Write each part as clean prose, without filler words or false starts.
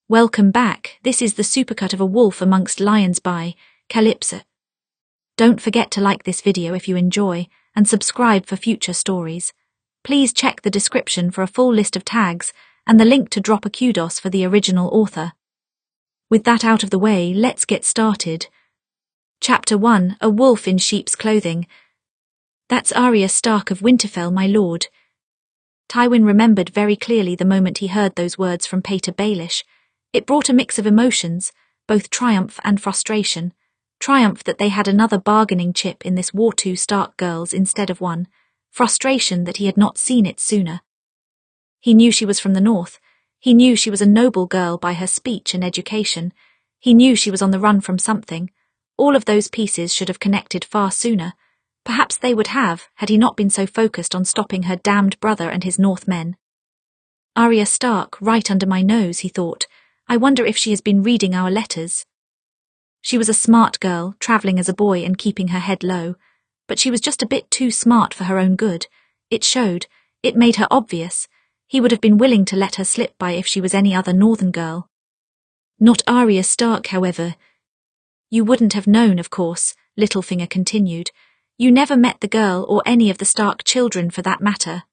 Welcome back. This is the supercut of A Wolf Amongst Lions by Kallypso. Don't forget to like this video if you enjoy, and subscribe for future stories. Please check the description for a full list of tags and the link to drop a kudos for the original author. With that out of the way, let's get started. Chapter 1, A Wolf in Sheep's Clothing. That's Arya Stark of Winterfell, my lord. Tywin remembered very clearly the moment he heard those words from Pater Baelish. It brought a mix of emotions, both triumph and frustration. Triumph that they had another bargaining chip in this war two Stark girls instead of one. Frustration that he had not seen it sooner. He knew she was from the north. He knew she was a noble girl by her speech and education. He knew she was on the run from something. All of those pieces should have connected far sooner. Perhaps they would have, had he not been so focused on stopping her damned brother and his Northmen. Arya Stark, right under my nose, he thought. I wonder if she has been reading our letters. She was a smart girl, travelling as a boy and keeping her head low. But she was just a bit too smart for her own good. It showed. It made her obvious. He would have been willing to let her slip by if she was any other northern girl. Not Arya Stark, however. You wouldn't have known, of course, Littlefinger continued. You never met the girl or any of the Stark children for that matter.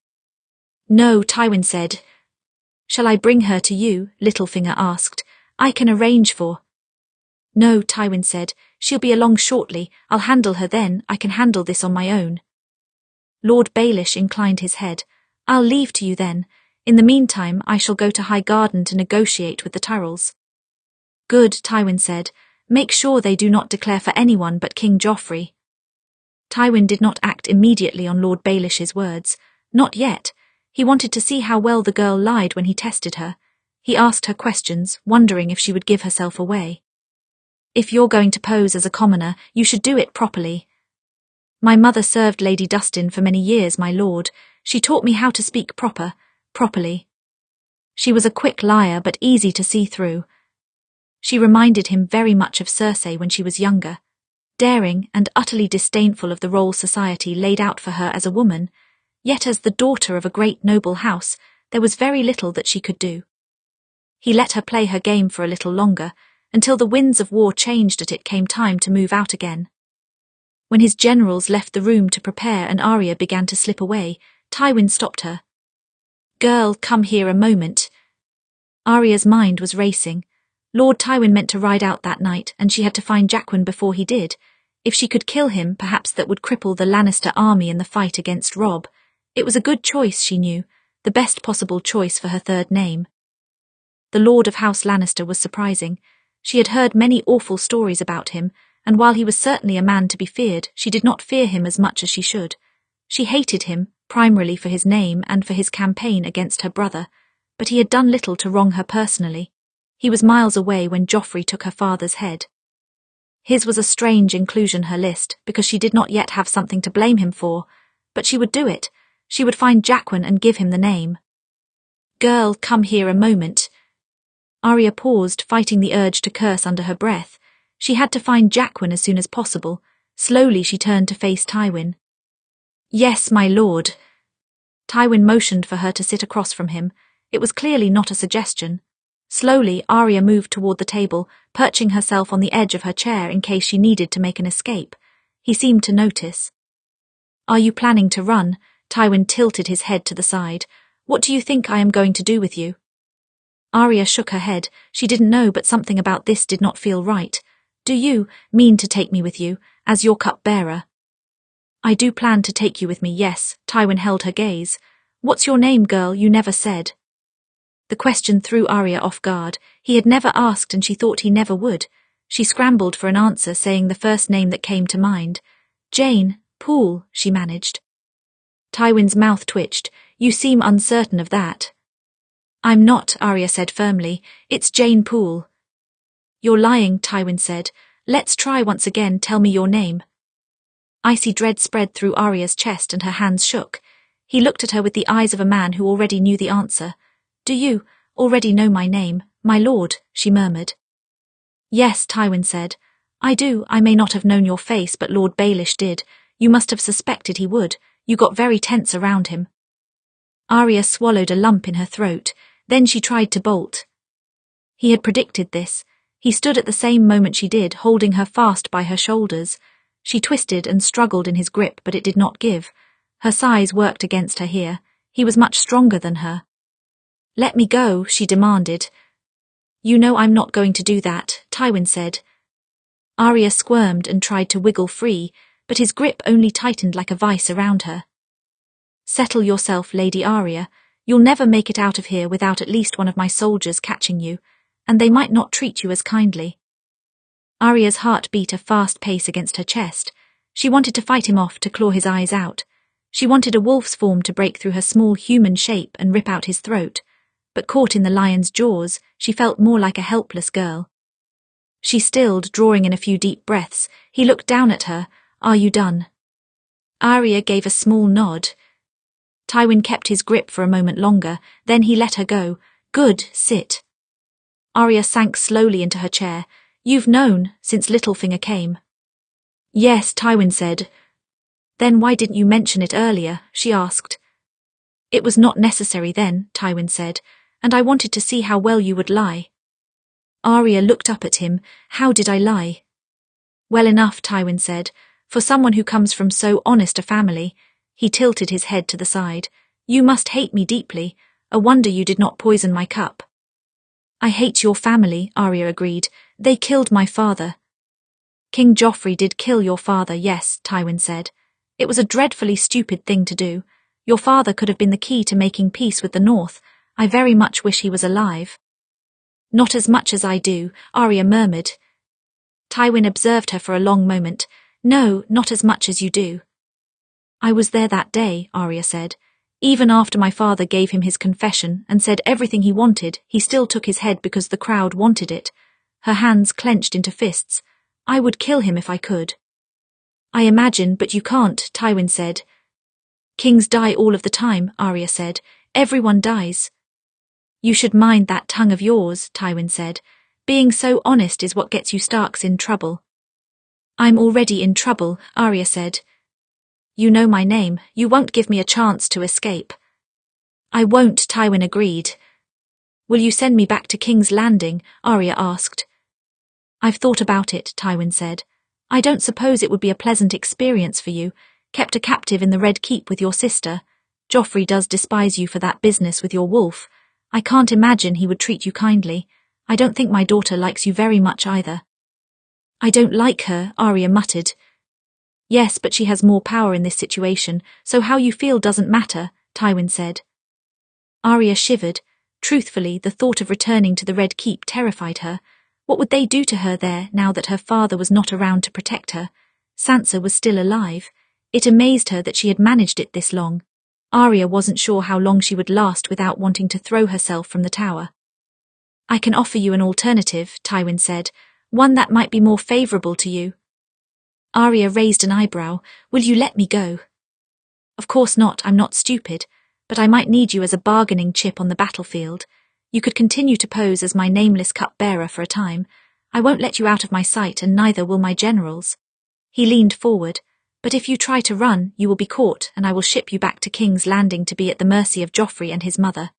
No, Tywin said. Shall I bring her to you? Littlefinger asked. I can arrange for. No, Tywin said. She'll be along shortly. I'll handle her then. I can handle this on my own. Lord Baelish inclined his head. I'll leave to you then. In the meantime, I shall go to High Garden to negotiate with the Tyrells. Good, Tywin said. Make sure they do not declare for anyone but King Joffrey. Tywin did not act immediately on Lord Baelish's words. Not yet. He wanted to see how well the girl lied when he tested her. He asked her questions, wondering if she would give herself away. If you're going to pose as a commoner, you should do it properly. My mother served Lady Dustin for many years, my lord. She taught me how to speak properly. She was a quick liar, but easy to see through. She reminded him very much of Cersei when she was younger. Daring and utterly disdainful of the role society laid out for her as a woman, yet as the daughter of a great noble house, there was very little that she could do. He let her play her game for a little longer, until the winds of war changed and it came time to move out again. When his generals left the room to prepare and Arya began to slip away, Tywin stopped her. Girl, come here a moment. Arya's mind was racing. Lord Tywin meant to ride out that night, and she had to find Jaqen before he did. If she could kill him, perhaps that would cripple the Lannister army in the fight against Robb. It was a good choice, she knew, the best possible choice for her third name. The Lord of House Lannister was surprising. She had heard many awful stories about him, and while he was certainly a man to be feared, she did not fear him as much as she should. She hated him, primarily for his name and for his campaign against her brother, but he had done little to wrong her personally. He was miles away when Joffrey took her father's head. His was a strange inclusion her list, because she did not yet have something to blame him for, but she would do it. She would find Jaqen and give him the name. Girl, come here a moment. Arya paused, fighting the urge to curse under her breath. She had to find Jaqen as soon as possible. Slowly she turned to face Tywin. Yes, my lord. Tywin motioned for her to sit across from him. It was clearly not a suggestion. Slowly, Arya moved toward the table, perching herself on the edge of her chair in case she needed to make an escape. He seemed to notice. Are you planning to run? Tywin tilted his head to the side. What do you think I am going to do with you? Arya shook her head. She didn't know, but something about this did not feel right. Do you mean to take me with you, as your cup-bearer? I do plan to take you with me, yes. Tywin held her gaze. What's your name, girl? You never said. The question threw Arya off guard. He had never asked and she thought he never would. She scrambled for an answer, saying the first name that came to mind. Jane, Poole, she managed. Tywin's mouth twitched. You seem uncertain of that. I'm not, Arya said firmly. It's Jane Poole. You're lying, Tywin said. Let's try once again. Tell me your name. Icy dread spread through Arya's chest and her hands shook. He looked at her with the eyes of a man who already knew the answer. Do you already know my name, my lord? She murmured. Yes, Tywin said. I do. I may not have known your face, but Lord Baelish did. You must have suspected he would. You got very tense around him. Arya swallowed a lump in her throat. Then she tried to bolt. He had predicted this. He stood at the same moment she did, holding her fast by her shoulders. She twisted and struggled in his grip, but it did not give. Her size worked against her here. He was much stronger than her. "Let me go," she demanded. "You know I'm not going to do that," Tywin said. Arya squirmed and tried to wiggle free, but his grip only tightened like a vice around her. "Settle yourself, Lady Arya. You'll never make it out of here without at least one of my soldiers catching you, and they might not treat you as kindly." Arya's heart beat a fast pace against her chest. She wanted to fight him off, to claw his eyes out. She wanted a wolf's form to break through her small human shape and rip out his throat, but caught in the lion's jaws, she felt more like a helpless girl. She stilled, drawing in a few deep breaths. He looked down at her. "Are you done?" Arya gave a small nod. Tywin kept his grip for a moment longer, then he let her go. "Good, sit." Arya sank slowly into her chair. "You've known since Littlefinger came." "Yes," Tywin said. "Then why didn't you mention it earlier?" she asked. "It was not necessary then," Tywin said, "and I wanted to see how well you would lie." Arya looked up at him. "How did I lie?" "Well enough," Tywin said, "for someone who comes from so honest a family." He tilted his head to the side. "You must hate me deeply. A wonder you did not poison my cup." "I hate your family," Arya agreed. "They killed my father." "King Joffrey did kill your father, yes," Tywin said. "It was a dreadfully stupid thing to do. Your father could have been the key to making peace with the North. I very much wish he was alive." "Not as much as I do," Arya murmured. Tywin observed her for a long moment. "No, not as much as you do." "I was there that day," Arya said. "Even after my father gave him his confession and said everything he wanted, he still took his head because the crowd wanted it." Her hands clenched into fists. "I would kill him if I could." "I imagine, but you can't," Tywin said. "Kings die all of the time," Arya said. "Everyone dies." "You should mind that tongue of yours," Tywin said. "Being so honest is what gets you Starks in trouble." "I'm already in trouble," Arya said. "You know my name. You won't give me a chance to escape." "I won't," Tywin agreed. "Will you send me back to King's Landing?" Arya asked. "I've thought about it," Tywin said. "I don't suppose it would be a pleasant experience for you, kept a captive in the Red Keep with your sister. Joffrey does despise you for that business with your wolf. I can't imagine he would treat you kindly. I don't think my daughter likes you very much either." "I don't like her," Arya muttered. "Yes, but she has more power in this situation, so how you feel doesn't matter," Tywin said. Arya shivered. Truthfully, the thought of returning to the Red Keep terrified her. What would they do to her there, now that her father was not around to protect her? Sansa was still alive. It amazed her that she had managed it this long. Arya wasn't sure how long she would last without wanting to throw herself from the tower. "I can offer you an alternative," Tywin said, "one that might be more favourable to you." Arya raised an eyebrow. "Will you let me go?" "Of course not, I'm not stupid, but I might need you as a bargaining chip on the battlefield. You could continue to pose as my nameless cup-bearer for a time. I won't let you out of my sight, and neither will my generals." He leaned forward. "But if you try to run, you will be caught, and I will ship you back to King's Landing to be at the mercy of Joffrey and his mother."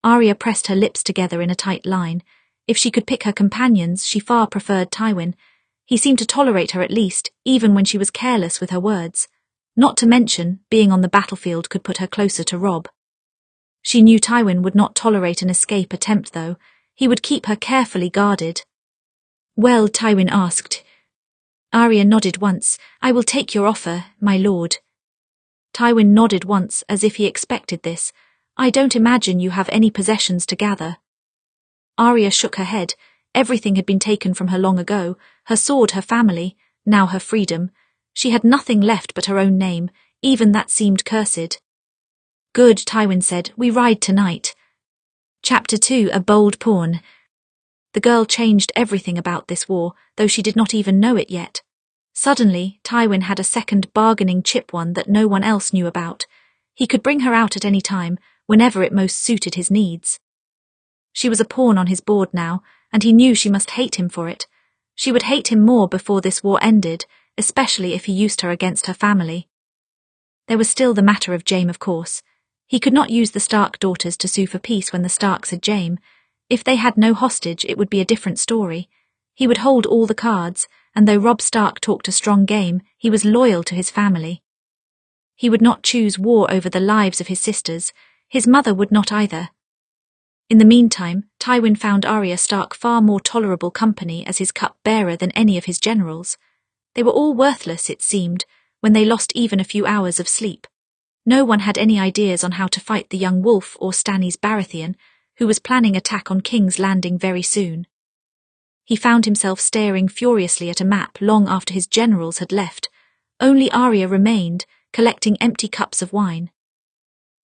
Arya pressed her lips together in a tight line. If she could pick her companions, she far preferred Tywin. He seemed to tolerate her at least, even when she was careless with her words. Not to mention, being on the battlefield could put her closer to Robb. She knew Tywin would not tolerate an escape attempt, though. He would keep her carefully guarded. "Well," Tywin asked. Arya nodded once. "I will take your offer, my lord." Tywin nodded once, as if he expected this. "I don't imagine you have any possessions to gather." Arya shook her head. Everything had been taken from her long ago. Her sword, her family, now her freedom. She had nothing left but her own name. Even that seemed cursed. "Good," Tywin said. "We ride tonight." Chapter 2, A Bold Pawn. The girl changed everything about this war, though she did not even know it yet. Suddenly, Tywin had a second bargaining chip, one that no one else knew about. He could bring her out at any time, whenever it most suited his needs. She was a pawn on his board now, and he knew she must hate him for it. She would hate him more before this war ended, especially if he used her against her family. There was still the matter of Jaime, of course. He could not use the Stark daughters to sue for peace when the Starks had Jaime. If they had no hostage, it would be a different story. He would hold all the cards, and though Robb Stark talked a strong game, he was loyal to his family. He would not choose war over the lives of his sisters. His mother would not either. In the meantime, Tywin found Arya Stark far more tolerable company as his cup-bearer than any of his generals. They were all worthless, it seemed, when they lost even a few hours of sleep. No one had any ideas on how to fight the young wolf or Stannis Baratheon, who was planning attack on King's Landing very soon. He found himself staring furiously at a map long after his generals had left. Only Arya remained, collecting empty cups of wine.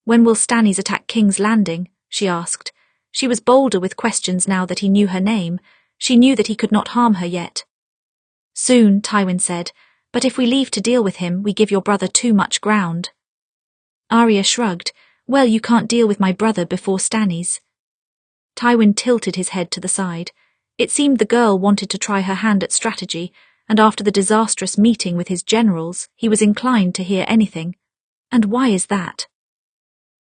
"When will Stannis attack King's Landing?" she asked. She was bolder with questions now that he knew her name. She knew that he could not harm her yet. "Soon," Tywin said, "but if we leave to deal with him, we give your brother too much ground." Arya shrugged. "Well, you can't deal with my brother before Stannis." Tywin tilted his head to the side. It seemed the girl wanted to try her hand at strategy, and after the disastrous meeting with his generals, he was inclined to hear anything. "And why is that?"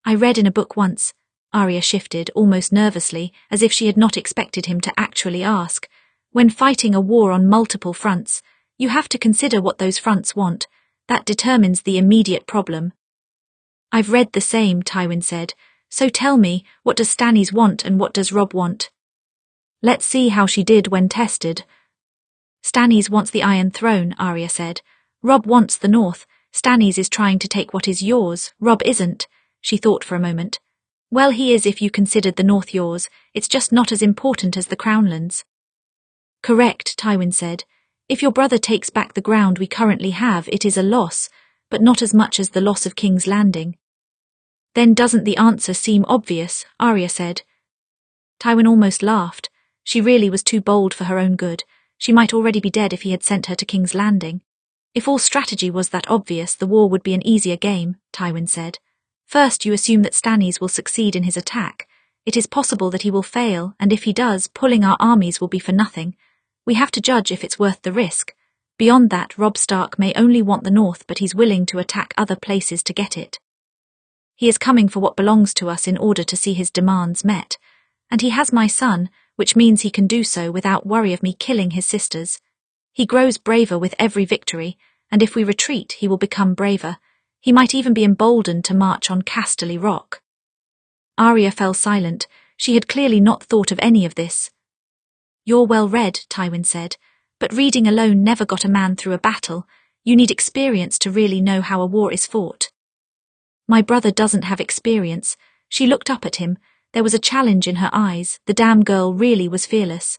"I read in a book once." Arya shifted, almost nervously, as if she had not expected him to actually ask. "When fighting a war on multiple fronts, you have to consider what those fronts want. That determines the immediate problem." "I've read the same," Tywin said. "So tell me, what does Stannis want and what does Robb want?" "Let's see how she did when tested." "Stannis wants the Iron Throne," Arya said. "Robb wants the North. Stannis is trying to take what is yours. Robb isn't." She thought for a moment. "Well, he is if you considered the North yours. It's just not as important as the Crownlands." "Correct," Tywin said. "If your brother takes back the ground we currently have, it is a loss, but not as much as the loss of King's Landing." "Then doesn't the answer seem obvious?" Arya said. Tywin almost laughed. She really was too bold for her own good. She might already be dead if he had sent her to King's Landing. "If all strategy was that obvious, the war would be an easier game," Tywin said. "First, you assume that Stannis will succeed in his attack. It is possible that he will fail, and if he does, pulling our armies will be for nothing. We have to judge if it's worth the risk. Beyond that, Robb Stark may only want the North, but he's willing to attack other places to get it. He is coming for what belongs to us in order to see his demands met. And he has my son, which means he can do so without worry of me killing his sisters. He grows braver with every victory, and if we retreat, he will become braver. He might even be emboldened to march on Casterly Rock." Arya fell silent. She had clearly not thought of any of this. "You're well read," Tywin said, "but reading alone never got a man through a battle. You need experience to really know how a war is fought." "My brother doesn't have experience." She looked up at him. There was a challenge in her eyes. The damn girl really was fearless.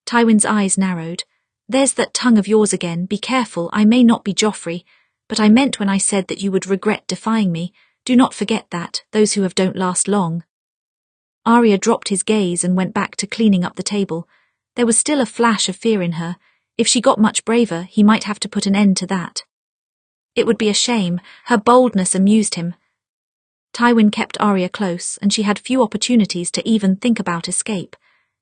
Tywin's eyes narrowed. "There's that tongue of yours again. Be careful. I may not be Joffrey, but I meant when I said that you would regret defying me. Do not forget that. Those who have don't last long." Arya dropped his gaze and went back to cleaning up the table. There was still a flash of fear in her. If she got much braver, he might have to put an end to that. It would be a shame. Her boldness amused him. Tywin kept Arya close, and she had few opportunities to even think about escape.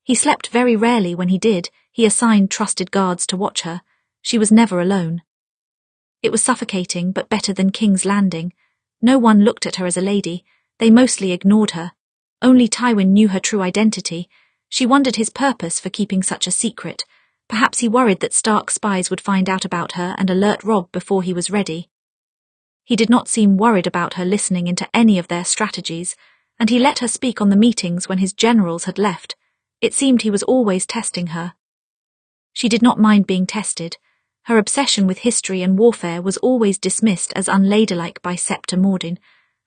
He slept very rarely when he did. He assigned trusted guards to watch her. She was never alone. It was suffocating, but better than King's Landing. No one looked at her as a lady. They mostly ignored her. Only Tywin knew her true identity. She wondered his purpose for keeping such a secret. Perhaps he worried that Stark spies would find out about her and alert Robb before he was ready. He did not seem worried about her listening into any of their strategies, and he let her speak on the meetings when his generals had left. It seemed he was always testing her. She did not mind being tested. Her obsession with history and warfare was always dismissed as unladylike by Septa Mordin.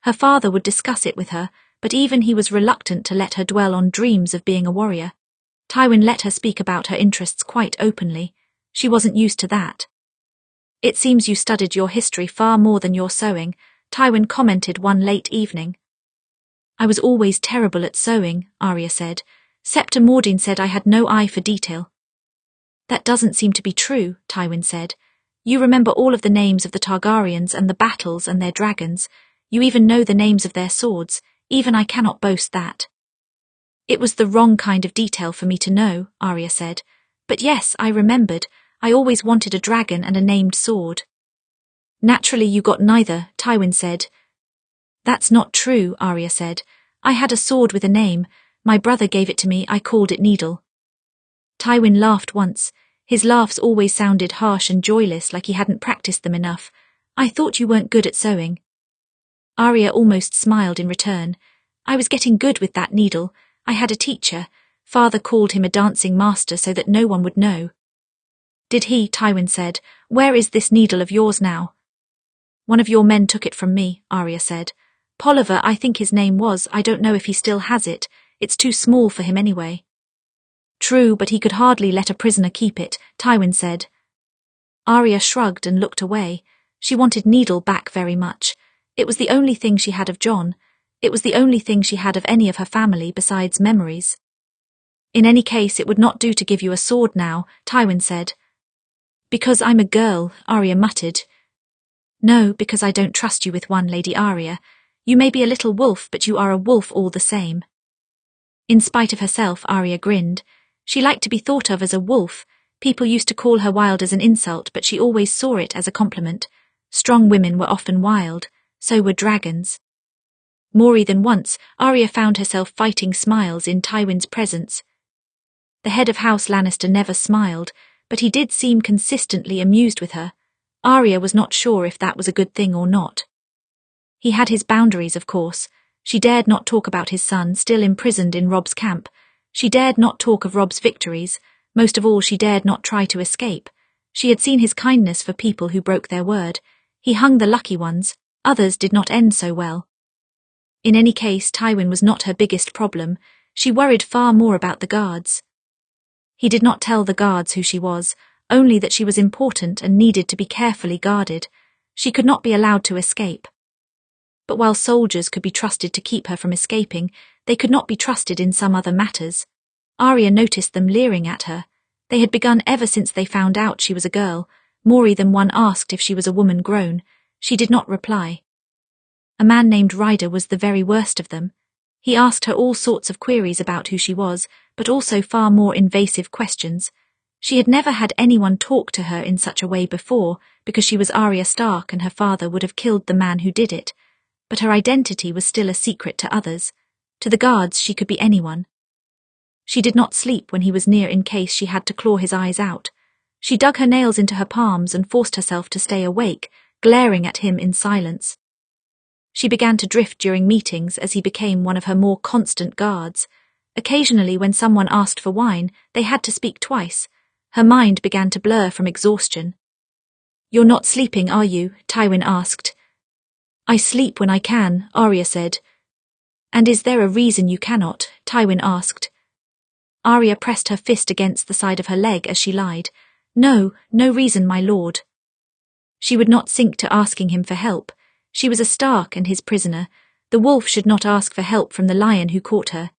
Her father would discuss it with her, but even he was reluctant to let her dwell on dreams of being a warrior. Tywin let her speak about her interests quite openly. She wasn't used to that. "It seems you studied your history far more than your sewing," Tywin commented one late evening. "I was always terrible at sewing," Arya said. "Septa Mordin said I had no eye for detail." "That doesn't seem to be true," Tywin said. "You remember all of the names of the Targaryens and the battles and their dragons. You even know the names of their swords. Even I cannot boast that." "It was the wrong kind of detail for me to know," Arya said. "But yes, I remembered. I always wanted a dragon and a named sword." "Naturally you got neither," Tywin said. "That's not true," Arya said. "I had a sword with a name. My brother gave it to me, I called it needle. Tywin laughed once. His laughs always sounded harsh and joyless, like he hadn't practiced them enough. I thought you weren't good at sewing. Arya almost smiled in return. I was getting good with that needle. I had a teacher. Father called him a dancing master so that no one would know. Did he? Tywin said. Where is this needle of yours now? One of your men took it from me, Arya said. Polliver, I think his name was. I don't know if he still has it. It's too small for him anyway. True, but he could hardly let a prisoner keep it, Tywin said. Arya shrugged and looked away. She wanted Needle back very much. It was the only thing she had of Jon. It was the only thing she had of any of her family besides memories. In any case, it would not do to give you a sword now, Tywin said. Because I'm a girl, Arya muttered. No, because I don't trust you with one, Lady Arya. You may be a little wolf, but you are a wolf all the same. In spite of herself, Arya grinned. She liked to be thought of as a wolf. People used to call her wild as an insult, but she always saw it as a compliment. Strong women were often wild. So were dragons. More than once, Arya found herself fighting smiles in Tywin's presence. The head of House Lannister never smiled, but he did seem consistently amused with her. Arya was not sure if that was a good thing or not. He had his boundaries, of course. She dared not talk about his son, still imprisoned in Robb's camp. She dared not talk of Robb's victories. Most of all, she dared not try to escape. She had seen his kindness for people who broke their word. He hung the lucky ones. Others did not end so well. In any case, Tywin was not her biggest problem. She worried far more about the guards. He did not tell the guards who she was, only that she was important and needed to be carefully guarded. She could not be allowed to escape. But while soldiers could be trusted to keep her from escaping, they could not be trusted in some other matters. Arya noticed them leering at her. They had begun ever since they found out she was a girl. More than one asked if she was a woman grown. She did not reply. A man named Ryder was the very worst of them. He asked her all sorts of queries about who she was, but also far more invasive questions. She had never had anyone talk to her in such a way before, because she was Arya Stark and her father would have killed the man who did it. But her identity was still a secret to others. To the guards, she could be anyone. She did not sleep when he was near in case she had to claw his eyes out. She dug her nails into her palms and forced herself to stay awake, glaring at him in silence. She began to drift during meetings as he became one of her more constant guards. Occasionally, when someone asked for wine, they had to speak twice. Her mind began to blur from exhaustion. You're not sleeping, are you? Tywin asked. I sleep when I can, Arya said. And is there a reason you cannot? Tywin asked. Arya pressed her fist against the side of her leg as she lied. No, no reason, my lord. She would not sink to asking him for help. She was a Stark and his prisoner. The wolf should not ask for help from the lion who caught her.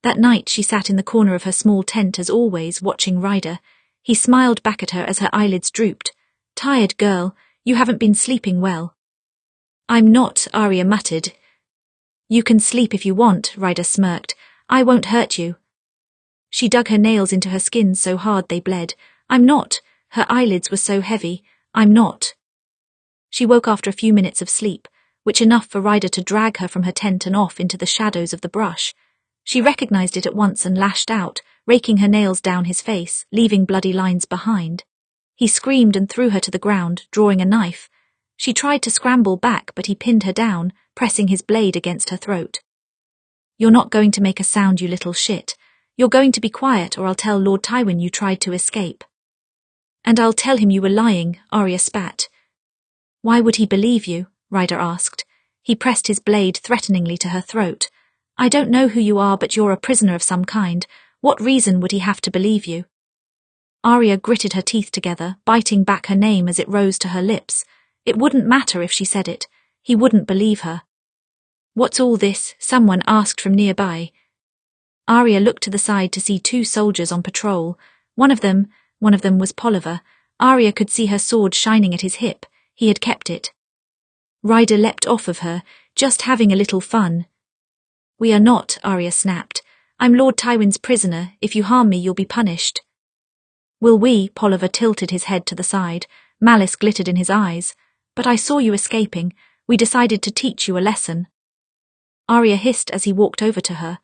That night she sat in the corner of her small tent as always, watching Ryder. He smiled back at her as her eyelids drooped. Tired girl, you haven't been sleeping well. I'm not, Arya muttered. You can sleep if you want, Ryder smirked. I won't hurt you. She dug her nails into her skin so hard they bled. I'm not. Her eyelids were so heavy. I'm not. She woke after a few minutes of sleep, which enough for Ryder to drag her from her tent and off into the shadows of the brush. She recognized it at once and lashed out, raking her nails down his face, leaving bloody lines behind. He screamed and threw her to the ground, drawing a knife. She tried to scramble back, but he pinned her down, pressing his blade against her throat. You're not going to make a sound, you little shit. You're going to be quiet, or I'll tell Lord Tywin you tried to escape. And I'll tell him you were lying, Arya spat. Why would he believe you? Ryder asked. He pressed his blade threateningly to her throat. I don't know who you are, but you're a prisoner of some kind. What reason would he have to believe you? Arya gritted her teeth together, biting back her name as it rose to her lips. It wouldn't matter if she said it. He wouldn't believe her. What's all this? Someone asked from nearby. Arya looked to the side to see two soldiers on patrol. One of them was Polliver. Arya could see her sword shining at his hip. He had kept it. Ryder leapt off of her, just having a little fun. We are not, Arya snapped. I'm Lord Tywin's prisoner. If you harm me, you'll be punished. Will we? Polliver tilted his head to the side. Malice glittered in his eyes. But I saw you escaping. We decided to teach you a lesson. Arya hissed as he walked over to her.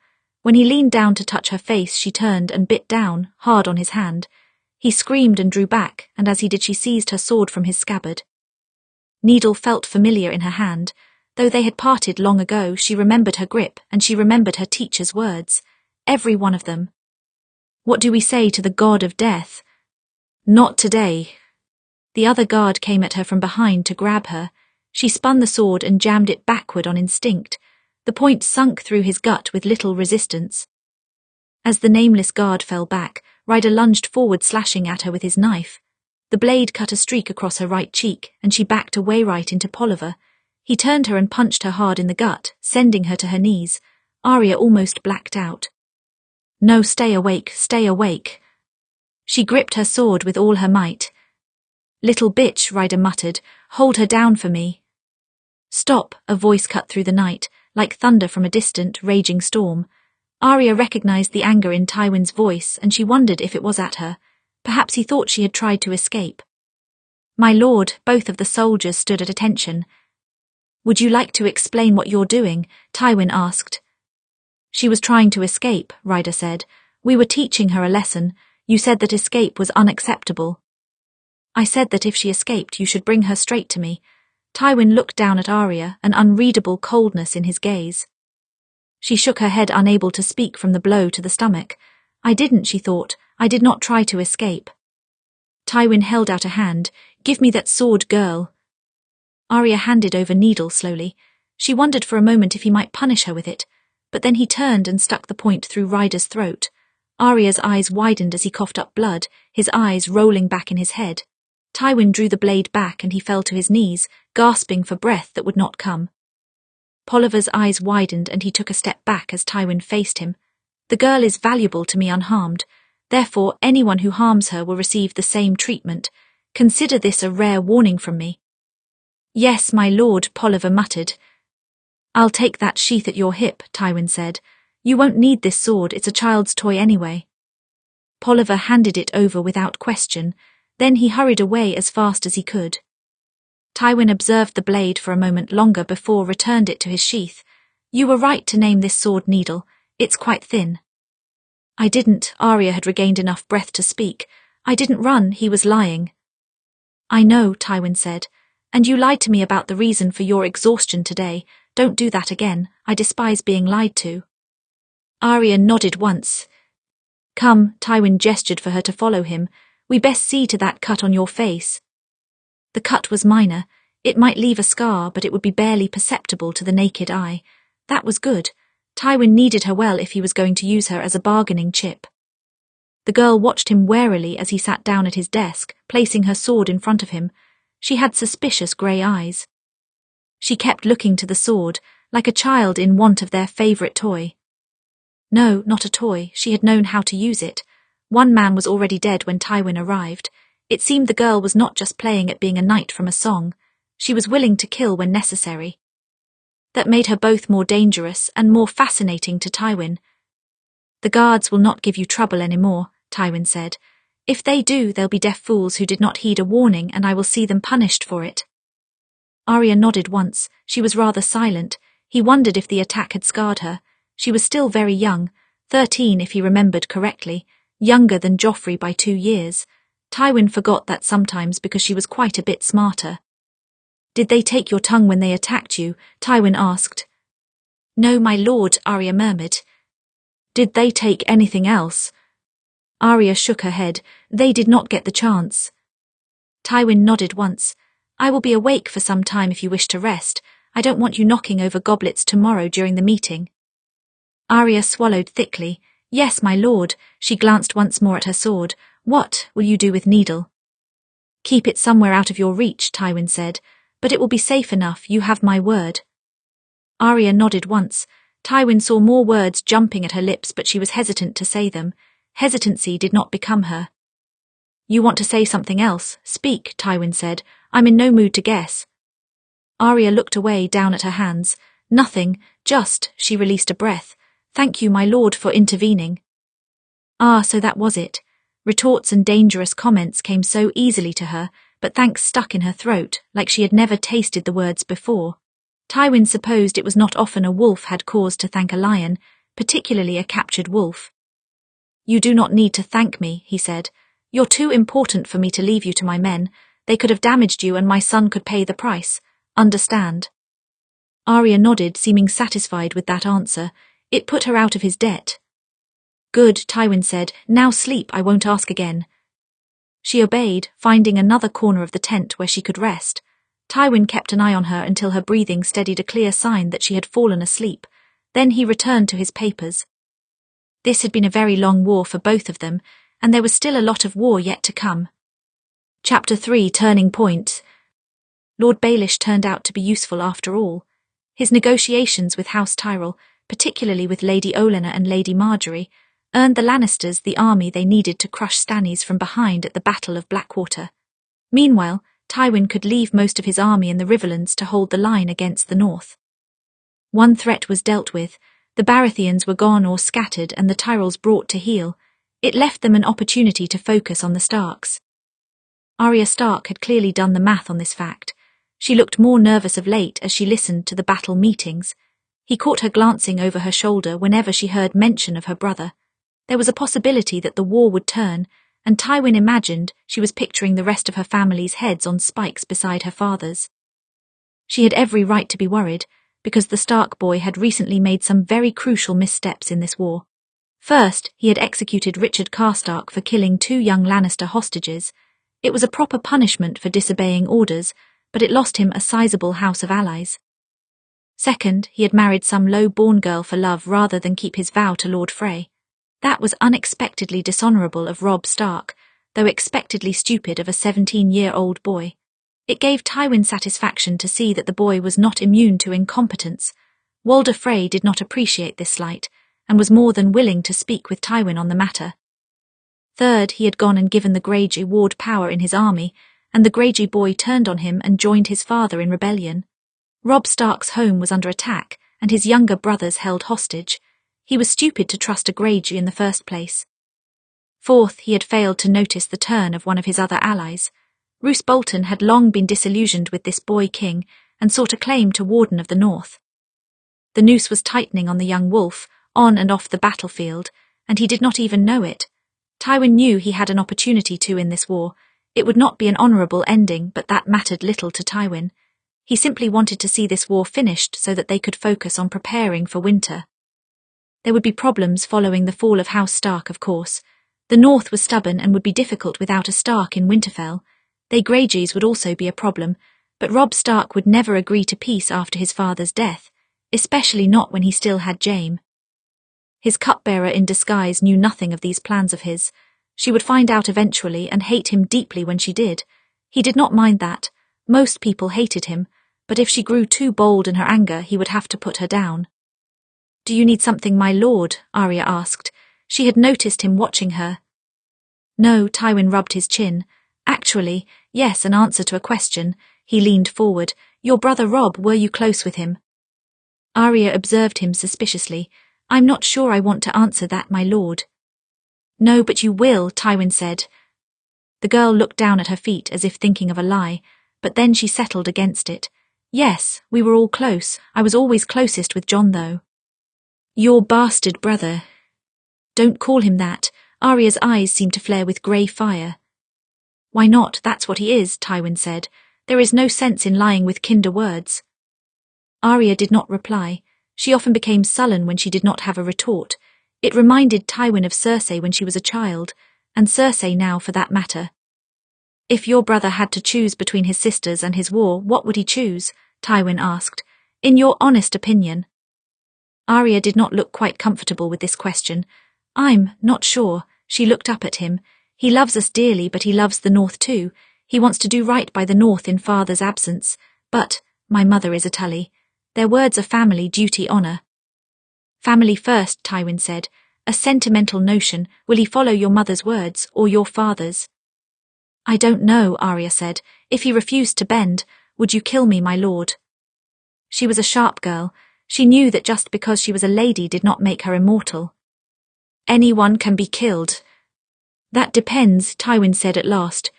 When he leaned down to touch her face, she turned and bit down, hard on his hand. He screamed and drew back, and as he did she seized her sword from his scabbard. Needle felt familiar in her hand. Though they had parted long ago, she remembered her grip, and she remembered her teacher's words. Every one of them. What do we say to the god of death? Not today. The other guard came at her from behind to grab her. She spun the sword and jammed it backward on instinct. The point sunk through his gut with little resistance. As the nameless guard fell back, Ryder lunged forward, slashing at her with his knife. The blade cut a streak across her right cheek, and she backed away right into Polliver. He turned her and punched her hard in the gut, sending her to her knees. Arya almost blacked out. No, stay awake, stay awake. She gripped her sword with all her might. Little bitch, Ryder muttered, hold her down for me. Stop, a voice cut through the night, like thunder from a distant, raging storm. Arya recognized the anger in Tywin's voice, and she wondered if it was at her. Perhaps he thought she had tried to escape. My lord, both of the soldiers stood at attention. Would you like to explain what you're doing? Tywin asked. She was trying to escape, Ryder said. We were teaching her a lesson. You said that escape was unacceptable. I said that if she escaped, you should bring her straight to me. Tywin looked down at Arya, an unreadable coldness in his gaze. She shook her head, unable to speak from the blow to the stomach. I didn't, she thought. I did not try to escape. Tywin held out a hand. Give me that sword, girl. Arya handed over Needle slowly. She wondered for a moment if he might punish her with it, but then he turned and stuck the point through Ryder's throat. Arya's eyes widened as he coughed up blood, his eyes rolling back in his head. Tywin drew the blade back and he fell to his knees, gasping for breath that would not come. Polliver's eyes widened and he took a step back as Tywin faced him. The girl is valuable to me unharmed. Therefore, anyone who harms her will receive the same treatment. Consider this a rare warning from me. Yes, my lord, Polliver muttered. I'll take that sheath at your hip, Tywin said. You won't need this sword, it's a child's toy anyway. Polliver handed it over without question. Then he hurried away as fast as he could. Tywin observed the blade for a moment longer before returned it to his sheath. You were right to name this sword Needle. It's quite thin. I didn't. Arya had regained enough breath to speak. I didn't run, he was lying. I know, Tywin said. And you lied to me about the reason for your exhaustion today. Don't do that again. I despise being lied to. Arya nodded once. Come, Tywin gestured for her to follow him. We best see to that cut on your face. The cut was minor. It might leave a scar, but it would be barely perceptible to the naked eye. That was good. Tywin needed her well if he was going to use her as a bargaining chip. The girl watched him warily as he sat down at his desk, placing her sword in front of him. She had suspicious grey eyes. She kept looking to the sword, like a child in want of their favourite toy. No, not a toy. She had known how to use it. One man was already dead when Tywin arrived. It seemed the girl was not just playing at being a knight from a song. She was willing to kill when necessary. That made her both more dangerous and more fascinating to Tywin. The guards will not give you trouble anymore, Tywin said. If they do, they'll be deaf fools who did not heed a warning, and I will see them punished for it. Arya nodded once. She was rather silent. He wondered if the attack had scarred her. She was still very young, 13 if he remembered correctly, younger than Joffrey by 2 years. Tywin forgot that sometimes because she was quite a bit smarter. Did they take your tongue when they attacked you? Tywin asked. No, my lord, Arya murmured. Did they take anything else? Arya shook her head. They did not get the chance. Tywin nodded once. I will be awake for some time if you wish to rest. I don't want you knocking over goblets tomorrow during the meeting. Arya swallowed thickly. Yes, my lord. She glanced once more at her sword. What will you do with Needle? Keep it somewhere out of your reach, Tywin said. But it will be safe enough, you have my word. Arya nodded once. Tywin saw more words jumping at her lips, but she was hesitant to say them. Hesitancy did not become her. You want to say something else? Speak, Tywin said. I'm in no mood to guess. Arya looked away, down at her hands. Nothing, just, she released a breath. Thank you, my lord, for intervening. Ah, so that was it. Retorts and dangerous comments came so easily to her, but thanks stuck in her throat, like she had never tasted the words before. Tywin supposed it was not often a wolf had cause to thank a lion. particularly a captured wolf. "You do not need to thank me," he said. "You're too important for me to leave you to my men. They could have damaged you and my son could pay the price. Understand?" Arya nodded, seeming satisfied with that answer. It put her out of his debt. "Good," Tywin said. "Now sleep, I won't ask again." She obeyed, finding another corner of the tent where she could rest. Tywin kept an eye on her until her breathing steadied a clear sign that she had fallen asleep. Then he returned to his papers. This had been a very long war for both of them, and there was still a lot of war yet to come. Chapter 3: Turning Point. Lord Baelish turned out to be useful after all. His negotiations with House Tyrell, particularly with Lady Olenna and Lady Marjorie, earned the Lannisters the army they needed to crush Stannis from behind at the Battle of Blackwater. Meanwhile, Tywin could leave most of his army in the Riverlands to hold the line against the north. One threat was dealt with. The Baratheons were gone or scattered and the Tyrells brought to heel. It left them an opportunity to focus on the Starks. Arya Stark had clearly done the math on this fact. She looked more nervous of late as she listened to the battle meetings. He caught her glancing over her shoulder whenever she heard mention of her brother. There was a possibility that the war would turn, and Tywin imagined she was picturing the rest of her family's heads on spikes beside her father's. She had every right to be worried, because the Stark boy had recently made some very crucial missteps in this war. First, he had executed Richard Karstark for killing 2 young Lannister hostages. It was a proper punishment for disobeying orders, but it lost him a sizable house of allies. Second, he had married some low-born girl for love rather than keep his vow to Lord Frey. That was unexpectedly dishonourable of Robb Stark, though expectedly stupid of a 17-year-old boy. It gave Tywin satisfaction to see that the boy was not immune to incompetence. Walder Frey did not appreciate this slight, and was more than willing to speak with Tywin on the matter. Third, he had gone and given the Greyjoy ward power in his army, and the Greyjoy boy turned on him and joined his father in rebellion. Robb Stark's home was under attack, and his younger brothers held hostage. He was stupid to trust a Greyjoy in the first place. Fourth, he had failed to notice the turn of one of his other allies. Roose Bolton had long been disillusioned with this boy king, and sought a claim to Warden of the North. The noose was tightening on the young wolf, on and off the battlefield, and he did not even know it. Tywin knew he had an opportunity to in this war. It would not be an honourable ending, but that mattered little to Tywin. He simply wanted to see this war finished so that they could focus on preparing for winter. There would be problems following the fall of House Stark, of course. The North was stubborn and would be difficult without a Stark in Winterfell. They Greyjoys would also be a problem, but Robb Stark would never agree to peace after his father's death, especially not when he still had Jaime. His cupbearer in disguise knew nothing of these plans of his. She would find out eventually and hate him deeply when she did. He did not mind that. Most people hated him, but if she grew too bold in her anger, he would have to put her down. "Do you need something, my lord?" Arya asked. She had noticed him watching her. "No," Tywin rubbed his chin. "Actually, yes, an answer to a question." He leaned forward. "Your brother Robb, were you close with him?" Arya observed him suspiciously. "I'm not sure I want to answer that, my lord." "No, but you will," Tywin said. The girl looked down at her feet as if thinking of a lie, but then she settled against it. "Yes, we were all close. I was always closest with Jon, though." "Your bastard brother." "Don't call him that." Arya's eyes seemed to flare with grey fire. "Why not? That's what he is," Tywin said. "There is no sense in lying with kinder words." Arya did not reply. She often became sullen when she did not have a retort. It reminded Tywin of Cersei when she was a child, and Cersei now for that matter. "If your brother had to choose between his sisters and his war, what would he choose?" Tywin asked. "In your honest opinion." Arya did not look quite comfortable with this question. "I'm not sure." She looked up at him. "He loves us dearly, but he loves the North too. He wants to do right by the North in father's absence. But my mother is a Tully. Their words are family, duty, honour." "Family first," Tywin said. "A sentimental notion. Will he follow your mother's words, or your father's?" "I don't know," Arya said. "If he refused to bend, would you kill me, my lord?" She was a sharp girl. She knew that just because she was a lady did not make her immortal. "Anyone can be killed." "That depends," Tywin said at last.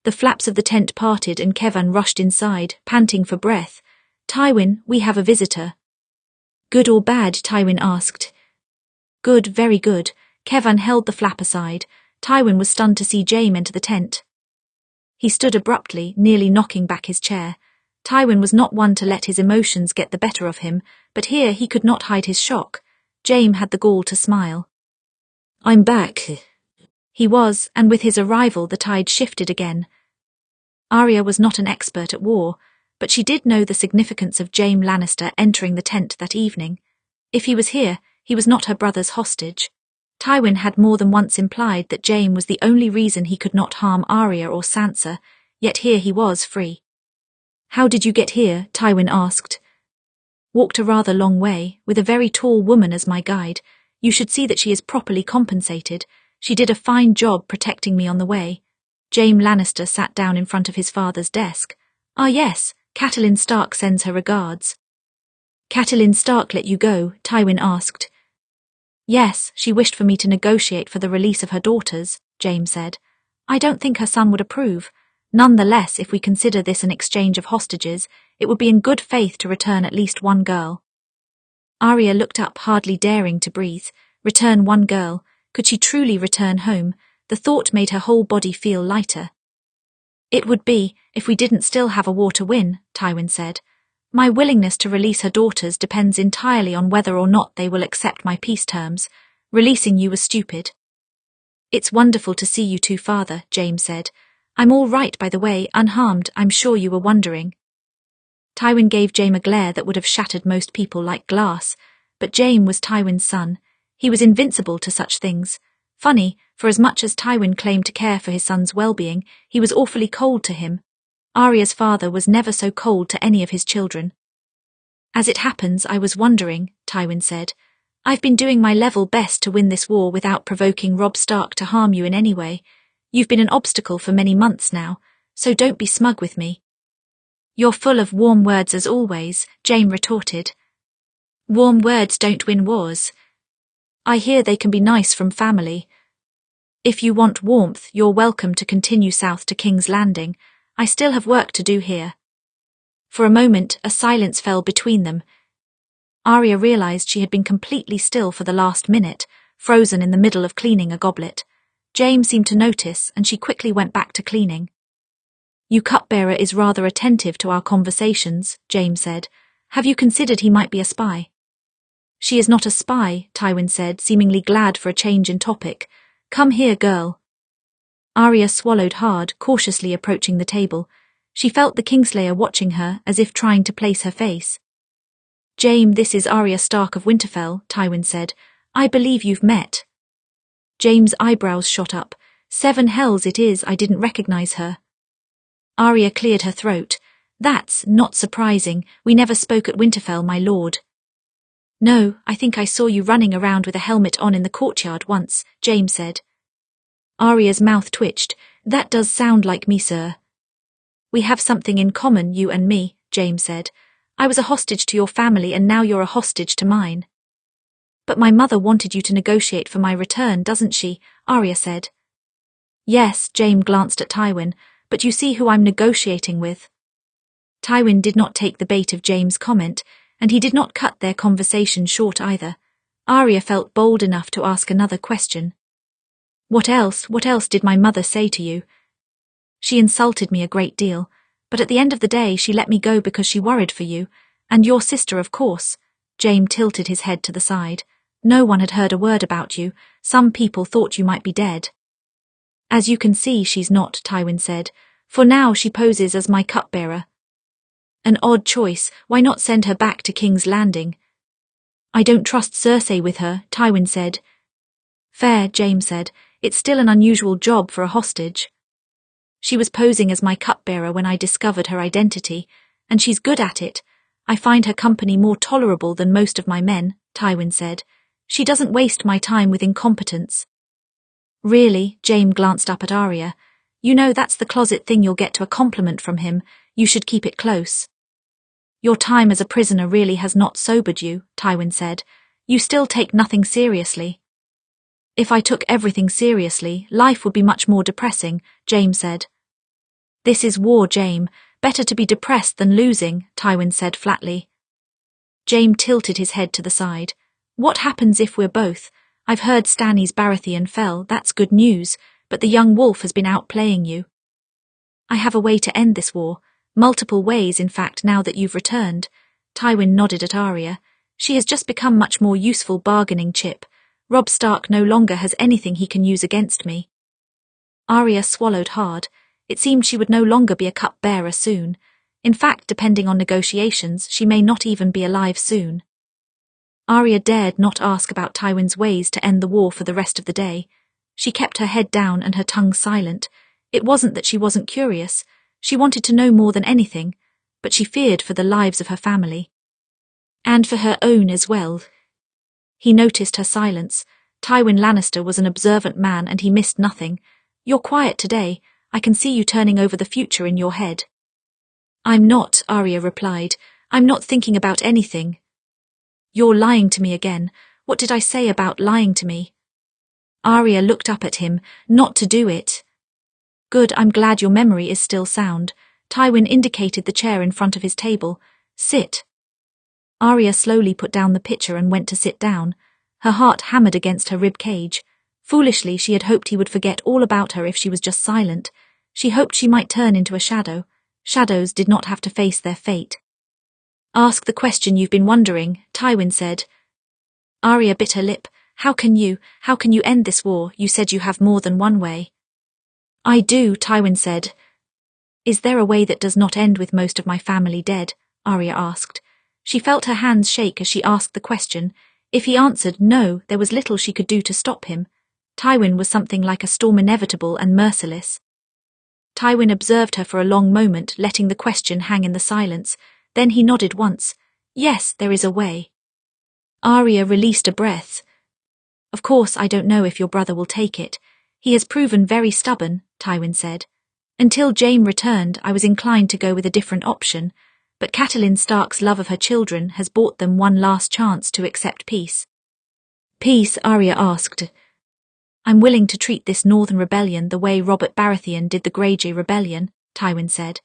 The flaps of the tent parted and Kevan rushed inside, panting for breath. "Tywin, we have a visitor." "Good or bad?" Tywin asked. Good, very good. Kevin held the flap aside. Tywin was stunned to see Jaime enter the tent. He stood abruptly, nearly knocking back his chair. Tywin was not one to let his emotions get the better of him, but here he could not hide his shock. Jaime had the gall to smile. I'm back. He was, and with his arrival the tide shifted again. Arya was not an expert at war, but she did know the significance of Jaime Lannister entering the tent that evening. If he was here, he was not her brother's hostage. Tywin had more than once implied that Jaime was the only reason he could not harm Arya or Sansa, yet here he was free. How did you get here? Tywin asked. Walked a rather long way, with a very tall woman as my guide. You should see that she is properly compensated. She did a fine job protecting me on the way. Jaime Lannister sat down in front of his father's desk. Ah yes, Catelyn Stark sends her regards. Catelyn Stark let you go? Tywin asked. Yes, she wished for me to negotiate for the release of her daughters, Jaime said. I don't think her son would approve. Nonetheless, if we consider this an exchange of hostages, it would be in good faith to return at least one girl. Arya looked up, hardly daring to breathe. Return one girl. Could she truly return home? The thought made her whole body feel lighter. It would be, if we didn't still have a war to win, Tywin said. My willingness to release her daughters depends entirely on whether or not they will accept my peace terms. Releasing you was stupid. It's wonderful to see you two, father, Jaime said. I'm all right, by the way, unharmed, I'm sure you were wondering. Tywin gave Jaime a glare that would have shattered most people like glass, but Jaime was Tywin's son. He was invincible to such things. Funny, for as much as Tywin claimed to care for his son's well-being, he was awfully cold to him. Arya's father was never so cold to any of his children. As it happens, I was wondering, Tywin said. I've been doing my level best to win this war without provoking Robb Stark to harm you in any way. You've been an obstacle for many months now, so don't be smug with me. You're full of warm words as always, Jaime retorted. Warm words don't win wars. I hear they can be nice from family. If you want warmth, you're welcome to continue south to King's Landing. I still have work to do here. For a moment, a silence fell between them. Arya realized she had been completely still for the last minute, frozen in the middle of cleaning a goblet. Jaime seemed to notice, and she quickly went back to cleaning. Your cupbearer is rather attentive to our conversations, Jaime said. Have you considered he might be a spy? She is not a spy, Tywin said, seemingly glad for a change in topic. Come here, girl. Arya swallowed hard, cautiously approaching the table. She felt the Kingslayer watching her, as if trying to place her face. Jaime, this is Arya Stark of Winterfell, Tywin said. I believe you've met. Jaime's eyebrows shot up. 7 hells it is, I didn't recognize her. Arya cleared her throat. That's not surprising. We never spoke at Winterfell, my lord. No, I think I saw you running around with a helmet on in the courtyard once, Jaime said. Arya's mouth twitched. That does sound like me, sir. We have something in common, you and me, Jaime said. I was a hostage to your family and now you're a hostage to mine. But my mother wanted you to negotiate for my return, doesn't she? Arya said. Yes, Jaime glanced at Tywin, but you see who I'm negotiating with. Tywin did not take the bait of Jaime's comment, and he did not cut their conversation short either. Arya felt bold enough to ask another question. What else did my mother say to you? She insulted me a great deal, but at the end of the day she let me go because she worried for you, and your sister, of course. Jaime tilted his head to the side. No one had heard a word about you. Some people thought you might be dead. As you can see, she's not, Tywin said. For now she poses as my cupbearer. An odd choice. Why not send her back to King's Landing? I don't trust Cersei with her, Tywin said. Fair, Jaime said. It's still an unusual job for a hostage. She was posing as my cupbearer when I discovered her identity, and she's good at it. I find her company more tolerable than most of my men, Tywin said. She doesn't waste my time with incompetence. Really? Jaime glanced up at Arya. You know that's the closet thing you'll get to a compliment from him. You should keep it close. Your time as a prisoner really has not sobered you, Tywin said. You still take nothing seriously. If I took everything seriously, life would be much more depressing, Jaime said. This is war, Jaime. Better to be depressed than losing, Tywin said flatly. Jaime tilted his head to the side. What happens if we're both? I've heard Stanny's Baratheon fell, that's good news, but the young wolf has been outplaying you. I have a way to end this war, multiple ways in fact now that you've returned. Tywin nodded at Arya. She has just become much more useful bargaining chip. Robb Stark no longer has anything he can use against me. Arya swallowed hard. It seemed she would no longer be a cup-bearer soon. In fact, depending on negotiations, she may not even be alive soon. Arya dared not ask about Tywin's ways to end the war for the rest of the day. She kept her head down and her tongue silent. It wasn't that she wasn't curious. She wanted to know more than anything, but she feared for the lives of her family. And for her own as well. He noticed her silence. Tywin Lannister was an observant man and he missed nothing. You're quiet today. I can see you turning over the future in your head. I'm not, Arya replied. I'm not thinking about anything. You're lying to me again. What did I say about lying to me? Arya looked up at him, not to do it. Good, I'm glad your memory is still sound. Tywin indicated the chair in front of his table. Sit. Arya slowly put down the pitcher and went to sit down. Her heart hammered against her rib cage. Foolishly, she had hoped he would forget all about her if she was just silent. She hoped she might turn into a shadow. Shadows did not have to face their fate. Ask the question you've been wondering, Tywin said. Arya bit her lip. How can you end this war? You said you have more than one way. I do, Tywin said. Is there a way that does not end with most of my family dead? Arya asked. She felt her hands shake as she asked the question. If he answered no, there was little she could do to stop him. Tywin was something like a storm, inevitable and merciless. Tywin observed her for a long moment, letting the question hang in the silence. Then he nodded once. Yes, there is a way. Arya released a breath. Of course, I don't know if your brother will take it. He has proven very stubborn, Tywin said. Until Jaime returned, I was inclined to go with a different option, but Catelyn Stark's love of her children has bought them one last chance to accept peace. Peace, Arya asked. I'm willing to treat this northern rebellion the way Robert Baratheon did the Greyjoy rebellion, Tywin said.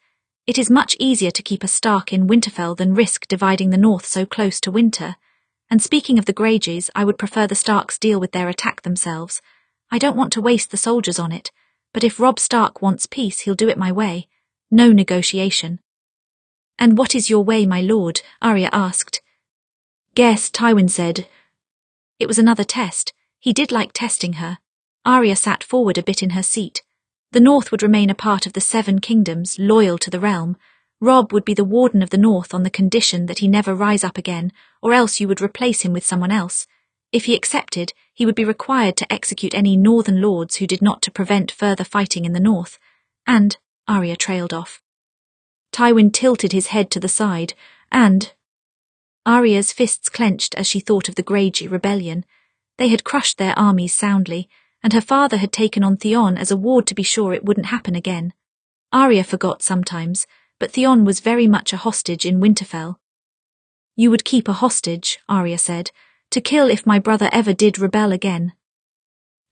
It is much easier to keep a Stark in Winterfell than risk dividing the north so close to winter. And speaking of the Greyjoys, I would prefer the Starks deal with their attack themselves. I don't want to waste the soldiers on it, but if Robb Stark wants peace, he'll do it my way. No negotiation. And what is your way, my lord? Arya asked. Guess, Tywin said. It was another test. He did like testing her. Arya sat forward a bit in her seat. The North would remain a part of the Seven Kingdoms, loyal to the realm. Robb would be the warden of the North on the condition that he never rise up again, or else you would replace him with someone else. If he accepted, he would be required to execute any northern lords who did not to prevent further fighting in the North. And, Arya trailed off. Tywin tilted his head to the side, and... Arya's fists clenched as she thought of the Greyjoy rebellion. They had crushed their armies soundly, and her father had taken on Theon as a ward to be sure it wouldn't happen again. Arya forgot sometimes, but Theon was very much a hostage in Winterfell. You would keep a hostage, Arya said, to kill if my brother ever did rebel again.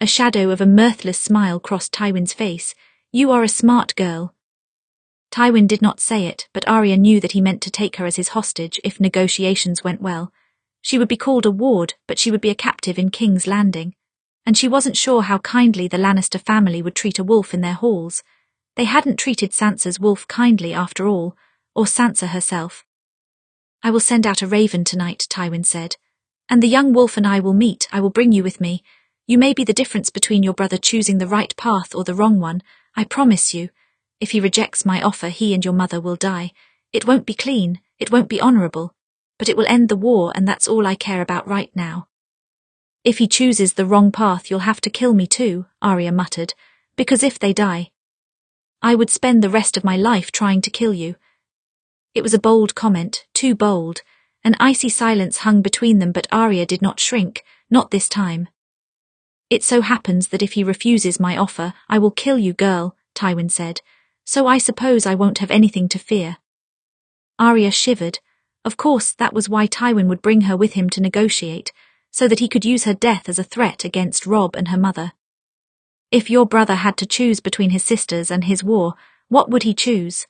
A shadow of a mirthless smile crossed Tywin's face. You are a smart girl. Tywin did not say it, but Arya knew that he meant to take her as his hostage if negotiations went well. She would be called a ward, but she would be a captive in King's Landing. And she wasn't sure how kindly the Lannister family would treat a wolf in their halls. They hadn't treated Sansa's wolf kindly after all, or Sansa herself. I will send out a raven tonight, Tywin said. And the young wolf and I will meet. I will bring you with me. You may be the difference between your brother choosing the right path or the wrong one, I promise you. If he rejects my offer, he and your mother will die. It won't be clean, it won't be honourable, but it will end the war, and that's all I care about right now. If he chooses the wrong path, you'll have to kill me too, Arya muttered, because if they die, I would spend the rest of my life trying to kill you. It was a bold comment, too bold. An icy silence hung between them, but Arya did not shrink, not this time. It so happens that if he refuses my offer, I will kill you, girl, Tywin said, so I suppose I won't have anything to fear. Arya shivered. Of course, that was why Tywin would bring her with him to negotiate, so that he could use her death as a threat against Robb and her mother. If your brother had to choose between his sisters and his war, what would he choose?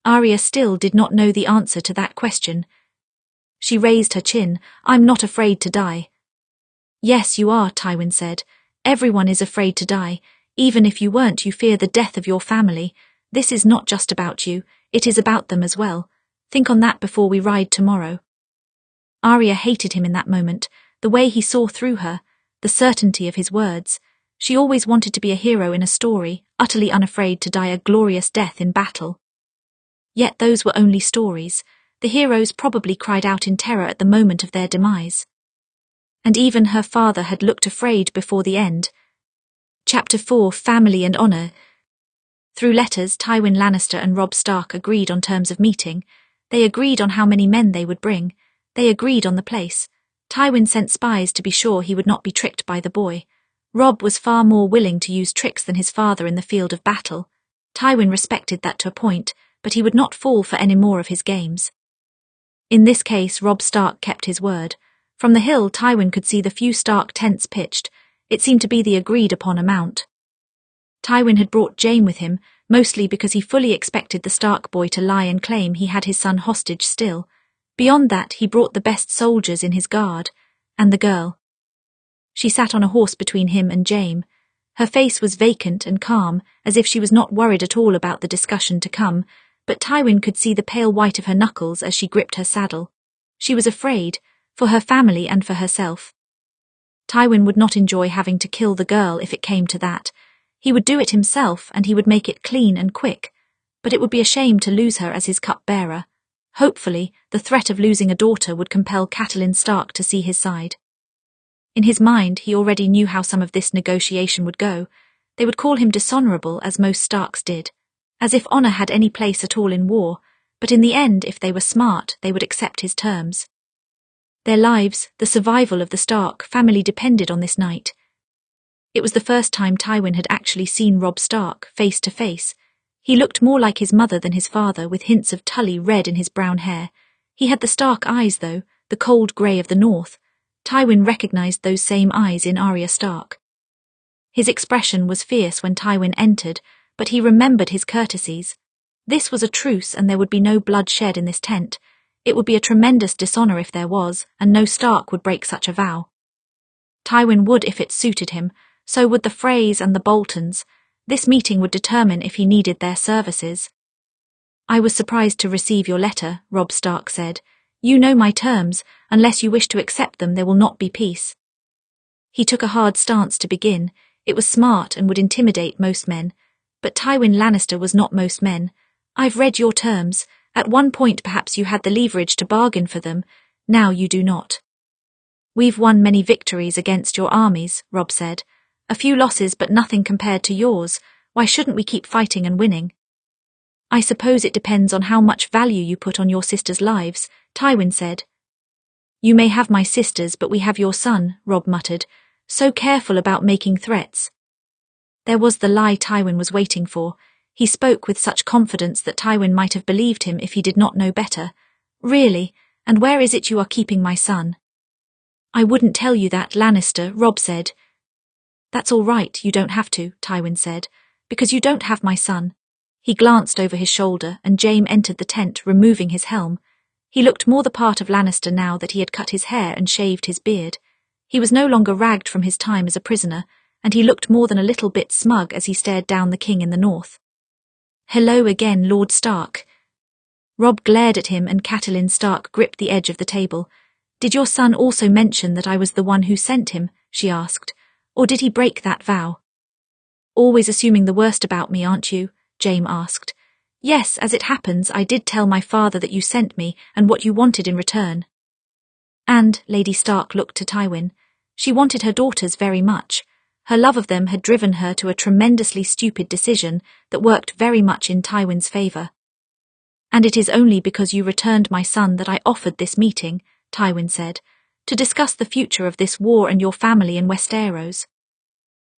Arya still did not know the answer to that question. She raised her chin. I'm not afraid to die. Yes, you are, Tywin said. Everyone is afraid to die. Even if you weren't, you fear the death of your family. This is not just about you, it is about them as well. Think on that before we ride tomorrow. Arya hated him in that moment, the way he saw through her, the certainty of his words. She always wanted to be a hero in a story, utterly unafraid to die a glorious death in battle. Yet those were only stories. The heroes probably cried out in terror at the moment of their demise. And even her father had looked afraid before the end. Chapter 4: Family and Honour. Through letters, Tywin Lannister and Robb Stark agreed on terms of meeting. They agreed on how many men they would bring. They agreed on the place. Tywin sent spies to be sure he would not be tricked by the boy. Robb was far more willing to use tricks than his father in the field of battle. Tywin respected that to a point, but he would not fall for any more of his games. In this case, Robb Stark kept his word. From the hill, Tywin could see the few Stark tents pitched. It seemed to be the agreed-upon amount. Tywin had brought Jaime with him, mostly because he fully expected the Stark boy to lie and claim he had his son hostage still. Beyond that, he brought the best soldiers in his guard, and the girl. She sat on a horse between him and Jaime. Her face was vacant and calm, as if she was not worried at all about the discussion to come, but Tywin could see the pale white of her knuckles as she gripped her saddle. She was afraid, for her family and for herself. Tywin would not enjoy having to kill the girl if it came to that. He would do it himself, and he would make it clean and quick, but it would be a shame to lose her as his cup-bearer. Hopefully, the threat of losing a daughter would compel Catelyn Stark to see his side. In his mind, he already knew how some of this negotiation would go. They would call him dishonourable, as most Starks did, as if honour had any place at all in war, but in the end, if they were smart, they would accept his terms. Their lives, the survival of the Stark family, depended on this night. It was the first time Tywin had actually seen Robb Stark face to face. He looked more like his mother than his father, with hints of Tully red in his brown hair. He had the Stark eyes, though, the cold grey of the north. Tywin recognised those same eyes in Arya Stark. His expression was fierce when Tywin entered, but he remembered his courtesies. This was a truce, and there would be no blood shed in this tent. It would be a tremendous dishonour if there was, and no Stark would break such a vow. Tywin would if it suited him, so would the Freys and the Boltons. This meeting would determine if he needed their services. "I was surprised to receive your letter," Robb Stark said. "You know my terms. Unless you wish to accept them, there will not be peace." He took a hard stance to begin. It was smart and would intimidate most men. But Tywin Lannister was not most men. "I've read your terms. At one point perhaps you had the leverage to bargain for them. Now you do not." "We've won many victories against your armies," Robb said. "A few losses, but nothing compared to yours. Why shouldn't we keep fighting and winning?" "I suppose it depends on how much value you put on your sisters' lives," Tywin said. "You may have my sisters, but we have your son," Robb muttered. "So careful about making threats." There was the lie Tywin was waiting for. He spoke with such confidence that Tywin might have believed him if he did not know better. "Really? And where is it you are keeping my son?" "I wouldn't tell you that, Lannister," Robb said. "That's all right, you don't have to," Tywin said, "because you don't have my son." He glanced over his shoulder, and Jaime entered the tent, removing his helm. He looked more the part of Lannister now that he had cut his hair and shaved his beard. He was no longer ragged from his time as a prisoner, and he looked more than a little bit smug as he stared down the king in the north. "Hello again, Lord Stark." Robb glared at him, and Catelyn Stark gripped the edge of the table. "Did your son also mention that I was the one who sent him?" she asked. "Or did he break that vow?" "Always assuming the worst about me, aren't you?" Jaime asked. "Yes, as it happens, I did tell my father that you sent me and what you wanted in return." And Lady Stark looked to Tywin. She wanted her daughters very much. Her love of them had driven her to a tremendously stupid decision that worked very much in Tywin's favour. "And it is only because you returned my son that I offered this meeting," Tywin said, "to discuss the future of this war and your family in Westeros."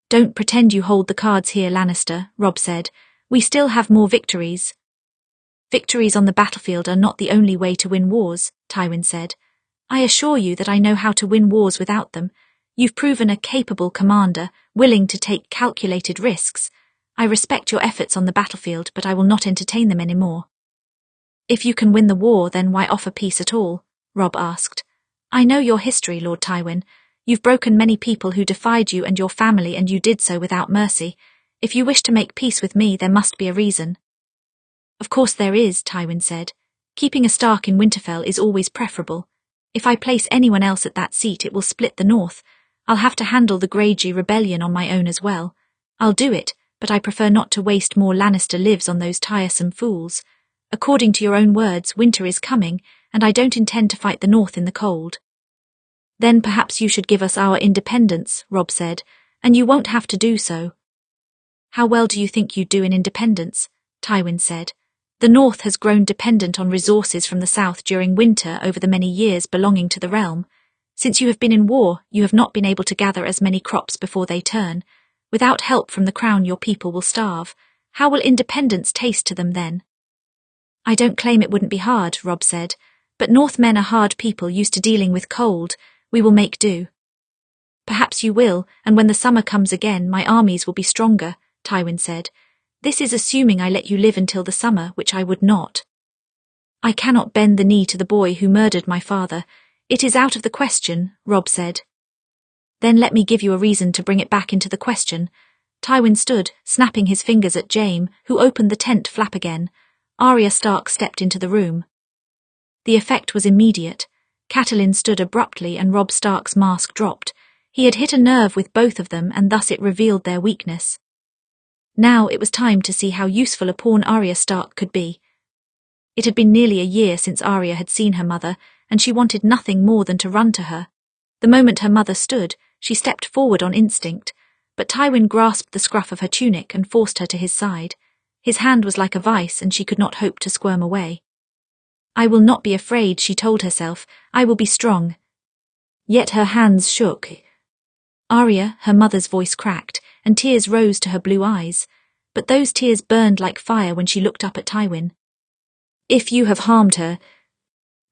"Don't pretend you hold the cards here, Lannister," Robb said. "We still have more victories." "Victories on the battlefield are not the only way to win wars," Tywin said. "I assure you that I know how to win wars without them. You've proven a capable commander, willing to take calculated risks. I respect your efforts on the battlefield, but I will not entertain them anymore." "If you can win the war, then why offer peace at all?" Robb asked. "I know your history, Lord Tywin. You've broken many people who defied you and your family, and you did so without mercy. If you wish to make peace with me, there must be a reason." "Of course there is," Tywin said. "Keeping a Stark in Winterfell is always preferable. If I place anyone else at that seat, it will split the North. I'll have to handle the Greyjoy rebellion on my own as well. I'll do it, but I prefer not to waste more Lannister lives on those tiresome fools. According to your own words, winter is coming, and I don't intend to fight the North in the cold." "Then perhaps you should give us our independence," Robb said, "and you won't have to do so." "How well do you think you'd do in independence?" Tywin said. "The North has grown dependent on resources from the South during winter over the many years belonging to the realm. Since you have been in war, you have not been able to gather as many crops before they turn. Without help from the crown, your people will starve. How will independence taste to them then?" "I don't claim it wouldn't be hard," Robb said, "but Northmen are hard people used to dealing with cold. We will make do." "Perhaps you will, and when the summer comes again, my armies will be stronger," Tywin said. "This is assuming I let you live until the summer, which I would not." "I cannot bend the knee to the boy who murdered my father. It is out of the question," Robb said. "Then let me give you a reason to bring it back into the question." Tywin stood, snapping his fingers at Jaime, who opened the tent flap again. Arya Stark stepped into the room. The effect was immediate. Catelyn stood abruptly and Robb Stark's mask dropped. He had hit a nerve with both of them, and thus it revealed their weakness. Now it was time to see how useful a pawn Arya Stark could be. It had been nearly a year since Arya had seen her mother, and she wanted nothing more than to run to her. The moment her mother stood, she stepped forward on instinct, but Tywin grasped the scruff of her tunic and forced her to his side. His hand was like a vice, and she could not hope to squirm away. "I will not be afraid," she told herself. "I will be strong." Yet her hands shook. "Arya," her mother's voice cracked, and tears rose to her blue eyes. But those tears burned like fire when she looked up at Tywin. "If you have harmed her—"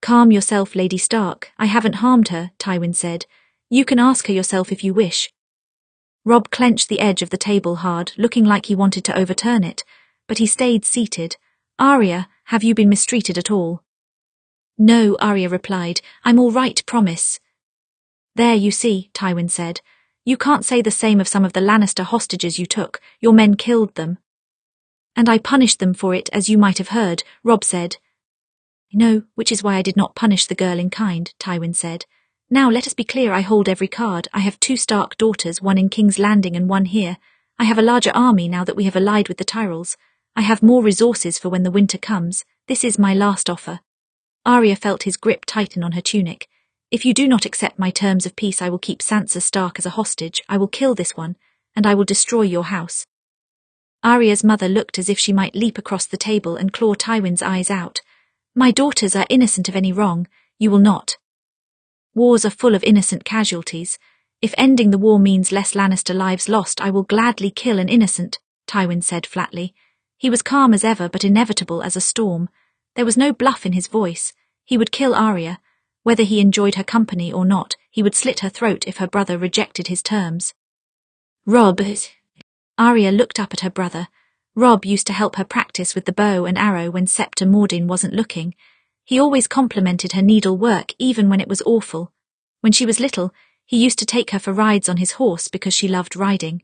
"Calm yourself, Lady Stark. I haven't harmed her," Tywin said. "You can ask her yourself if you wish." Robb clenched the edge of the table hard, looking like he wanted to overturn it, but he stayed seated. "Arya, have you been mistreated at all?" "No," Arya replied. "I'm all right, promise." "There, you see," Tywin said. "You can't say the same of some of the Lannister hostages you took. Your men killed them." "And I punished them for it, as you might have heard," Robb said. "No, which is why I did not punish the girl in kind," Tywin said. "Now let us be clear, I hold every card. I have 2 Stark daughters, one in King's Landing and one here. I have a larger army now that we have allied with the Tyrells. I have more resources for when the winter comes. This is my last offer." Arya felt his grip tighten on her tunic. "If you do not accept my terms of peace, I will keep Sansa Stark as a hostage. I will kill this one, and I will destroy your house." Arya's mother looked as if she might leap across the table and claw Tywin's eyes out. "My daughters are innocent of any wrong. You will not." "Wars are full of innocent casualties. If ending the war means less Lannister lives lost, I will gladly kill an innocent," Tywin said flatly. He was calm as ever, but inevitable as a storm. There was no bluff in his voice. He would kill Arya. Whether he enjoyed her company or not, he would slit her throat if her brother rejected his terms. "Robb..." Arya looked up at her brother. Robb used to help her practice with the bow and arrow when Septa Mordin wasn't looking. He always complimented her needlework, even when it was awful. When she was little, he used to take her for rides on his horse because she loved riding.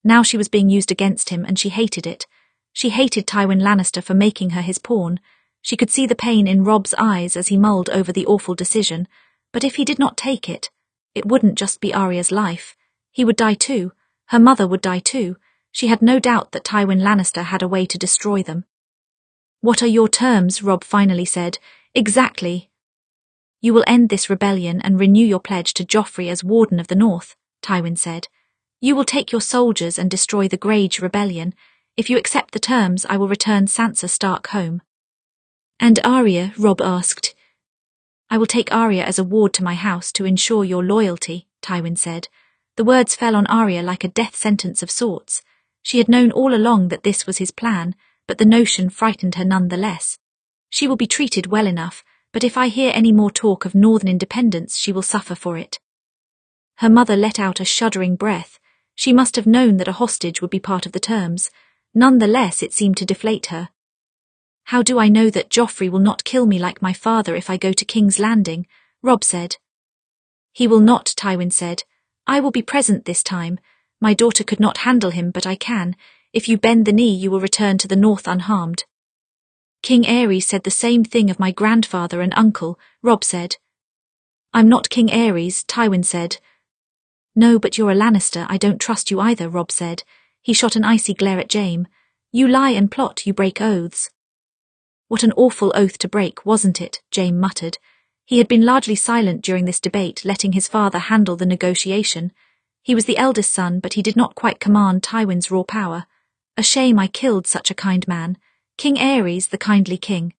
Now she was being used against him, and she hated it. She hated Tywin Lannister for making her his pawn. She could see the pain in Robb's eyes as he mulled over the awful decision. But if he did not take it, it wouldn't just be Arya's life. He would die too. Her mother would die too. She had no doubt that Tywin Lannister had a way to destroy them. "What are your terms?" Robb finally said. "Exactly." "You will end this rebellion and renew your pledge to Joffrey as Warden of the North," Tywin said. "You will take your soldiers and destroy the Greyjoy rebellion. If you accept the terms, I will return Sansa Stark home." "And Arya?" Robb asked. "I will take Arya as a ward to my house to ensure your loyalty," Tywin said. The words fell on Arya like a death sentence of sorts. She had known all along that this was his plan, but the notion frightened her nonetheless. "She will be treated well enough, but if I hear any more talk of northern independence, she will suffer for it." Her mother let out a shuddering breath. She must have known that a hostage would be part of the terms. Nonetheless, it seemed to deflate her. "How do I know that Joffrey will not kill me like my father if I go to King's Landing?" Robb said. He will not, Tywin said. I will be present this time. My daughter could not handle him, but I can. If you bend the knee, you will return to the north unharmed. King Aerys said the same thing of my grandfather and uncle, Robb said. I'm not King Aerys, Tywin said. No, but you're a Lannister, I don't trust you either, Robb said. He shot an icy glare at Jaime. You lie and plot, you break oaths. What an awful oath to break, wasn't it? Jaime muttered. He had been largely silent during this debate, letting his father handle the negotiation. He was the eldest son, but he did not quite command Tywin's raw power. A shame I killed such a kind man. King Aerys, the kindly king.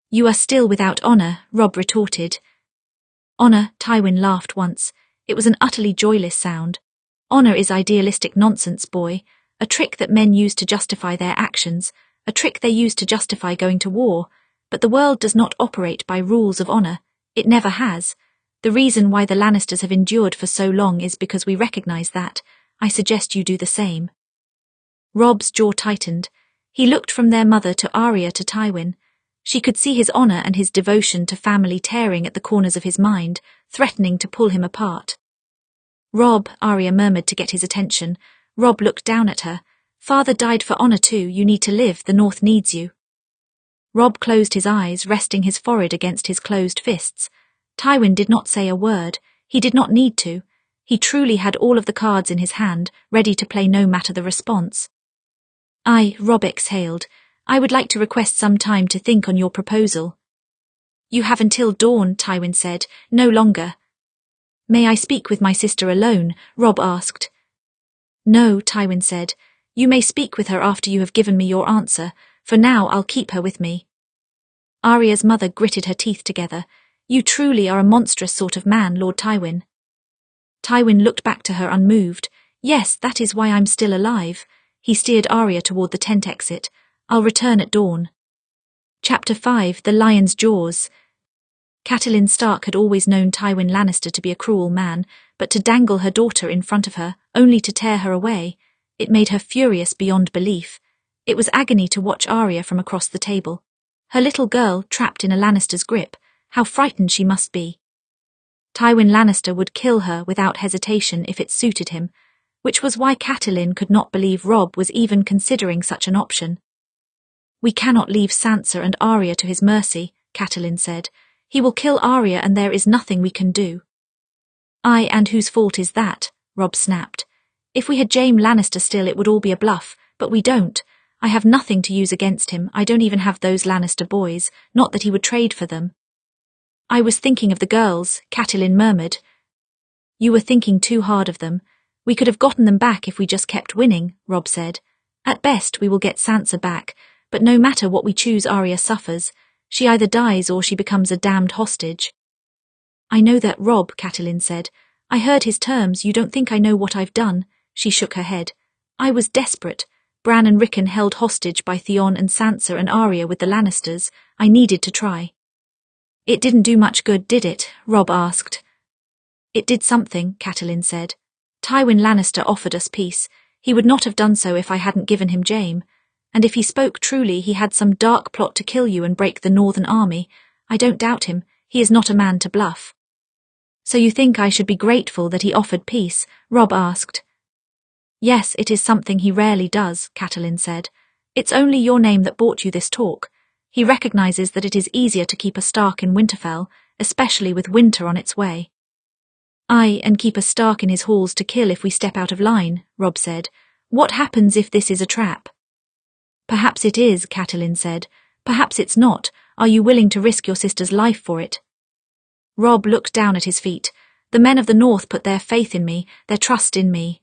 You are still without honour, Robb retorted. Honour, Tywin laughed once. It was an utterly joyless sound. Honour is idealistic nonsense, boy. A trick that men use to justify their actions. A trick they use to justify going to war. But the world does not operate by rules of honour. It never has. The reason why the Lannisters have endured for so long is because we recognise that. I suggest you do the same. Robb's jaw tightened. He looked from their mother to Arya to Tywin. She could see his honour and his devotion to family tearing at the corners of his mind, threatening to pull him apart. Robb, Arya murmured to get his attention. Robb looked down at her. Father died for honour too, you need to live, the North needs you. Robb closed his eyes, resting his forehead against his closed fists. Tywin did not say a word. He did not need to. He truly had all of the cards in his hand, ready to play no matter the response. Robb exhaled. I would like to request some time to think on your proposal. You have until dawn, Tywin said, no longer. May I speak with my sister alone? Robb asked. No, Tywin said. You may speak with her after you have given me your answer. For now, I'll keep her with me. Arya's mother gritted her teeth together. You truly are a monstrous sort of man, Lord Tywin. Tywin looked back to her unmoved. Yes, that is why I'm still alive. He steered Arya toward the tent exit. I'll return at dawn. Chapter 5, The Lion's Jaws. Catelyn Stark had always known Tywin Lannister to be a cruel man, but to dangle her daughter in front of her, only to tear her away, it made her furious beyond belief. It was agony to watch Arya from across the table. Her little girl, trapped in a Lannister's grip, how frightened she must be. Tywin Lannister would kill her without hesitation if it suited him, which was why Catelyn could not believe Robb was even considering such an option. We cannot leave Sansa and Arya to his mercy, Catelyn said. He will kill Arya and there is nothing we can do. And whose fault is that? Robb snapped. If we had Jaime Lannister still, it would all be a bluff, but we don't. I have nothing to use against him. I don't even have those Lannister boys, not that he would trade for them. I was thinking of the girls, Catelyn murmured. You were thinking too hard of them. We could have gotten them back if we just kept winning, Robb said. At best, we will get Sansa back, but no matter what we choose, Arya suffers. She either dies or she becomes a damned hostage. I know that, Robb, Catelyn said. I heard his terms. You don't think I know what I've done? She shook her head. I was desperate. Bran and Rickon held hostage by Theon and Sansa and Arya with the Lannisters. I needed to try. It didn't do much good, did it? Robb asked. It did something, Catelyn said. Tywin Lannister offered us peace. He would not have done so if I hadn't given him Jaime. And if he spoke truly, he had some dark plot to kill you and break the Northern Army. I don't doubt him. He is not a man to bluff. So you think I should be grateful that he offered peace? Robb asked. Yes, it is something he rarely does, Catelyn said. It's only your name that brought you this talk. He recognizes that it is easier to keep a Stark in Winterfell, especially with winter on its way. And keep a Stark in his halls to kill if we step out of line, Robb said. What happens if this is a trap? Perhaps it is, Catelyn said. Perhaps it's not. Are you willing to risk your sister's life for it? Robb looked down at his feet. The men of the North put their faith in me, their trust in me.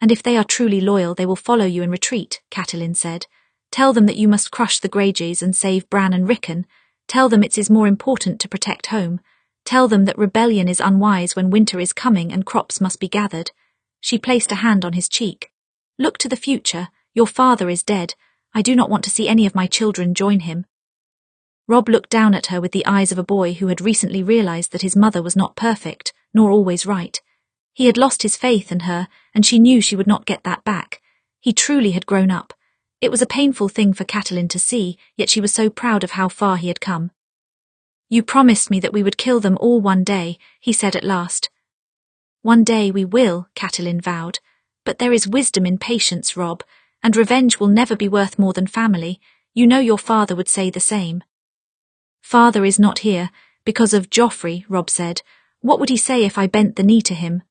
And if they are truly loyal, they will follow you in retreat, Catelyn said. Tell them that you must crush the Greyjoys and save Bran and Rickon. Tell them it is more important to protect home. Tell them that rebellion is unwise when winter is coming and crops must be gathered. She placed a hand on his cheek. Look to the future. Your father is dead. I do not want to see any of my children join him. Robb looked down at her with the eyes of a boy who had recently realized that his mother was not perfect, nor always right. He had lost his faith in her, and she knew she would not get that back. He truly had grown up. It was a painful thing for Catelyn to see, yet she was so proud of how far he had come. You promised me that we would kill them all one day, he said at last. One day we will, Catelyn vowed. But there is wisdom in patience, Robb, and revenge will never be worth more than family. You know your father would say the same. Father is not here, because of Joffrey, Robb said. What would he say if I bent the knee to him?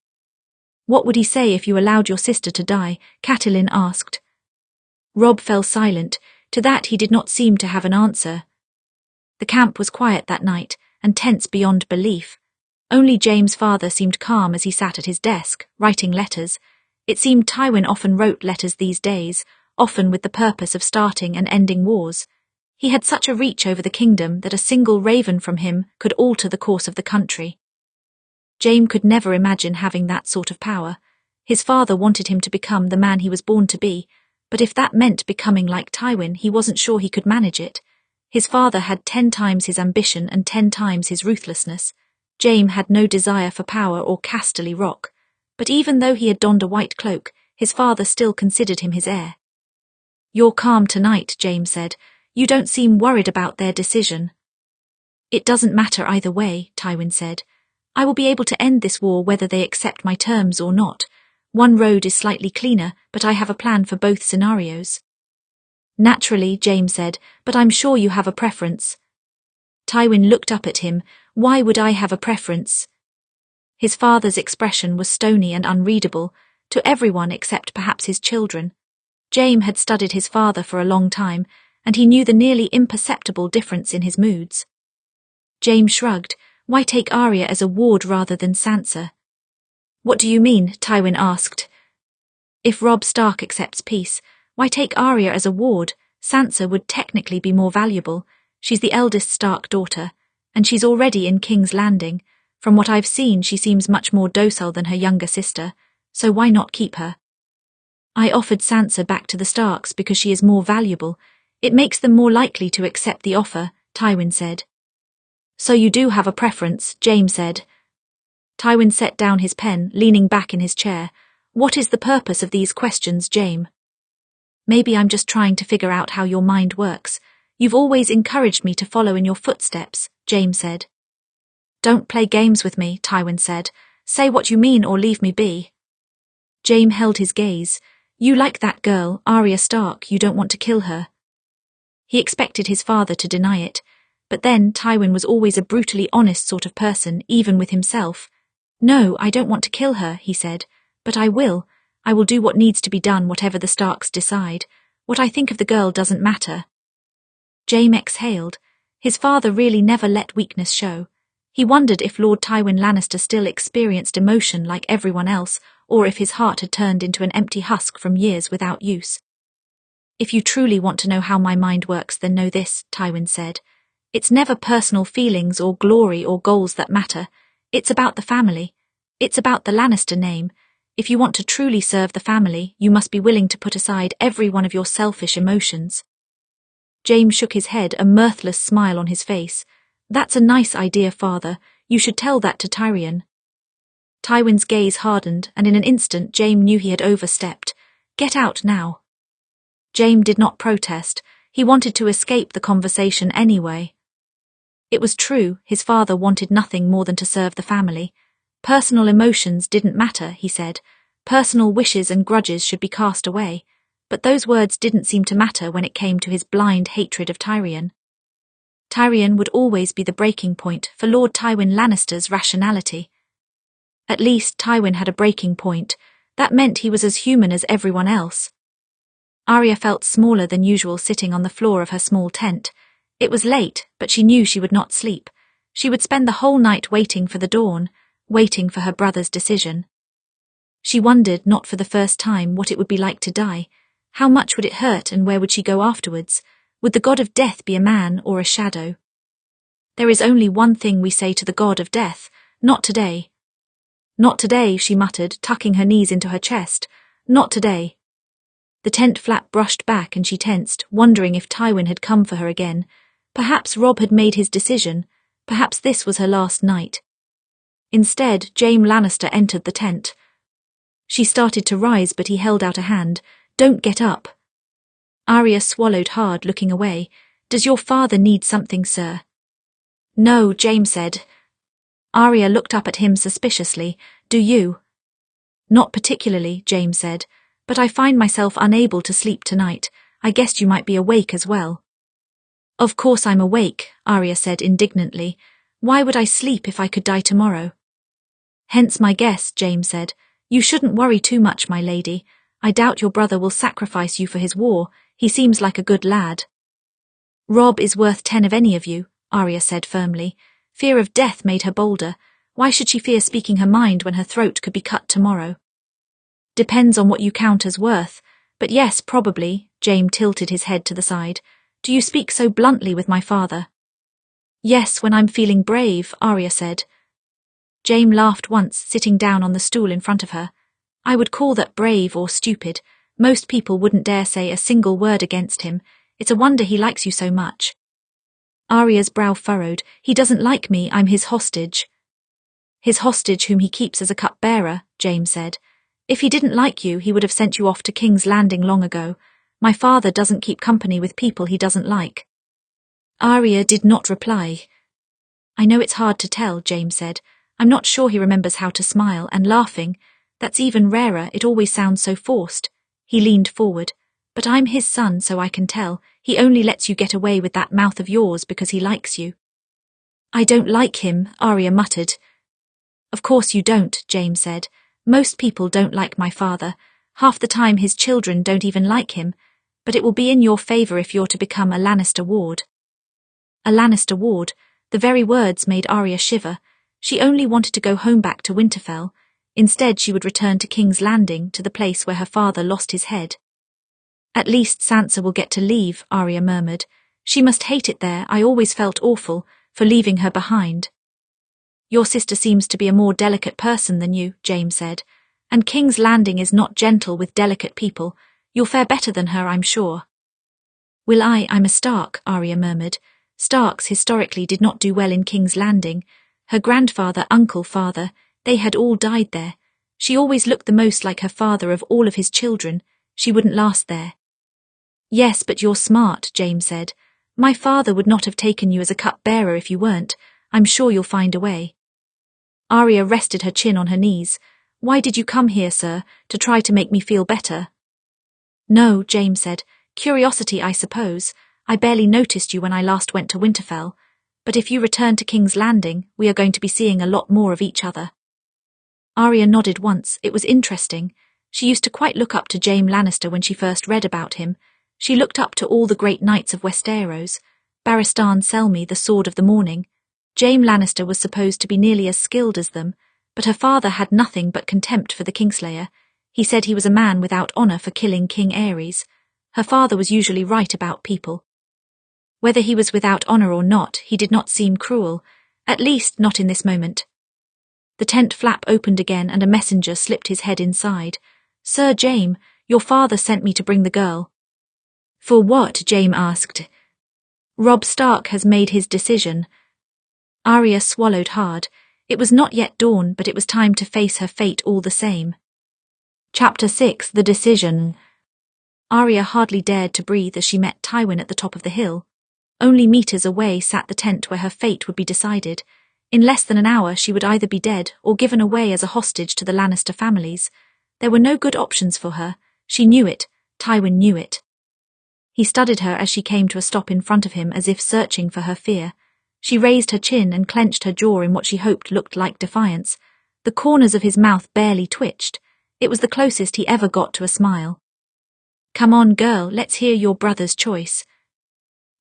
What would he say if you allowed your sister to die? Catelyn asked. Robb fell silent. To that he did not seem to have an answer. The camp was quiet that night, and tense beyond belief. Only Jaime's father seemed calm as he sat at his desk, writing letters. It seemed Tywin often wrote letters these days, often with the purpose of starting and ending wars. He had such a reach over the kingdom that a single raven from him could alter the course of the country. Jaime could never imagine having that sort of power. His father wanted him to become the man he was born to be, but if that meant becoming like Tywin, he wasn't sure he could manage it. His father had 10 times his ambition and 10 times his ruthlessness. Jaime had no desire for power or Casterly Rock, but even though he had donned a white cloak, his father still considered him his heir. You're calm tonight, Jaime said. You don't seem worried about their decision. It doesn't matter either way, Tywin said. I will be able to end this war whether they accept my terms or not. One road is slightly cleaner, but I have a plan for both scenarios. Naturally, Jaime said, but I'm sure you have a preference. Tywin looked up at him. Why would I have a preference? His father's expression was stony and unreadable, to everyone except perhaps his children. Jaime had studied his father for a long time, and he knew the nearly imperceptible difference in his moods. Jaime shrugged. Why take Arya as a ward rather than Sansa? What do you mean? Tywin asked. If Robb Stark accepts peace, why take Arya as a ward? Sansa would technically be more valuable. She's the eldest Stark daughter, and she's already in King's Landing. From what I've seen, she seems much more docile than her younger sister, so why not keep her? I offered Sansa back to the Starks because she is more valuable. It makes them more likely to accept the offer, Tywin said. So you do have a preference, Jaime said. Tywin set down his pen, leaning back in his chair. What is the purpose of these questions, Jaime? Maybe I'm just trying to figure out how your mind works. You've always encouraged me to follow in your footsteps, Jaime said. Don't play games with me, Tywin said. Say what you mean or leave me be. Jaime held his gaze. You like that girl, Arya Stark, you don't want to kill her. He expected his father to deny it. But then Tywin was always a brutally honest sort of person, even with himself. No, I don't want to kill her, he said. But I will. I will do what needs to be done, whatever the Starks decide. What I think of the girl doesn't matter. Jaime exhaled. His father really never let weakness show. He wondered if Lord Tywin Lannister still experienced emotion like everyone else, or if his heart had turned into an empty husk from years without use. If you truly want to know how my mind works, then know this, Tywin said. It's never personal feelings or glory or goals that matter. It's about the family. It's about the Lannister name. If you want to truly serve the family, you must be willing to put aside every one of your selfish emotions. Jaime shook his head, a mirthless smile on his face. That's a nice idea, father. You should tell that to Tyrion. Tywin's gaze hardened, and in an instant Jaime knew he had overstepped. Get out now. Jaime did not protest. He wanted to escape the conversation anyway. It was true, his father wanted nothing more than to serve the family. Personal emotions didn't matter, he said. Personal wishes and grudges should be cast away. But those words didn't seem to matter when it came to his blind hatred of Tyrion. Tyrion would always be the breaking point for Lord Tywin Lannister's rationality. At least Tywin had a breaking point. That meant he was as human as everyone else. Arya felt smaller than usual sitting on the floor of her small tent. It was late, but she knew she would not sleep. She would spend the whole night waiting for the dawn, waiting for her brother's decision. She wondered, not for the first time, what it would be like to die. How much would it hurt and where would she go afterwards? Would the god of death be a man or a shadow? There is only one thing we say to the god of death, not today. Not today, she muttered, tucking her knees into her chest. Not today. The tent flap brushed back and she tensed, wondering if Tywin had come for her again. Perhaps Robb had made his decision. Perhaps this was her last night. Instead, Jaime Lannister entered the tent. She started to rise, but he held out a hand. Don't get up. Arya swallowed hard, looking away. Does your father need something, sir? No, Jaime said. Arya looked up at him suspiciously. Do you? Not particularly, Jaime said, but I find myself unable to sleep tonight. I guessed you might be awake as well. Of course I'm awake, Arya said indignantly. Why would I sleep if I could die tomorrow? Hence my guess, Jaime said. You shouldn't worry too much, my lady. I doubt your brother will sacrifice you for his war. He seems like a good lad. Robb is worth 10 of any of you, Arya said firmly. Fear of death made her bolder. Why should she fear speaking her mind when her throat could be cut tomorrow? Depends on what you count as worth. But yes, probably, Jaime tilted his head to the side. Do you speak so bluntly with my father? Yes, when I'm feeling brave, Arya said. Jaime laughed once, sitting down on the stool in front of her. I would call that brave or stupid. Most people wouldn't dare say a single word against him. It's a wonder he likes you so much. Arya's brow furrowed. He doesn't like me, I'm his hostage. His hostage whom he keeps as a cupbearer, Jaime said. If he didn't like you, he would have sent you off to King's Landing long ago. My father doesn't keep company with people he doesn't like. Arya did not reply. I know it's hard to tell, Jaime said. I'm not sure he remembers how to smile, and laughing. That's even rarer, it always sounds so forced. He leaned forward. But I'm his son, so I can tell. He only lets you get away with that mouth of yours because he likes you. I don't like him, Arya muttered. Of course you don't, Jaime said. Most people don't like my father. Half the time his children don't even like him. But it will be in your favour if you're to become a Lannister ward. A Lannister ward. The very words made Arya shiver. She only wanted to go home back to Winterfell. Instead she would return to King's Landing, to the place where her father lost his head. At least Sansa will get to leave, Arya murmured. She must hate it there. I always felt awful for leaving her behind. Your sister seems to be a more delicate person than you, Jaime said. And King's Landing is not gentle with delicate people. You'll fare better than her, I'm sure. Will I? I'm a Stark, Arya murmured. Starks historically did not do well in King's Landing. Her grandfather, uncle, father, they had all died there. She always looked the most like her father of all of his children. She wouldn't last there. Yes, but you're smart, Jaime said. My father would not have taken you as a cupbearer if you weren't. I'm sure you'll find a way. Arya rested her chin on her knees. Why did you come here, sir? To try to make me feel better? No, Jaime said. Curiosity, I suppose. I barely noticed you when I last went to Winterfell. But if you return to King's Landing, we are going to be seeing a lot more of each other. Arya nodded once. It was interesting. She used to quite look up to Jaime Lannister when she first read about him. She looked up to all the great knights of Westeros. Barristan Selmy, the Sword of the Morning. Jaime Lannister was supposed to be nearly as skilled as them, but her father had nothing but contempt for the Kingslayer. He said he was a man without honour for killing King Aerys. Her father was usually right about people. Whether he was without honour or not, he did not seem cruel, at least not in this moment. The tent flap opened again and a messenger slipped his head inside. Sir Jaime, your father sent me to bring the girl. For what? Jaime asked. Robb Stark has made his decision. Arya swallowed hard. It was not yet dawn, but it was time to face her fate all the same. Chapter 6, The Decision. Arya hardly dared to breathe as she met Tywin at the top of the hill. Only meters away sat the tent where her fate would be decided. In less than an hour she would either be dead or given away as a hostage to the Lannister families. There were no good options for her. She knew it. Tywin knew it. He studied her as she came to a stop in front of him as if searching for her fear. She raised her chin and clenched her jaw in what she hoped looked like defiance. The corners of his mouth barely twitched. It was the closest he ever got to a smile. Come on, girl, let's hear your brother's choice.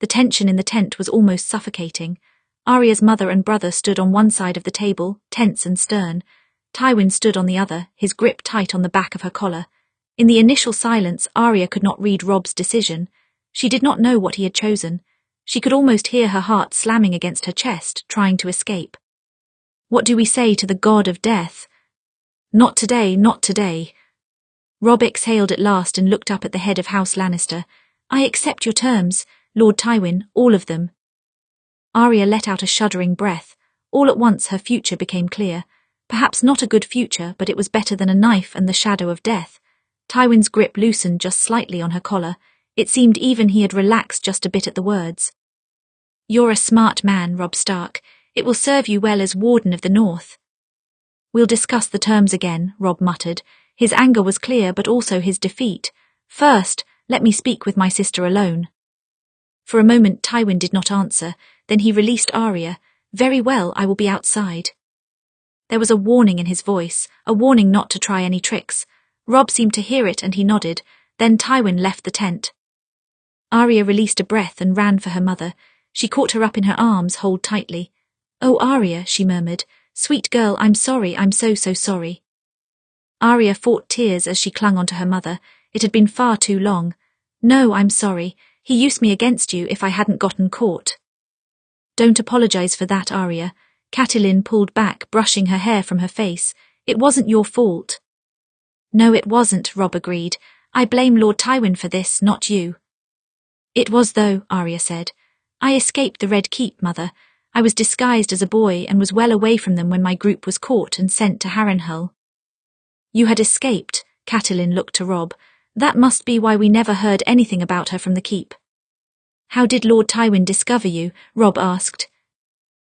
The tension in the tent was almost suffocating. Arya's mother and brother stood on one side of the table, tense and stern. Tywin stood on the other, his grip tight on the back of her collar. In the initial silence, Arya could not read Robb's decision. She did not know what he had chosen. She could almost hear her heart slamming against her chest, trying to escape. What do we say to the god of death? Not today, not today. Robb exhaled at last and looked up at the head of House Lannister. I accept your terms, Lord Tywin, all of them. Arya let out a shuddering breath. All at once her future became clear. Perhaps not a good future, but it was better than a knife and the shadow of death. Tywin's grip loosened just slightly on her collar. It seemed even he had relaxed just a bit at the words. You're a smart man, Robb Stark. It will serve you well as Warden of the North. We'll discuss the terms again, Robb muttered. His anger was clear, but also his defeat. First, let me speak with my sister alone. For a moment Tywin did not answer, then he released Arya. Very well, I will be outside. There was a warning in his voice, a warning not to try any tricks. Robb seemed to hear it and he nodded, then Tywin left the tent. Arya released a breath and ran for her mother. She caught her up in her arms, hold tightly. Oh, Arya, she murmured. Sweet girl, I'm sorry, I'm so sorry. Arya fought tears as she clung onto her mother. It had been far too long. No, I'm sorry. He used me against you if I hadn't gotten caught. Don't apologize for that, Arya. Catelyn pulled back, brushing her hair from her face. It wasn't your fault. No, it wasn't, Robb agreed. I blame Lord Tywin for this, not you. It was though, Arya said. I escaped the Red Keep, mother. I was disguised as a boy and was well away from them when my group was caught and sent to Harrenhal. You had escaped, Catelyn looked to Robb. That must be why we never heard anything about her from the keep. How did Lord Tywin discover you? Robb asked.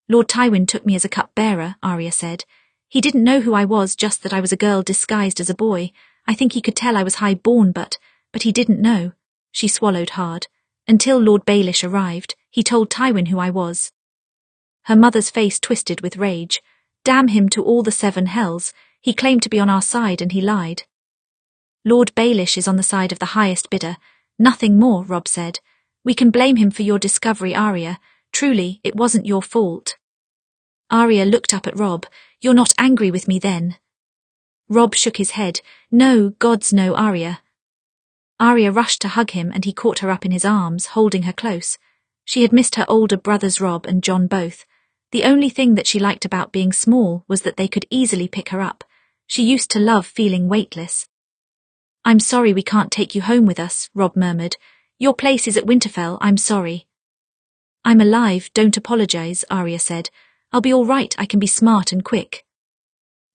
Lord Tywin took me as a cupbearer, Arya said. He didn't know who I was, just that I was a girl disguised as a boy. I think he could tell I was high-born, but he didn't know. She swallowed hard. Until Lord Baelish arrived, he told Tywin who I was. Her mother's face twisted with rage. Damn him to all the seven hells. He claimed to be on our side and he lied. Lord Baelish is on the side of the highest bidder. Nothing more, Robb said. We can blame him for your discovery, Arya. Truly, it wasn't your fault. Arya looked up at Robb. You're not angry with me then? Robb shook his head. No, gods no, Arya. Arya rushed to hug him and he caught her up in his arms, holding her close. She had missed her older brothers Robb and Jon both. The only thing that she liked about being small was that they could easily pick her up. She used to love feeling weightless. I'm sorry we can't take you home with us, Robb murmured. Your place is at Winterfell, I'm sorry. I'm alive, don't apologize, Arya said. I'll be all right, I can be smart and quick.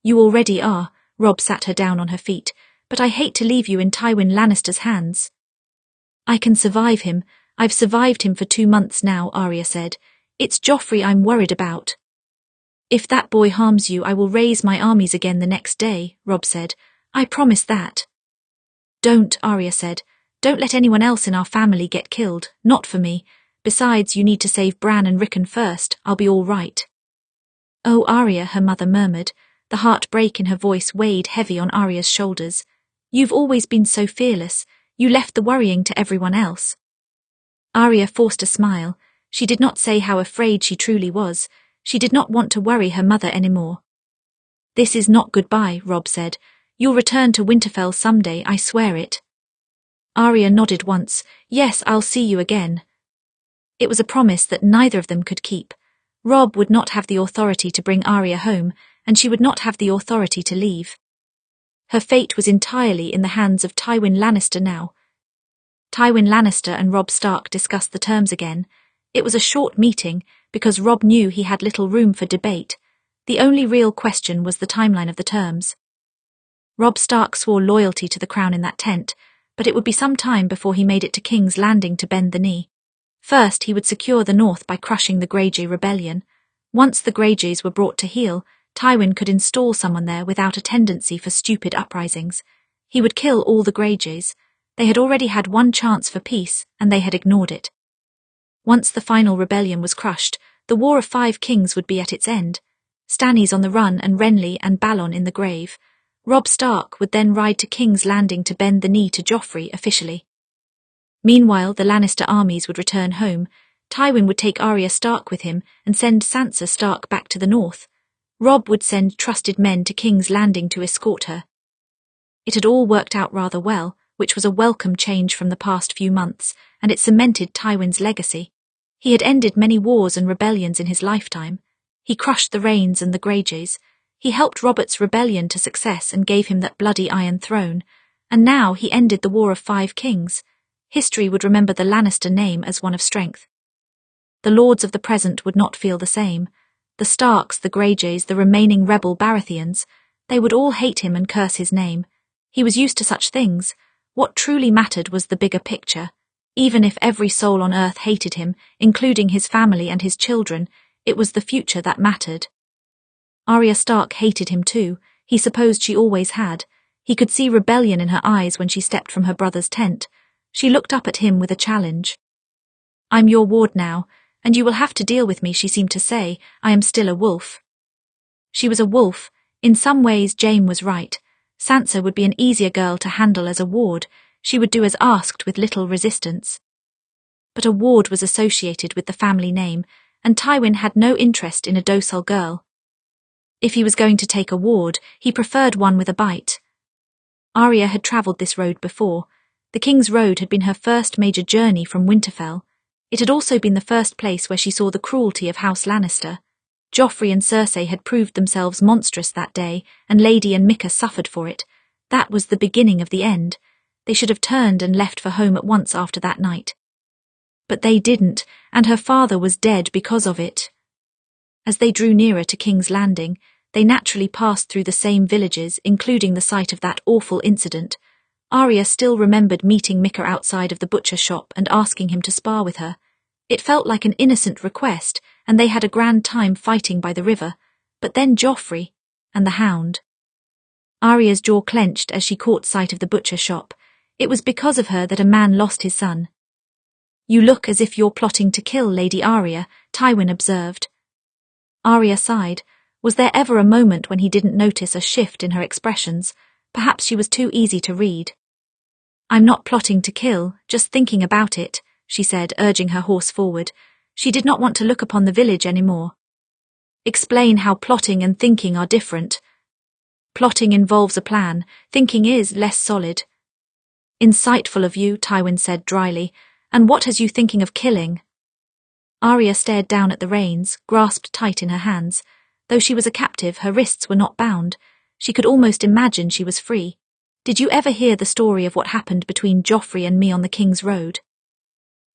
You already are, Robb sat her down on her feet, but I hate to leave you in Tywin Lannister's hands. I can survive him. I've survived him for 2 months now, Arya said. It's Joffrey I'm worried about. If that boy harms you, I will raise my armies again the next day, Robb said. I promise that. Don't, Arya said. Don't let anyone else in our family get killed, not for me. Besides, you need to save Bran and Rickon first. I'll be all right. Oh, Arya, her mother murmured. The heartbreak in her voice weighed heavy on Arya's shoulders. You've always been so fearless. You left the worrying to everyone else. Arya forced a smile. She did not say how afraid she truly was. She did not want to worry her mother anymore. This is not goodbye, Robb said. You'll return to Winterfell someday, I swear it. Arya nodded once. Yes, I'll see you again. It was a promise that neither of them could keep. Robb would not have the authority to bring Arya home, and she would not have the authority to leave. Her fate was entirely in the hands of Tywin Lannister now. Tywin Lannister and Robb Stark discussed the terms again. It was a short meeting, because Robb knew he had little room for debate. The only real question was the timeline of the terms. Robb Stark swore loyalty to the crown in that tent, but it would be some time before he made it to King's Landing to bend the knee. First, he would secure the north by crushing the Greyjoy rebellion. Once the Greyjoys were brought to heel, Tywin could install someone there without a tendency for stupid uprisings. He would kill all the Greyjoys. They had already had one chance for peace, and they had ignored it. Once the final rebellion was crushed, the War of 5 Kings would be at its end. Stannis on the run and Renly and Balon in the grave. Robb Stark would then ride to King's Landing to bend the knee to Joffrey officially. Meanwhile, the Lannister armies would return home. Tywin would take Arya Stark with him and send Sansa Stark back to the north. Robb would send trusted men to King's Landing to escort her. It had all worked out rather well, which was a welcome change from the past few months, and it cemented Tywin's legacy. He had ended many wars and rebellions in his lifetime. He crushed the Reynes and the Greyjoys. He helped Robert's rebellion to success and gave him that bloody Iron Throne. And now he ended the War of 5 Kings. History would remember the Lannister name as one of strength. The lords of the present would not feel the same. The Starks, the Greyjoys, the remaining rebel Baratheons, they would all hate him and curse his name. He was used to such things. What truly mattered was the bigger picture. Even if every soul on earth hated him, including his family and his children, it was the future that mattered. Arya Stark hated him too. He supposed she always had. He could see rebellion in her eyes when she stepped from her brother's tent. She looked up at him with a challenge. "I'm your ward now, and you will have to deal with me," she seemed to say. "I am still a wolf." She was a wolf. In some ways, Jaime was right. Sansa would be an easier girl to handle as a ward. She would do as asked with little resistance. But a ward was associated with the family name, and Tywin had no interest in a docile girl. If he was going to take a ward, he preferred one with a bite. Arya had travelled this road before. The King's Road had been her first major journey from Winterfell. It had also been the first place where she saw the cruelty of House Lannister. Joffrey and Cersei had proved themselves monstrous that day, and Lady and Micah suffered for it. That was the beginning of the end. They should have turned and left for home at once after that night. But they didn't, and her father was dead because of it. As they drew nearer to King's Landing, they naturally passed through the same villages, including the site of that awful incident. Arya still remembered meeting Micah outside of the butcher shop and asking him to spar with her. It felt like an innocent request, and they had a grand time fighting by the river. But then Joffrey, and the Hound. Arya's jaw clenched as she caught sight of the butcher shop. It was because of her that a man lost his son. "You look as if you're plotting to kill Lady Arya," Tywin observed. Arya sighed. Was there ever a moment when he didn't notice a shift in her expressions? Perhaps she was too easy to read. "I'm not plotting to kill, just thinking about it," she said, urging her horse forward. She did not want to look upon the village anymore. "Explain how plotting and thinking are different." "Plotting involves a plan, thinking is less solid." "Insightful of you," Tywin said dryly. "And what has you thinking of killing?" Arya stared down at the reins, grasped tight in her hands. Though she was a captive, her wrists were not bound. She could almost imagine she was free. "Did you ever hear the story of what happened between Joffrey and me on the King's Road?"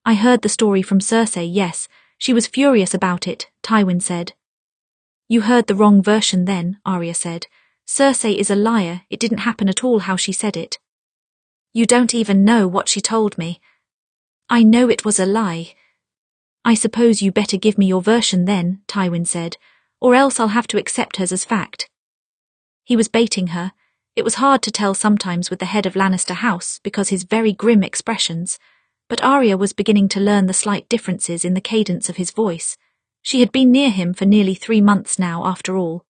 "I heard the story from Cersei, yes. She was furious about it," Tywin said. "You heard the wrong version then," Arya said. "Cersei is a liar. It didn't happen at all how she said it." "You don't even know what she told me." "I know it was a lie." "I suppose you better give me your version then," Tywin said, "or else I'll have to accept hers as fact." He was baiting her. It was hard to tell sometimes with the head of Lannister House because his very grim expressions, but Arya was beginning to learn the slight differences in the cadence of his voice. She had been near him for nearly 3 months now, after all.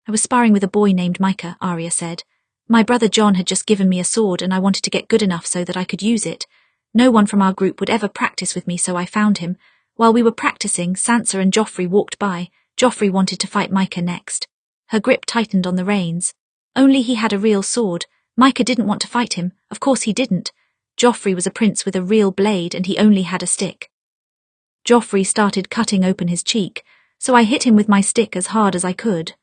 "I was sparring with a boy named Micah," Arya said. "My brother John had just given me a sword and I wanted to get good enough so that I could use it. No one from our group would ever practice with me, so I found him. While we were practicing, Sansa and Joffrey walked by. Joffrey wanted to fight Micah next." Her grip tightened on the reins. "Only he had a real sword. Micah didn't want to fight him. Of course he didn't. Joffrey was a prince with a real blade and he only had a stick. Joffrey started cutting open his cheek, so I hit him with my stick as hard as I could."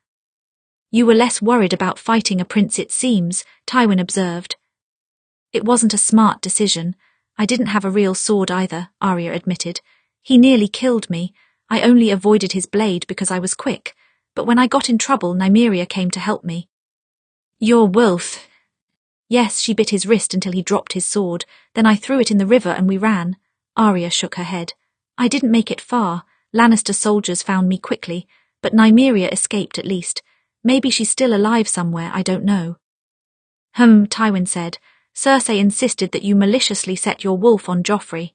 "You were less worried about fighting a prince, it seems," Tywin observed. "It wasn't a smart decision. I didn't have a real sword either," Arya admitted. "He nearly killed me. I only avoided his blade because I was quick. But when I got in trouble, Nymeria came to help me." "Your wolf." "Yes, she bit his wrist until he dropped his sword. Then I threw it in the river and we ran." Arya shook her head. "I didn't make it far. Lannister soldiers found me quickly, but Nymeria escaped at least. Maybe she's still alive somewhere, I don't know." Tywin said. "Cersei insisted that you maliciously set your wolf on Joffrey."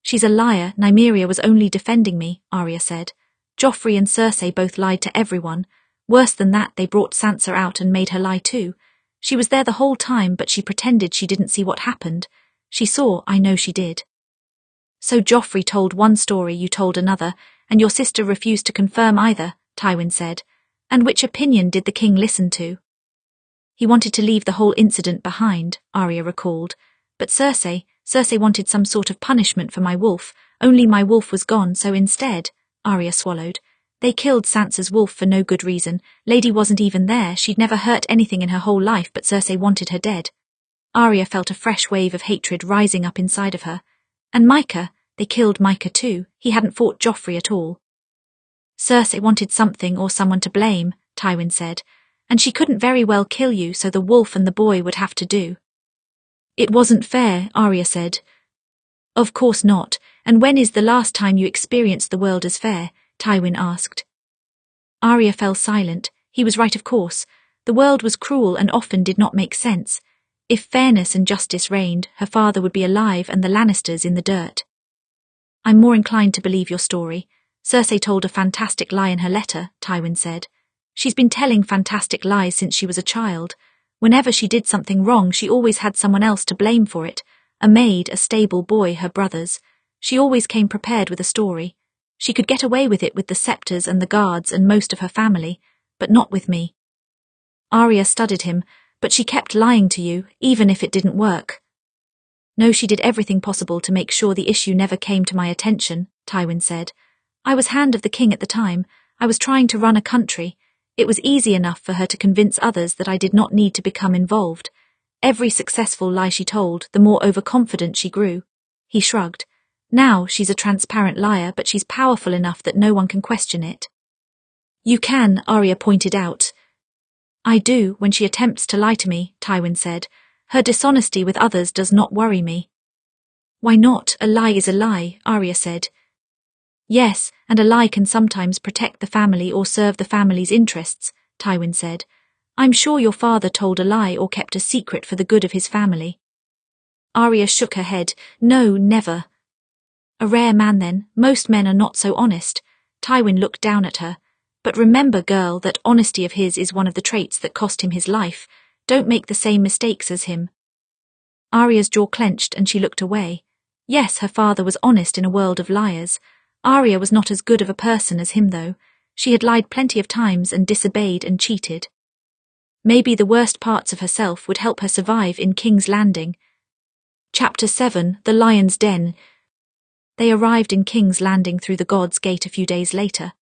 "She's a liar. Nymeria was only defending me," Arya said. "Joffrey and Cersei both lied to everyone. Worse than that, they brought Sansa out and made her lie too. She was there the whole time, but she pretended she didn't see what happened. She saw, I know she did." "So Joffrey told one story, you told another, and your sister refused to confirm either," Tywin said. "And which opinion did the king listen to?" "He wanted to leave the whole incident behind," Arya recalled. "But Cersei wanted some sort of punishment for my wolf. Only my wolf was gone, so instead," Arya swallowed, "they killed Sansa's wolf for no good reason. Lady wasn't even there. She'd never hurt anything in her whole life, but Cersei wanted her dead." Arya felt a fresh wave of hatred rising up inside of her. "And Micah, they killed Micah too. He hadn't fought Joffrey at all." "Cersei wanted something or someone to blame," Tywin said. "And she couldn't very well kill you, so the wolf and the boy would have to do." "It wasn't fair," Arya said. Of course not, and when is the last time you experienced the world as fair? Tywin asked. Arya fell silent. He was right, of course. The world was cruel and often did not make sense. If fairness and justice reigned, her father would be alive and the Lannisters in the dirt. I'm more inclined to believe your story. Cersei told a fantastic lie in her letter, Tywin said. She's been telling fantastic lies since she was a child. Whenever she did something wrong, she always had someone else to blame for it. A maid, a stable boy, her brothers. She always came prepared with a story. She could get away with it with the Scepters and the guards and most of her family, but not with me. Arya studied him, but she kept lying to you, even if it didn't work. No, she did everything possible to make sure the issue never came to my attention, Tywin said. I was Hand of the King at the time. I was trying to run a country. It was easy enough for her to convince others that I did not need to become involved. Every successful lie she told, the more overconfident she grew. He shrugged. Now she's a transparent liar, but she's powerful enough that no one can question it. You can, Arya pointed out. I do, when she attempts to lie to me, Tywin said. Her dishonesty with others does not worry me. Why not? A lie is a lie, Arya said. Yes, and a lie can sometimes protect the family or serve the family's interests, Tywin said. I'm sure your father told a lie or kept a secret for the good of his family. Arya shook her head. No, never. A rare man then. Most men are not so honest. Tywin looked down at her. But remember, girl, that honesty of his is one of the traits that cost him his life. Don't make the same mistakes as him. Arya's jaw clenched and she looked away. Yes, her father was honest in a world of liars. Arya was not as good of a person as him, though. She had lied plenty of times and disobeyed and cheated. Maybe the worst parts of herself would help her survive in King's Landing. Chapter 7, The Lion's Den. They arrived in King's Landing through the God's Gate a few days later.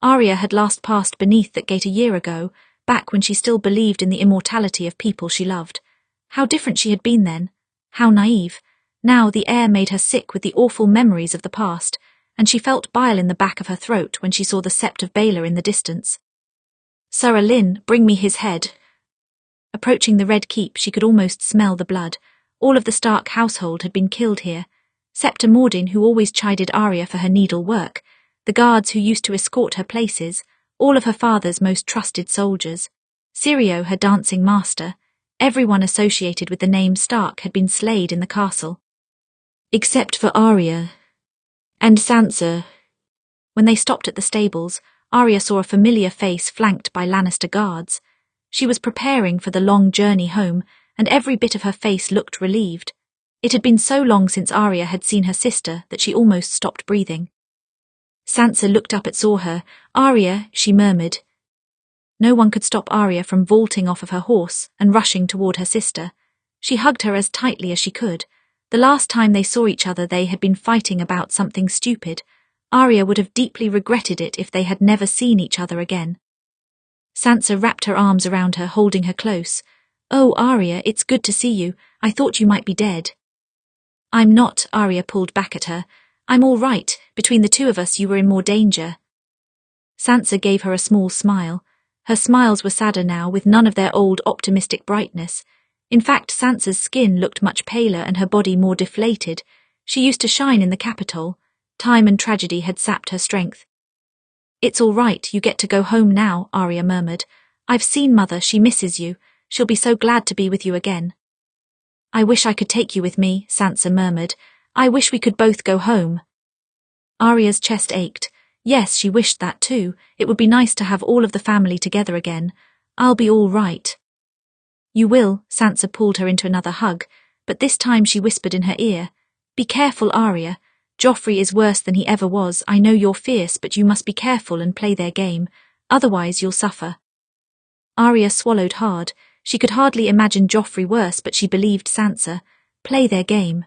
Arya had last passed beneath that gate a year ago, back when she still believed in the immortality of people she loved. How different she had been then. How naive. Now the air made her sick with the awful memories of the past, and she felt bile in the back of her throat when she saw the Sept of Baelor in the distance. Sir Lynn, bring me his head. Approaching the Red Keep, she could almost smell the blood. All of the Stark household had been killed here. Septa Mordin, who always chided Arya for her needle work, the guards who used to escort her places, all of her father's most trusted soldiers. Syrio, her dancing master. Everyone associated with the name Stark had been slayed in the castle. Except for Arya. And Sansa. When they stopped at the stables, Arya saw a familiar face flanked by Lannister guards. She was preparing for the long journey home, and every bit of her face looked relieved. It had been so long since Arya had seen her sister that she almost stopped breathing. Sansa looked up and saw her. Arya, she murmured. No one could stop Arya from vaulting off of her horse and rushing toward her sister. She hugged her as tightly as she could. The last time they saw each other they had been fighting about something stupid. Arya would have deeply regretted it if they had never seen each other again. Sansa wrapped her arms around her, holding her close. Oh, Arya, it's good to see you. I thought you might be dead. I'm not, Arya pulled back at her. I'm all right. Between the two of us you were in more danger. Sansa gave her a small smile. Her smiles were sadder now, with none of their old optimistic brightness. In fact, Sansa's skin looked much paler and her body more deflated. She used to shine in the capital. Time and tragedy had sapped her strength. It's all right, you get to go home now, Arya murmured. I've seen Mother, she misses you. She'll be so glad to be with you again. I wish I could take you with me, Sansa murmured. I wish we could both go home. Arya's chest ached. Yes, she wished that too. It would be nice to have all of the family together again. I'll be all right. You will, Sansa pulled her into another hug, but this time she whispered in her ear. Be careful, Arya. Joffrey is worse than he ever was. I know you're fierce, but you must be careful and play their game. Otherwise you'll suffer. Arya swallowed hard. She could hardly imagine Joffrey worse, but she believed Sansa. Play their game.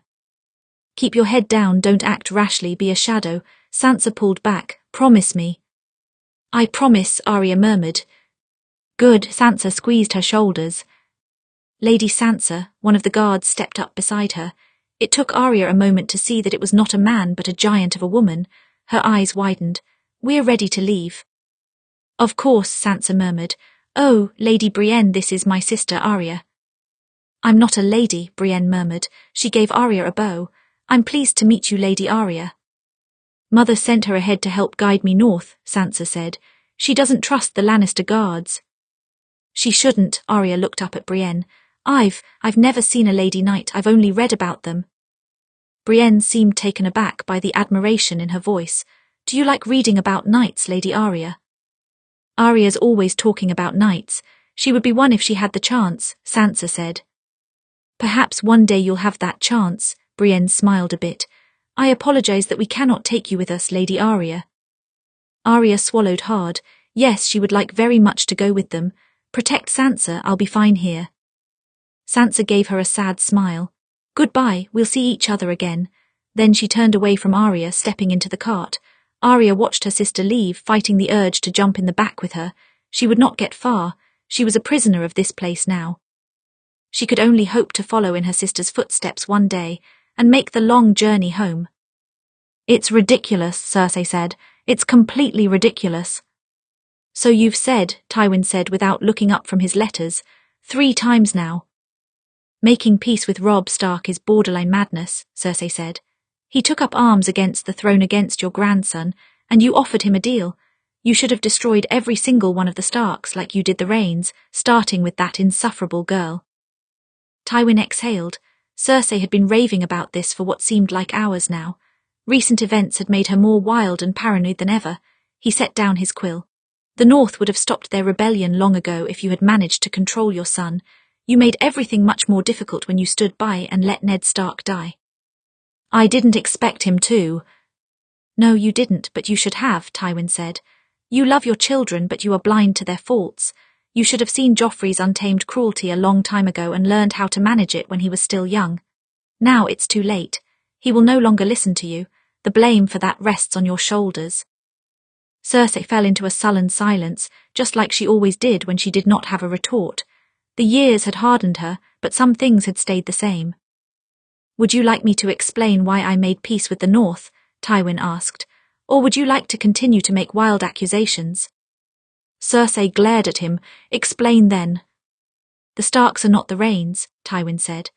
Keep your head down, don't act rashly, be a shadow. Sansa pulled back. Promise me. I promise, Arya murmured. Good, Sansa squeezed her shoulders. Lady Sansa, one of the guards, stepped up beside her. It took Arya a moment to see that it was not a man but a giant of a woman. Her eyes widened. We're ready to leave. Of course, Sansa murmured. Oh, Lady Brienne, this is my sister Arya. I'm not a lady, Brienne murmured. She gave Arya a bow. I'm pleased to meet you, Lady Arya. Mother sent her ahead to help guide me north, Sansa said. She doesn't trust the Lannister guards. She shouldn't, Arya looked up at Brienne. I've never seen a lady knight, I've only read about them. Brienne seemed taken aback by the admiration in her voice. Do you like reading about knights, Lady Arya? Arya's always talking about knights. She would be one if she had the chance, Sansa said. Perhaps one day you'll have that chance, Brienne smiled a bit. I apologize that we cannot take you with us, Lady Arya. Arya swallowed hard. Yes, she would like very much to go with them. Protect Sansa, I'll be fine here. Sansa gave her a sad smile. Goodbye, we'll see each other again. Then she turned away from Arya, stepping into the cart. Arya watched her sister leave, fighting the urge to jump in the back with her. She would not get far. She was a prisoner of this place now. She could only hope to follow in her sister's footsteps one day and make the long journey home. It's ridiculous, Cersei said. It's completely ridiculous. So you've said, Tywin said without looking up from his letters, 3 times now. Making peace with Robb Stark is borderline madness, Cersei said. He took up arms against the throne against your grandson, and you offered him a deal. You should have destroyed every single one of the Starks like you did the Rains, starting with that insufferable girl. Tywin exhaled. Cersei had been raving about this for what seemed like hours now. Recent events had made her more wild and paranoid than ever. He set down his quill. The North would have stopped their rebellion long ago if you had managed to control your son. You made everything much more difficult when you stood by and let Ned Stark die. I didn't expect him to. No, you didn't, but you should have, Tywin said. You love your children, but you are blind to their faults. You should have seen Joffrey's untamed cruelty a long time ago and learned how to manage it when he was still young. Now it's too late. He will no longer listen to you. The blame for that rests on your shoulders. Cersei fell into a sullen silence, just like she always did when she did not have a retort. The years had hardened her, but some things had stayed the same. Would you like me to explain why I made peace with the North? Tywin asked. Or would you like to continue to make wild accusations? Cersei glared at him. Explain then. The Starks are not the Rains, Tywin said.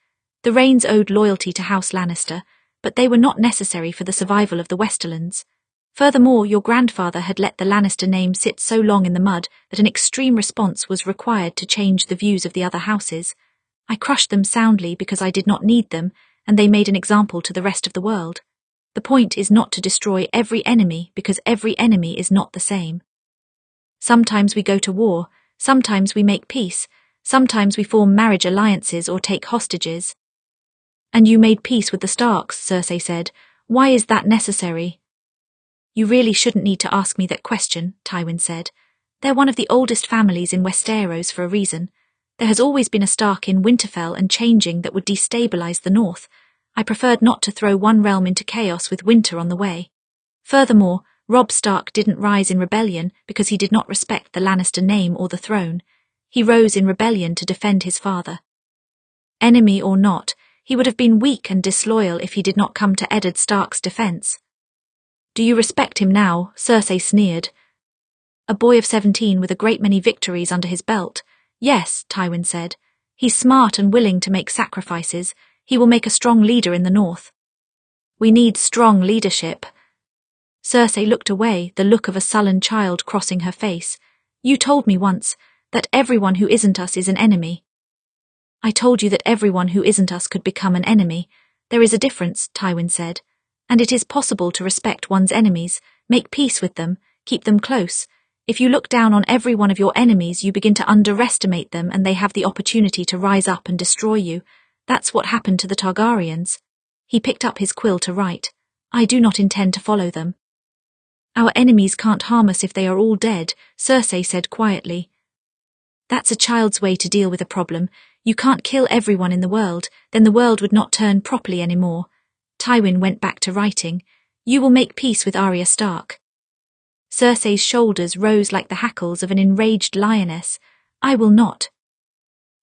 The Rains owed loyalty to House Lannister, but they were not necessary for the survival of the Westerlands. Furthermore, your grandfather had let the Lannister name sit so long in the mud that an extreme response was required to change the views of the other houses. I crushed them soundly because I did not need them, and they made an example to the rest of the world. The point is not to destroy every enemy because every enemy is not the same. Sometimes we go to war, sometimes we make peace, sometimes we form marriage alliances or take hostages. And you made peace with the Starks, Cersei said. Why is that necessary? You really shouldn't need to ask me that question, Tywin said. They're one of the oldest families in Westeros for a reason. There has always been a Stark in Winterfell and changing that would destabilize the North. I preferred not to throw one realm into chaos with winter on the way. Furthermore, Robb Stark didn't rise in rebellion because he did not respect the Lannister name or the throne. He rose in rebellion to defend his father. Enemy or not, he would have been weak and disloyal if he did not come to Eddard Stark's defense. Do you respect him now? Cersei sneered. A boy of 17 with a great many victories under his belt. Yes, Tywin said. He's smart and willing to make sacrifices. He will make a strong leader in the North. We need strong leadership. Cersei looked away, the look of a sullen child crossing her face. You told me once that everyone who isn't us is an enemy. I told you that everyone who isn't us could become an enemy. There is a difference, Tywin said. And it is possible to respect one's enemies, make peace with them, keep them close. If you look down on every one of your enemies, you begin to underestimate them and they have the opportunity to rise up and destroy you. That's what happened to the Targaryens. He picked up his quill to write. I do not intend to follow them. Our enemies can't harm us if they are all dead, Cersei said quietly. That's a child's way to deal with a problem. You can't kill everyone in the world, then the world would not turn properly anymore. Tywin went back to writing. You will make peace with Arya Stark. Cersei's shoulders rose like the hackles of an enraged lioness. I will not.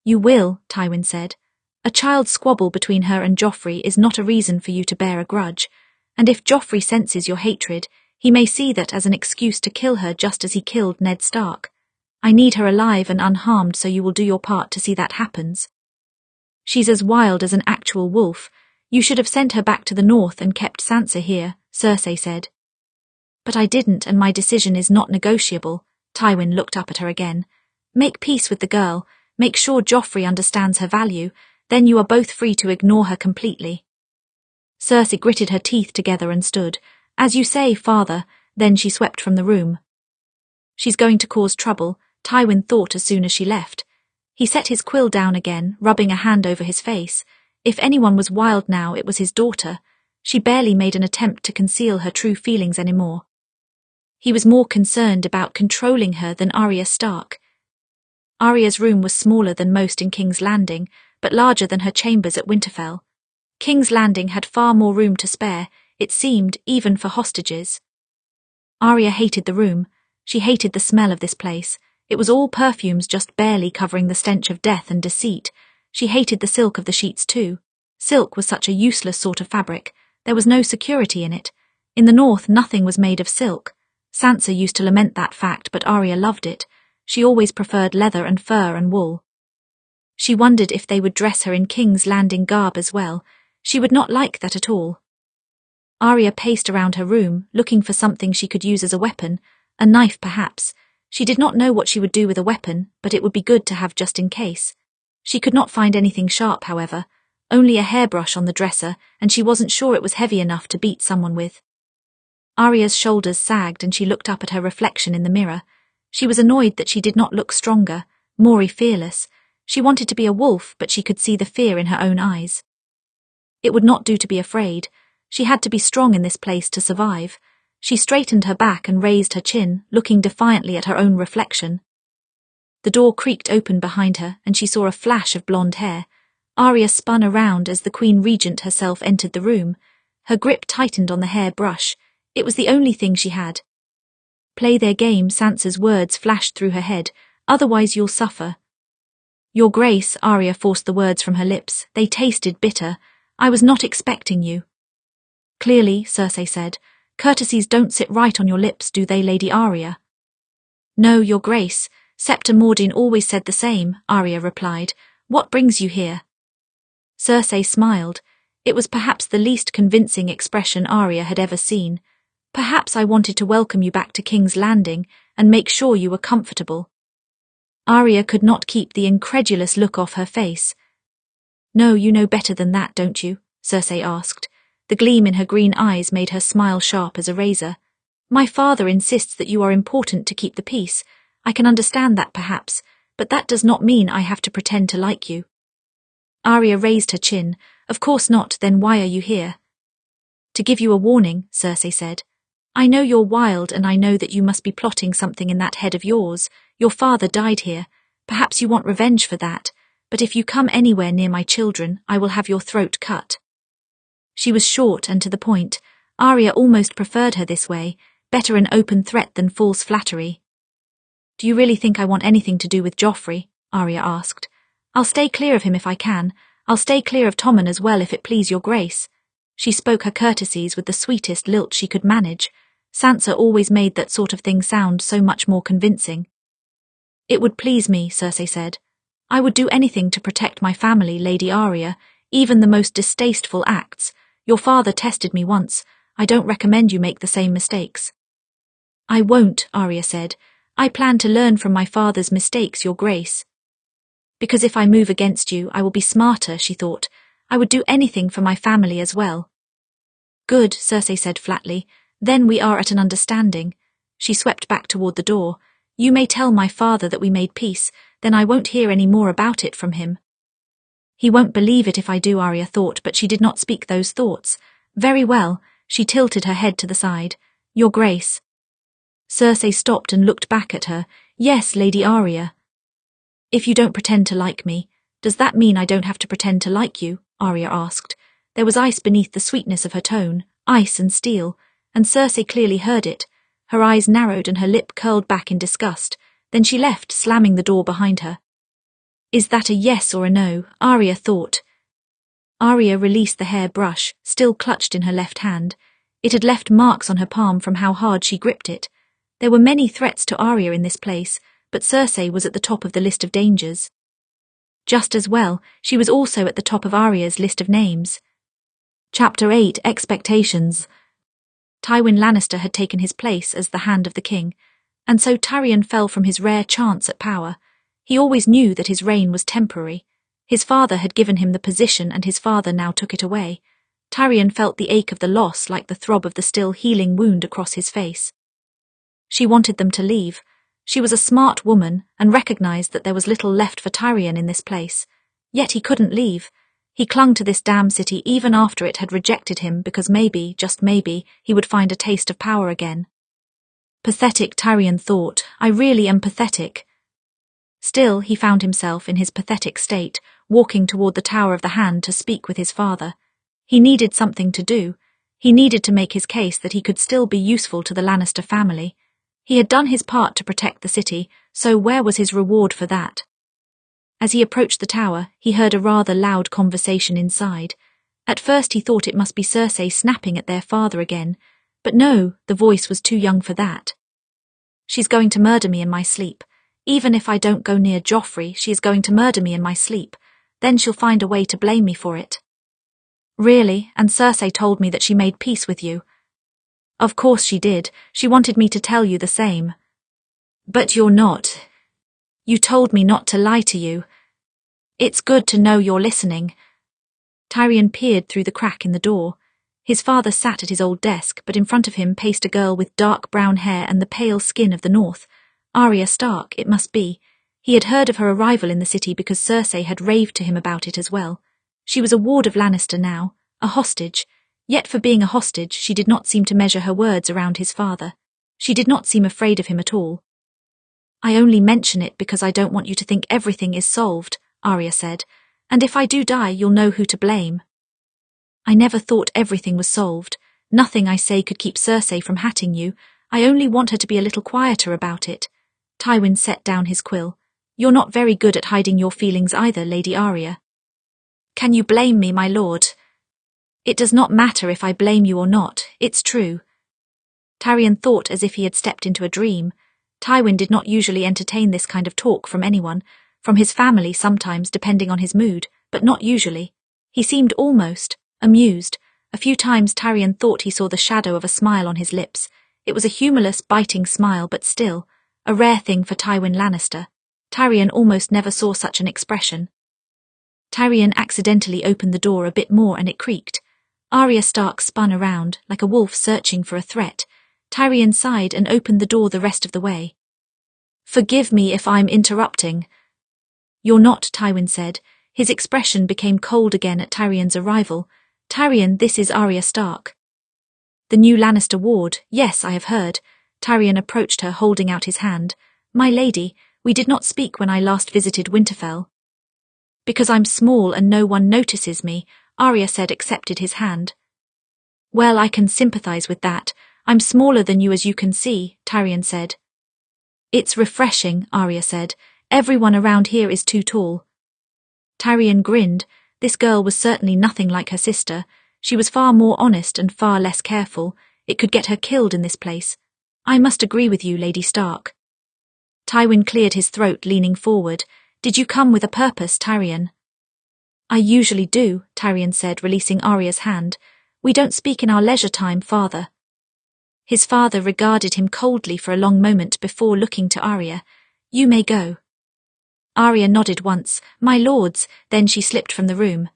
You will, Tywin said. A child's squabble between her and Joffrey is not a reason for you to bear a grudge, and if Joffrey senses your hatred, he may see that as an excuse to kill her just as he killed Ned Stark. I need her alive and unharmed, so you will do your part to see that happens. She's as wild as an actual wolf. You should have sent her back to the north and kept Sansa here, Cersei said. But I didn't, and my decision is not negotiable. Tywin looked up at her again. Make peace with the girl, make sure Joffrey understands her value, then you are both free to ignore her completely. Cersei gritted her teeth together and stood. As you say, father, then she swept from the room. She's going to cause trouble, Tywin thought as soon as she left. He set his quill down again, rubbing a hand over his face. If anyone was wild now, it was his daughter. She barely made an attempt to conceal her true feelings anymore. He was more concerned about controlling her than Arya Stark. Arya's room was smaller than most in King's Landing, but larger than her chambers at Winterfell. King's Landing had far more room to spare, it seemed, even for hostages. Arya hated the room. She hated the smell of this place. It was all perfumes just barely covering the stench of death and deceit. She hated the silk of the sheets too. Silk was such a useless sort of fabric. There was no security in it. In the north, nothing was made of silk. Sansa used to lament that fact, but Arya loved it. She always preferred leather and fur and wool. She wondered if they would dress her in King's Landing garb as well. She would not like that at all. Arya paced around her room, looking for something she could use as a weapon, a knife perhaps. She did not know what she would do with a weapon, but it would be good to have just in case. She could not find anything sharp, however, only a hairbrush on the dresser, and she wasn't sure it was heavy enough to beat someone with. Arya's shoulders sagged and she looked up at her reflection in the mirror. She was annoyed that she did not look stronger, more fearless. She wanted to be a wolf, but she could see the fear in her own eyes. It would not do to be afraid. She had to be strong in this place to survive. She straightened her back and raised her chin, looking defiantly at her own reflection. The door creaked open behind her, and she saw a flash of blonde hair. Arya spun around as the Queen Regent herself entered the room. Her grip tightened on the hair brush. It was the only thing she had. Play their game, Sansa's words flashed through her head. Otherwise you'll suffer. Your Grace, Arya forced the words from her lips. They tasted bitter. I was not expecting you. Clearly, Cersei said. Courtesies don't sit right on your lips, do they, Lady Arya? No, Your Grace. Septa Mordine always said the same, Arya replied. What brings you here? Cersei smiled. It was perhaps the least convincing expression Arya had ever seen. Perhaps I wanted to welcome you back to King's Landing and make sure you were comfortable. Arya could not keep the incredulous look off her face. No, you know better than that, don't you? Cersei asked. The gleam in her green eyes made her smile sharp as a razor. My father insists that you are important to keep the peace. I can understand that perhaps, but that does not mean I have to pretend to like you. Arya raised her chin. Of course not, then why are you here? To give you a warning, Cersei said. I know you're wild and I know that you must be plotting something in that head of yours. Your father died here. Perhaps you want revenge for that, but if you come anywhere near my children, I will have your throat cut. She was short and to the point. Arya almost preferred her this way, better an open threat than false flattery. Do you really think I want anything to do with Joffrey? Arya asked. I'll stay clear of him if I can. I'll stay clear of Tommen as well if it please your Grace. She spoke her courtesies with the sweetest lilt she could manage. Sansa always made that sort of thing sound so much more convincing. It would please me, Cersei said. I would do anything to protect my family, Lady Arya, even the most distasteful acts. Your father tested me once. I don't recommend you make the same mistakes. I won't, Arya said. I plan to learn from my father's mistakes, Your Grace. Because if I move against you, I will be smarter, she thought. I would do anything for my family as well. Good, Cersei said flatly. Then we are at an understanding. She swept back toward the door. You may tell my father that we made peace, then I won't hear any more about it from him. He won't believe it if I do, Arya thought, but she did not speak those thoughts. Very well, she tilted her head to the side. Your Grace. Cersei stopped and looked back at her. Yes, Lady Arya. If you don't pretend to like me, does that mean I don't have to pretend to like you? Arya asked. There was ice beneath the sweetness of her tone, ice and steel, and Cersei clearly heard it. Her eyes narrowed and her lip curled back in disgust. Then she left, slamming the door behind her. Is that a yes or a no? Arya thought. Arya released the hair brush, still clutched in her left hand. It had left marks on her palm from how hard she gripped it. There were many threats to Arya in this place, but Cersei was at the top of the list of dangers. Just as well, she was also at the top of Arya's list of names. Chapter 8 Expectations. Tywin Lannister had taken his place as the Hand of the King, and so Tyrion fell from his rare chance at power. He always knew that his reign was temporary. His father had given him the position and his father now took it away. Tyrion felt the ache of the loss like the throb of the still healing wound across his face. She wanted them to leave. She was a smart woman and recognized that there was little left for Tyrion in this place. Yet he couldn't leave. He clung to this damn city even after it had rejected him because maybe, just maybe, he would find a taste of power again. Pathetic, Tyrion thought. I really am pathetic. Still, he found himself in his pathetic state, walking toward the Tower of the Hand to speak with his father. He needed something to do. He needed to make his case that he could still be useful to the Lannister family. He had done his part to protect the city, so where was his reward for that? As he approached the tower, he heard a rather loud conversation inside. At first he thought it must be Cersei snapping at their father again, but no, the voice was too young for that. She's going to murder me in my sleep. Even if I don't go near Joffrey, she is going to murder me in my sleep. Then she'll find a way to blame me for it. Really? And Cersei told me that she made peace with you. Of course she did. She wanted me to tell you the same. But you're not. You told me not to lie to you. It's good to know you're listening. Tyrion peered through the crack in the door. His father sat at his old desk, but in front of him paced a girl with dark brown hair and the pale skin of the north. Arya Stark, it must be. He had heard of her arrival in the city because Cersei had raved to him about it as well. She was a ward of Lannister now, a hostage. Yet for being a hostage, she did not seem to measure her words around his father. She did not seem afraid of him at all. I only mention it because I don't want you to think everything is solved, Arya said, and if I do die, you'll know who to blame. I never thought everything was solved. Nothing I say could keep Cersei from hatting you. I only want her to be a little quieter about it. Tywin set down his quill. You're not very good at hiding your feelings either, Lady Arya. Can you blame me, my lord? It does not matter if I blame you or not, it's true. Tyrion thought as if he had stepped into a dream. Tywin did not usually entertain this kind of talk from anyone, from his family sometimes depending on his mood, but not usually. He seemed almost amused. A few times Tyrion thought he saw the shadow of a smile on his lips. It was a humorless, biting smile, but still, a rare thing for Tywin Lannister. Tyrion almost never saw such an expression. Tyrion accidentally opened the door a bit more and it creaked. Arya Stark spun around, like a wolf searching for a threat. Tyrion sighed and opened the door the rest of the way. Forgive me if I'm interrupting. You're not, Tywin said. His expression became cold again at Tyrion's arrival. Tyrion, this is Arya Stark. The new Lannister ward, yes, I have heard. Tyrion approached her, holding out his hand. My lady, we did not speak when I last visited Winterfell. Because I'm small and no one notices me, Arya said, accepted his hand. Well, I can sympathize with that. I'm smaller than you as you can see, Tyrion said. It's refreshing, Arya said. Everyone around here is too tall. Tyrion grinned. This girl was certainly nothing like her sister. She was far more honest and far less careful. It could get her killed in this place. I must agree with you, Lady Stark. Tywin cleared his throat, leaning forward. Did you come with a purpose, Tyrion? I usually do, Tyrion said, releasing Arya's hand. We don't speak in our leisure time, father. His father regarded him coldly for a long moment before looking to Arya. You may go. Arya nodded once. My lords, then she slipped from the room.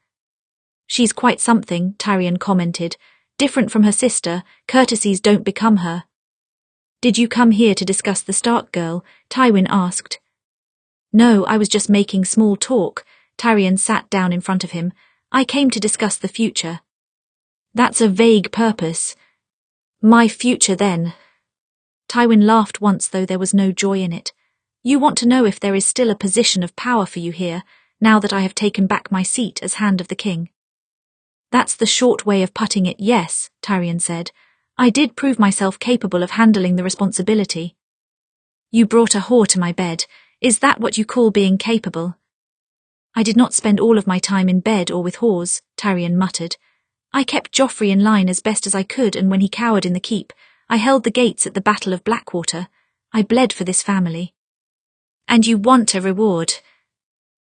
She's quite something, Tyrion commented. Different from her sister, courtesies don't become her. Did you come here to discuss the Stark girl? Tywin asked. No, I was just making small talk. Tyrion sat down in front of him. I came to discuss the future. That's a vague purpose. My future then. Tywin laughed once, though there was no joy in it. You want to know if there is still a position of power for you here, now that I have taken back my seat as Hand of the King. That's the short way of putting it, yes, Tyrion said. I did prove myself capable of handling the responsibility. You brought a whore to my bed. Is that what you call being capable? I did not spend all of my time in bed or with whores, Tyrion muttered. I kept Joffrey in line as best as I could, and when he cowered in the keep, I held the gates at the Battle of Blackwater. I bled for this family. And you want a reward?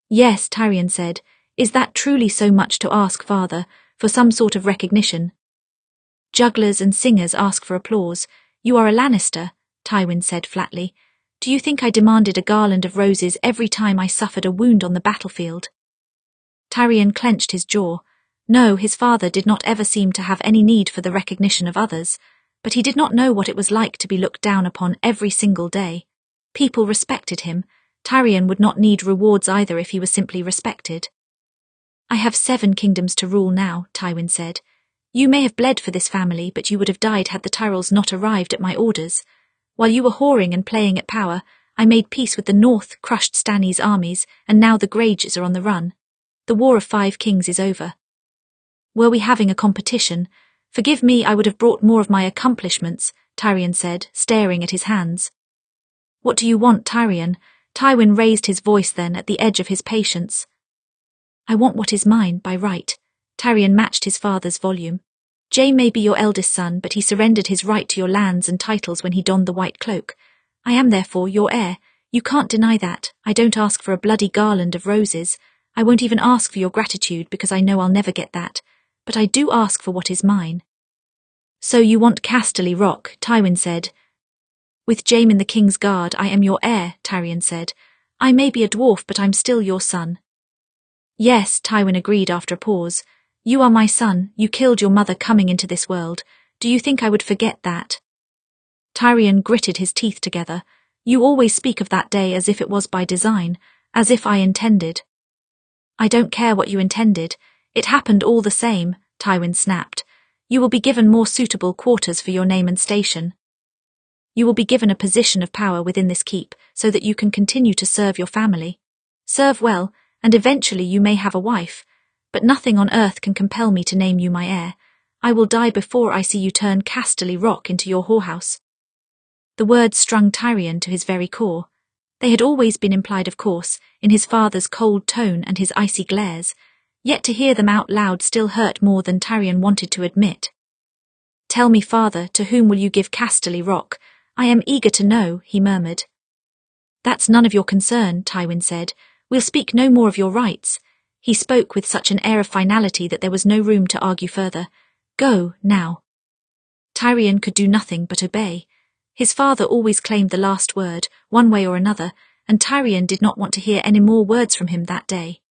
Yes, Tyrion said. Is that truly so much to ask, father? for some sort of recognition. Jugglers and singers ask for applause. You are a Lannister, Tywin said flatly. Do you think I demanded a garland of roses every time I suffered a wound on the battlefield? Tyrion clenched his jaw. No, his father did not ever seem to have any need for the recognition of others, but he did not know what it was like to be looked down upon every single day. People respected him. Tyrion would not need rewards either if he was simply respected. I have 7 kingdoms to rule now, Tywin said. You may have bled for this family, but you would have died had the Tyrells not arrived at my orders. While you were whoring and playing at power, I made peace with the North, crushed Stanny's armies, and now the Greyjoys are on the run. The War of 5 Kings is over. Were we having a competition? Forgive me, I would have brought more of my accomplishments, Tyrion said, staring at his hands. What do you want, Tyrion? Tywin raised his voice then at the edge of his patience. I want what is mine by right. Tyrion matched his father's volume. Jaime may be your eldest son, but he surrendered his right to your lands and titles when he donned the white cloak. I am therefore your heir. You can't deny that. I don't ask for a bloody garland of roses. I won't even ask for your gratitude because I know I'll never get that. But I do ask for what is mine. So you want Casterly Rock, Tywin said. With Jaime in the King's Guard, I am your heir, Tyrion said. I may be a dwarf, but I'm still your son. Yes, Tywin agreed after a pause. You are my son. You killed your mother coming into this world. Do you think I would forget that? Tyrion gritted his teeth together. You always speak of that day as if it was by design, as if I intended. I don't care what you intended. It happened all the same, Tywin snapped. You will be given more suitable quarters for your name and station. You will be given a position of power within this keep so that you can continue to serve your family. Serve well, and eventually you may have a wife. But nothing on earth can compel me to name you my heir. I will die before I see you turn Casterly Rock into your whorehouse. The words strung Tyrion to his very core. They had always been implied, of course, in his father's cold tone and his icy glares, yet to hear them out loud still hurt more than Tyrion wanted to admit. Tell me, father, to whom will you give Casterly Rock? I am eager to know, he murmured. That's none of your concern, Tywin said. We'll speak no more of your rights. He spoke with such an air of finality that there was no room to argue further. Go, now. Tyrion could do nothing but obey. His father always claimed the last word, one way or another, and Tyrion did not want to hear any more words from him that day.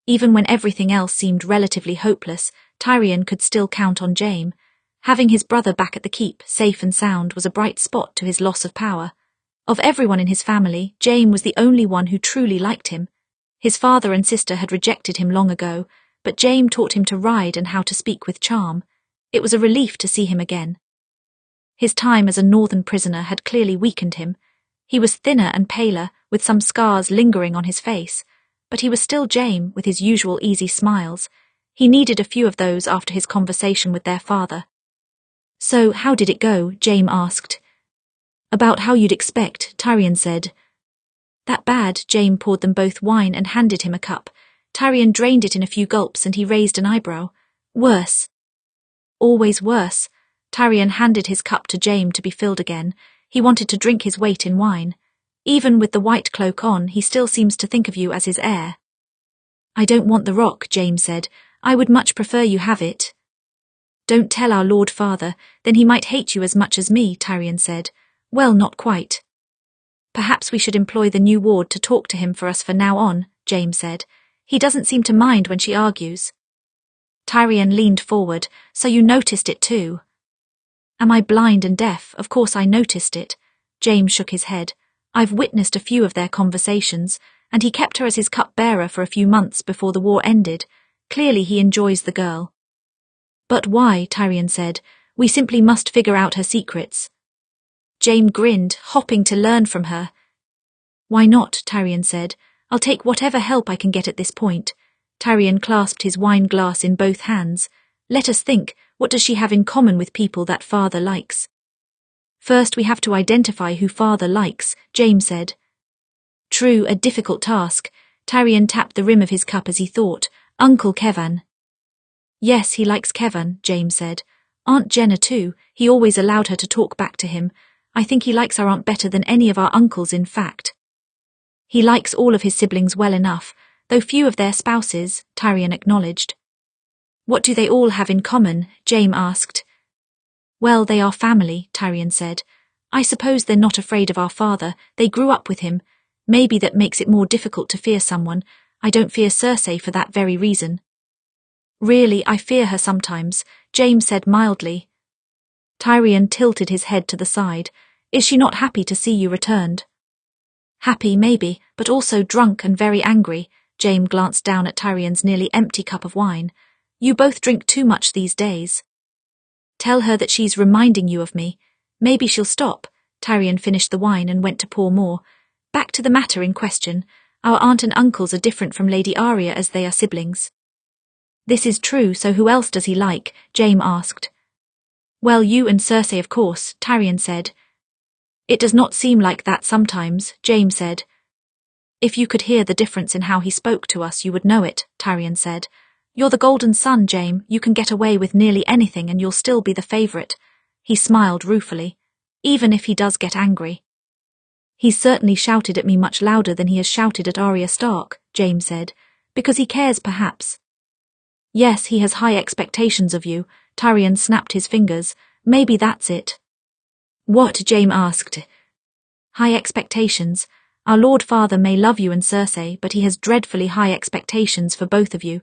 Even when everything else seemed relatively hopeless, Tyrion could still count on Jaime. Having his brother back at the keep, safe and sound, was a bright spot to his loss of power. Of everyone in his family, Jaime was the only one who truly liked him. His father and sister had rejected him long ago, but Jaime taught him to ride and how to speak with charm. It was a relief to see him again. His time as a northern prisoner had clearly weakened him. He was thinner and paler, with some scars lingering on his face, but he was still Jaime with his usual easy smiles. He needed a few of those after his conversation with their father. So, how did it go? Jaime asked. About how you'd expect, Tyrion said. That bad? Jaime poured them both wine and handed him a cup. Tyrion drained it in a few gulps and he raised an eyebrow. Worse. Always worse. Tyrion handed his cup to Jaime to be filled again. He wanted to drink his weight in wine. Even with the white cloak on, he still seems to think of you as his heir. I don't want the rock, Jaime said. I would much prefer you have it. Don't tell our Lord Father, then he might hate you as much as me, Tyrion said. Well, not quite. Perhaps we should employ the new ward to talk to him for us for now on, Jaime said. He doesn't seem to mind when she argues. Tyrion leaned forward. So you noticed it too? Am I blind and deaf? Of course I noticed it. Jaime shook his head. I've witnessed a few of their conversations, and he kept her as his cup-bearer for a few months before the war ended. Clearly he enjoys the girl. But why? Tyrion said. We simply must figure out her secrets. Jaime grinned, hopping to learn from her. Why not? Tyrion said. I'll take whatever help I can get at this point. Tyrion clasped his wine glass in both hands. Let us think, what does she have in common with people that father likes? First we have to identify who father likes, Jaime said. True, a difficult task. Tyrion tapped the rim of his cup as he thought. Uncle Kevan. Yes, he likes Kevan, Jaime said. Aunt Jenna too. He always allowed her to talk back to him. I think he likes our aunt better than any of our uncles, in fact. He likes all of his siblings well enough, though few of their spouses, Tyrion acknowledged. What do they all have in common? Jaime asked. Well, they are family, Tyrion said. I suppose they're not afraid of our father, they grew up with him. Maybe that makes it more difficult to fear someone. I don't fear Cersei for that very reason. Really, I fear her sometimes, Jaime said mildly. Tyrion tilted his head to the side. Is she not happy to see you returned? Happy, maybe, but also drunk and very angry. Jaime glanced down at Tyrion's nearly empty cup of wine. You both drink too much these days. Tell her that she's reminding you of me. Maybe she'll stop. Tyrion finished the wine and went to pour more. Back to the matter in question. Our aunt and uncles are different from Lady Arya as they are siblings. This is true, so who else does he like? Jaime asked. Well, you and Cersei, of course, Tyrion said. It does not seem like that sometimes, Jaime said. If you could hear the difference in how he spoke to us, you would know it, Tyrion said. You're the golden son, Jaime. You can get away with nearly anything and you'll still be the favourite. He smiled ruefully. Even if he does get angry. He's certainly shouted at me much louder than he has shouted at Arya Stark, Jaime said. Because he cares, perhaps. Yes, he has high expectations of you. Tyrion snapped his fingers. Maybe that's it. What? Jaime asked. High expectations. Our Lord Father may love you and Cersei, but he has dreadfully high expectations for both of you.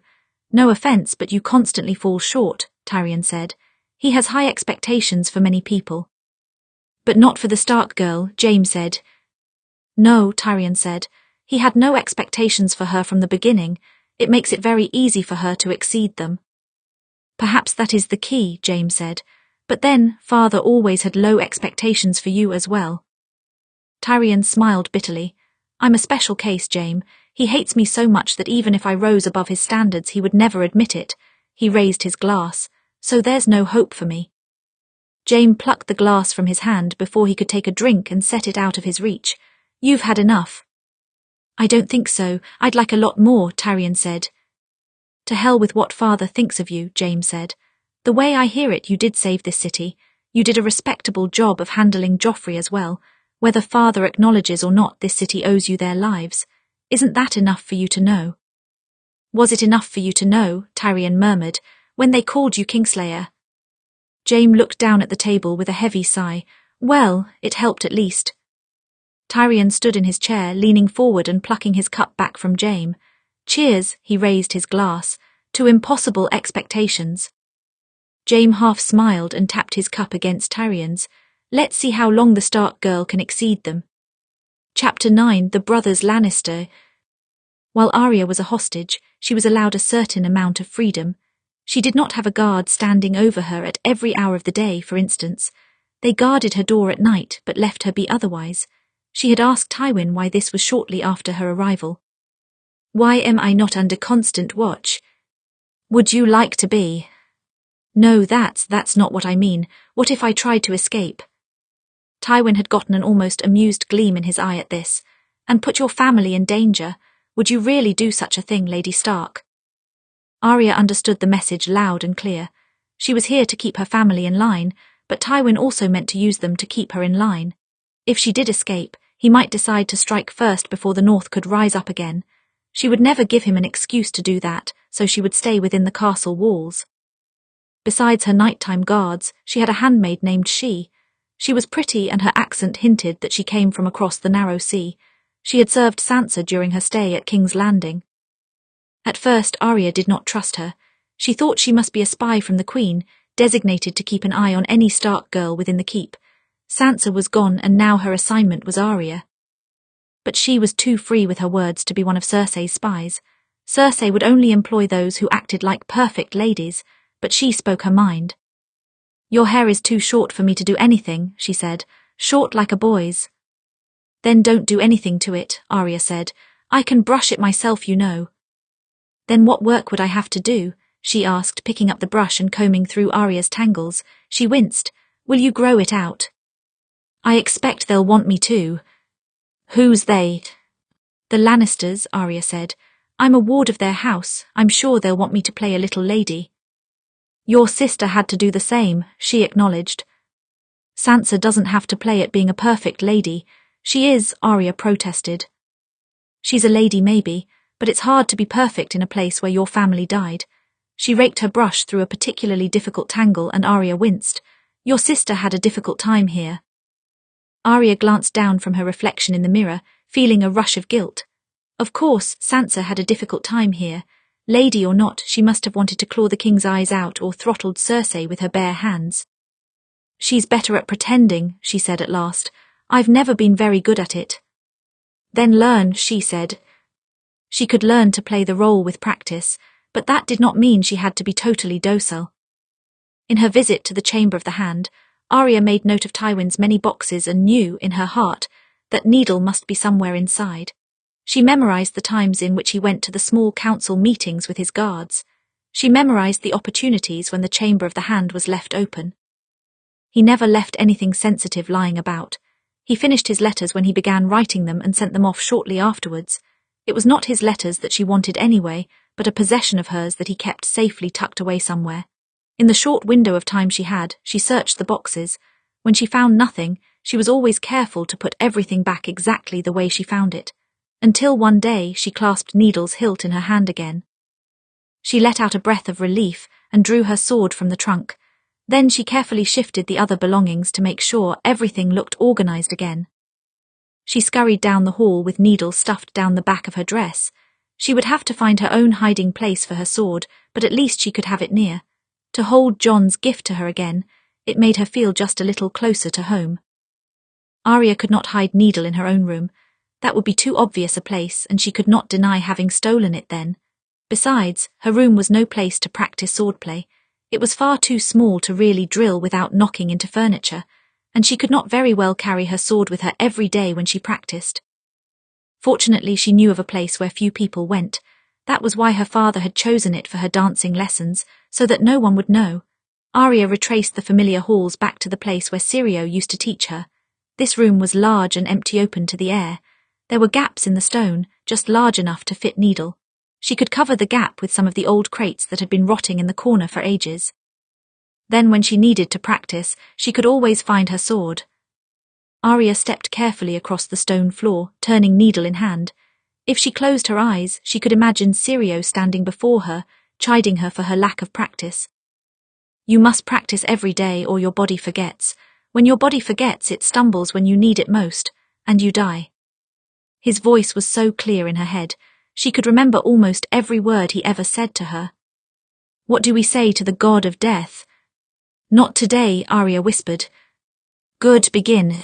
No offence, but you constantly fall short, Tyrion said. He has high expectations for many people. But not for the Stark girl, Jaime said. No, Tyrion said. He had no expectations for her from the beginning. It makes it very easy for her to exceed them. Perhaps that is the key, Jaime said. But then, Father always had low expectations for you as well. Tyrion smiled bitterly. I'm a special case, Jaime. He hates me so much that even if I rose above his standards he would never admit it. He raised his glass. So there's no hope for me. Jaime plucked the glass from his hand before he could take a drink and set it out of his reach. You've had enough. I don't think so. I'd like a lot more, Tyrion said. To hell with what Father thinks of you, Jaime said. The way I hear it, you did save this city. You did a respectable job of handling Joffrey as well. Whether Father acknowledges or not, this city owes you their lives. Isn't that enough for you to know? Was it enough for you to know, Tyrion murmured, when they called you Kingslayer? Jaime looked down at the table with a heavy sigh. Well, it helped at least. Tyrion stood in his chair, leaning forward and plucking his cup back from Jaime. Cheers, he raised his glass, to impossible expectations. Jaime half smiled and tapped his cup against Tyrion's. Let's see how long the Stark girl can exceed them. Chapter 9, The Brothers Lannister. While Arya was a hostage, she was allowed a certain amount of freedom. She did not have a guard standing over her at every hour of the day, for instance. They guarded her door at night, but left her be otherwise. She had asked Tywin why this was shortly after her arrival. Why am I not under constant watch? Would you like to be? No, that's not what I mean. What if I tried to escape? Tywin had gotten an almost amused gleam in his eye at this. And put your family in danger. Would you really do such a thing, Lady Stark? Arya understood the message loud and clear. She was here to keep her family in line, but Tywin also meant to use them to keep her in line. If she did escape, he might decide to strike first before the North could rise up again. She would never give him an excuse to do that, so she would stay within the castle walls. Besides her nighttime guards, she had a handmaid named She. She was pretty and her accent hinted that she came from across the narrow sea. She had served Sansa during her stay at King's Landing. At first Arya did not trust her. She thought she must be a spy from the Queen, designated to keep an eye on any Stark girl within the keep. Sansa was gone and now her assignment was Arya. But she was too free with her words to be one of Cersei's spies. Cersei would only employ those who acted like perfect ladies, but she spoke her mind. Your hair is too short for me to do anything, she said, short like a boy's. Then don't do anything to it, Arya said. I can brush it myself, you know. Then what work would I have to do? She asked, picking up the brush and combing through Arya's tangles. She winced. Will you grow it out? I expect they'll want me to. Who's they? The Lannisters, Arya said. I'm a ward of their house. I'm sure they'll want me to play a little lady. Your sister had to do the same, she acknowledged. Sansa doesn't have to play at being a perfect lady. She is, Arya protested. She's a lady maybe, but it's hard to be perfect in a place where your family died. She raked her brush through a particularly difficult tangle and Arya winced. Your sister had a difficult time here. Arya glanced down from her reflection in the mirror, feeling a rush of guilt. Of course, Sansa had a difficult time here. Lady or not, she must have wanted to claw the king's eyes out or throttled Cersei with her bare hands. She's better at pretending, she said at last. I've never been very good at it. Then learn, she said. She could learn to play the role with practice, but that did not mean she had to be totally docile. In her visit to the Chamber of the Hand, Arya made note of Tywin's many boxes and knew, in her heart, that Needle must be somewhere inside. She memorized the times in which he went to the small council meetings with his guards. She memorized the opportunities when the Chamber of the Hand was left open. He never left anything sensitive lying about. He finished his letters when he began writing them and sent them off shortly afterwards. It was not his letters that she wanted anyway, but a possession of hers that he kept safely tucked away somewhere. In the short window of time she had, she searched the boxes. When she found nothing, she was always careful to put everything back exactly the way she found it. Until one day she clasped Needle's hilt in her hand again. She let out a breath of relief and drew her sword from the trunk. Then she carefully shifted the other belongings to make sure everything looked organized again. She scurried down the hall with Needle stuffed down the back of her dress. She would have to find her own hiding place for her sword, but at least she could have it near. To hold Jon's gift to her again, it made her feel just a little closer to home. Arya could not hide Needle in her own room. That would be too obvious a place, and she could not deny having stolen it then. Besides, her room was no place to practice swordplay. It was far too small to really drill without knocking into furniture, and she could not very well carry her sword with her every day when she practiced. Fortunately, she knew of a place where few people went. That was why her father had chosen it for her dancing lessons, so that no one would know. Arya retraced the familiar halls back to the place where Syrio used to teach her. This room was large and empty, open to the air. There were gaps in the stone, just large enough to fit Needle. She could cover the gap with some of the old crates that had been rotting in the corner for ages. Then when she needed to practice, she could always find her sword. Arya stepped carefully across the stone floor, turning Needle in hand. If she closed her eyes, she could imagine Syrio standing before her, chiding her for her lack of practice. You must practice every day or your body forgets. When your body forgets, it stumbles when you need it most, and you die. His voice was so clear in her head. She could remember almost every word he ever said to her. What do we say to the god of death? Not today, Arya whispered. Good, begin.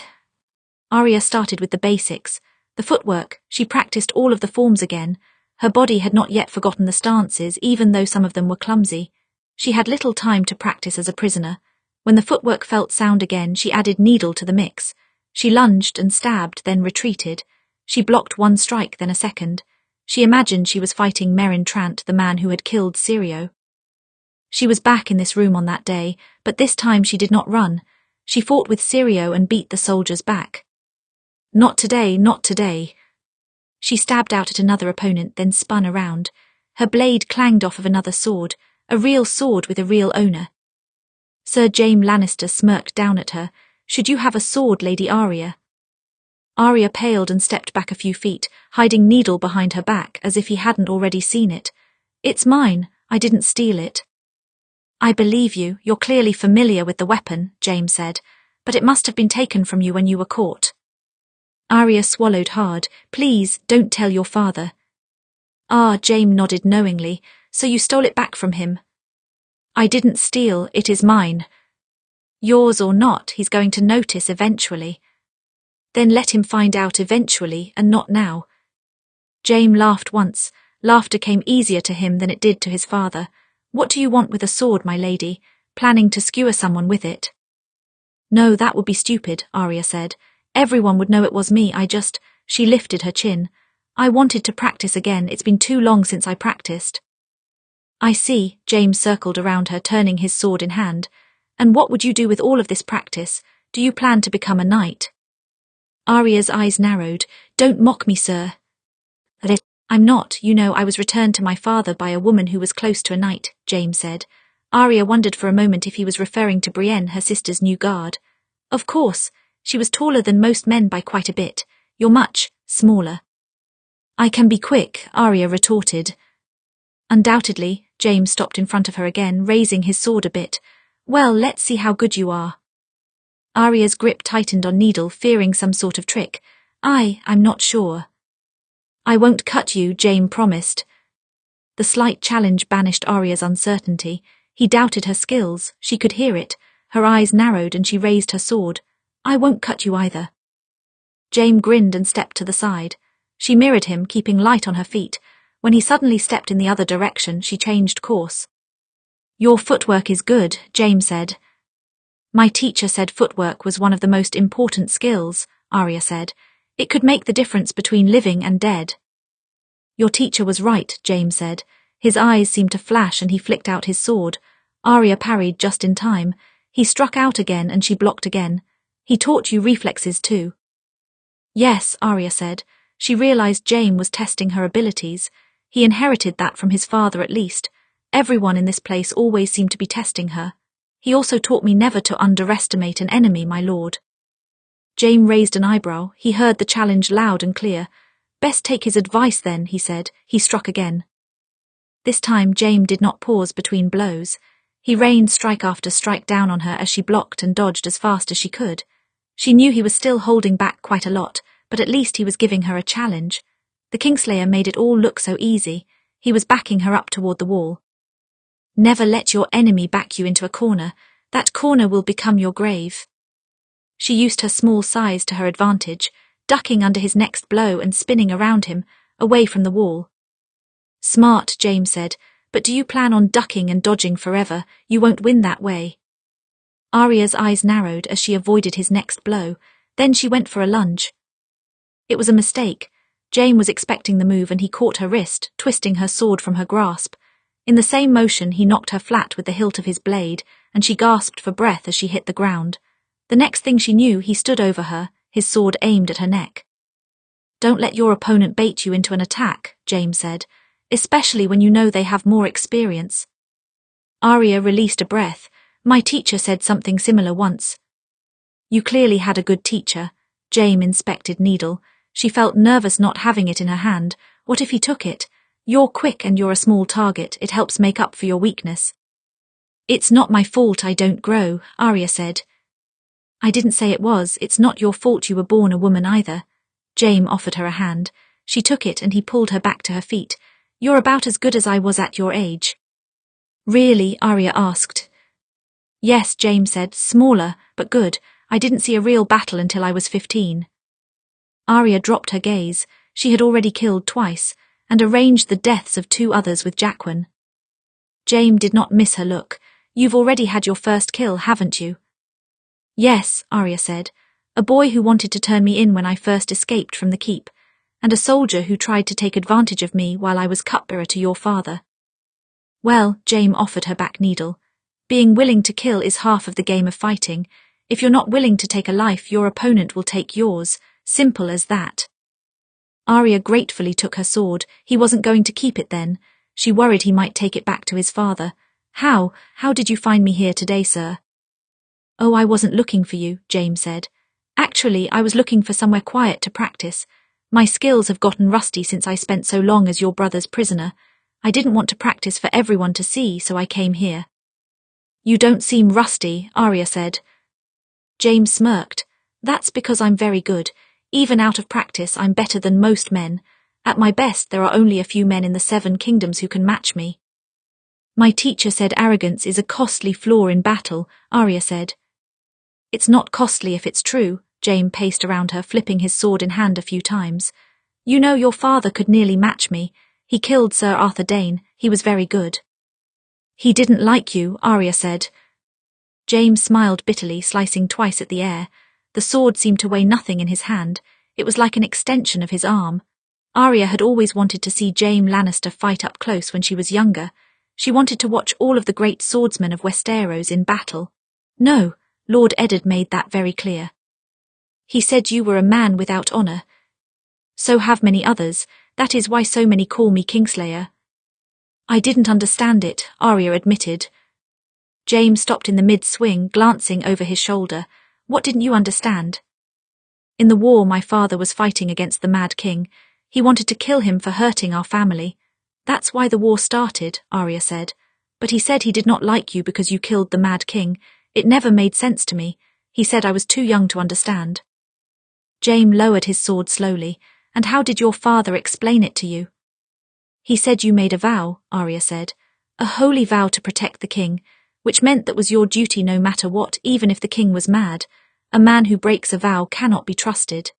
Arya started with the basics. The footwork, she practiced all of the forms again. Her body had not yet forgotten the stances, even though some of them were clumsy. She had little time to practice as a prisoner. When the footwork felt sound again, she added Needle to the mix. She lunged and stabbed, then retreated. She blocked one strike, then a second. She imagined she was fighting Meryn Trant, the man who had killed Syrio. She was back in this room on that day, but this time she did not run. She fought with Syrio and beat the soldiers back. Not today, not today. She stabbed out at another opponent, then spun around. Her blade clanged off of another sword, a real sword with a real owner. Sir Jaime Lannister smirked down at her. Should you have a sword, Lady Arya? Arya paled and stepped back a few feet, hiding Needle behind her back as if he hadn't already seen it. It's mine. I didn't steal it. I believe you. You're clearly familiar with the weapon, Jaime said, but it must have been taken from you when you were caught. Arya swallowed hard. Please, don't tell your father. Jaime nodded knowingly. So you stole it back from him? I didn't steal. It is mine. Yours or not, he's going to notice eventually. Then let him find out eventually and not now. Jaime laughed once. Laughter came easier to him than it did to his father. What do you want with a sword, my lady? Planning to skewer someone with it? No, that would be stupid, Arya said. Everyone would know it was me. She lifted her chin. I wanted to practice again. It's been too long since I practiced. I see, Jaime circled around her, turning his sword in hand. And what would you do with all of this practice? Do you plan to become a knight? Arya's eyes narrowed. Don't mock me, sir. I'm not. You know, I was returned to my father by a woman who was close to a knight, Jaime said. Arya wondered for a moment if he was referring to Brienne, her sister's new guard. Of course. She was taller than most men by quite a bit. You're much smaller. I can be quick, Arya retorted. Undoubtedly, Jaime stopped in front of her again, raising his sword a bit. Well, let's see how good you are. Arya's grip tightened on Needle, fearing some sort of trick. I'm not sure. I won't cut you, Jaime promised. The slight challenge banished Arya's uncertainty. He doubted her skills, she could hear it. Her eyes narrowed and she raised her sword. I won't cut you either. Jaime grinned and stepped to the side. She mirrored him, keeping light on her feet. When he suddenly stepped in the other direction, she changed course. Your footwork is good, Jaime said. My teacher said footwork was one of the most important skills, Arya said. It could make the difference between living and dead. Your teacher was right, Jaime said. His eyes seemed to flash and he flicked out his sword. Arya parried just in time. He struck out again and she blocked again. He taught you reflexes too. Yes, Arya said. She realized Jaime was testing her abilities. He inherited that from his father at least. Everyone in this place always seemed to be testing her. He also taught me never to underestimate an enemy, my lord. Jaime raised an eyebrow. He heard the challenge loud and clear. Best take his advice then, he said. He struck again. This time Jaime did not pause between blows. He rained strike after strike down on her as she blocked and dodged as fast as she could. She knew he was still holding back quite a lot, but at least he was giving her a challenge. The Kingslayer made it all look so easy. He was backing her up toward the wall. Never let your enemy back you into a corner. That corner will become your grave. She used her small size to her advantage, ducking under his next blow and spinning around him, away from the wall. Smart, Jaime said, but do you plan on ducking and dodging forever? You won't win that way. Arya's eyes narrowed as she avoided his next blow. Then she went for a lunge. It was a mistake. Jaime was expecting the move and he caught her wrist, twisting her sword from her grasp. In the same motion, he knocked her flat with the hilt of his blade, and she gasped for breath as she hit the ground. The next thing she knew, he stood over her, his sword aimed at her neck. Don't let your opponent bait you into an attack, Jaime said, especially when you know they have more experience. Arya released a breath. My teacher said something similar once. You clearly had a good teacher. Jaime inspected Needle. She felt nervous not having it in her hand. What if he took it? You're quick and you're a small target. It helps make up for your weakness. It's not my fault I don't grow, Arya said. I didn't say it was. It's not your fault you were born a woman either. Jaime offered her a hand. She took it and he pulled her back to her feet. You're about as good as I was at your age. Really? Arya asked. Yes, Jaime said, smaller, but good. I didn't see a real battle until I was 15. Arya dropped her gaze. She had already killed twice, and arranged the deaths of 2 others with Jaqen. Jaime did not miss her look. You've already had your first kill, haven't you? Yes, Arya said. A boy who wanted to turn me in when I first escaped from the keep, and a soldier who tried to take advantage of me while I was cupbearer to your father. Well, Jaime offered her back Needle. Being willing to kill is half of the game of fighting. If you're not willing to take a life, your opponent will take yours. Simple as that. Arya gratefully took her sword. He wasn't going to keep it then. She worried he might take it back to his father. How did you find me here today, sir? Oh, I wasn't looking for you, Jaime said. Actually, I was looking for somewhere quiet to practice. My skills have gotten rusty since I spent so long as your brother's prisoner. I didn't want to practice for everyone to see, so I came here. You don't seem rusty, Arya said. Jaime smirked. That's because I'm very good. Even out of practice, I'm better than most men. At my best, there are only a few men in the 7 kingdoms who can match me. My teacher said arrogance is a costly flaw in battle, Arya said. It's not costly if it's true, Jaime paced around her, flipping his sword in hand a few times. You know, your father could nearly match me. He killed Sir Arthur Dane. He was very good. He didn't like you, Arya said. Jaime smiled bitterly, slicing twice at the air. The sword seemed to weigh nothing in his hand. It was like an extension of his arm. Arya had always wanted to see Jaime Lannister fight up close when she was younger. She wanted to watch all of the great swordsmen of Westeros in battle. No, Lord Eddard made that very clear. He said you were a man without honour. So have many others. That is why so many call me Kingslayer. I didn't understand it, Arya admitted. Jaime stopped in the mid-swing, glancing over his shoulder. What didn't you understand? In the war, my father was fighting against the Mad King. He wanted to kill him for hurting our family. That's why the war started, Arya said. But he said he did not like you because you killed the Mad King. It never made sense to me. He said I was too young to understand. Jaime lowered his sword slowly. And how did your father explain it to you? He said you made a vow, Arya said. A holy vow to protect the king, which meant that was your duty no matter what, even if the king was mad. A man who breaks a vow cannot be trusted.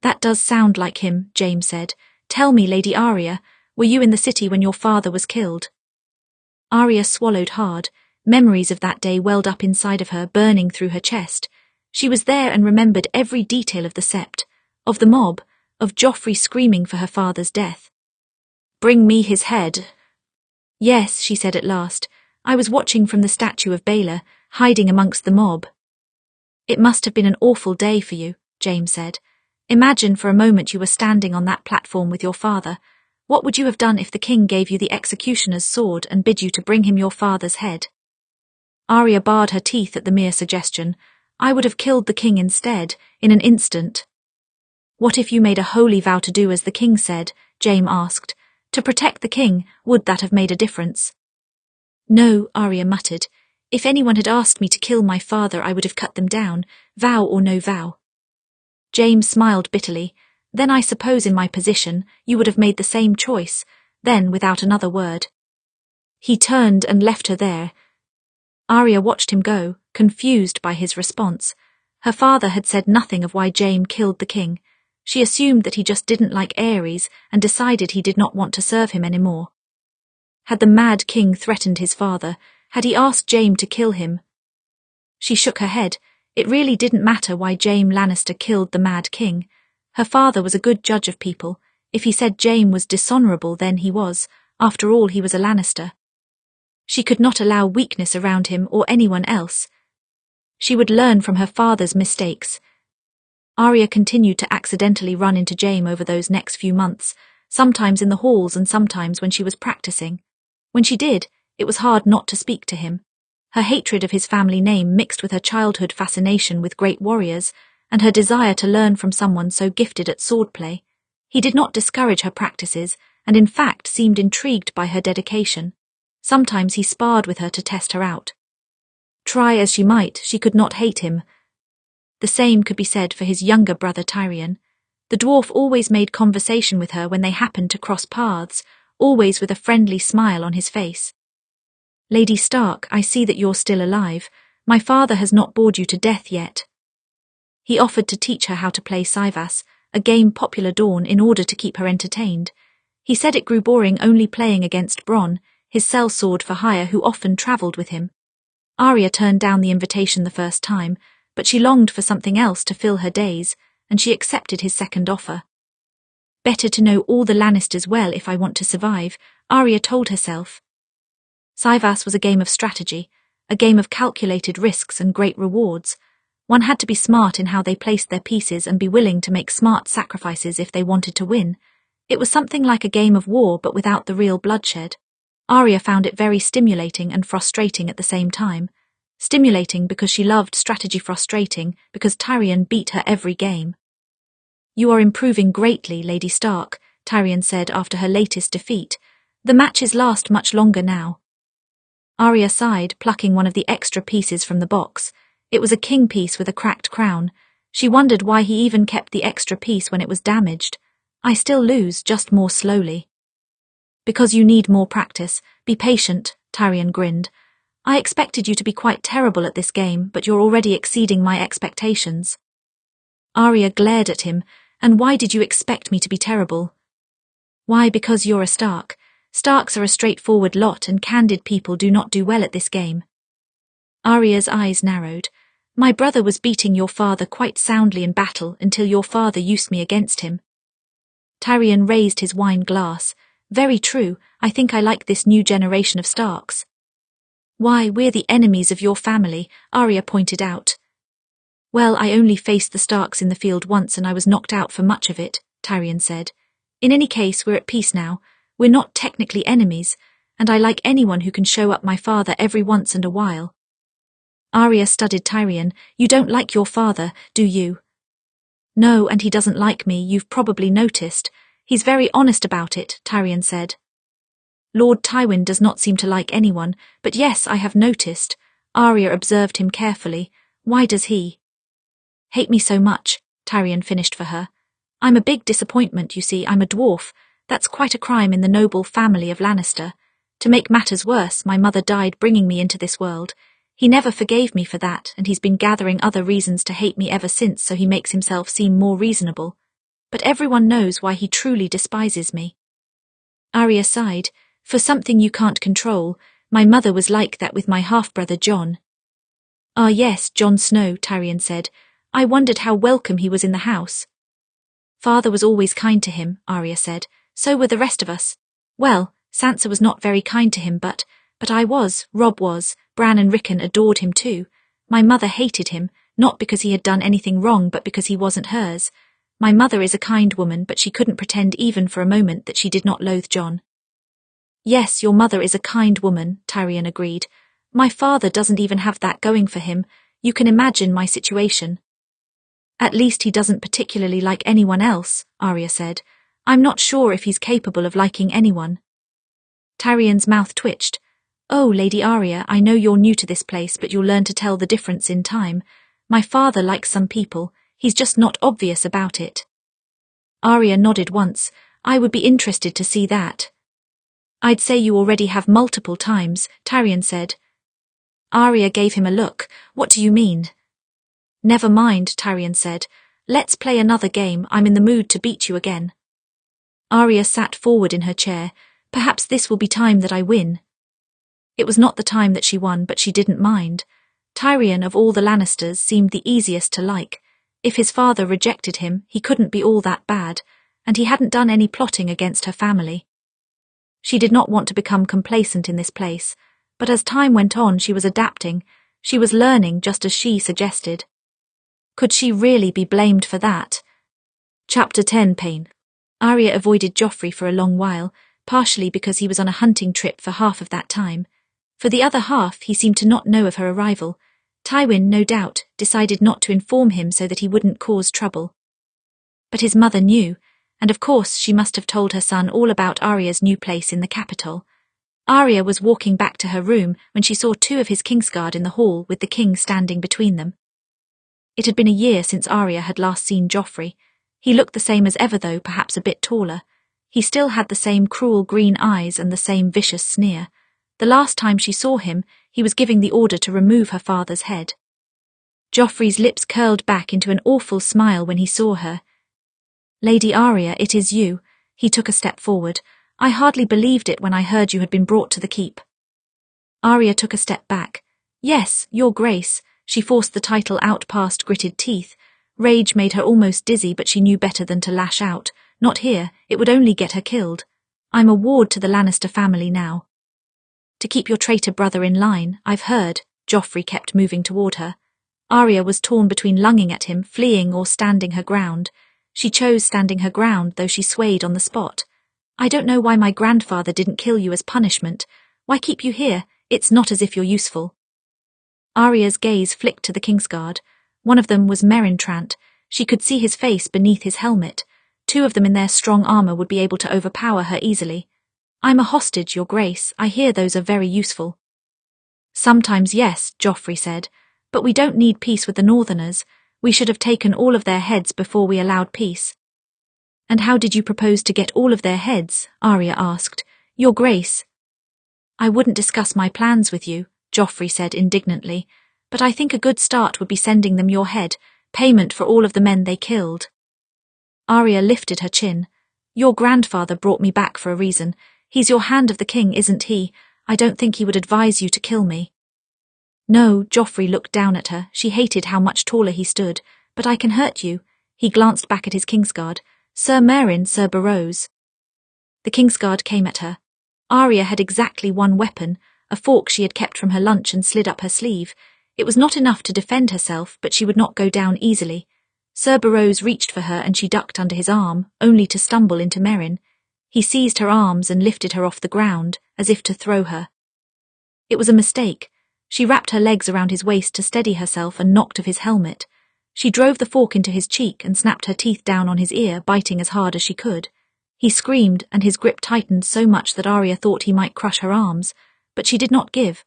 That does sound like him, Jaime said. Tell me, Lady Arya, were you in the city when your father was killed? Arya swallowed hard. Memories of that day welled up inside of her, burning through her chest. She was there and remembered every detail of the sept, of the mob, of Joffrey screaming for her father's death. Bring me his head. Yes, she said at last. I was watching from the statue of Baelor, hiding amongst the mob. It must have been an awful day for you, Jaime said. Imagine for a moment you were standing on that platform with your father. What would you have done if the king gave you the executioner's sword and bid you to bring him your father's head? Arya bared her teeth at the mere suggestion. I would have killed the king instead, in an instant. What if you made a holy vow to do as the king said? Jaime asked. To protect the king, would that have made a difference? No, Arya muttered. If anyone had asked me to kill my father, I would have cut them down, vow or no vow. Jaime smiled bitterly. Then I suppose in my position, you would have made the same choice, then without another word. He turned and left her there. Arya watched him go, confused by his response. Her father had said nothing of why Jaime killed the king. She assumed that he just didn't like Aerys and decided he did not want to serve him anymore. Had the Mad King threatened his father? Had he asked Jaime to kill him? She shook her head. It really didn't matter why Jaime Lannister killed the Mad King. Her father was a good judge of people. If he said Jaime was dishonourable, then he was. After all, he was a Lannister. She could not allow weakness around him or anyone else. She would learn from her father's mistakes. Arya continued to accidentally run into Jaime over those next few months, sometimes in the halls and sometimes when she was practicing. When she did, it was hard not to speak to him. Her hatred of his family name mixed with her childhood fascination with great warriors, and her desire to learn from someone so gifted at swordplay. He did not discourage her practices, and in fact seemed intrigued by her dedication. Sometimes he sparred with her to test her out. Try as she might, she could not hate him. The same could be said for his younger brother Tyrion. The dwarf always made conversation with her when they happened to cross paths, always with a friendly smile on his face. Lady Stark, I see that you're still alive. My father has not bored you to death yet. He offered to teach her how to play Cyvasse, a game popular Dawn, in order to keep her entertained. He said it grew boring only playing against Bran, his sellsword for hire, who often travelled with him. Arya turned down the invitation the first time, but she longed for something else to fill her days, and she accepted his second offer. Better to know all the Lannisters well if I want to survive, Arya told herself. Cyvasse was a game of strategy, a game of calculated risks and great rewards. One had to be smart in how they placed their pieces and be willing to make smart sacrifices if they wanted to win. It was something like a game of war but without the real bloodshed. Arya found it very stimulating and frustrating at the same time. Stimulating because she loved strategy, frustrating because Tyrion beat her every game. You are improving greatly, Lady Stark, Tyrion said after her latest defeat. The matches last much longer now. Arya sighed, plucking one of the extra pieces from the box. It was a king piece with a cracked crown. She wondered why he even kept the extra piece when it was damaged. I still lose, just more slowly. Because you need more practice. Be patient, Tyrion grinned. I expected you to be quite terrible at this game, but you're already exceeding my expectations. Arya glared at him. And why did you expect me to be terrible? Why, because you're a Stark. Starks are a straightforward lot and candid people do not do well at this game. Arya's eyes narrowed. My brother was beating your father quite soundly in battle until your father used me against him. Tyrion raised his wine glass. Very true, I think I like this new generation of Starks. Why, we're the enemies of your family, Arya pointed out. Well, I only faced the Starks in the field once and I was knocked out for much of it, Tyrion said. In any case, we're at peace now. We're not technically enemies, and I like anyone who can show up my father every once in a while. Arya studied Tyrion. You don't like your father, do you? No, and he doesn't like me, you've probably noticed. He's very honest about it, Tyrion said. Lord Tywin does not seem to like anyone, but yes, I have noticed. Arya observed him carefully. Why does he hate me so much? Tyrion finished for her. I'm a big disappointment, you see. I'm a dwarf. That's quite a crime in the noble family of Lannister. To make matters worse, my mother died bringing me into this world. He never forgave me for that, and he's been gathering other reasons to hate me ever since, so he makes himself seem more reasonable. But everyone knows why he truly despises me. Arya sighed. For something you can't control, my mother was like that with my half-brother Jon. Ah yes, Jon Snow, Tyrion said. I wondered how welcome he was in the house. Father was always kind to him, Arya said. So were the rest of us. Well, Sansa was not very kind to him, but I was, Robb was, Bran and Rickon adored him too. My mother hated him, not because he had done anything wrong but because he wasn't hers. My mother is a kind woman, but she couldn't pretend even for a moment that she did not loathe Jon. Yes, your mother is a kind woman, Tyrion agreed. My father doesn't even have that going for him. You can imagine my situation. At least he doesn't particularly like anyone else, Arya said. I'm not sure if he's capable of liking anyone. Tyrion's mouth twitched. Oh, Lady Arya, I know you're new to this place, but you'll learn to tell the difference in time. My father likes some people. He's just not obvious about it. Arya nodded once. I would be interested to see that. I'd say you already have multiple times, Tyrion said. Arya gave him a look. What do you mean? Never mind, Tyrion said. Let's play another game. I'm in the mood to beat you again. Arya sat forward in her chair. Perhaps this will be time that I win. It was not the time that she won, but she didn't mind. Tyrion of all the Lannisters seemed the easiest to like. If his father rejected him, he couldn't be all that bad, and he hadn't done any plotting against her family. She did not want to become complacent in this place, but as time went on she was adapting. She was learning just as she suggested. Could she really be blamed for that? Chapter 10 Pain. Arya avoided Joffrey for a long while, partially because he was on a hunting trip for half of that time. For the other half, he seemed to not know of her arrival. Tywin, no doubt, decided not to inform him so that he wouldn't cause trouble. But his mother knew, and of course she must have told her son all about Arya's new place in the capital. Arya was walking back to her room when she saw two of his Kingsguard in the hall with the king standing between them. It had been a year since Arya had last seen Joffrey. He looked the same as ever, though perhaps a bit taller. He still had the same cruel green eyes and the same vicious sneer. The last time she saw him, he was giving the order to remove her father's head. Joffrey's lips curled back into an awful smile when he saw her. Lady Arya, it is you. He took a step forward. I hardly believed it when I heard you had been brought to the keep. Arya took a step back. Yes, your grace. She forced the title out past gritted teeth. Rage made her almost dizzy, but she knew better than to lash out. Not here, it would only get her killed. I'm a ward to the Lannister family now. To keep your traitor brother in line, I've heard. Joffrey kept moving toward her. Arya was torn between lunging at him, fleeing, or standing her ground. She chose standing her ground, though she swayed on the spot. I don't know why my grandfather didn't kill you as punishment. Why keep you here? It's not as if you're useful. Arya's gaze flicked to the Kingsguard. One of them was Meryn Trant. She could see his face beneath his helmet. Two of them in their strong armor would be able to overpower her easily. I'm a hostage, your grace. I hear those are very useful. Sometimes yes, Joffrey said, but we don't need peace with the Northerners. We should have taken all of their heads before we allowed peace. And how did you propose to get all of their heads? Arya asked. Your grace. I wouldn't discuss my plans with you, Joffrey said indignantly, but I think a good start would be sending them your head, payment for all of the men they killed. Arya lifted her chin. Your grandfather brought me back for a reason. He's your hand of the king, isn't he? I don't think he would advise you to kill me. No, Joffrey looked down at her. She hated how much taller he stood. But I can hurt you. He glanced back at his Kingsguard. Sir Meryn, Sir Barrows. The Kingsguard came at her. Arya had exactly one weapon, a fork she had kept from her lunch and slid up her sleeve. It was not enough to defend herself, but she would not go down easily. Sir Barrows reached for her and she ducked under his arm, only to stumble into Meryn. He seized her arms and lifted her off the ground, as if to throw her. It was a mistake. She wrapped her legs around his waist to steady herself and knocked of his helmet. She drove the fork into his cheek and snapped her teeth down on his ear, biting as hard as she could. He screamed, and his grip tightened so much that Arya thought he might crush her arms, but she did not give.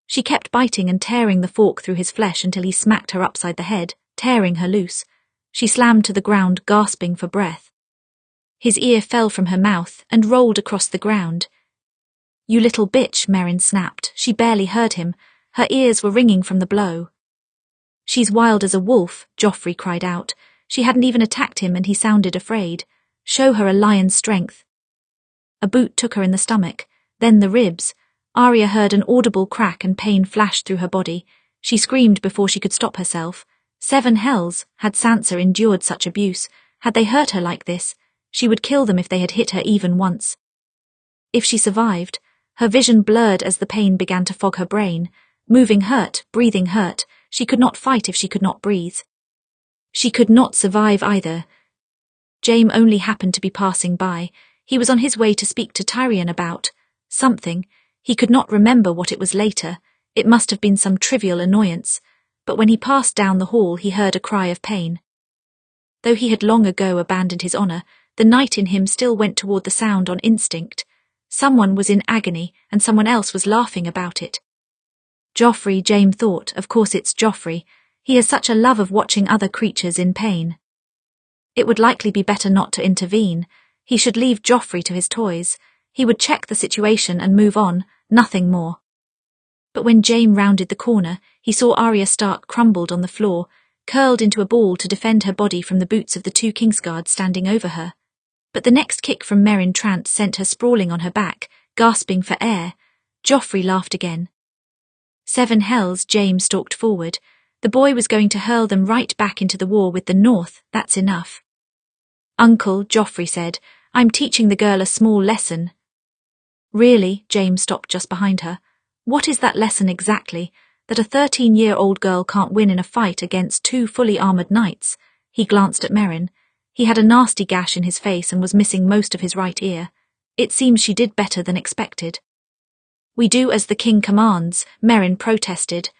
She kept biting and tearing the fork through his flesh until he smacked her upside the head, tearing her loose. She slammed to the ground, gasping for breath. His ear fell from her mouth and rolled across the ground. "You little bitch," Meryn snapped. She barely heard him. Her ears were ringing from the blow. "She's wild as a wolf," Joffrey cried out. She hadn't even attacked him and he sounded afraid. "Show her a lion's strength." A boot took her in the stomach, then the ribs. Arya heard an audible crack and pain flashed through her body. She screamed before she could stop herself. 7 hells, had Sansa endured such abuse? Had they hurt her like this? She would kill them if they had hit her even once. If she survived, her vision blurred as the pain began to fog her brain. Moving hurt, breathing hurt. She could not fight if she could not breathe. She could not survive either. Jaime only happened to be passing by. He was on his way to speak to Tyrion about something. He could not remember what it was later. It must have been some trivial annoyance. But when he passed down the hall, he heard a cry of pain. Though he had long ago abandoned his honor, the knight in him still went toward the sound on instinct. Someone was in agony, and someone else was laughing about it. Joffrey, Jaime thought. Of course it's Joffrey. He has such a love of watching other creatures in pain. It would likely be better not to intervene. He should leave Joffrey to his toys. He would check the situation and move on, nothing more. But when Jaime rounded the corner, he saw Arya Stark crumbled on the floor, curled into a ball to defend her body from the boots of the 2 Kingsguards standing over her. But the next kick from Meryn Trant sent her sprawling on her back, gasping for air. Joffrey laughed again. 7 hells, Jaime stalked forward. The boy was going to hurl them right back into the war with the North. That's enough. "Uncle," Joffrey said, "I'm teaching the girl a small lesson." "Really?" Jaime stopped just behind her. "What is that lesson exactly? That a 13-year-old girl can't win in a fight against 2 fully armored knights?" He glanced at Meryn. He had a nasty gash in his face and was missing most of his right ear. It seems she did better than expected. "We do as the king commands," Meryn protested.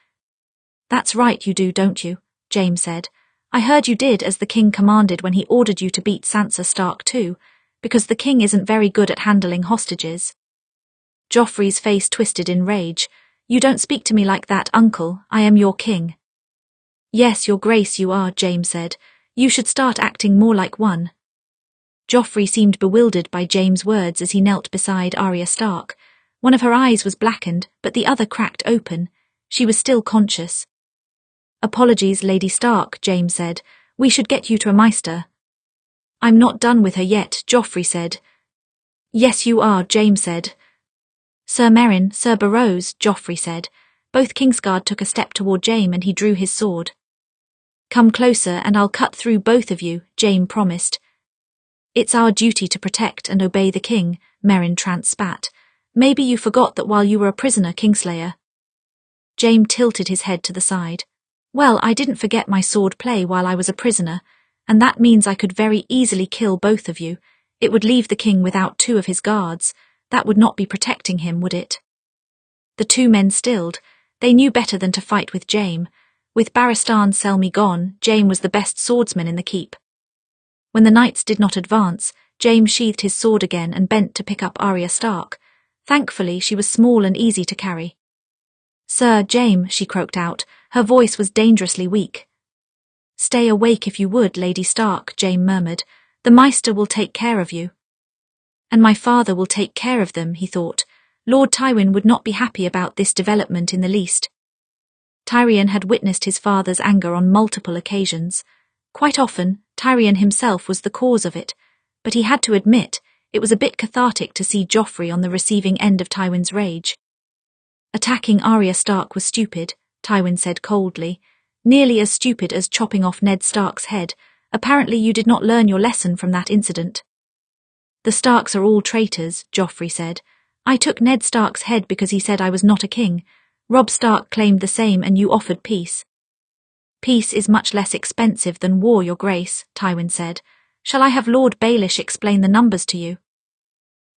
"That's right you do, don't you?" Jaime said. "I heard you did as the king commanded when he ordered you to beat Sansa Stark too, because the king isn't very good at handling hostages." Joffrey's face twisted in rage. "You don't speak to me like that, uncle. I am your king." "Yes, your grace you are," Jaime said. "You should start acting more like one." Joffrey seemed bewildered by Jaime's words as he knelt beside Arya Stark. One of her eyes was blackened, but the other cracked open. She was still conscious. "Apologies, Lady Stark," Jaime said. "We should get you to a maester." "I'm not done with her yet," Joffrey said. "Yes, you are," Jaime said. "Sir Meryn, Sir Barrows," Joffrey said. Both Kingsguard took a step toward Jaime and he drew his sword. "Come closer and I'll cut through both of you," Jaime promised. "It's our duty to protect and obey the king," Meryn Trant spat. "Maybe you forgot that while you were a prisoner, Kingslayer." Jaime tilted his head to the side. "Well, I didn't forget my sword play while I was a prisoner, and that means I could very easily kill both of you. It would leave the king without 2 of his guards. That would not be protecting him, would it?" The 2 men stilled. They knew better than to fight with Jaime. With Barristan Selmy gone, Jaime was the best swordsman in the keep. When the knights did not advance, Jaime sheathed his sword again and bent to pick up Arya Stark. Thankfully, she was small and easy to carry. "Sir Jaime," she croaked out. Her voice was dangerously weak. "Stay awake if you would, Lady Stark," Jaime murmured. "The Maester will take care of you." "And my father will take care of them," he thought. Lord Tywin would not be happy about this development in the least. Tyrion had witnessed his father's anger on multiple occasions. Quite often, Tyrion himself was the cause of it, but he had to admit it was a bit cathartic to see Joffrey on the receiving end of Tywin's rage. "Attacking Arya Stark was stupid," Tywin said coldly. "Nearly as stupid as chopping off Ned Stark's head. Apparently you did not learn your lesson from that incident." "The Starks are all traitors," Joffrey said. "I took Ned Stark's head because he said I was not a king. Robb Stark claimed the same and you offered peace." "Peace is much less expensive than war, your grace," Tywin said. "Shall I have Lord Baelish explain the numbers to you?"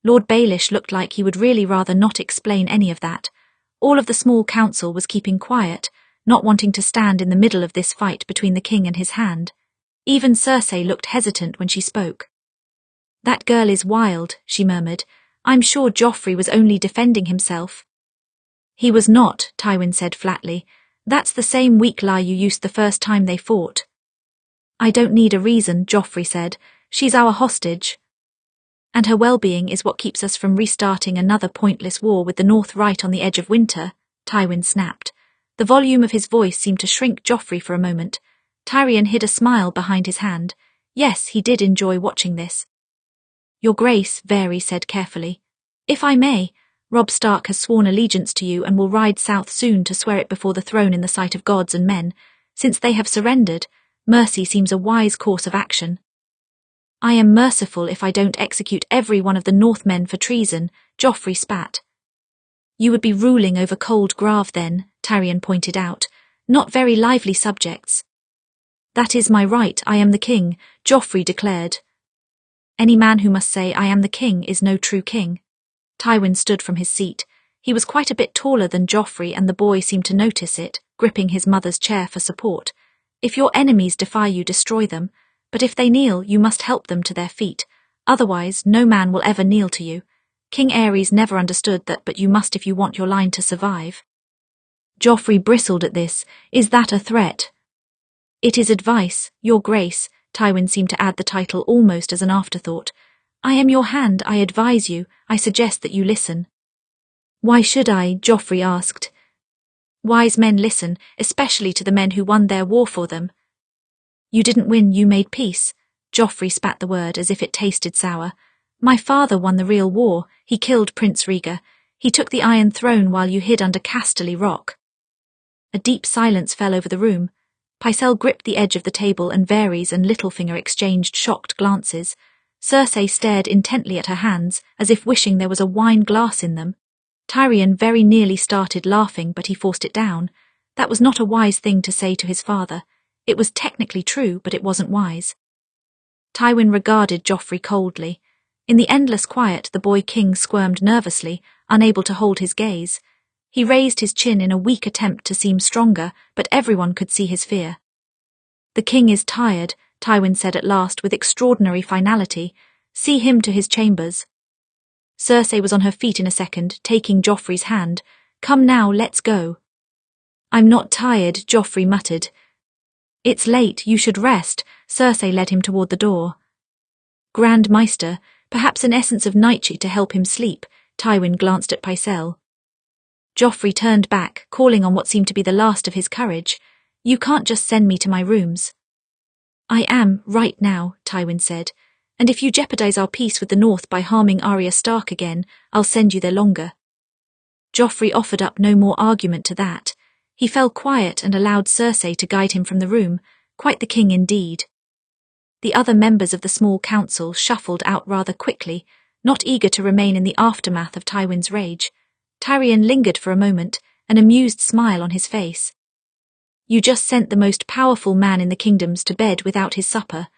Lord Baelish looked like he would really rather not explain any of that. All of the small council was keeping quiet, not wanting to stand in the middle of this fight between the king and his hand. Even Cersei looked hesitant when she spoke. That girl is wild, she murmured. I'm sure Joffrey was only defending himself. He was not, Tywin said flatly. That's the same weak lie you used the first time they fought. I don't need a reason, Joffrey said. She's our hostage. And her well-being is what keeps us from restarting another pointless war with the North right on the edge of winter, Tywin snapped. The volume of his voice seemed to shrink Joffrey for a moment. Tyrion hid a smile behind his hand. Yes, he did enjoy watching this. Your Grace, Varys said carefully. If I may, Robb Stark has sworn allegiance to you and will ride south soon to swear it before the throne in the sight of gods and men. Since they have surrendered, mercy seems a wise course of action. I am merciful if I don't execute every one of the Northmen for treason, Joffrey spat. You would be ruling over cold Grave then, Tyrion pointed out. Not very lively subjects. That is my right, I am the king, Joffrey declared. Any man who must say I am the king is no true king. Tywin stood from his seat. He was quite a bit taller than Joffrey and the boy seemed to notice it, gripping his mother's chair for support. If your enemies defy you, destroy them, but if they kneel, you must help them to their feet. Otherwise, no man will ever kneel to you. King Aerys never understood that, but you must if you want your line to survive. Joffrey bristled at this. Is that a threat? It is advice, Your Grace. Tywin seemed to add the title almost as an afterthought. I am your hand, I advise you, I suggest that you listen. Why should I? Joffrey asked. Wise men listen, especially to the men who won their war for them. You didn't win, you made peace. Joffrey spat the word as if it tasted sour. My father won the real war. He killed Prince Rhaegar. He took the Iron Throne while you hid under Casterly Rock. A deep silence fell over the room. Pycelle gripped the edge of the table and Varys and Littlefinger exchanged shocked glances. Cersei stared intently at her hands, as if wishing there was a wine glass in them. Tyrion very nearly started laughing, but he forced it down. That was not a wise thing to say to his father. It was technically true, but it wasn't wise. Tywin regarded Joffrey coldly. In the endless quiet, the boy king squirmed nervously, unable to hold his gaze. He raised his chin in a weak attempt to seem stronger, but everyone could see his fear. The king is tired, Tywin said at last with extraordinary finality. See him to his chambers. Cersei was on her feet in a second, taking Joffrey's hand. Come now, let's go. I'm not tired, Joffrey muttered. It's late, you should rest. Cersei led him toward the door. Grand Maester, perhaps an essence of nightshade to help him sleep. Tywin glanced at Pycelle. Joffrey turned back, calling on what seemed to be the last of his courage. You can't just send me to my rooms. I am, right now, Tywin said, and if you jeopardize our peace with the North by harming Arya Stark again, I'll send you there longer. Joffrey offered up no more argument to that. He fell quiet and allowed Cersei to guide him from the room, quite the king indeed. The other members of the small council shuffled out rather quickly, not eager to remain in the aftermath of Tywin's rage. Tyrion lingered for a moment, an amused smile on his face. You just sent the most powerful man in the kingdoms to bed without his supper.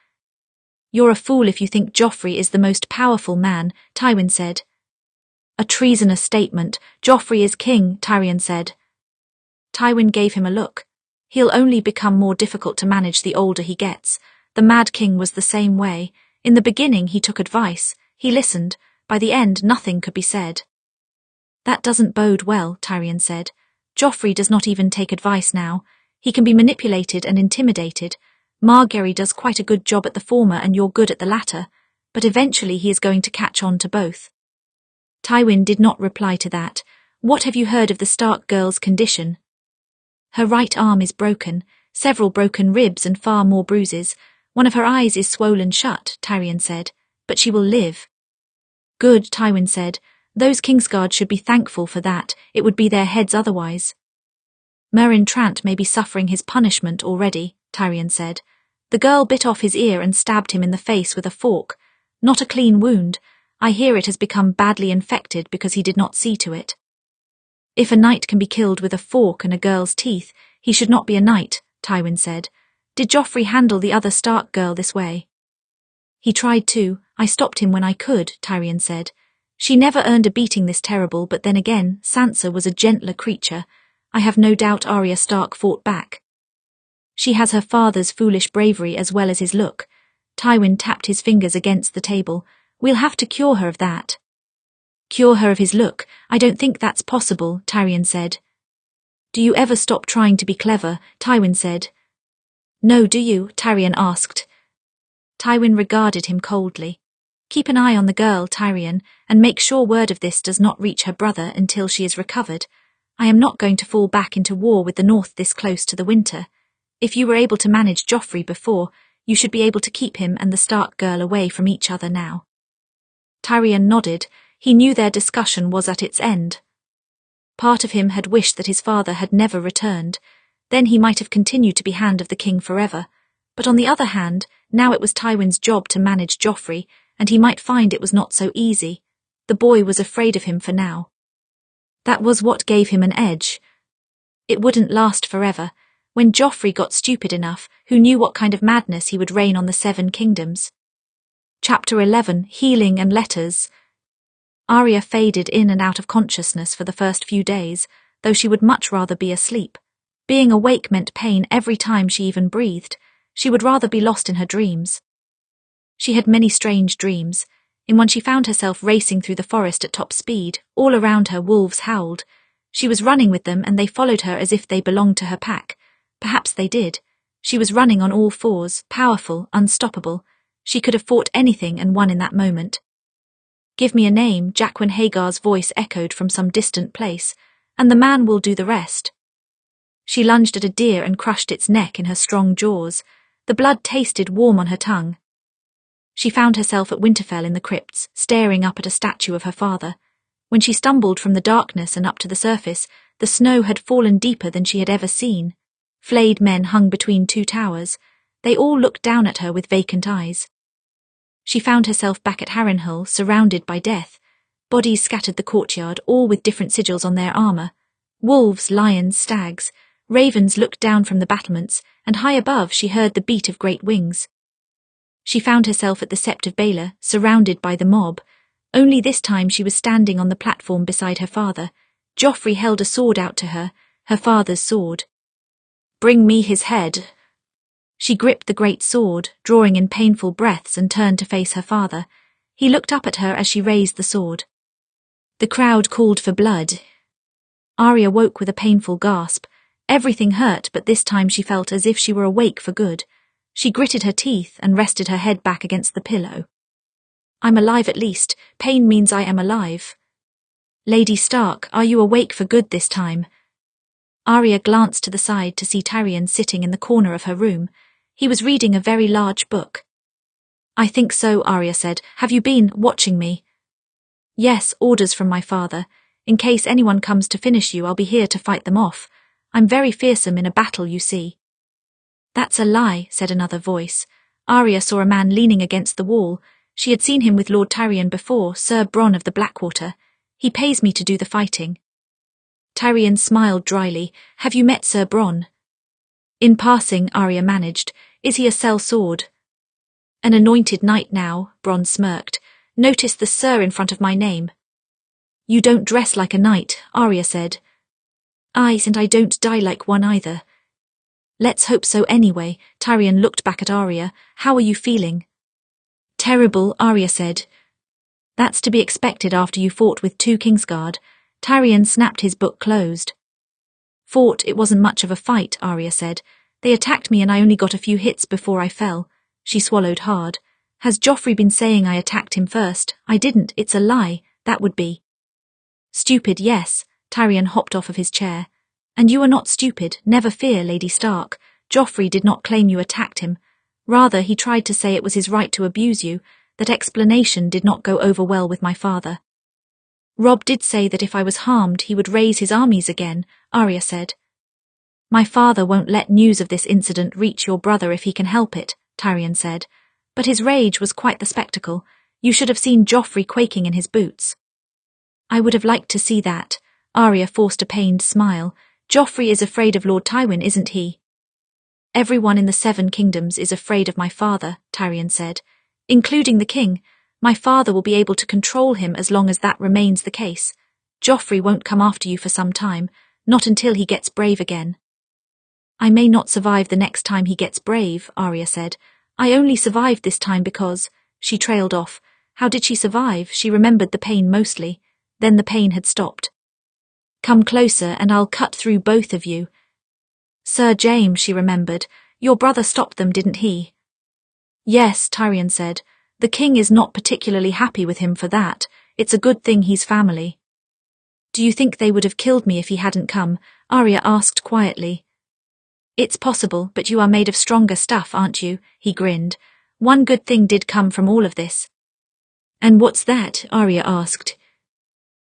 You're a fool if you think Joffrey is the most powerful man, Tywin said. A treasonous statement. Joffrey is king, Tyrion said. Tywin gave him a look. He'll only become more difficult to manage the older he gets. The Mad King was the same way. In the beginning he took advice. He listened. By the end nothing could be said. That doesn't bode well, Tyrion said. Joffrey does not even take advice now. He can be manipulated and intimidated. Margaery does quite a good job at the former and you're good at the latter, but eventually he is going to catch on to both. Tywin did not reply to that. What have you heard of the Stark girl's condition? Her right arm is broken, several broken ribs and far more bruises. One of her eyes is swollen shut, Tyrion said, but she will live. Good, Tywin said. Those Kingsguard should be thankful for that. It would be their heads otherwise. Meryn Trant may be suffering his punishment already, Tyrion said. The girl bit off his ear and stabbed him in the face with a fork. Not a clean wound. I hear it has become badly infected because he did not see to it. If a knight can be killed with a fork and a girl's teeth, he should not be a knight, Tywin said. Did Joffrey handle the other Stark girl this way? He tried to. I stopped him when I could, Tyrion said. She never earned a beating this terrible, but then again, Sansa was a gentler creature. I have no doubt Arya Stark fought back. She has her father's foolish bravery as well as his look. Tywin tapped his fingers against the table. We'll have to cure her of that. Cure her of his look? I don't think that's possible, Tyrion said. Do you ever stop trying to be clever? Tywin said. No, do you? Tyrion asked. Tywin regarded him coldly. Keep an eye on the girl, Tyrion, and make sure word of this does not reach her brother until she is recovered. I am not going to fall back into war with the North this close to the winter. If you were able to manage Joffrey before, you should be able to keep him and the Stark girl away from each other now. Tyrion nodded. He knew their discussion was at its end. Part of him had wished that his father had never returned. Then he might have continued to be Hand of the King forever. But on the other hand, now it was Tywin's job to manage Joffrey, and he might find it was not so easy. The boy was afraid of him for now. That was what gave him an edge. It wouldn't last forever. When Joffrey got stupid enough, who knew what kind of madness he would reign on the 7 kingdoms? Chapter 11, Healing and Letters. Arya faded in and out of consciousness for the first few days, though she would much rather be asleep. Being awake meant pain every time she even breathed. She would rather be lost in her dreams. She had many strange dreams. In one she found herself racing through the forest at top speed. All around her wolves howled. She was running with them and they followed her as if they belonged to her pack. Perhaps they did. She was running on all fours, powerful, unstoppable. She could have fought anything and won in that moment. Give me a name, Jaqen Hagar's voice echoed from some distant place, and the man will do the rest. She lunged at a deer and crushed its neck in her strong jaws. The blood tasted warm on her tongue. She found herself at Winterfell in the crypts, staring up at a statue of her father. When she stumbled from the darkness and up to the surface, the snow had fallen deeper than she had ever seen. Flayed men hung between 2 towers. They all looked down at her with vacant eyes. She found herself back at Harrenhal, surrounded by death. Bodies scattered the courtyard, all with different sigils on their armour. Wolves, lions, stags. Ravens looked down from the battlements, and high above she heard the beat of great wings. She found herself at the Sept of Baelor, surrounded by the mob. Only this time she was standing on the platform beside her father. Joffrey held a sword out to her, her father's sword. Bring me his head. She gripped the great sword, drawing in painful breaths, and turned to face her father. He looked up at her as she raised the sword. The crowd called for blood. Arya woke with a painful gasp. Everything hurt, but this time she felt as if she were awake for good. She gritted her teeth and rested her head back against the pillow. I'm alive at least. Pain means I am alive. Lady Stark, are you awake for good this time? Arya glanced to the side to see Tyrion sitting in the corner of her room. He was reading a very large book. I think so, Arya said. Have you been watching me? Yes, orders from my father. In case anyone comes to finish you, I'll be here to fight them off. I'm very fearsome in a battle, you see. That's a lie, said another voice. Arya saw a man leaning against the wall. She had seen him with Lord Tyrion before, Sir Bronn of the Blackwater. He pays me to do the fighting. Tyrion smiled dryly. Have you met Sir Bronn? In passing, Arya managed. Is he a sellsword? An anointed knight now, Bronn smirked. Notice the Sir in front of my name. You don't dress like a knight, Arya said. Aye, and I don't die like one either. Let's hope so anyway. Tyrion looked back at Arya. How are you feeling? Terrible, Arya said. That's to be expected after you fought with 2 Kingsguard. Tyrion snapped his book closed. Fought, it wasn't much of a fight, Arya said. They attacked me and I only got a few hits before I fell. She swallowed hard. Has Joffrey been saying I attacked him first? I didn't, it's a lie. That would be stupid, yes. Tyrion hopped off of his chair. And you are not stupid, never fear, Lady Stark. Joffrey did not claim you attacked him. Rather, he tried to say it was his right to abuse you. That explanation did not go over well with my father. Robb did say that if I was harmed, he would raise his armies again, Arya said. My father won't let news of this incident reach your brother if he can help it, Tyrion said. But his rage was quite the spectacle. You should have seen Joffrey quaking in his boots. I would have liked to see that. Arya forced a pained smile. Joffrey is afraid of Lord Tywin, isn't he? Everyone in the 7 kingdoms is afraid of my father, Tyrion said. Including the king. My father will be able to control him as long as that remains the case. Joffrey won't come after you for some time, not until he gets brave again. I may not survive the next time he gets brave, Arya said. I only survived this time because... She trailed off. How did she survive? She remembered the pain mostly. Then the pain had stopped. Come closer and I'll cut through both of you. Sir Jaime, she remembered. Your brother stopped them, didn't he? Yes, Tyrion said. The king is not particularly happy with him for that. It's a good thing he's family. Do you think they would have killed me if he hadn't come? Arya asked quietly. It's possible, but you are made of stronger stuff, aren't you? He grinned. One good thing did come from all of this. And what's that? Arya asked.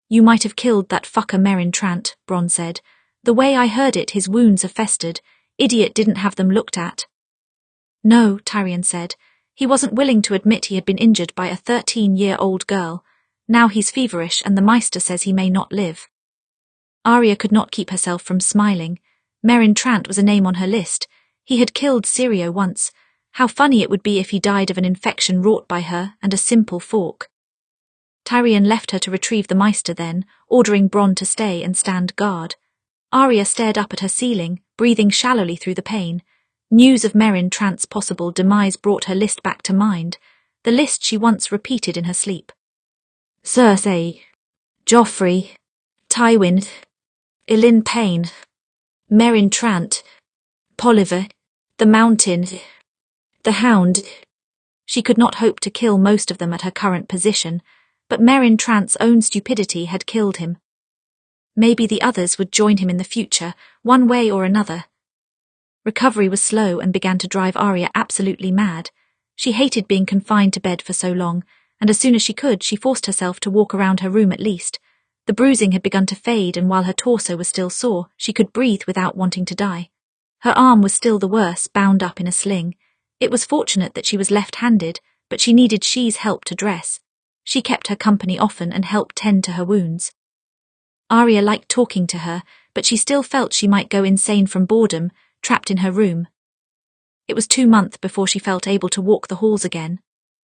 You might have killed that fucker Meryn Trant, Bronn said. The way I heard it, his wounds are festered. Idiot didn't have them looked at. No, Tyrion said. He wasn't willing to admit he had been injured by a 13-year-old girl. Now he's feverish and the Maester says he may not live. Arya could not keep herself from smiling. Meryn Trant was a name on her list. He had killed Syrio once. How funny it would be if he died of an infection wrought by her and a simple fork. Tyrion left her to retrieve the Maester then, ordering Bronn to stay and stand guard. Arya stared up at her ceiling, breathing shallowly through the pain. News of Meryn Trant's possible demise brought her list back to mind, the list she once repeated in her sleep. Cersei, Joffrey, Tywin, Elyn Payne, Meryn Trant, Polliver, the Mountain, the Hound. She could not hope to kill most of them at her current position, but Meryn Trant's own stupidity had killed him. Maybe the others would join him in the future, one way or another. Recovery was slow and began to drive Arya absolutely mad. She hated being confined to bed for so long, and as soon as she could, she forced herself to walk around her room at least. The bruising had begun to fade, and while her torso was still sore, she could breathe without wanting to die. Her arm was still the worse, bound up in a sling. It was fortunate that she was left-handed, but she needed She's help to dress. She kept her company often and helped tend to her wounds. Arya liked talking to her, but she still felt she might go insane from boredom, trapped in her room. It was 2 months before she felt able to walk the halls again.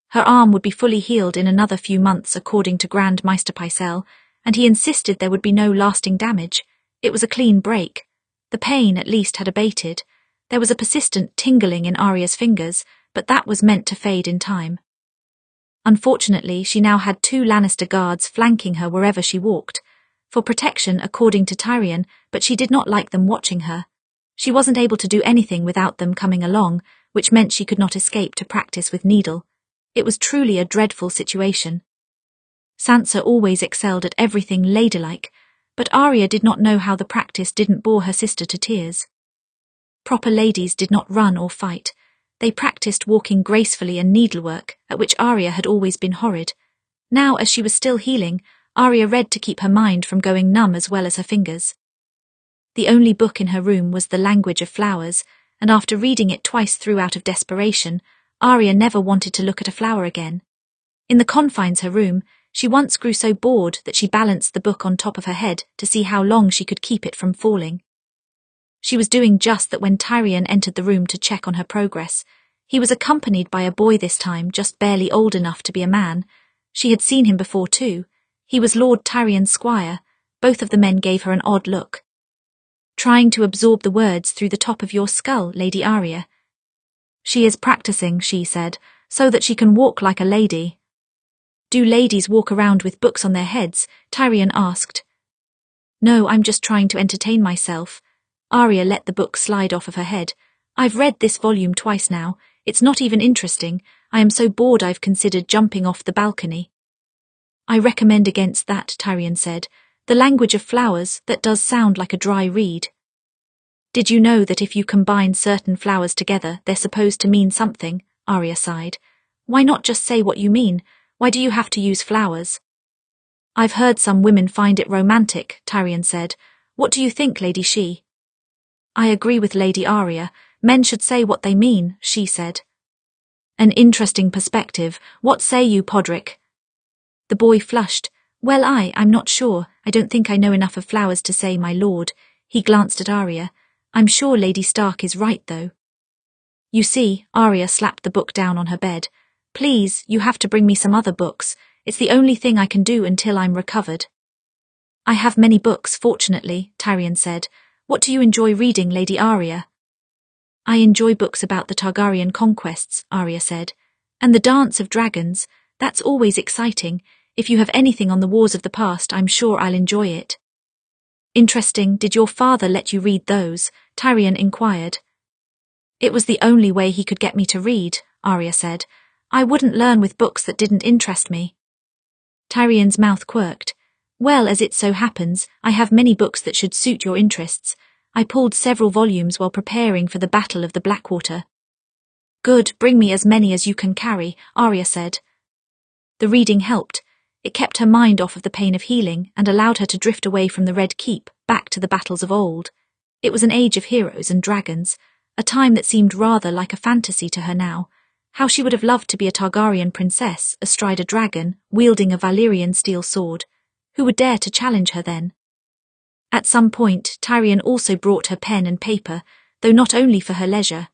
Her arm would be fully healed in another few months according to Grand Maester Pycelle, and he insisted there would be no lasting damage. It was a clean break. The pain, at least, had abated. There was a persistent tingling in Arya's fingers, but that was meant to fade in time. Unfortunately, she now had 2 Lannister guards flanking her wherever she walked. For protection, according to Tyrion, but she did not like them watching her. She wasn't able to do anything without them coming along, which meant she could not escape to practice with Needle. It was truly a dreadful situation. Sansa always excelled at everything ladylike, but Arya did not know how the practice didn't bore her sister to tears. Proper ladies did not run or fight. They practiced walking gracefully and needlework, at which Arya had always been horrid. Now, as she was still healing, Arya read to keep her mind from going numb as well as her fingers. The only book in her room was The Language of Flowers, and after reading it twice through out of desperation, Arya never wanted to look at a flower again. In the confines of her room, she once grew so bored that she balanced the book on top of her head to see how long she could keep it from falling. She was doing just that when Tyrion entered the room to check on her progress. He was accompanied by a boy this time, just barely old enough to be a man. She had seen him before too. He was Lord Tyrion's squire. Both of the men gave her an odd look. Trying to absorb the words through the top of your skull, Lady Arya. She is practicing, she said, so that she can walk like a lady. Do ladies walk around with books on their heads? Tyrion asked. No, I'm just trying to entertain myself. Arya let the book slide off of her head. I've read this volume twice now. It's not even interesting. I am so bored I've considered jumping off the balcony. I recommend against that, Tyrion said. The Language of Flowers, that does sound like a dry read. Did you know that if you combine certain flowers together, they're supposed to mean something? Arya sighed. Why not just say what you mean? Why do you have to use flowers? I've heard some women find it romantic, Tyrion said. What do you think, Lady She? I agree with Lady Arya. Men should say what they mean, she said. An interesting perspective. What say you, Podrick? The boy flushed. Well, I'm not sure. I don't think I know enough of flowers to say, my lord. He glanced at Arya. I'm sure Lady Stark is right, though. You see, Arya slapped the book down on her bed. Please, you have to bring me some other books. It's the only thing I can do until I'm recovered. I have many books, fortunately, Tyrion said. What do you enjoy reading, Lady Arya? I enjoy books about the Targaryen conquests, Arya said. And the Dance of Dragons. That's always exciting. If you have anything on the wars of the past, I'm sure I'll enjoy it. Interesting. Did your father let you read those? Tyrion inquired. It was the only way he could get me to read, Arya said. I wouldn't learn with books that didn't interest me. Tyrion's mouth quirked. Well, as it so happens, I have many books that should suit your interests. I pulled several volumes while preparing for the Battle of the Blackwater. Good, bring me as many as you can carry, Arya said. The reading helped. It kept her mind off of the pain of healing and allowed her to drift away from the Red Keep, back to the battles of old. It was an age of heroes and dragons, a time that seemed rather like a fantasy to her now. How she would have loved to be a Targaryen princess, astride a dragon, wielding a Valyrian steel sword. Who would dare to challenge her then? At some point, Tyrion also brought her pen and paper, though not only for her leisure.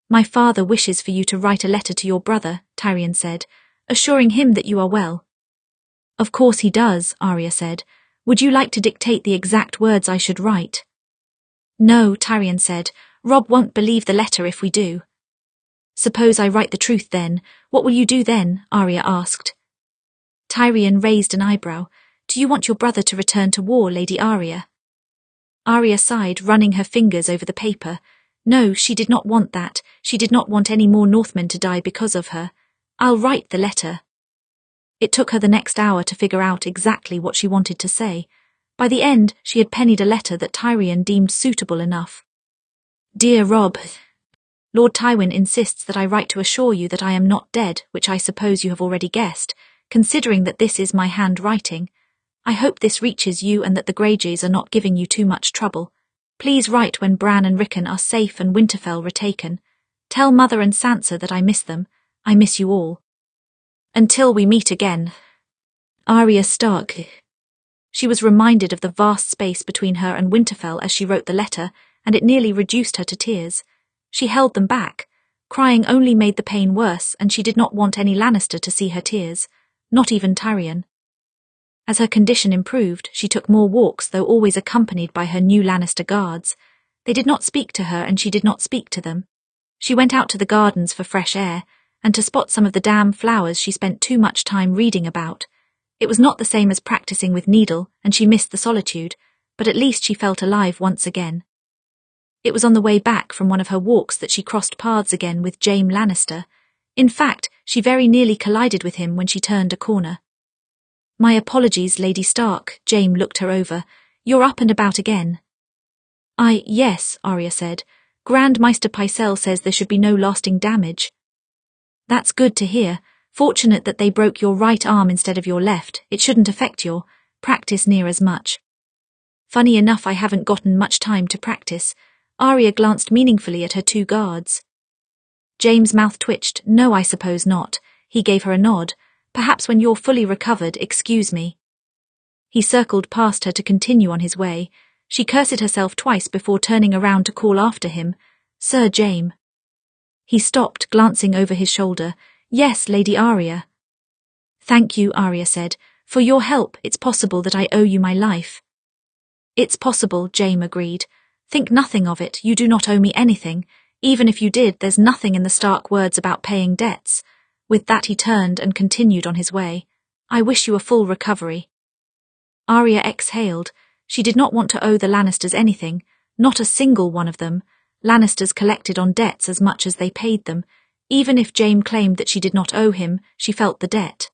My father wishes for you to write a letter to your brother, Tyrion said, assuring him that you are well. Of course he does, Arya said. Would you like to dictate the exact words I should write? No, Tyrion said. Robb won't believe the letter if we do. Suppose I write the truth then. What will you do then? Arya asked. Tyrion raised an eyebrow. Do you want your brother to return to war, Lady Arya? Arya sighed, running her fingers over the paper. No, she did not want that. She did not want any more Northmen to die because of her. I'll write the letter. It took her the next hour to figure out exactly what she wanted to say. By the end, she had pennied a letter that Tyrion deemed suitable enough. Dear Robb, Lord Tywin insists that I write to assure you that I am not dead, which I suppose you have already guessed, considering that this is my handwriting. I hope this reaches you and that the Greyjoys are not giving you too much trouble. Please write when Bran and Rickon are safe and Winterfell retaken. Tell Mother and Sansa that I miss them. I miss you all. Until we meet again. Arya Stark. She was reminded of the vast space between her and Winterfell as she wrote the letter, and it nearly reduced her to tears. She held them back. Crying only made the pain worse, and she did not want any Lannister to see her tears, not even Tyrion. As her condition improved, she took more walks, though always accompanied by her new Lannister guards. They did not speak to her, and she did not speak to them. She went out to the gardens for fresh air, and to spot some of the damn flowers she spent too much time reading about. It was not the same as practicing with Needle, and she missed the solitude, but at least she felt alive once again. It was on the way back from one of her walks that she crossed paths again with Jaime Lannister. In fact, she very nearly collided with him when she turned a corner. My apologies, Lady Stark, Jaime looked her over. You're up and about again. Yes, Arya said. Grand Maester Pycelle says there should be no lasting damage. That's good to hear. Fortunate that they broke your right arm instead of your left. It shouldn't affect your practice near as much. Funny enough, I haven't gotten much time to practice. Arya glanced meaningfully at her two guards. Jaime's mouth twitched. No, I suppose not. He gave her a nod. Perhaps when you're fully recovered, excuse me. He circled past her to continue on his way. She cursed herself twice before turning around to call after him. Sir Jaime. He stopped, glancing over his shoulder. Yes, Lady Arya. Thank you, Arya said. For your help, it's possible that I owe you my life. It's possible, Jaime agreed. Think nothing of it. You do not owe me anything. Even if you did, there's nothing in the Stark words about paying debts. With that he turned and continued on his way. I wish you a full recovery. Arya exhaled. She did not want to owe the Lannisters anything, not a single one of them. Lannisters collected on debts as much as they paid them. Even if Jaime claimed that she did not owe him, she felt the debt.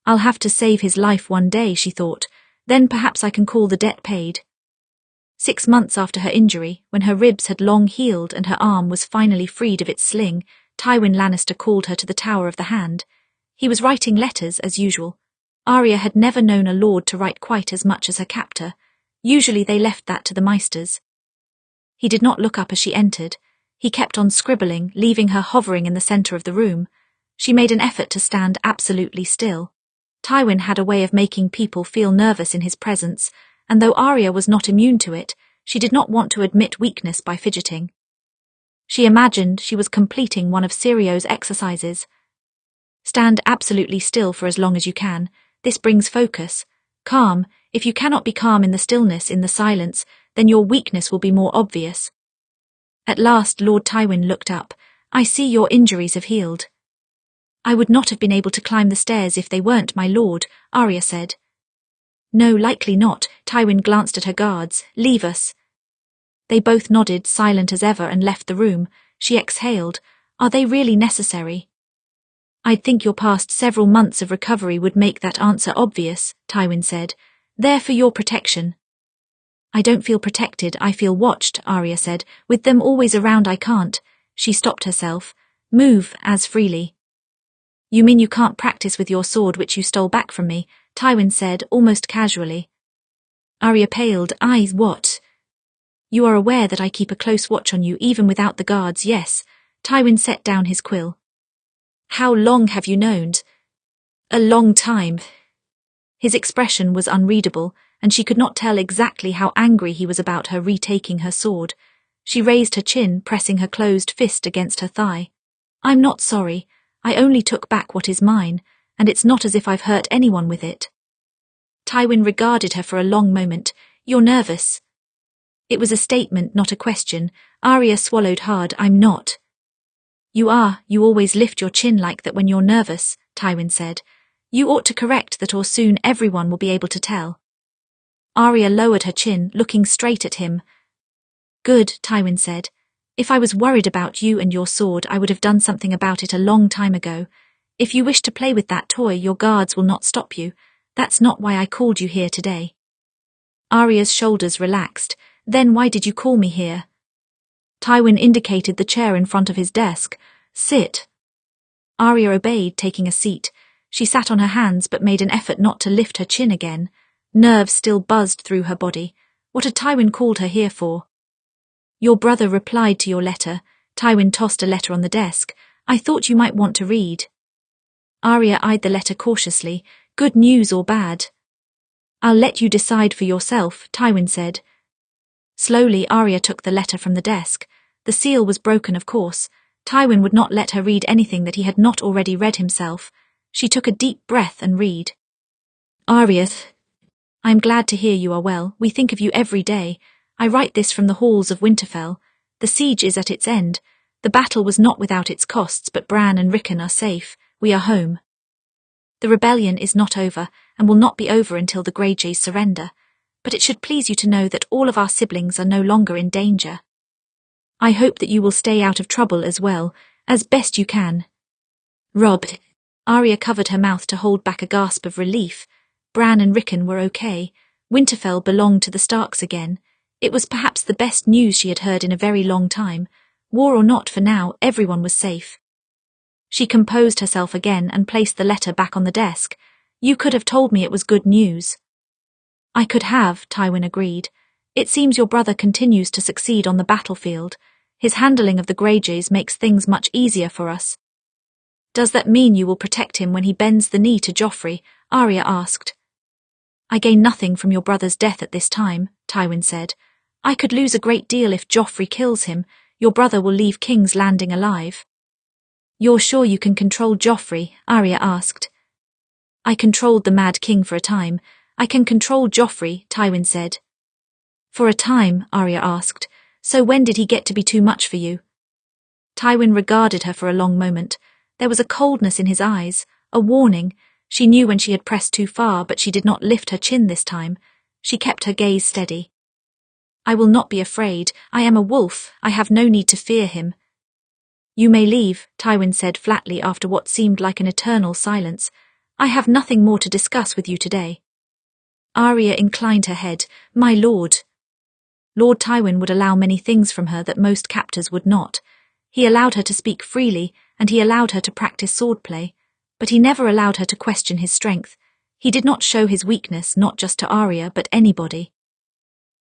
I'll have to save his life one day, she thought. Then perhaps I can call the debt paid. 6 months after her injury, when her ribs had long healed and her arm was finally freed of its sling, Tywin Lannister called her to the Tower of the Hand. He was writing letters, as usual. Arya had never known a lord to write quite as much as her captor. Usually they left that to the Maesters. He did not look up as she entered. He kept on scribbling, leaving her hovering in the centre of the room. She made an effort to stand absolutely still. Tywin had a way of making people feel nervous in his presence, and though Arya was not immune to it, she did not want to admit weakness by fidgeting. She imagined she was completing one of Sirio's exercises. Stand absolutely still for as long as you can. This brings focus. Calm. If you cannot be calm in the stillness, in the silence, then your weakness will be more obvious. At last Lord Tywin looked up. I see your injuries have healed. I would not have been able to climb the stairs if they weren't, my lord, Arya said. No, likely not. Tywin glanced at her guards. Leave us. They both nodded, silent as ever, and left the room. She exhaled. Are they really necessary? I'd think your past several months of recovery would make that answer obvious, Tywin said. They're for your protection. I don't feel protected, I feel watched, Arya said. With them always around I can't. She stopped herself. Move as freely. You mean you can't practice with your sword which you stole back from me? Tywin said, almost casually. Arya paled. What? You are aware that I keep a close watch on you even without the guards, yes. Tywin set down his quill. How long have you known? A long time. His expression was unreadable, and she could not tell exactly how angry he was about her retaking her sword. She raised her chin, pressing her closed fist against her thigh. I'm not sorry. I only took back what is mine, and it's not as if I've hurt anyone with it. Tywin regarded her for a long moment. You're nervous. It was a statement, not a question. Arya swallowed hard. I'm not. You are. You always lift your chin like that when you're nervous, Tywin said. You ought to correct that, or soon everyone will be able to tell. Arya lowered her chin, looking straight at him. Good, Tywin said. If I was worried about you and your sword, I would have done something about it a long time ago. If you wish to play with that toy, your guards will not stop you. That's not why I called you here today. Arya's shoulders relaxed. Then why did you call me here? Tywin indicated the chair in front of his desk. Sit. Arya obeyed, taking a seat. She sat on her hands but made an effort not to lift her chin again. Nerves still buzzed through her body. What had Tywin called her here for? Your brother replied to your letter. Tywin tossed a letter on the desk. I thought you might want to read. Arya eyed the letter cautiously. Good news or bad? I'll let you decide for yourself, Tywin said. Slowly, Arya took the letter from the desk. The seal was broken, of course. Tywin would not let her read anything that he had not already read himself. She took a deep breath and read. Arya, I'm glad to hear you are well. We think of you every day. I write this from the halls of Winterfell. The siege is at its end. The battle was not without its costs, but Bran and Rickon are safe. We are home. The rebellion is not over, and will not be over until the Greyjays surrender. But it should please you to know that all of our siblings are no longer in danger. I hope that you will stay out of trouble as well, as best you can. Robb. Arya covered her mouth to hold back a gasp of relief. Bran and Rickon were okay. Winterfell belonged to the Starks again. It was perhaps the best news she had heard in a very long time. War or not, for now, everyone was safe. She composed herself again and placed the letter back on the desk. You could have told me it was good news. I could have, Tywin agreed. It seems your brother continues to succeed on the battlefield. His handling of the Greyjays makes things much easier for us. Does that mean you will protect him when he bends the knee to Joffrey? Arya asked. I gain nothing from your brother's death at this time, Tywin said. I could lose a great deal if Joffrey kills him. Your brother will leave King's Landing alive. You're sure you can control Joffrey? Arya asked. I controlled the Mad King for a time. I can control Joffrey, Tywin said. For a time, Arya asked. So when did he get to be too much for you? Tywin regarded her for a long moment. There was a coldness in his eyes, a warning. She knew when she had pressed too far, but she did not lift her chin this time. She kept her gaze steady. I will not be afraid. I am a wolf. I have no need to fear him. You may leave, Tywin said flatly after what seemed like an eternal silence. I have nothing more to discuss with you today. Arya inclined her head. My lord. Lord Tywin would allow many things from her that most captors would not. He allowed her to speak freely, and he allowed her to practice swordplay, but he never allowed her to question his strength. He did not show his weakness, not just to Arya, but anybody.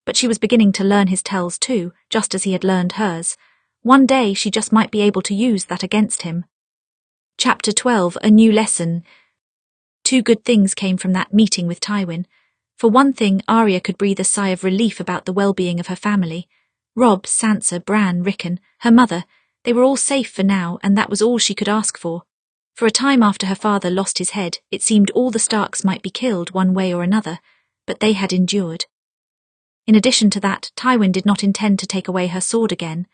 But she was beginning to learn his tells too, just as he had learned hers. One day she just might be able to use that against him. Chapter 12, A New Lesson. 2 good things came from that meeting with Tywin. For one thing, Arya could breathe a sigh of relief about the well-being of her family. Robb, Sansa, Bran, Rickon, her mother, they were all safe for now, and that was all she could ask for. For a time after her father lost his head, it seemed all the Starks might be killed one way or another, but they had endured. In addition to that, Tywin did not intend to take away her sword again.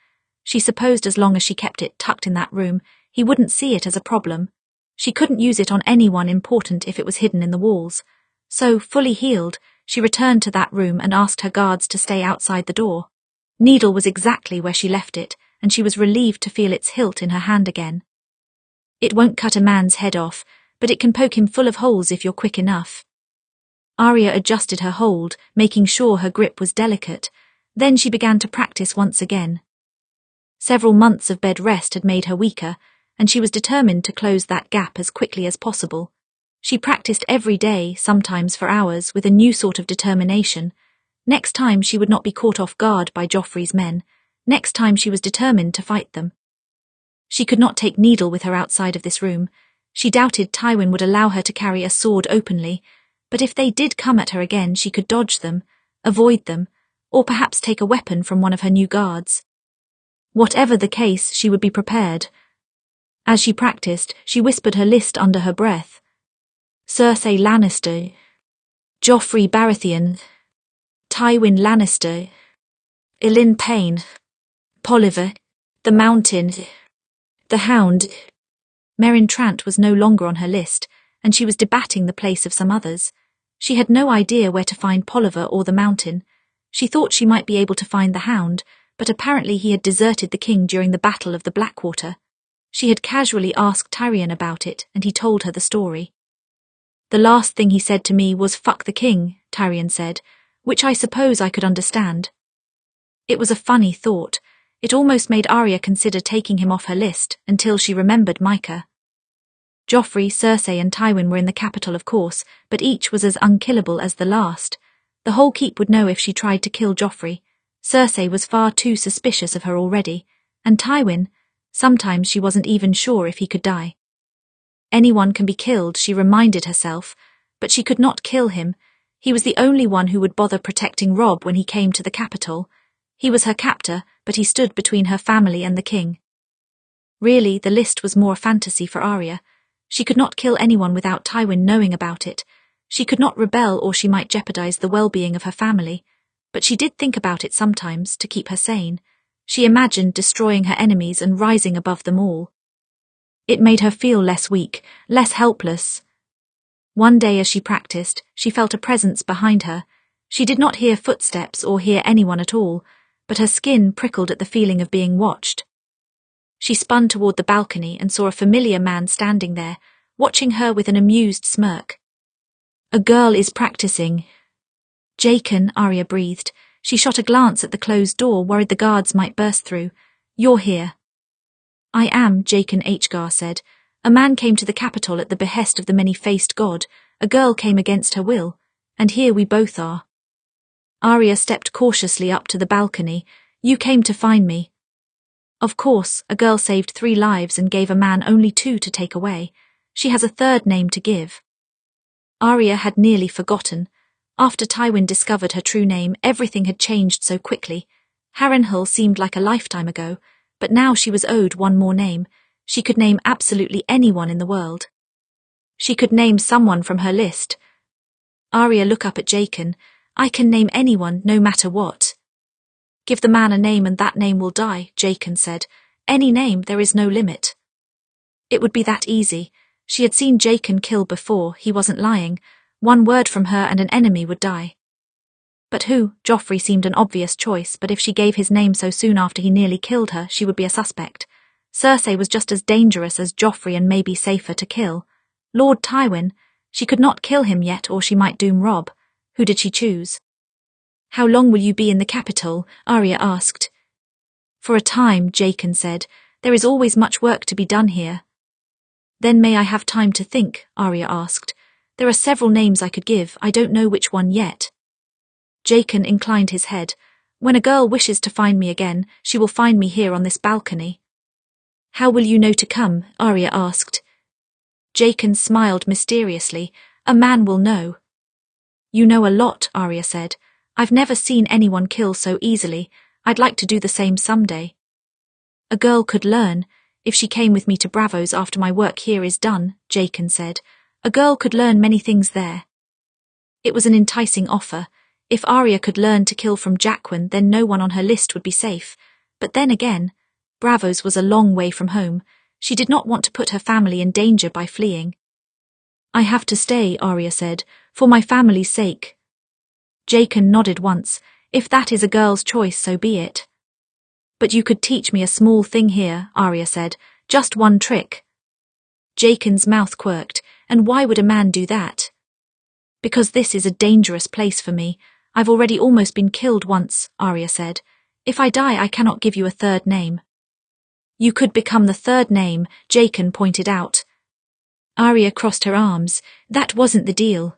She supposed as long as she kept it tucked in that room, he wouldn't see it as a problem. She couldn't use it on anyone important if it was hidden in the walls. So, fully healed, she returned to that room and asked her guards to stay outside the door. Needle was exactly where she left it, and she was relieved to feel its hilt in her hand again. It won't cut a man's head off, but it can poke him full of holes if you're quick enough. Arya adjusted her hold, making sure her grip was delicate. Then she began to practice once again. Several months of bed rest had made her weaker, and she was determined to close that gap as quickly as possible. She practiced every day, sometimes for hours, with a new sort of determination. Next time she would not be caught off guard by Joffrey's men. Next time she was determined to fight them. She could not take Needle with her outside of this room. She doubted Tywin would allow her to carry a sword openly, but if they did come at her again, she could dodge them, avoid them, or perhaps take a weapon from one of her new guards. Whatever the case, she would be prepared. As she practiced, she whispered her list under her breath. Cersei Lannister, Joffrey Baratheon, Tywin Lannister, Elyn Payne, Polliver, the Mountain, the Hound. Meryn Trant was no longer on her list, and she was debating the place of some others. She had no idea where to find Polliver or the Mountain. She thought she might be able to find the Hound, but apparently he had deserted the king during the Battle of the Blackwater. She had casually asked Tyrion about it, and he told her the story. The last thing he said to me was "fuck the king," Tyrion said, which I suppose I could understand. It was a funny thought. It almost made Arya consider taking him off her list until she remembered Micah. Joffrey, Cersei and Tywin were in the capital, of course, but each was as unkillable as the last. The whole keep would know if she tried to kill Joffrey. Cersei was far too suspicious of her already, and Tywin, sometimes she wasn't even sure if he could die. Anyone can be killed, she reminded herself, but she could not kill him. He was the only one who would bother protecting Robb when he came to the capital. He was her captor, but he stood between her family and the king. Really, the list was more fantasy for Arya. She could not kill anyone without Tywin knowing about it. She could not rebel or she might jeopardize the well-being of her family. But she did think about it sometimes to keep her sane. She imagined destroying her enemies and rising above them all. It made her feel less weak, less helpless. One day as she practiced, she felt a presence behind her. She did not hear footsteps or hear anyone at all, but her skin prickled at the feeling of being watched. She spun toward the balcony and saw a familiar man standing there, watching her with an amused smirk. "A girl is practicing." "Jaqen," Arya breathed. She shot a glance at the closed door, worried the guards might burst through. "You're here." "I am," Jaqen Hgar said. "A man came to the capital at the behest of the many-faced god. A girl came against her will. And here we both are." Arya stepped cautiously up to the balcony. "You came to find me." "Of course, a girl saved 3 lives and gave a man only 2 to take away. She has a 3rd name to give." Arya had nearly forgotten. After Tywin discovered her true name, everything had changed so quickly. Harrenhal seemed like a lifetime ago, but now she was owed one more name. She could name absolutely anyone in the world. She could name someone from her list. Arya looked up at Jaqen. "I can name anyone, no matter what." "Give the man a name and that name will die," Jaqen said. "Any name, there is no limit." It would be that easy. She had seen Jaqen kill before, he wasn't lying. One word from her and an enemy would die. But who? Joffrey seemed an obvious choice, but if she gave his name so soon after he nearly killed her, she would be a suspect. Cersei was just as dangerous as Joffrey and maybe safer to kill. Lord Tywin, she could not kill him yet or she might doom Robb. Who did she choose? "How long will you be in the capital?" Arya asked. "For a time," Jaqen said. "There is always much work to be done here." "Then may I have time to think?" Arya asked. "There are several names I could give, I don't know which one yet." Jaqen inclined his head. "When a girl wishes to find me again, she will find me here on this balcony." "How will you know to come?" Arya asked. Jaqen smiled mysteriously. "A man will know." "You know a lot," Arya said. "I've never seen anyone kill so easily. I'd like to do the same someday." "A girl could learn. If she came with me to Bravos after my work here is done," Jaqen said. "A girl could learn many things there." It was an enticing offer. If Arya could learn to kill from Jaqen, then no one on her list would be safe. But then again, Bravos was a long way from home. She did not want to put her family in danger by fleeing. "I have to stay," Arya said, "for my family's sake." Jaqen nodded once. "If that is a girl's choice, so be it." "But you could teach me a small thing here," Arya said. "Just one trick." Jaqen's mouth quirked. "And why would a man do that?" "Because this is a dangerous place for me. I've already almost been killed once," Arya said. "If I die, I cannot give you a third name." "You could become the third name," Jaqen pointed out. Arya crossed her arms. "That wasn't the deal."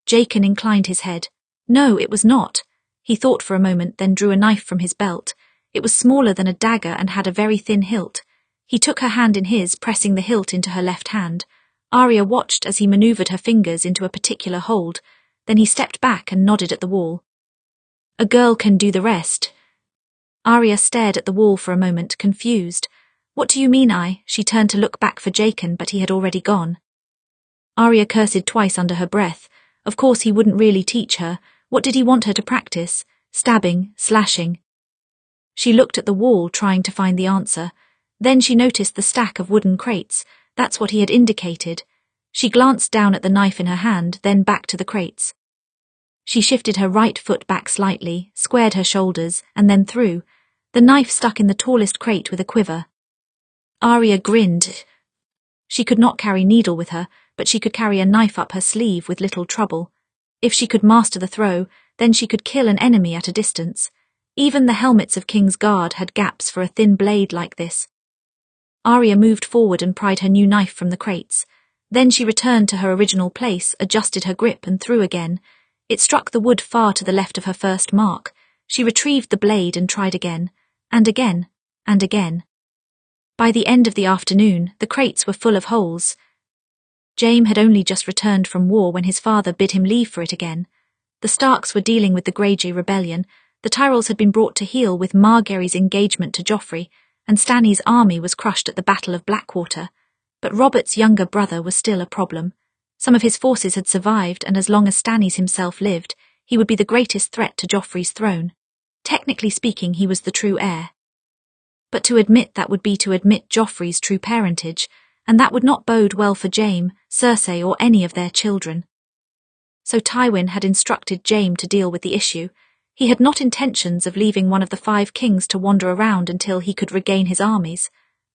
Jaqen inclined his head. "No, it was not." He thought for a moment, then drew a knife from his belt. It was smaller than a dagger and had a very thin hilt. He took her hand in his, pressing the hilt into her left hand. Arya watched as he maneuvered her fingers into a particular hold. Then he stepped back and nodded at the wall. "A girl can do the rest." Arya stared at the wall for a moment, confused. "What do you mean, She turned to look back for Jaqen, but he had already gone. Arya cursed twice under her breath. Of course he wouldn't really teach her. What did he want her to practice? Stabbing, slashing. She looked at the wall, trying to find the answer. Then she noticed the stack of wooden crates. That's what he had indicated. She glanced down at the knife in her hand, then back to the crates. She shifted her right foot back slightly, squared her shoulders, and then threw. The knife stuck in the tallest crate with a quiver. Arya grinned. She could not carry Needle with her, but she could carry a knife up her sleeve with little trouble. If she could master the throw, then she could kill an enemy at a distance. Even the helmets of King's Guard had gaps for a thin blade like this. Arya moved forward and pried her new knife from the crates. Then she returned to her original place, adjusted her grip and threw again. It struck the wood far to the left of her first mark. She retrieved the blade and tried again, and again, and again. By the end of the afternoon, the crates were full of holes. Jaime had only just returned from war when his father bid him leave for it again. The Starks were dealing with the Greyjoy rebellion. The Tyrells had been brought to heel with Margaery's engagement to Joffrey, and Stanny's army was crushed at the Battle of Blackwater. But Robert's younger brother was still a problem. Some of his forces had survived, and as long as Stannis himself lived, he would be the greatest threat to Joffrey's throne. Technically speaking, he was the true heir. But to admit that would be to admit Joffrey's true parentage, and that would not bode well for Jaime, Cersei, or any of their children. So Tywin had instructed Jaime to deal with the issue. He had not intentions of leaving one of the 5 kings to wander around until he could regain his armies.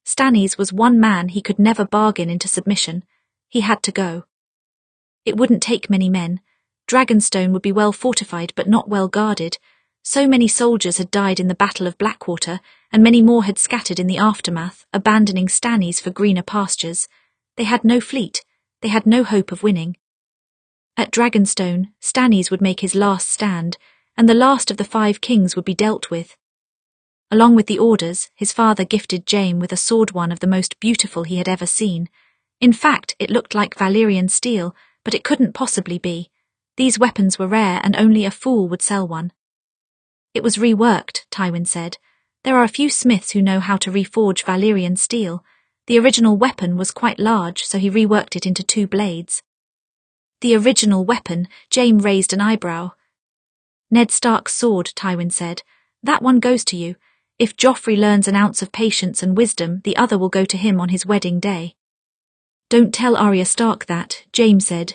Stannis was one man he could never bargain into submission. He had to go. It wouldn't take many men. Dragonstone would be well fortified but not well guarded. So many soldiers had died in the Battle of Blackwater, and many more had scattered in the aftermath, abandoning Stannis for greener pastures. They had no fleet. They had no hope of winning. At Dragonstone, Stannis would make his last stand, and the last of the 5 kings would be dealt with. Along with the orders, his father gifted Jaime with a sword, one of the most beautiful he had ever seen. In fact, it looked like Valyrian steel, but it couldn't possibly be. These weapons were rare, and only a fool would sell one. It was reworked, Tywin said. There are a few smiths who know how to reforge Valyrian steel. The original weapon was quite large, so he reworked it into 2 blades. The original weapon, Jaime raised an eyebrow. Ned Stark's sword, Tywin said. That one goes to you. If Joffrey learns an ounce of patience and wisdom, the other will go to him on his wedding day. Don't tell Arya Stark that, Jaime said.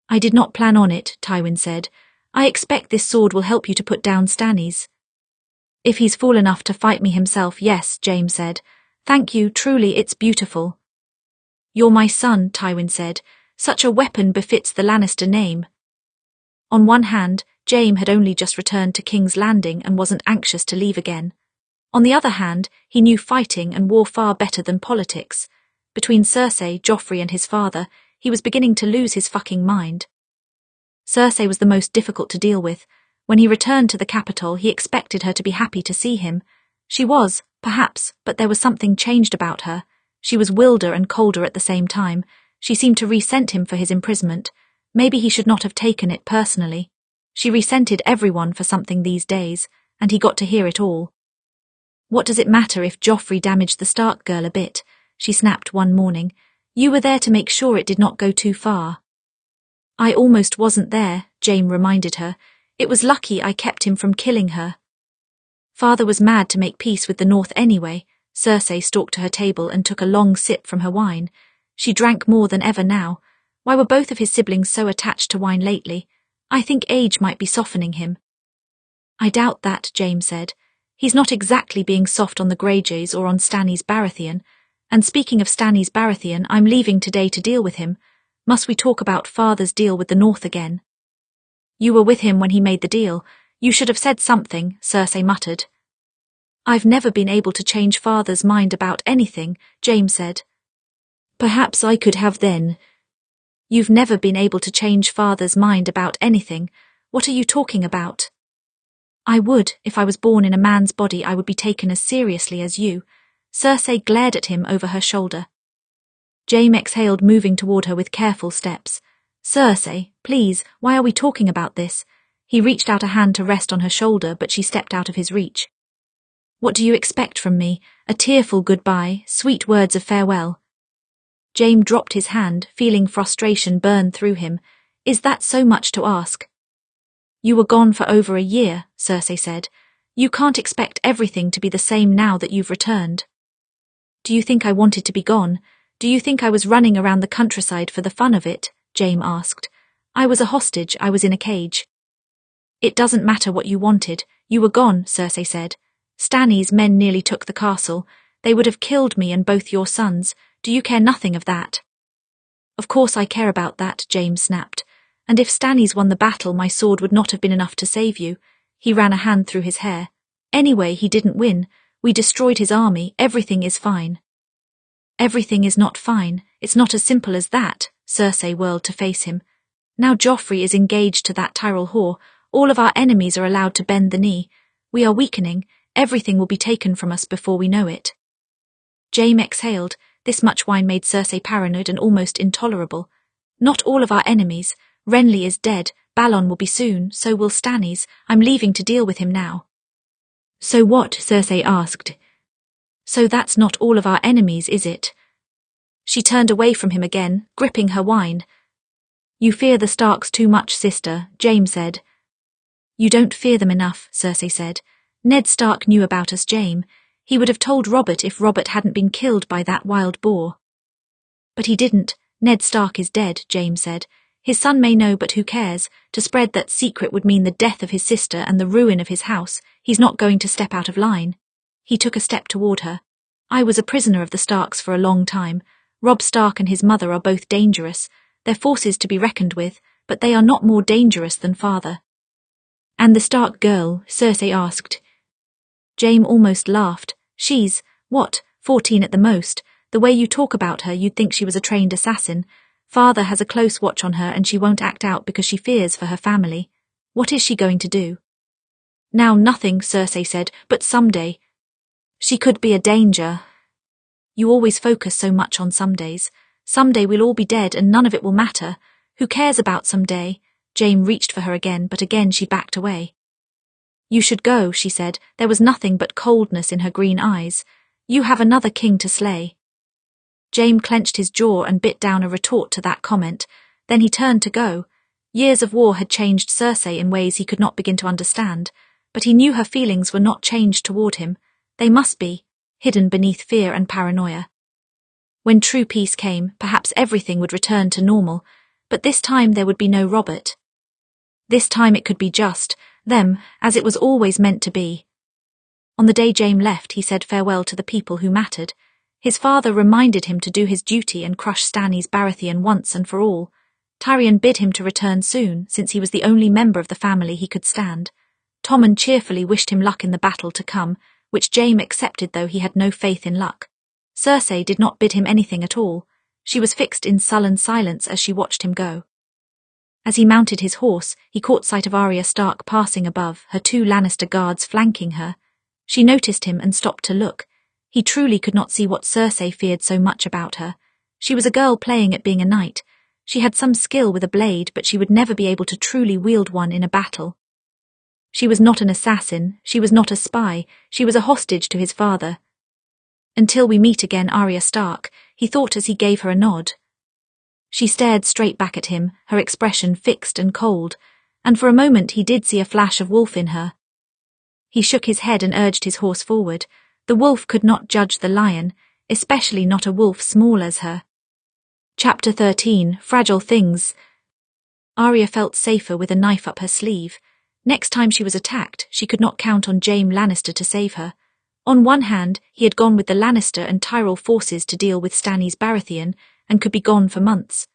I did not plan on it, Tywin said. I expect this sword will help you to put down Stannis. If he's fool enough to fight me himself, yes, Jaime said. Thank you, truly, it's beautiful. You're my son, Tywin said. Such a weapon befits the Lannister name. On one hand, Jaime had only just returned to King's Landing and wasn't anxious to leave again. On the other hand, he knew fighting and war far better than politics. Between Cersei, Joffrey and his father, he was beginning to lose his fucking mind. Cersei was the most difficult to deal with. When he returned to the capital, he expected her to be happy to see him. She was, perhaps, but there was something changed about her. She was wilder and colder at the same time. She seemed to resent him for his imprisonment. Maybe he should not have taken it personally. She resented everyone for something these days, and he got to hear it all. What does it matter if Joffrey damaged the Stark girl a bit? She snapped one morning. You were there to make sure it did not go too far. I almost wasn't there, Jaime reminded her. It was lucky I kept him from killing her. Father was mad to make peace with the North anyway, Cersei stalked to her table and took a long sip from her wine. She drank more than ever now. Why were both of his siblings so attached to wine lately? I think age might be softening him. I doubt that, Jaime said. He's not exactly being soft on the Greyjoys or on Stannis Baratheon. And speaking of Stannis Baratheon, I'm leaving today to deal with him. Must we talk about Father's deal with the North again? You were with him when he made the deal. You should have said something, Cersei muttered. I've never been able to change Father's mind about anything, Jaime said. Perhaps I could have then. You've never been able to change Father's mind about anything. What are you talking about? I would. If I was born in a man's body, I would be taken as seriously as you. Cersei glared at him over her shoulder. Jaime exhaled, moving toward her with careful steps. Cersei, please, why are we talking about this? He reached out a hand to rest on her shoulder, but she stepped out of his reach. What do you expect from me? A tearful goodbye, sweet words of farewell. Jaime dropped his hand, feeling frustration burn through him. Is that so much to ask? You were gone for over a year, Cersei said. You can't expect everything to be the same now that you've returned. Do you think I wanted to be gone? Do you think I was running around the countryside for the fun of it? Jaime asked. I was a hostage, I was in a cage. It doesn't matter what you wanted. You were gone, Cersei said. Stannis' men nearly took the castle. They would have killed me and both your sons. Do you care nothing of that? Of course I care about that, Jaime snapped. And if Stannis won the battle, my sword would not have been enough to save you. He ran a hand through his hair. Anyway, he didn't win. We destroyed his army. Everything is fine. Everything is not fine. It's not as simple as that, Cersei whirled to face him. Now Joffrey is engaged to that Tyrell whore. All of our enemies are allowed to bend the knee. We are weakening. Everything will be taken from us before we know it. Jaime exhaled. This much wine made Cersei paranoid and almost intolerable. Not all of our enemies. Renly is dead. Balon will be soon. So will Stannis. I'm leaving to deal with him now. So what? Cersei asked. So that's not all of our enemies, is it? She turned away from him again, gripping her wine. You fear the Starks too much, sister, Jaime said. You don't fear them enough, Cersei said. Ned Stark knew about us, Jaime. He would have told Robert if Robert hadn't been killed by that wild boar. But he didn't. Ned Stark is dead, Jaime said. His son may know, but who cares? To spread that secret would mean the death of his sister and the ruin of his house. He's not going to step out of line. He took a step toward her. I was a prisoner of the Starks for a long time. Robb Stark and his mother are both dangerous. They're forces to be reckoned with, but they are not more dangerous than father. And the Stark girl? Cersei asked. Jaime almost laughed. She's, what, 14 at the most? The way you talk about her, you'd think she was a trained assassin. Father has a close watch on her and she won't act out because she fears for her family. What is she going to do? Now nothing, Cersei said, but someday. She could be a danger. You always focus so much on some days. Someday we'll all be dead and none of it will matter. Who cares about someday? Jaime reached for her again, but again she backed away. You should go, she said. There was nothing but coldness in her green eyes. You have another king to slay. Jaime clenched his jaw and bit down a retort to that comment. Then he turned to go. Years of war had changed Cersei in ways he could not begin to understand, but he knew her feelings were not changed toward him. They must be, hidden beneath fear and paranoia. When true peace came, perhaps everything would return to normal, but this time there would be no Robert. This time it could be just them, as it was always meant to be. On the day Jaime left, he said farewell to the people who mattered. His father reminded him to do his duty and crush Stannis Baratheon once and for all. Tyrion bid him to return soon, since he was the only member of the family he could stand. Tommen cheerfully wished him luck in the battle to come, which Jaime accepted though he had no faith in luck. Cersei did not bid him anything at all. She was fixed in sullen silence as she watched him go. As he mounted his horse, he caught sight of Arya Stark passing above, her 2 Lannister guards flanking her. She noticed him and stopped to look. He truly could not see what Cersei feared so much about her. She was a girl playing at being a knight. She had some skill with a blade, but she would never be able to truly wield one in a battle. She was not an assassin, she was not a spy, she was a hostage to his father. Until we meet again, Arya Stark, he thought as he gave her a nod. She stared straight back at him, her expression fixed and cold, and for a moment he did see a flash of wolf in her. He shook his head and urged his horse forward. The wolf could not judge the lion, especially not a wolf small as her. Chapter 13, Fragile Things. Arya felt safer with a knife up her sleeve. Next time she was attacked, she could not count on Jaime Lannister to save her. On one hand, he had gone with the Lannister and Tyrell forces to deal with Stannis' Baratheon, and could be gone for months.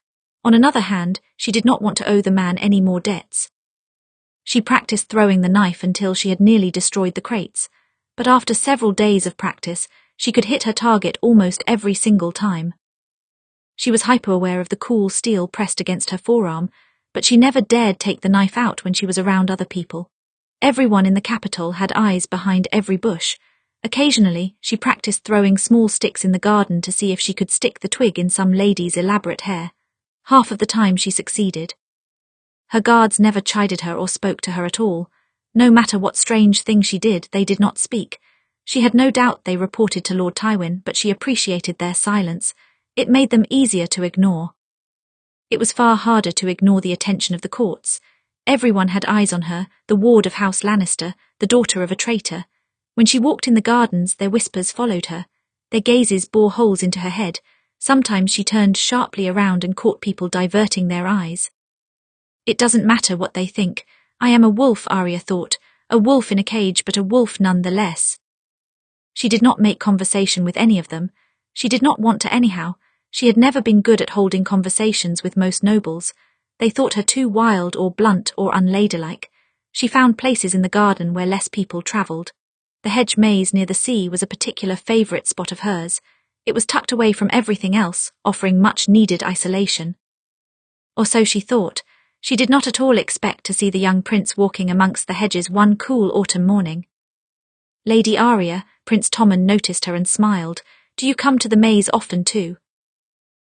On another hand, she did not want to owe the man any more debts. She practiced throwing the knife until she had nearly destroyed the crates, but after several days of practice, she could hit her target almost every single time. She was hyper-aware of the cool steel pressed against her forearm, but she never dared take the knife out when she was around other people. Everyone in the capital had eyes behind every bush. Occasionally, she practiced throwing small sticks in the garden to see if she could stick the twig in some lady's elaborate hair. Half of the time she succeeded. Her guards never chided her or spoke to her at all. No matter what strange thing she did, they did not speak. She had no doubt they reported to Lord Tywin, but she appreciated their silence. It made them easier to ignore. It was far harder to ignore the attention of the courts. Everyone had eyes on her, the ward of House Lannister, the daughter of a traitor. When she walked in the gardens, their whispers followed her. Their gazes bore holes into her head. Sometimes she turned sharply around and caught people diverting their eyes. It doesn't matter what they think. I am a wolf, Arya thought. A wolf in a cage, but a wolf nonetheless. She did not make conversation with any of them. She did not want to anyhow. She had never been good at holding conversations with most nobles. They thought her too wild or blunt or unladylike. She found places in the garden where less people travelled. The hedge maze near the sea was a particular favourite spot of hers. It was tucked away from everything else, offering much-needed isolation. Or so she thought. She did not at all expect to see the young prince walking amongst the hedges one cool autumn morning. Lady Arya, Prince Tommen noticed her and smiled. Do you come to the maze often too?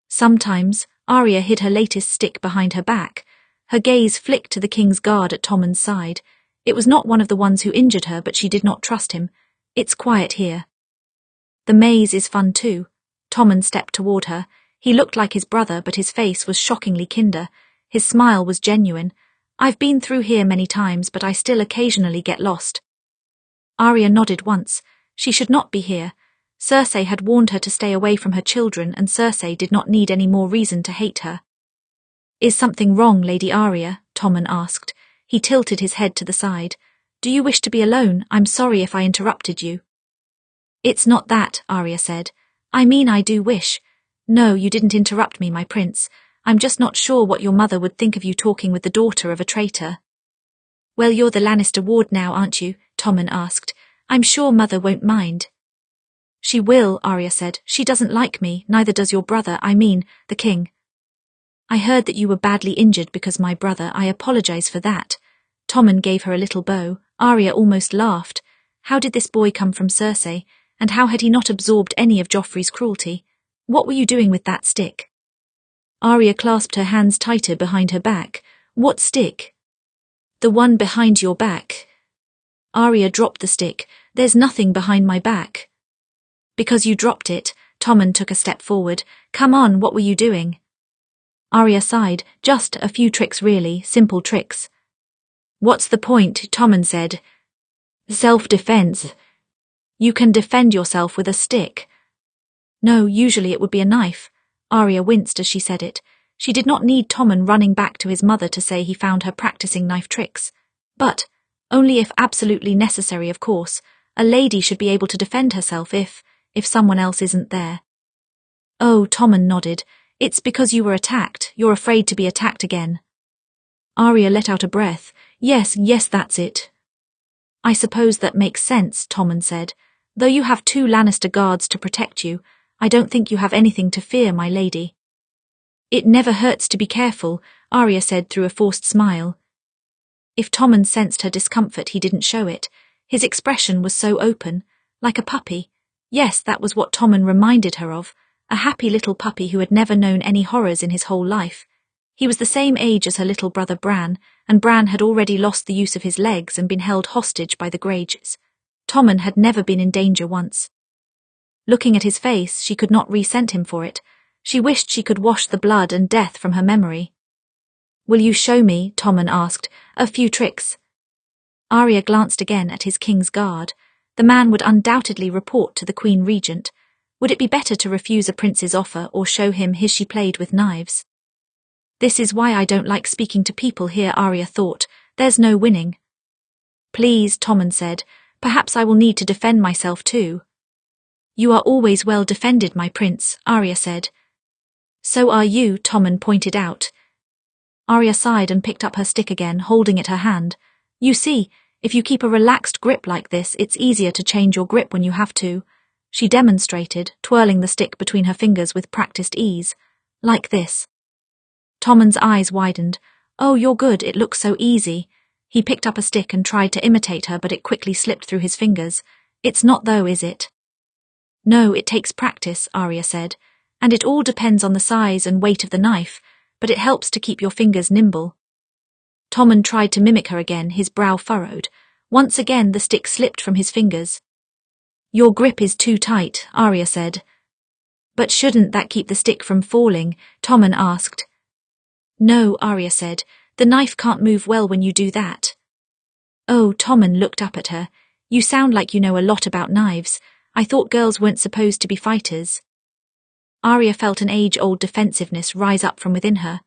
Sometimes. Arya hid her latest stick behind her back. Her gaze flicked to the king's guard at Tommen's side. It was not one of the ones who injured her, but she did not trust him. It's quiet here. The maze is fun too. Tommen stepped toward her. He looked like his brother, but his face was shockingly kinder. His smile was genuine. I've been through here many times, but I still occasionally get lost. Arya nodded once. She should not be here. Cersei had warned her to stay away from her children, and Cersei did not need any more reason to hate her. Is something wrong, Lady Arya? Tommen asked. He tilted his head to the side. Do you wish to be alone? I'm sorry if I interrupted you. It's not that, Arya said. I mean, I do wish. No, you didn't interrupt me, my prince. I'm just not sure what your mother would think of you talking with the daughter of a traitor. Well, you're the Lannister ward now, aren't you? Tommen asked. I'm sure mother won't mind. She will, Arya said. She doesn't like me, neither does your brother, I mean, the king. I heard that you were badly injured because my brother. I apologize for that. Tommen gave her a little bow. Arya almost laughed. How did this boy come from Cersei, and how had he not absorbed any of Joffrey's cruelty? What were you doing with that stick? Arya clasped her hands tighter behind her back. What stick? The one behind your back. Arya dropped the stick. There's nothing behind my back. Because you dropped it. Tommen took a step forward. Come on, what were you doing? Arya sighed. Just a few tricks really, simple tricks. What's the point? Tommen said. Self-defense. You can defend yourself with a stick. No, usually it would be a knife. Arya winced as she said it. She did not need Tommen running back to his mother to say he found her practicing knife tricks. But, only if absolutely necessary, of course, a lady should be able to defend herself if someone else isn't there. Oh, Tommen nodded. It's because you were attacked. You're afraid to be attacked again. Arya let out a breath. Yes, that's it. I suppose that makes sense, Tommen said. Though you have 2 Lannister guards to protect you, I don't think you have anything to fear, my lady. It never hurts to be careful, Arya said through a forced smile. If Tommen sensed her discomfort, he didn't show it. His expression was so open, like a puppy. Yes, that was what Tommen reminded her of, a happy little puppy who had never known any horrors in his whole life. He was the same age as her little brother Bran, and Bran had already lost the use of his legs and been held hostage by the Greyjoys. Tommen had never been in danger once. Looking at his face, she could not resent him for it. She wished she could wash the blood and death from her memory. Will you show me, Tommen asked, a few tricks? Arya glanced again at his king's guard. The man would undoubtedly report to the Queen Regent. Would it be better to refuse a prince's offer or show him his she played with knives? This is why I don't like speaking to people here, Arya thought. There's no winning. Please, Tommen said. Perhaps I will need to defend myself too. You are always well defended, my prince, Arya said. So are you, Tommen pointed out. Arya sighed and picked up her stick again, holding it her hand. You see, if you keep a relaxed grip like this, it's easier to change your grip when you have to. She demonstrated, twirling the stick between her fingers with practiced ease. Like this. Tommen's eyes widened. Oh, you're good, it looks so easy. He picked up a stick and tried to imitate her, but it quickly slipped through his fingers. It's not though, is it? No, it takes practice, Arya said. And it all depends on the size and weight of the knife, but it helps to keep your fingers nimble. Tommen tried to mimic her again, his brow furrowed. Once again the stick slipped from his fingers. Your grip is too tight, Arya said. But shouldn't that keep the stick from falling? Tommen asked. No, Arya said. The knife can't move well when you do that. Oh, Tommen looked up at her. You sound like you know a lot about knives. I thought girls weren't supposed to be fighters. Arya felt an age-old defensiveness rise up from within her.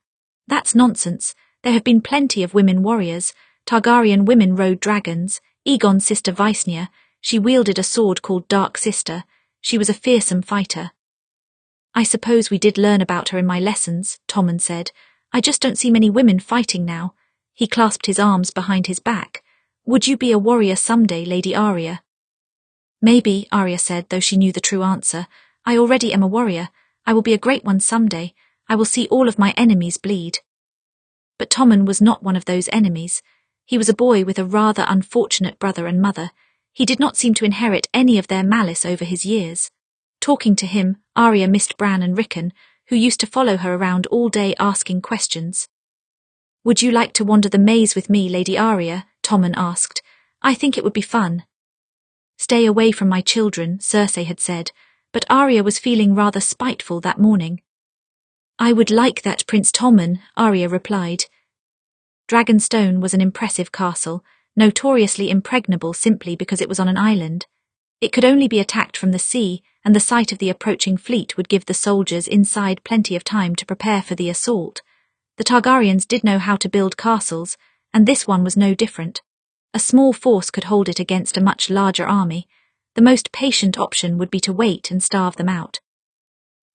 That's nonsense. There have been plenty of women warriors. Targaryen women rode dragons. Aegon's sister Visenya, she wielded a sword called Dark Sister. She was a fearsome fighter. I suppose we did learn about her in my lessons, Tommen said. I just don't see many women fighting now. He clasped his arms behind his back. Would you be a warrior someday, Lady Arya? Maybe, Arya said, though she knew the true answer. I already am a warrior. I will be a great one someday. I will see all of my enemies bleed. But Tommen was not one of those enemies. He was a boy with a rather unfortunate brother and mother. He did not seem to inherit any of their malice over his years. Talking to him, Arya missed Bran and Rickon, who used to follow her around all day asking questions. Would you like to wander the maze with me, Lady Arya? Tommen asked. I think it would be fun. Stay away from my children, Cersei had said, but Arya was feeling rather spiteful that morning. I would like that, Prince Tommen, Arya replied. Dragonstone was an impressive castle, notoriously impregnable simply because it was on an island. It could only be attacked from the sea, and the sight of the approaching fleet would give the soldiers inside plenty of time to prepare for the assault. The Targaryens did know how to build castles, and this one was no different. A small force could hold it against a much larger army. The most patient option would be to wait and starve them out.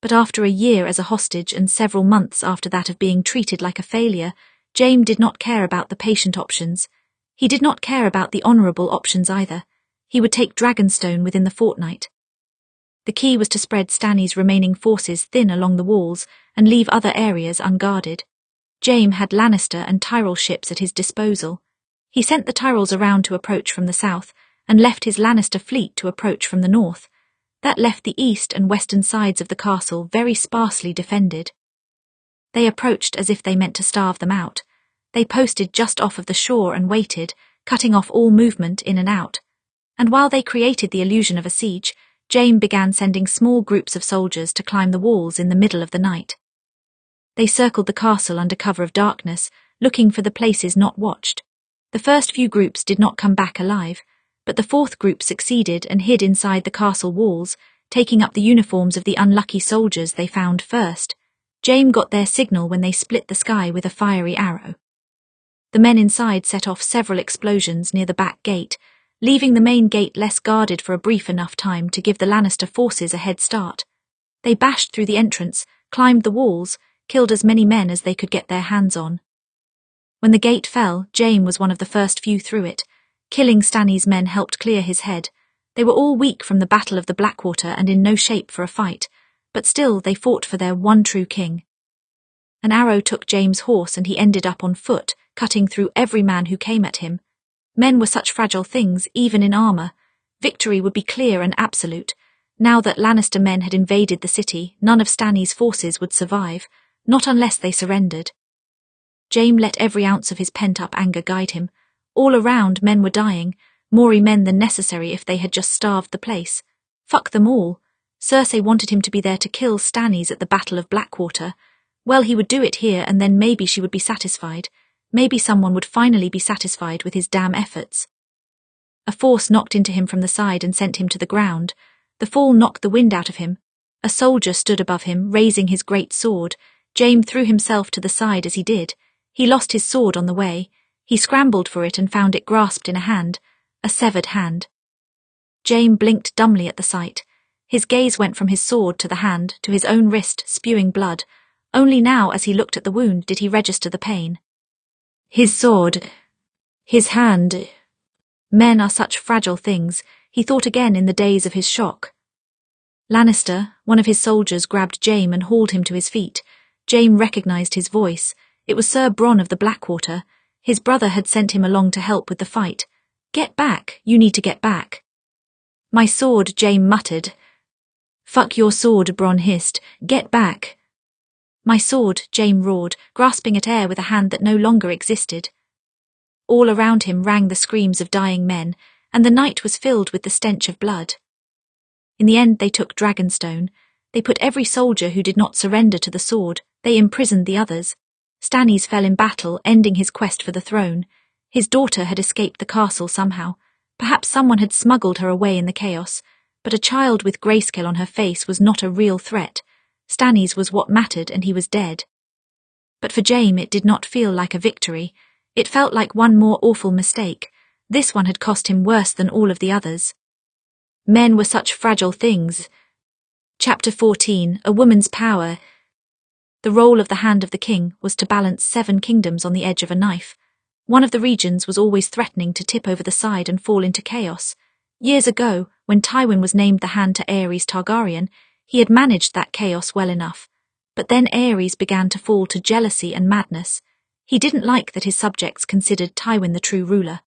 But after a year as a hostage and several months after that of being treated like a failure, Jaime did not care about the patient options. He did not care about the honourable options either. He would take Dragonstone within the fortnight. The key was to spread Stanny's remaining forces thin along the walls and leave other areas unguarded. Jaime had Lannister and Tyrell ships at his disposal. He sent the Tyrells around to approach from the south and left his Lannister fleet to approach from the north. That left the east and western sides of the castle very sparsely defended. They approached as if they meant to starve them out. They posted just off of the shore and waited, cutting off all movement in and out. And while they created the illusion of a siege, Jaime began sending small groups of soldiers to climb the walls in the middle of the night. They circled the castle under cover of darkness, looking for the places not watched. The first few groups did not come back alive, but the fourth group succeeded and hid inside the castle walls, taking up the uniforms of the unlucky soldiers they found first. Jaime got their signal when they split the sky with a fiery arrow. The men inside set off several explosions near the back gate, leaving the main gate less guarded for a brief enough time to give the Lannister forces a head start. They bashed through the entrance, climbed the walls, killed as many men as they could get their hands on. When the gate fell, Jaime was one of the first few through it. Killing Stanny's men helped clear his head. They were all weak from the Battle of the Blackwater and in no shape for a fight, but still they fought for their one true king. An arrow took Jaime's horse and he ended up on foot, cutting through every man who came at him. Men were such fragile things, even in armour. Victory would be clear and absolute. Now that Lannister men had invaded the city, none of Stanny's forces would survive, not unless they surrendered. Jaime let every ounce of his pent-up anger guide him. All around, men were dying, more men than necessary if they had just starved the place. Fuck them all. Cersei wanted him to be there to kill Stannies at the Battle of Blackwater. Well, he would do it here and then maybe she would be satisfied. Maybe someone would finally be satisfied with his damn efforts. A force knocked into him from the side and sent him to the ground. The fall knocked the wind out of him. A soldier stood above him, raising his great sword. Jaime threw himself to the side as he did. He lost his sword on the way. He scrambled for it and found it grasped in a hand, a severed hand. Jaime blinked dumbly at the sight. His gaze went from his sword to the hand, to his own wrist, spewing blood. Only now, as he looked at the wound, did he register the pain. His sword. His hand. Men are such fragile things, he thought again in the days of his shock. Lannister, one of his soldiers, grabbed Jaime and hauled him to his feet. Jaime recognized his voice. It was Sir Bronn of the Blackwater. His brother had sent him along to help with the fight. Get back, you need to get back. My sword, Jaime muttered. Fuck your sword, Bronn hissed. Get back. My sword, Jaime roared, grasping at air with a hand that no longer existed. All around him rang the screams of dying men, and the night was filled with the stench of blood. In the end they took Dragonstone. They put every soldier who did not surrender to the sword. They imprisoned the others. Stannis fell in battle, ending his quest for the throne. His daughter had escaped the castle somehow. Perhaps someone had smuggled her away in the chaos, but a child with grayscale on her face was not a real threat. Stannis was what mattered, and he was dead. But for Jaime it did not feel like a victory. It felt like one more awful mistake. This one had cost him worse than all of the others. Men were such fragile things. Chapter 14, A Woman's Power. The role of the Hand of the King was to balance 7 kingdoms on the edge of a knife. One of the regions was always threatening to tip over the side and fall into chaos. Years ago, when Tywin was named the Hand to Aerys Targaryen, he had managed that chaos well enough. But then Aerys began to fall to jealousy and madness. He didn't like that his subjects considered Tywin the true ruler.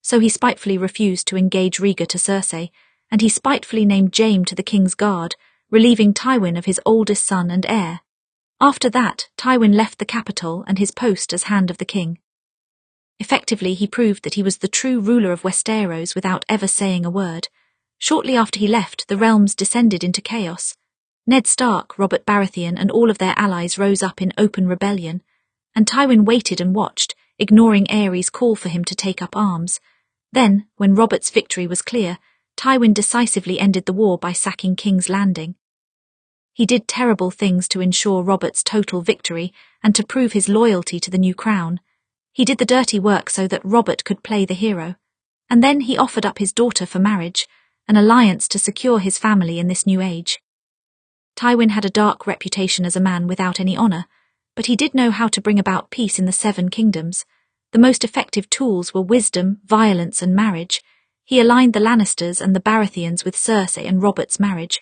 So he spitefully refused to engage Rhaegar to Cersei, and he spitefully named Jaime to the king's guard, relieving Tywin of his oldest son and heir. After that, Tywin left the capital and his post as Hand of the King. Effectively, he proved that he was the true ruler of Westeros without ever saying a word. Shortly after he left, the realms descended into chaos. Ned Stark, Robert Baratheon, and all of their allies rose up in open rebellion, and Tywin waited and watched, ignoring Aerys' call for him to take up arms. Then, when Robert's victory was clear, Tywin decisively ended the war by sacking King's Landing. He did terrible things to ensure Robert's total victory and to prove his loyalty to the new crown. He did the dirty work so that Robert could play the hero. And then he offered up his daughter for marriage, an alliance to secure his family in this new age. Tywin had a dark reputation as a man without any honour, but he did know how to bring about peace in the 7 kingdoms. The most effective tools were wisdom, violence, and marriage. He aligned the Lannisters and the Baratheons with Cersei and Robert's marriage.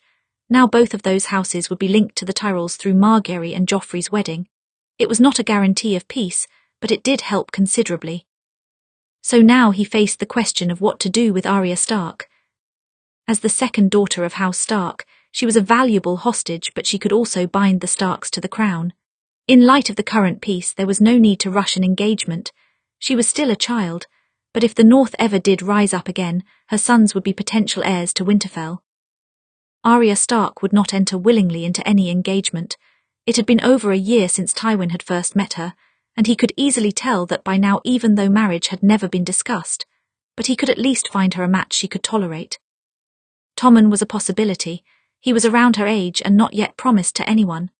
Now both of those houses would be linked to the Tyrells through Margaery and Joffrey's wedding. It was not a guarantee of peace, but it did help considerably. So now he faced the question of what to do with Arya Stark. As the second daughter of House Stark, she was a valuable hostage, but she could also bind the Starks to the crown. In light of the current peace, there was no need to rush an engagement. She was still a child, but if the North ever did rise up again, her sons would be potential heirs to Winterfell. Arya Stark would not enter willingly into any engagement. It had been over a year since Tywin had first met her, and he could easily tell that by now, even though marriage had never been discussed, but he could at least find her a match she could tolerate. Tommen was a possibility. He was around her age and not yet promised to anyone.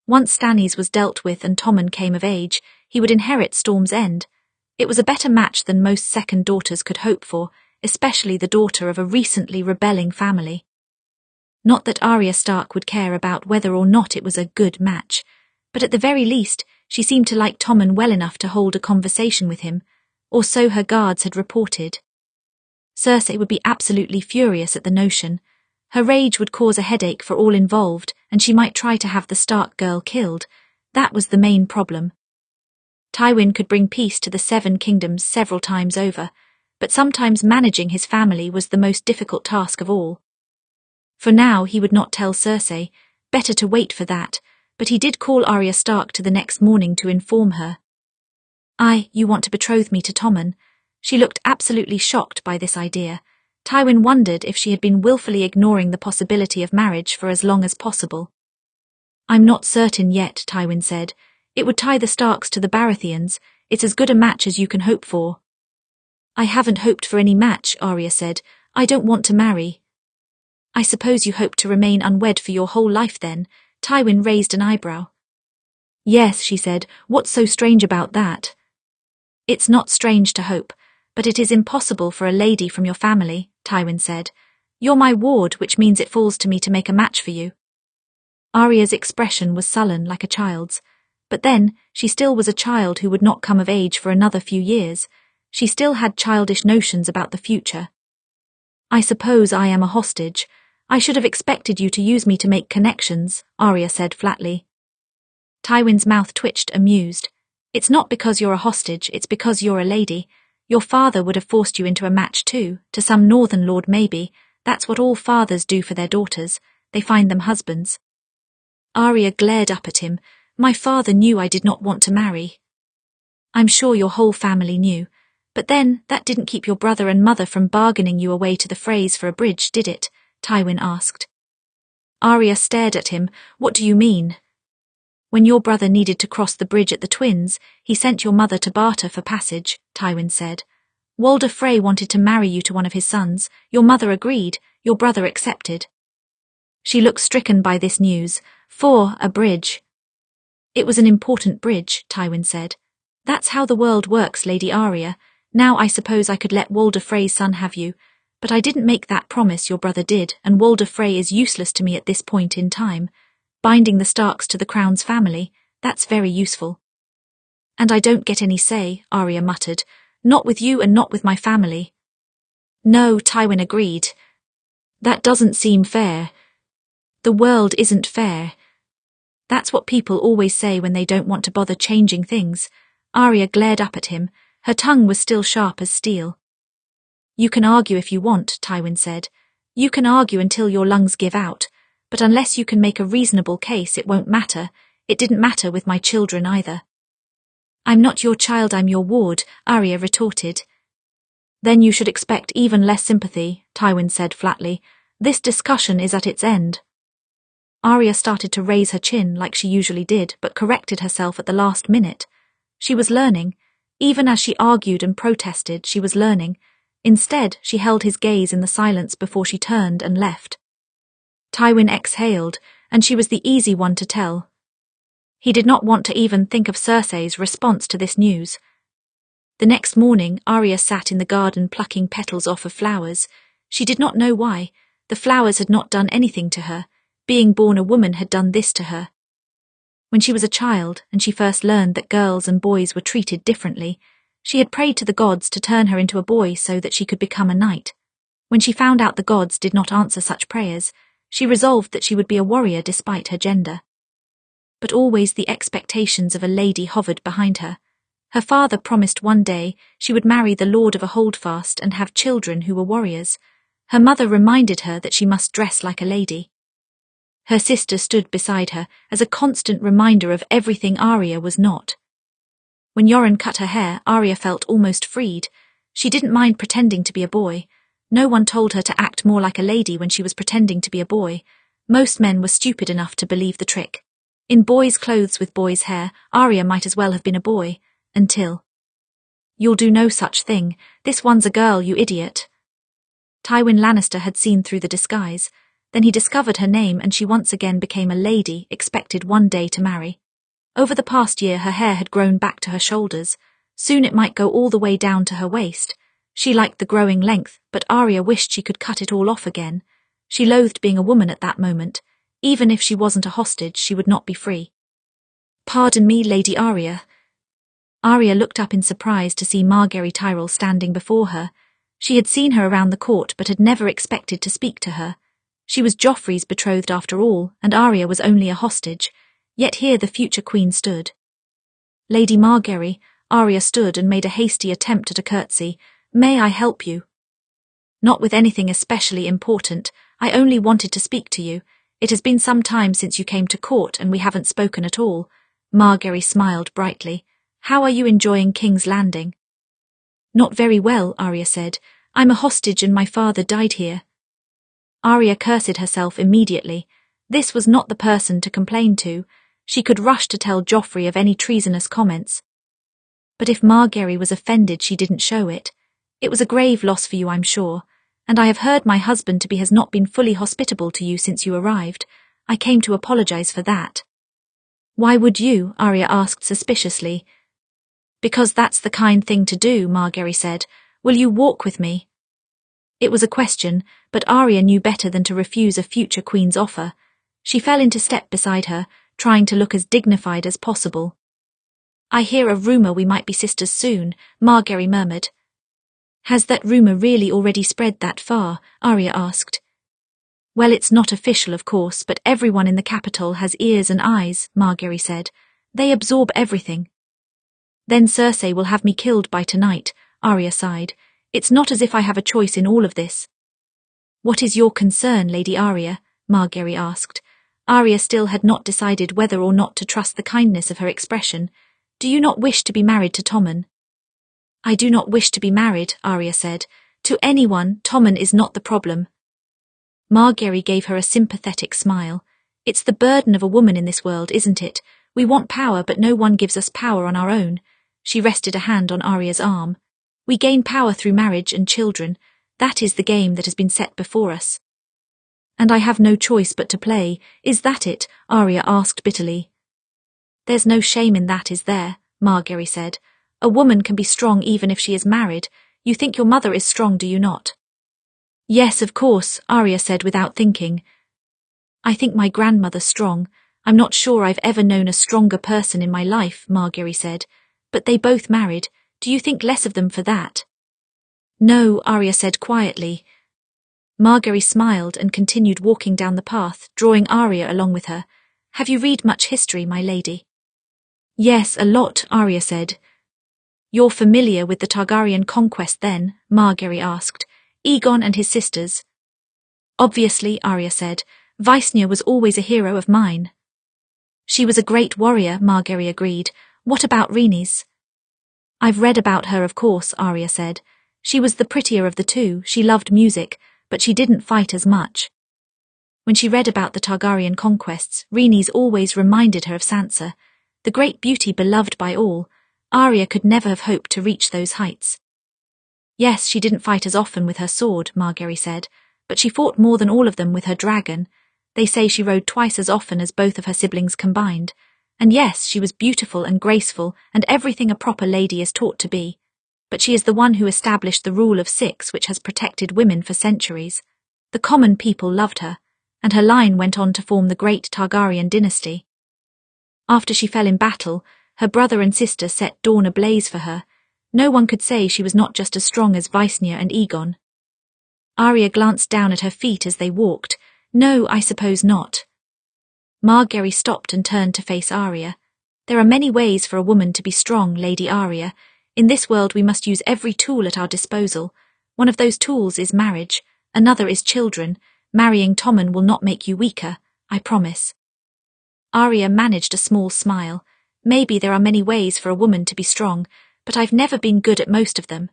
Once Stannis was dealt with and Tommen came of age, he would inherit Storm's End. It was a better match than most second daughters could hope for, especially the daughter of a recently rebelling family. Not that Arya Stark would care about whether or not it was a good match, but at the very least, she seemed to like Tommen well enough to hold a conversation with him, or so her guards had reported. Cersei would be absolutely furious at the notion. Her rage would cause a headache for all involved, and she might try to have the Stark girl killed. That was the main problem. Tywin could bring peace to the 7 kingdoms several times over, but sometimes managing his family was the most difficult task of all. For now, he would not tell Cersei. Better to wait for that, but he did call Arya Stark to the next morning to inform her. You want to betroth me to Tommen? She looked absolutely shocked by this idea. Tywin wondered if she had been willfully ignoring the possibility of marriage for as long as possible. I'm not certain yet, Tywin said. It would tie the Starks to the Baratheons. It's as good a match as you can hope for. I haven't hoped for any match, Arya said. I don't want to marry. I suppose you hope to remain unwed for your whole life then? Tywin raised an eyebrow. Yes, she said. What's so strange about that? It's not strange to hope, but it is impossible for a lady from your family, Tywin said. You're my ward, which means it falls to me to make a match for you. Arya's expression was sullen like a child's, but then she still was a child who would not come of age for another few years. She still had childish notions about the future. I suppose I am a hostage. I should have expected you to use me to make connections, Arya said flatly. Tywin's mouth twitched, amused. It's not because you're a hostage, it's because you're a lady. Your father would have forced you into a match too, to some northern lord maybe. That's what all fathers do for their daughters. They find them husbands. Arya glared up at him. My father knew I did not want to marry. I'm sure your whole family knew. But then, that didn't keep your brother and mother from bargaining you away to the Freys for a bridge, did it? Tywin asked. Arya stared at him. What do you mean? When your brother needed to cross the bridge at the Twins, he sent your mother to barter for passage, Tywin said. Walder Frey wanted to marry you to one of his sons. Your mother agreed. Your brother accepted. She looked stricken by this news. For a bridge. It was an important bridge, Tywin said. That's how the world works, Lady Arya. Now I suppose I could let Walder Frey's son have you, but I didn't make that promise, your brother did, and Walder Frey is useless to me at this point in time. Binding the Starks to the Crown's family, that's very useful. And I don't get any say, Arya muttered. Not with you and not with my family. No, Tywin agreed. That doesn't seem fair. The world isn't fair. That's what people always say when they don't want to bother changing things. Arya glared up at him. Her tongue was still sharp as steel. You can argue if you want, Tywin said. You can argue until your lungs give out, but unless you can make a reasonable case, it won't matter. It didn't matter with my children either. I'm not your child, I'm your ward, Arya retorted. Then you should expect even less sympathy, Tywin said flatly. This discussion is at its end. Arya started to raise her chin like she usually did, but corrected herself at the last minute. She was learning. Even as she argued and protested, she was learning. Instead, she held his gaze in the silence before she turned and left. Tywin exhaled, and she was the easy one to tell. He did not want to even think of Cersei's response to this news. The next morning, Arya sat in the garden plucking petals off of flowers. She did not know why. The flowers had not done anything to her. Being born a woman had done this to her. When she was a child, and she first learned that girls and boys were treated differently, she had prayed to the gods to turn her into a boy so that she could become a knight. When she found out the gods did not answer such prayers, she resolved that she would be a warrior despite her gender. But always the expectations of a lady hovered behind her. Her father promised one day she would marry the lord of a holdfast and have children who were warriors. Her mother reminded her that she must dress like a lady. Her sister stood beside her as a constant reminder of everything Arya was not. When Yoren cut her hair, Arya felt almost freed. She didn't mind pretending to be a boy. No one told her to act more like a lady when she was pretending to be a boy. Most men were stupid enough to believe the trick. In boys' clothes with boys' hair, Arya might as well have been a boy, until... You'll do no such thing. This one's a girl, you idiot. Tywin Lannister had seen through the disguise. Then he discovered her name and she once again became a lady, expected one day to marry. Over the past year her hair had grown back to her shoulders. Soon it might go all the way down to her waist. She liked the growing length, but Arya wished she could cut it all off again. She loathed being a woman at that moment. Even if she wasn't a hostage, she would not be free. Pardon me, Lady Arya. Arya looked up in surprise to see Margaery Tyrell standing before her. She had seen her around the court but had never expected to speak to her. She was Joffrey's betrothed after all, and Arya was only a hostage. Yet here the future queen stood. Lady Margaery, Arya stood and made a hasty attempt at a curtsy. May I help you? Not with anything especially important. I only wanted to speak to you. It has been some time since you came to court and we haven't spoken at all. Margaery smiled brightly. How are you enjoying King's Landing? Not very well, Arya said. I'm a hostage and my father died here. Arya cursed herself immediately. This was not the person to complain to. She could rush to tell Joffrey of any treasonous comments. But if Margaery was offended, she didn't show it. It was a grave loss for you, I'm sure, and I have heard my husband to be has not been fully hospitable to you since you arrived. I came to apologize for that. Why would you? Arya asked suspiciously. Because that's the kind thing to do, Margaery said. Will you walk with me? It was a question, but Arya knew better than to refuse a future queen's offer. She fell into step beside her, trying to look as dignified as possible. I hear a rumor we might be sisters soon, Margaery murmured. Has that rumor really already spread that far? Arya asked. Well, it's not official, of course, but everyone in the capital has ears and eyes, Margaery said. They absorb everything. Then Cersei will have me killed by tonight, Arya sighed. It's not as if I have a choice in all of this. What is your concern, Lady Arya? Margaery asked. Arya still had not decided whether or not to trust the kindness of her expression. Do you not wish to be married to Tommen? I do not wish to be married, Arya said. To anyone, Tommen is not the problem. Margaery gave her a sympathetic smile. It's the burden of a woman in this world, isn't it? We want power, but no one gives us power on our own. She rested a hand on Arya's arm. We gain power through marriage and children. That is the game that has been set before us. And I have no choice but to play. Is that it? Arya asked bitterly. There's no shame in that, is there? Margaery said. A woman can be strong even if she is married. You think your mother is strong, do you not? Yes, of course, Arya said without thinking. I think my grandmother's strong. I'm not sure I've ever known a stronger person in my life, Margaery said. But they both married. Do you think less of them for that? No, Arya said quietly. Margaery smiled and continued walking down the path, drawing Arya along with her. Have you read much history, my lady? Yes, a lot, Arya said. You're familiar with the Targaryen conquest then? Margaery asked. Aegon and his sisters. Obviously, Arya said. Vaisnya was always a hero of mine. She was a great warrior, Margaery agreed. What about Rhaenys? I've read about her, of course, Arya said. She was the prettier of the two. She loved music, but she didn't fight as much. When she read about the Targaryen conquests, Rhaenys always reminded her of Sansa, the great beauty beloved by all. Arya could never have hoped to reach those heights. Yes, she didn't fight as often with her sword, Margaery said, but she fought more than all of them with her dragon. They say she rode twice as often as both of her siblings combined. And yes, she was beautiful and graceful and everything a proper lady is taught to be. But she is the one who established the rule of 6, which has protected women for centuries. The common people loved her, and her line went on to form the great Targaryen dynasty. After she fell in battle, her brother and sister set Dawn ablaze for her. No one could say she was not just as strong as Vaisnya and Aegon. Arya glanced down at her feet as they walked. No, I suppose not. Margaery stopped and turned to face Arya. There are many ways for a woman to be strong, Lady Arya. In this world we must use every tool at our disposal. One of those tools is marriage. Another is children. Marrying Tommen will not make you weaker, I promise. Arya managed a small smile. Maybe there are many ways for a woman to be strong, but I've never been good at most of them.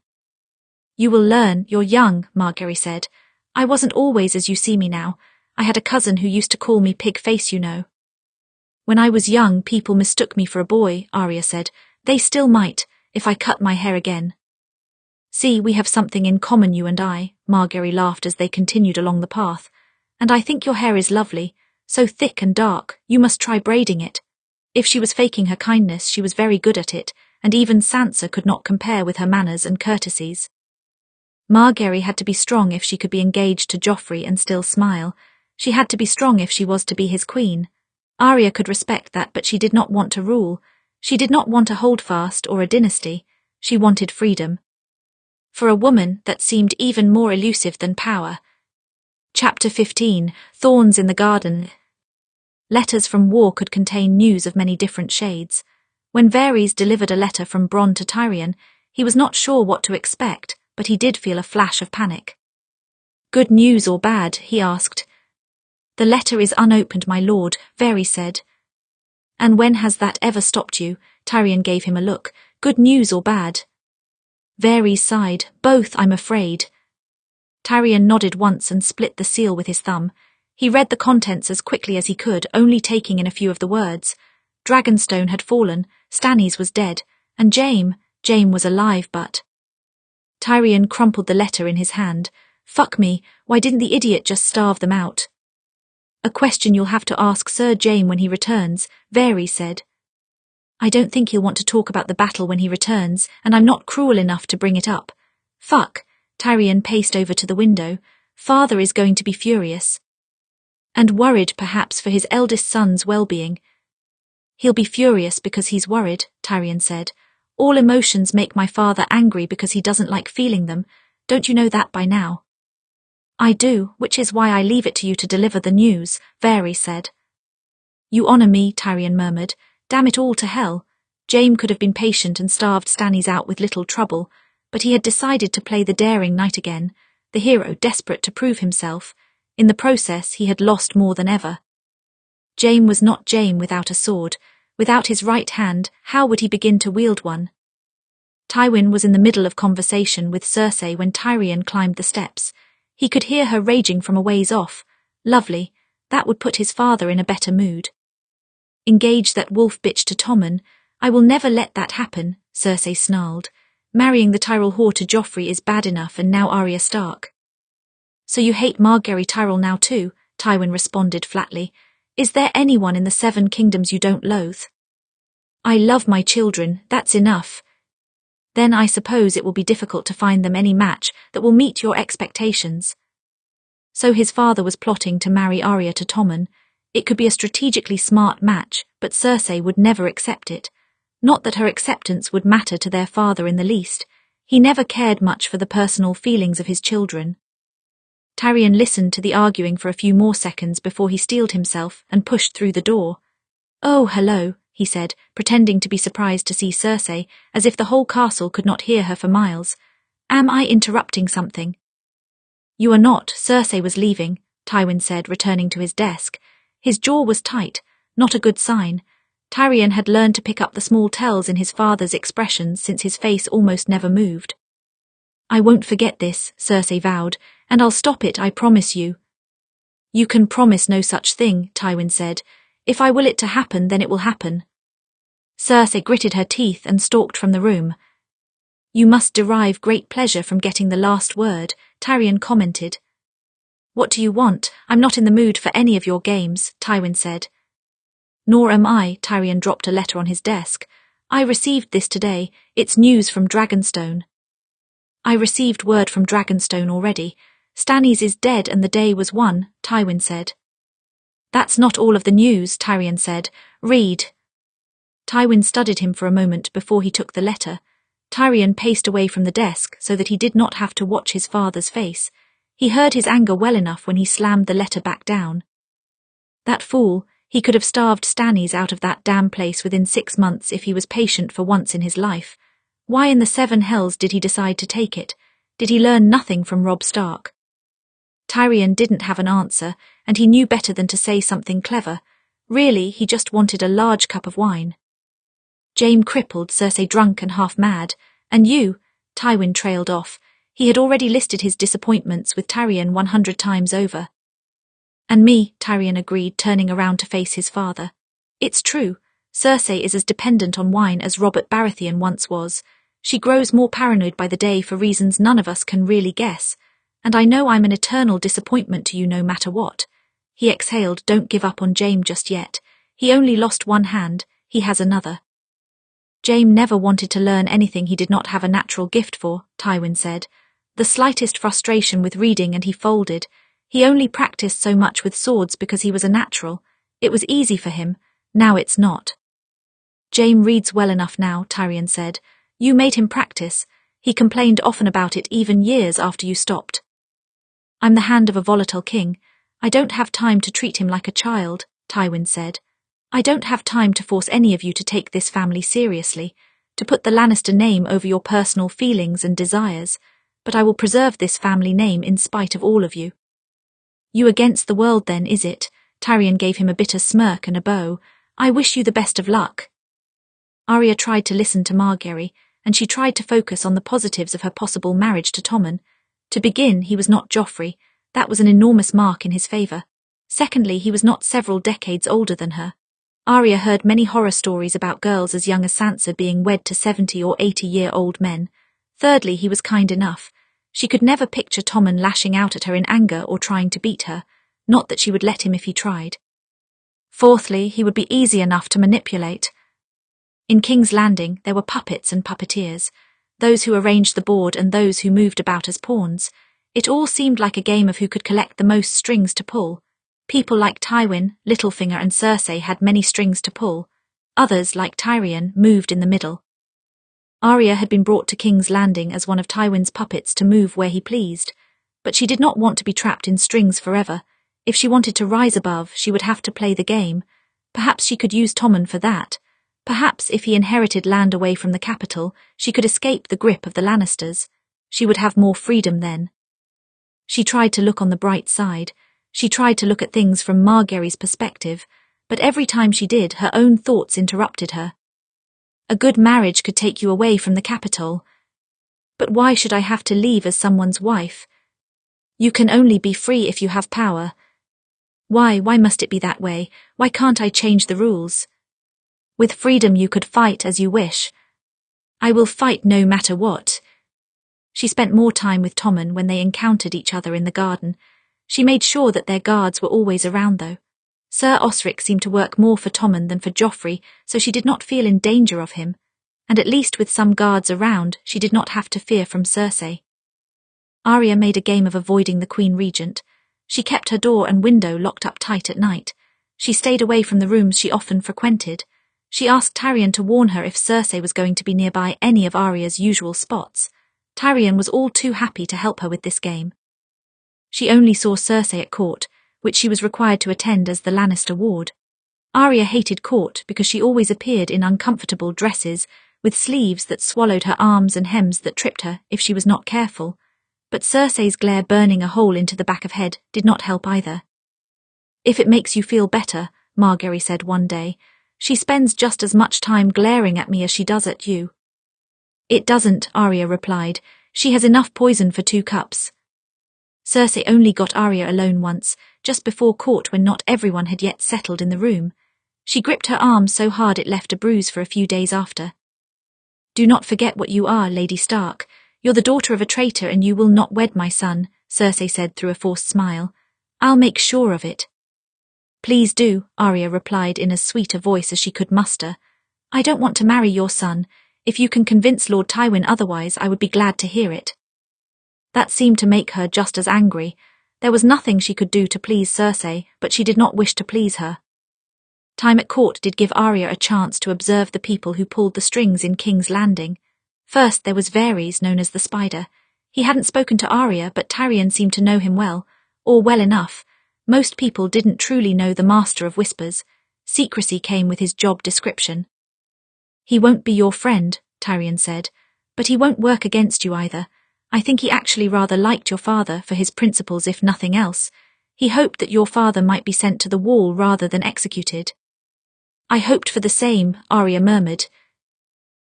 You will learn, you're young, Margaery said. I wasn't always as you see me now. I had a cousin who used to call me Pig Face, you know. When I was young, people mistook me for a boy, Arya said. They still might, if I cut my hair again. See, we have something in common, you and I, Margaery laughed as they continued along the path. And I think your hair is lovely, so thick and dark, you must try braiding it. If she was faking her kindness, she was very good at it, and even Sansa could not compare with her manners and courtesies. Margaery had to be strong if she could be engaged to Joffrey and still smile. She had to be strong if she was to be his queen. Arya could respect that, but she did not want to rule. She did not want a holdfast or a dynasty. She wanted freedom. For a woman, that seemed even more elusive than power. Chapter 15, Thorns in the Garden. Letters from war could contain news of many different shades. When Varys delivered a letter from Bronn to Tyrion, he was not sure what to expect, but he did feel a flash of panic. Good news or bad? He asked. The letter is unopened, my lord, Varys said. And when has that ever stopped you? Tyrion gave him a look. Good news or bad? Varys sighed. Both, I'm afraid. Tyrion nodded once and split the seal with his thumb. He read the contents as quickly as he could, only taking in a few of the words. Dragonstone had fallen, Stannis was dead, and Jaime was alive, but... Tyrion crumpled the letter in his hand. Fuck me, why didn't the idiot just starve them out? A question you'll have to ask Sir Jaime when he returns, Varys said. I don't think he'll want to talk about the battle when he returns, and I'm not cruel enough to bring it up. Fuck, Tyrion paced over to the window. Father is going to be furious. And worried perhaps for his eldest son's well-being. He'll be furious because he's worried, Tyrion said. All emotions make my father angry because he doesn't like feeling them. Don't you know that by now? I do, which is why I leave it to you to deliver the news, Varys said. You honour me, Tyrion murmured. Damn it all to hell. Jaime could have been patient and starved Stannis out with little trouble, but he had decided to play the daring knight again, the hero desperate to prove himself. In the process, he had lost more than ever. Jaime was not Jaime without a sword. Without his right hand, how would he begin to wield one? Tywin was in the middle of conversation with Cersei when Tyrion climbed the steps. He could hear her raging from a ways off. Lovely, that would put his father in a better mood. Engage that wolf bitch to Tommen. I will never let that happen, Cersei snarled. Marrying the Tyrell whore to Joffrey is bad enough, and now Arya Stark. So you hate Margaery Tyrell now too, Tywin responded flatly. Is there anyone in the 7 kingdoms you don't loathe? I love my children, that's enough. Then I suppose it will be difficult to find them any match that will meet your expectations. So his father was plotting to marry Arya to Tommen. It could be a strategically smart match, but Cersei would never accept it. Not that her acceptance would matter to their father in the least. He never cared much for the personal feelings of his children. Tyrion listened to the arguing for a few more seconds before he steeled himself and pushed through the door. Oh, hello, he said, pretending to be surprised to see Cersei, as if the whole castle could not hear her for miles. Am I interrupting something? You are not. Cersei was leaving, Tywin said, returning to his desk. His jaw was tight, not a good sign. Tyrion had learned to pick up the small tells in his father's expressions since his face almost never moved. I won't forget this, Cersei vowed, and I'll stop it, I promise you. You can promise no such thing, Tywin said. If I will it to happen, then it will happen. Cersei gritted her teeth and stalked from the room. You must derive great pleasure from getting the last word, Tyrion commented. What do you want? I'm not in the mood for any of your games, Tywin said. Nor am I, Tyrion dropped a letter on his desk. I received this today. It's news from Dragonstone. I received word from Dragonstone already. Stannis is dead and the day was won, Tywin said. That's not all of the news, Tyrion said. Read. Tywin studied him for a moment before he took the letter. Tyrion paced away from the desk so that he did not have to watch his father's face. He heard his anger well enough when he slammed the letter back down. That fool, he could have starved Stannis out of that damn place within 6 months if he was patient for once in his life. Why in the 7 hells did he decide to take it? Did he learn nothing from Robb Stark? Tyrion didn't have an answer, and he knew better than to say something clever. Really, he just wanted a large cup of wine. Jaime crippled, Cersei drunk and half mad. And you, Tywin trailed off. He had already listed his disappointments with Tyrion 100 times over. And me, Tyrion agreed, turning around to face his father. It's true. Cersei is as dependent on wine as Robert Baratheon once was. She grows more paranoid by the day for reasons none of us can really guess. And I know I'm an eternal disappointment to you no matter what. He exhaled. Don't give up on Jaime just yet. He only lost one hand, he has another. Jaime never wanted to learn anything he did not have a natural gift for, Tywin said. The slightest frustration with reading and he folded. He only practiced so much with swords because he was a natural. It was easy for him, now it's not. Jaime reads well enough now, Tyrion said. You made him practice. He complained often about it even years after you stopped. I'm the hand of a volatile king. I don't have time to treat him like a child, Tywin said. I don't have time to force any of you to take this family seriously, to put the Lannister name over your personal feelings and desires, but I will preserve this family name in spite of all of you. You against the world then, is it? Tyrion gave him a bitter smirk and a bow. I wish you the best of luck. Arya tried to listen to Margaery, and she tried to focus on the positives of her possible marriage to Tommen. To begin, he was not Joffrey. That was an enormous mark in his favour. Secondly, he was not several decades older than her. Arya heard many horror stories about girls as young as Sansa being wed to 70 or 80-year-old men. Thirdly, he was kind enough. She could never picture Tommen lashing out at her in anger or trying to beat her, not that she would let him if he tried. Fourthly, he would be easy enough to manipulate. In King's Landing, there were puppets and puppeteers, those who arranged the board and those who moved about as pawns. It all seemed like a game of who could collect the most strings to pull. People like Tywin, Littlefinger and Cersei had many strings to pull. Others, like Tyrion, moved in the middle. Arya had been brought to King's Landing as one of Tywin's puppets to move where he pleased, but she did not want to be trapped in strings forever. If she wanted to rise above, she would have to play the game. Perhaps she could use Tommen for that. Perhaps if he inherited land away from the capital, she could escape the grip of the Lannisters. She would have more freedom then. She tried to look on the bright side. She tried to look at things from Margaery's perspective, but every time she did, her own thoughts interrupted her. A good marriage could take you away from the capital. But why should I have to leave as someone's wife? You can only be free if you have power. Why must it be that way? Why can't I change the rules? With freedom you could fight as you wish. I will fight no matter what. She spent more time with Tommen when they encountered each other in the garden. She made sure that their guards were always around though. Sir Osric seemed to work more for Tommen than for Joffrey, so she did not feel in danger of him, and at least with some guards around, she did not have to fear from Cersei. Arya made a game of avoiding the Queen Regent. She kept her door and window locked up tight at night. She stayed away from the rooms she often frequented. She asked Tyrion to warn her if Cersei was going to be nearby any of Arya's usual spots. Tyrion was all too happy to help her with this game. She only saw Cersei at court, which she was required to attend as the Lannister ward. Arya hated court because she always appeared in uncomfortable dresses, with sleeves that swallowed her arms and hems that tripped her if she was not careful. But Cersei's glare burning a hole into the back of head did not help either. If it makes you feel better, Margaery said one day, she spends just as much time glaring at me as she does at you. It doesn't, Arya replied. She has enough poison for 2 cups. Cersei only got Arya alone once, just before court when not everyone had yet settled in the room. She gripped her arm so hard it left a bruise for a few days after. Do not forget what you are, Lady Stark. You're the daughter of a traitor and you will not wed my son, Cersei said through a forced smile. I'll make sure of it. Please do, Arya replied in as sweet a voice as she could muster. I don't want to marry your son. If you can convince Lord Tywin otherwise, I would be glad to hear it. That seemed to make her just as angry. There was nothing she could do to please Cersei, but she did not wish to please her. Time at court did give Arya a chance to observe the people who pulled the strings in King's Landing. First there was Varys, known as the Spider. He hadn't spoken to Arya, but Tyrion seemed to know him well, or well enough. Most people didn't truly know the Master of Whispers. Secrecy came with his job description. He won't be your friend, Tyrion said, but he won't work against you either. I think he actually rather liked your father for his principles if nothing else. He hoped that your father might be sent to the wall rather than executed. I hoped for the same, Arya murmured.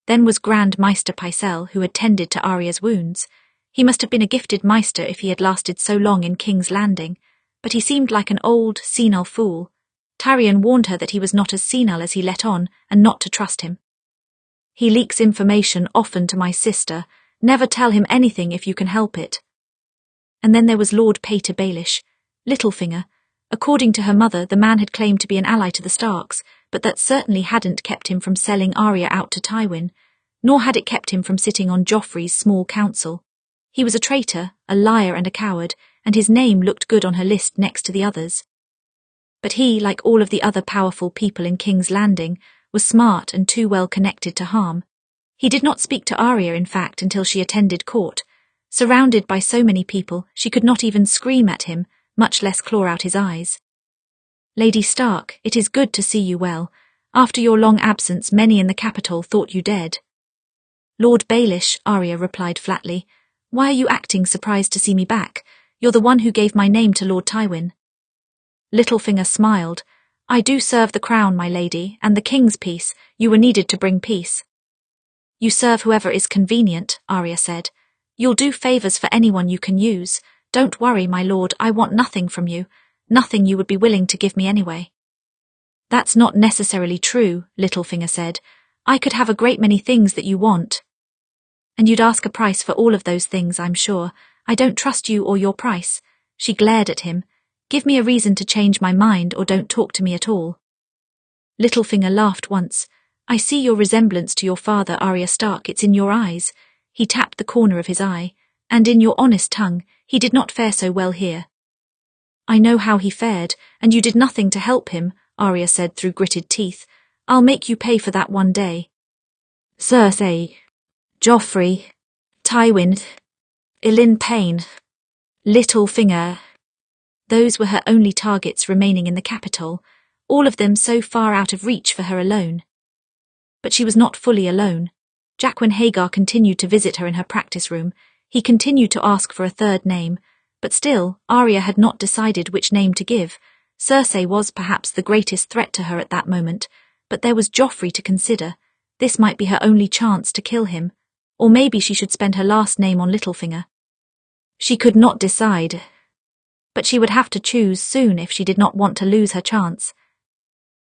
Then was Grand Maester Pycelle, who had tended to Arya's wounds. He must have been a gifted maester if he had lasted so long in King's Landing, but he seemed like an old, senile fool. Tyrion warned her that he was not as senile as he let on, and not to trust him. He leaks information often to my sister. Never tell him anything if you can help it. And then there was Lord Pater Baelish, Littlefinger. According to her mother, the man had claimed to be an ally to the Starks, but that certainly hadn't kept him from selling Arya out to Tywin, nor had it kept him from sitting on Joffrey's small council. He was a traitor, a liar and a coward, and his name looked good on her list next to the others. But he, like all of the other powerful people in King's Landing, was smart and too well connected to harm. He did not speak to Arya, in fact, until she attended court. Surrounded by so many people, she could not even scream at him, much less claw out his eyes. Lady Stark, it is good to see you well. After your long absence, many in the capital thought you dead. Lord Baelish, Arya replied flatly. Why are you acting surprised to see me back? You're the one who gave my name to Lord Tywin. Littlefinger smiled. I do serve the crown, my lady, and the king's peace. You were needed to bring peace. You serve whoever is convenient, Arya said. You'll do favours for anyone you can use. Don't worry, my lord, I want nothing from you. Nothing you would be willing to give me anyway. That's not necessarily true, Littlefinger said. I could have a great many things that you want. And you'd ask a price for all of those things, I'm sure. I don't trust you or your price. She glared at him. Give me a reason to change my mind or don't talk to me at all. Littlefinger laughed once. I see your resemblance to your father, Arya Stark. It's in your eyes. He tapped the corner of his eye. And in your honest tongue, he did not fare so well here. I know how he fared, and you did nothing to help him, Arya said through gritted teeth. I'll make you pay for that one day. Cersei, Joffrey, Tywin, Elyn Payne, Littlefinger. Those were her only targets remaining in the capital, all of them so far out of reach for her alone. But she was not fully alone. Jaqen Hagar continued to visit her in her practice room. He continued to ask for a third name, but still, Arya had not decided which name to give. Cersei was perhaps the greatest threat to her at that moment, but there was Joffrey to consider. This might be her only chance to kill him, or maybe she should spend her last name on Littlefinger. She could not decide, but she would have to choose soon if she did not want to lose her chance.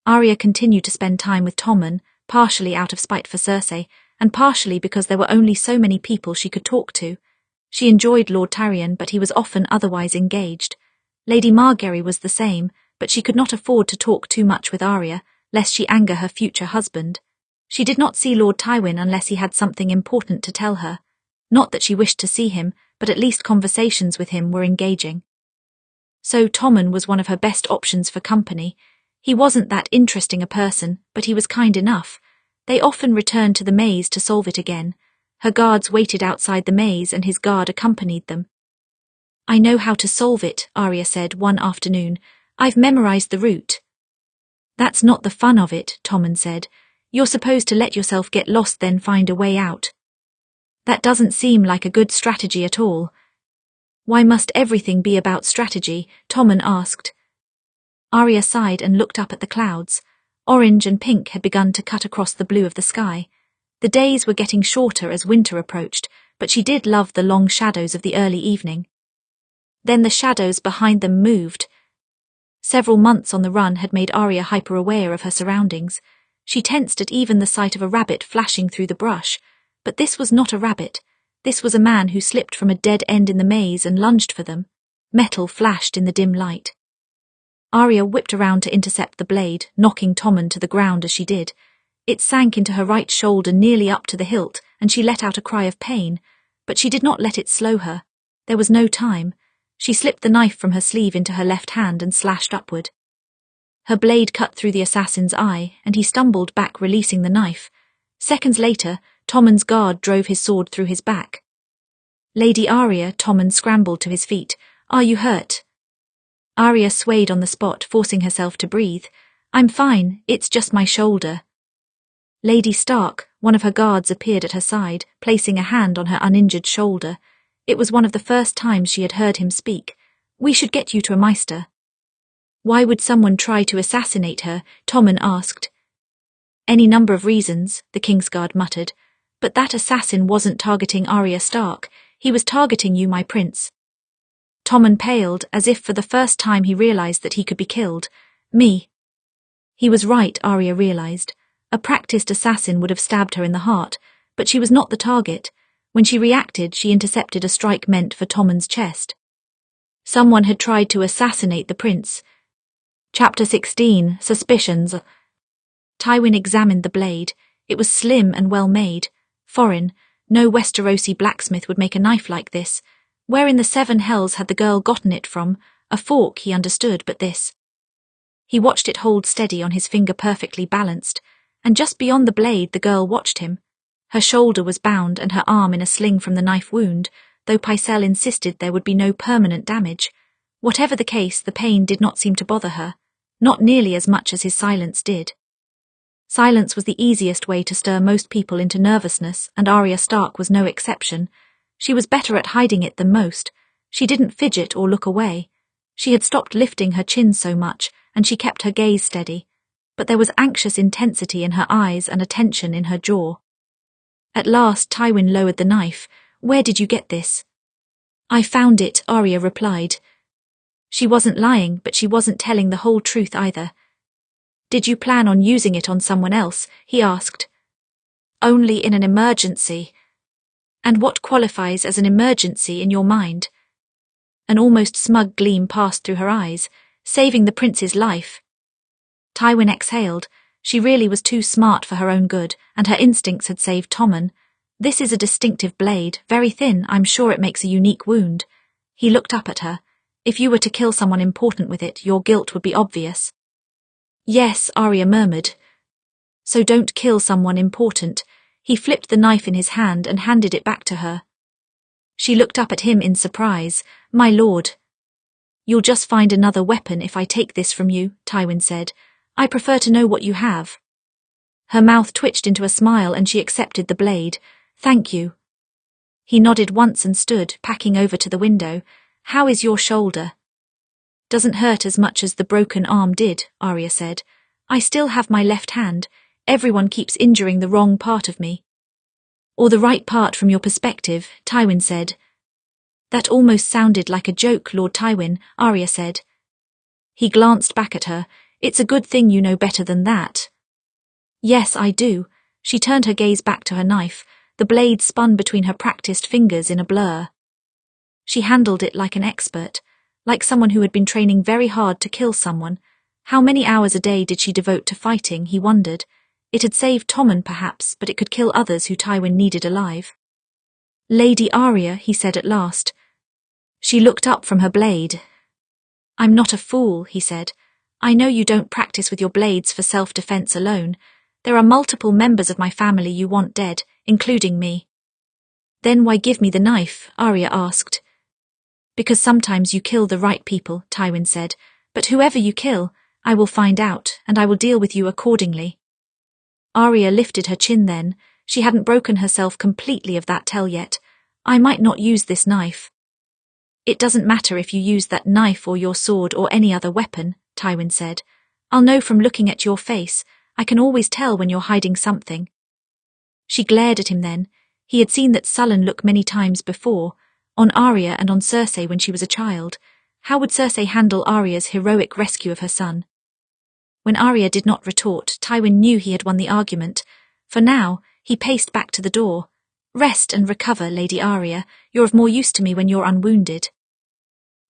Arya continued to spend time with Tommen, partially out of spite for Cersei, and partially because there were only so many people she could talk to. She enjoyed Lord Tyrion, but he was often otherwise engaged. Lady Margaery was the same, but she could not afford to talk too much with Arya, lest she anger her future husband. She did not see Lord Tywin unless he had something important to tell her. Not that she wished to see him, but at least conversations with him were engaging. So Tommen was one of her best options for company. He wasn't that interesting a person, but he was kind enough. They often returned to the maze to solve it again. Her guards waited outside the maze and his guard accompanied them. I know how to solve it, Arya said one afternoon. I've memorized the route. That's not the fun of it, Tommen said. You're supposed to let yourself get lost then find a way out. That doesn't seem like a good strategy at all. Why must everything be about strategy? Tommen asked. Arya sighed and looked up at the clouds. Orange and pink had begun to cut across the blue of the sky. The days were getting shorter as winter approached, but she did love the long shadows of the early evening. Then the shadows behind them moved. Several months on the run had made Arya hyper-aware of her surroundings. She tensed at even the sight of a rabbit flashing through the brush. But this was not a rabbit. This was a man who slipped from a dead end in the maze and lunged for them. Metal flashed in the dim light. Arya whipped around to intercept the blade, knocking Tommen to the ground as she did. It sank into her right shoulder nearly up to the hilt, and she let out a cry of pain. But she did not let it slow her. There was no time. She slipped the knife from her sleeve into her left hand and slashed upward. Her blade cut through the assassin's eye, and he stumbled back, releasing the knife. Seconds later, Tommen's guard drove his sword through his back. Lady Arya, Tommen scrambled to his feet. Are you hurt? Arya swayed on the spot, forcing herself to breathe. I'm fine, it's just my shoulder. Lady Stark, one of her guards, appeared at her side, placing a hand on her uninjured shoulder. It was one of the first times she had heard him speak. We should get you to a Maester. Why would someone try to assassinate her? Tommen asked. Any number of reasons, the Kingsguard muttered. But that assassin wasn't targeting Arya Stark. He was targeting you, my prince. Tommen paled, as if for the first time he realized that he could be killed. Me. He was right, Arya realized. A practiced assassin would have stabbed her in the heart, but she was not the target. When she reacted, she intercepted a strike meant for Tommen's chest. Someone had tried to assassinate the prince. Chapter 16, Suspicions. Tywin examined the blade. It was slim and well made. Foreign. No Westerosi blacksmith would make a knife like this. Where in the seven hells had the girl gotten it from? A fork, he understood, but this. He watched it hold steady on his finger, perfectly balanced, and just beyond the blade the girl watched him. Her shoulder was bound and her arm in a sling from the knife wound, though Pycelle insisted there would be no permanent damage. Whatever the case, the pain did not seem to bother her, not nearly as much as his silence did. Silence was the easiest way to stir most people into nervousness, and Arya Stark was no exception. She was better at hiding it than most. She didn't fidget or look away. She had stopped lifting her chin so much, and she kept her gaze steady. But there was anxious intensity in her eyes and a tension in her jaw. At last Tywin lowered the knife. Where did you get this? I found it, Arya replied. She wasn't lying, but she wasn't telling the whole truth either. Did you plan on using it on someone else? He asked. Only in an emergency. And what qualifies as an emergency in your mind? An almost smug gleam passed through her eyes, saving the prince's life. Tywin exhaled. She really was too smart for her own good, and her instincts had saved Tommen. This is a distinctive blade, very thin. I'm sure it makes a unique wound. He looked up at her. If you were to kill someone important with it, your guilt would be obvious. Yes, Arya murmured. So don't kill someone important. He flipped the knife in his hand and handed it back to her. She looked up at him in surprise. My lord. You'll just find another weapon if I take this from you, Tywin said. I prefer to know what you have. Her mouth twitched into a smile and she accepted the blade. Thank you. He nodded once and stood, packing over to the window. How is your shoulder? Doesn't hurt as much as the broken arm did, Arya said. I still have my left hand. Everyone keeps injuring the wrong part of me. Or the right part from your perspective, Tywin said. That almost sounded like a joke, Lord Tywin, Arya said. He glanced back at her. It's a good thing you know better than that. Yes, I do. She turned her gaze back to her knife. The blade spun between her practiced fingers in a blur. She handled it like an expert, like someone who had been training very hard to kill someone. How many hours a day did she devote to fighting, he wondered. It had saved Tommen, perhaps, but it could kill others who Tywin needed alive. Lady Arya, he said at last. She looked up from her blade. I'm not a fool, he said. I know you don't practice with your blades for self-defense alone. There are multiple members of my family you want dead, including me. Then why give me the knife? Arya asked. Because sometimes you kill the right people, Tywin said. But whoever you kill, I will find out, and I will deal with you accordingly. Arya lifted her chin then. She hadn't broken herself completely of that tell yet. I might not use this knife. It doesn't matter if you use that knife or your sword or any other weapon, Tywin said. I'll know from looking at your face. I can always tell when you're hiding something. She glared at him then. He had seen that sullen look many times before, on Arya and on Cersei when she was a child. How would Cersei handle Arya's heroic rescue of her son? When Arya did not retort, Tywin knew he had won the argument. For now, he paced back to the door. Rest and recover, Lady Arya. You're of more use to me when you're unwounded.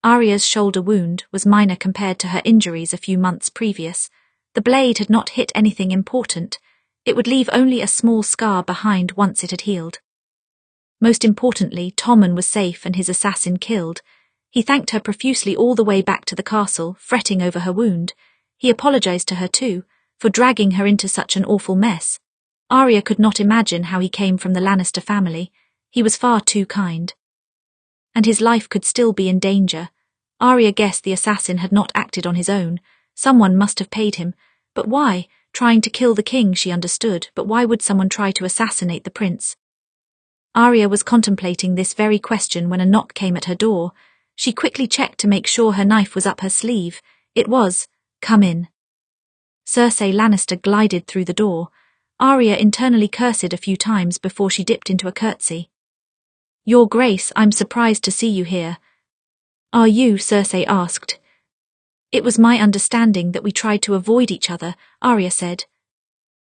Arya's shoulder wound was minor compared to her injuries a few months previous. The blade had not hit anything important. It would leave only a small scar behind once it had healed. Most importantly, Tommen was safe and his assassin killed. He thanked her profusely all the way back to the castle, fretting over her wound. He apologized to her too, for dragging her into such an awful mess. Arya could not imagine how he came from the Lannister family. He was far too kind. And his life could still be in danger. Arya guessed the assassin had not acted on his own. Someone must have paid him. But why? Trying to kill the king, she understood, but why would someone try to assassinate the prince? Arya was contemplating this very question when a knock came at her door. She quickly checked to make sure her knife was up her sleeve. It was. Come in. Cersei Lannister glided through the door. Arya internally cursed a few times before she dipped into a curtsy. Your Grace, I'm surprised to see you here. Are you? Cersei asked. It was my understanding that we tried to avoid each other, Arya said.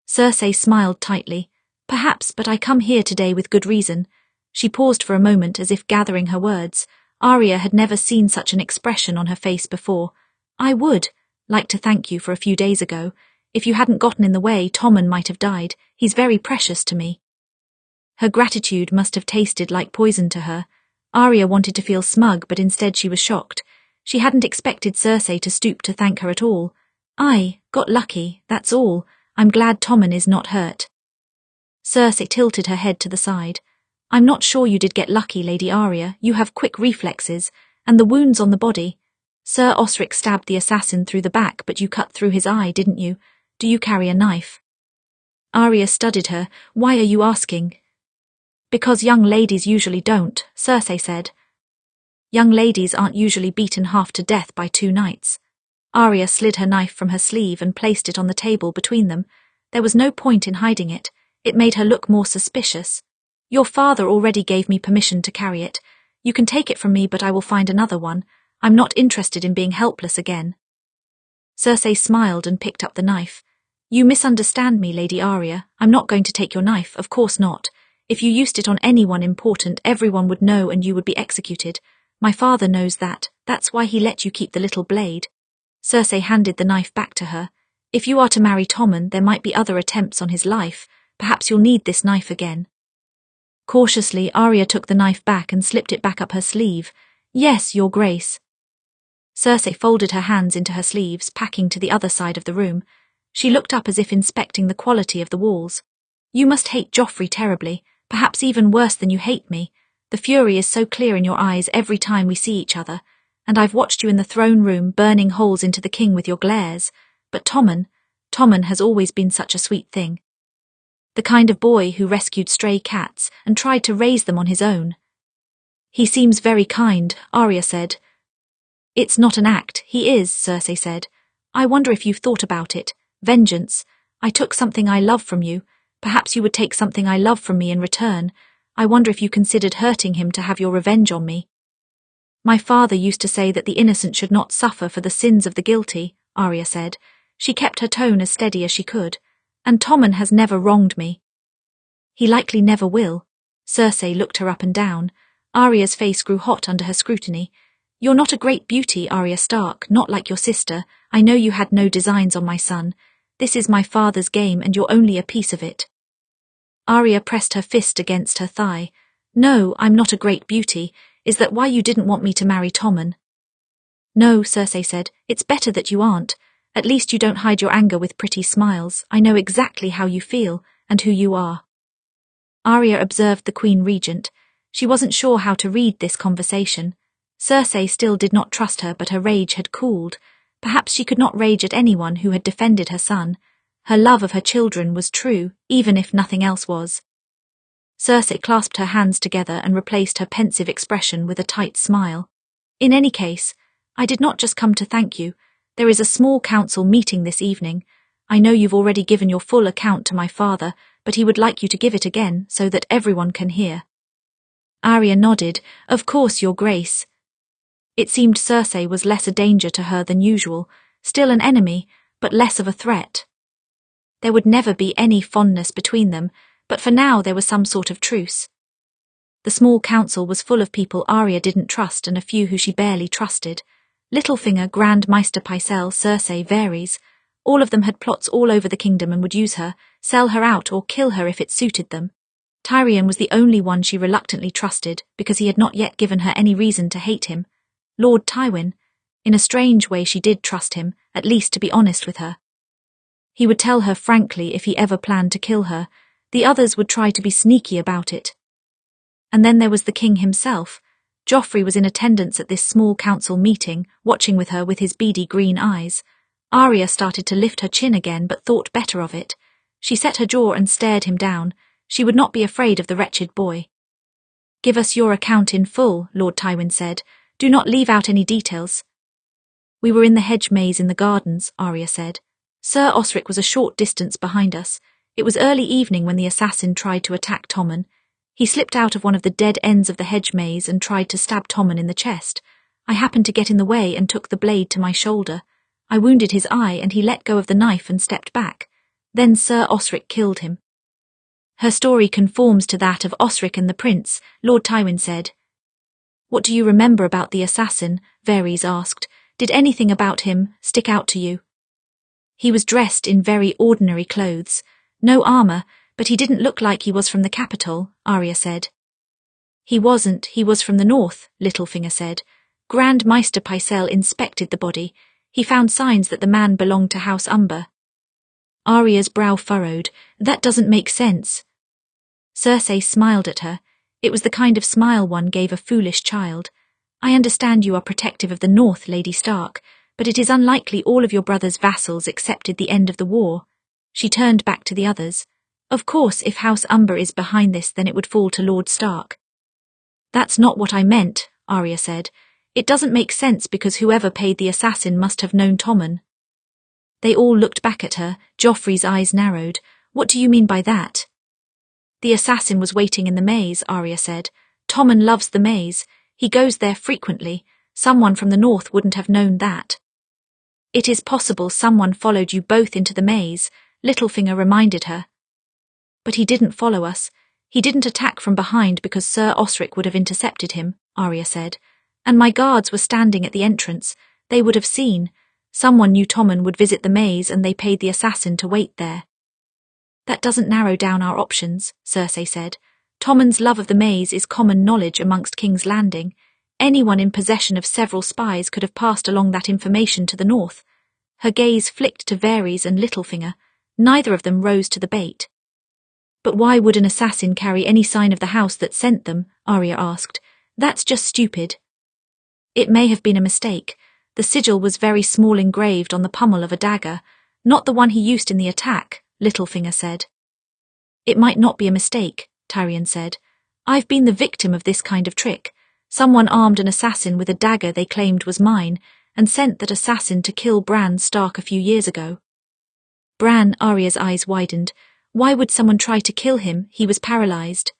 Cersei smiled tightly. Perhaps, but I come here today with good reason. She paused for a moment as if gathering her words. Arya had never seen such an expression on her face before. I would like to thank you for a few days ago. If you hadn't gotten in the way, Tommen might have died. He's very precious to me. Her gratitude must have tasted like poison to her. Arya wanted to feel smug, but instead she was shocked. She hadn't expected Cersei to stoop to thank her at all. I got lucky, that's all. I'm glad Tommen is not hurt. Cersei tilted her head to the side. I'm not sure you did get lucky, Lady Arya. You have quick reflexes, and the wounds on the body. Sir Osric stabbed the assassin through the back, but you cut through his eye, didn't you? Do you carry a knife? Arya studied her. Why are you asking? Because young ladies usually don't, Cersei said. Young ladies aren't usually beaten half to death by 2 knights. Arya slid her knife from her sleeve and placed it on the table between them. There was no point in hiding it. It made her look more suspicious. Your father already gave me permission to carry it. You can take it from me, but I will find another one. I'm not interested in being helpless again. Cersei smiled and picked up the knife. You misunderstand me, Lady Arya. I'm not going to take your knife, of course not. If you used it on anyone important, everyone would know and you would be executed. My father knows that. That's why he let you keep the little blade." Cersei handed the knife back to her. "If you are to marry Tommen, there might be other attempts on his life. Perhaps you'll need this knife again." Cautiously, Arya took the knife back and slipped it back up her sleeve. "Yes, Your Grace." Cersei folded her hands into her sleeves, packing to the other side of the room. She looked up as if inspecting the quality of the walls. "You must hate Joffrey terribly, perhaps even worse than you hate me. The fury is so clear in your eyes every time we see each other, and I've watched you in the throne room burning holes into the king with your glares. But Tommen has always been such a sweet thing. The kind of boy who rescued stray cats and tried to raise them on his own." "He seems very kind," Arya said. "It's not an act, he is," Cersei said. "I wonder if you've thought about it. Vengeance. I took something I love from you. Perhaps you would take something I love from me in return. I wonder if you considered hurting him to have your revenge on me." "My father used to say that the innocent should not suffer for the sins of the guilty," Arya said. She kept her tone as steady as she could. "And Tommen has never wronged me." "He likely never will." Cersei looked her up and down. Arya's face grew hot under her scrutiny. "You're not a great beauty, Arya Stark, not like your sister. I know you had no designs on my son. This is my father's game and you're only a piece of it." Arya pressed her fist against her thigh. "No, I'm not a great beauty. Is that why you didn't want me to marry Tommen?" "No," Cersei said. "It's better that you aren't. At least you don't hide your anger with pretty smiles. I know exactly how you feel and who you are." Arya observed the Queen Regent. She wasn't sure how to read this conversation. Cersei still did not trust her, but her rage had cooled. Perhaps she could not rage at anyone who had defended her son. Her love of her children was true, even if nothing else was. Cersei clasped her hands together and replaced her pensive expression with a tight smile. "In any case, I did not just come to thank you. There is a small council meeting this evening. I know you've already given your full account to my father, but he would like you to give it again so that everyone can hear." Arya nodded. "Of course, Your Grace." It seemed Cersei was less a danger to her than usual, still an enemy, but less of a threat. There would never be any fondness between them, but for now there was some sort of truce. The small council was full of people Arya didn't trust and a few who she barely trusted. Littlefinger, Grand Maester Pycelle, Cersei, Varys. All of them had plots all over the kingdom and would use her, sell her out or kill her if it suited them. Tyrion was the only one she reluctantly trusted because he had not yet given her any reason to hate him. Lord Tywin. In a strange way she did trust him, at least to be honest with her. He would tell her frankly if he ever planned to kill her. The others would try to be sneaky about it. And then there was the king himself. Joffrey was in attendance at this small council meeting, watching with her with his beady green eyes. Arya started to lift her chin again, but thought better of it. She set her jaw and stared him down. She would not be afraid of the wretched boy. "Give us your account in full," Lord Tywin said. "Do not leave out any details." "We were in the hedge maze in the gardens," Arya said. "Sir Osric was a short distance behind us. It was early evening when the assassin tried to attack Tommen. He slipped out of one of the dead ends of the hedge maze and tried to stab Tommen in the chest. I happened to get in the way and took the blade to my shoulder. I wounded his eye and he let go of the knife and stepped back. Then Sir Osric killed him." "Her story conforms to that of Osric and the prince," Lord Tywin said. "What do you remember about the assassin?" Varys asked. "Did anything about him stick out to you?" "He was dressed in very ordinary clothes. No armor, but he didn't look like he was from the capital," Arya said. "He wasn't, he was from the north," Littlefinger said. "Grand Maester Pycelle inspected the body. He found signs that the man belonged to House Umber." Arya's brow furrowed. "That doesn't make sense." Cersei smiled at her. It was the kind of smile one gave a foolish child. "I understand you are protective of the North, Lady Stark, but it is unlikely all of your brother's vassals accepted the end of the war." She turned back to the others. "Of course, if House Umber is behind this, then it would fall to Lord Stark." "That's not what I meant," Arya said. "It doesn't make sense because whoever paid the assassin must have known Tommen." They all looked back at her. Joffrey's eyes narrowed. "What do you mean by that?" "The assassin was waiting in the maze," Arya said. "Tommen loves the maze. He goes there frequently. Someone from the north wouldn't have known that." "It is possible someone followed you both into the maze," Littlefinger reminded her. "But he didn't follow us. He didn't attack from behind because Sir Osric would have intercepted him, Arya said. And my guards were standing at the entrance. They would have seen. Someone knew Tommen would visit the maze and they paid the assassin to wait there. That doesn't narrow down our options, Cersei said. Tommen's love of the maze is common knowledge amongst King's Landing. Anyone in possession of several spies could have passed along that information to the north. Her gaze flicked to Varys and Littlefinger. Neither of them rose to the bait. But why would an assassin carry any sign of the house that sent them? Arya asked. That's just stupid. It may have been a mistake. The sigil was very small, engraved on the pommel of a dagger, not the one he used in the attack, Littlefinger said. It might not be a mistake, Tyrion said. I've been the victim of this kind of trick. Someone armed an assassin with a dagger they claimed was mine, and sent that assassin to kill Bran Stark a few years ago. Bran, Arya's eyes widened. Why would someone try to kill him? He was paralyzed.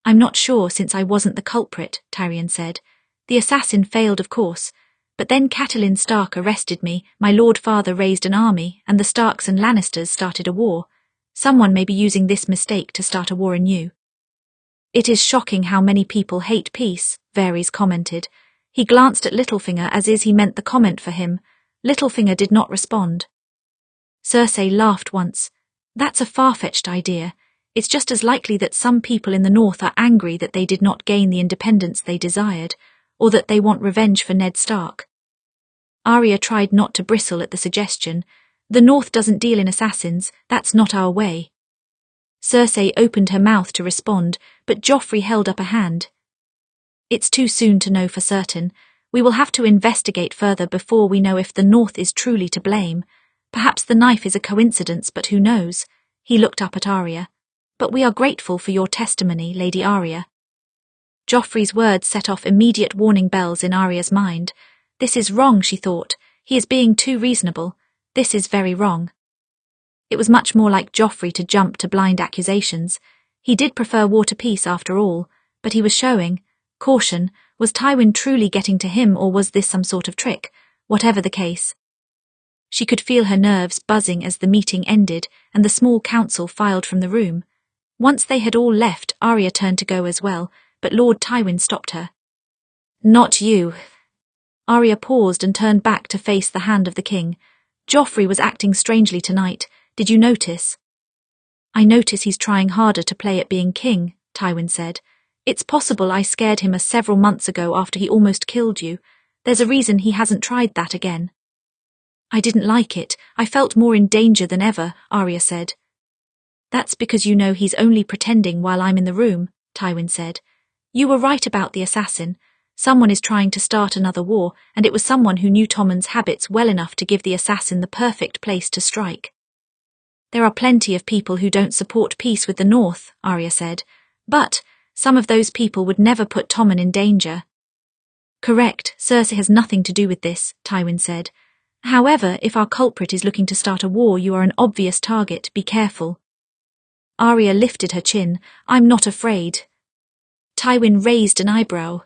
I'm not sure, since I wasn't the culprit, Tyrion said. The assassin failed, of course. But then Catelyn Stark arrested me, my Lord Father raised an army, and the Starks and Lannisters started a war. Someone may be using this mistake to start a war anew. It is shocking how many people hate peace, Varys commented. He glanced at Littlefinger as is he meant the comment for him. Littlefinger did not respond. Cersei laughed once. That's a far-fetched idea. It's just as likely that some people in the north are angry that they did not gain the independence they desired, or that they want revenge for Ned Stark. Arya tried not to bristle at the suggestion. The north doesn't deal in assassins, that's not our way. Cersei opened her mouth to respond, but Joffrey held up a hand. It's too soon to know for certain. We will have to investigate further before we know if the north is truly to blame. Perhaps the knife is a coincidence, but who knows? He looked up at Arya. But we are grateful for your testimony, Lady Arya. Joffrey's words set off immediate warning bells in Arya's mind. This is wrong, she thought. He is being too reasonable. This is very wrong. It was much more like Joffrey to jump to blind accusations. He did prefer war to peace after all, but he was showing caution. Was Tywin truly getting to him, or was this some sort of trick? Whatever the case. She could feel her nerves buzzing as the meeting ended and the small council filed from the room. Once they had all left, Arya turned to go as well, but Lord Tywin stopped her. Not you. Arya paused and turned back to face the hand of the king. Joffrey was acting strangely tonight. Did you notice? I notice he's trying harder to play at being king, Tywin said. It's possible I scared him several months ago after he almost killed you. There's a reason he hasn't tried that again. I didn't like it. I felt more in danger than ever, Arya said. That's because you know he's only pretending while I'm in the room, Tywin said. You were right about the assassin. Someone is trying to start another war, and it was someone who knew Tommen's habits well enough to give the assassin the perfect place to strike. There are plenty of people who don't support peace with the North, Arya said, but some of those people would never put Tommen in danger. Correct, Cersei has nothing to do with this, Tywin said. However, if our culprit is looking to start a war, you are an obvious target, be careful. Arya lifted her chin. I'm not afraid. Tywin raised an eyebrow.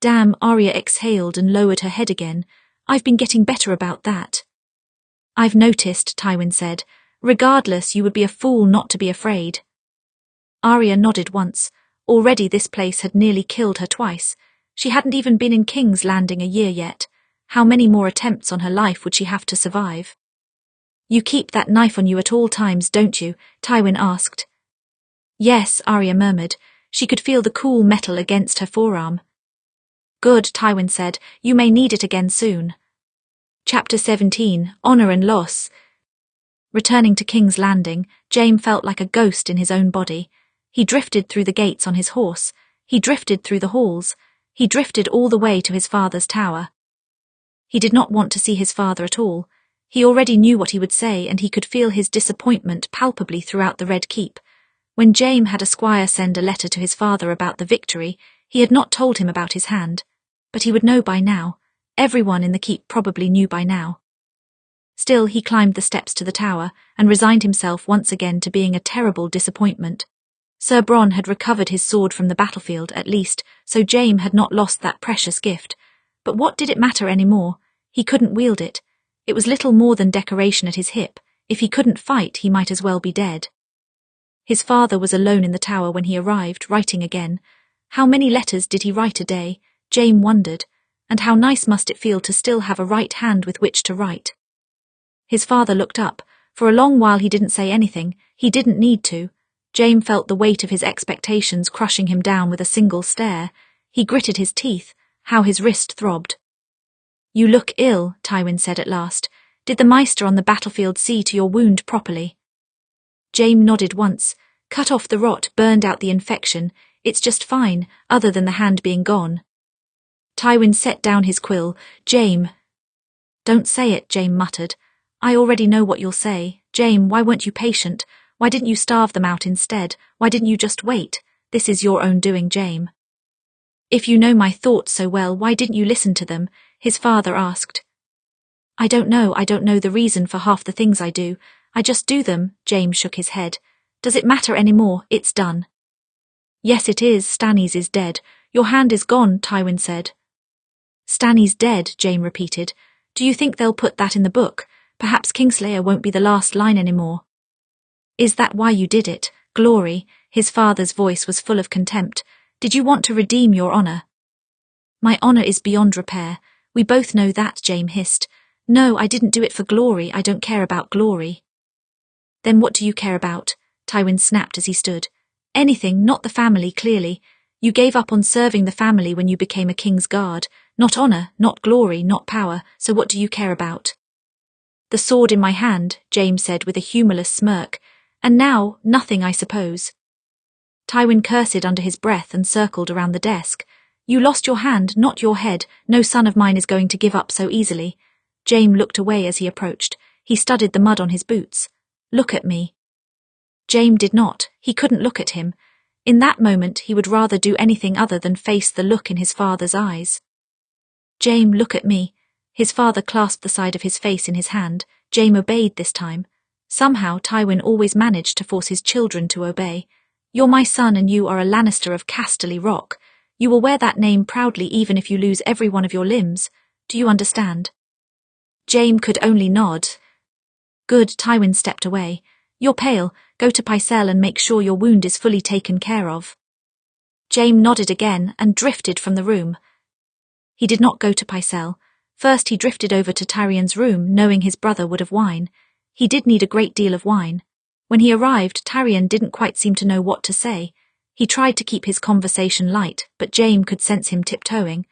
Damn, Arya exhaled and lowered her head again. I've been getting better about that. I've noticed, Tywin said. Regardless, you would be a fool not to be afraid. Arya nodded once. Already this place had nearly killed her twice. She hadn't even been in King's Landing a year yet. How many more attempts on her life would she have to survive? You keep that knife on you at all times, don't you? Tywin asked. Yes, Arya murmured. She could feel the cool metal against her forearm. Good, Tywin said. You may need it again soon. Chapter 17, Honour and Loss. Returning to King's Landing, Jaime felt like a ghost in his own body. He drifted through the gates on his horse. He drifted through the halls. He drifted all the way to his father's tower. He did not want to see his father at all. He already knew what he would say, and he could feel his disappointment palpably throughout the Red Keep. When Jaime had a squire send a letter to his father about the victory, he had not told him about his hand. But he would know by now. Everyone in the keep probably knew by now. Still, he climbed the steps to the tower, and resigned himself once again to being a terrible disappointment. Sir Bronn had recovered his sword from the battlefield, at least, so Jaime had not lost that precious gift. But what did it matter any more? He couldn't wield it. It was little more than decoration at his hip. If he couldn't fight, he might as well be dead. His father was alone in the tower when he arrived, writing again. How many letters did he write a day? Jaime wondered. And how nice must it feel to still have a right hand with which to write? His father looked up. For a long while he didn't say anything. He didn't need to. Jaime felt the weight of his expectations crushing him down with a single stare. He gritted his teeth. How his wrist throbbed. You look ill, Tywin said at last. Did the Maester on the battlefield see to your wound properly? Jaime nodded once. Cut off the rot, burned out the infection. It's just fine, other than the hand being gone. Tywin set down his quill. Jaime. Don't say it, Jaime muttered. I already know what you'll say. Jaime, why weren't you patient? Why didn't you starve them out instead? Why didn't you just wait? This is your own doing, Jaime. If you know my thoughts so well, why didn't you listen to them? His father asked. I don't know the reason for half the things I do. I just do them, Jaime shook his head. Does it matter anymore? It's done. Yes it is, Stannis is dead. Your hand is gone, Tywin said. Stannis dead, Jaime repeated. Do you think they'll put that in the book? Perhaps Kingslayer won't be the last line anymore. Is that why you did it? Glory, his father's voice was full of contempt. Did you want to redeem your honor? My honor is beyond repair. We both know that, Jaime hissed. No, I didn't do it for glory. I don't care about glory. Then what do you care about? Tywin snapped as he stood. Anything, not the family, clearly. You gave up on serving the family when you became a king's guard. Not honor, not glory, not power. So what do you care about? The sword in my hand, Jaime said with a humorless smirk. And now, nothing, I suppose. Tywin cursed under his breath and circled around the desk. You lost your hand, not your head. No son of mine is going to give up so easily. Jaime looked away as he approached. He studied the mud on his boots. Look at me. Jaime did not. He couldn't look at him. In that moment he would rather do anything other than face the look in his father's eyes. Jaime, look at me. His father clasped the side of his face in his hand. Jaime obeyed this time. Somehow Tywin always managed to force his children to obey. You're my son and you are a Lannister of Casterly Rock. You will wear that name proudly even if you lose every one of your limbs. Do you understand? Jaime could only nod. Good, Tywin stepped away. You're pale. Go to Pycelle and make sure your wound is fully taken care of. Jaime nodded again and drifted from the room. He did not go to Pycelle. First he drifted over to Tyrion's room, knowing his brother would have wine. He did need a great deal of wine. When he arrived, Tyrion didn't quite seem to know what to say. He tried to keep his conversation light, but Jaime could sense him tiptoeing.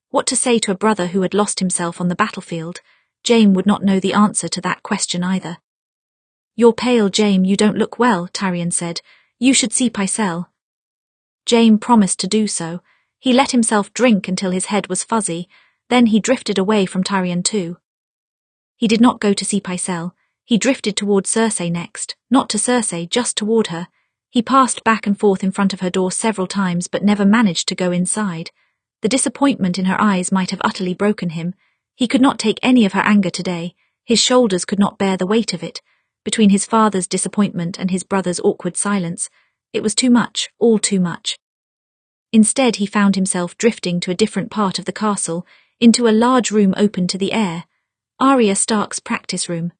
What to say to a brother who had lost himself on the battlefield? Jaime would not know the answer to that question either. You're pale, Jaime, you don't look well, Tyrion said. You should see Pycelle. Jaime promised to do so. He let himself drink until his head was fuzzy. Then he drifted away from Tyrion too. He did not go to see Pycelle. He drifted toward Cersei next. Not to Cersei, just toward her. He passed back and forth in front of her door several times but never managed to go inside. The disappointment in her eyes might have utterly broken him. He could not take any of her anger today. His shoulders could not bear the weight of it. Between his father's disappointment and his brother's awkward silence, it was too much, all too much. Instead he found himself drifting to a different part of the castle, into a large room open to the air. Arya Stark's practice room.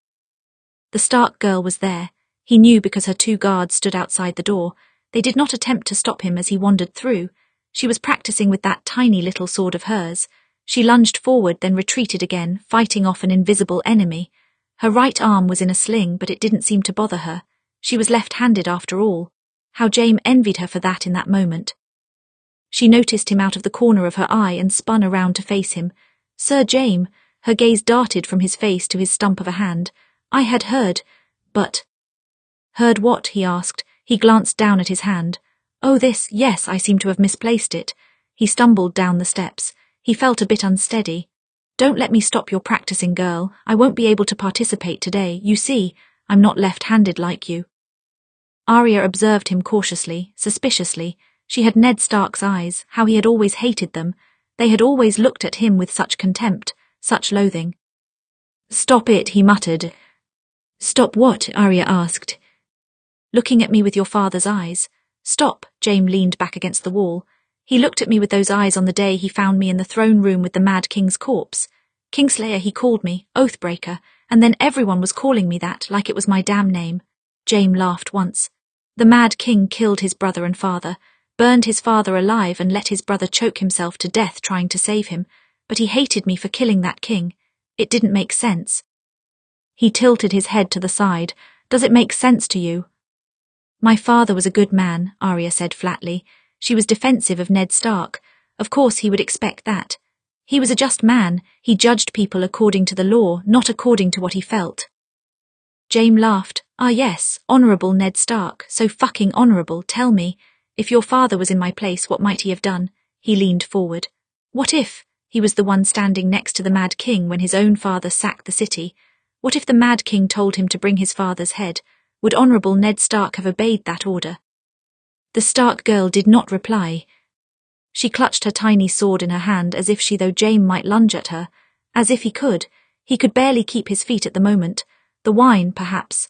The Stark girl was there. He knew because her 2 guards stood outside the door. They did not attempt to stop him as he wandered through. She was practicing with that tiny little sword of hers. She lunged forward, then retreated again, fighting off an invisible enemy. Her right arm was in a sling, but it didn't seem to bother her. She was left-handed after all. How Jaime envied her for that in that moment. She noticed him out of the corner of her eye and spun around to face him. Sir Jaime, her gaze darted from his face to his stump of a hand. I had heard, but... Heard what? He asked. He glanced down at his hand. Oh, this, yes, I seem to have misplaced it. He stumbled down the steps. He felt a bit unsteady. Don't let me stop your practicing, girl. I won't be able to participate today. You see, I'm not left-handed like you. Arya observed him cautiously, suspiciously. She had Ned Stark's eyes, how he had always hated them. They had always looked at him with such contempt, such loathing. Stop it, he muttered. Stop what? Arya asked. Looking at me with your father's eyes. Stop, Jaime leaned back against the wall. He looked at me with those eyes on the day he found me in the throne room with the Mad King's corpse. Kingslayer he called me, Oathbreaker, and then everyone was calling me that like it was my damn name. Jaime laughed once. The Mad King killed his brother and father, burned his father alive and let his brother choke himself to death trying to save him, but he hated me for killing that king. It didn't make sense. He tilted his head to the side. Does it make sense to you? My father was a good man, Arya said flatly. She was defensive of Ned Stark. Of course he would expect that. He was a just man. He judged people according to the law, not according to what he felt. Jaime laughed. Ah yes, honourable Ned Stark, so fucking honourable. Tell me, if your father was in my place, what might he have done? He leaned forward. What if he was the one standing next to the Mad King when his own father sacked the city? What if the Mad King told him to bring his father's head? Would honourable Ned Stark have obeyed that order? The Stark girl did not reply. She clutched her tiny sword in her hand as if Jaime might lunge at her. As if he could. He could barely keep his feet at the moment. The wine, perhaps.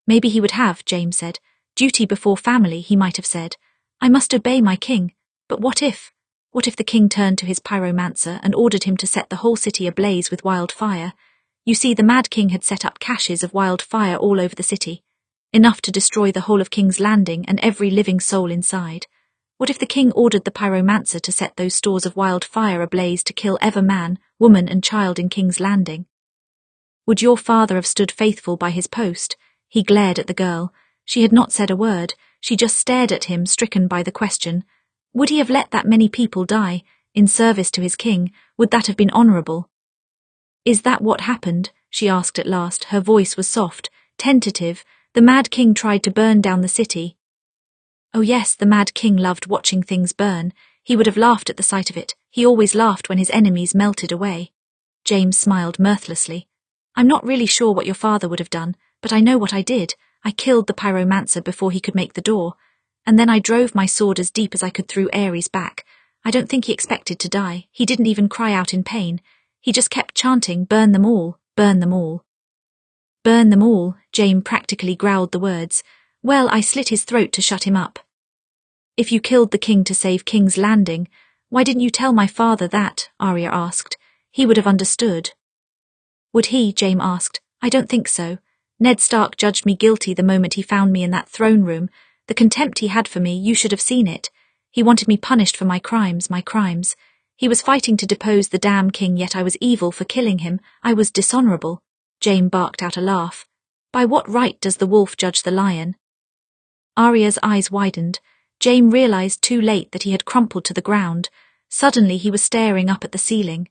Maybe he would have, Jaime said. Duty before family, he might have said. I must obey my king. But what if? What if the king turned to his pyromancer and ordered him to set the whole city ablaze with wildfire? You see, the Mad King had set up caches of wildfire all over the city. Enough to destroy the whole of King's Landing and every living soul inside. What if the king ordered the pyromancer to set those stores of wildfire ablaze to kill every man, woman and child in King's Landing? Would your father have stood faithful by his post? He glared at the girl. She had not said a word. She just stared at him, stricken by the question. Would he have let that many people die, in service to his king? Would that have been honourable? Is that what happened? She asked at last. Her voice was soft, tentative. The Mad King tried to burn down the city. Oh yes, the Mad King loved watching things burn. He would have laughed at the sight of it. He always laughed when his enemies melted away. Jaime smiled mirthlessly. I'm not really sure what your father would have done, but I know what I did. I killed the pyromancer before he could make the door. And then I drove my sword as deep as I could through Aerys' back. I don't think he expected to die. He didn't even cry out in pain. He just kept chanting, burn them all, burn them all. Burn them all, Jaime practically growled the words. Well, I slit his throat to shut him up. If you killed the king to save King's Landing, why didn't you tell my father that? Arya asked. He would have understood. Would he? Jaime asked. I don't think so. Ned Stark judged me guilty the moment he found me in that throne room. The contempt he had for me, you should have seen it. He wanted me punished for my crimes, He was fighting to depose the damn king, yet I was evil for killing him. I was dishonourable. Jaime barked out a laugh. By what right does the wolf judge the lion? Arya's eyes widened. Jaime realised too late that he had crumpled to the ground. Suddenly he was staring up at the ceiling.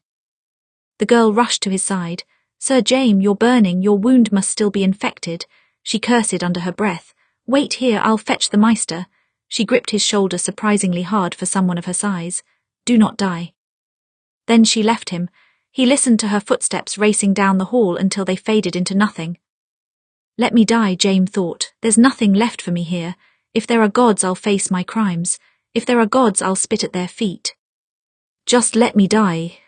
The girl rushed to his side. Sir Jaime, you're burning. Your wound must still be infected. She cursed under her breath. Wait here, I'll fetch the Maester. She gripped his shoulder surprisingly hard for someone of her size. Do not die. Then she left him. He listened to her footsteps racing down the hall until they faded into nothing. Let me die, Jaime thought. There's nothing left for me here. If there are gods, I'll face my crimes. If there are gods, I'll spit at their feet. Just let me die.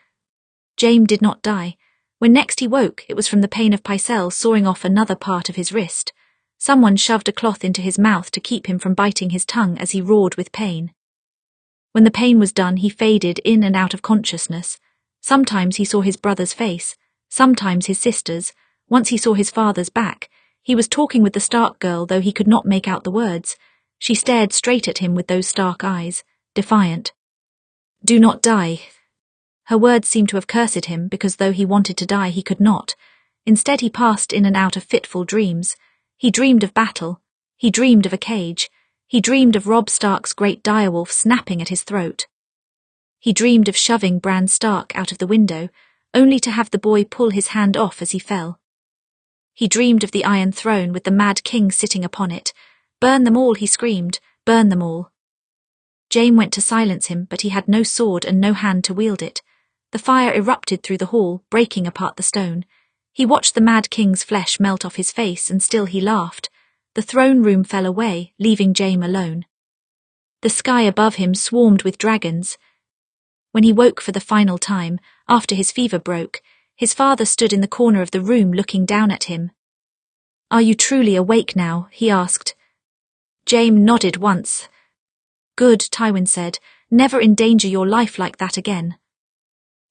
Jaime did not die. When next he woke, it was from the pain of Pycelle sawing off another part of his wrist. Someone shoved a cloth into his mouth to keep him from biting his tongue as he roared with pain. When the pain was done, he faded in and out of consciousness. Sometimes he saw his brother's face, sometimes his sister's. Once he saw his father's back. He was talking with the Stark girl, though he could not make out the words. She stared straight at him with those Stark eyes, defiant. Do not die. Her words seemed to have cursed him, because though he wanted to die, he could not. Instead he passed in and out of fitful dreams. He dreamed of battle. He dreamed of a cage. He dreamed of Robb Stark's great direwolf snapping at his throat. He dreamed of shoving Bran Stark out of the window, only to have the boy pull his hand off as he fell. He dreamed of the Iron Throne with the Mad King sitting upon it. Burn them all, he screamed. Burn them all. Jaime went to silence him, but he had no sword and no hand to wield it. The fire erupted through the hall, breaking apart the stone. He watched the Mad King's flesh melt off his face, and still he laughed. The throne room fell away, leaving Jaime alone. The sky above him swarmed with dragons. When he woke for the final time, after his fever broke, his father stood in the corner of the room looking down at him. Are you truly awake now? He asked. Jaime nodded once. Good, Tywin said. Never endanger your life like that again.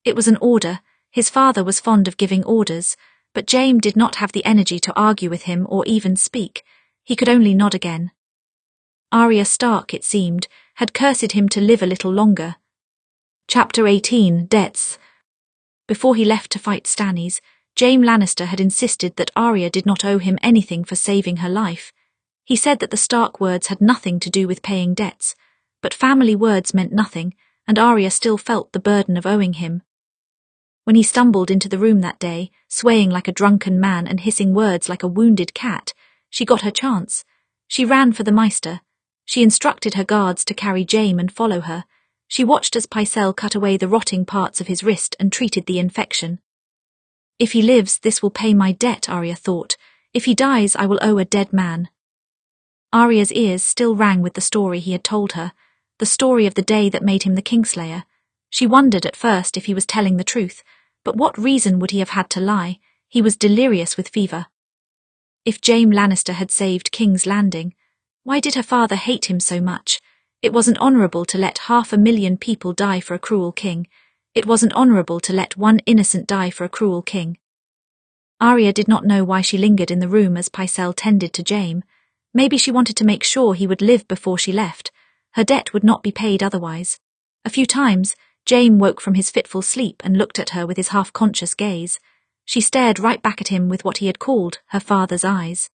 It was an order. His father was fond of giving orders, but Jaime did not have the energy to argue with him or even speak. He could only nod again. Arya Stark, it seemed, had cursed him to live a little longer. Chapter 18, Debts. Before he left to fight Stannis, Jaime Lannister had insisted that Arya did not owe him anything for saving her life. He said that the Stark words had nothing to do with paying debts, but family words meant nothing, and Arya still felt the burden of owing him. When he stumbled into the room that day, swaying like a drunken man and hissing words like a wounded cat, she got her chance. She ran for the Maester. She instructed her guards to carry Jaime and follow her. She watched as Pycelle cut away the rotting parts of his wrist and treated the infection. If he lives, this will pay my debt, Arya thought. If he dies, I will owe a dead man. Arya's ears still rang with the story he had told her, the story of the day that made him the Kingslayer. She wondered at first if he was telling the truth, but what reason would he have had to lie? He was delirious with fever. If Jaime Lannister had saved King's Landing, why did her father hate him so much? It wasn't honourable to let 500,000 people die for a cruel king. It wasn't honourable to let one innocent die for a cruel king. Arya did not know why she lingered in the room as Pycelle tended to Jaime. Maybe she wanted to make sure he would live before she left. Her debt would not be paid otherwise. A few times, Jaime woke from his fitful sleep and looked at her with his half-conscious gaze. She stared right back at him with what he had called her father's eyes.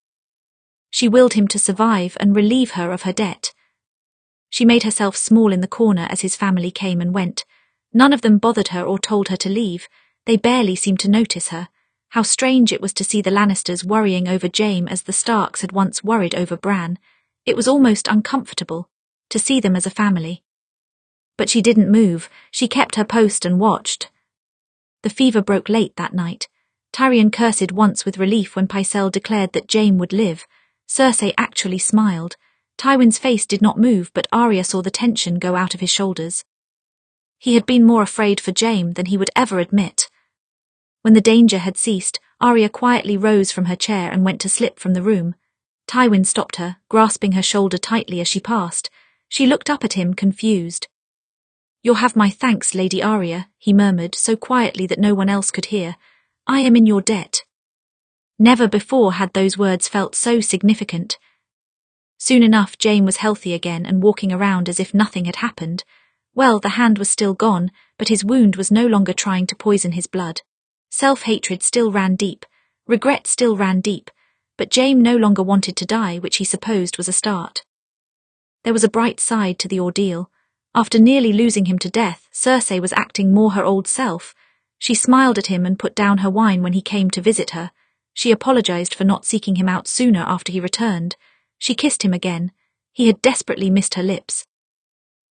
She willed him to survive and relieve her of her debt. She made herself small in the corner as his family came and went. None of them bothered her or told her to leave. They barely seemed to notice her. How strange it was to see the Lannisters worrying over Jaime as the Starks had once worried over Bran. It was almost uncomfortable to see them as a family. But she didn't move. She kept her post and watched. The fever broke late that night. Tyrion cursed once with relief when Pycelle declared that Jaime would live. Cersei actually smiled. Tywin's face did not move, but Arya saw the tension go out of his shoulders. He had been more afraid for Jaime than he would ever admit. When the danger had ceased, Arya quietly rose from her chair and went to slip from the room. Tywin stopped her, grasping her shoulder tightly as she passed. She looked up at him, confused. "You'll have my thanks, Lady Arya," he murmured, so quietly that no one else could hear. "I am in your debt." Never before had those words felt so significant. Soon enough, Jaime was healthy again and walking around as if nothing had happened. Well, the hand was still gone, but his wound was no longer trying to poison his blood. Self-hatred still ran deep, regret still ran deep, but Jaime no longer wanted to die, which he supposed was a start. There was a bright side to the ordeal. After nearly losing him to death, Cersei was acting more her old self. She smiled at him and put down her wine when he came to visit her. She apologized for not seeking him out sooner after he returned. She kissed him again. He had desperately missed her lips.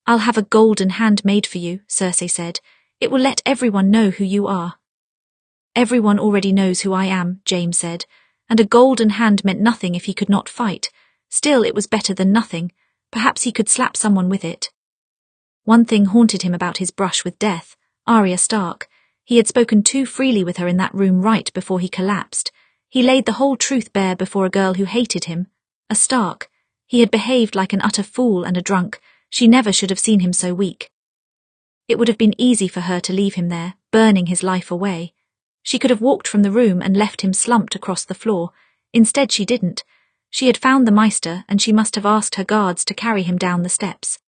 "I'll have a golden hand made for you," Cersei said. "It will let everyone know who you are." "Everyone already knows who I am," Jaime said, and a golden hand meant nothing if he could not fight. Still, it was better than nothing. Perhaps he could slap someone with it. One thing haunted him about his brush with death, Arya Stark. He had spoken too freely with her in that room right before he collapsed. He laid the whole truth bare before a girl who hated him, a Stark. He had behaved like an utter fool and a drunk. She never should have seen him so weak. It would have been easy for her to leave him there, burning his life away. She could have walked from the room and left him slumped across the floor. Instead, she didn't. She had found the Maester, and she must have asked her guards to carry him down the steps.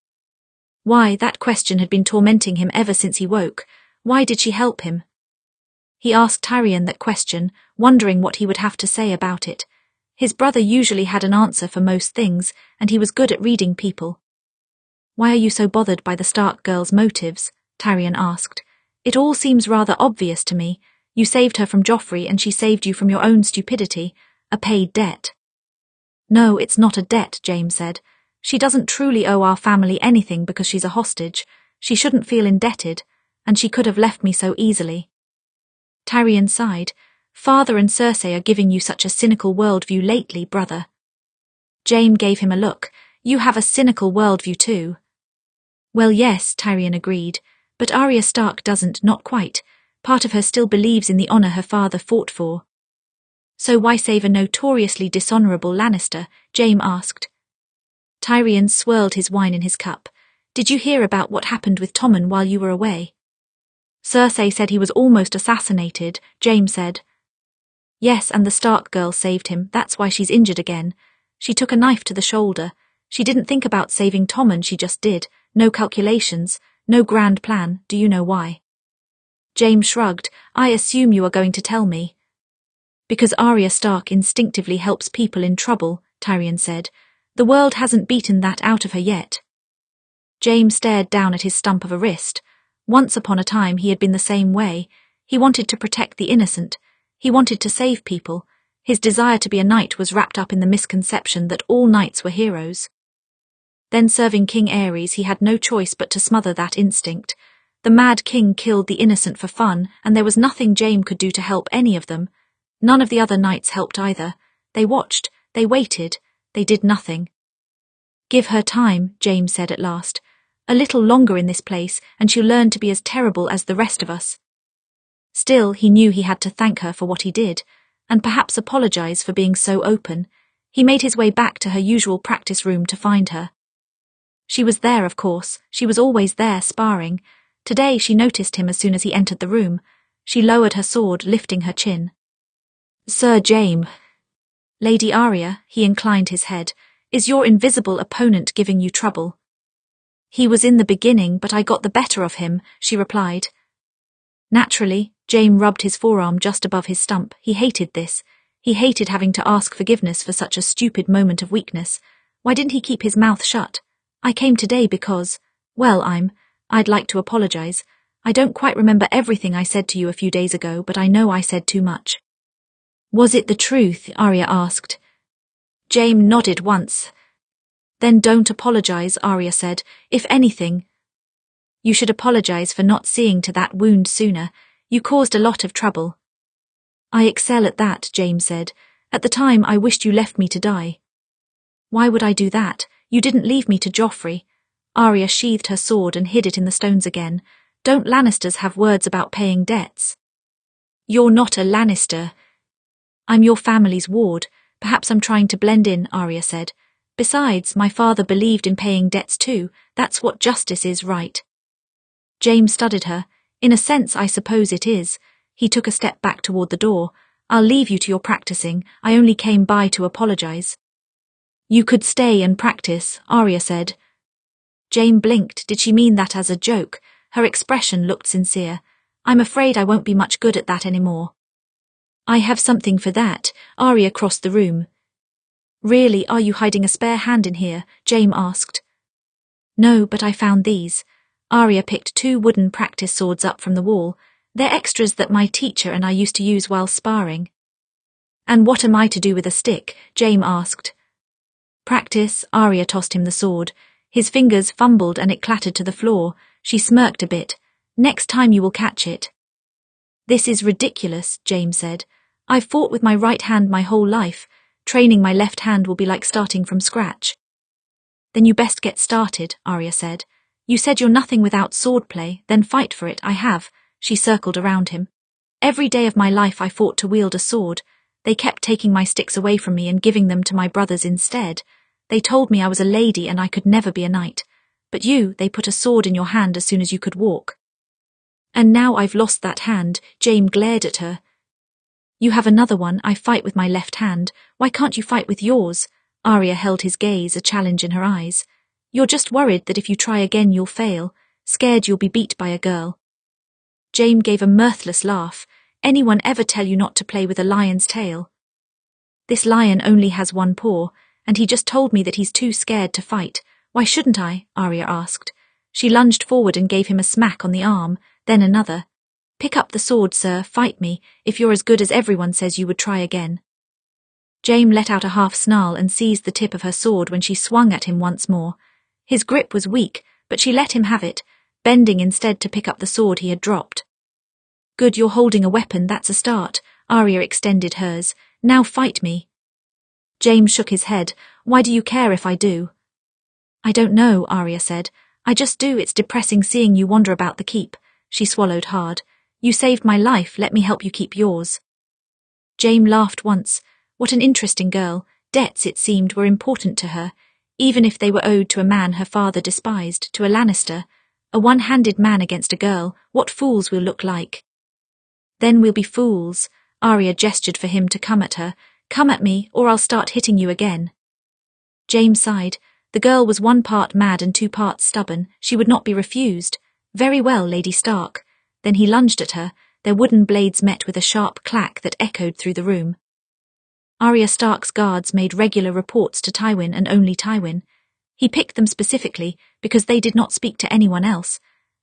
Why, that question had been tormenting him ever since he woke. Why did she help him? He asked Tyrion that question, wondering what he would have to say about it. His brother usually had an answer for most things, and he was good at reading people. "Why are you so bothered by the Stark girl's motives?" Tyrion asked. "It all seems rather obvious to me. You saved her from Joffrey and she saved you from your own stupidity, a paid debt." "No, it's not a debt," Jaime said. "She doesn't truly owe our family anything because she's a hostage. She shouldn't feel indebted, and she could have left me so easily." Tyrion sighed. "Father and Cersei are giving you such a cynical worldview lately, brother." Jaime gave him a look. "You have a cynical worldview too." "Well, yes," Tyrion agreed, "but Arya Stark doesn't, not quite. Part of her still believes in the honour her father fought for." "So why save a notoriously dishonourable Lannister?" Jaime asked. Tyrion swirled his wine in his cup. "Did you hear about what happened with Tommen while you were away?" "Cersei said he was almost assassinated," Jaime said. "Yes, and the Stark girl saved him. That's why she's injured again. She took a knife to the shoulder. She didn't think about saving Tommen, she just did. No calculations, no grand plan. Do you know why? Jaime shrugged. I assume you are going to tell me. Because Arya Stark instinctively helps people in trouble, Tyrion said. The world hasn't beaten that out of her yet. Jaime stared down at his stump of a wrist. Once upon a time he had been the same way. He wanted to protect the innocent. He wanted to save people. His desire to be a knight was wrapped up in the misconception that all knights were heroes. Then serving King Aerys, he had no choice but to smother that instinct. The Mad King killed the innocent for fun, and there was nothing Jaime could do to help any of them. None of the other knights helped either. They watched, they waited, they did nothing. Give her time, Jaime said at last. A little longer in this place, and she'll learn to be as terrible as the rest of us. Still, he knew he had to thank her for what he did, and perhaps apologize for being so open. He made his way back to her usual practice room to find her. She was there, of course. She was always there, sparring. Today she noticed him as soon as he entered the room. She lowered her sword, lifting her chin. Sir Jaime. Lady Arya, he inclined his head. Is your invisible opponent giving you trouble? He was in the beginning, but I got the better of him, she replied. Naturally, Jaime rubbed his forearm just above his stump. He hated this. He hated having to ask forgiveness for such a stupid moment of weakness. Why didn't he keep his mouth shut? I came today because, well, I'd like to apologize. I don't quite remember everything I said to you a few days ago, but I know I said too much. Was it the truth? Arya asked. Jaime nodded once. Then don't apologize, Arya said. If anything, you should apologize for not seeing to that wound sooner. You caused a lot of trouble. I excel at that, Jaime said. At the time I wished you left me to die. Why would I do that? You didn't leave me to Joffrey. Arya sheathed her sword and hid it in the stones again. Don't Lannisters have words about paying debts? You're not a Lannister. I'm your family's ward. Perhaps I'm trying to blend in, Arya said. Besides, my father believed in paying debts too. That's what justice is, right? Jaime studied her. In a sense, I suppose it is. He took a step back toward the door. I'll leave you to your practicing. I only came by to apologize. You could stay and practice, Arya said. Jaime blinked. Did she mean that as a joke? Her expression looked sincere. I'm afraid I won't be much good at that anymore. I have something for that. Arya crossed the room. Really, are you hiding a spare hand in here? Jaime asked. No, but I found these. Arya picked 2 wooden practice swords up from the wall. They're extras that my teacher and I used to use while sparring. And what am I to do with a stick? Jaime asked. Practice. Arya tossed him the sword. His fingers fumbled and it clattered to the floor. She smirked a bit. Next time you will catch it. This is ridiculous, Jaime said. I've fought with my right hand my whole life. Training my left hand will be like starting from scratch. Then you best get started, Arya said. You said you're nothing without swordplay, then fight for it. I have. She circled around him. Every day of my life I fought to wield a sword. They kept taking my sticks away from me and giving them to my brothers instead. They told me I was a lady and I could never be a knight. But you, they put a sword in your hand as soon as you could walk. And now I've lost that hand. Jaime glared at her. You have another one. I fight with my left hand. Why can't you fight with yours? Arya held his gaze, a challenge in her eyes. You're just worried that if you try again you'll fail, scared you'll be beat by a girl. Jaime gave a mirthless laugh. Anyone ever tell you not to play with a lion's tail? This lion only has 1 paw, and he just told me that he's too scared to fight. Why shouldn't I? Arya asked. She lunged forward and gave him a smack on the arm, then another. Pick up the sword, sir, fight me. If you're as good as everyone says you would try again. Jaime let out a half snarl and seized the tip of her sword when she swung at him once more. His grip was weak, but she let him have it, bending instead to pick up the sword he had dropped. Good, you're holding a weapon, that's a start. Arya extended hers. Now fight me. Jaime shook his head. Why do you care if I do? I don't know, Arya said. I just do. It's depressing seeing you wander about the keep. She swallowed hard. You saved my life, let me help you keep yours. Jaime laughed once. What an interesting girl. Debts, it seemed, were important to her, even if they were owed to a man her father despised, to a Lannister. A one-handed man against a girl, what fools we'll look like. Then we'll be fools. Arya gestured for him to come at her. Come at me, or I'll start hitting you again. Jaime sighed. The girl was 1 part mad and 2 parts stubborn. She would not be refused. Very well, Lady Stark. Then he lunged at her. Their wooden blades met with a sharp clack that echoed through the room. Arya Stark's guards made regular reports to Tywin and only Tywin. He picked them specifically because they did not speak to anyone else.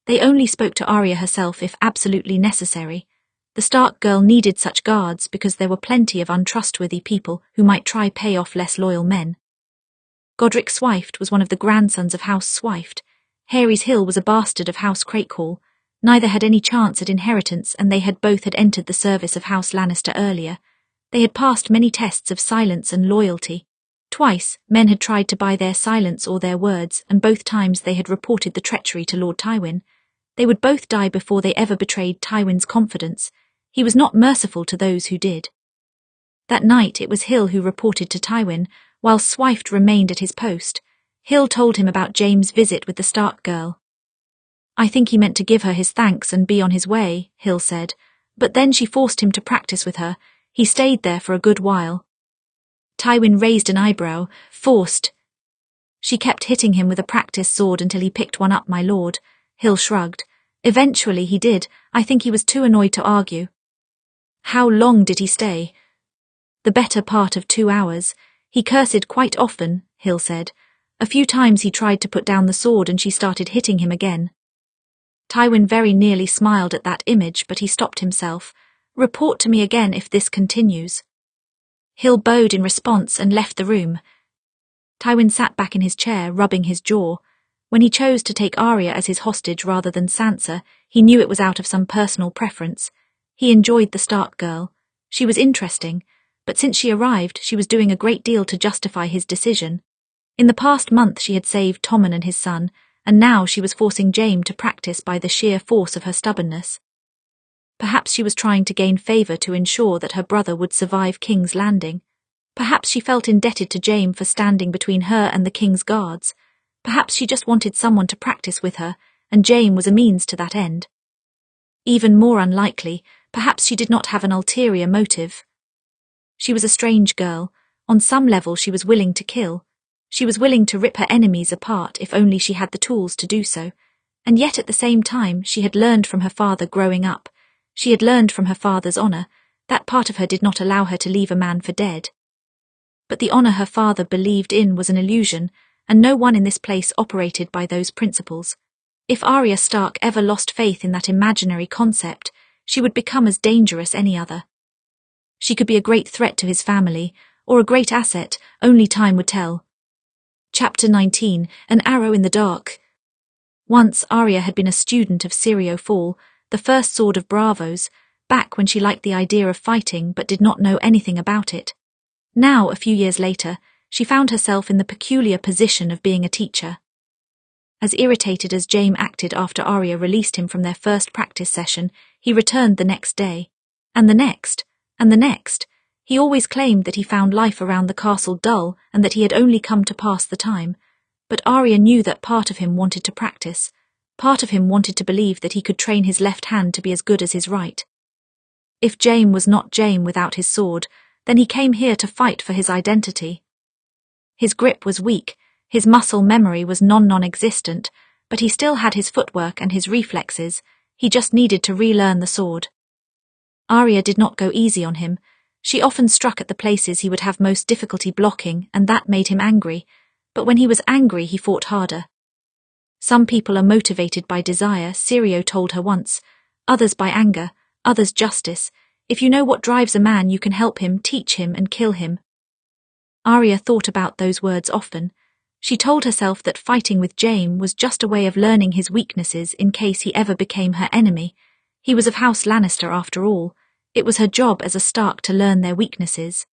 They only spoke to Arya herself if absolutely necessary. The Stark girl needed such guards because there were plenty of untrustworthy people who might try pay off less loyal men. Godric Swift was one of the grandsons of House Swift. Harry's Hill was a bastard of House Crakehall. Neither had any chance at inheritance, and they had both entered the service of House Lannister earlier. They had passed many tests of silence and loyalty. Twice, men had tried to buy their silence or their words, and both times they had reported the treachery to Lord Tywin. They would both die before they ever betrayed Tywin's confidence. He was not merciful to those who did. That night it was Hill who reported to Tywin, while Swift remained at his post. Hill told him about Jaime's visit with the Stark girl. "I think he meant to give her his thanks and be on his way," Hill said, "but then she forced him to practice with her. He stayed there for a good while." Tywin raised an eyebrow. "Forced?" "She kept hitting him with a practice sword until he picked one up, my lord." Hill shrugged. "Eventually he did. I think he was too annoyed to argue." "How long did he stay?" "The better part of 2 hours. He cursed quite often," Hill said. "A few times he tried to put down the sword and she started hitting him again." Tywin very nearly smiled at that image, but he stopped himself. "Report to me again if this continues." Hill bowed in response and left the room. Tywin sat back in his chair, rubbing his jaw. When he chose to take Arya as his hostage rather than Sansa, he knew it was out of some personal preference. He enjoyed the Stark girl. She was interesting, but since she arrived, she was doing a great deal to justify his decision. In the past month she had saved Tommen and his son, and now she was forcing Jaime to practice by the sheer force of her stubbornness. Perhaps she was trying to gain favour to ensure that her brother would survive King's Landing. Perhaps she felt indebted to Jaime for standing between her and the King's guards. Perhaps she just wanted someone to practice with her, and Jaime was a means to that end. Even more unlikely, perhaps she did not have an ulterior motive. She was a strange girl. On some level she was willing to kill. She was willing to rip her enemies apart if only she had the tools to do so. And yet at the same time she had learned from her father growing up. She had learned from her father's honour. That part of her did not allow her to leave a man for dead. But the honour her father believed in was an illusion, and no one in this place operated by those principles. If Arya Stark ever lost faith in that imaginary concept, she would become as dangerous any other. She could be a great threat to his family, or a great asset, only time would tell. Chapter 19, An Arrow in the Dark. Once Arya had been a student of Syrio Fall, the first sword of Bravos, back when she liked the idea of fighting but did not know anything about it. Now, a few years later, she found herself in the peculiar position of being a teacher. As irritated as Jaime acted after Arya released him from their first practice session, he returned the next day. And the next. And the next. He always claimed that he found life around the castle dull and that he had only come to pass the time. But Arya knew that part of him wanted to practice. Part of him wanted to believe that he could train his left hand to be as good as his right. If Jaime was not Jaime without his sword, then he came here to fight for his identity. His grip was weak, his muscle memory was non-existent, but he still had his footwork and his reflexes. He just needed to relearn the sword. Arya did not go easy on him. She often struck at the places he would have most difficulty blocking, and that made him angry. But when he was angry, he fought harder. Some people are motivated by desire, Syrio told her once. Others by anger, others justice. If you know what drives a man, you can help him, teach him, and kill him. Arya thought about those words often. She told herself that fighting with Jaime was just a way of learning his weaknesses in case he ever became her enemy. He was of House Lannister after all. It was her job as a Stark to learn their weaknesses.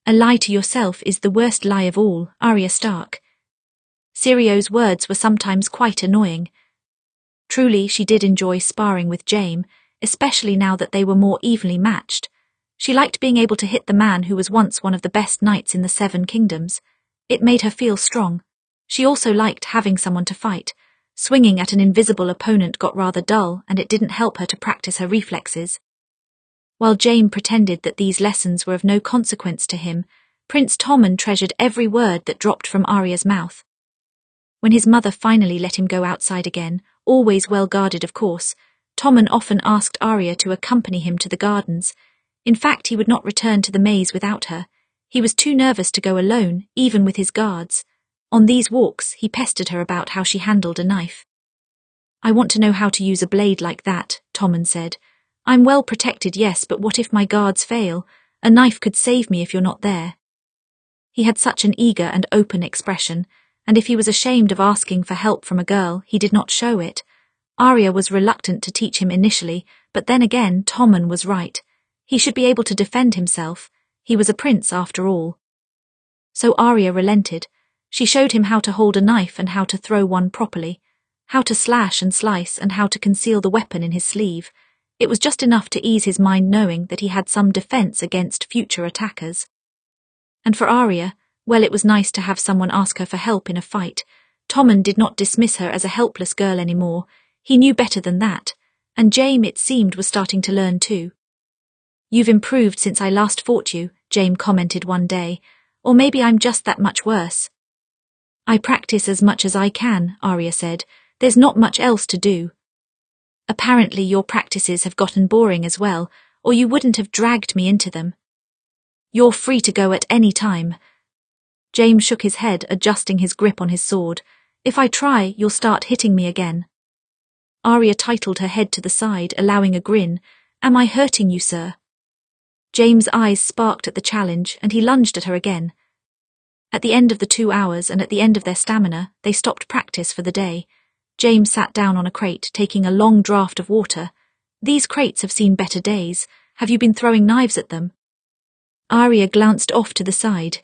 A lie to yourself is the worst lie of all, Arya Stark. Syrio's words were sometimes quite annoying. Truly, she did enjoy sparring with Jaime, especially now that they were more evenly matched. She liked being able to hit the man who was once one of the best knights in the 7 Kingdoms. It made her feel strong. She also liked having someone to fight. Swinging at an invisible opponent got rather dull, and it didn't help her to practice her reflexes. While Jaime pretended that these lessons were of no consequence to him, Prince Tommen treasured every word that dropped from Arya's mouth. When his mother finally let him go outside again, always well guarded of course, Tommen often asked Arya to accompany him to the gardens. In fact, he would not return to the maze without her. He was too nervous to go alone, even with his guards. On these walks, he pestered her about how she handled a knife. "I want to know how to use a blade like that," Tommen said. "I'm well protected, yes, but what if my guards fail? A knife could save me if you're not there." He had such an eager and open expression, and if he was ashamed of asking for help from a girl, he did not show it. Arya was reluctant to teach him initially, but then again, Tommen was right. He should be able to defend himself. He was a prince after all. So Arya relented. She showed him how to hold a knife and how to throw one properly, how to slash and slice and how to conceal the weapon in his sleeve. It was just enough to ease his mind knowing that he had some defense against future attackers. And for Arya, well, it was nice to have someone ask her for help in a fight. Tommen did not dismiss her as a helpless girl anymore. He knew better than that, and Jaime, it seemed, was starting to learn too. "You've improved since I last fought you," Jaime commented one day, "or maybe I'm just that much worse." "I practice as much as I can," Arya said. "There's not much else to do." "Apparently your practices have gotten boring as well, or you wouldn't have dragged me into them." "You're free to go at any time." Jaime shook his head, adjusting his grip on his sword. "If I try, you'll start hitting me again." Arya titled her head to the side, allowing a grin. "Am I hurting you, sir?" Jaime's eyes sparked at the challenge, and he lunged at her again. At the end of the 2 hours and at the end of their stamina, they stopped practice for the day. Jaime sat down on a crate, taking a long draught of water. "These crates have seen better days. Have you been throwing knives at them?" Arya glanced off to the side.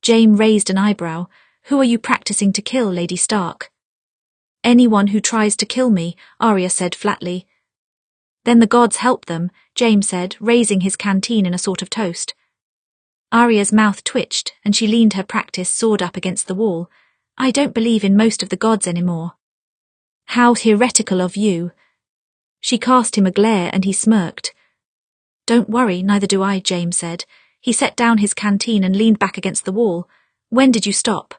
Jaime raised an eyebrow. "Who are you practicing to kill, Lady Stark?" "Anyone who tries to kill me," Arya said flatly. "Then the gods help them," Jaime said, raising his canteen in a sort of toast. Arya's mouth twitched, and she leaned her practice sword up against the wall. "I don't believe in most of the gods anymore." "How heretical of you." She cast him a glare, and he smirked. "Don't worry, neither do I," Jaime said. He set down his canteen and leaned back against the wall. "When did you stop?"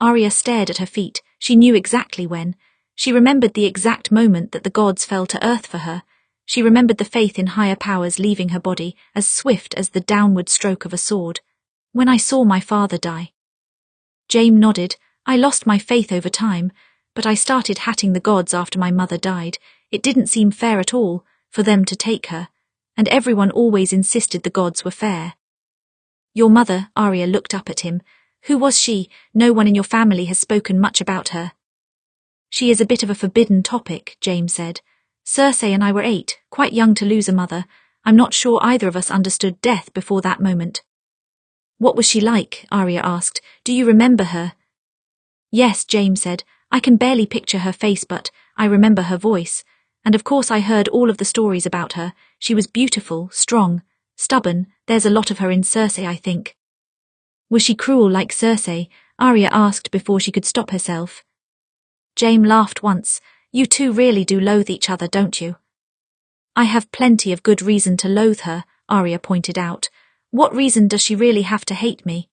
Arya stared at her feet. She knew exactly when. She remembered the exact moment that the gods fell to earth for her. She remembered the faith in higher powers leaving her body, as swift as the downward stroke of a sword. "When I saw my father die." Jaime nodded. "I lost my faith over time, but I started hatting the gods after my mother died. It didn't seem fair at all, for them to take her, and everyone always insisted the gods were fair." "Your mother," Arya looked up at him. "Who was she? No one in your family has spoken much about her." "She is a bit of a forbidden topic," Jaime said. "Cersei and I were 8, quite young to lose a mother. I'm not sure either of us understood death before that moment." "What was she like?" Arya asked. "Do you remember her?" "Yes," Jaime said. "I can barely picture her face, but I remember her voice. And of course I heard all of the stories about her. She was beautiful, strong, stubborn. There's a lot of her in Cersei, I think." "Was she cruel like Cersei?" Arya asked before she could stop herself. Jaime laughed once. "You two really do loathe each other, don't you?" "I have plenty of good reason to loathe her," Arya pointed out. "What reason does she really have to hate me?"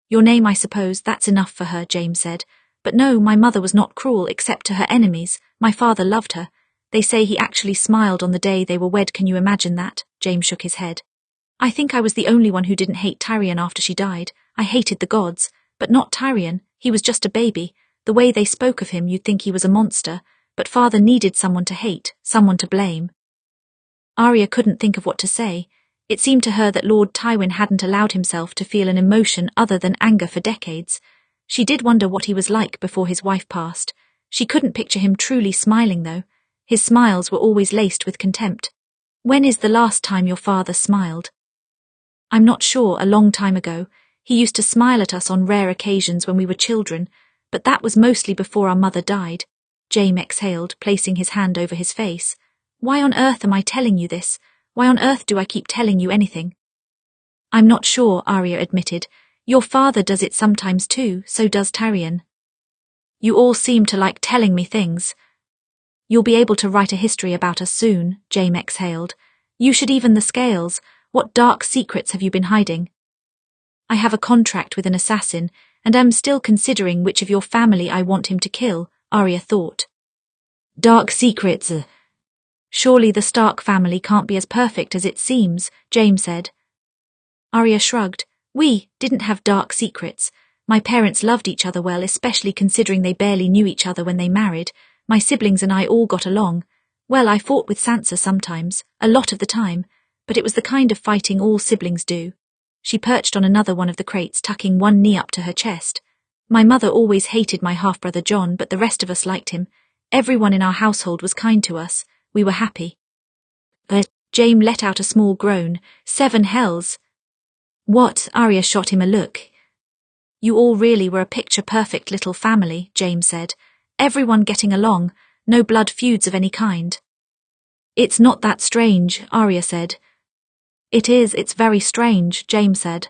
"Your name, I suppose, that's enough for her," Jaime said. "But no, my mother was not cruel except to her enemies. My father loved her. They say he actually smiled on the day they were wed. Can you imagine that?" Jaime shook his head. "I think I was the only one who didn't hate Tyrion after she died. I hated the gods, but not Tyrion. He was just a baby. The way they spoke of him, you'd think he was a monster, but father needed someone to hate, someone to blame." Arya couldn't think of what to say. It seemed to her that Lord Tywin hadn't allowed himself to feel an emotion other than anger for decades. She did wonder what he was like before his wife passed. She couldn't picture him truly smiling, though. His smiles were always laced with contempt. "When is the last time your father smiled?" "I'm not sure, a long time ago. He used to smile at us on rare occasions when we were children, but that was mostly before our mother died." Jaime exhaled, placing his hand over his face. "Why on earth am I telling you this? Why on earth do I keep telling you anything?" "I'm not sure," Arya admitted. "Your father does it sometimes too, so does Tyrion." "You all seem to like telling me things." "You'll be able to write a history about us soon," Jaime exhaled. "You should even the scales. What dark secrets have you been hiding?" I have a contract with an assassin, and am still considering which of your family I want him to kill, Arya thought. Dark secrets. Surely the Stark family can't be as perfect as it seems, Jaime said. Arya shrugged. We didn't have dark secrets. My parents loved each other well, especially considering they barely knew each other when they married. My siblings and I all got along. Well, I fought with Sansa sometimes, a lot of the time, but it was the kind of fighting all siblings do. She perched on another one of the crates, tucking one knee up to her chest. My mother always hated my half-brother Jon, but the rest of us liked him. Everyone in our household was kind to us. We were happy. Jaime let out a small groan. 7 hells. What? Arya shot him a look. You all really were a picture-perfect little family, Jaime said. Everyone getting along, no blood feuds of any kind. It's not that strange, Arya said. It is, it's very strange, Jaime said.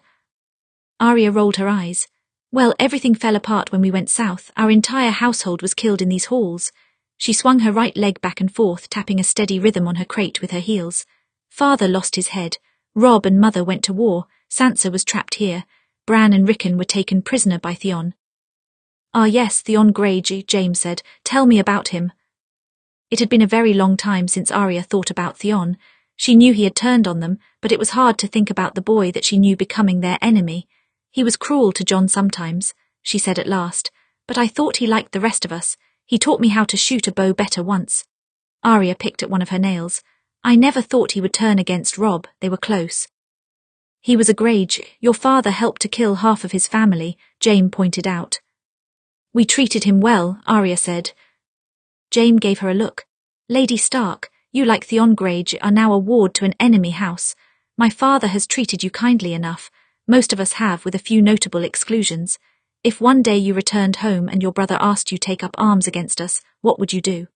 Arya rolled her eyes. Well, everything fell apart when we went south. Our entire household was killed in these halls. She swung her right leg back and forth, tapping a steady rhythm on her crate with her heels. Father lost his head. Robb and Mother went to war. Sansa was trapped here. Bran and Rickon were taken prisoner by Theon. Ah yes, Theon Greyjoy, Jaime said. Tell me about him. It had been a very long time since Arya thought about Theon. She knew he had turned on them, but it was hard to think about the boy that she knew becoming their enemy. He was cruel to Jon sometimes, she said at last, but I thought he liked the rest of us. He taught me how to shoot a bow better once. Arya picked at one of her nails. I never thought he would turn against Robb. They were close. He was a Greyjoy. Your father helped to kill half of his family, Jaime pointed out. We treated him well, Arya said. Jaime gave her a look. Lady Stark, you like Theon Greyjoy are now a ward to an enemy house. My father has treated you kindly enough. Most of us have, with a few notable exclusions. If one day you returned home and your brother asked you to take up arms against us, what would you do?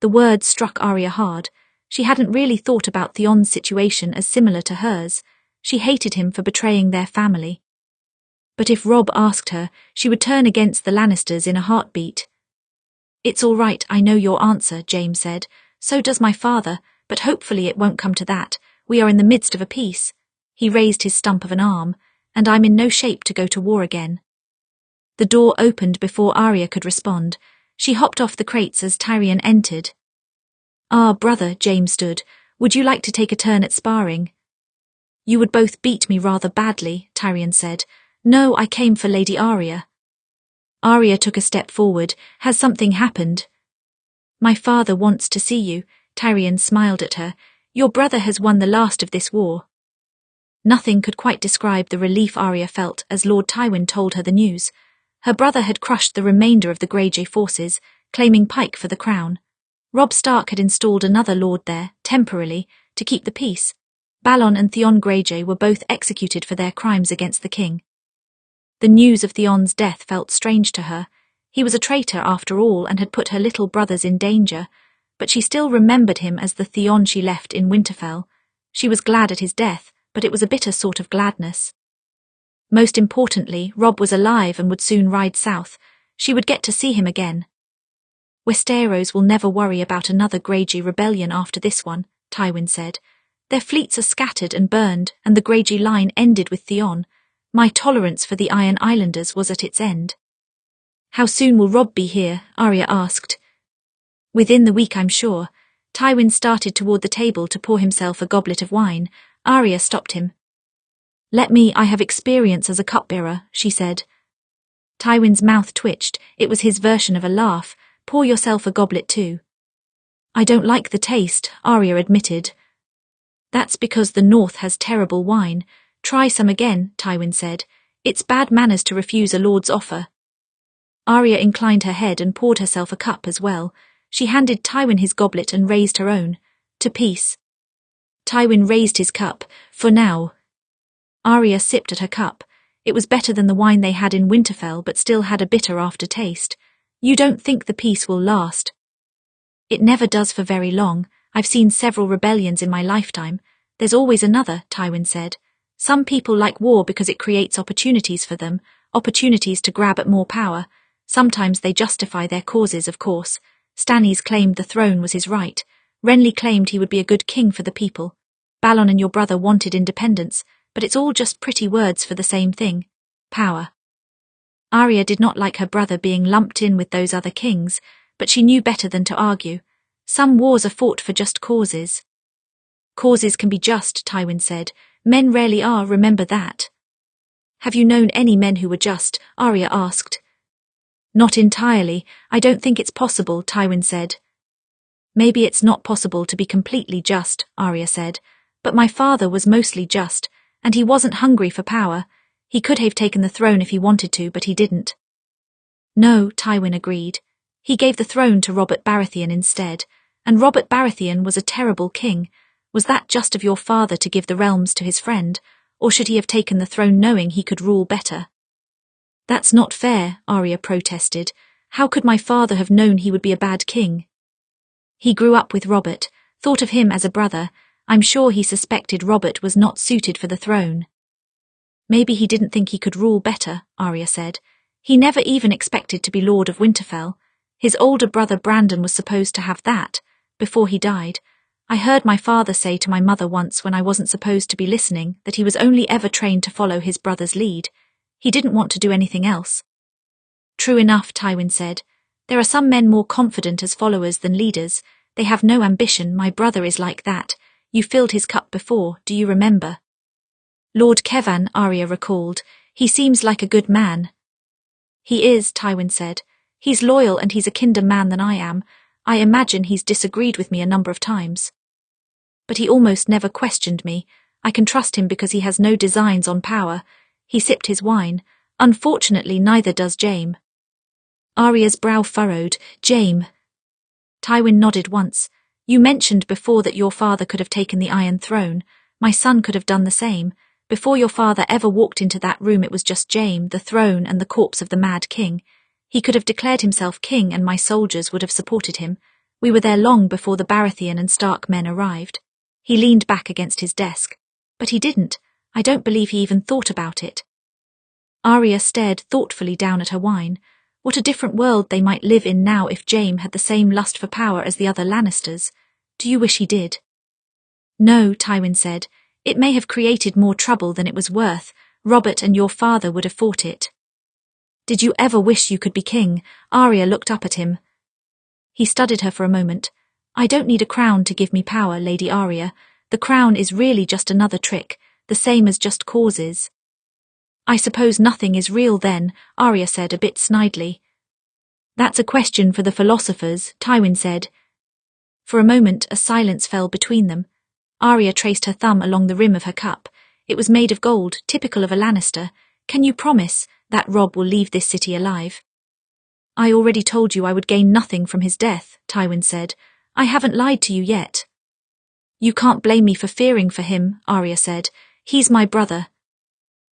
The words struck Arya hard. She hadn't really thought about Theon's situation as similar to hers. She hated him for betraying their family. But if Robb asked her, she would turn against the Lannisters in a heartbeat. It's all right, I know your answer, Jaime said. So does my father, but hopefully it won't come to that. We are in the midst of a peace. He raised his stump of an arm, and I'm in no shape to go to war again. The door opened before Arya could respond. She hopped off the crates as Tyrion entered. Ah, brother, Jaime stood. Would you like to take a turn at sparring? You would both beat me rather badly, Tyrion said. No, I came for Lady Arya. Arya took a step forward. Has something happened? My father wants to see you, Tyrion smiled at her. Your brother has won the last of this war. Nothing could quite describe the relief Arya felt as Lord Tywin told her the news. Her brother had crushed the remainder of the Greyjoy forces, claiming Pike for the crown. Robb Stark had installed another lord there, temporarily, to keep the peace. Balon and Theon Greyjoy were both executed for their crimes against the king. The news of Theon's death felt strange to her. He was a traitor after all and had put her little brothers in danger, but she still remembered him as the Theon she left in Winterfell. She was glad at his death, but it was a bitter sort of gladness. Most importantly, Robb was alive and would soon ride south. She would get to see him again. Westeros will never worry about another Greyjoy rebellion after this one, Tywin said. Their fleets are scattered and burned, and the Greyjoy line ended with Theon. My tolerance for the Iron Islanders was at its end. How soon will Robb be here? Arya asked. Within the week, I'm sure. Tywin started toward the table to pour himself a goblet of wine. Arya stopped him. Let me, I have experience as a cupbearer, she said. Tywin's mouth twitched. It was his version of a laugh. Pour yourself a goblet too. I don't like the taste, Arya admitted. That's because the North has terrible wine. Try some again, Tywin said. It's bad manners to refuse a lord's offer. Arya inclined her head and poured herself a cup as well. She handed Tywin his goblet and raised her own. To peace. Tywin raised his cup. For now. Arya sipped at her cup. It was better than the wine they had in Winterfell, but still had a bitter aftertaste. You don't think the peace will last? It never does for very long. I've seen several rebellions in my lifetime. There's always another, Tywin said. Some people like war because it creates opportunities for them, opportunities to grab at more power. Sometimes they justify their causes, of course. Stannis claimed the throne was his right. Renly claimed he would be a good king for the people. Balon and your brother wanted independence. but it's all just pretty words for the same thing: power. Arya did not like her brother being lumped in with those other kings, but she knew better than to argue. Some wars are fought for just causes. Causes can be just, Tywin said. Men rarely are, remember that. Have you known any men who were just? Arya asked. Not entirely. I don't think it's possible, Tywin said. Maybe it's not possible to be completely just, Arya said, but my father was mostly just, and he wasn't hungry for power. He could have taken the throne if he wanted to, but he didn't. No, Tywin agreed. He gave the throne to Robert Baratheon instead, and Robert Baratheon was a terrible king. Was that just of your father to give the realms to his friend, or should he have taken the throne knowing he could rule better? That's not fair, Arya protested. How could my father have known he would be a bad king? He grew up with Robert, thought of him as a brother. I'm sure he suspected Robert was not suited for the throne. Maybe he didn't think he could rule better, Arya said. He never even expected to be Lord of Winterfell. His older brother Brandon was supposed to have that, before he died. I heard my father say to my mother once when I wasn't supposed to be listening that he was only ever trained to follow his brother's lead. He didn't want to do anything else. True enough, Tywin said. There are some men more confident as followers than leaders. They have no ambition. My brother is like that. You filled his cup before, do you remember? Lord Kevan, Arya recalled. He seems like a good man. He is, Tywin said. He's loyal and he's a kinder man than I am. I imagine he's disagreed with me a number of times. But he almost never questioned me. I can trust him because he has no designs on power. He sipped his wine. Unfortunately, neither does Jaime. Arya's brow furrowed. Jaime. Tywin nodded once. You mentioned before that your father could have taken the Iron Throne. My son could have done the same. Before your father ever walked into that room, it was just Jaime, the throne, and the corpse of the Mad King. He could have declared himself king and my soldiers would have supported him. We were there long before the Baratheon and Stark men arrived. He leaned back against his desk. But he didn't. I don't believe he even thought about it. Arya stared thoughtfully down at her wine. What a different world they might live in now if Jaime had the same lust for power as the other Lannisters. Do you wish he did? No, Tywin said. It may have created more trouble than it was worth. Robert and your father would have fought it. Did you ever wish you could be king? Arya looked up at him. He studied her for a moment. I don't need a crown to give me power, Lady Arya. The crown is really just another trick, the same as just causes. I suppose nothing is real then, Arya said a bit snidely. That's a question for the philosophers, Tywin said. For a moment a silence fell between them. Arya traced her thumb along the rim of her cup. It was made of gold, typical of a Lannister. Can you promise that Robb will leave this city alive? I already told you I would gain nothing from his death, Tywin said. I haven't lied to you yet. You can't blame me for fearing for him, Arya said. He's my brother.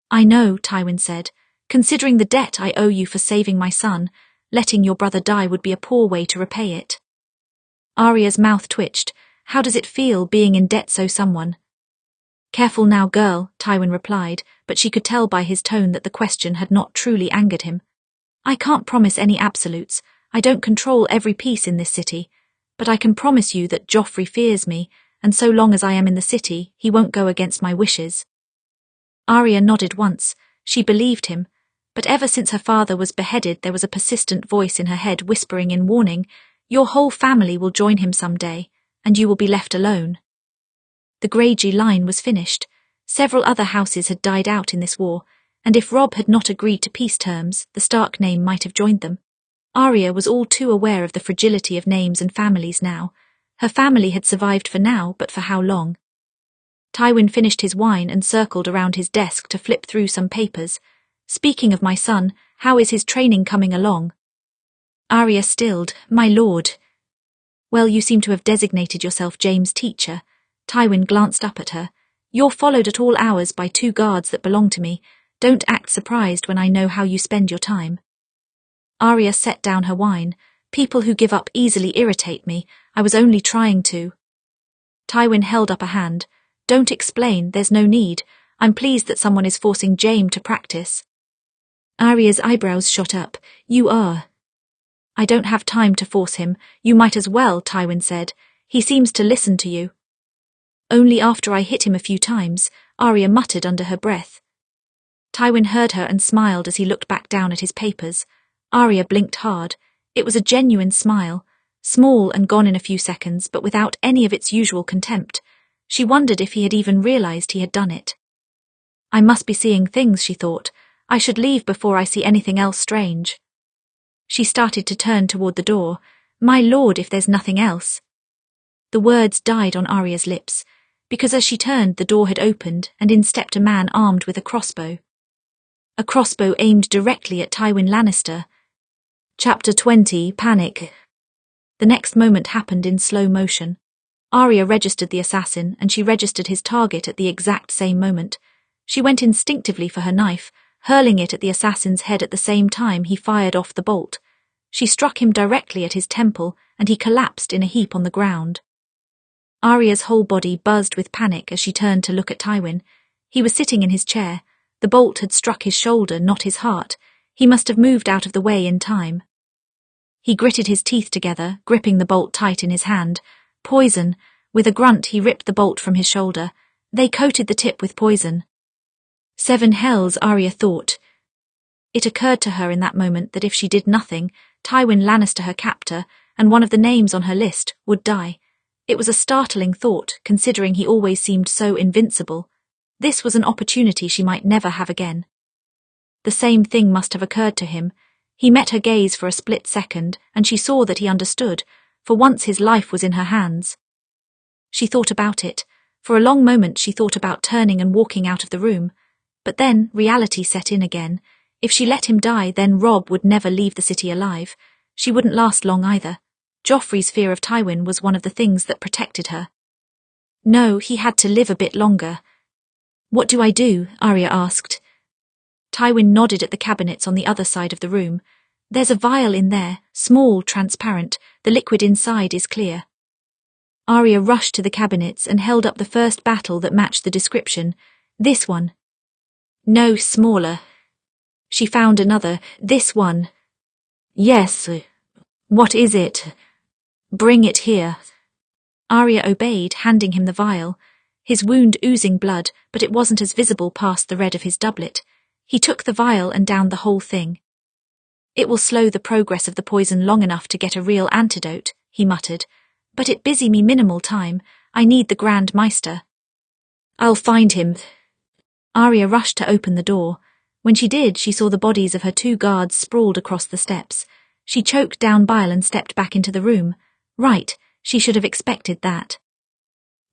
I know, Tywin said. Considering the debt I owe you for saving my son, letting your brother die would be a poor way to repay it. Arya's mouth twitched. How does it feel being in debt so someone? Careful now, girl, Tywin replied, but she could tell by his tone that the question had not truly angered him. I can't promise any absolutes. I don't control every piece in this city. But I can promise you that Joffrey fears me, and so long as I am in the city, he won't go against my wishes. Arya nodded once. She believed him. But ever since her father was beheaded, there was a persistent voice in her head whispering in warning, your whole family will join him someday, and you will be left alone. The Greyjoy line was finished. Several other houses had died out in this war, and if Robb had not agreed to peace terms, the Stark name might have joined them. Arya was all too aware of the fragility of names and families now. Her family had survived for now, but for how long? Tywin finished his wine and circled around his desk to flip through some papers. Speaking of my son, how is his training coming along? Arya stilled. My lord. Well, you seem to have designated yourself Jaime's teacher. Tywin glanced up at her. You're followed at all hours by 2 guards that belong to me. Don't act surprised when I know how you spend your time. Arya set down her wine. People who give up easily irritate me. I was only trying to. Tywin held up a hand. Don't explain, there's no need. I'm pleased that someone is forcing Jaime to practice. Arya's eyebrows shot up. You are. I don't have time to force him. You might as well, Tywin said. He seems to listen to you. Only after I hit him a few times. Arya muttered under her breath. Tywin heard her and smiled as he looked back down at his papers. Arya blinked hard. It was a genuine smile, small and gone in a few seconds, but without any of its usual contempt. She wondered if he had even realized he had done it. I must be seeing things, she thought. I should leave before I see anything else strange. She started to turn toward the door. My lord, if there's nothing else. The words died on Arya's lips, because as she turned, the door had opened, and in stepped a man armed with a crossbow. A crossbow aimed directly at Tywin Lannister. Chapter 20, Panic. The next moment happened in slow motion. Arya registered the assassin, and she registered his target at the exact same moment. She went instinctively for her knife, hurling it at the assassin's head at the same time he fired off the bolt. She struck him directly at his temple, and he collapsed in a heap on the ground. Arya's whole body buzzed with panic as she turned to look at Tywin. He was sitting in his chair. The bolt had struck his shoulder, not his heart. He must have moved out of the way in time. He gritted his teeth together, gripping the bolt tight in his hand. Poison. With a grunt, he ripped the bolt from his shoulder. They coated the tip with poison. 7 hells, Arya thought. It occurred to her in that moment that if she did nothing, Tywin Lannister, her captor, and one of the names on her list, would die. It was a startling thought, considering he always seemed so invincible. This was an opportunity she might never have again. The same thing must have occurred to him. He met her gaze for a split second, and she saw that he understood. For once his life was in her hands. She thought about it. For a long moment she thought about turning and walking out of the room. But then reality set in again. If she let him die, then Robb would never leave the city alive. She wouldn't last long either. Joffrey's fear of Tywin was one of the things that protected her. No, he had to live a bit longer. What do I do? Arya asked. Tywin nodded at the cabinets on the other side of the room. There's a vial in there, small, transparent. The liquid inside is clear. Arya rushed to the cabinets and held up the first bottle that matched the description. This one. No, smaller. She found another. This one. Yes. What is it? Bring it here. Arya obeyed, handing him the vial. His wound oozing blood, but it wasn't as visible past the red of his doublet. He took the vial and downed the whole thing. It will slow the progress of the poison long enough to get a real antidote, he muttered. But it busy me minimal time. I need the Grand Meister. I'll find him. Arya rushed to open the door. When she did, she saw the bodies of her 2 guards sprawled across the steps. She choked down bile and stepped back into the room. Right, she should have expected that.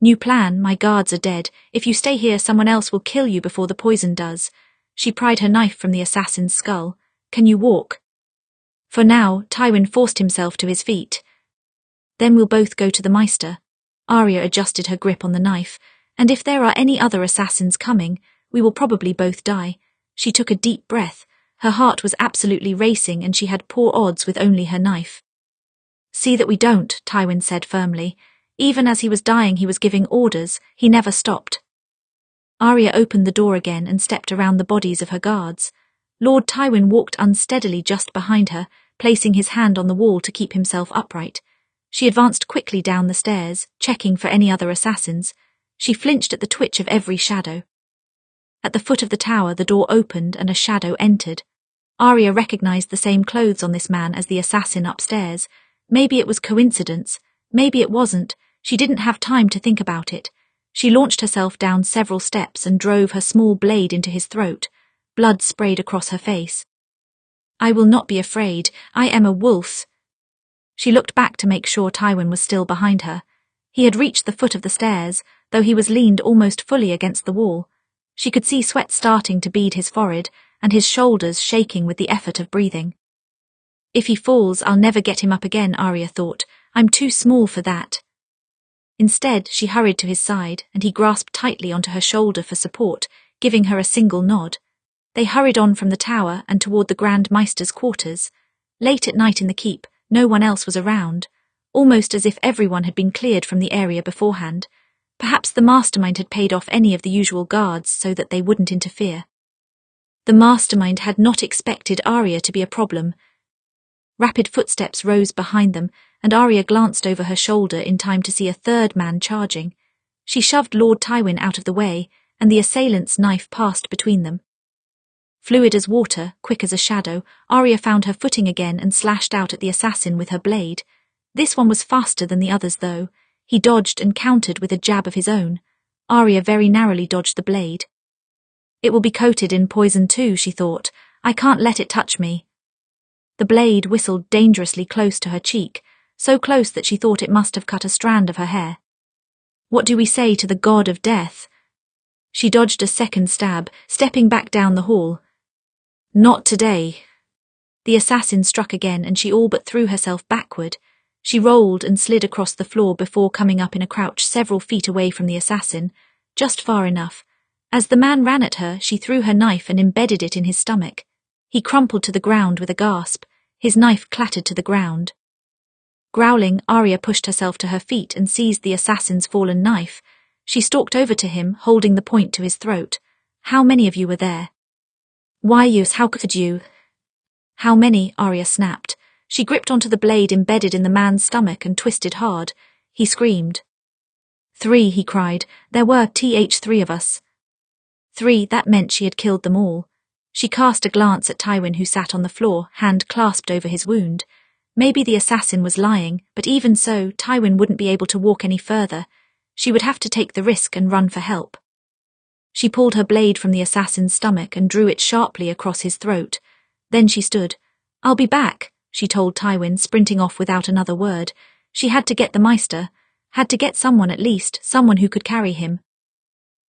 New plan, my guards are dead. If you stay here, someone else will kill you before the poison does. She pried her knife from the assassin's skull. Can you walk? For now, Tywin forced himself to his feet. Then we'll both go to the Meister. Arya adjusted her grip on the knife. And if there are any other assassins coming, we will probably both die. She took a deep breath. Her heart was absolutely racing and she had poor odds with only her knife. See that we don't, Tywin said firmly. Even as he was dying, he was giving orders. He never stopped. Arya opened the door again and stepped around the bodies of her guards. Lord Tywin walked unsteadily just behind her, placing his hand on the wall to keep himself upright. She advanced quickly down the stairs, checking for any other assassins. She flinched at the twitch of every shadow. At the foot of the tower, the door opened and a shadow entered. Arya recognized the same clothes on this man as the assassin upstairs. Maybe it was coincidence. Maybe it wasn't. She didn't have time to think about it. She launched herself down several steps and drove her small blade into his throat. Blood sprayed across her face. I will not be afraid. I am a wolf. She looked back to make sure Tywin was still behind her. He had reached the foot of the stairs, though he was leaned almost fully against the wall. She could see sweat starting to bead his forehead and his shoulders shaking with the effort of breathing. If he falls, I'll never get him up again, Arya thought. I'm too small for that. Instead, she hurried to his side, and he grasped tightly onto her shoulder for support, giving her a single nod. They hurried on from the tower and toward the Grand Meister's quarters. Late at night in the keep, no one else was around, almost as if everyone had been cleared from the area beforehand. Perhaps the mastermind had paid off any of the usual guards so that they wouldn't interfere. The mastermind had not expected Arya to be a problem. Rapid footsteps rose behind them, and Arya glanced over her shoulder in time to see a third man charging. She shoved Lord Tywin out of the way, and the assailant's knife passed between them. Fluid as water, quick as a shadow, Arya found her footing again and slashed out at the assassin with her blade. This one was faster than the others, though. He dodged and countered with a jab of his own. Arya very narrowly dodged the blade. It will be coated in poison too, she thought. I can't let it touch me. The blade whistled dangerously close to her cheek, so close that she thought it must have cut a strand of her hair. What do we say to the god of death? She dodged a second stab, stepping back down the hall. Not today. The assassin struck again and she all but threw herself backward. She rolled and slid across the floor before coming up in a crouch several feet away from the assassin, just far enough. As the man ran at her, she threw her knife and embedded it in his stomach. He crumpled to the ground with a gasp. His knife clattered to the ground. Growling, Arya pushed herself to her feet and seized the assassin's fallen knife. She stalked over to him, holding the point to his throat. How many of you were there? Why, use, how could you? How many? Arya snapped. She gripped onto the blade embedded in the man's stomach and twisted hard. He screamed. 3, he cried. There were 3 of us. 3, that meant she had killed them all. She cast a glance at Tywin, who sat on the floor, hand clasped over his wound. Maybe the assassin was lying, but even so, Tywin wouldn't be able to walk any further. She would have to take the risk and run for help. She pulled her blade from the assassin's stomach and drew it sharply across his throat. Then she stood. I'll be back, she told Tywin, sprinting off without another word. She had to get the Maester. Had to get someone at least, someone who could carry him.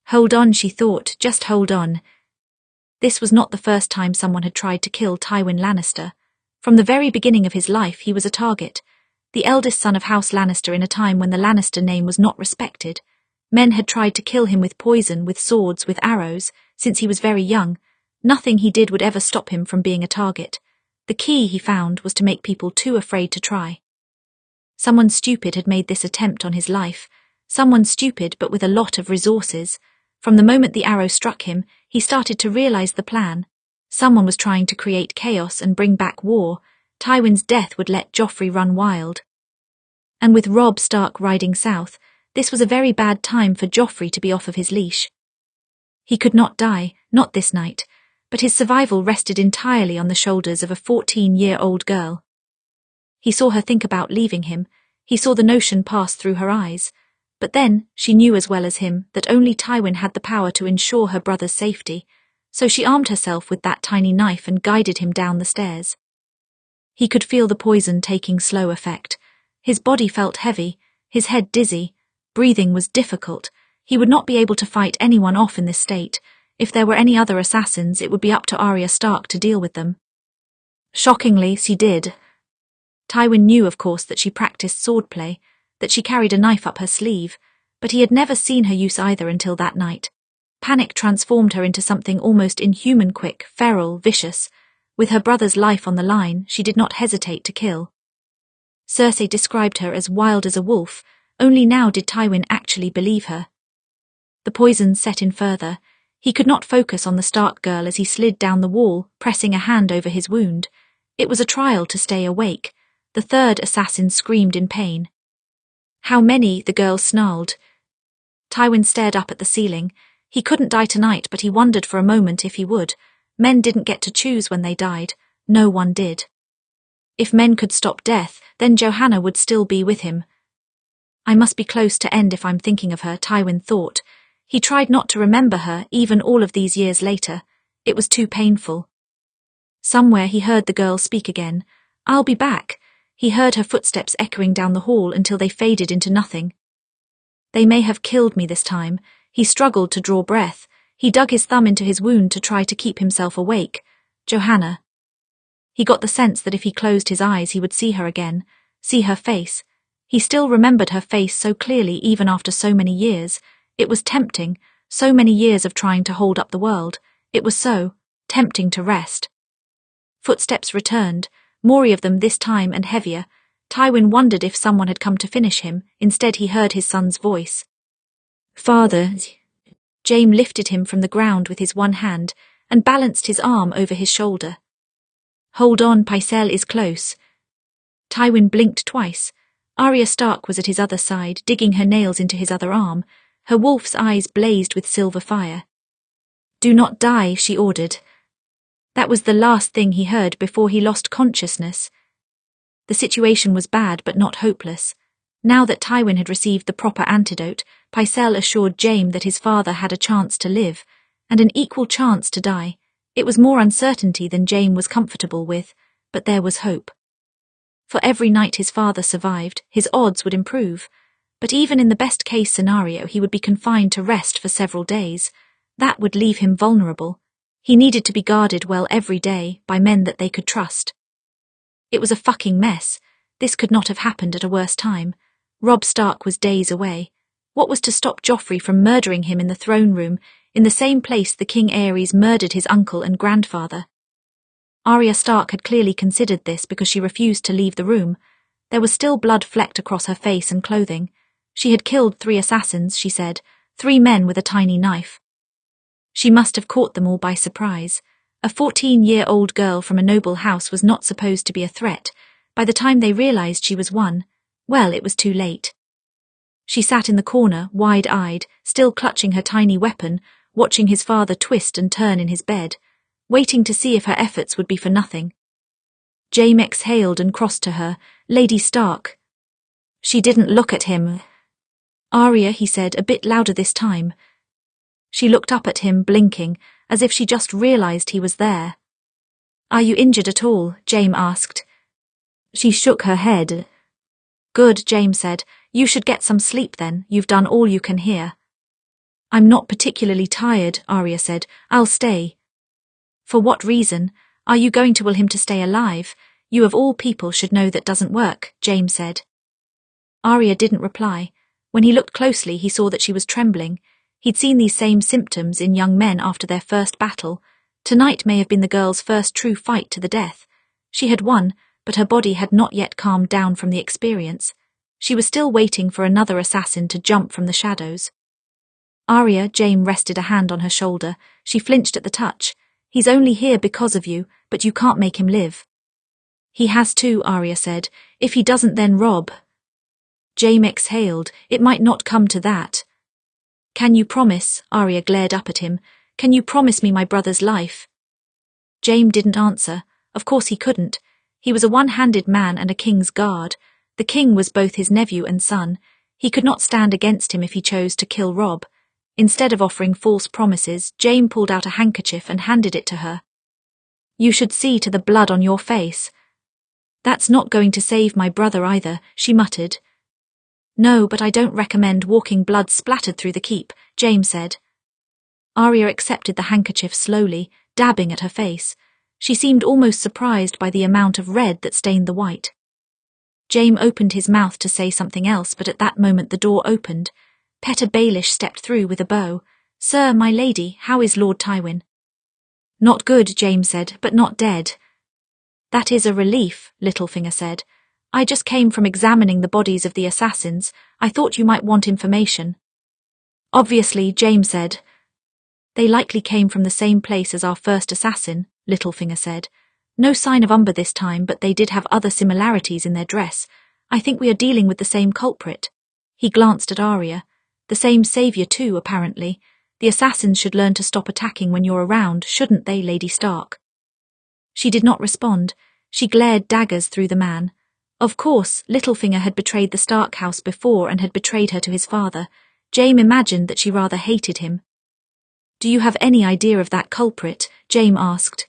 Hold on, she thought, just hold on. This was not the first time someone had tried to kill Tywin Lannister. From the very beginning of his life he was a target. The eldest son of House Lannister in a time when the Lannister name was not respected. Men had tried to kill him with poison, with swords, with arrows, since he was very young. Nothing he did would ever stop him from being a target. The key, he found, was to make people too afraid to try. Someone stupid had made this attempt on his life. Someone stupid but with a lot of resources. From the moment the arrow struck him, he started to realize the plan. Someone was trying to create chaos and bring back war. Tywin's death would let Joffrey run wild. And with Robb Stark riding south, this was a very bad time for Joffrey to be off of his leash. He could not die, not this night, but his survival rested entirely on the shoulders of a 14-year-old girl. He saw her think about leaving him. He saw the notion pass through her eyes. But then, she knew as well as him that only Tywin had the power to ensure her brother's safety, so she armed herself with that tiny knife and guided him down the stairs. He could feel the poison taking slow effect. His body felt heavy, his head dizzy. Breathing was difficult. He would not be able to fight anyone off in this state. If there were any other assassins, it would be up to Arya Stark to deal with them. Shockingly, she did. Tywin knew, of course, that she practiced swordplay, that she carried a knife up her sleeve, but he had never seen her use either until that night. Panic transformed her into something almost inhuman, quick, feral, vicious. With her brother's life on the line, she did not hesitate to kill. Cersei described her as wild as a wolf. Only now did Tywin actually believe her. The poison set in further. He could not focus on the Stark girl as he slid down the wall, pressing a hand over his wound. It was a trial to stay awake. The third assassin screamed in pain. How many? The girl snarled. Tywin stared up at the ceiling. He couldn't die tonight, but he wondered for a moment if he would. Men didn't get to choose when they died. No one did. If men could stop death, then Johanna would still be with him. I must be close to end if I'm thinking of her, Tywin thought. He tried not to remember her, even all of these years later. It was too painful. Somewhere he heard the girl speak again. I'll be back. He heard her footsteps echoing down the hall until they faded into nothing. They may have killed me this time. He struggled to draw breath. He dug his thumb into his wound to try to keep himself awake. Johanna. He got the sense that if he closed his eyes he would see her again, see her face. He still remembered her face so clearly even after so many years. It was tempting, so many years of trying to hold up the world. It was so tempting to rest. Footsteps returned, more of them this time and heavier. Tywin wondered if someone had come to finish him. Instead he heard his son's voice. Father. Jaime lifted him from the ground with his one hand and balanced his arm over his shoulder. Hold on, Pycelle is close. Tywin blinked twice. Arya Stark was at his other side, digging her nails into his other arm. Her wolf's eyes blazed with silver fire. Do not die, she ordered. That was the last thing he heard before he lost consciousness. The situation was bad but not hopeless. Now that Tywin had received the proper antidote, Pycelle assured Jaime that his father had a chance to live, and an equal chance to die. It was more uncertainty than Jaime was comfortable with, but there was hope. For every night his father survived, his odds would improve. But even in the best-case scenario, he would be confined to rest for several days. That would leave him vulnerable. He needed to be guarded well every day by men that they could trust. It was a fucking mess. This could not have happened at a worse time. Robb Stark was days away. What was to stop Joffrey from murdering him in the throne room, in the same place the King Aerys murdered his uncle and grandfather? Arya Stark had clearly considered this because she refused to leave the room. There was still blood flecked across her face and clothing. She had killed 3 assassins, she said, 3 men with a tiny knife. She must have caught them all by surprise. A 14-year-old girl from a noble house was not supposed to be a threat. By the time they realized she was one, well, it was too late. She sat in the corner, wide-eyed, still clutching her tiny weapon, watching his father twist and turn in his bed, waiting to see if her efforts would be for nothing. Jaime exhaled and crossed to her. Lady Stark. She didn't look at him. Arya, he said, a bit louder this time. She looked up at him, blinking, as if she just realized he was there. Are you injured at all? Jaime asked. She shook her head. Good, Jaime said. You should get some sleep then. You've done all you can here. I'm not particularly tired, Arya said. I'll stay. For what reason? Are you going to will him to stay alive? You of all people should know that doesn't work, Jaime said. Arya didn't reply. When he looked closely, he saw that she was trembling. He'd seen these same symptoms in young men after their first battle. Tonight may have been the girl's first true fight to the death. She had won, but her body had not yet calmed down from the experience. She was still waiting for another assassin to jump from the shadows. Arya, Jaime rested a hand on her shoulder. She flinched at the touch. He's only here because of you, but you can't make him live. He has to, Arya said. If he doesn't, then Robb. Jaime exhaled. It might not come to that. Can you promise? Arya glared up at him. Can you promise me my brother's life? Jaime didn't answer. Of course he couldn't. He was a one-handed man and a king's guard. The king was both his nephew and son. He could not stand against him if he chose to kill Robb. Instead of offering false promises, Jaime pulled out a handkerchief and handed it to her. You should see to the blood on your face. That's not going to save my brother either, she muttered. No, but I don't recommend walking blood splattered through the keep, Jaime said. Arya accepted the handkerchief slowly, dabbing at her face. She seemed almost surprised by the amount of red that stained the white. Jaime opened his mouth to say something else, but at that moment the door opened. Petter Baelish stepped through with a bow. Sir, my lady, how is Lord Tywin? Not good, Jaime said, but not dead. That is a relief, Littlefinger said. I just came from examining the bodies of the assassins. I thought you might want information. Obviously, Jaime said. They likely came from the same place as our first assassin, Littlefinger said. No sign of umber this time, but they did have other similarities in their dress. I think we are dealing with the same culprit. He glanced at Arya. The same saviour too, apparently. The assassins should learn to stop attacking when you're around, shouldn't they, Lady Stark? She did not respond. She glared daggers through the man. Of course, Littlefinger had betrayed the Stark house before and had betrayed her to his father. Jaime imagined that she rather hated him. Do you have any idea of that culprit? Jaime asked.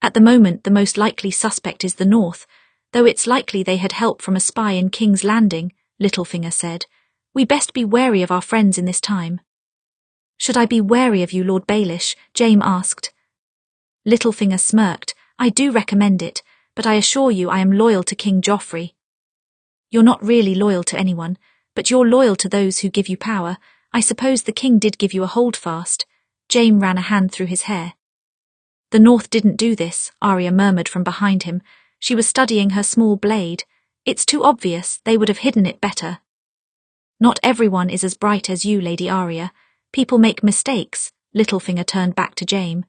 At the moment, the most likely suspect is the North, though it's likely they had help from a spy in King's Landing, Littlefinger said. We best be wary of our friends in this time. Should I be wary of you, Lord Baelish? Jaime asked. Littlefinger smirked. I do recommend it, but I assure you I am loyal to King Joffrey. You're not really loyal to anyone, but you're loyal to those who give you power. I suppose the king did give you a holdfast. Jaime ran a hand through his hair. The North didn't do this, Arya murmured from behind him. She was studying her small blade. It's too obvious, they would have hidden it better. Not everyone is as bright as you, Lady Arya. People make mistakes, Littlefinger turned back to Jaime.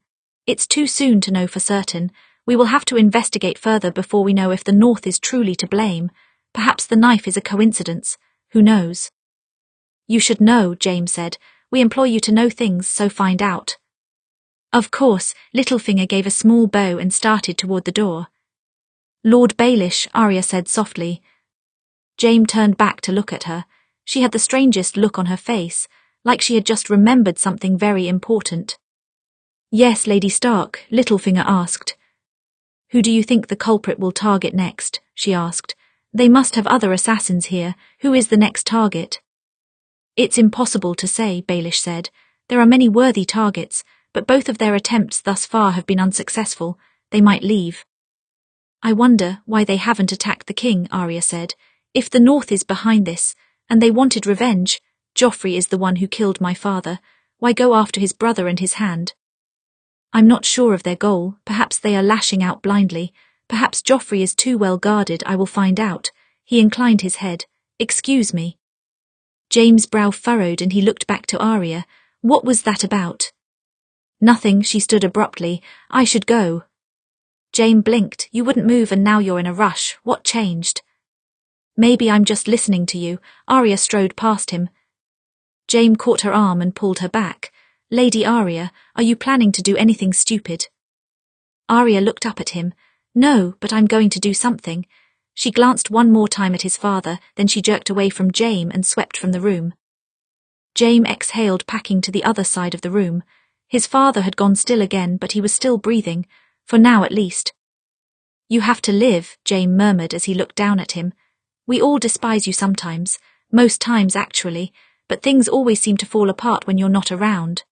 It's too soon to know for certain. We will have to investigate further before we know if the North is truly to blame. Perhaps the knife is a coincidence. Who knows? You should know, Jaime said. We employ you to know things, so find out. Of course, Littlefinger gave a small bow and started toward the door. Lord Baelish, Arya said softly. Jaime turned back to look at her. She had the strangest look on her face, like she had just remembered something very important. Yes, Lady Stark, Littlefinger asked. Who do you think the culprit will target next? She asked. They must have other assassins here. Who is the next target? It's impossible to say, Baelish said. There are many worthy targets, but both of their attempts thus far have been unsuccessful. They might leave. I wonder why they haven't attacked the king, Arya said. If the North is behind this, and they wanted revenge, Joffrey is the one who killed my father. Why go after his brother and his hand? I'm not sure of their goal. Perhaps they are lashing out blindly. Perhaps Joffrey is too well guarded. I will find out. He inclined his head. Excuse me. Jaime's brow furrowed and he looked back to Arya. What was that about? Nothing, she stood abruptly. I should go. Jaime blinked. You wouldn't move and now you're in a rush. What changed? Maybe I'm just listening to you. Arya strode past him. Jaime caught her arm and pulled her back. Lady Arya, are you planning to do anything stupid? Arya looked up at him. No, but I'm going to do something. She glanced one more time at his father, then she jerked away from Jaime and swept from the room. Jaime exhaled, packing to the other side of the room. His father had gone still again, but he was still breathing, for now at least. You have to live, Jaime murmured as he looked down at him. We all despise you sometimes, most times actually, but things always seem to fall apart when you're not around.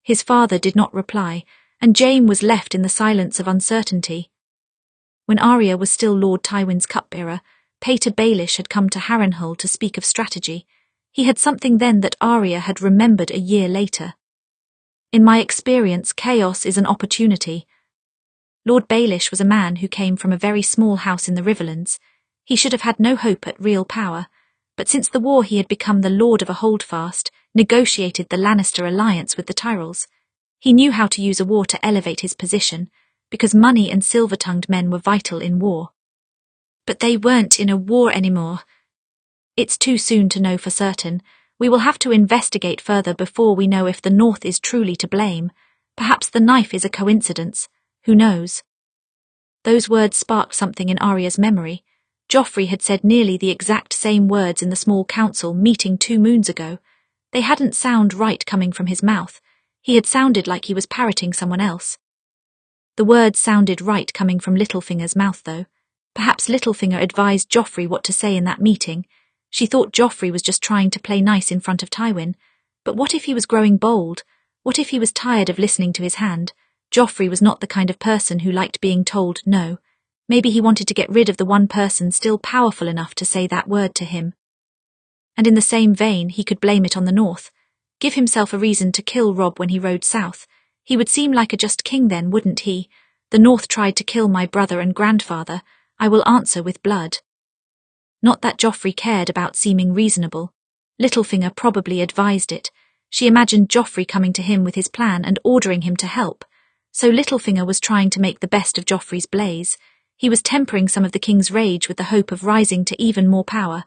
His father did not reply, and Jaime was left in the silence of uncertainty. When Arya was still Lord Tywin's cupbearer, Pater Baelish had come to Harrenhal to speak of strategy. He had something then that Arya had remembered a year later. In my experience, chaos is an opportunity. Lord Baelish was a man who came from a very small house in the Riverlands. He should have had no hope at real power, but since the war he had become the lord of a holdfast, negotiated the Lannister alliance with the Tyrells. He knew how to use a war to elevate his position, because money and silver-tongued men were vital in war. But they weren't in a war anymore. It's too soon to know for certain. We will have to investigate further before we know if the North is truly to blame. Perhaps the knife is a coincidence. Who knows? Those words sparked something in Arya's memory. Joffrey had said nearly the exact same words in the small council meeting 2 moons ago. They hadn't sounded right coming from his mouth. He had sounded like he was parroting someone else. The words sounded right coming from Littlefinger's mouth, though. Perhaps Littlefinger advised Joffrey what to say in that meeting. She thought Joffrey was just trying to play nice in front of Tywin. But what if he was growing bold? What if he was tired of listening to his hand? Joffrey was not the kind of person who liked being told no. Maybe he wanted to get rid of the one person still powerful enough to say that word to him. And in the same vein, he could blame it on the North. Give himself a reason to kill Robb when he rode south. He would seem like a just king then, wouldn't he? The North tried to kill my brother and grandfather. I will answer with blood. Not that Joffrey cared about seeming reasonable. Littlefinger probably advised it. She imagined Joffrey coming to him with his plan and ordering him to help. So Littlefinger was trying to make the best of Joffrey's blaze. He was tempering some of the king's rage with the hope of rising to even more power.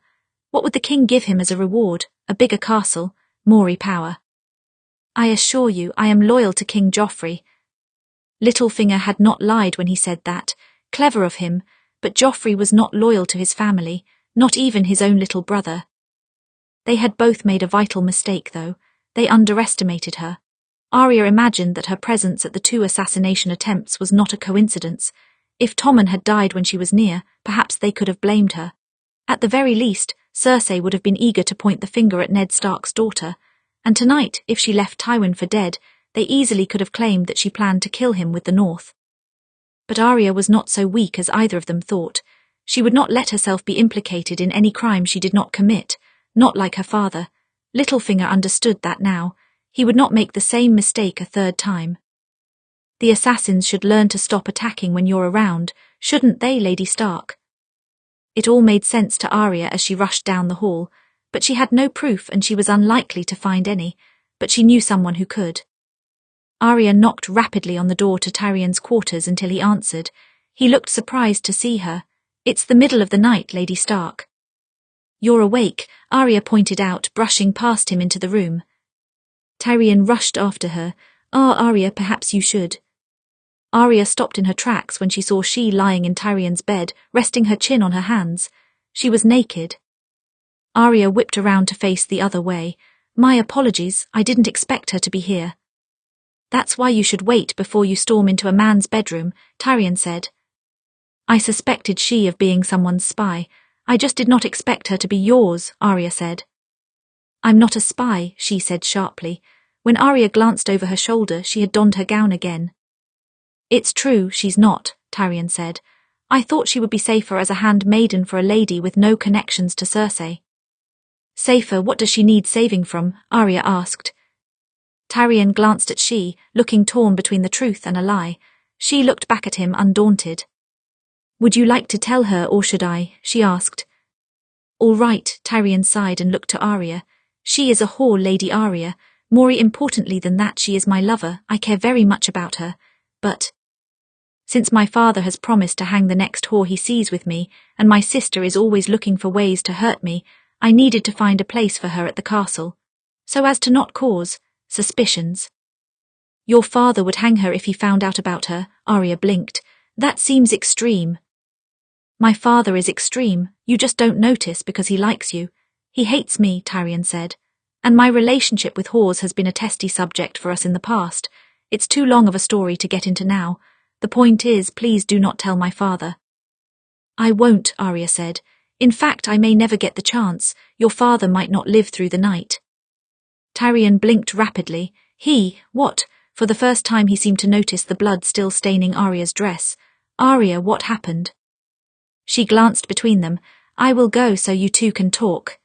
What would the king give him as a reward? A bigger castle, more power. I assure you, I am loyal to King Joffrey. Littlefinger had not lied when he said that. Clever of him, but Joffrey was not loyal to his family, not even his own little brother. They had both made a vital mistake, though. They underestimated her. Arya imagined that her presence at the 2 assassination attempts was not a coincidence. If Tommen had died when she was near, perhaps they could have blamed her. At the very least, Cersei would have been eager to point the finger at Ned Stark's daughter. And tonight, if she left Tywin for dead, they easily could have claimed that she planned to kill him with the North. But Arya was not so weak as either of them thought. She would not let herself be implicated in any crime she did not commit, not like her father. Littlefinger understood that now. He would not make the same mistake a 3rd time. The assassins should learn to stop attacking when you're around, shouldn't they, Lady Stark? It all made sense to Arya as she rushed down the hall, but she had no proof and she was unlikely to find any, but she knew someone who could. Arya knocked rapidly on the door to Tyrion's quarters until he answered. He looked surprised to see her. It's the middle of the night, Lady Stark. You're awake, Arya pointed out, brushing past him into the room. Tyrion rushed after her. Arya, perhaps you should. Arya stopped in her tracks when she saw she lying in Tyrion's bed, resting her chin on her hands. She was naked. Arya whipped around to face the other way. My apologies, I didn't expect her to be here. That's why you should wait before you storm into a man's bedroom, Tyrion said. I suspected she of being someone's spy. I just did not expect her to be yours, Arya said. I'm not a spy, she said sharply. When Arya glanced over her shoulder, she had donned her gown again. It's true, she's not, Tyrion said. I thought she would be safer as a handmaiden for a lady with no connections to Cersei. Safer, what does she need saving from? Arya asked. Tyrion glanced at she, looking torn between the truth and a lie. She looked back at him undaunted. Would you like to tell her, or should I? She asked. All right, Tyrion sighed and looked to Arya. She is a whore, Lady Arya. More importantly than that, she is my lover. I care very much about her. But since my father has promised to hang the next whore he sees with me, and my sister is always looking for ways to hurt me, I needed to find a place for her at the castle, so as to not cause suspicions. Your father would hang her if he found out about her, Arya blinked. That seems extreme. My father is extreme, you just don't notice because he likes you. He hates me, Tyrion said. And my relationship with whores has been a testy subject for us in the past. It's too long of a story to get into now. The point is, please do not tell my father. I won't, Arya said. In fact, I may never get the chance. Your father might not live through the night. Tyrion blinked rapidly. What? For the first time he seemed to notice the blood still staining Arya's dress. Arya, what happened? She glanced between them. I will go so you two can talk.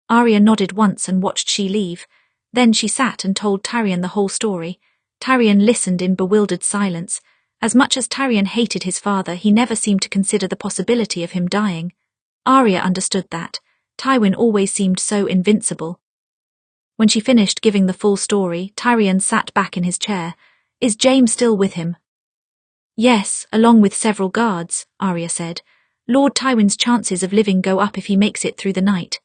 Arya nodded once and watched she leave. Then she sat and told Tyrion the whole story. Tyrion listened in bewildered silence. As much as Tyrion hated his father, he never seemed to consider the possibility of him dying. Arya understood that. Tywin always seemed so invincible. When she finished giving the full story, Tyrion sat back in his chair. Is Jaime still with him? Yes, along with several guards, Arya said. Lord Tywin's chances of living go up if he makes it through the night.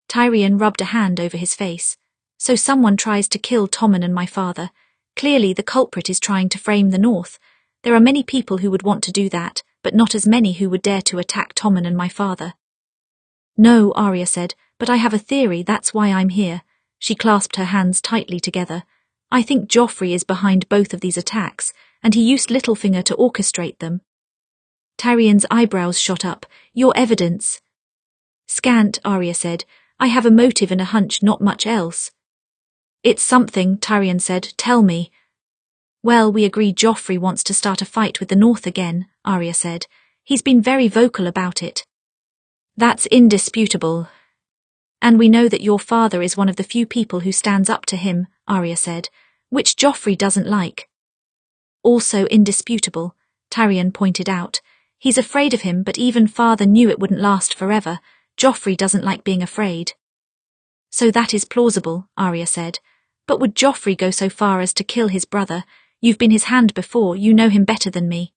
Tyrion rubbed a hand over his face. So someone tries to kill Tommen and my father. Clearly the culprit is trying to frame the North. There are many people who would want to do that, but not as many who would dare to attack Tommen and my father. No, Arya said, but I have a theory, that's why I'm here. She clasped her hands tightly together. I think Joffrey is behind both of these attacks, and he used Littlefinger to orchestrate them. Tyrion's eyebrows shot up. Your evidence? Scant, Arya said. I have a motive and a hunch, not much else. It's something, Tyrion said. Tell me. Well, we agree Joffrey wants to start a fight with the North again, Arya said. He's been very vocal about it. That's indisputable. And we know that your father is one of the few people who stands up to him, Arya said, which Joffrey doesn't like. Also indisputable, Tyrion pointed out. He's afraid of him, but even father knew it wouldn't last forever. Joffrey doesn't like being afraid. So that is plausible, Arya said. But would Joffrey go so far as to kill his brother? You've been his hand before, you know him better than me.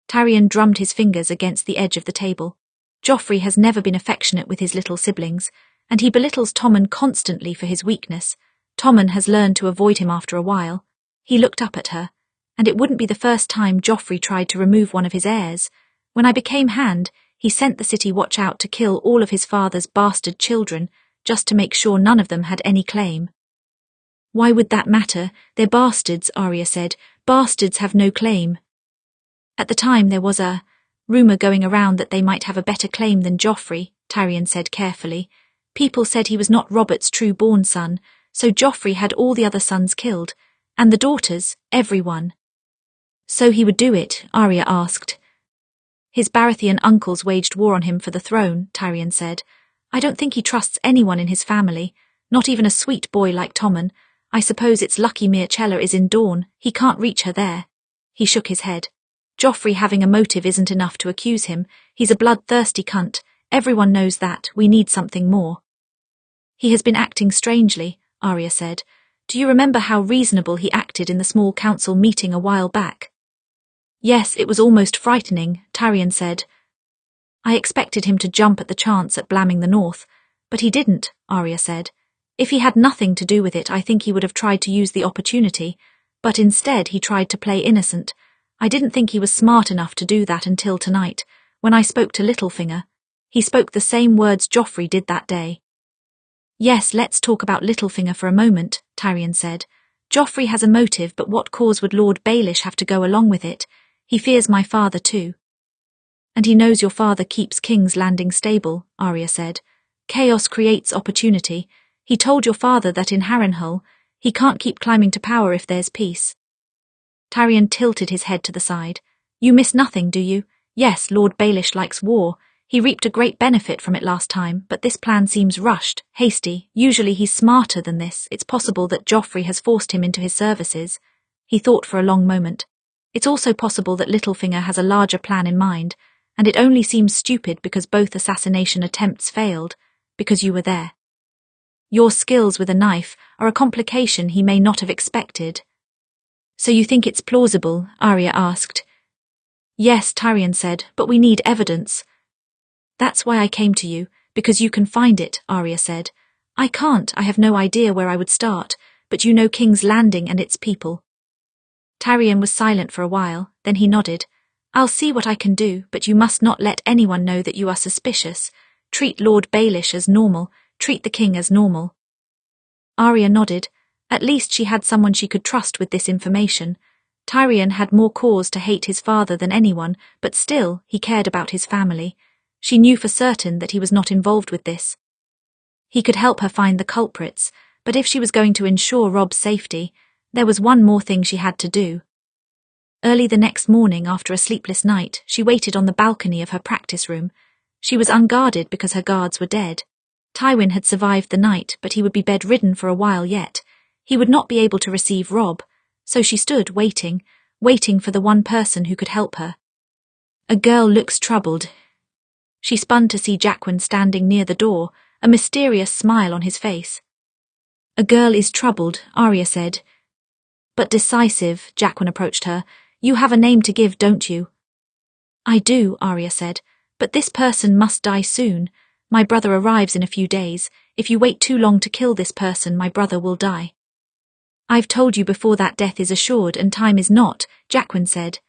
Tyrion drummed his fingers against the edge of the table. Joffrey has never been affectionate with his little siblings, and he belittles Tommen constantly for his weakness. Tommen has learned to avoid him after a while. He looked up at her, and it wouldn't be the first time Joffrey tried to remove one of his heirs. When I became hand, he sent the city watch out to kill all of his father's bastard children, just to make sure none of them had any claim. Why would that matter? They're bastards, Arya said. Bastards have no claim. At the time there was a rumour going around that they might have a better claim than Joffrey, Tyrion said carefully. People said he was not Robert's true-born son, so Joffrey had all the other sons killed, and the daughters, everyone. So he would do it, Arya asked. His Baratheon uncles waged war on him for the throne, Tyrion said. I don't think he trusts anyone in his family, not even a sweet boy like Tommen. I suppose it's lucky Myrcella is in Dorne, he can't reach her there. He shook his head. Joffrey having a motive isn't enough to accuse him. He's a bloodthirsty cunt. Everyone knows that. We need something more. He has been acting strangely, Arya said. Do you remember how reasonable he acted in the small council meeting a while back? Yes, it was almost frightening, Tyrion said. I expected him to jump at the chance at blaming the North, but he didn't, Arya said. If he had nothing to do with it, I think he would have tried to use the opportunity, but instead he tried to play innocent. I didn't think he was smart enough to do that until tonight, when I spoke to Littlefinger. He spoke the same words Joffrey did that day. Yes, let's talk about Littlefinger for a moment, Tyrion said. Joffrey has a motive, but what cause would Lord Baelish have to go along with it? He fears my father too. And he knows your father keeps King's Landing stable, Arya said. Chaos creates opportunity. He told your father that in Harrenhal, he can't keep climbing to power if there's peace. Tyrion tilted his head to the side. You miss nothing, do you? Yes, Lord Baelish likes war. He reaped a great benefit from it last time, but this plan seems rushed, hasty. Usually he's smarter than this. It's possible that Joffrey has forced him into his services. He thought for a long moment. It's also possible that Littlefinger has a larger plan in mind, and it only seems stupid because both assassination attempts failed, because you were there. Your skills with a knife are a complication he may not have expected. So you think it's plausible? Arya asked. Yes, Tyrion said, but we need evidence. That's why I came to you, because you can find it, Arya said. I can't, I have no idea where I would start, but you know King's Landing and its people. Tyrion was silent for a while, then he nodded. I'll see what I can do, but you must not let anyone know that you are suspicious. Treat Lord Baelish as normal, treat the king as normal. Arya nodded. At least she had someone she could trust with this information. Tyrion had more cause to hate his father than anyone, but still, he cared about his family. She knew for certain that he was not involved with this. He could help her find the culprits, but if she was going to ensure Robb's safety, there was one more thing she had to do. Early the next morning, after a sleepless night, she waited on the balcony of her practice room. She was unguarded because her guards were dead. Tywin had survived the night, but he would be bedridden for a while yet. He would not be able to receive Robb, so she stood waiting for the one person who could help her. A girl looks troubled. She spun to see Jaqen standing near the door, a mysterious smile on his face. A girl is troubled, Arya said. But decisive, Jaqen approached her. You have a name to give, don't you? I do, Arya said, but this person must die soon. My brother arrives in a few days. If you wait too long to kill this person, my brother will die. I've told you before that death is assured and time is not, Jaqen said.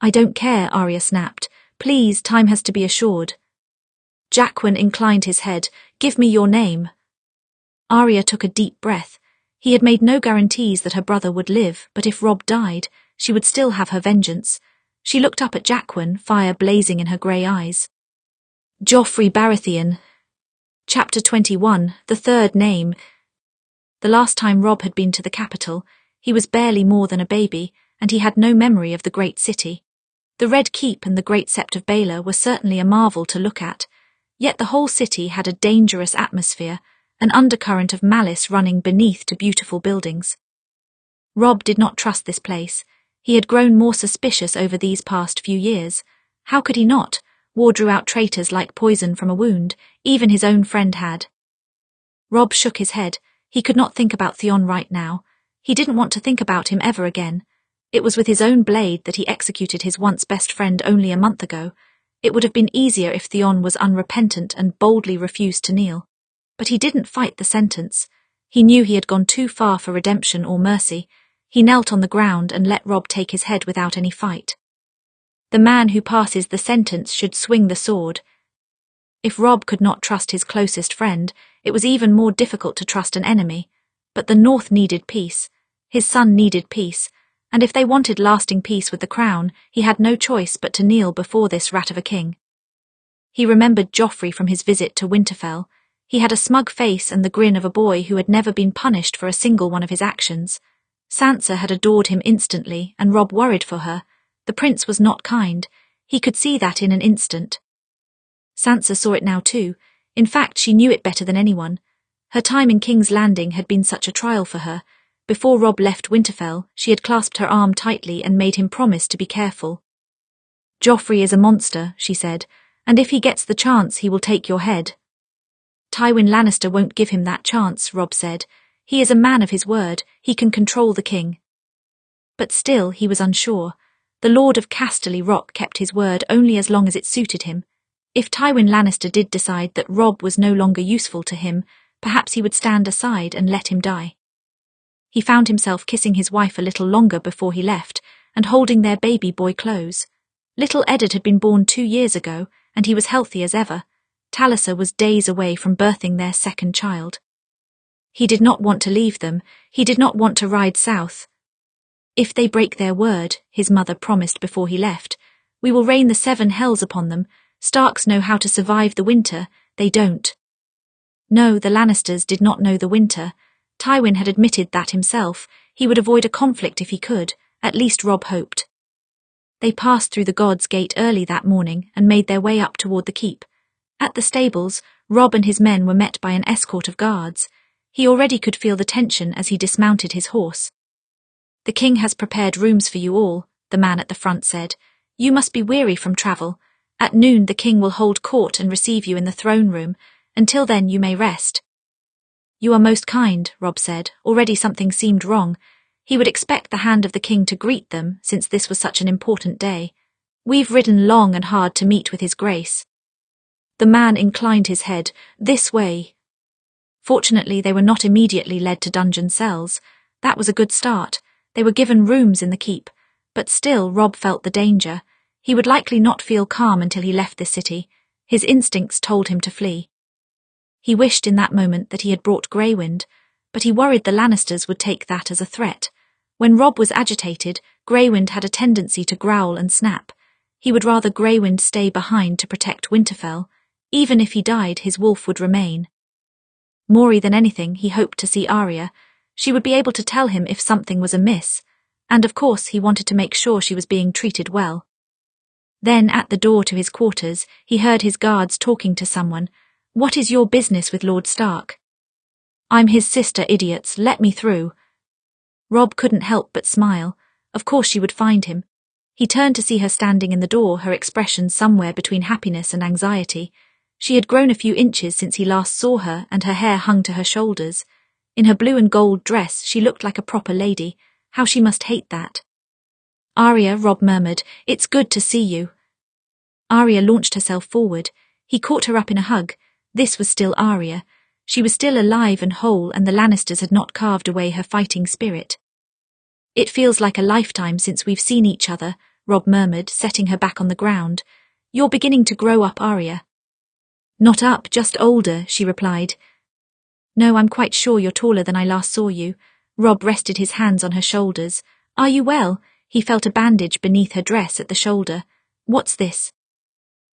I don't care, Arya snapped. Please, time has to be assured. Jaqen inclined his head. Give me your name. Arya took a deep breath. He had made no guarantees that her brother would live, but if Robb died, she would still have her vengeance. She looked up at Jaqen, fire blazing in her grey eyes. Joffrey Baratheon. Chapter 21, the third name. The last time Robb had been to the capital, he was barely more than a baby, and he had no memory of the great city. The Red Keep and the Great Sept of Baelor were certainly a marvel to look at, yet the whole city had a dangerous atmosphere, an undercurrent of malice running beneath to beautiful buildings. Robb did not trust this place. He had grown more suspicious over these past few years. How could he not? War drew out traitors like poison from a wound. Even his own friend had. Robb shook his head. He could not think about Theon right now. He didn't want to think about him ever again. It was with his own blade that he executed his once best friend only a month ago. It would have been easier if Theon was unrepentant and boldly refused to kneel. But he didn't fight the sentence. He knew he had gone too far for redemption or mercy. He knelt on the ground and let Robb take his head without any fight. The man who passes the sentence should swing the sword. If Robb could not trust his closest friend, it was even more difficult to trust an enemy. But the North needed peace. His son needed peace. And if they wanted lasting peace with the crown, he had no choice but to kneel before this rat of a king. He remembered Joffrey from his visit to Winterfell. He had a smug face and the grin of a boy who had never been punished for a single one of his actions. Sansa had adored him instantly, and Robb worried for her. The prince was not kind. He could see that in an instant. Sansa saw it now too. In fact, she knew it better than anyone. Her time in King's Landing had been such a trial for her. Before Robb left Winterfell, she had clasped her arm tightly and made him promise to be careful. Joffrey is a monster, she said, and if he gets the chance, he will take your head. Tywin Lannister won't give him that chance, Robb said. He is a man of his word. He can control the king. But still, he was unsure. The Lord of Casterly Rock kept his word only as long as it suited him. If Tywin Lannister did decide that Robb was no longer useful to him, perhaps he would stand aside and let him die. He found himself kissing his wife a little longer before he left and holding their baby boy close. Little Eddard had been born 2 years ago, and he was healthy as ever. Talisa was days away from birthing their second child. He did not want to leave them. He did not want to ride south. If they break their word, his mother promised before he left, we will rain the 7 hells upon them. Starks know how to survive the winter, they don't. No, the Lannisters did not know the winter. Tywin had admitted that himself. He would avoid a conflict if he could, at least Robb hoped. They passed through the God's Gate early that morning and made their way up toward the keep. At the stables, Robb and his men were met by an escort of guards. He already could feel the tension as he dismounted his horse. "The king has prepared rooms for you all," the man at the front said. "You must be weary from travel. At noon the king will hold court and receive you in the throne room. Until then you may rest." "You are most kind," Robb said. Already something seemed wrong. He would expect the hand of the king to greet them, since this was such an important day. "We've ridden long and hard to meet with his grace." The man inclined his head. "This way." Fortunately, they were not immediately led to dungeon cells. That was a good start. They were given rooms in the keep, but still Robb felt the danger. He would likely not feel calm until he left this city. His instincts told him to flee. He wished in that moment that he had brought Greywind, but he worried the Lannisters would take that as a threat. When Robb was agitated, Greywind had a tendency to growl and snap. He would rather Greywind stay behind to protect Winterfell. Even if he died, his wolf would remain. More than anything, he hoped to see Arya. She would be able to tell him if something was amiss, and of course he wanted to make sure she was being treated well. Then, at the door to his quarters, he heard his guards talking to someone. "What is your business with Lord Stark?" "I'm his sister, idiots, let me through." Robb couldn't help but smile. Of course she would find him. He turned to see her standing in the door, her expression somewhere between happiness and anxiety. She had grown a few inches since he last saw her, and her hair hung to her shoulders. In her blue and gold dress, she looked like a proper lady. How she must hate that. "Arya," Robb murmured, "it's good to see you." Arya launched herself forward. He caught her up in a hug. This was still Arya. She was still alive and whole, and the Lannisters had not carved away her fighting spirit. "It feels like a lifetime since we've seen each other," Robb murmured, setting her back on the ground. "You're beginning to grow up, Arya." "Not up, just older," she replied. "No, I'm quite sure you're taller than I last saw you." Robb rested his hands on her shoulders. "Are you well?" He felt a bandage beneath her dress at the shoulder. "What's this?"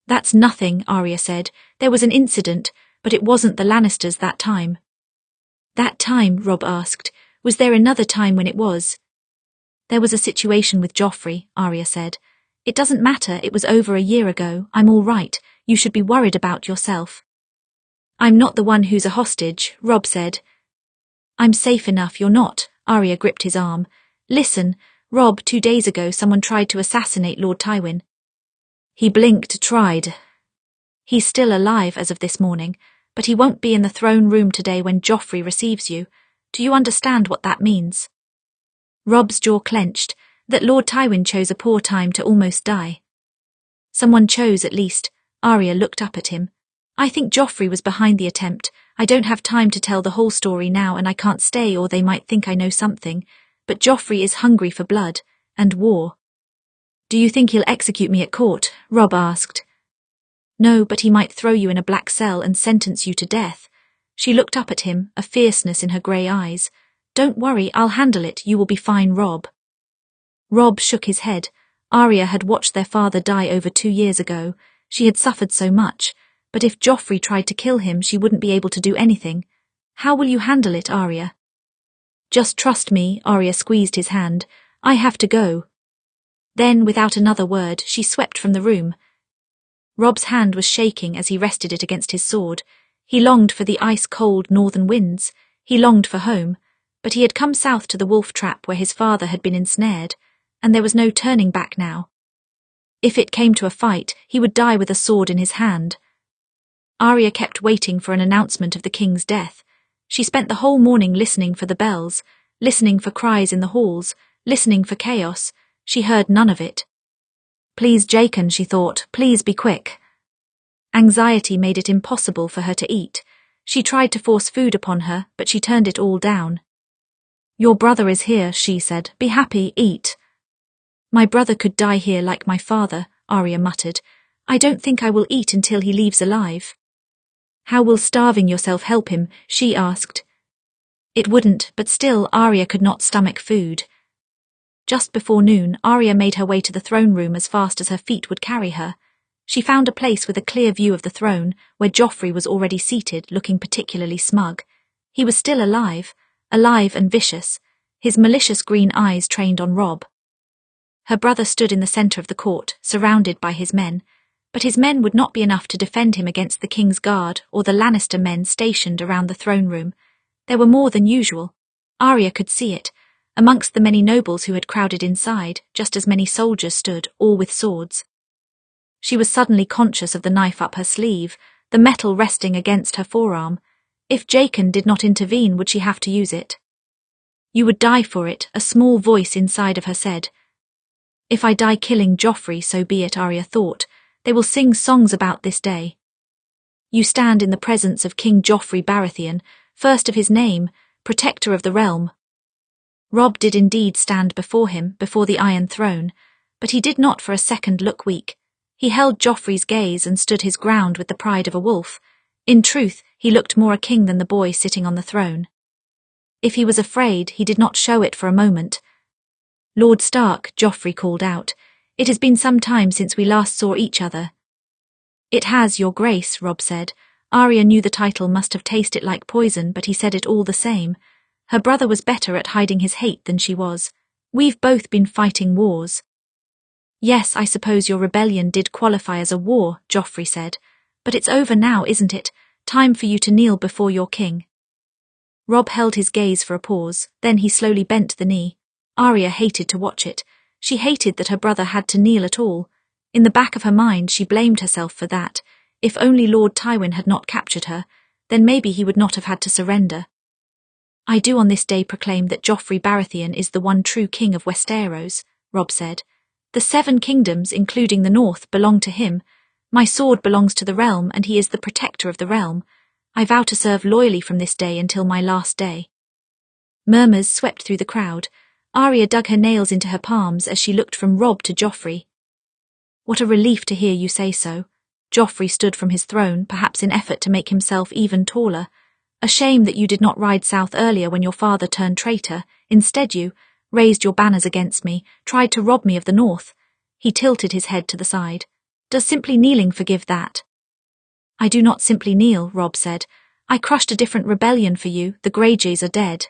"That's nothing," Arya said. "There was an incident, but it wasn't the Lannisters that time." "That time?" Robb asked. "Was there another time when it was?" "There was a situation with Joffrey," Arya said. "It doesn't matter, it was over a year ago. I'm all right. You should be worried about yourself." "I'm not the one who's a hostage," Robb said. "I'm safe enough, you're not." Arya gripped his arm. "Listen, Robb, 2 days ago someone tried to assassinate Lord Tywin." He blinked. "Tried." "He's still alive as of this morning, but he won't be in the throne room today when Joffrey receives you. Do you understand what that means?" Robb's jaw clenched. That Lord Tywin chose a poor time to almost die. "Someone chose, at least." Arya looked up at him. "I think Joffrey was behind the attempt. I don't have time to tell the whole story now, and I can't stay or they might think I know something. But Joffrey is hungry for blood and war." "Do you think he'll execute me at court?" Robb asked. "No, but he might throw you in a black cell and sentence you to death." She looked up at him, a fierceness in her grey eyes. "Don't worry, I'll handle it. You will be fine, Robb." Robb shook his head. Arya had watched their father die over 2 years ago. She had suffered so much, but if Joffrey tried to kill him, she wouldn't be able to do anything. "How will you handle it, Arya?" "Just trust me." Arya squeezed his hand. "I have to go." Then, without another word, she swept from the room. Robb's hand was shaking as he rested it against his sword. He longed for the ice-cold northern winds. He longed for home, but he had come south to the wolf trap where his father had been ensnared, and there was no turning back now. If it came to a fight, he would die with a sword in his hand. Arya kept waiting for an announcement of the king's death. She spent the whole morning listening for the bells, listening for cries in the halls, listening for chaos. She heard none of it. "Please, Jaqen," she thought, "please be quick." Anxiety made it impossible for her to eat. She tried to force food upon her, but she turned it all down. "Your brother is here," she said. "Be happy, eat." "My brother could die here like my father," Arya muttered. "I don't think I will eat until he leaves alive." "How will starving yourself help him?" she asked. It wouldn't, but still Arya could not stomach food. Just before noon, Arya made her way to the throne room as fast as her feet would carry her. She found a place with a clear view of the throne, where Joffrey was already seated, looking particularly smug. He was still alive and vicious, his malicious green eyes trained on Robb. Her brother stood in the centre of the court, surrounded by his men, but his men would not be enough to defend him against the king's guard or the Lannister men stationed around the throne room. There were more than usual. Arya could see it. Amongst the many nobles who had crowded inside, just as many soldiers stood, all with swords. She was suddenly conscious of the knife up her sleeve, the metal resting against her forearm. If Jaqen did not intervene, would she have to use it? "You would die for it," a small voice inside of her said. "If I die killing Joffrey, so be it," Arya thought. "They will sing songs about this day." "You stand in the presence of King Joffrey Baratheon, first of his name, protector of the realm." Robb did indeed stand before him, before the Iron Throne, but he did not for a second look weak. He held Joffrey's gaze and stood his ground with the pride of a wolf. In truth, he looked more a king than the boy sitting on the throne. If he was afraid, he did not show it for a moment. "Lord Stark," Joffrey called out, "it has been some time since we last saw each other." "It has, your grace," Robb said. Arya knew the title must have tasted like poison, but he said it all the same. Her brother was better at hiding his hate than she was. "We've both been fighting wars." "Yes, I suppose your rebellion did qualify as a war," Joffrey said. "But it's over now, isn't it? Time for you to kneel before your king." Robb held his gaze for a pause, then he slowly bent the knee. Arya hated to watch it. She hated that her brother had to kneel at all. In the back of her mind, she blamed herself for that. If only Lord Tywin had not captured her, then maybe he would not have had to surrender. "I do on this day proclaim that Joffrey Baratheon is the one true king of Westeros," Robb said. "The 7 kingdoms, including the north, belong to him. My sword belongs to the realm, and he is the protector of the realm. I vow to serve loyally from this day until my last day." Murmurs swept through the crowd. Arya dug her nails into her palms as she looked from Robb to Joffrey. "What a relief to hear you say so." Joffrey stood from his throne, perhaps in effort to make himself even taller. "A shame that you did not ride south earlier when your father turned traitor. Instead you raised your banners against me, tried to rob me of the north." He tilted his head to the side. "Does simply kneeling forgive that?" "I do not simply kneel," Robb said. "I crushed a different rebellion for you. The Greyjoys are dead."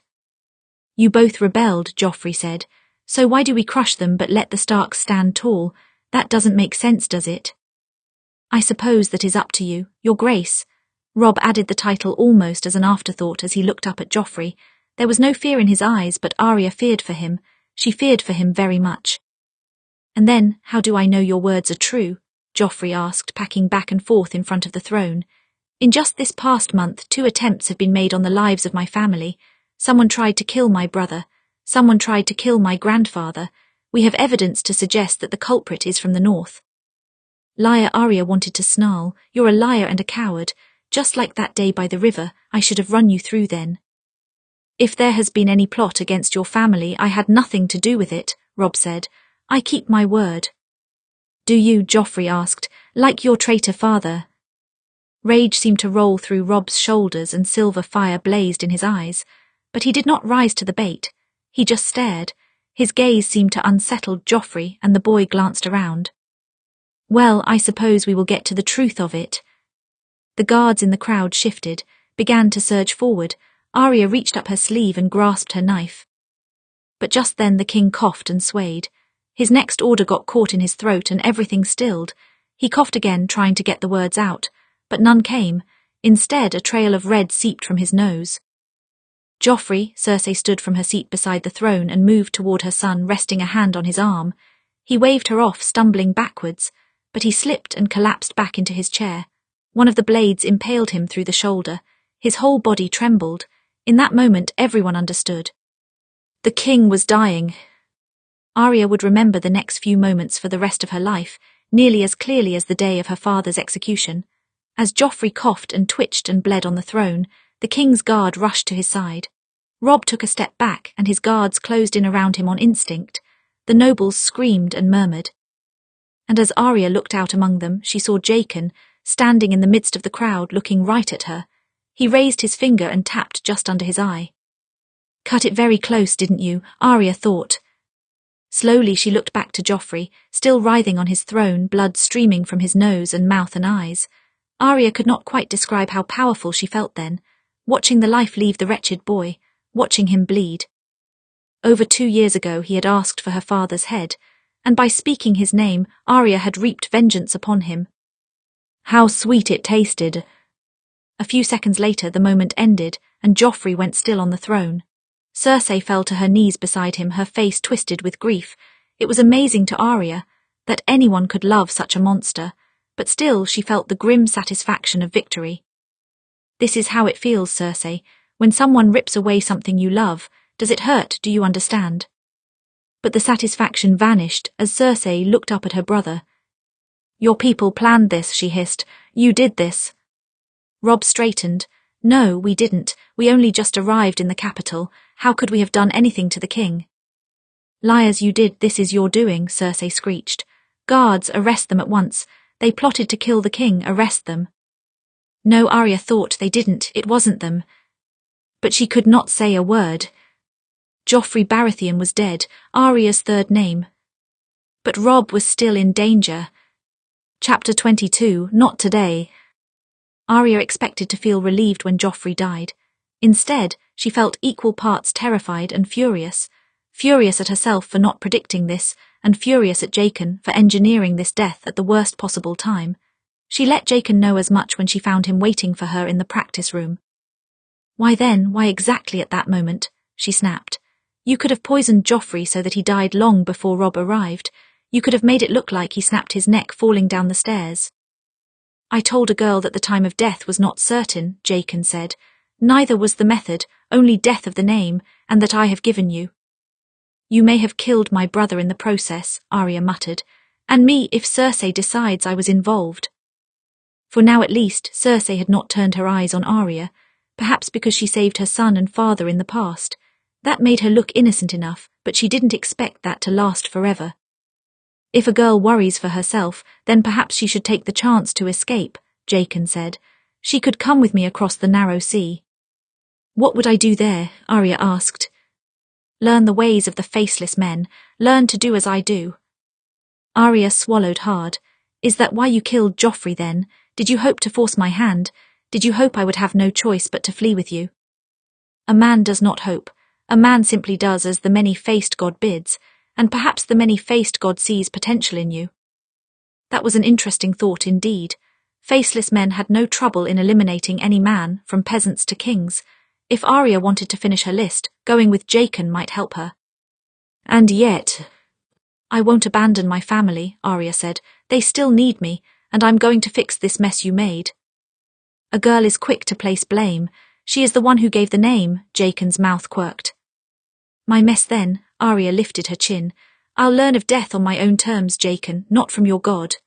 "You both rebelled," Joffrey said. "So why do we crush them but let the Starks stand tall? That doesn't make sense, does it?" "I suppose that is up to you, your grace." Robb added the title almost as an afterthought as he looked up at Joffrey. There was no fear in his eyes, but Arya feared for him. She feared for him very much. "And then, how do I know your words are true?" Joffrey asked, packing back and forth in front of the throne. "In just this past month, 2 attempts have been made on the lives of my family. Someone tried to kill my brother. Someone tried to kill my grandfather. We have evidence to suggest that the culprit is from the north." "Liar," Arya wanted to snarl. "You're a liar and a coward. Just like that day by the river, I should have run you through then." "If there has been any plot against your family, I had nothing to do with it," Robb said. "I keep my word." "Do you?" Joffrey asked. "Like your traitor father?" Rage seemed to roll through Robb's shoulders and silver fire blazed in his eyes. But he did not rise to the bait. He just stared. His gaze seemed to unsettle Joffrey, and the boy glanced around. "Well, I suppose we will get to the truth of it." The guards in the crowd shifted, began to surge forward. Arya reached up her sleeve and grasped her knife. But just then the king coughed and swayed. His next order got caught in his throat and everything stilled. He coughed again, trying to get the words out, but none came. Instead, a trail of red seeped from his nose. "Joffrey," Cersei stood from her seat beside the throne and moved toward her son, resting a hand on his arm. He waved her off, stumbling backwards, but he slipped and collapsed back into his chair. One of the blades impaled him through the shoulder. His whole body trembled. In that moment, everyone understood. The king was dying. Arya would remember the next few moments for the rest of her life, nearly as clearly as the day of her father's execution. As Joffrey coughed and twitched and bled on the throne, the king's guard rushed to his side. Robb took a step back and his guards closed in around him on instinct. The nobles screamed and murmured. And as Arya looked out among them, she saw Jaqen, standing in the midst of the crowd, looking right at her. He raised his finger and tapped just under his eye. "Cut it very close, didn't you?" Arya thought. Slowly she looked back to Joffrey, still writhing on his throne, blood streaming from his nose and mouth and eyes. Arya could not quite describe how powerful she felt then, watching the life leave the wretched boy, watching him bleed. Over 2 years ago he had asked for her father's head, and by speaking his name, Arya had reaped vengeance upon him. How sweet it tasted! A few seconds later the moment ended, and Joffrey went still on the throne. Cersei fell to her knees beside him, her face twisted with grief. It was amazing to Arya that anyone could love such a monster, but still she felt the grim satisfaction of victory. "This is how it feels, Cersei, when someone rips away something you love. Does it hurt, do you understand?" But the satisfaction vanished as Cersei looked up at her brother. "Your people planned this," she hissed. "You did this." Robb straightened. "No, we didn't. We only just arrived in the capital. How could we have done anything to the king?" "Liars, you did. This is your doing," Cersei screeched. "Guards, arrest them at once. They plotted to kill the king. Arrest them." No, Arya thought they didn't. It wasn't them. But she could not say a word. Joffrey Baratheon was dead, Arya's third name. But Robb was still in danger. Chapter 22, Not Today. Arya expected to feel relieved when Joffrey died. Instead, she felt equal parts terrified and furious. Furious at herself for not predicting this, and furious at Jaqen for engineering this death at the worst possible time. She let Jaqen know as much when she found him waiting for her in the practice room. "Why then, why exactly at that moment?" she snapped. "You could have poisoned Joffrey so that he died long before Robb arrived. You could have made it look like he snapped his neck falling down the stairs." "I told a girl that the time of death was not certain," Jaqen said. "Neither was the method, only death of the name, and that I have given you." "You may have killed my brother in the process," Arya muttered, "and me if Cersei decides I was involved." For now at least, Cersei had not turned her eyes on Arya, perhaps because she saved her son and father in the past. That made her look innocent enough, but she didn't expect that to last forever. "If a girl worries for herself, then perhaps she should take the chance to escape," Jaqen said. "She could come with me across the narrow sea." "What would I do there?" Arya asked. "Learn the ways of the faceless men. Learn to do as I do." Arya swallowed hard. "Is that why you killed Joffrey then? Did you hope to force my hand? Did you hope I would have no choice but to flee with you?" "A man does not hope. A man simply does as the many-faced God bids, and perhaps the many-faced God sees potential in you." That was an interesting thought indeed. Faceless men had no trouble in eliminating any man, from peasants to kings. If Arya wanted to finish her list, going with Jaqen might help her. "And yet—" "I won't abandon my family," Arya said. "They still need me, and I'm going to fix this mess you made." "A girl is quick to place blame. She is the one who gave the name," Jaqen's mouth quirked. "My mess then," Arya lifted her chin. "I'll learn of death on my own terms, Jaqen, not from your god."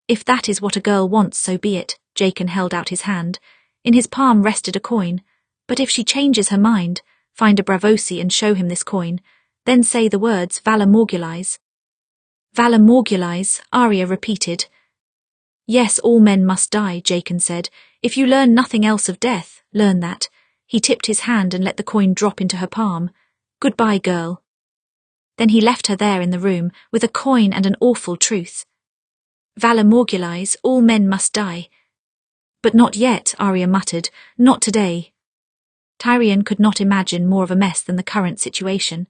"If that is what a girl wants, so be it." Jaqen held out his hand. In his palm rested a coin. "But if she changes her mind, find a Bravosi and show him this coin. Then say the words Valor Morgulize." "Valor Morgulize," Arya repeated. "Yes, all men must die," Jaqen said. "If you learn nothing else of death, learn that." He tipped his hand and let the coin drop into her palm. "Goodbye, girl." Then he left her there in the room, with a coin and an awful truth. Valor Morgulize, all men must die. "But not yet," Arya muttered. "Not today." Tyrion could not imagine more of a mess than the current situation.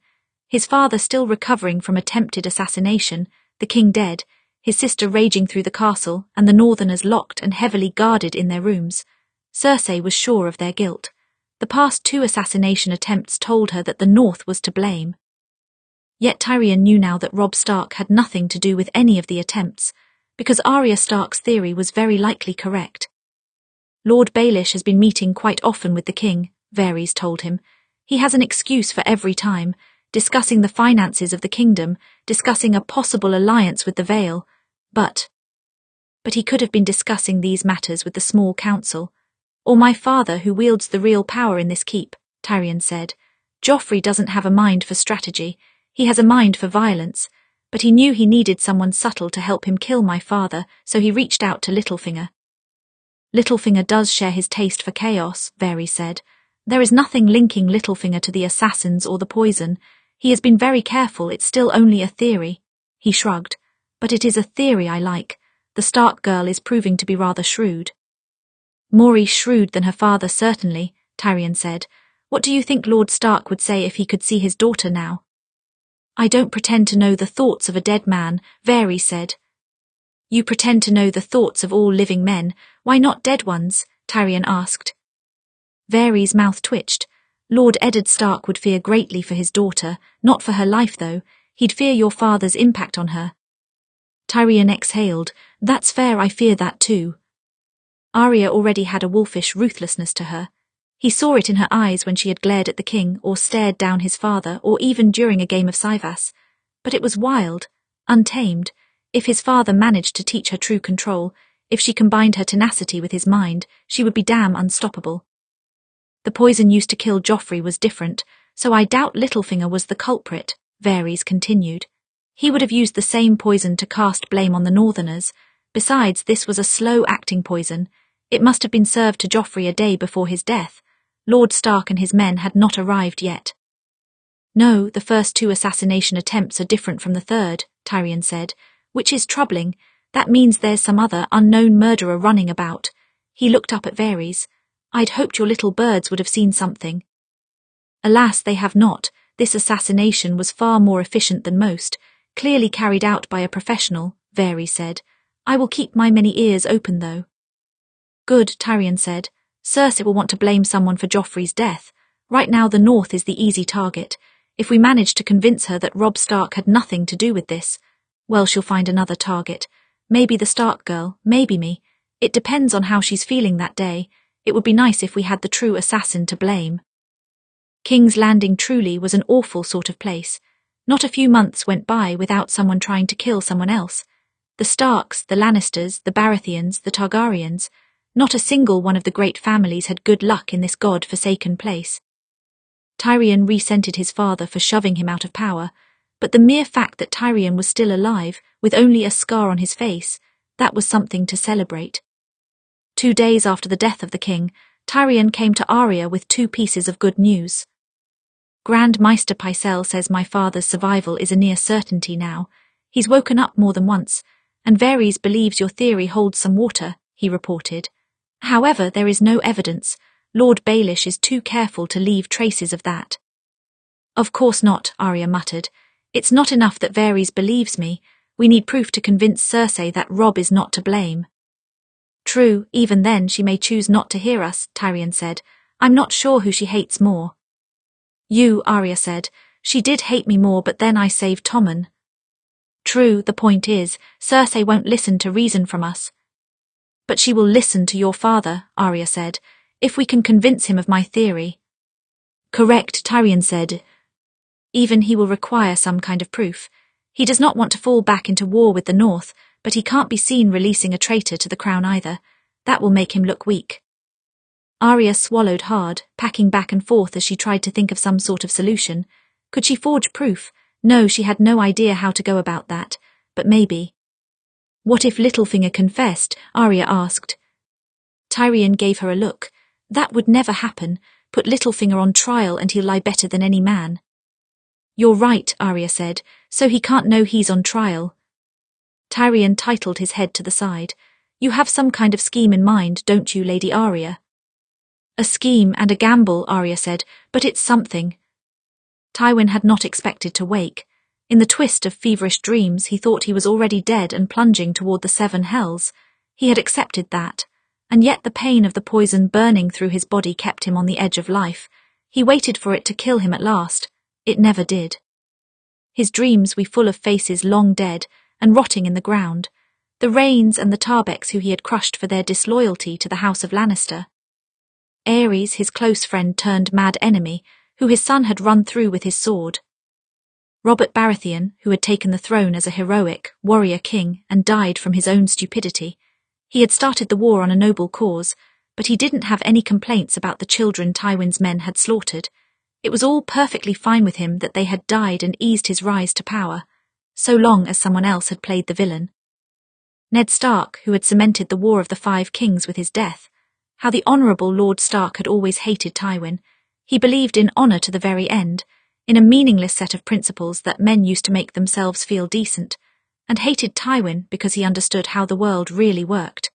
His father still recovering from attempted assassination, the king dead, his sister raging through the castle, and the Northerners locked and heavily guarded in their rooms. Cersei was sure of their guilt. The past 2 assassination attempts told her that the North was to blame. Yet Tyrion knew now that Robb Stark had nothing to do with any of the attempts, because Arya Stark's theory was very likely correct. "Lord Baelish has been meeting quite often with the king," Varys told him. "He has an excuse for every time, discussing the finances of the kingdom, discussing a possible alliance with the Vale. But but he could have been discussing these matters with the small council. Or my father, who wields the real power in this keep, Tyrion said. Joffrey doesn't have a mind for strategy, he has a mind for violence, but he knew he needed someone subtle to help him kill my father, so he reached out to Littlefinger. Littlefinger does share his taste for chaos, Varys said. There is nothing linking Littlefinger to the assassins or the poison. He has been very careful, it's still only a theory. He shrugged. But it is a theory I like. The Stark girl is proving to be rather shrewd. More shrewd than her father, certainly, Tyrion said. What do you think Lord Stark would say if he could see his daughter now? I don't pretend to know the thoughts of a dead man, Varys said. You pretend to know the thoughts of all living men, why not dead ones? Tyrion asked. Varys' mouth twitched. Lord Eddard Stark would fear greatly for his daughter, not for her life though, he'd fear your father's impact on her. Tyrion exhaled. That's fair, I fear that too. Arya already had a wolfish ruthlessness to her. He saw it in her eyes when she had glared at the king or stared down his father or even during a game of Cyvasse. But it was wild, untamed. If his father managed to teach her true control, if she combined her tenacity with his mind, she would be damn unstoppable. The poison used to kill Joffrey was different, so I doubt Littlefinger was the culprit, Varys continued. He would have used the same poison to cast blame on the Northerners. Besides, this was a slow-acting poison. It must have been served to Joffrey a day before his death. Lord Stark and his men had not arrived yet. No, the first 2 assassination attempts are different from the third, Tyrion said, which is troubling. That means there's some other unknown murderer running about. He looked up at Varys. I'd hoped your little birds would have seen something. Alas, they have not. This assassination was far more efficient than most, clearly carried out by a professional, Varys said. I will keep my many ears open though. Good, Tyrion said. Cersei will want to blame someone for Joffrey's death. Right now the North is the easy target. If we manage to convince her that Robb Stark had nothing to do with this, well, she'll find another target. Maybe the Stark girl, maybe me. It depends on how she's feeling that day. It would be nice if we had the true assassin to blame. King's Landing truly was an awful sort of place. Not a few months went by without someone trying to kill someone else. The Starks, the Lannisters, the Baratheons, the Targaryens. Not a single one of the great families had good luck in this god-forsaken place. Tyrion resented his father for shoving him out of power, but the mere fact that Tyrion was still alive, with only a scar on his face, that was something to celebrate. 2 days after the death of the king, Tyrion came to Arya with 2 pieces of good news. Grand Maester Pycelle says my father's survival is a near certainty now. He's woken up more than once, and Varys believes your theory holds some water, he reported. However, there is no evidence. Lord Baelish is too careful to leave traces of that. Of course not, Arya muttered. It's not enough that Varys believes me. We need proof to convince Cersei that Robb is not to blame. True, even then she may choose not to hear us, Tyrion said. I'm not sure who she hates more. You, Arya said. She did hate me more, but then I saved Tommen. True, the point is, Cersei won't listen to reason from us. But she will listen to your father, Arya said, if we can convince him of my theory. Correct, Tyrion said. Even he will require some kind of proof. He does not want to fall back into war with the North, but he can't be seen releasing a traitor to the crown either. That will make him look weak. Arya swallowed hard, packing back and forth as she tried to think of some sort of solution. Could she forge proof? No, she had no idea how to go about that, but maybe. What if Littlefinger confessed? Arya asked. Tyrion gave her a look. That would never happen. Put Littlefinger on trial and he'll lie better than any man. You're right, Arya said, so he can't know he's on trial. Tyrion titled his head to the side. You have some kind of scheme in mind, don't you, Lady Arya? A scheme and a gamble, Arya said, but it's something. Tywin had not expected to wake. In the twist of feverish dreams, he thought he was already dead and plunging toward the 7 hells. He had accepted that, and yet the pain of the poison burning through his body kept him on the edge of life. He waited for it to kill him at last. It never did. His dreams were full of faces long dead and rotting in the ground, the Reynes and the Tarbecks who he had crushed for their disloyalty to the House of Lannister. Aerys, his close friend turned mad enemy, who his son had run through with his sword. Robert Baratheon, who had taken the throne as a heroic warrior king and died from his own stupidity. He had started the war on a noble cause, but he didn't have any complaints about the children Tywin's men had slaughtered. It was all perfectly fine with him that they had died and eased his rise to power, so long as someone else had played the villain. Ned Stark, who had cemented the War of the Five Kings with his death. How the Honourable Lord Stark had always hated Tywin. He believed in honour to the very end, in a meaningless set of principles that men used to make themselves feel decent, and hated Tywin because he understood how the world really worked.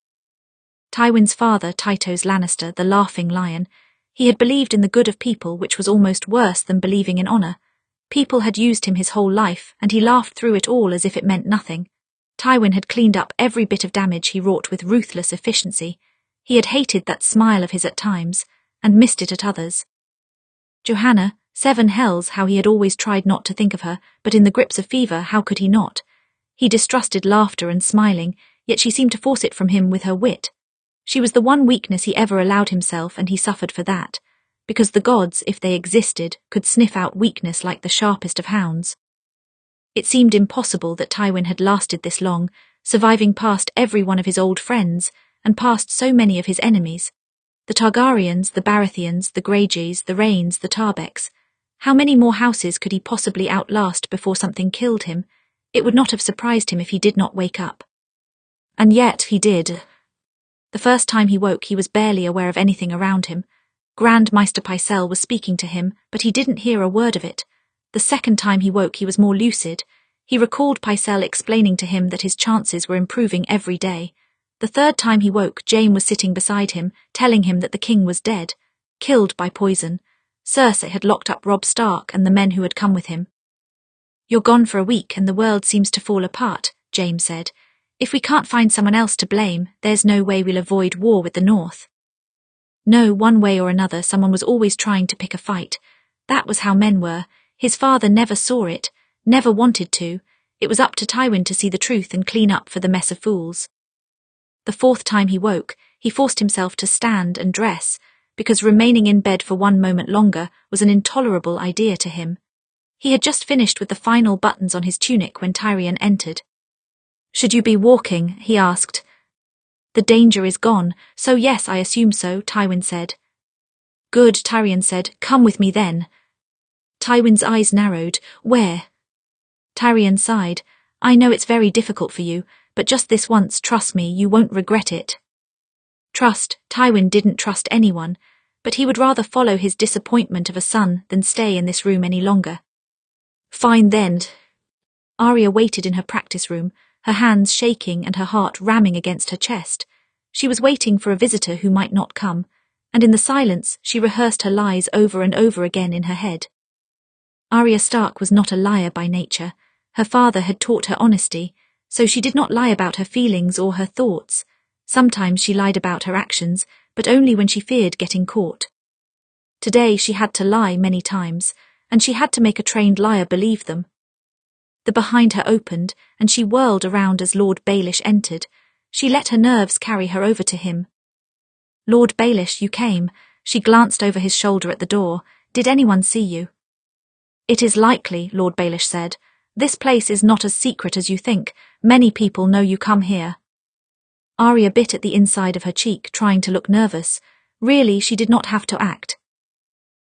Tywin's father, Tytos Lannister, the Laughing Lion, he had believed in the good of people, which was almost worse than believing in honour. People had used him his whole life, and he laughed through it all as if it meant nothing. Tywin had cleaned up every bit of damage he wrought with ruthless efficiency. He had hated that smile of his at times, and missed it at others. Johanna, seven hells, how he had always tried not to think of her, but in the grips of fever, how could he not? He distrusted laughter and smiling, yet she seemed to force it from him with her wit. She was the one weakness he ever allowed himself, and he suffered for that, because the gods, if they existed, could sniff out weakness like the sharpest of hounds. It seemed impossible that Tywin had lasted this long, surviving past every one of his old friends, and past so many of his enemies. The Targaryens, the Baratheons, the Greyjoys, the Reynes, the Tarbecks. How many more houses could he possibly outlast before something killed him? It would not have surprised him if he did not wake up. And yet he did. The first time he woke, he was barely aware of anything around him. Grand Maester Pycelle was speaking to him, but he didn't hear a word of it. The second time he woke, he was more lucid. He recalled Pycelle explaining to him that his chances were improving every day. The third time he woke, Jaime was sitting beside him, telling him that the king was dead, killed by poison. Cersei had locked up Robb Stark and the men who had come with him. "You're gone for a week and the world seems to fall apart," Jaime said. "If we can't find someone else to blame, there's no way we'll avoid war with the North." No, one way or another, someone was always trying to pick a fight. That was how men were. His father never saw it, never wanted to. It was up to Tywin to see the truth and clean up for the mess of fools. The fourth time he woke, he forced himself to stand and dress, because remaining in bed for one moment longer was an intolerable idea to him. He had just finished with the final buttons on his tunic when Tyrion entered. "Should you be walking?" he asked. "The danger is gone, so yes, I assume so," Tywin said. "Good," Tyrion said. "Come with me then." Tywin's eyes narrowed. "Where?" Tyrion sighed. "I know it's very difficult for you, but just this once, trust me, you won't regret it." Trust, Tywin didn't trust anyone, but he would rather follow his disappointment of a son than stay in this room any longer. "Fine then." Arya waited in her practice room, her hands shaking and her heart ramming against her chest. She was waiting for a visitor who might not come, and in the silence she rehearsed her lies over and over again in her head. Arya Stark was not a liar by nature. Her father had taught her honesty, so she did not lie about her feelings or her thoughts. Sometimes she lied about her actions, but only when she feared getting caught. Today she had to lie many times, and she had to make a trained liar believe them. The behind her opened, and she whirled around as Lord Baelish entered. She let her nerves carry her over to him. "Lord Baelish, you came." She glanced over his shoulder at the door. "Did anyone see you?" "It is likely," Lord Baelish said. "This place is not as secret as you think. Many people know you come here." Arya bit at the inside of her cheek, trying to look nervous. Really, she did not have to act.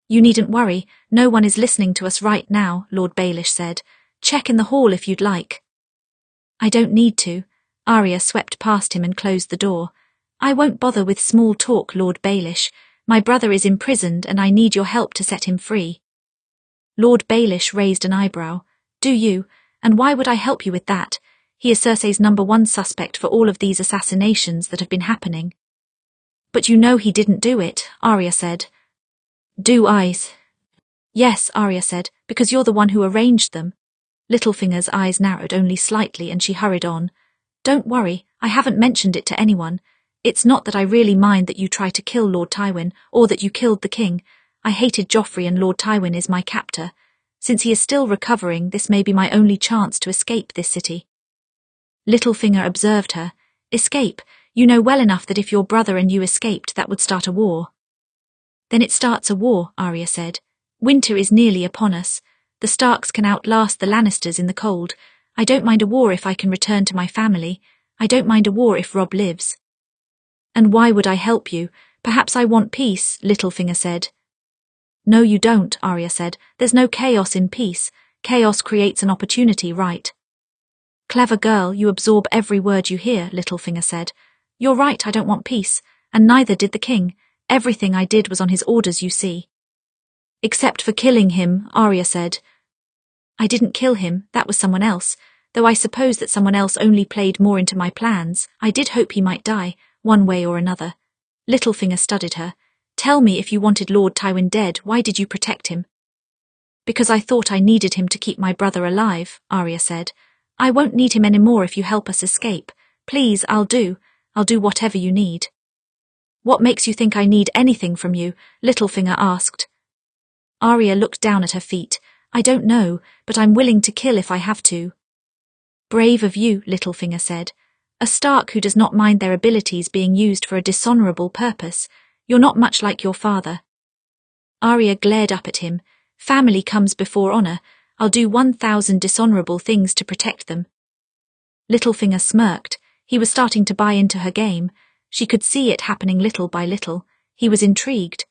"You needn't worry. No one is listening to us right now," Lord Baelish said. "Check in the hall if you'd like." "I don't need to." Arya swept past him and closed the door. "I won't bother with small talk, Lord Baelish. My brother is imprisoned and I need your help to set him free." Lord Baelish raised an eyebrow. "Do you? And why would I help you with that? He is Cersei's #1 suspect for all of these assassinations that have been happening." "But you know he didn't do it," Arya said. "Do I?" "Yes," Arya said, "because you're the one who arranged them." Littlefinger's eyes narrowed only slightly and she hurried on. "Don't worry, I haven't mentioned it to anyone. It's not that I really mind that you try to kill Lord Tywin, or that you killed the king. I hated Joffrey and Lord Tywin is my captor. Since he is still recovering, this may be my only chance to escape this city." Littlefinger observed her. "Escape? You know well enough that if your brother and you escaped, that would start a war." "Then it starts a war," Arya said. "Winter is nearly upon us. The Starks can outlast the Lannisters in the cold. I don't mind a war if I can return to my family. I don't mind a war if Robb lives." And why would I help you? Perhaps I want peace, Littlefinger said. No, you don't, Arya said. There's no chaos in peace. Chaos creates an opportunity, right? Clever girl, you absorb every word you hear, Littlefinger said. You're right, I don't want peace, and neither did the king. Everything I did was on his orders, you see. Except for killing him, Arya said. I didn't kill him, that was someone else, though I suppose that someone else only played more into my plans. I did hope he might die, one way or another. Littlefinger studied her. Tell me, if you wanted Lord Tywin dead, why did you protect him? Because I thought I needed him to keep my brother alive, Arya said. I won't need him anymore if you help us escape. Please, I'll do whatever you need. What makes you think I need anything from you? Littlefinger asked. Arya looked down at her feet. I don't know, but I'm willing to kill if I have to. Brave of you, Littlefinger said. A Stark who does not mind their abilities being used for a dishonourable purpose. You're not much like your father. Arya glared up at him. Family comes before honour. I'll do 1,000 dishonourable things to protect them. Littlefinger smirked. He was starting to buy into her game. She could see it happening little by little. He was intrigued.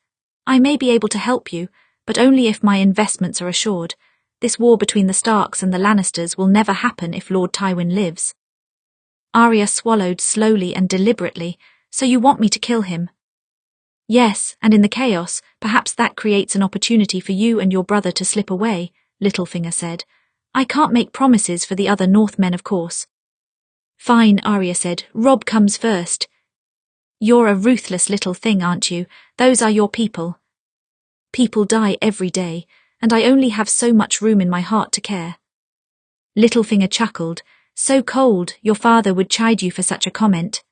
I may be able to help you, but only if my investments are assured. This war between the Starks and the Lannisters will never happen if Lord Tywin lives. Arya swallowed slowly and deliberately. So you want me to kill him? Yes, and in the chaos, perhaps that creates an opportunity for you and your brother to slip away, Littlefinger said. I can't make promises for the other Northmen, of course. Fine, Arya said. Robb comes first. You're a ruthless little thing, aren't you? Those are your people. People die every day, and I only have so much room in my heart to care. Littlefinger chuckled. So cold, your father would chide you for such a comment.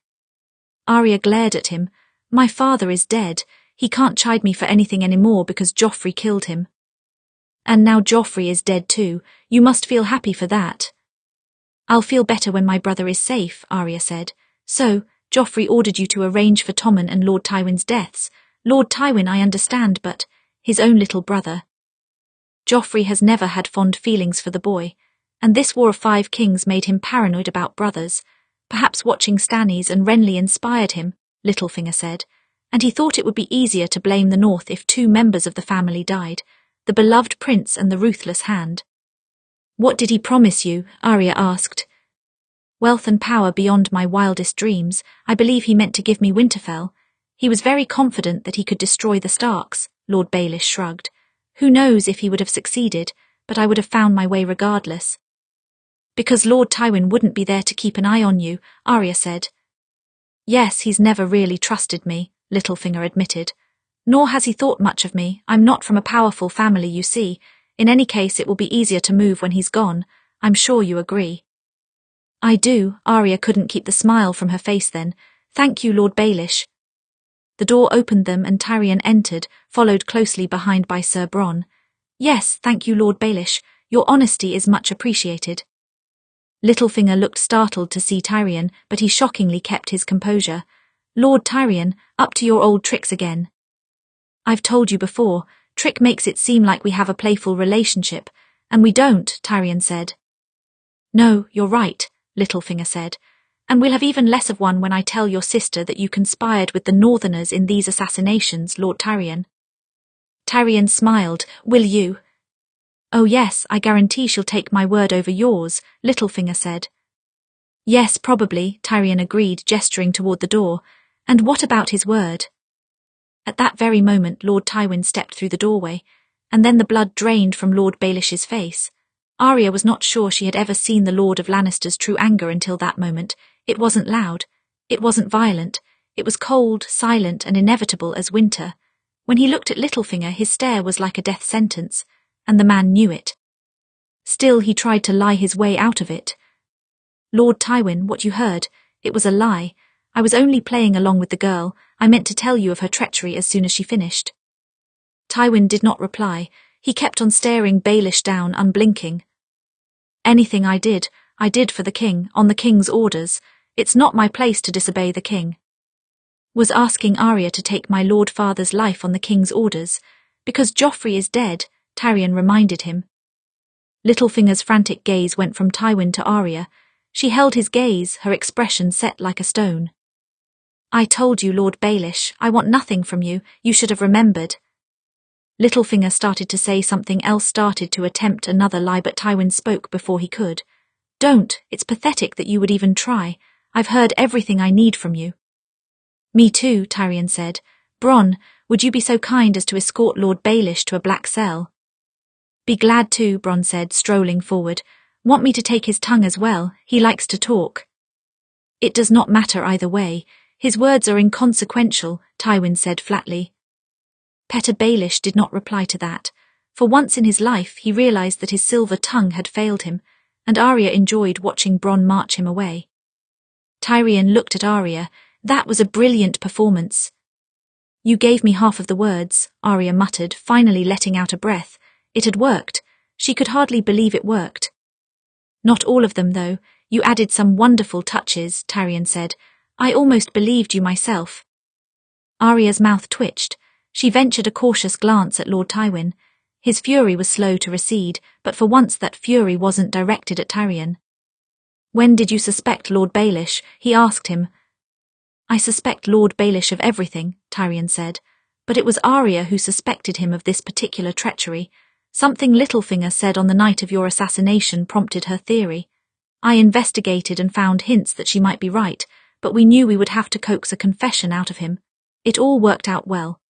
Arya glared at him. My father is dead. He can't chide me for anything anymore because Joffrey killed him. And now Joffrey is dead too. You must feel happy for that. I'll feel better when my brother is safe, Arya said. So, Joffrey ordered you to arrange for Tommen and Lord Tywin's deaths. Lord Tywin, I understand, but his own little brother. Joffrey has never had fond feelings for the boy, and this War of Five Kings made him paranoid about brothers. Perhaps watching Stannis and Renly inspired him, Littlefinger said, and he thought it would be easier to blame the North if two members of the family died, the beloved prince and the ruthless Hand. What did he promise you? Arya asked. Wealth and power beyond my wildest dreams. I believe he meant to give me Winterfell. He was very confident that he could destroy the Starks, Lord Baelish shrugged. Who knows if he would have succeeded, but I would have found my way regardless. Because Lord Tywin wouldn't be there to keep an eye on you, Arya said. Yes, he's never really trusted me, Littlefinger admitted. Nor has he thought much of me. I'm not from a powerful family, you see. In any case, it will be easier to move when he's gone. I'm sure you agree. I do. Arya couldn't keep the smile from her face then. Thank you, Lord Baelish. The door opened them and Tyrion entered, followed closely behind by Sir Bronn. Yes, thank you, Lord Baelish. Your honesty is much appreciated. Littlefinger looked startled to see Tyrion, but he shockingly kept his composure. Lord Tyrion, up to your old tricks again. I've told you before, Trick makes it seem like we have a playful relationship, and we don't, Tyrion said. No, you're right, Littlefinger said, and we'll have even less of one when I tell your sister that you conspired with the Northerners in these assassinations, Lord Tyrion. Tyrion smiled. Will you? Oh yes, I guarantee she'll take my word over yours, Littlefinger said. Yes, probably, Tyrion agreed, gesturing toward the door. And what about his word? At that very moment Lord Tywin stepped through the doorway, and then the blood drained from Lord Baelish's face. Arya was not sure she had ever seen the Lord of Lannister's true anger until that moment. It wasn't loud. It wasn't violent. It was cold, silent, and inevitable as winter. When he looked at Littlefinger, his stare was like a death sentence, and the man knew it. Still, he tried to lie his way out of it. Lord Tywin, what you heard, it was a lie. I was only playing along with the girl. I meant to tell you of her treachery as soon as she finished. Tywin did not reply. He kept on staring Baelish down, unblinking. Anything I did for the king, on the king's orders. It's not my place to disobey the king. Was asking Arya to take my lord father's life on the king's orders. Because Joffrey is dead, Tyrion reminded him. Littlefinger's frantic gaze went from Tywin to Arya. She held his gaze, her expression set like a stone. I told you, Lord Baelish, I want nothing from you, you should have remembered. Littlefinger started to say something else, started to attempt another lie, but Tywin spoke before he could. Don't, it's pathetic that you would even try. I've heard everything I need from you. Me too, Tyrion said. Bronn, would you be so kind as to escort Lord Baelish to a black cell? Be glad to, Bronn said, strolling forward. Want me to take his tongue as well? He likes to talk. It does not matter either way. His words are inconsequential, Tywin said flatly. Petter Baelish did not reply to that. For once in his life he realized that his silver tongue had failed him, and Arya enjoyed watching Bronn march him away. Tyrion looked at Arya. That was a brilliant performance. You gave me half of the words, Arya muttered, finally letting out a breath. It had worked. She could hardly believe it worked. Not all of them, though. You added some wonderful touches, Tyrion said. I almost believed you myself. Arya's mouth twitched. She ventured a cautious glance at Lord Tywin. His fury was slow to recede, but for once that fury wasn't directed at Tyrion. When did you suspect Lord Baelish? He asked him. I suspect Lord Baelish of everything, Tyrion said, but it was Arya who suspected him of this particular treachery. Something Littlefinger said on the night of your assassination prompted her theory. I investigated and found hints that she might be right, but we knew we would have to coax a confession out of him. It all worked out well.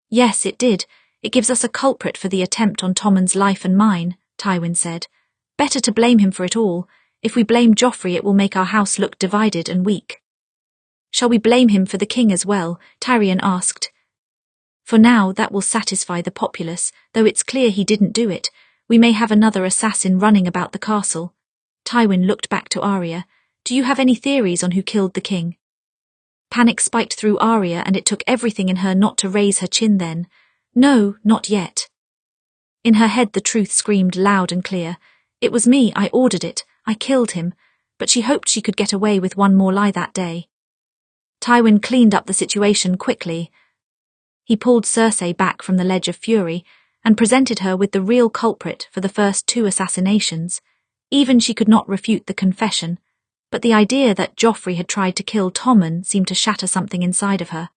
Yes, it did. It gives us a culprit for the attempt on Tommen's life and mine, Tywin said. Better to blame him for it all. If we blame Joffrey, it will make our house look divided and weak. Shall we blame him for the king as well? Tyrion asked. For now, that will satisfy the populace, though it's clear he didn't do it. We may have another assassin running about the castle. Tywin looked back to Arya. Do you have any theories on who killed the king? Panic spiked through Arya, and it took everything in her not to raise her chin then. No, not yet. In her head the truth screamed loud and clear. It was me, I ordered it, I killed him, but she hoped she could get away with one more lie that day. Tywin cleaned up the situation quickly. He pulled Cersei back from the ledge of fury and presented her with the real culprit for the first 2 assassinations. Even she could not refute the confession, but the idea that Joffrey had tried to kill Tommen seemed to shatter something inside of her.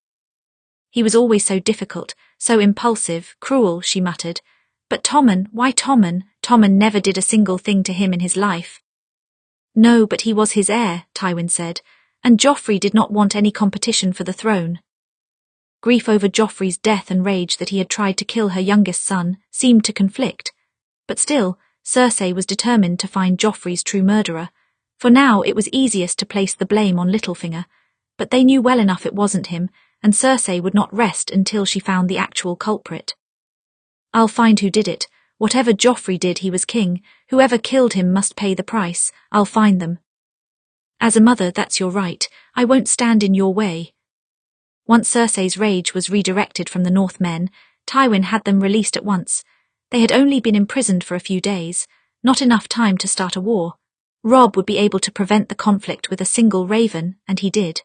He was always so difficult, so impulsive, cruel, she muttered. But Tommen, why Tommen? Tommen never did a single thing to him in his life. No, but he was his heir, Tywin said, and Joffrey did not want any competition for the throne. Grief over Joffrey's death and rage that he had tried to kill her youngest son seemed to conflict. But still, Cersei was determined to find Joffrey's true murderer. For now it was easiest to place the blame on Littlefinger, but they knew well enough it wasn't him, and Cersei would not rest until she found the actual culprit. I'll find who did it. Whatever Joffrey did, he was king. Whoever killed him must pay the price. I'll find them. As a mother, that's your right. I won't stand in your way. Once Cersei's rage was redirected from the Northmen, Tywin had them released at once. They had only been imprisoned for a few days, not enough time to start a war. Robb would be able to prevent the conflict with a single raven, and he did.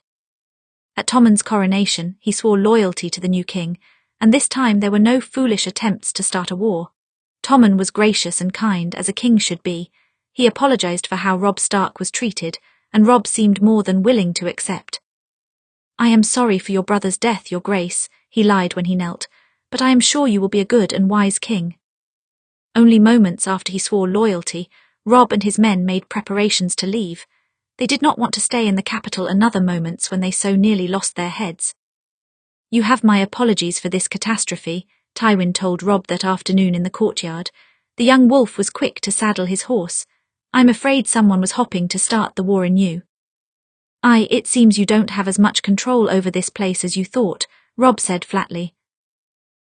At Tommen's coronation, he swore loyalty to the new king, and this time there were no foolish attempts to start a war. Tommen was gracious and kind, as a king should be. He apologized for how Robb Stark was treated, and Robb seemed more than willing to accept. I am sorry for your brother's death, your grace, he lied when he knelt, but I am sure you will be a good and wise king. Only moments after he swore loyalty, Robb and his men made preparations to leave. They did not want to stay in the capital another moments when they so nearly lost their heads. You have my apologies for this catastrophe, Tywin told Robb that afternoon in the courtyard. The young wolf was quick to saddle his horse. I'm afraid someone was hopping to start the war anew. It seems you don't have as much control over this place as you thought, Robb said flatly.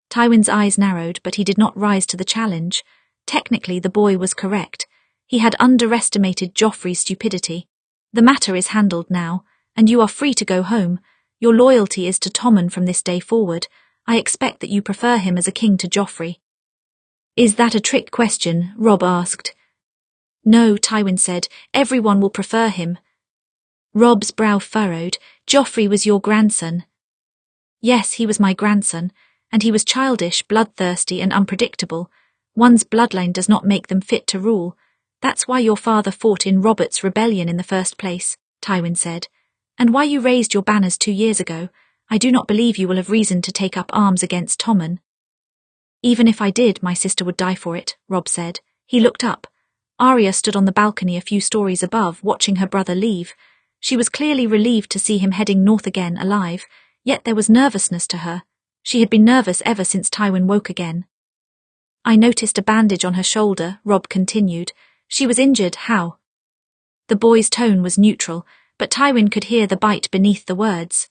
Tywin's eyes narrowed, but he did not rise to the challenge. Technically, the boy was correct. He had underestimated Joffrey's stupidity. The matter is handled now, and you are free to go home. Your loyalty is to Tommen from this day forward. I expect that you prefer him as a king to Joffrey. Is that a trick question? Robb asked. No, Tywin said. Everyone will prefer him. Robb's brow furrowed. Joffrey was your grandson. Yes, he was my grandson, and he was childish, bloodthirsty, and unpredictable. One's bloodline does not make them fit to rule. That's why your father fought in Robert's rebellion in the first place, Tywin said. And why you raised your banners 2 years ago, I do not believe you will have reason to take up arms against Tommen. Even if I did, my sister would die for it, Robb said. He looked up. Arya stood on the balcony a few stories above, watching her brother leave. She was clearly relieved to see him heading north again alive, yet there was nervousness to her. She had been nervous ever since Tywin woke again. I noticed a bandage on her shoulder, Robb continued. She was injured, how? The boy's tone was neutral, but Tywin could hear the bite beneath the words.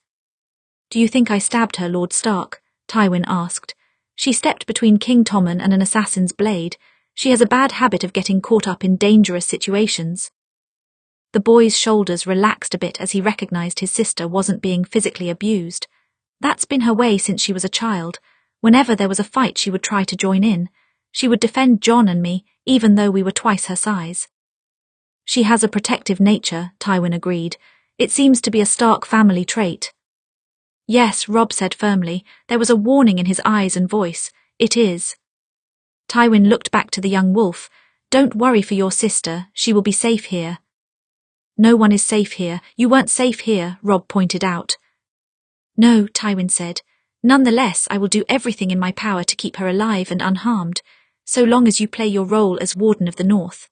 Do you think I stabbed her, Lord Stark? Tywin asked. She stepped between King Tommen and an assassin's blade. She has a bad habit of getting caught up in dangerous situations. The boy's shoulders relaxed a bit as he recognized his sister wasn't being physically abused. That's been her way since she was a child. Whenever there was a fight, she would try to join in. She would defend Jon and me, even though we were twice her size. She has a protective nature, Tywin agreed. It seems to be a Stark family trait. Yes, Robb said firmly. There was a warning in his eyes and voice. It is. Tywin looked back to the young wolf. Don't worry for your sister, she will be safe here. No one is safe here. You weren't safe here, Robb pointed out. No, Tywin said. Nonetheless, I will do everything in my power to keep her alive and unharmed, so long as you play your role as Warden of the North.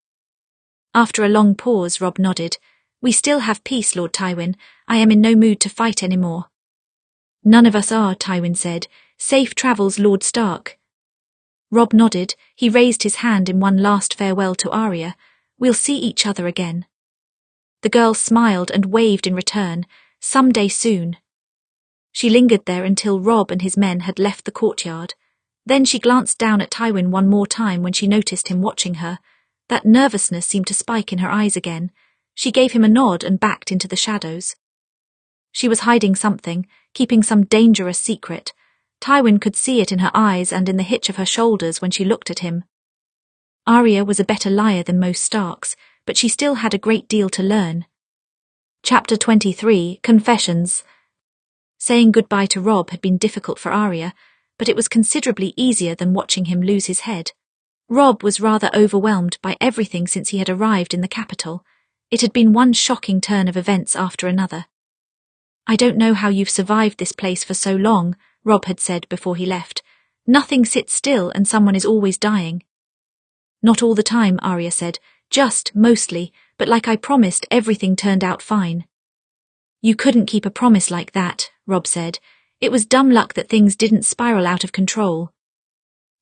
After a long pause, Robb nodded. We still have peace, Lord Tywin. I am in no mood to fight any more. None of us are, Tywin said. Safe travels, Lord Stark. Robb nodded. He raised his hand in one last farewell to Arya. We'll see each other again. The girl smiled and waved in return. Someday soon. She lingered there until Robb and his men had left the courtyard. Then she glanced down at Tywin one more time when she noticed him watching her. That nervousness seemed to spike in her eyes again. She gave him a nod and backed into the shadows. She was hiding something, keeping some dangerous secret. Tywin could see it in her eyes and in the hitch of her shoulders when she looked at him. Arya was a better liar than most Starks, but she still had a great deal to learn. Chapter 23, Confessions. Saying goodbye to Robb had been difficult for Arya, but it was considerably easier than watching him lose his head. Robb was rather overwhelmed by everything since he had arrived in the capital. It had been one shocking turn of events after another. I don't know how you've survived this place for so long, Robb had said before he left. Nothing sits still and someone is always dying. Not all the time, Arya said. Just, mostly, but like I promised, everything turned out fine. You couldn't keep a promise like that, Robb said. It was dumb luck that things didn't spiral out of control.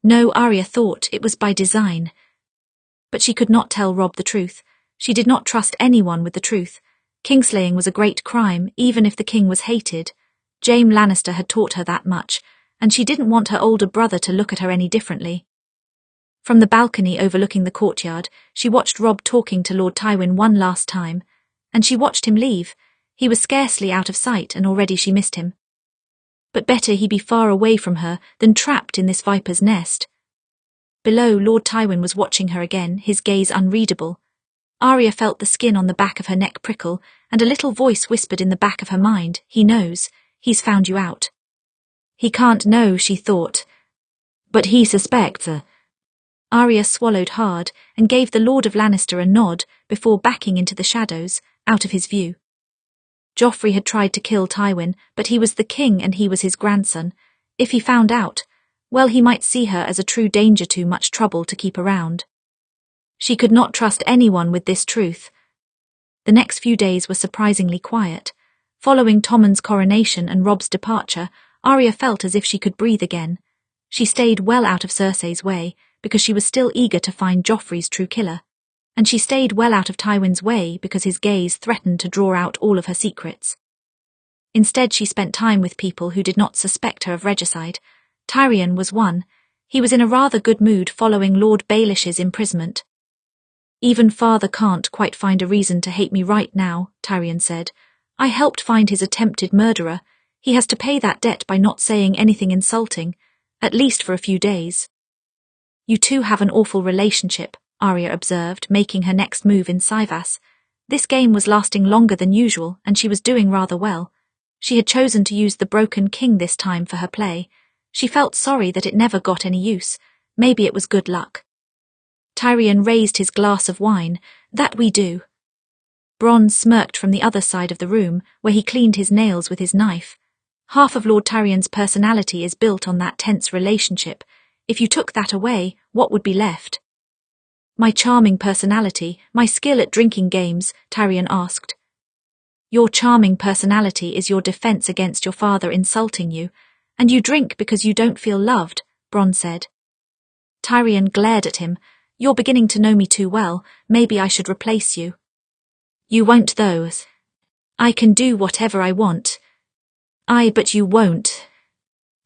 No, Arya thought, it was by design. But she could not tell Robb the truth. She did not trust anyone with the truth. Kingslaying was a great crime, even if the king was hated. Jaime Lannister had taught her that much, and she didn't want her older brother to look at her any differently. From the balcony overlooking the courtyard, she watched Robb talking to Lord Tywin one last time, and she watched him leave. He was scarcely out of sight, and already she missed him. But better he be far away from her than trapped in this viper's nest. Below, Lord Tywin was watching her again, his gaze unreadable. Arya felt the skin on the back of her neck prickle, and a little voice whispered in the back of her mind, he knows, he's found you out. He can't know, she thought. But he suspects her. Arya swallowed hard and gave the Lord of Lannister a nod before backing into the shadows, out of his view. Joffrey had tried to kill Tywin, but he was the king and he was his grandson. If he found out, well, he might see her as a true danger, too much trouble to keep around. She could not trust anyone with this truth. The next few days were surprisingly quiet. Following Tommen's coronation and Robb's departure, Arya felt as if she could breathe again. She stayed well out of Cersei's way, because she was still eager to find Joffrey's true killer. And she stayed well out of Tywin's way because his gaze threatened to draw out all of her secrets. Instead, she spent time with people who did not suspect her of regicide. Tyrion was one. He was in a rather good mood following Lord Baelish's imprisonment. Even father can't quite find a reason to hate me right now, Tyrion said. I helped find his attempted murderer. He has to pay that debt by not saying anything insulting, at least for a few days. You two have an awful relationship, Arya observed, making her next move in Syvas. This game was lasting longer than usual, and she was doing rather well. She had chosen to use the Broken King this time for her play. She felt sorry that it never got any use. Maybe it was good luck. Tyrion raised his glass of wine. That we do. Bronn smirked from the other side of the room, where he cleaned his nails with his knife. Half of Lord Tyrion's personality is built on that tense relationship. If you took that away, what would be left? My charming personality, my skill at drinking games, Tyrion asked. Your charming personality is your defense against your father insulting you, and you drink because you don't feel loved, Bronn said. Tyrion glared at him. You're beginning to know me too well, maybe I should replace you. You won't though. I can do whatever I want. But you won't.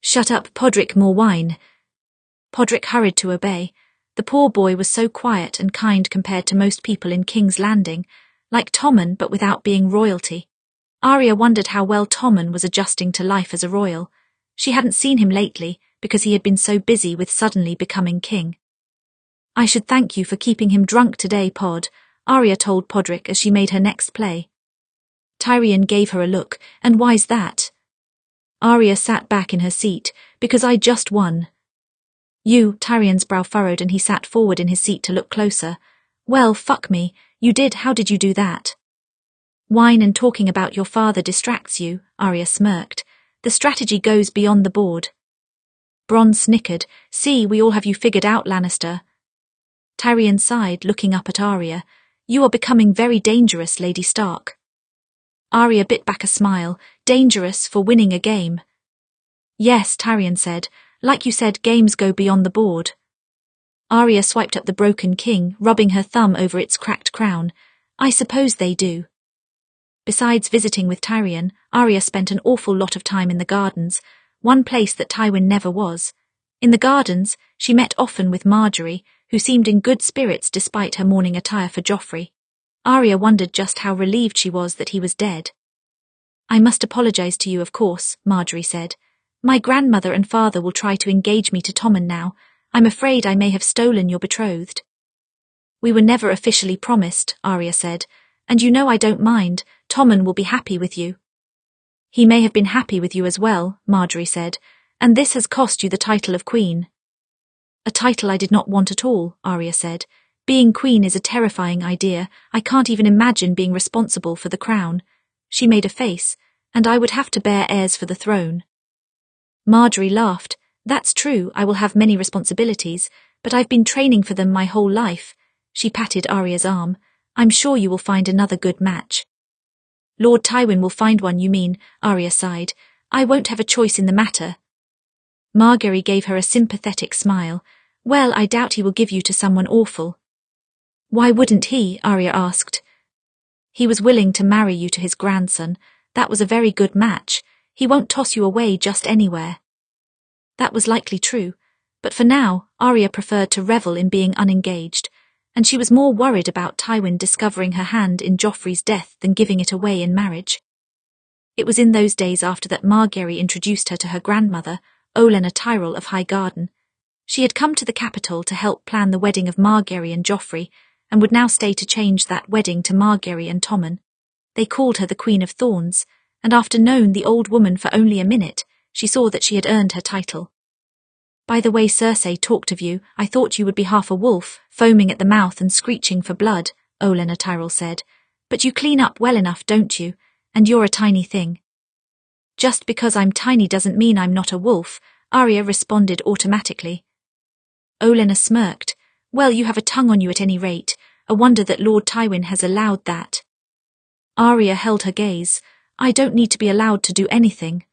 Shut up, Podrick, more wine. Podrick hurried to obey. The poor boy was so quiet and kind compared to most people in King's Landing, like Tommen but without being royalty. Arya wondered how well Tommen was adjusting to life as a royal. She hadn't seen him lately because he had been so busy with suddenly becoming king. I should thank you for keeping him drunk today, Pod, Arya told Podrick as she made her next play. Tyrion gave her a look, and why's that? Arya sat back in her seat, because I just won. You, Tyrion's brow furrowed and he sat forward in his seat to look closer. Well, fuck me, you did, how did you do that? Wine and talking about your father distracts you, Arya smirked. The strategy goes beyond the board. Bronn snickered. See, we all have you figured out, Lannister. Tyrion sighed, looking up at Arya. You are becoming very dangerous, Lady Stark. Arya bit back a smile. Dangerous for winning a game. Yes, Tyrion said. Like you said, games go beyond the board. Arya swiped at the broken king, rubbing her thumb over its cracked crown. I suppose they do. Besides visiting with Tyrion, Arya spent an awful lot of time in the gardens, one place that Tywin never was. In the gardens, she met often with Margaery, who seemed in good spirits despite her mourning attire for Joffrey. Arya wondered just how relieved she was that he was dead. I must apologize to you, of course, Margaery said. My grandmother and father will try to engage me to Tommen now. I'm afraid I may have stolen your betrothed. We were never officially promised, Arya said, and you know I don't mind. Tommen will be happy with you. He may have been happy with you as well, Margaery said, and this has cost you the title of queen. A title I did not want at all, Arya said. Being queen is a terrifying idea. I can't even imagine being responsible for the crown. She made a face, and I would have to bear heirs for the throne. Margaery laughed. That's true, I will have many responsibilities, but I've been training for them my whole life. She patted Arya's arm. I'm sure you will find another good match. Lord Tywin will find one, you mean, Arya sighed. I won't have a choice in the matter. Margaery gave her a sympathetic smile. Well, I doubt he will give you to someone awful. Why wouldn't he? Arya asked. He was willing to marry you to his grandson. That was a very good match. He won't toss you away just anywhere. That was likely true, but for now, Arya preferred to revel in being unengaged, and she was more worried about Tywin discovering her hand in Joffrey's death than giving it away in marriage. It was in those days after that Margaery introduced her to her grandmother, Olenna Tyrell of Highgarden. She had come to the capital to help plan the wedding of Margaery and Joffrey, and would now stay to change that wedding to Margaery and Tommen. They called her the Queen of Thorns, and after knowing the old woman for only a minute, she saw that she had earned her title. By the way Cersei talked of you, I thought you would be half a wolf, foaming at the mouth and screeching for blood, Olenna Tyrell said. But you clean up well enough, don't you? And you're a tiny thing. Just because I'm tiny doesn't mean I'm not a wolf, Arya responded automatically. Olenna smirked. Well, you have a tongue on you at any rate. A wonder that Lord Tywin has allowed that. Arya held her gaze. I don't need to be allowed to do anything.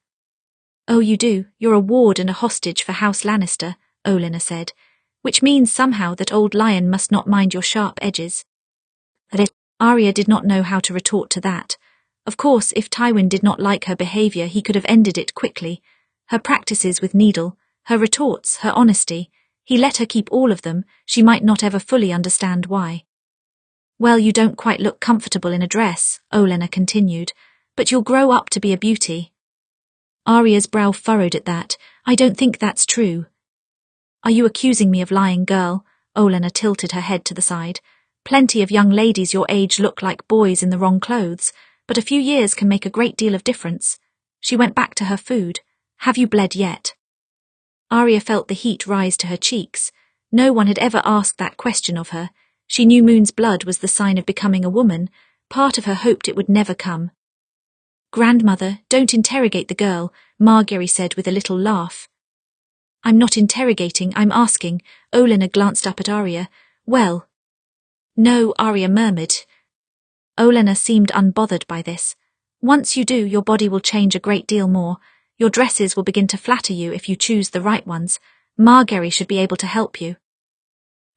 Oh, you do. You're a ward and a hostage for House Lannister, Olenna said, which means somehow that old lion must not mind your sharp edges. Arya did not know how to retort to that. Of course, if Tywin did not like her behaviour, he could have ended it quickly. Her practices with Needle, her retorts, her honesty. He let her keep all of them. She might not ever fully understand why. Well, you don't quite look comfortable in a dress, Olenna continued, but you'll grow up to be a beauty. Arya's brow furrowed at that. I don't think that's true. Are you accusing me of lying, girl? Olenna tilted her head to the side. Plenty of young ladies your age look like boys in the wrong clothes, but a few years can make a great deal of difference. She went back to her food. Have you bled yet? Arya felt the heat rise to her cheeks. No one had ever asked that question of her. She knew Moon's blood was the sign of becoming a woman, Part of her hoped it would never come. "Grandmother, don't interrogate the girl," Margaery said with a little laugh. "I'm not interrogating, I'm asking." Olenna glanced up at Arya. "Well." "No," Arya murmured. Olenna seemed unbothered by this. "Once you do, your body will change a great deal more. Your dresses will begin to flatter you if you choose the right ones. Margaery should be able to help you."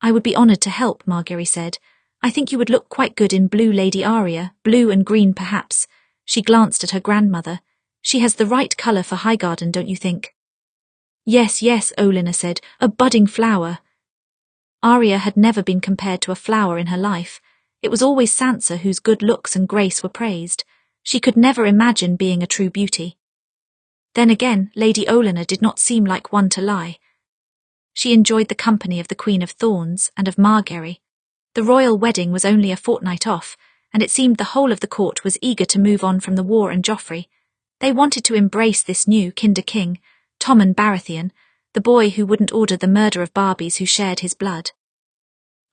"I would be honoured to help," Margaery said. "I think you would look quite good in blue, Lady Arya, blue and green perhaps." She glanced at her grandmother. "She has the right colour for Highgarden, don't you think?" "Yes, yes," Olenna said, "a budding flower." Arya had never been compared to a flower in her life. It was always Sansa whose good looks and grace were praised. She could never imagine being a true beauty. Then again, Lady Olenna did not seem like one to lie. She enjoyed the company of the Queen of Thorns and of Margaery. The royal wedding was only a fortnight off, and it seemed the whole of the court was eager to move on from the war and Joffrey. They wanted to embrace this new Kinder King, Tommen Baratheon, the boy who wouldn't order the murder of Barbies who shared his blood.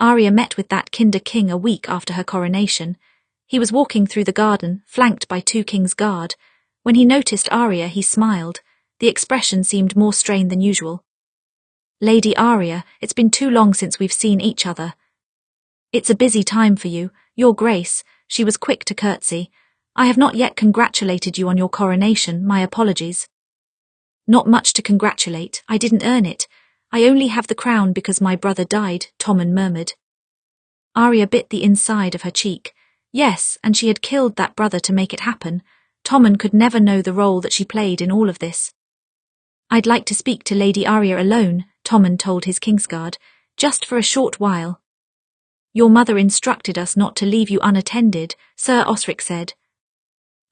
Arya met with that Kinder King a week after her coronation. He was walking through the garden, flanked by 2 King's Guard. When he noticed Arya, he smiled. The expression seemed more strained than usual. "Lady Arya, it's been too long since we've seen each other." "It's a busy time for you, Your Grace." She was quick to curtsy. "I have not yet congratulated you on your coronation, my apologies." "Not much to congratulate, I didn't earn it. I only have the crown because my brother died," Tommen murmured. Arya bit the inside of her cheek. Yes, and she had killed that brother to make it happen. Tommen could never know the role that she played in all of this. "I'd like to speak to Lady Arya alone," Tommen told his Kingsguard, "just for a short while." "Your mother instructed us not to leave you unattended," Sir Osric said.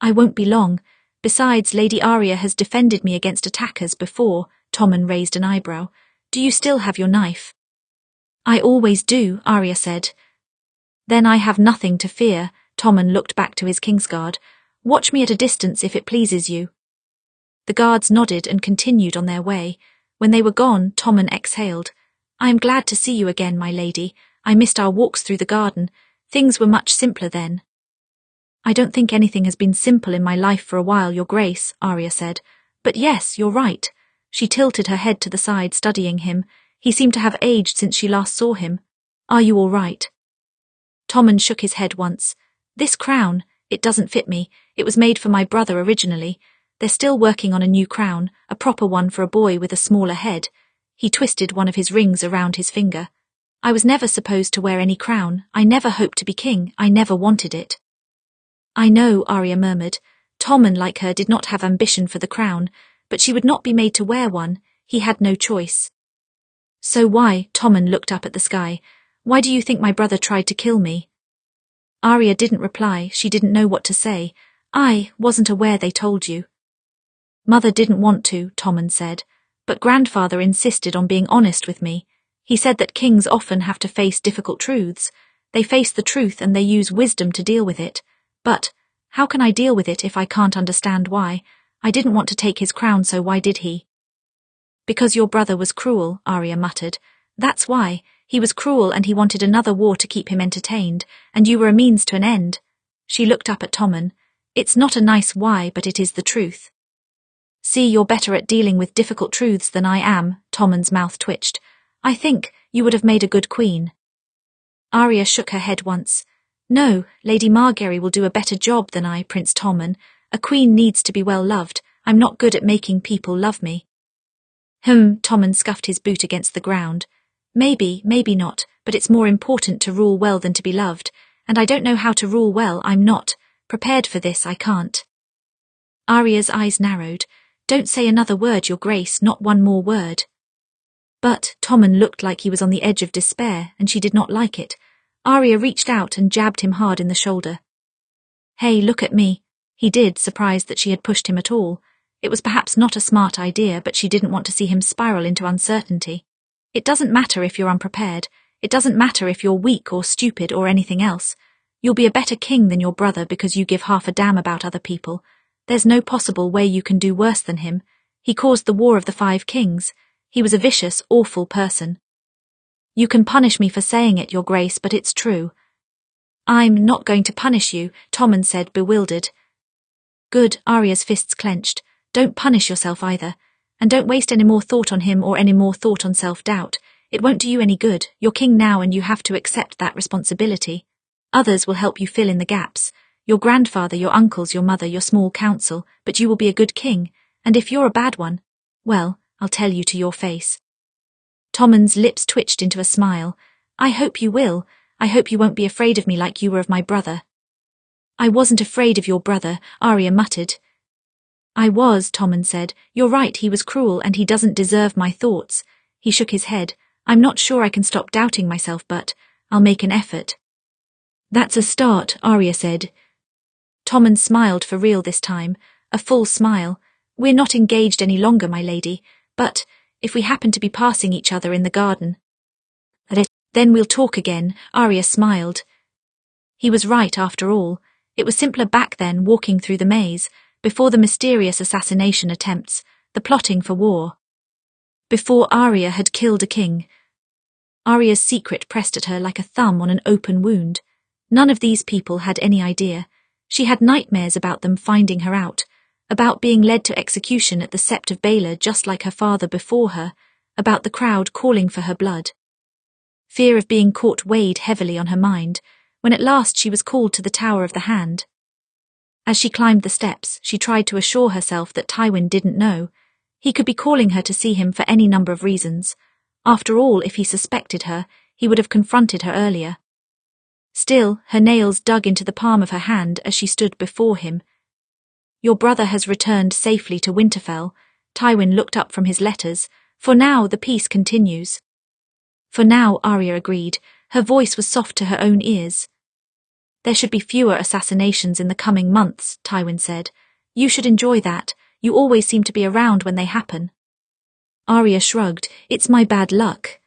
"I won't be long. Besides, Lady Arya has defended me against attackers before." Tommen raised an eyebrow. "Do you still have your knife?" "I always do," Arya said. "Then I have nothing to fear." Tommen looked back to his Kingsguard. "Watch me at a distance if it pleases you." The guards nodded and continued on their way. When they were gone, Tommen exhaled. "I am glad to see you again, my lady. I missed our walks through the garden. Things were much simpler then." "I don't think anything has been simple in my life for a while, Your Grace," Arya said. "But yes, you're right." She tilted her head to the side, studying him. He seemed to have aged since she last saw him. "Are you all right?" Tommen shook his head once. "This crown, it doesn't fit me. It was made for my brother originally. They're still working on a new crown, a proper one for a boy with a smaller head." He twisted one of his rings around his finger. "I was never supposed to wear any crown. I never hoped to be king. I never wanted it." "I know," Arya murmured. Tommen, like her, did not have ambition for the crown, but she would not be made to wear one. He had no choice. "So why?" Tommen looked up at the sky. "Why do you think my brother tried to kill me?" Arya didn't reply. She didn't know what to say. "I wasn't aware they told you." "Mother didn't want to," Tommen said, "but grandfather insisted on being honest with me. He said that kings often have to face difficult truths. They face the truth and they use wisdom to deal with it. But how can I deal with it if I can't understand why? I didn't want to take his crown, so why did he?" "Because your brother was cruel," Arya muttered. "That's why. He was cruel and he wanted another war to keep him entertained, and you were a means to an end." She looked up at Tommen. "It's not a nice why, but it is the truth." "See, you're better at dealing with difficult truths than I am." Tommen's mouth twitched. "I think you would have made a good queen." Arya shook her head once. "No, Lady Margaery will do a better job than I, Prince Tommen. A queen needs to be well loved. I'm not good at making people love me." Tommen scuffed his boot against the ground. "Maybe, maybe not, but it's more important to rule well than to be loved, and I don't know how to rule well. I'm not prepared for this. I can't." Arya's eyes narrowed. "Don't say another word, Your Grace, not one more word." But Tommen looked like he was on the edge of despair, and she did not like it. Arya reached out and jabbed him hard in the shoulder. "Hey, look at me." He did, surprised that she had pushed him at all. It was perhaps not a smart idea, but she didn't want to see him spiral into uncertainty. It doesn't matter if you're unprepared. It doesn't matter if you're weak or stupid or anything else. You'll be a better king than your brother because you give half a damn about other people. There's no possible way you can do worse than him. He caused the War of the 5 Kings. He was a vicious, awful person. You can punish me for saying it, Your Grace, but it's true. I'm not going to punish you, Tommen said, bewildered. Good, Arya's fists clenched. Don't punish yourself either. And don't waste any more thought on him or any more thought on self-doubt. It won't do you any good. You're king now and you have to accept that responsibility. Others will help you fill in the gaps. Your grandfather, your uncles, your mother, your small council, but you will be a good king. And if you're a bad one, well, I'll tell you to your face. Tommen's lips twitched into a smile. I hope you will. I hope you won't be afraid of me like you were of my brother. I wasn't afraid of your brother, Arya muttered. I was, Tommen said. You're right, he was cruel and he doesn't deserve my thoughts. He shook his head. I'm not sure I can stop doubting myself, but I'll make an effort. That's a start, Arya said. Tommen smiled for real this time, a full smile. We're not engaged any longer, my lady, but if we happen to be passing each other in the garden, then we'll talk again, Arya smiled. He was right after all. It was simpler back then, walking through the maze, before the mysterious assassination attempts, the plotting for war. Before Arya had killed a king. Arya's secret pressed at her like a thumb on an open wound. None of these people had any idea. She had nightmares about them finding her out, about being led to execution at the Sept of Baelor just like her father before her, about the crowd calling for her blood. Fear of being caught weighed heavily on her mind, when at last she was called to the Tower of the Hand. As she climbed the steps, she tried to assure herself that Tywin didn't know. He could be calling her to see him for any number of reasons. After all, if he suspected her, he would have confronted her earlier. Still, her nails dug into the palm of her hand as she stood before him. Your brother has returned safely to Winterfell. Tywin looked up from his letters. For now, the peace continues. For now, Arya agreed. Her voice was soft to her own ears. There should be fewer assassinations in the coming months, Tywin said. You should enjoy that. You always seem to be around when they happen. Arya shrugged. It's my bad luck.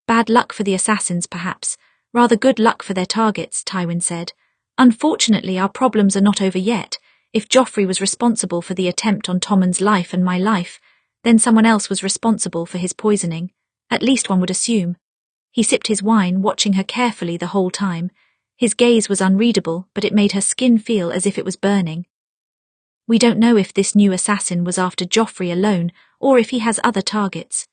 Bad luck for the assassins, perhaps. Rather good luck for their targets, Tywin said. Unfortunately, our problems are not over yet. If Joffrey was responsible for the attempt on Tommen's life and my life, then someone else was responsible for his poisoning. At least one would assume. He sipped his wine, watching her carefully the whole time. His gaze was unreadable, but it made her skin feel as if it was burning. We don't know if this new assassin was after Joffrey alone, or if he has other targets.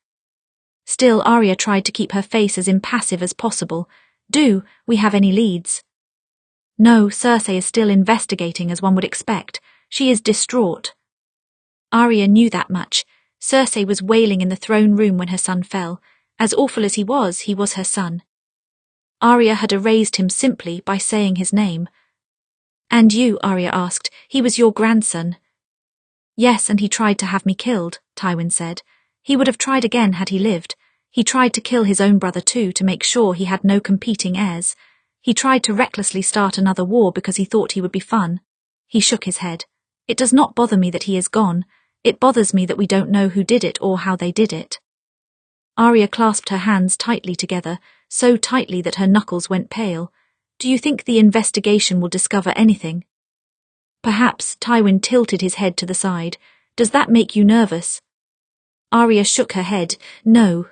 Still, Arya tried to keep her face as impassive as possible. Do we have any leads? No, Cersei is still investigating as one would expect. She is distraught. Arya knew that much. Cersei was wailing in the throne room when her son fell. As awful as he was her son. Arya had erased him simply by saying his name. And you, Arya asked, he was your grandson. Yes, and he tried to have me killed, Tywin said. He would have tried again had he lived. He tried to kill his own brother too, to make sure he had no competing heirs. He tried to recklessly start another war because he thought he would be fun. He shook his head. It does not bother me that he is gone. It bothers me that we don't know who did it or how they did it. Arya clasped her hands tightly together, so tightly that her knuckles went pale. Do you think the investigation will discover anything? Perhaps. Tywin tilted his head to the side. Does that make you nervous? Arya shook her head. No.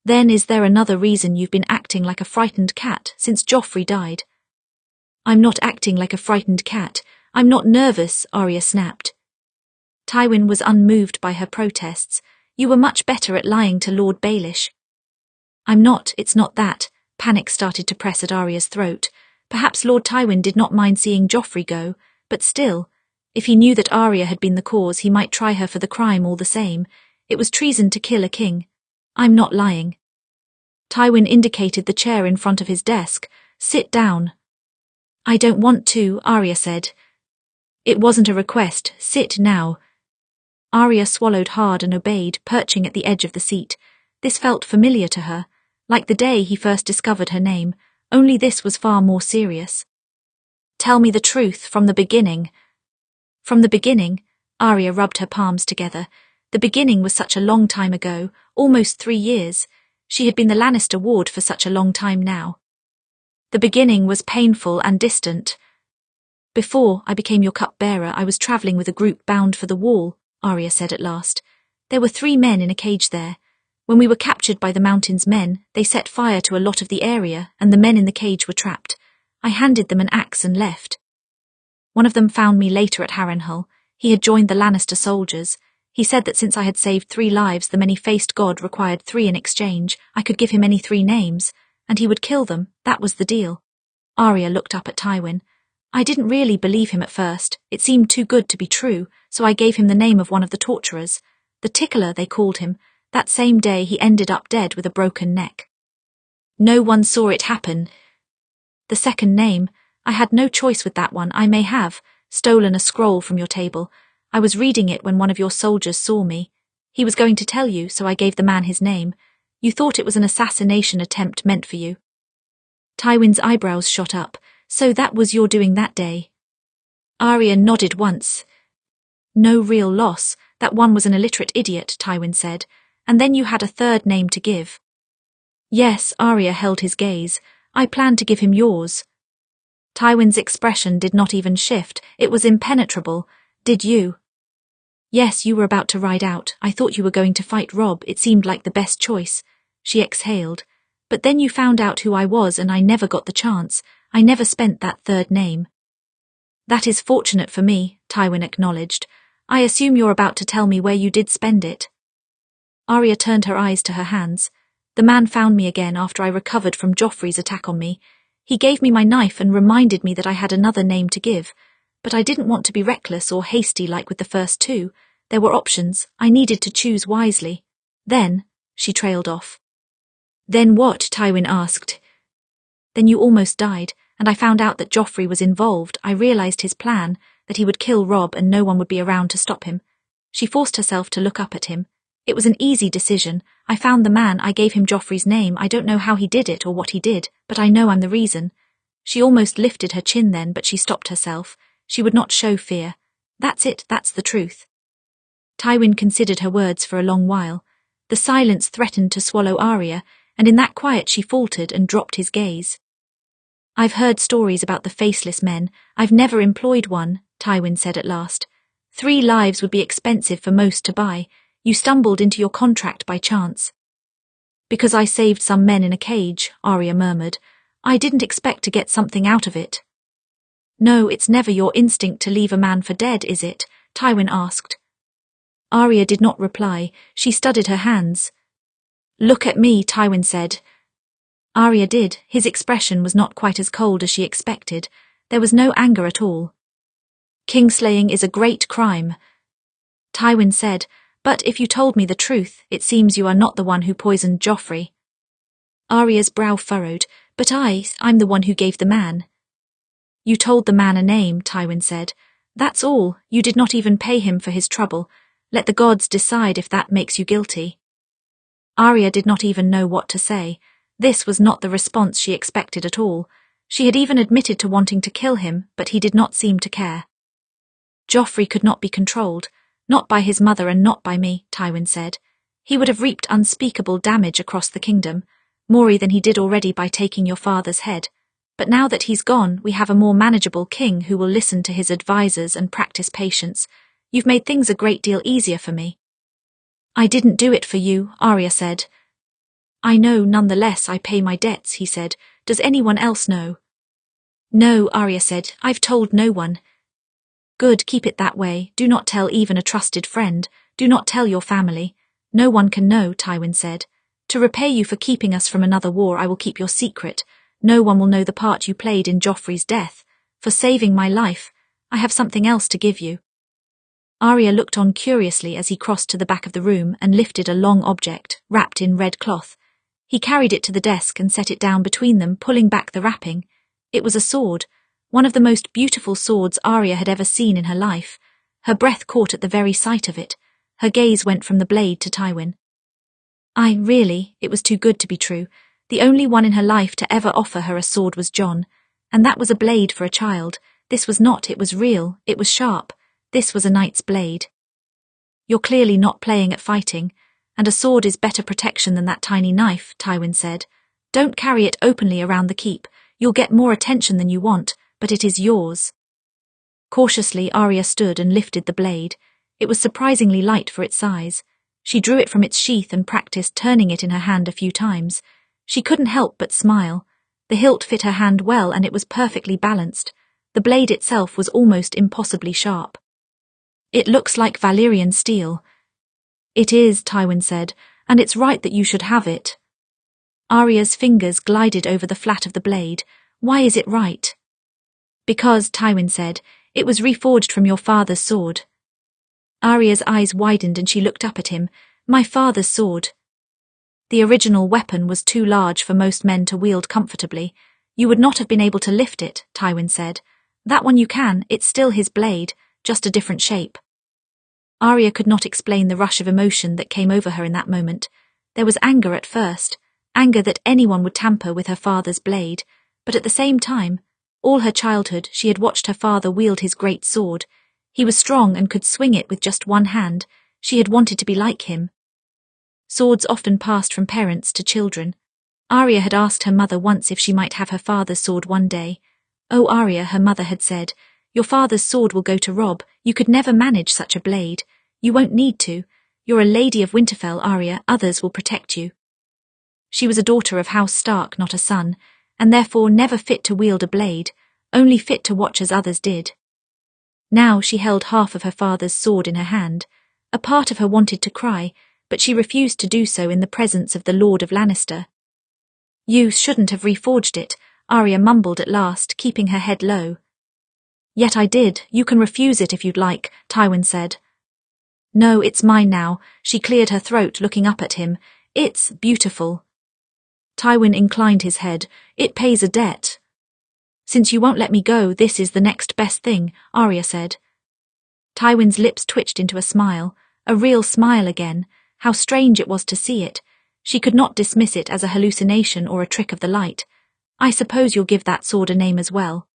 Then is there another reason you've been acting like a frightened cat since Joffrey died? I'm not acting like a frightened cat. I'm not nervous, Arya snapped. Tywin was unmoved by her protests. You were much better at lying to Lord Baelish. I'm not, it's not that. Panic started to press at Arya's throat. Perhaps Lord Tywin did not mind seeing Joffrey go, but still, if he knew that Arya had been the cause, he might try her for the crime all the same. It was treason to kill a king. I'm not lying. Tywin indicated the chair in front of his desk. Sit down. I don't want to, Arya said. It wasn't a request. Sit now. Arya swallowed hard and obeyed, perching at the edge of the seat. This felt familiar to her, like the day he first discovered her name, only this was far more serious. Tell me the truth from the beginning. From the beginning, Arya rubbed her palms together. The beginning was such a long time ago, almost 3 years. She had been the Lannister ward for such a long time now. The beginning was painful and distant. Before I became your cupbearer, I was travelling with a group bound for the Wall, Arya said at last. There were 3 men in a cage there. When we were captured by the Mountain's men, they set fire to a lot of the area, and the men in the cage were trapped. I handed them an axe and left. One of them found me later at Harrenhal. He had joined the Lannister soldiers. He said that since I had saved 3 lives, the many-faced god required 3 in exchange. I could give him any 3 names, and he would kill them. That was the deal. Arya looked up at Tywin. I didn't really believe him at first. It seemed too good to be true, so I gave him the name of one of the torturers. The Tickler, they called him. That same day he ended up dead with a broken neck. No one saw it happen. The second name, I had no choice with that one. I may have stolen a scroll from your table. I was reading it when one of your soldiers saw me. He was going to tell you, so I gave the man his name. You thought it was an assassination attempt meant for you. Tywin's eyebrows shot up. So that was your doing that day. Arya nodded once. No real loss. That one was an illiterate idiot, Tywin said. And then you had a third name to give. Yes, Arya held his gaze. I planned to give him yours. Tywin's expression did not even shift. It was impenetrable. Did you? Yes, you were about to ride out. I thought you were going to fight Robb. It seemed like the best choice. She exhaled. But then you found out who I was and I never got the chance. I never spent that third name. That is fortunate for me, Tywin acknowledged. I assume you're about to tell me where you did spend it. Arya turned her eyes to her hands. The man found me again after I recovered from Joffrey's attack on me. He gave me my knife and reminded me that I had another name to give. But I didn't want to be reckless or hasty like with the first 2. There were options. I needed to choose wisely. Then, she trailed off. Then what? Tywin asked. Then you almost died, and I found out that Joffrey was involved. I realized his plan, that he would kill Robb and no one would be around to stop him. She forced herself to look up at him. It was an easy decision. I found the man, I gave him Joffrey's name. I don't know how he did it or what he did, but I know I'm the reason. She almost lifted her chin then, but she stopped herself. She would not show fear. That's it, that's the truth. Tywin considered her words for a long while. The silence threatened to swallow Arya, and in that quiet she faltered and dropped his gaze. I've heard stories about the faceless men. I've never employed one, Tywin said at last. 3 lives would be expensive for most to buy. You stumbled into your contract by chance. Because I saved some men in a cage, Arya murmured. I didn't expect to get something out of it. No, it's never your instinct to leave a man for dead, is it? Tywin asked. Arya did not reply. She studied her hands. Look at me, Tywin said. Arya did. His expression was not quite as cold as she expected. There was no anger at all. Kingslaying is a great crime. Tywin said, but if you told me the truth, it seems you are not the one who poisoned Joffrey. Arya's brow furrowed. But I'm the one who gave the man. You told the man a name, Tywin said. That's all. You did not even pay him for his trouble. Let the gods decide if that makes you guilty. Arya did not even know what to say. This was not the response she expected at all. She had even admitted to wanting to kill him, but he did not seem to care. Joffrey could not be controlled, not by his mother and not by me, Tywin said. He would have reaped unspeakable damage across the kingdom, more than he did already by taking your father's head. But now that he's gone, we have a more manageable king who will listen to his advisors and practice patience. You've made things a great deal easier for me. I didn't do it for you, Arya said. I know, nonetheless I pay my debts, he said. Does anyone else know? No, Arya said. I've told no one. Good, keep it that way. Do not tell even a trusted friend. Do not tell your family. No one can know, Tywin said. To repay you for keeping us from another war, I will keep your secret. No one will know the part you played in Joffrey's death. For saving my life, I have something else to give you. Arya looked on curiously as he crossed to the back of the room and lifted a long object, wrapped in red cloth. He carried it to the desk and set it down between them, pulling back the wrapping. It was a sword, one of the most beautiful swords Arya had ever seen in her life. Her breath caught at the very sight of it. Her gaze went from the blade to Tywin. It was too good to be true. The only one in her life to ever offer her a sword was Jon, and that was a blade for a child. This was not, it was real, it was sharp. This was a knight's blade. You're clearly not playing at fighting, and a sword is better protection than that tiny knife, Tywin said. Don't carry it openly around the keep. You'll get more attention than you want, but it is yours. Cautiously, Arya stood and lifted the blade. It was surprisingly light for its size. She drew it from its sheath and practiced turning it in her hand a few times. She couldn't help but smile. The hilt fit her hand well and it was perfectly balanced. The blade itself was almost impossibly sharp. "It looks like Valyrian steel." "It is," Tywin said, "and it's right that you should have it." Arya's fingers glided over the flat of the blade. "Why is it right?" "Because," Tywin said, "it was reforged from your father's sword." Arya's eyes widened and she looked up at him. "My father's sword." "The original weapon was too large for most men to wield comfortably. You would not have been able to lift it," Tywin said. "That one you can, it's still his blade, just a different shape." Arya could not explain the rush of emotion that came over her in that moment. There was anger at first, anger that anyone would tamper with her father's blade, but at the same time, all her childhood she had watched her father wield his great sword. He was strong and could swing it with just one hand. She had wanted to be like him. Swords often passed from parents to children. Arya had asked her mother once if she might have her father's sword one day. "Oh, Arya," her mother had said, "your father's sword will go to Robb. You could never manage such a blade. You won't need to. You're a lady of Winterfell, Arya. Others will protect you." She was a daughter of House Stark, not a son, and therefore never fit to wield a blade, only fit to watch as others did. Now she held half of her father's sword in her hand. A part of her wanted to cry, but she refused to do so in the presence of the Lord of Lannister. "You shouldn't have reforged it," Arya mumbled at last, keeping her head low. "Yet I did. You can refuse it if you'd like," Tywin said. "No, it's mine now." She cleared her throat, looking up at him. "It's beautiful." Tywin inclined his head. "It pays a debt." "Since you won't let me go, this is the next best thing," Arya said. Tywin's lips twitched into a smile, a real smile again. How strange it was to see it. She could not dismiss it as a hallucination or a trick of the light. "I suppose you'll give that sword a name as well."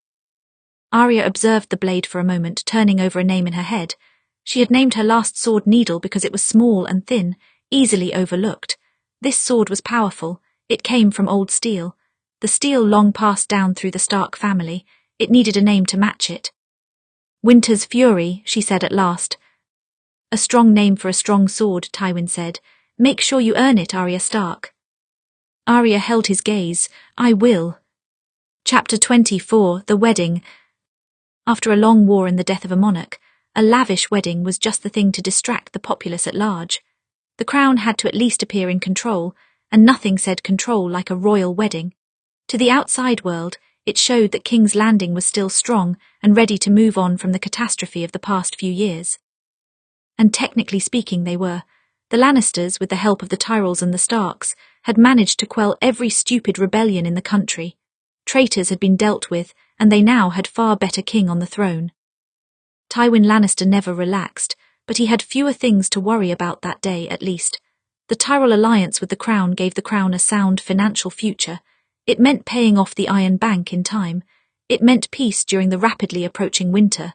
Arya observed the blade for a moment, turning over a name in her head. She had named her last sword Needle because it was small and thin, easily overlooked. This sword was powerful. It came from old steel. The steel long passed down through the Stark family. It needed a name to match it. "Winter's Fury," she said at last. "A strong name for a strong sword," Tywin said. "Make sure you earn it, Arya Stark." Arya held his gaze. "I will." Chapter 24, The Wedding. After a long war and the death of a monarch, a lavish wedding was just the thing to distract the populace at large. The crown had to at least appear in control, and nothing said control like a royal wedding. To the outside world, it showed that King's Landing was still strong and ready to move on from the catastrophe of the past few years. And technically speaking they were. The Lannisters, with the help of the Tyrells and the Starks, had managed to quell every stupid rebellion in the country. Traitors had been dealt with, and they now had far better king on the throne. Tywin Lannister never relaxed, but he had fewer things to worry about that day, at least. The Tyrell alliance with the crown gave the crown a sound financial future. It meant paying off the Iron Bank in time. It meant peace during the rapidly approaching winter.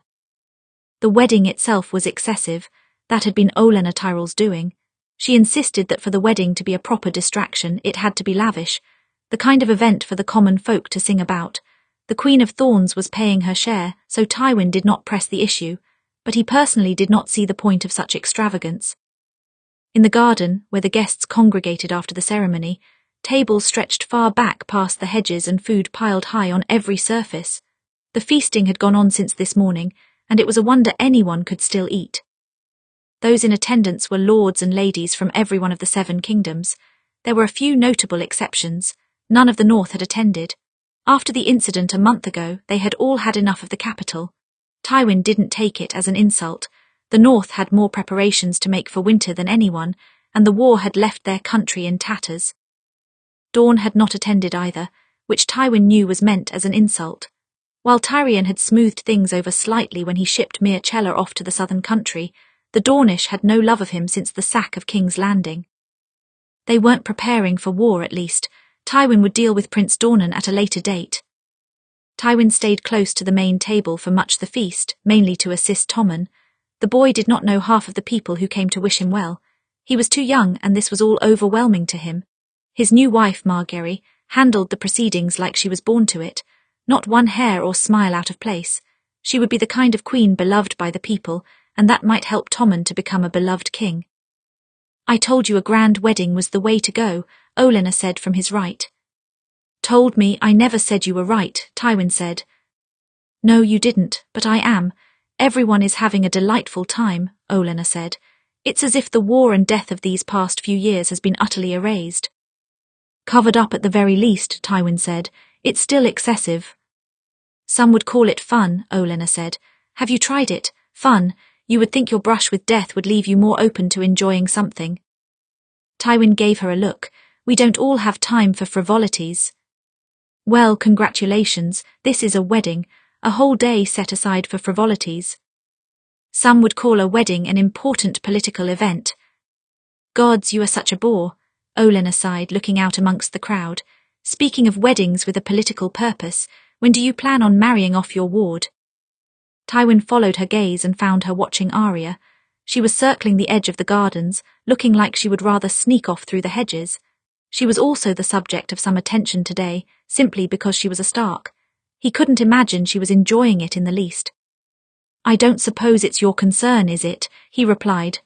The wedding itself was excessive. That had been Olenna Tyrell's doing. She insisted that for the wedding to be a proper distraction, it had to be lavish, the kind of event for the common folk to sing about. The Queen of Thorns was paying her share, so Tywin did not press the issue, but he personally did not see the point of such extravagance. In the garden, where the guests congregated after the ceremony, tables stretched far back past the hedges and food piled high on every surface. The feasting had gone on since this morning, and it was a wonder anyone could still eat. Those in attendance were lords and ladies from every one of the 7 kingdoms. There were a few notable exceptions. None of the North had attended. After the incident a month ago, they had all had enough of the capital. Tywin didn't take it as an insult. The North had more preparations to make for winter than anyone, and the war had left their country in tatters. Dorne had not attended either, which Tywin knew was meant as an insult. While Tyrion had smoothed things over slightly when he shipped Myrcella off to the southern country, the Dornish had no love of him since the sack of King's Landing. They weren't preparing for war, at least. Tywin would deal with Prince Dornan at a later date. Tywin stayed close to the main table for much the feast, mainly to assist Tommen. The boy did not know half of the people who came to wish him well. He was too young, and this was all overwhelming to him. His new wife, Margaery, handled the proceedings like she was born to it, not one hair or smile out of place. She would be the kind of queen beloved by the people, and that might help Tommen to become a beloved king. "I told you a grand wedding was the way to go," Olenna said from his right. Told me I never said you were right, Tywin said. No, you didn't, but I am. Everyone is having a delightful time, Olenna said. It's as if the war and death of these past few years has been utterly erased. Covered up at the very least, Tywin said. It's still excessive. Some would call it fun, Olenna said. Have you tried it? Fun? You would think your brush with death would leave you more open to enjoying something. Tywin gave her a look. We don't all have time for frivolities. Well, congratulations, this is a wedding, a whole day set aside for frivolities. Some would call a wedding an important political event. Gods, you are such a bore, Olenna sighed, looking out amongst the crowd. Speaking of weddings with a political purpose, when do you plan on marrying off your ward? Tywin followed her gaze and found her watching Arya. She was circling the edge of the gardens, looking like she would rather sneak off through the hedges. She was also the subject of some attention today, simply because she was a Stark. He couldn't imagine she was enjoying it in the least. I don't suppose it's your concern, is it? He replied.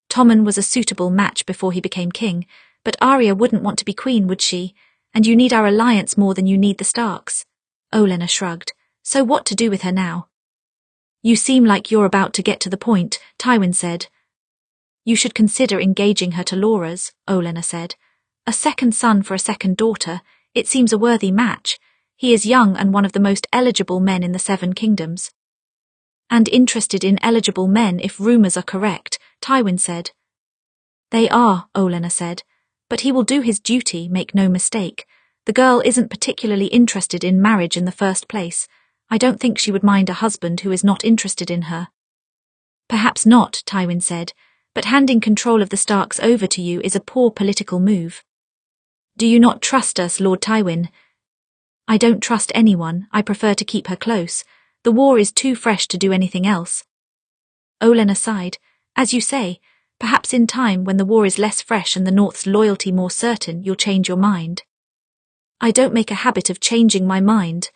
Tommen was a suitable match before he became king, but Arya wouldn't want to be queen, would she? And you need our alliance more than you need the Starks. Olenna shrugged. So what to do with her now? You seem like you're about to get to the point, Tywin said. You should consider engaging her to Laura's, Olenna said. A second son for a second daughter, it seems a worthy match. He is young and one of the most eligible men in the Seven Kingdoms. And interested in eligible men if rumours are correct, Tywin said. They are, Olenna said. But he will do his duty, make no mistake. The girl isn't particularly interested in marriage in the first place. I don't think she would mind a husband who is not interested in her. Perhaps not, Tywin said, but handing control of the Starks over to you is a poor political move. Do you not trust us, Lord Tywin? I don't trust anyone. I prefer to keep her close. The war is too fresh to do anything else. Olenna sighed. As you say, perhaps in time when the war is less fresh and the North's loyalty more certain, you'll change your mind. I don't make a habit of changing my mind.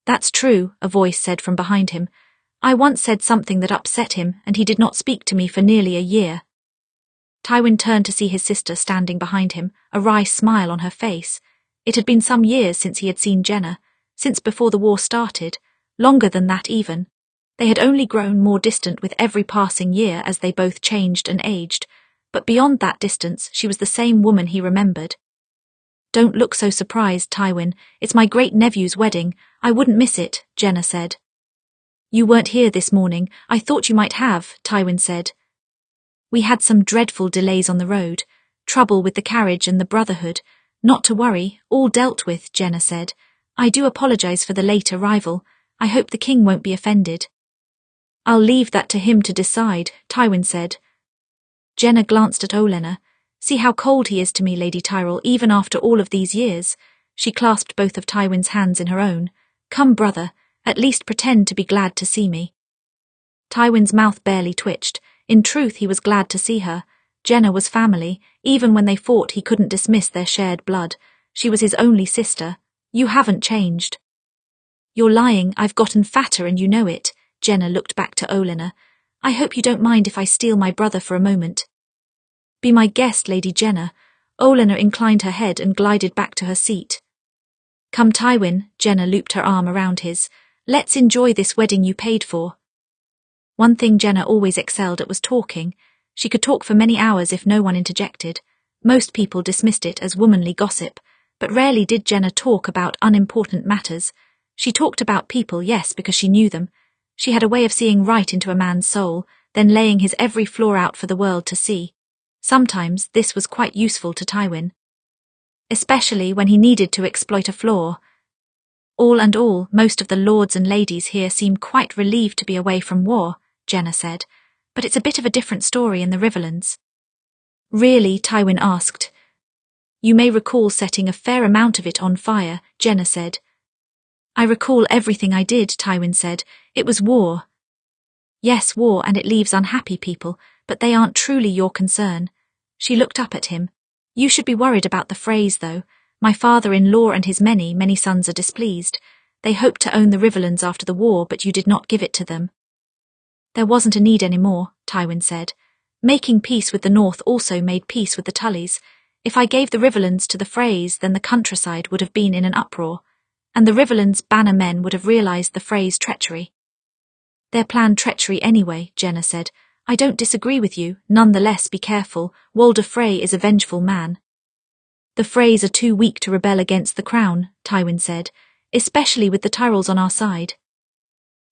That's true, a voice said from behind him. I once said something that upset him, and he did not speak to me for nearly a year. Tywin turned to see his sister standing behind him, a wry smile on her face. It had been some years since he had seen Jenna, since before the war started, longer than that even. They had only grown more distant with every passing year as they both changed and aged, but beyond that distance she was the same woman he remembered. Don't look so surprised, Tywin. It's my great-nephew's wedding. I wouldn't miss it, Jenna said. You weren't here this morning. I thought you might have, Tywin said. We had some dreadful delays on the road, trouble with the carriage and the Brotherhood. Not to worry, all dealt with, Jenna said. I do apologise for the late arrival. I hope the king won't be offended. I'll leave that to him to decide, Tywin said. Jenna glanced at Olenna. See how cold he is to me, Lady Tyrell, even after all of these years. She clasped both of Tywin's hands in her own. Come, brother, at least pretend to be glad to see me. Tywin's mouth barely twitched. In truth, he was glad to see her. Jenna was family. Even when they fought, he couldn't dismiss their shared blood. She was his only sister. You haven't changed. You're lying. I've gotten fatter and you know it. Jenna looked back to Olenna. I hope you don't mind if I steal my brother for a moment. Be my guest, Lady Jenna. Olenna inclined her head and glided back to her seat. Come, Tywin, Jenna looped her arm around his. Let's enjoy this wedding you paid for. One thing Jenna always excelled at was talking. She could talk for many hours if no one interjected. Most people dismissed it as womanly gossip, but rarely did Jenna talk about unimportant matters. She talked about people, yes, because she knew them. She had a way of seeing right into a man's soul, then laying his every flaw out for the world to see. Sometimes this was quite useful to Tywin, especially when he needed to exploit a flaw. All and all, most of the lords and ladies here seem quite relieved to be away from war, Jenna said, but it's a bit of a different story in the Riverlands. Really? Tywin asked. You may recall setting a fair amount of it on fire, Jenna said. I recall everything I did, Tywin said. It was war. Yes, war, and it leaves unhappy people, but they aren't truly your concern. She looked up at him. You should be worried about the phrase, though. My father-in-law and his many, many sons are displeased. They hoped to own the Riverlands after the war, but you did not give it to them. There wasn't a need any more, Tywin said. Making peace with the North also made peace with the Tullys. If I gave the Riverlands to the Freys, then the countryside would have been in an uproar, and the Riverlands' banner men would have realized the Freys' treachery. Their planned treachery anyway, Jenna said. I don't disagree with you, nonetheless be careful, Walder Frey is a vengeful man. The Freys are too weak to rebel against the crown, Tywin said, especially with the Tyrells on our side.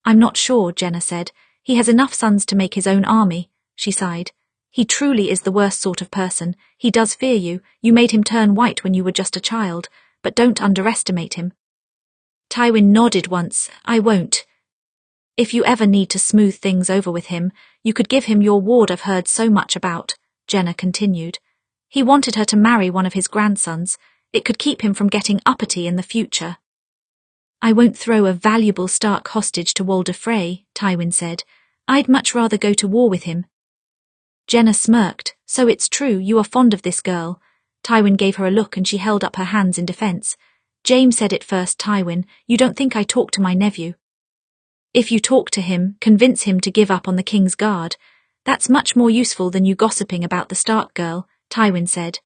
I'm not sure, Jenna said. He has enough sons to make his own army, she sighed. He truly is the worst sort of person. He does fear you. You made him turn white when you were just a child, but don't underestimate him. Tywin nodded once. I won't. If you ever need to smooth things over with him, you could give him your ward I've heard so much about, Jenna continued. He wanted her to marry one of his grandsons. It could keep him from getting uppity in the future. I won't throw a valuable Stark hostage to Walder Frey, Tywin said. I'd much rather go to war with him. Jenna smirked. So it's true, you are fond of this girl. Tywin gave her a look and she held up her hands in defense. Jaime said it first, Tywin. You don't think I talk to my nephew? If you talk to him, convince him to give up on the King's Guard. That's much more useful than you gossiping about the Stark girl, Tywin said.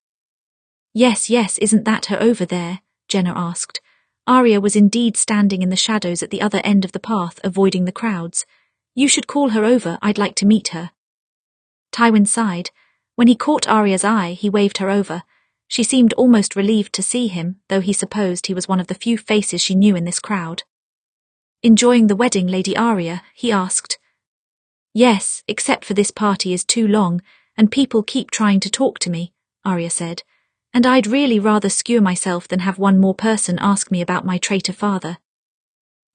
Yes, isn't that her over there? Jenna asked. Arya was indeed standing in the shadows at the other end of the path, avoiding the crowds. You should call her over, I'd like to meet her. Tywin sighed. When he caught Arya's eye, he waved her over. She seemed almost relieved to see him, though he supposed he was one of the few faces she knew in this crowd. Enjoying the wedding, Lady Arya? He asked. Yes, except for this party is too long, and people keep trying to talk to me, Arya said. And I'd really rather skewer myself than have one more person ask me about my traitor father.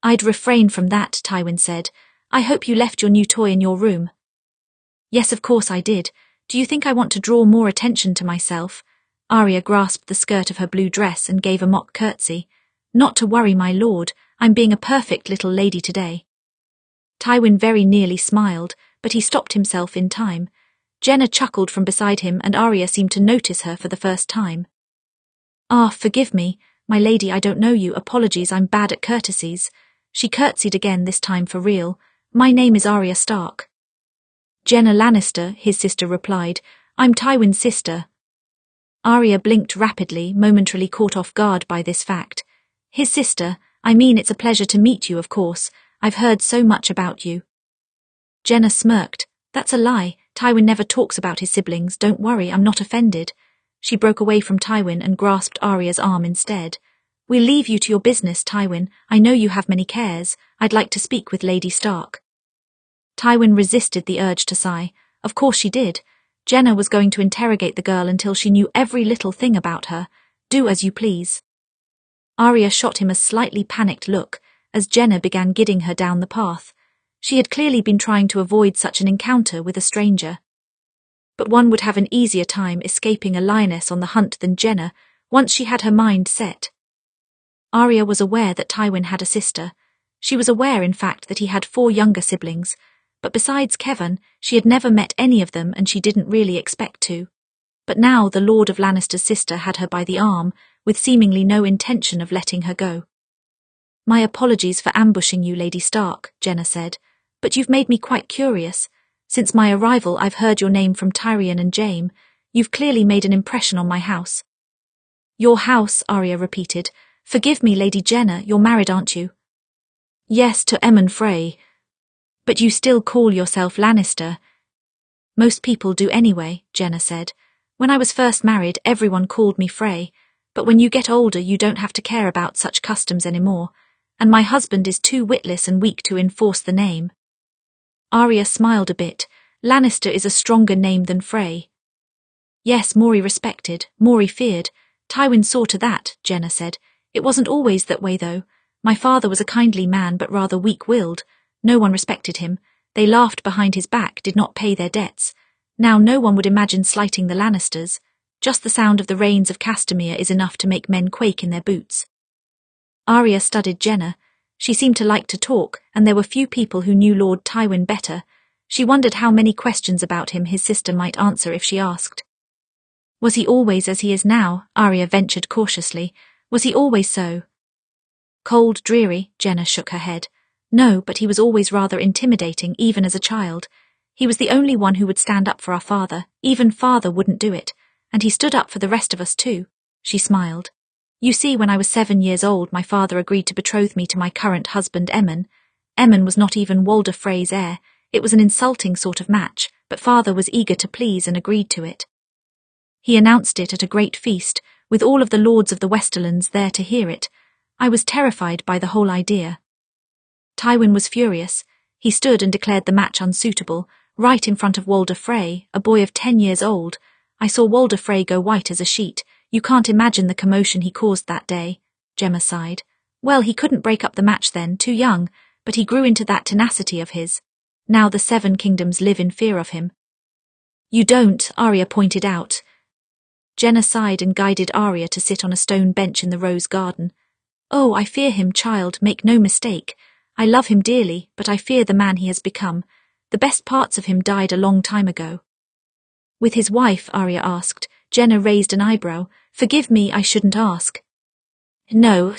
I'd refrain from that, Tywin said. I hope you left your new toy in your room. Yes, of course I did. Do you think I want to draw more attention to myself? Arya grasped the skirt of her blue dress and gave a mock curtsy. Not to worry, my lord. I'm being a perfect little lady today. Tywin very nearly smiled, but he stopped himself in time. Jenna chuckled from beside him and Arya seemed to notice her for the first time. Ah, forgive me, my lady, I don't know you. Apologies, I'm bad at courtesies. She curtsied again, this time for real. My name is Arya Stark. Jenna Lannister, his sister replied. I'm Tywin's sister. Arya blinked rapidly, momentarily caught off guard by this fact. His sister? I mean, it's a pleasure to meet you, of course. I've heard so much about you. Jenna smirked. That's a lie. Tywin never talks about his siblings. Don't worry, I'm not offended. She broke away from Tywin and grasped Arya's arm instead. We'll leave you to your business, Tywin. I know you have many cares. I'd like to speak with Lady Stark. Tywin resisted the urge to sigh. Of course she did. Jenna was going to interrogate the girl until she knew every little thing about her. Do as you please. Arya shot him a slightly panicked look as Jenna began guiding her down the path. She had clearly been trying to avoid such an encounter with a stranger. But one would have an easier time escaping a lioness on the hunt than Jenna once she had her mind set. Arya was aware that Tywin had a sister. She was aware, in fact, that he had 4 younger siblings, but besides Kevin, she had never met any of them and she didn't really expect to. But now the Lord of Lannister's sister had her by the arm, with seemingly no intention of letting her go. My apologies for ambushing you, Lady Stark, Jenna said, but you've made me quite curious. Since my arrival, I've heard your name from Tyrion and Jaime. You've clearly made an impression on my house. Your house, Arya repeated. Forgive me, Lady Jenna, you're married, aren't you? Yes, to Emmon Frey. But you still call yourself Lannister. Most people do anyway, Jenna said. When I was first married, everyone called me Frey, but when you get older you don't have to care about such customs anymore, and my husband is too witless and weak to enforce the name. Arya smiled a bit. Lannister is a stronger name than Frey. Yes, Maury respected, Maury feared. Tywin saw to that, Jenna said. It wasn't always that way, though. My father was a kindly man but rather weak-willed. No one respected him. They laughed behind his back, did not pay their debts. Now no one would imagine slighting the Lannisters. Just the sound of the rains of Castamere is enough to make men quake in their boots. Arya studied Jenna. She seemed to like to talk, and there were few people who knew Lord Tywin better. She wondered how many questions about him his sister might answer if she asked. Was he always as he is now? Arya ventured cautiously. Was he always so? Cold, dreary, Jenna shook her head. No, but he was always rather intimidating, even as a child. He was the only one who would stand up for our father. Even father wouldn't do it. And he stood up for the rest of us too. She smiled. You see, when I was 7 years old, my father agreed to betroth me to my current husband, Emmon. Emmon was not even Walder Frey's heir. It was an insulting sort of match, but father was eager to please and agreed to it. He announced it at a great feast, with all of the lords of the Westerlands there to hear it. I was terrified by the whole idea. Tywin was furious. He stood and declared the match unsuitable, right in front of Walder Frey, a boy of 10 years old. I saw Walder Frey go white as a sheet. You can't imagine the commotion he caused that day. Gemma sighed. Well, he couldn't break up the match then, too young, but he grew into that tenacity of his. Now the 7 kingdoms live in fear of him. You don't, Arya pointed out. Jenna sighed and guided Arya to sit on a stone bench in the rose garden. Oh, I fear him, child, make no mistake. I love him dearly, but I fear the man he has become. The best parts of him died a long time ago. With his wife, Arya asked. Jenna raised an eyebrow. Forgive me, I shouldn't ask. No,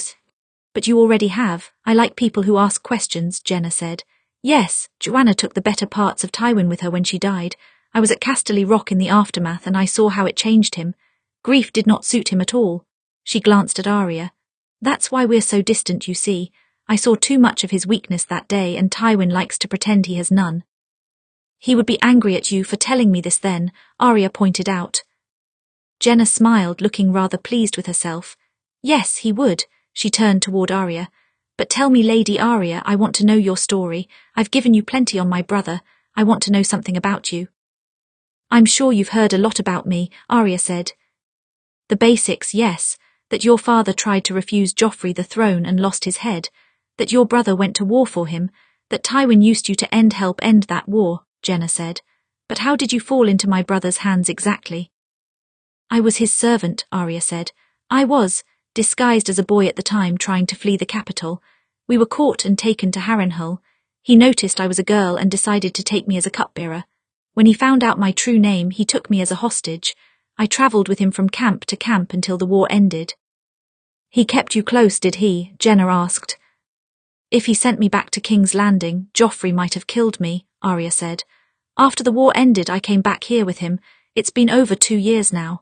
but you already have. I like people who ask questions, Jenna said. Yes, Joanna took the better parts of Tywin with her when she died. I was at Casterly Rock in the aftermath and I saw how it changed him. Grief did not suit him at all. She glanced at Arya. That's why we're so distant, you see. I saw too much of his weakness that day and Tywin likes to pretend he has none. He would be angry at you for telling me this then, Arya pointed out. Jenna smiled, looking rather pleased with herself. Yes, he would. She turned toward Arya. But tell me, Lady Arya, I want to know your story. I've given you plenty on my brother. I want to know something about you. I'm sure you've heard a lot about me, Arya said. The basics, yes. That your father tried to refuse Joffrey the throne and lost his head. That your brother went to war for him. That Tywin used you to help end that war, Jenna said. But how did you fall into my brother's hands exactly? I was his servant, Arya said. I was, disguised as a boy at the time trying to flee the capital. We were caught and taken to Harrenhal. He noticed I was a girl and decided to take me as a cupbearer. When he found out my true name, he took me as a hostage. I travelled with him from camp to camp until the war ended. He kept you close, did he? Jenna asked. If he sent me back to King's Landing, Joffrey might have killed me, Arya said. After the war ended, I came back here with him. It's been over 2 years now.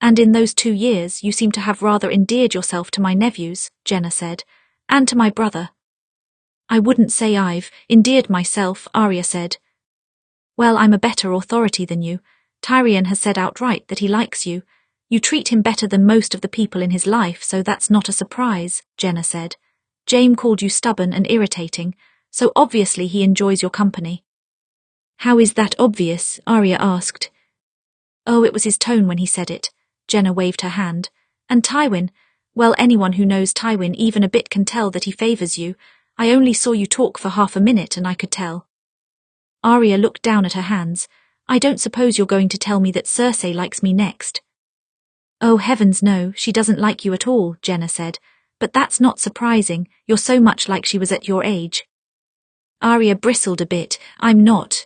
And in those 2 years, you seem to have rather endeared yourself to my nephews, Jenna said, and to my brother. I wouldn't say I've endeared myself, Arya said. Well, I'm a better authority than you. Tyrion has said outright that he likes you. You treat him better than most of the people in his life, so that's not a surprise, Jenna said. Jaime called you stubborn and irritating, so obviously he enjoys your company. How is that obvious? Arya asked. Oh, it was his tone when he said it. Jenna waved her hand. And Tywin, well, anyone who knows Tywin even a bit can tell that he favours you. I only saw you talk for half a minute and I could tell. Arya looked down at her hands. I don't suppose you're going to tell me that Cersei likes me next. Oh heavens no, she doesn't like you at all, Jenna said. But that's not surprising, you're so much like she was at your age. Arya bristled a bit. I'm not.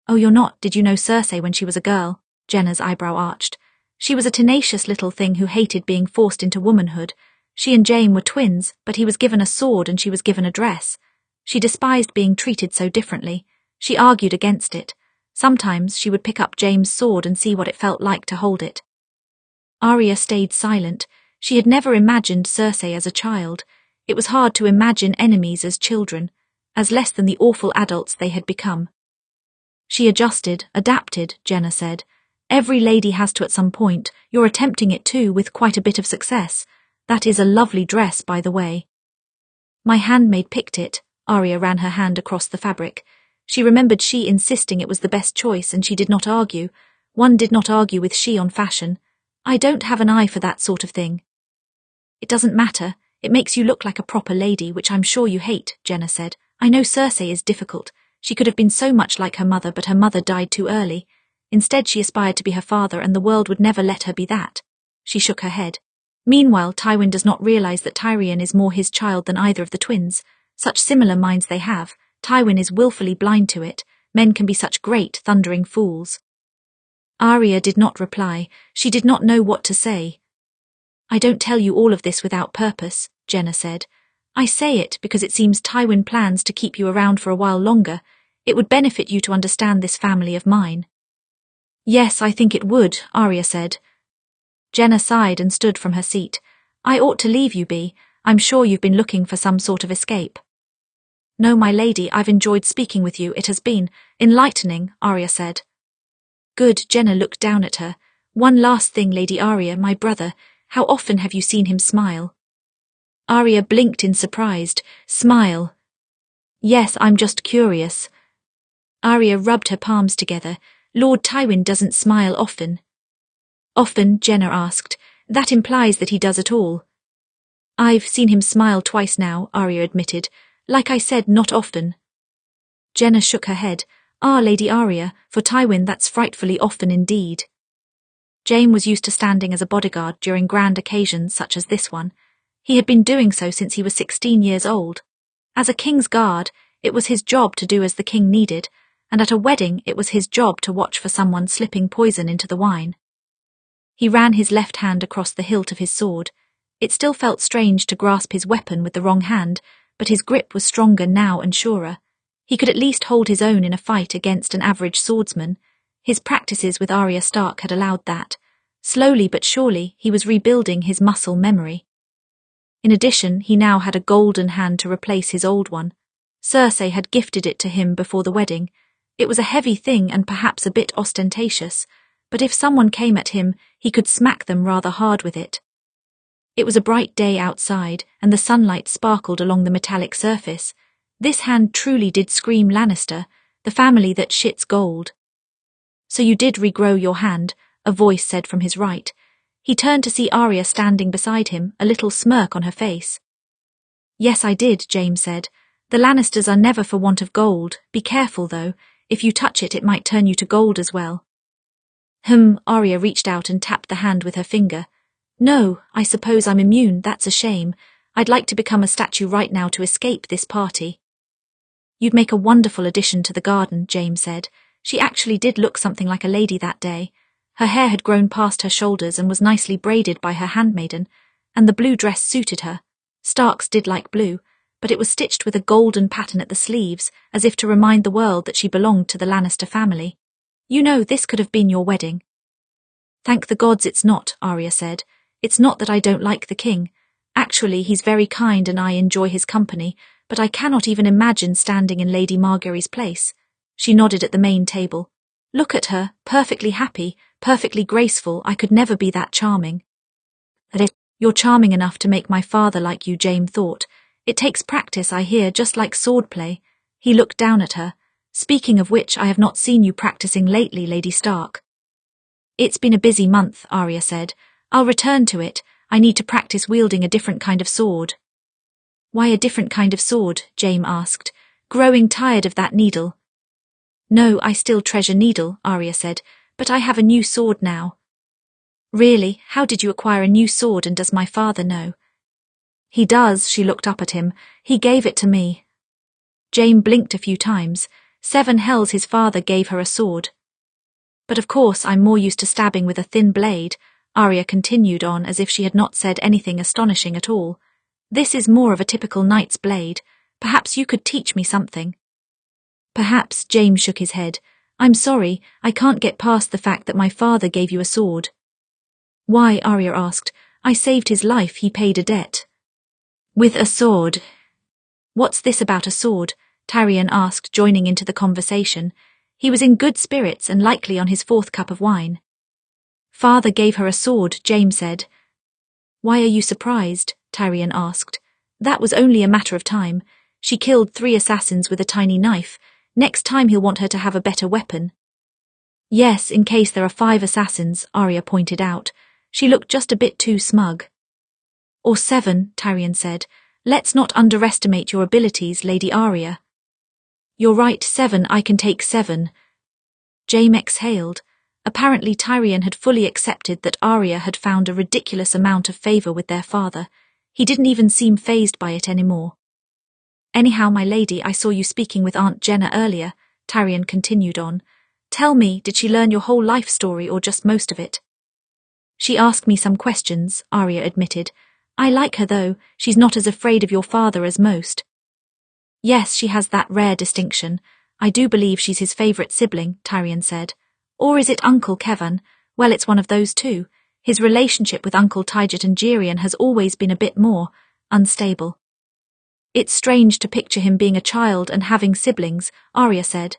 Oh, you're not. Did you know Cersei when she was a girl? Jenna's eyebrow arched. She was a tenacious little thing who hated being forced into womanhood. She and Jaime were twins, but he was given a sword and she was given a dress. She despised being treated so differently. She argued against it. Sometimes she would pick up Jaime's sword and see what it felt like to hold it. Arya stayed silent. She had never imagined Cersei as a child. It was hard to imagine enemies as children, as less than the awful adults they had become. She adjusted, adapted, Jenna said. Every lady has to at some point. You're attempting it too, with quite a bit of success. That is a lovely dress, by the way. My handmaid picked it. Arya ran her hand across the fabric. She remembered she insisting it was the best choice, and she did not argue. One did not argue with she on fashion. I don't have an eye for that sort of thing. It doesn't matter. It makes you look like a proper lady, which I'm sure you hate, Jenna said. I know Cersei is difficult. She could have been so much like her mother, but her mother died too early. Instead, she aspired to be her father, and the world would never let her be that. She shook her head. Meanwhile, Tywin does not realize that Tyrion is more his child than either of the twins. Such similar minds they have. Tywin is willfully blind to it. Men can be such great, thundering fools. Arya did not reply. She did not know what to say. I don't tell you all of this without purpose, Jenna said. I say it because it seems Tywin plans to keep you around for a while longer. It would benefit you to understand this family of mine. Yes, I think it would, Arya said. Jenna sighed and stood from her seat. I ought to leave you be. I'm sure you've been looking for some sort of escape. No, my lady, I've enjoyed speaking with you. It has been enlightening, Arya said. Good, Jenna looked down at her. One last thing, Lady Arya, my brother, how often have you seen him smile? Arya blinked in surprise. Smile? Yes, I'm just curious. Arya rubbed her palms together. Lord Tywin doesn't smile often. Often, Jenna asked. That implies that he does at all. I've seen him smile twice now, Arya admitted. Like I said, not often. Jenna shook her head. Ah, Lady Arya, for Tywin that's frightfully often indeed. Jaime was used to standing as a bodyguard during grand occasions such as this one. He had been doing so since he was 16 years old. As a king's guard, it was his job to do as the king needed, and at a wedding it was his job to watch for someone slipping poison into the wine. He ran his left hand across the hilt of his sword. It still felt strange to grasp his weapon with the wrong hand, but his grip was stronger now and surer. He could at least hold his own in a fight against an average swordsman. His practices with Arya Stark had allowed that. Slowly but surely, he was rebuilding his muscle memory. In addition, he now had a golden hand to replace his old one. Cersei had gifted it to him before the wedding. It was a heavy thing and perhaps a bit ostentatious, but if someone came at him, he could smack them rather hard with it. It was a bright day outside, and the sunlight sparkled along the metallic surface. This hand truly did scream Lannister, the family that shits gold. So you did regrow your hand, a voice said from his right. He turned to see Arya standing beside him, a little smirk on her face. Yes, I did, Jaime said. The Lannisters are never for want of gold. Be careful, though. If you touch it, it might turn you to gold as well. Arya reached out and tapped the hand with her finger. No, I suppose I'm immune, that's a shame. I'd like to become a statue right now to escape this party. You'd make a wonderful addition to the garden, Jaime said. She actually did look something like a lady that day. Her hair had grown past her shoulders and was nicely braided by her handmaiden, and the blue dress suited her. Starks did like blue, but it was stitched with a golden pattern at the sleeves, as if to remind the world that she belonged to the Lannister family. You know, this could have been your wedding. Thank the gods it's not, Arya said. It's not that I don't like the king. Actually, he's very kind and I enjoy his company, but I cannot even imagine standing in Lady Margaery's place. She nodded at the main table. Look at her, perfectly happy, perfectly graceful. I could never be that charming. You're charming enough to make my father like you, Jaime thought. It takes practice, I hear, just like swordplay. He looked down at her. Speaking of which, I have not seen you practicing lately, Lady Stark. It's been a busy month, Arya said. I'll return to it. I need to practice wielding a different kind of sword. Why a different kind of sword? Jaime asked, growing tired of that needle. No, I still treasure needle, Arya said, but I have a new sword now. Really? How did you acquire a new sword, and does my father know? He does, she looked up at him. He gave it to me. Jaime blinked a few times. 7 hells his father gave her a sword. But of course I'm more used to stabbing with a thin blade, Arya continued on as if she had not said anything astonishing at all. This is more of a typical knight's blade. Perhaps you could teach me something. Perhaps, Jaime shook his head. I'm sorry, I can't get past the fact that my father gave you a sword. Why? Arya asked. I saved his life, he paid a debt. With a sword. What's this about a sword? Tyrion asked, joining into the conversation. He was in good spirits and likely on his 4th cup of wine. Father gave her a sword, Jaime said. Why are you surprised? Tyrion asked. That was only a matter of time. She killed 3 assassins with a tiny knife. Next time he'll want her to have a better weapon. Yes, in case there are 5 assassins, Arya pointed out. She looked just a bit too smug. Or 7, Tyrion said. Let's not underestimate your abilities, Lady Arya. You're right, 7, I can take 7. Jaime exhaled. Apparently Tyrion had fully accepted that Arya had found a ridiculous amount of favour with their father. He didn't even seem fazed by it anymore. Anyhow, my lady, I saw you speaking with Aunt Jenna earlier, Tyrion continued on. Tell me, did she learn your whole life story or just most of it? She asked me some questions, Arya admitted. I like her though, she's not as afraid of your father as most. Yes, she has that rare distinction. I do believe she's his favourite sibling, Tyrion said. Or is it Uncle Kevin? Well, it's one of those two. His relationship with Uncle Tyget and Tyrion has always been a bit more unstable. It's strange to picture him being a child and having siblings, Arya said.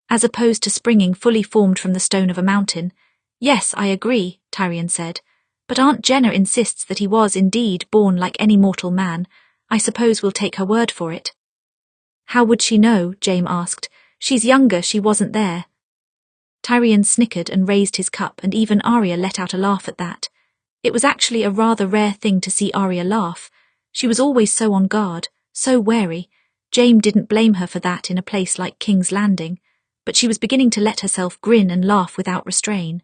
As opposed to springing fully formed from the stone of a mountain. Yes, I agree, Tyrion said. But Aunt Jenna insists that he was indeed born like any mortal man. I suppose we'll take her word for it. How would she know? Jaime asked. She's younger, she wasn't there. Tyrion snickered and raised his cup, and even Arya let out a laugh at that. It was actually a rather rare thing to see Arya laugh. She was always so on guard, so wary. Jaime didn't blame her for that in a place like King's Landing, but she was beginning to let herself grin and laugh without restraint.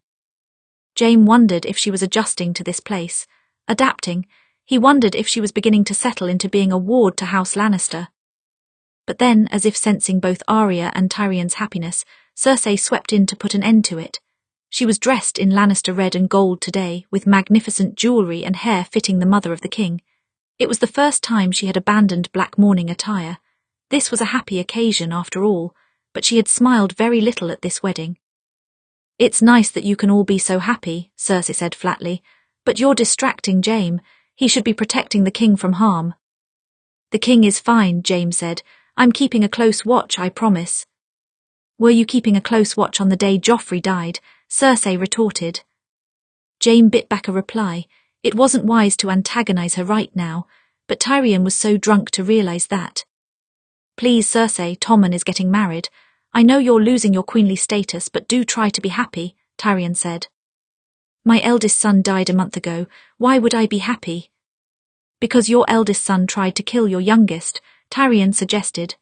Jaime wondered if she was adjusting to this place, adapting. He wondered if she was beginning to settle into being a ward to House Lannister. But then, as if sensing both Arya and Tyrion's happiness, Cersei swept in to put an end to it. She was dressed in Lannister red and gold today, with magnificent jewellery and hair fitting the mother of the king. It was the first time she had abandoned black mourning attire. This was a happy occasion after all, but she had smiled very little at this wedding. It's nice that you can all be so happy, Cersei said flatly, but you're distracting Jaime. He should be protecting the king from harm. The king is fine, Jaime said. I'm keeping a close watch, I promise. Were you keeping a close watch on the day Joffrey died? Cersei retorted. Jaime bit back a reply. It wasn't wise to antagonize her right now, but Tyrion was so drunk to realize that. Please, Cersei, Tommen is getting married. I know you're losing your queenly status, but do try to be happy, Tyrion said. My eldest son died a month ago. Why would I be happy? Because your eldest son tried to kill your youngest, Tyrion suggested.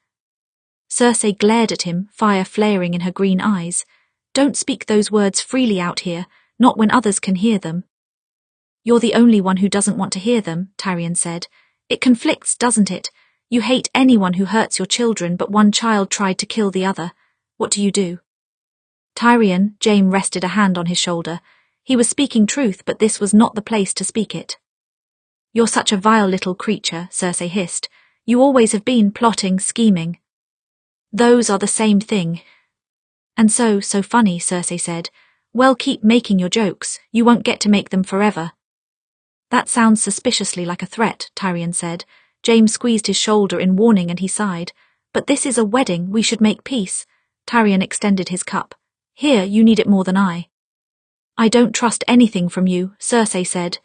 Cersei glared at him, fire flaring in her green eyes. Don't speak those words freely out here, not when others can hear them. You're the only one who doesn't want to hear them, Tyrion said. It conflicts, doesn't it? You hate anyone who hurts your children, but one child tried to kill the other. What do you do? Tyrion, Jaime rested a hand on his shoulder. He was speaking truth, but this was not the place to speak it. You're such a vile little creature, Cersei hissed. You always have been plotting, scheming. Those are the same thing. And so funny, Cersei said. Well, keep making your jokes. You won't get to make them forever. That sounds suspiciously like a threat, Tyrion said. Jaime squeezed his shoulder in warning and he sighed. But this is a wedding, we should make peace. Tyrion extended his cup. Here, you need it more than I. I don't trust anything from you, Cersei said.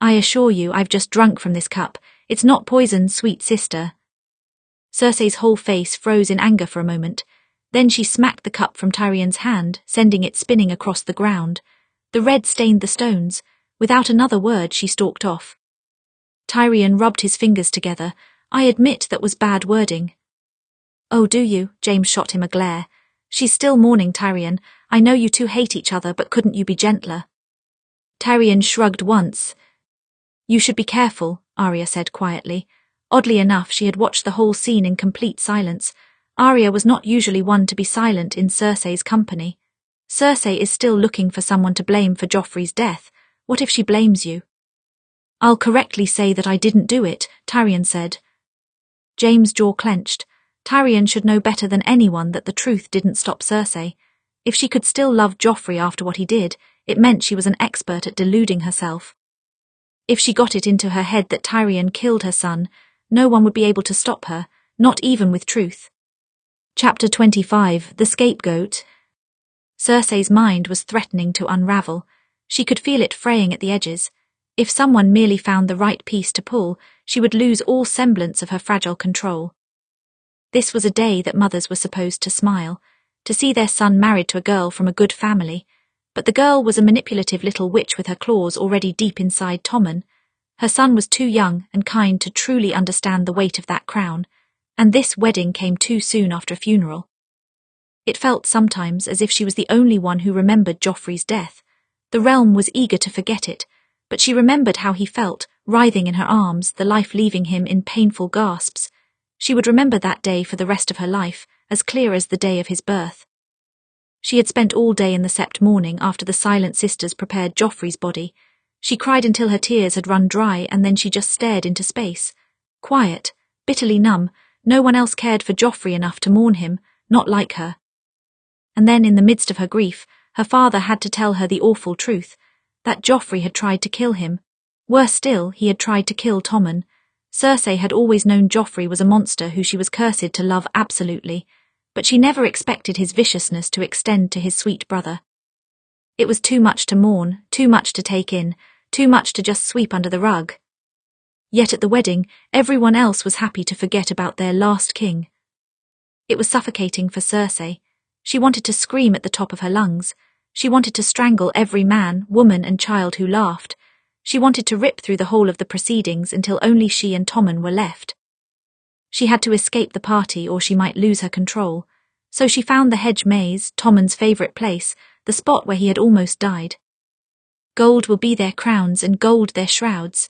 I assure you I've just drunk from this cup. It's not poison, sweet sister. Cersei's whole face froze in anger for a moment. Then she smacked the cup from Tyrion's hand, sending it spinning across the ground. The red stained the stones. Without another word, she stalked off. Tyrion rubbed his fingers together. I admit that was bad wording. Oh, do you? Jaime shot him a glare. She's still mourning, Tyrion. I know you two hate each other, but couldn't you be gentler? Tyrion shrugged once. You should be careful, Arya said quietly. Oddly enough, she had watched the whole scene in complete silence. Arya was not usually one to be silent in Cersei's company. Cersei is still looking for someone to blame for Joffrey's death. What if she blames you? I'll correctly say that I didn't do it, Tyrion said. Jaime's jaw clenched. Tyrion should know better than anyone that the truth didn't stop Cersei. If she could still love Joffrey after what he did, it meant she was an expert at deluding herself. If she got it into her head that Tyrion killed her son, no one would be able to stop her, not even with truth. Chapter 25, The Scapegoat. Cersei's mind was threatening to unravel. She could feel it fraying at the edges. If someone merely found the right piece to pull, she would lose all semblance of her fragile control. This was a day that mothers were supposed to smile, to see their son married to a girl from a good family, but the girl was a manipulative little witch with her claws already deep inside Tommen. Her son was too young and kind to truly understand the weight of that crown, and this wedding came too soon after a funeral. It felt sometimes as if she was the only one who remembered Joffrey's death. The realm was eager to forget it, but she remembered how he felt, writhing in her arms, the life leaving him in painful gasps. She would remember that day for the rest of her life, as clear as the day of his birth. She had spent all day in the Sept morning after the Silent Sisters prepared Joffrey's body. She cried until her tears had run dry, and then she just stared into space. Quiet, bitterly numb, no one else cared for Joffrey enough to mourn him, not like her. And then, in the midst of her grief, her father had to tell her the awful truth, that Joffrey had tried to kill him. Worse still, he had tried to kill Tommen. Cersei had always known Joffrey was a monster who she was cursed to love absolutely, but she never expected his viciousness to extend to his sweet brother. It was too much to mourn, too much to take in, too much to just sweep under the rug. Yet at the wedding, everyone else was happy to forget about their last king. It was suffocating for Cersei. She wanted to scream at the top of her lungs. She wanted to strangle every man, woman and child who laughed. She wanted to rip through the whole of the proceedings until only she and Tommen were left. She had to escape the party or she might lose her control. So she found the hedge maze, Tommen's favourite place, the spot where he had almost died. Gold will be their crowns and gold their shrouds.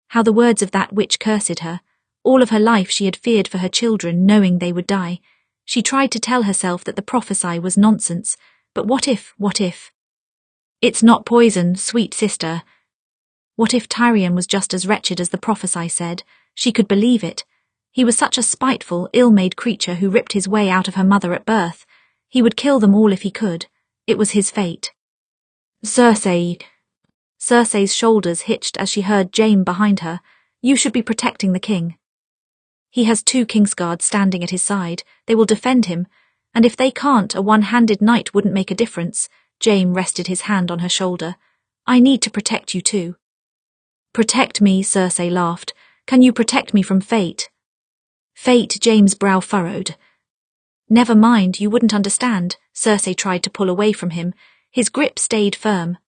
How the words of that witch cursed her. All of her life she had feared for her children, knowing they would die. She tried to tell herself that the prophecy was nonsense, but what if? It's not poison, sweet sister. What if Tyrion was just as wretched as the prophecy said? She could believe it. He was such a spiteful, ill-made creature who ripped his way out of her mother at birth. He would kill them all if he could. It was his fate. Cersei. Cersei's shoulders hitched as she heard Jaime behind her. You should be protecting the king. He has 2 Kingsguards standing at his side. They will defend him. And if they can't, a one-handed knight wouldn't make a difference. Jaime rested his hand on her shoulder. I need to protect you too. Protect me, Cersei laughed. Can you protect me from fate? Fate, Jaime's brow furrowed. Never mind, you wouldn't understand. Cersei tried to pull away from him. His grip stayed firm.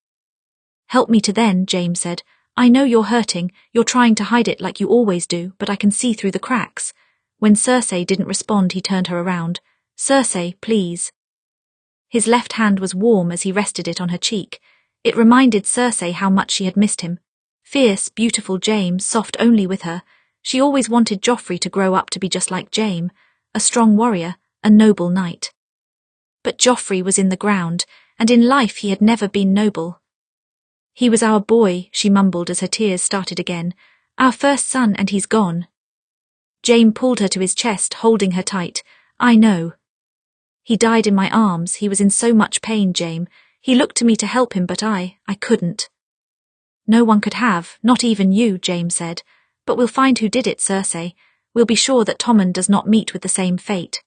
Help me to then, Jaime said. I know you're hurting, you're trying to hide it like you always do, but I can see through the cracks. When Cersei didn't respond, he turned her around. Cersei, please. His left hand was warm as he rested it on her cheek. It reminded Cersei how much she had missed him. Fierce, beautiful Jaime, soft only with her. She always wanted Joffrey to grow up to be just like Jaime, a strong warrior, a noble knight. But Joffrey was in the ground, and in life he had never been noble. He was our boy, she mumbled as her tears started again. Our first son, and he's gone. Jaime pulled her to his chest, holding her tight. I know. He died in my arms. He was in so much pain, Jaime. He looked to me to help him, but I couldn't. No one could have, not even you, Jaime said. But we'll find who did it, Cersei. We'll be sure that Tommen does not meet with the same fate.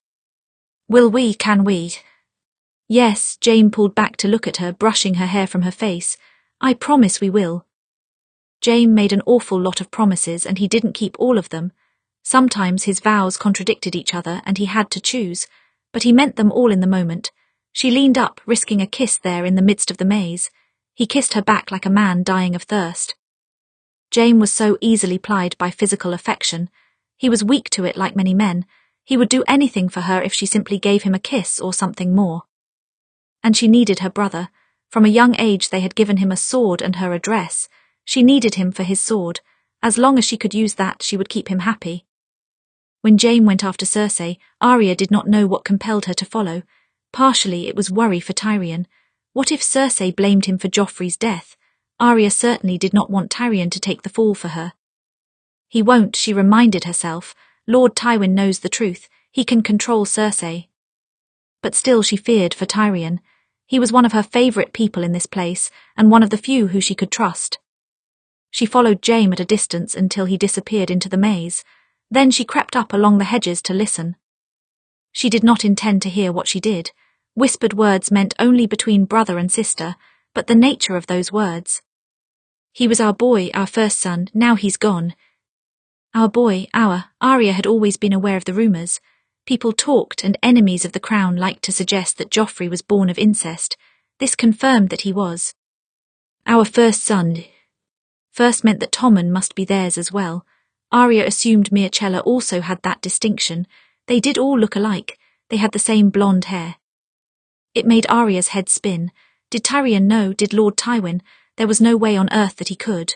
Will we, can we? Yes, Jaime pulled back to look at her, brushing her hair from her face. I promise we will. Jaime made an awful lot of promises and he didn't keep all of them. Sometimes his vows contradicted each other and he had to choose, but he meant them all in the moment. She leaned up, risking a kiss there in the midst of the maze. He kissed her back like a man dying of thirst. Jaime was so easily plied by physical affection. He was weak to it like many men. He would do anything for her if she simply gave him a kiss or something more. And she needed her brother. From a young age they had given him a sword and her a dress. She needed him for his sword. As long as she could use that, she would keep him happy. When Jaime went after Cersei, Arya did not know what compelled her to follow. Partially it was worry for Tyrion. What if Cersei blamed him for Joffrey's death? Arya certainly did not want Tyrion to take the fall for her. He won't, she reminded herself. Lord Tywin knows the truth. He can control Cersei. But still she feared for Tyrion. He was one of her favourite people in this place, and one of the few who she could trust. She followed Jaime at a distance until he disappeared into the maze. Then she crept up along the hedges to listen. She did not intend to hear what she did. Whispered words meant only between brother and sister, but the nature of those words. He was our boy, our first son, now he's gone. Our boy, Arya had always been aware of the rumours. People talked, and enemies of the crown liked to suggest that Joffrey was born of incest. This confirmed that he was. Our first son. First meant that Tommen must be theirs as well. Arya assumed Mircella also had that distinction. They did all look alike. They had the same blonde hair. It made Arya's head spin. Did Tyrion know? Did Lord Tywin? There was no way on earth that he could.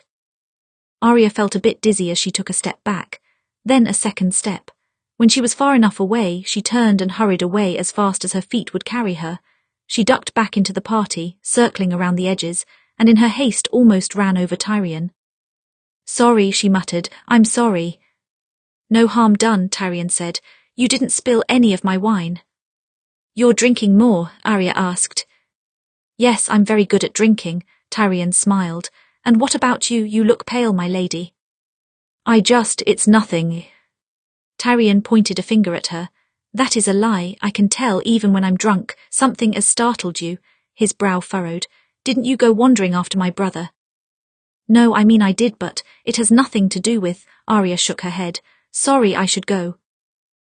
Arya felt a bit dizzy as she took a step back. Then a second step. When she was far enough away, she turned and hurried away as fast as her feet would carry her. She ducked back into the party, circling around the edges, and in her haste almost ran over Tyrion. Sorry, she muttered. I'm sorry. No harm done, Tyrion said. You didn't spill any of my wine. You're drinking more, Arya asked. Yes, I'm very good at drinking, Tyrion smiled. And what about you? You look pale, my lady. It's nothing. Tyrion pointed a finger at her. That is a lie, I can tell even when I'm drunk. Something has startled you. His brow furrowed. Didn't you go wandering after my brother? No, I mean I did, but it has nothing to do with. Arya shook her head. Sorry, I should go.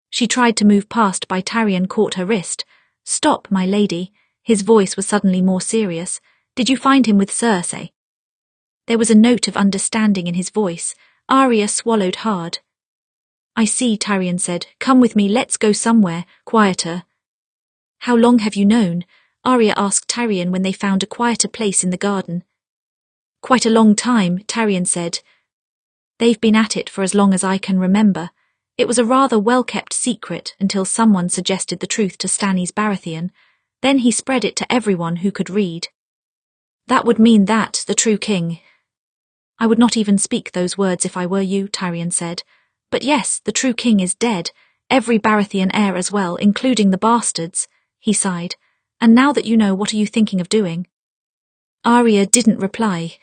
She tried to move past, but Tyrion caught her wrist. Stop, my lady. His voice was suddenly more serious. Did you find him with Cersei? There was a note of understanding in his voice. Arya swallowed hard. I see, Tyrion said. Come with me, let's go somewhere, quieter. How long have you known? Arya asked Tyrion when they found a quieter place in the garden. Quite a long time, Tyrion said. They've been at it for as long as I can remember. It was a rather well-kept secret until someone suggested the truth to Stannis Baratheon. Then he spread it to everyone who could read. That would mean that, the true king. I would not even speak those words if I were you, Tyrion said. But yes, the true king is dead. Every Baratheon heir as well, including the bastards, he sighed. And now that you know, what are you thinking of doing? Arya didn't reply.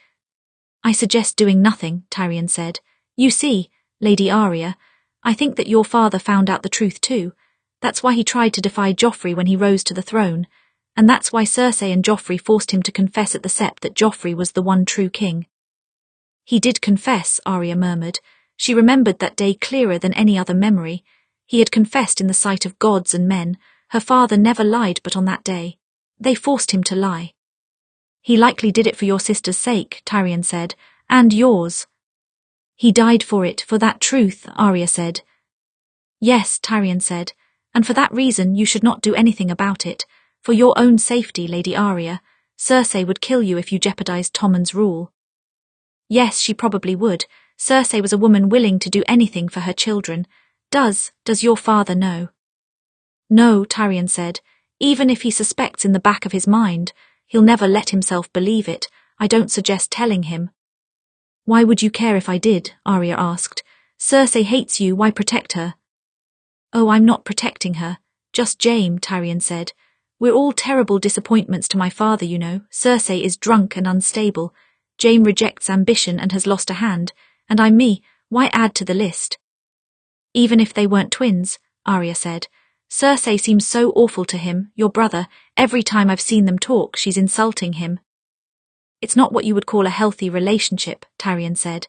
I suggest doing nothing, Tyrion said. You see, Lady Arya, I think that your father found out the truth too. That's why he tried to defy Joffrey when he rose to the throne. And that's why Cersei and Joffrey forced him to confess at the sept that Joffrey was the one true king. He did confess, Arya murmured. She remembered that day clearer than any other memory. He had confessed in the sight of gods and men. Her father never lied but on that day. They forced him to lie. He likely did it for your sister's sake, Tyrion said, and yours. He died for it, for that truth, Arya said. Yes, Tyrion said, and for that reason you should not do anything about it. For your own safety, Lady Arya. Cersei would kill you if you jeopardized Tommen's rule. Yes, she probably would. Cersei was a woman willing to do anything for her children. Does your father know? No, Tyrion said. Even if he suspects in the back of his mind, he'll never let himself believe it. I don't suggest telling him. Why would you care if I did? Arya asked. Cersei hates you, why protect her? Oh, I'm not protecting her. Just Jaime, Tyrion said. We're all terrible disappointments to my father, you know. Cersei is drunk and unstable. Jaime rejects ambition and has lost a hand. And I'm me. Why add to the list? Even if they weren't twins, Arya said. Cersei seems so awful to him, your brother. Every time I've seen them talk, she's insulting him. It's not what you would call a healthy relationship, Tyrion said.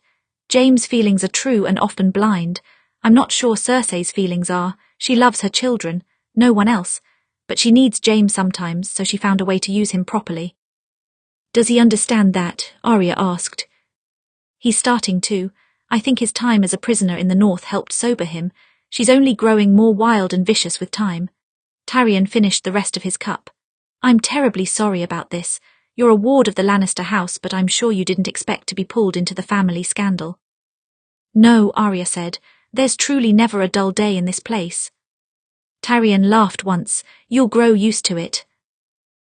Jaime's feelings are true and often blind. I'm not sure Cersei's feelings are. She loves her children, no one else. But she needs Jaime sometimes, so she found a way to use him properly. Does he understand that? Arya asked. He's starting to. I think his time as a prisoner in the north helped sober him. She's only growing more wild and vicious with time. Tyrion finished the rest of his cup. I'm terribly sorry about this. You're a ward of the Lannister house, but I'm sure you didn't expect to be pulled into the family scandal. No, Arya said. There's truly never a dull day in this place. Tyrion laughed once. You'll grow used to it.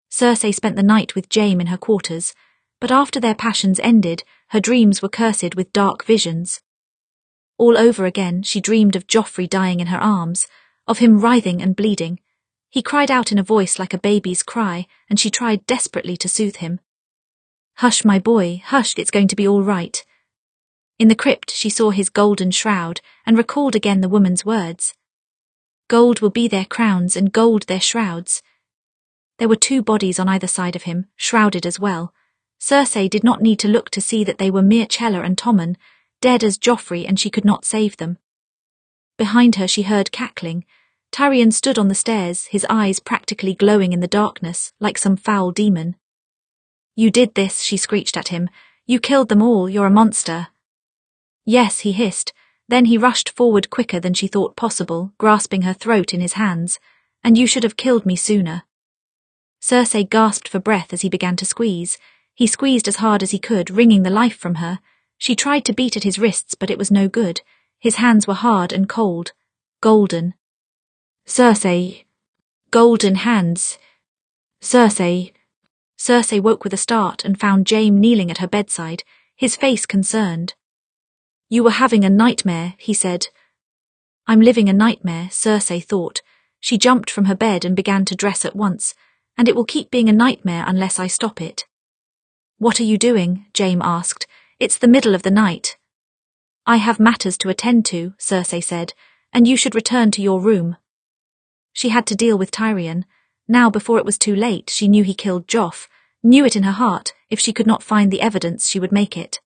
Cersei spent the night with Jaime in her quarters, but after their passions ended, her dreams were cursed with dark visions. All over again, she dreamed of Joffrey dying in her arms, of him writhing and bleeding. He cried out in a voice like a baby's cry, and she tried desperately to soothe him. Hush, my boy, hush, it's going to be all right. In the crypt, she saw his golden shroud and recalled again the woman's words. Gold will be their crowns and gold their shrouds. There were 2 bodies on either side of him, shrouded as well. Cersei did not need to look to see that they were Myrcella and Tommen, dead as Joffrey, and she could not save them. Behind her she heard cackling. Tyrion stood on the stairs, his eyes practically glowing in the darkness, like some foul demon. You did this, she screeched at him. You killed them all, you're a monster. Yes, he hissed. Then he rushed forward quicker than she thought possible, grasping her throat in his hands. And you should have killed me sooner. Cersei gasped for breath as he began to squeeze. He squeezed as hard as he could, wringing the life from her. She tried to beat at his wrists, but it was no good. His hands were hard and cold. Golden. Cersei. Golden hands. Cersei. Cersei woke with a start and found Jaime kneeling at her bedside, his face concerned. You were having a nightmare, he said. I'm living a nightmare, Cersei thought. She jumped from her bed and began to dress at once, and it will keep being a nightmare unless I stop it. What are you doing? Jaime asked. It's the middle of the night. I have matters to attend to, Cersei said, and you should return to your room. She had to deal with Tyrion. Now, before it was too late, she knew he killed Joff, knew it in her heart. If she could not find the evidence, she would make it.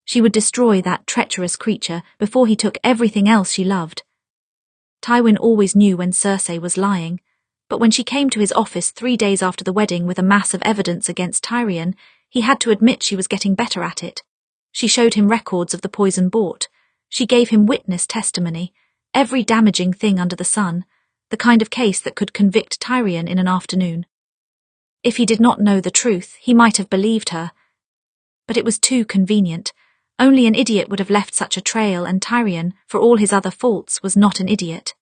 She would destroy that treacherous creature before he took everything else she loved. Tywin always knew when Cersei was lying, but when she came to his office 3 days after the wedding with a mass of evidence against Tyrion, he had to admit she was getting better at it. She showed him records of the poison bought. She gave him witness testimony, every damaging thing under the sun, the kind of case that could convict Tyrion in an afternoon. If he did not know the truth, he might have believed her. But it was too convenient. Only an idiot would have left such a trail, and Tyrion, for all his other faults, was not an idiot.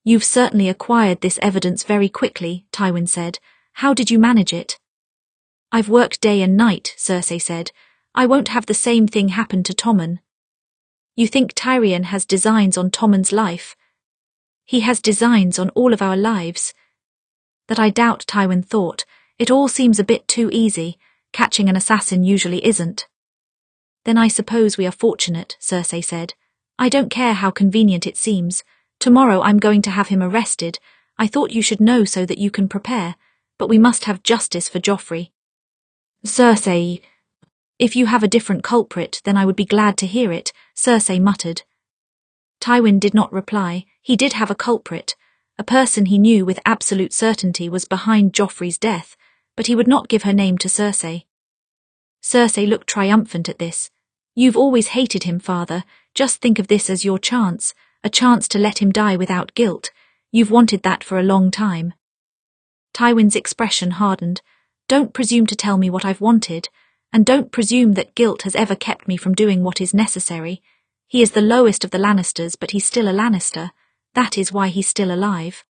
You've certainly acquired this evidence very quickly, Tywin said. How did you manage it? I've worked day and night, Cersei said. I won't have the same thing happen to Tommen. You think Tyrion has designs on Tommen's life? He has designs on all of our lives. That I doubt, Tywin thought. It all seems a bit too easy. Catching an assassin usually isn't. Then I suppose we are fortunate, Cersei said. I don't care how convenient it seems. Tomorrow I'm going to have him arrested. I thought you should know so that you can prepare, but we must have justice for Joffrey. Cersei, if you have a different culprit, then I would be glad to hear it, Cersei muttered. Tywin did not reply. He did have a culprit. A person he knew with absolute certainty was behind Joffrey's death, but he would not give her name to Cersei. Cersei looked triumphant at this. You've always hated him, father. Just think of this as your chance, a chance to let him die without guilt. You've wanted that for a long time. Tywin's expression hardened. Don't presume to tell me what I've wanted, and don't presume that guilt has ever kept me from doing what is necessary. He is the lowest of the Lannisters, but he's still a Lannister. That is why he's still alive.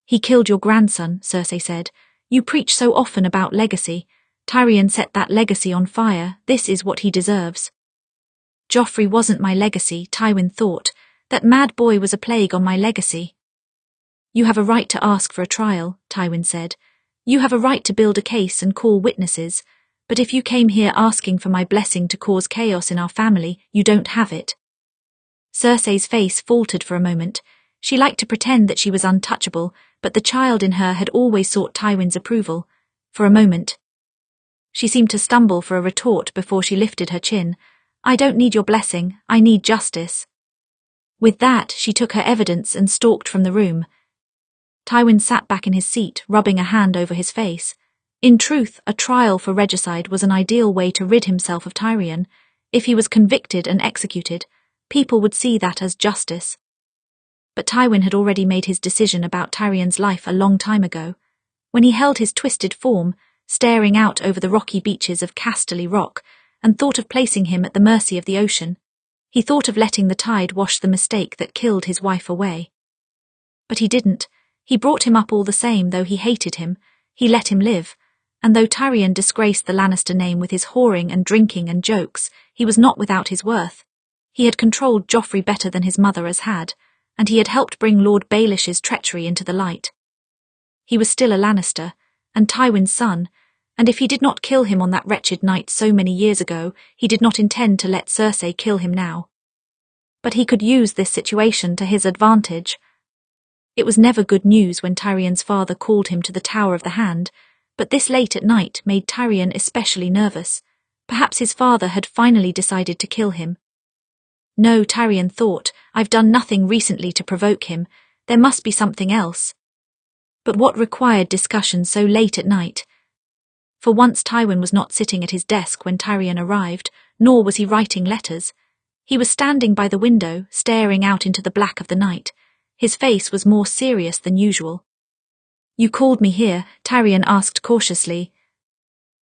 He killed your grandson, Cersei said. You preach so often about legacy. Tyrion set that legacy on fire. This is what he deserves. Joffrey wasn't my legacy, Tywin thought. That mad boy was a plague on my legacy. You have a right to ask for a trial, Tywin said. You have a right to build a case and call witnesses. But if you came here asking for my blessing to cause chaos in our family, you don't have it. Cersei's face faltered for a moment. She liked to pretend that she was untouchable, but the child in her had always sought Tywin's approval. For a moment, she seemed to stumble for a retort before she lifted her chin. I don't need your blessing, I need justice. With that, she took her evidence and stalked from the room. Tywin sat back in his seat, rubbing a hand over his face. In truth, a trial for regicide was an ideal way to rid himself of Tyrion. If he was convicted and executed, people would see that as justice. But Tywin had already made his decision about Tyrion's life a long time ago. When he held his twisted form, staring out over the rocky beaches of Casterly Rock, and thought of placing him at the mercy of the ocean, he thought of letting the tide wash the mistake that killed his wife away. But he didn't. He brought him up all the same. Though he hated him, he let him live. And though Tyrion disgraced the Lannister name with his whoring and drinking and jokes, he was not without his worth. He had controlled Joffrey better than his mother had, and he had helped bring Lord Baelish's treachery into the light. He was still a Lannister, and Tywin's son, and if he did not kill him on that wretched night so many years ago, he did not intend to let Cersei kill him now. But he could use this situation to his advantage. It was never good news when Tyrion's father called him to the Tower of the Hand, but this late at night made Tyrion especially nervous. Perhaps his father had finally decided to kill him. No, Tyrion thought, I've done nothing recently to provoke him. There must be something else. But what required discussion so late at night? For once Tywin was not sitting at his desk when Tyrion arrived, nor was he writing letters. He was standing by the window, staring out into the black of the night. His face was more serious than usual. You called me here, Tyrion asked cautiously.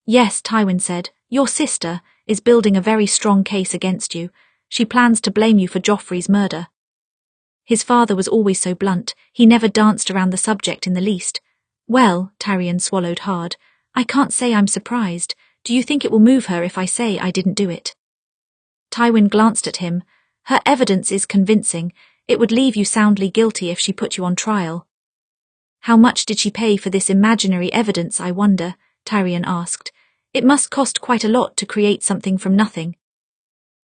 Yes, Tywin said. Your sister is building a very strong case against you. She plans to blame you for Joffrey's murder. His father was always so blunt. He never danced around the subject in the least. Well, Tyrion swallowed hard. I can't say I'm surprised. Do you think it will move her if I say I didn't do it? Tywin glanced at him. Her evidence is convincing. It would leave you soundly guilty if she put you on trial. How much did she pay for this imaginary evidence, I wonder? Tyrion asked. It must cost quite a lot to create something from nothing.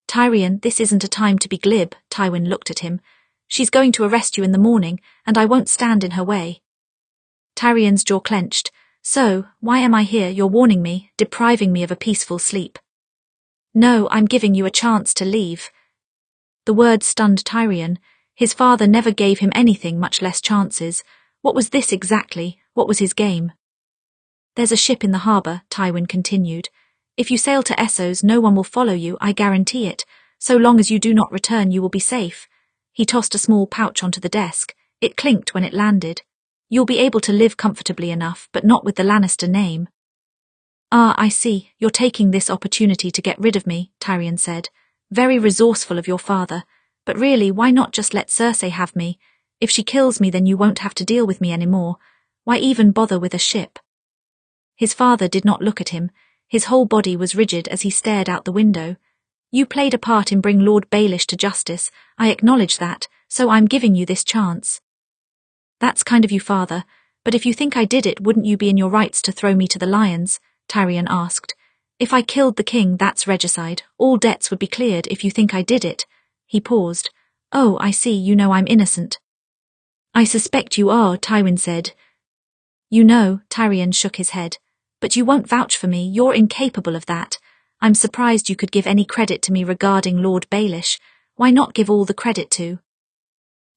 Tyrion, this isn't a time to be glib, Tywin looked at him. She's going to arrest you in the morning, and I won't stand in her way. Tyrion's jaw clenched. So, why am I here? You're warning me, depriving me of a peaceful sleep. No, I'm giving you a chance to leave. The words stunned Tyrion. His father never gave him anything, much less chances. What was this exactly? What was his game? There's a ship in the harbour, Tywin continued. If you sail to Essos, no one will follow you, I guarantee it. So long as you do not return, you will be safe. He tossed a small pouch onto the desk. It clinked when it landed. You'll be able to live comfortably enough, but not with the Lannister name. Ah, I see. You're taking this opportunity to get rid of me, Tyrion said. Very resourceful of your father. But really, why not just let Cersei have me? If she kills me, then you won't have to deal with me anymore. Why even bother with a ship? His father did not look at him. His whole body was rigid as he stared out the window. You played a part in bringing Lord Baelish to justice. I acknowledge that, so I'm giving you this chance. That's kind of you, father, but if you think I did it, wouldn't you be in your rights to throw me to the lions? Tyrion asked. If I killed the king, that's regicide. All debts would be cleared if you think I did it. He paused. Oh, I see, you know I'm innocent. I suspect you are, Tywin said. You know, Tyrion shook his head. But you won't vouch for me, you're incapable of that. I'm surprised you could give any credit to me regarding Lord Baelish. Why not give all the credit to?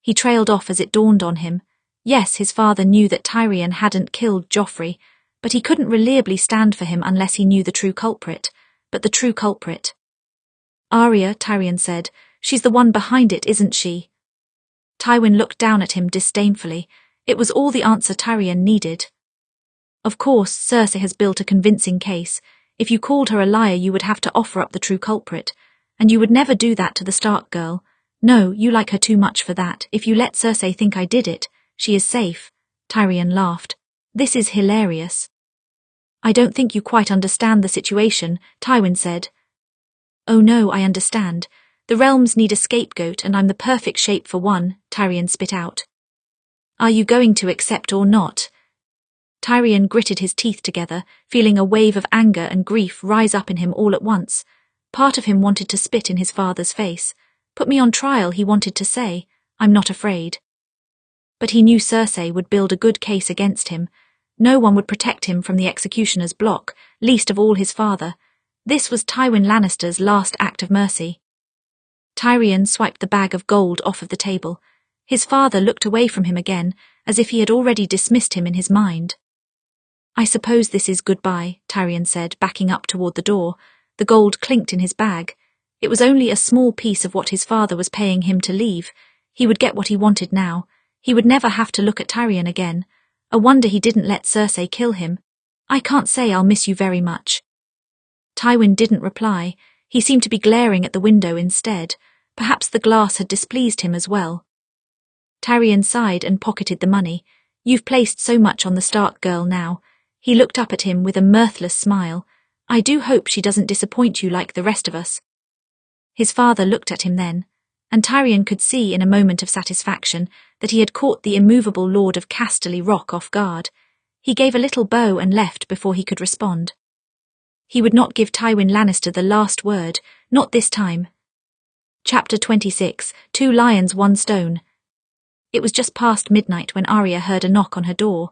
He trailed off as it dawned on him. Yes, his father knew that Tyrion hadn't killed Joffrey, but he couldn't reliably stand for him unless he knew the true culprit. But the true culprit. Arya, Tyrion said. She's the one behind it, isn't she? Tywin looked down at him disdainfully. It was all the answer Tyrion needed. Of course, Cersei has built a convincing case. If you called her a liar, you would have to offer up the true culprit. And you would never do that to the Stark girl. No, you like her too much for that. If you let Cersei think I did it, she is safe. Tyrion laughed. This is hilarious. I don't think you quite understand the situation, Tywin said. Oh no, I understand. The realms need a scapegoat and I'm the perfect shape for one, Tyrion spit out. Are you going to accept or not? Tyrion gritted his teeth together, feeling a wave of anger and grief rise up in him all at once. Part of him wanted to spit in his father's face. Put me on trial, he wanted to say. I'm not afraid. But he knew Cersei would build a good case against him. No one would protect him from the executioner's block, least of all his father. This was Tywin Lannister's last act of mercy. Tyrion swiped the bag of gold off of the table. His father looked away from him again, as if he had already dismissed him in his mind. I suppose this is goodbye, Tyrion said, backing up toward the door. The gold clinked in his bag. It was only a small piece of what his father was paying him to leave. He would get what he wanted now. He would never have to look at Tyrion again. A wonder he didn't let Cersei kill him. I can't say I'll miss you very much. Tywin didn't reply. He seemed to be glaring at the window instead. Perhaps the glass had displeased him as well. Tyrion sighed and pocketed the money. You've placed so much on the Stark girl now. He looked up at him with a mirthless smile. I do hope she doesn't disappoint you like the rest of us. His father looked at him then, and Tyrion could see in a moment of satisfaction that he had caught the immovable Lord of Casterly Rock off guard. He gave a little bow and left before he could respond. He would not give Tywin Lannister the last word, not this time. Chapter 26, 2 Lions, 1 Stone. It was just past midnight when Arya heard a knock on her door.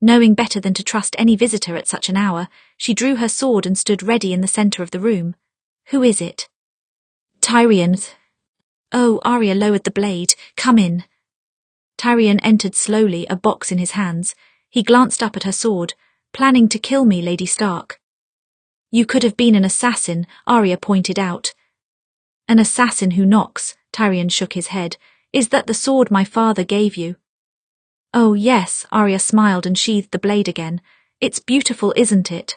Knowing better than to trust any visitor at such an hour, she drew her sword and stood ready in the centre of the room. Who is it? Tyrion. Oh, Arya lowered the blade. Come in. Tyrion entered slowly, a box in his hands. He glanced up at her sword. Planning to kill me, Lady Stark. You could have been an assassin, Arya pointed out. An assassin who knocks, Tyrion shook his head. Is that the sword my father gave you? Oh yes, Arya smiled and sheathed the blade again. It's beautiful, isn't it?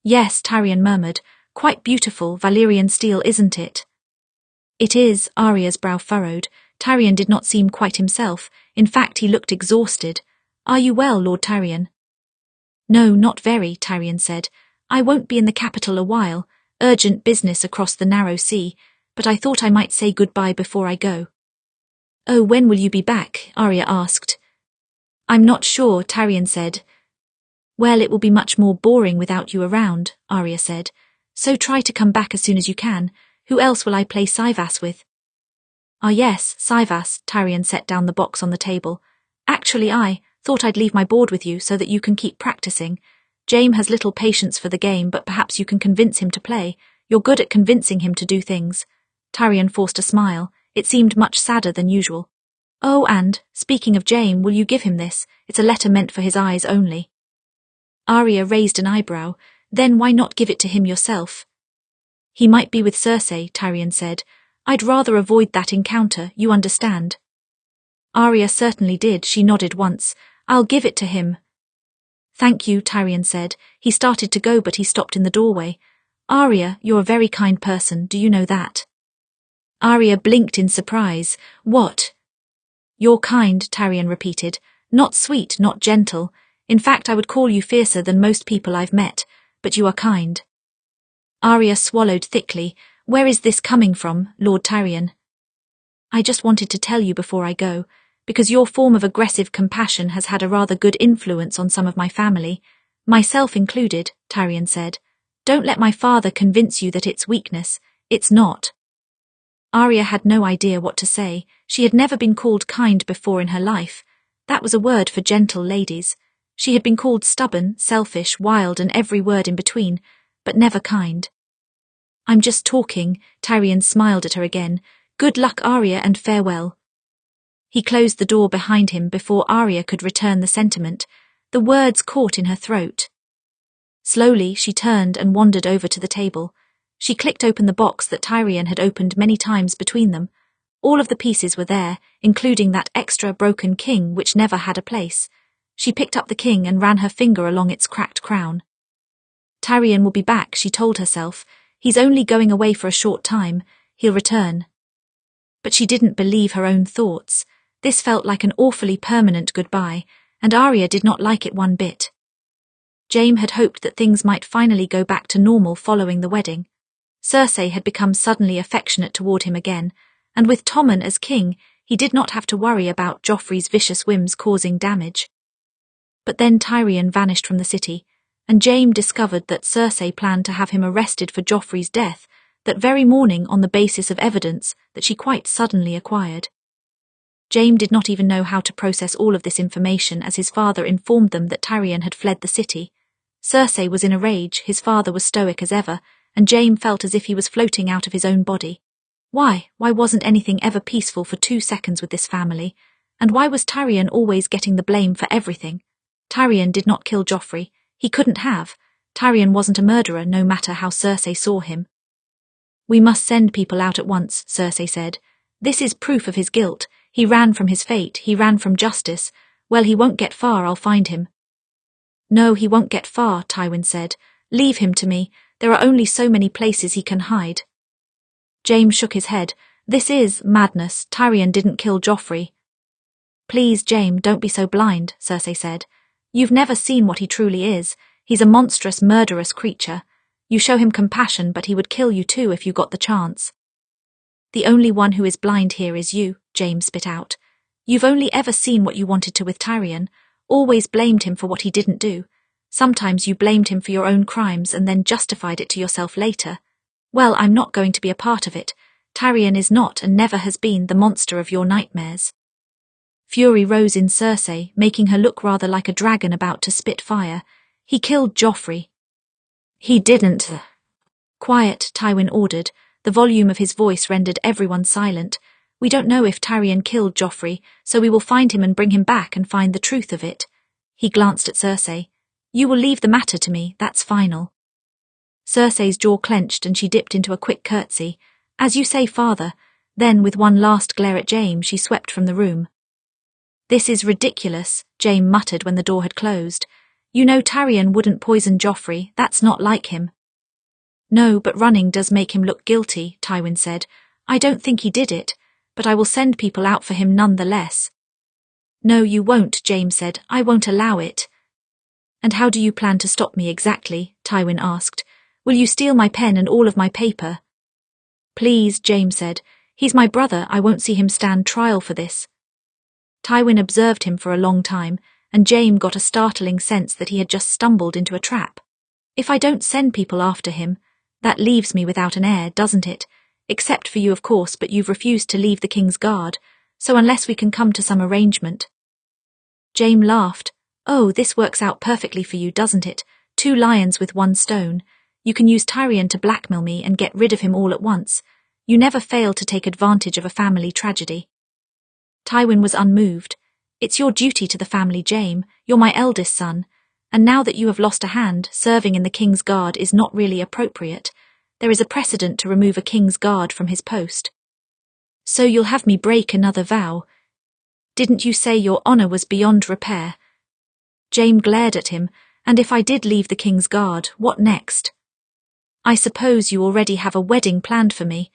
Yes, Tyrion murmured. Quite beautiful, Valyrian steel, isn't it? It is, Arya's brow furrowed. Tyrion did not seem quite himself. In fact, he looked exhausted. Are you well, Lord Tyrion? No, not very, Tyrion said. I won't be in the capital a while. Urgent business across the narrow sea, but I thought I might say goodbye before I go. "Oh, when will you be back?" Arya asked. "I'm not sure," Tyrion said. "Well, it will be much more boring without you around," Arya said. "So try to come back as soon as you can. Who else will I play Syvas with?" "Ah yes, Syvas," Tyrion set down the box on the table. "Actually I thought I'd leave my board with you so that you can keep practicing. Jaime has little patience for the game, but perhaps you can convince him to play. You're good at convincing him to do things." Tyrion forced a smile. It seemed much sadder than usual. "Oh, and, speaking of Jaime, will you give him this? It's a letter meant for his eyes only." Arya raised an eyebrow. "Then why not give it to him yourself?" "He might be with Cersei," Tyrion said. "I'd rather avoid that encounter, you understand." Arya certainly did. She nodded once. "I'll give it to him." "Thank you," Tyrion said. He started to go, but he stopped in the doorway. "Arya, you're a very kind person, do you know that?" Arya blinked in surprise. "What?" "You're kind," Tyrion repeated. "Not sweet, not gentle. In fact, I would call you fiercer than most people I've met, but you are kind." Arya swallowed thickly. "Where is this coming from, Lord Tyrion?" "I just wanted to tell you before I go, because your form of aggressive compassion has had a rather good influence on some of my family, myself included," Tyrion said. "Don't let my father convince you that it's weakness. It's not." Arya had no idea what to say. She had never been called kind before in her life. That was a word for gentle ladies. She had been called stubborn, selfish, wild, and every word in between, but never kind. "I'm just talking," Tyrion smiled at her again. "Good luck, Arya, and farewell." He closed the door behind him before Arya could return the sentiment. The words caught in her throat. Slowly, she turned and wandered over to the table. She clicked open the box that Tyrion had opened many times between them. All of the pieces were there, including that extra broken king which never had a place. She picked up the king and ran her finger along its cracked crown. Tyrion will be back, she told herself. He's only going away for a short time. He'll return. But she didn't believe her own thoughts. This felt like an awfully permanent goodbye, and Arya did not like it one bit. Jaime had hoped that things might finally go back to normal following the wedding. Cersei had become suddenly affectionate toward him again, and with Tommen as king, he did not have to worry about Joffrey's vicious whims causing damage. But then Tyrion vanished from the city, and Jaime discovered that Cersei planned to have him arrested for Joffrey's death that very morning on the basis of evidence that she quite suddenly acquired. Jaime did not even know how to process all of this information as his father informed them that Tyrion had fled the city. Cersei was in a rage, his father was stoic as ever, and Jaime felt as if he was floating out of his own body. Why wasn't anything ever peaceful for 2 seconds with this family? And why was Tyrion always getting the blame for everything? Tyrion did not kill Joffrey. He couldn't have. Tyrion wasn't a murderer, no matter how Cersei saw him. "We must send people out at once," Cersei said. "This is proof of his guilt. He ran from his fate. He ran from justice. Well, he won't get far, I'll find him." "No, he won't get far," Tywin said. "Leave him to me. There are only so many places he can hide." Jaime shook his head. "This is madness. Tyrion didn't kill Joffrey." "Please, Jaime, don't be so blind," Cersei said. "You've never seen what he truly is. He's a monstrous, murderous creature. You show him compassion, but he would kill you too if you got the chance." "The only one who is blind here is you," Jaime spit out. "You've only ever seen what you wanted to with Tyrion, always blamed him for what he didn't do. Sometimes you blamed him for your own crimes and then justified it to yourself later. Well, I'm not going to be a part of it. Tyrion is not and never has been the monster of your nightmares." Fury rose in Cersei, making her look rather like a dragon about to spit fire. "He killed Joffrey." "He didn't." "Quiet," Tywin ordered. The volume of his voice rendered everyone silent. "We don't know if Tyrion killed Joffrey, so we will find him and bring him back and find the truth of it." He glanced at Cersei. "You will leave the matter to me, that's final." Cersei's jaw clenched and she dipped into a quick curtsy. "As you say, father." Then, with one last glare at Jaime, she swept from the room. "This is ridiculous," Jaime muttered when the door had closed. "You know Tyrion wouldn't poison Joffrey, that's not like him." "No, but running does make him look guilty," Tywin said. "I don't think he did it, but I will send people out for him nonetheless." "No, you won't," Jaime said. "I won't allow it." "And how do you plan to stop me exactly?" Tywin asked. "Will you steal my pen and all of my paper?" "Please," Jaime said. He's my brother, I won't see him stand trial for this. Tywin observed him for a long time, and Jaime got a startling sense that he had just stumbled into a trap. If I don't send people after him, that leaves me without an heir, doesn't it? Except for you, of course, but you've refused to leave the King's Guard, so unless we can come to some arrangement. Jaime laughed. Oh, this works out perfectly for you, doesn't it? 2 lions with 1 stone. You can use Tyrion to blackmail me and get rid of him all at once. You never fail to take advantage of a family tragedy. Tywin was unmoved. It's your duty to the family, Jaime. You're my eldest son. And now that you have lost a hand, serving in the King's Guard is not really appropriate. There is a precedent to remove a King's Guard from his post. So you'll have me break another vow. Didn't you say your honour was beyond repair? Jaime glared at him. And if I did leave the King's Guard, what next? I suppose you already have a wedding planned for me.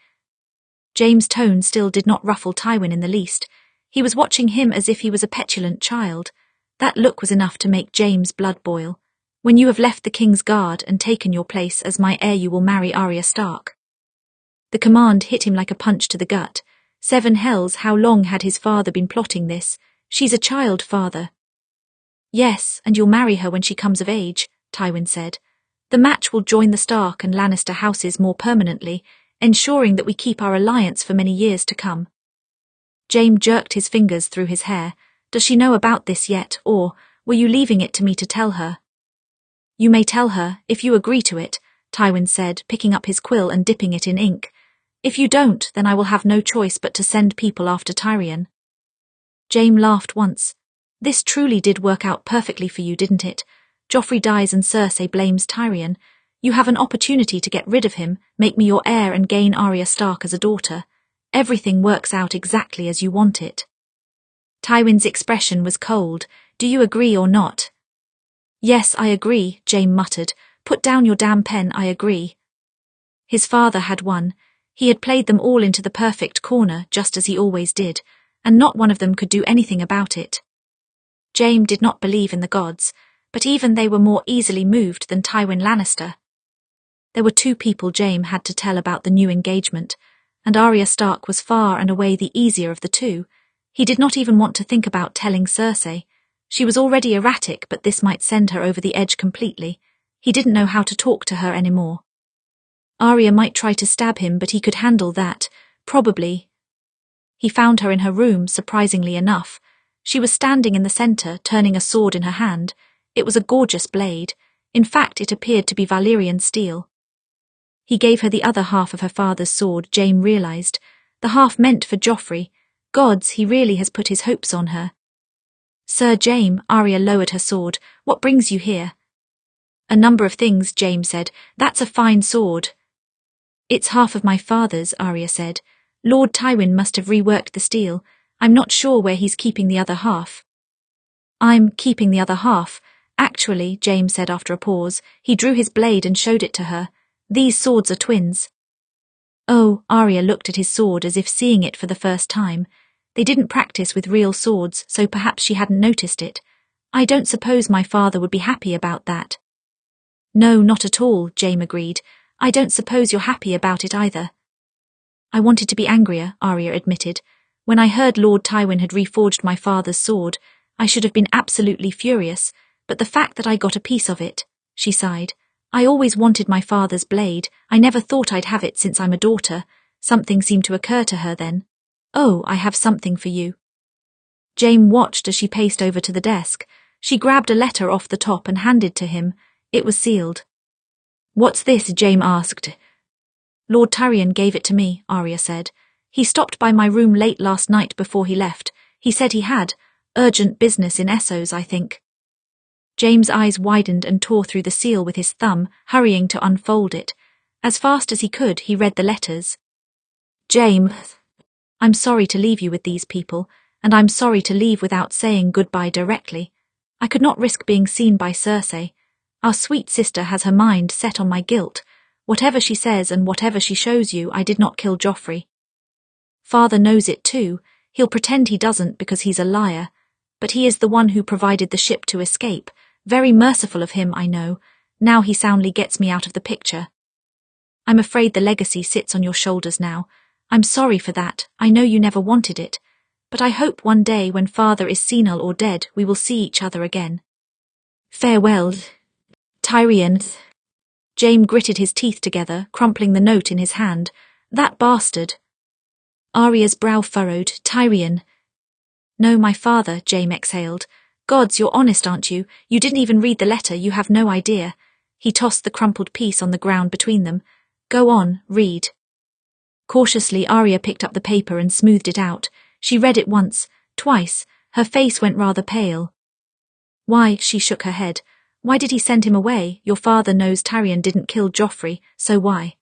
Jaime's tone still did not ruffle Tywin in the least. He was watching him as if he was a petulant child. That look was enough to make Jaime's blood boil. When you have left the King's Guard and taken your place as my heir, you will marry Arya Stark. The command hit him like a punch to the gut. 7 hells, how long had his father been plotting this? She's a child, father. Yes, and you'll marry her when she comes of age, Tywin said. The match will join the Stark and Lannister houses more permanently, ensuring that we keep our alliance for many years to come. Jaime jerked his fingers through his hair. Does she know about this yet, or were you leaving it to me to tell her? You may tell her, if you agree to it, Tywin said, picking up his quill and dipping it in ink. If you don't, then I will have no choice but to send people after Tyrion. Jaime laughed once. This truly did work out perfectly for you, didn't it? Joffrey dies and Cersei blames Tyrion. You have an opportunity to get rid of him, make me your heir and gain Arya Stark as a daughter. Everything works out exactly as you want it. Tywin's expression was cold. Do you agree or not? Yes, I agree, Jaime muttered. Put down your damn pen, I agree. His father had won. He had played them all into the perfect corner, just as he always did, and not one of them could do anything about it. Jaime did not believe in the gods, but even they were more easily moved than Tywin Lannister. There were 2 people Jaime had to tell about the new engagement, and Arya Stark was far and away the easier of the 2. He did not even want to think about telling Cersei. She was already erratic, but this might send her over the edge completely. He didn't know how to talk to her anymore. Arya might try to stab him, but he could handle that, probably. He found her in her room, surprisingly enough. She was standing in the centre, turning a sword in her hand. It was a gorgeous blade. In fact, it appeared to be Valyrian steel. He gave her the other half of her father's sword, Jaime realised. The half meant for Joffrey. Gods, he really has put his hopes on her. Sir Jaime, Arya lowered her sword. What brings you here? A number of things, Jaime said. That's a fine sword. It's half of my father's, Arya said. Lord Tywin must have reworked the steel. I'm not sure where he's keeping the other half. I'm keeping the other half. Actually, Jaime said after a pause. He drew his blade and showed it to her. These swords are twins. Oh, Arya looked at his sword as if seeing it for the first time. They didn't practice with real swords, so perhaps she hadn't noticed it. I don't suppose my father would be happy about that. No, not at all, Jaime agreed. I don't suppose you're happy about it either. I wanted to be angrier, Arya admitted. When I heard Lord Tywin had reforged my father's sword, I should have been absolutely furious, but the fact that I got a piece of it, she sighed. I always wanted my father's blade. I never thought I'd have it since I'm a daughter. Something seemed to occur to her then. Oh, I have something for you. Jaime watched as she paced over to the desk. She grabbed a letter off the top and handed to him. It was sealed. What's this? Jaime asked. Lord Tyrion gave it to me, Arya said. He stopped by my room late last night before he left. He said he had urgent business in Essos, I think. Jaime's eyes widened and tore through the seal with his thumb, hurrying to unfold it. As fast as he could, he read the letters. Jaime, I'm sorry to leave you with these people, and I'm sorry to leave without saying goodbye directly. I could not risk being seen by Cersei. Our sweet sister has her mind set on my guilt. Whatever she says and whatever she shows you, I did not kill Joffrey. Father knows it too. He'll pretend he doesn't because he's a liar. But he is the one who provided the ship to escape. Very merciful of him, I know. Now he soundly gets me out of the picture. I'm afraid the legacy sits on your shoulders now. I'm sorry for that, I know you never wanted it, but I hope one day when father is senile or dead we will see each other again. Farewell, Tyrion. Jaime gritted his teeth together, crumpling the note in his hand. That bastard. Arya's brow furrowed. Tyrion. No, my father, Jaime exhaled. Gods, you're honest, aren't you? You didn't even read the letter, you have no idea. He tossed the crumpled piece on the ground between them. Go on, read. Cautiously, Arya picked up the paper and smoothed it out. She read it once, twice. Her face went rather pale. Why, she shook her head. Why did he send him away? Your father knows Tyrion didn't kill Joffrey, so why?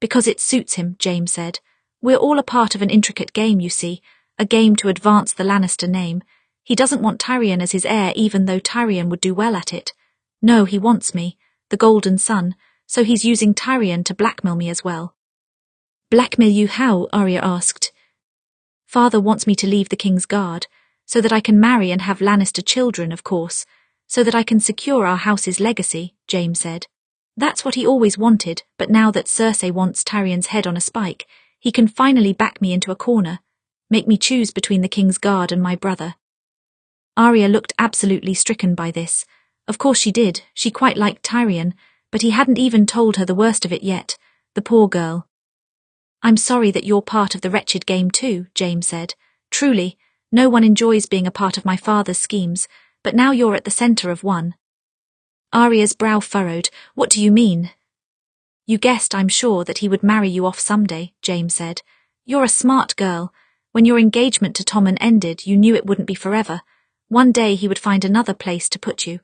Because it suits him, Jaime said. We're all a part of an intricate game, you see, a game to advance the Lannister name. He doesn't want Tyrion as his heir, even though Tyrion would do well at it. No, he wants me, the Golden Son, so he's using Tyrion to blackmail me as well. Blackmail you how? Arya asked. Father wants me to leave the King's Guard, so that I can marry and have Lannister children, of course, so that I can secure our house's legacy, Jaime said. That's what he always wanted, but now that Cersei wants Tyrion's head on a spike, he can finally back me into a corner, make me choose between the King's Guard and my brother. Arya looked absolutely stricken by this. Of course she did, she quite liked Tyrion, but he hadn't even told her the worst of it yet, the poor girl. I'm sorry that you're part of the wretched game too, Jaime said. Truly, no one enjoys being a part of my father's schemes, but now you're at the centre of one. Arya's brow furrowed. What do you mean? You guessed, I'm sure, that he would marry you off someday, Jaime said. You're a smart girl. When your engagement to Tommen ended, you knew it wouldn't be forever. One day he would find another place to put you.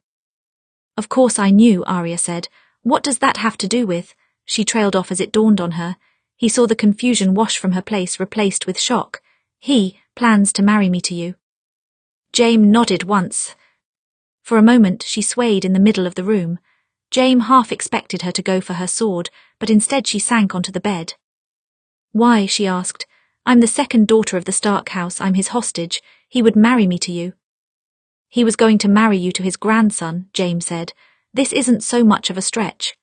Of course I knew, Arya said. What does that have to do with? She trailed off as it dawned on her. He saw the confusion wash from her face, replaced with shock. He plans to marry me to you. Jaime nodded once. For a moment she swayed in the middle of the room. Jaime half expected her to go for her sword, but instead she sank onto the bed. Why? She asked. I'm the second daughter of the Stark house, I'm his hostage. He would marry me to you. He was going to marry you to his grandson, Jaime said. This isn't so much of a stretch.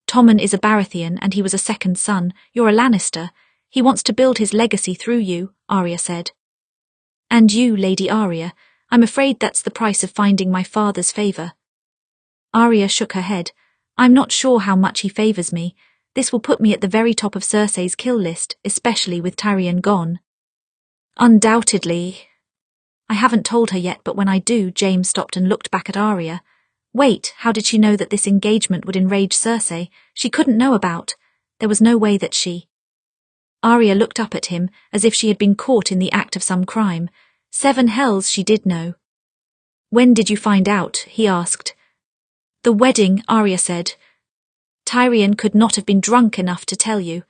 Tommen is a Baratheon and he was a second son. You're a Lannister. He wants to build his legacy through you, Arya said. And you, Lady Arya, I'm afraid that's the price of finding my father's favour. Arya shook her head. I'm not sure how much he favours me. This will put me at the very top of Cersei's kill list, especially with Tyrion gone. Undoubtedly. I haven't told her yet, but when I do, Jaime stopped and looked back at Arya. Wait, how did she know that this engagement would enrage Cersei? She couldn't know about. There was no way that she... Arya looked up at him, as if she had been caught in the act of some crime. 7 hells, she did know. When did you find out? He asked. The wedding, Arya said. Tyrion could not have been drunk enough to tell you.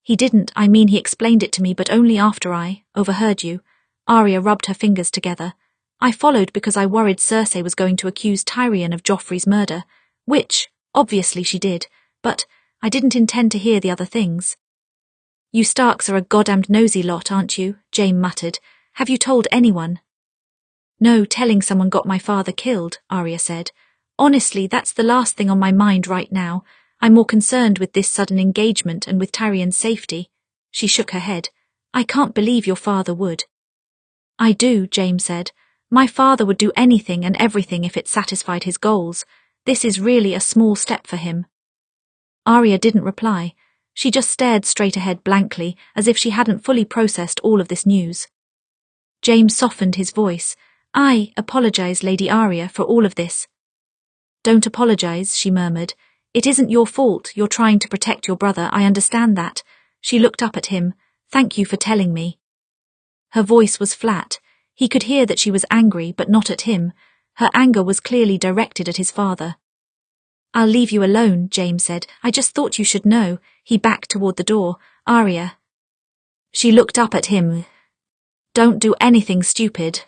He didn't, I mean he explained it to me, but only after I overheard you. Arya rubbed her fingers together. I followed because I worried Cersei was going to accuse Tyrion of Joffrey's murder, which, obviously she did, but I didn't intend to hear the other things. You Starks are a goddamned nosy lot, aren't you? Jaime muttered. Have you told anyone? No, telling someone got my father killed, Arya said. Honestly, that's the last thing on my mind right now. I'm more concerned with this sudden engagement and with Tyrion's safety. She shook her head. I can't believe your father would. I do, Jaime said. My father would do anything and everything if it satisfied his goals. This is really a small step for him. Arya didn't reply. She just stared straight ahead blankly, as if she hadn't fully processed all of this news. Jaime softened his voice. I apologize, Lady Arya, for all of this. Don't apologize, she murmured. It isn't your fault. You're trying to protect your brother. I understand that. She looked up at him. Thank you for telling me. Her voice was flat. He could hear that she was angry, but not at him. Her anger was clearly directed at his father. I'll leave you alone, Jaime said. I just thought you should know. He backed toward the door. Arya. She looked up at him. Don't do anything stupid.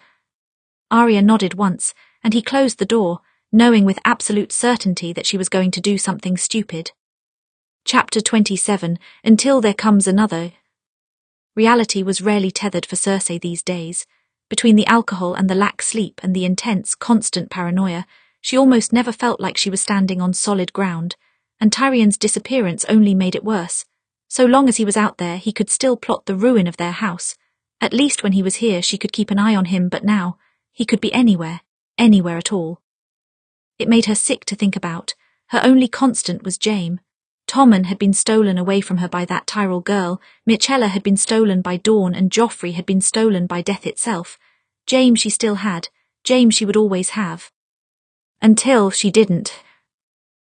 Arya nodded once, and he closed the door, knowing with absolute certainty that she was going to do something stupid. Chapter 27, Until There Comes Another. Reality was rarely tethered for Cersei these days. Between the alcohol and the lax sleep and the intense, constant paranoia, she almost never felt like she was standing on solid ground, and Tyrion's disappearance only made it worse. So long as he was out there, he could still plot the ruin of their house. At least when he was here, she could keep an eye on him, but now, he could be anywhere at all. It made her sick to think about. Her only constant was Jaime. Tommen had been stolen away from her by that Tyrell girl, Myrcella had been stolen by Dawn, and Joffrey had been stolen by death itself. Jaime she still had, Jaime she would always have. Until she didn't.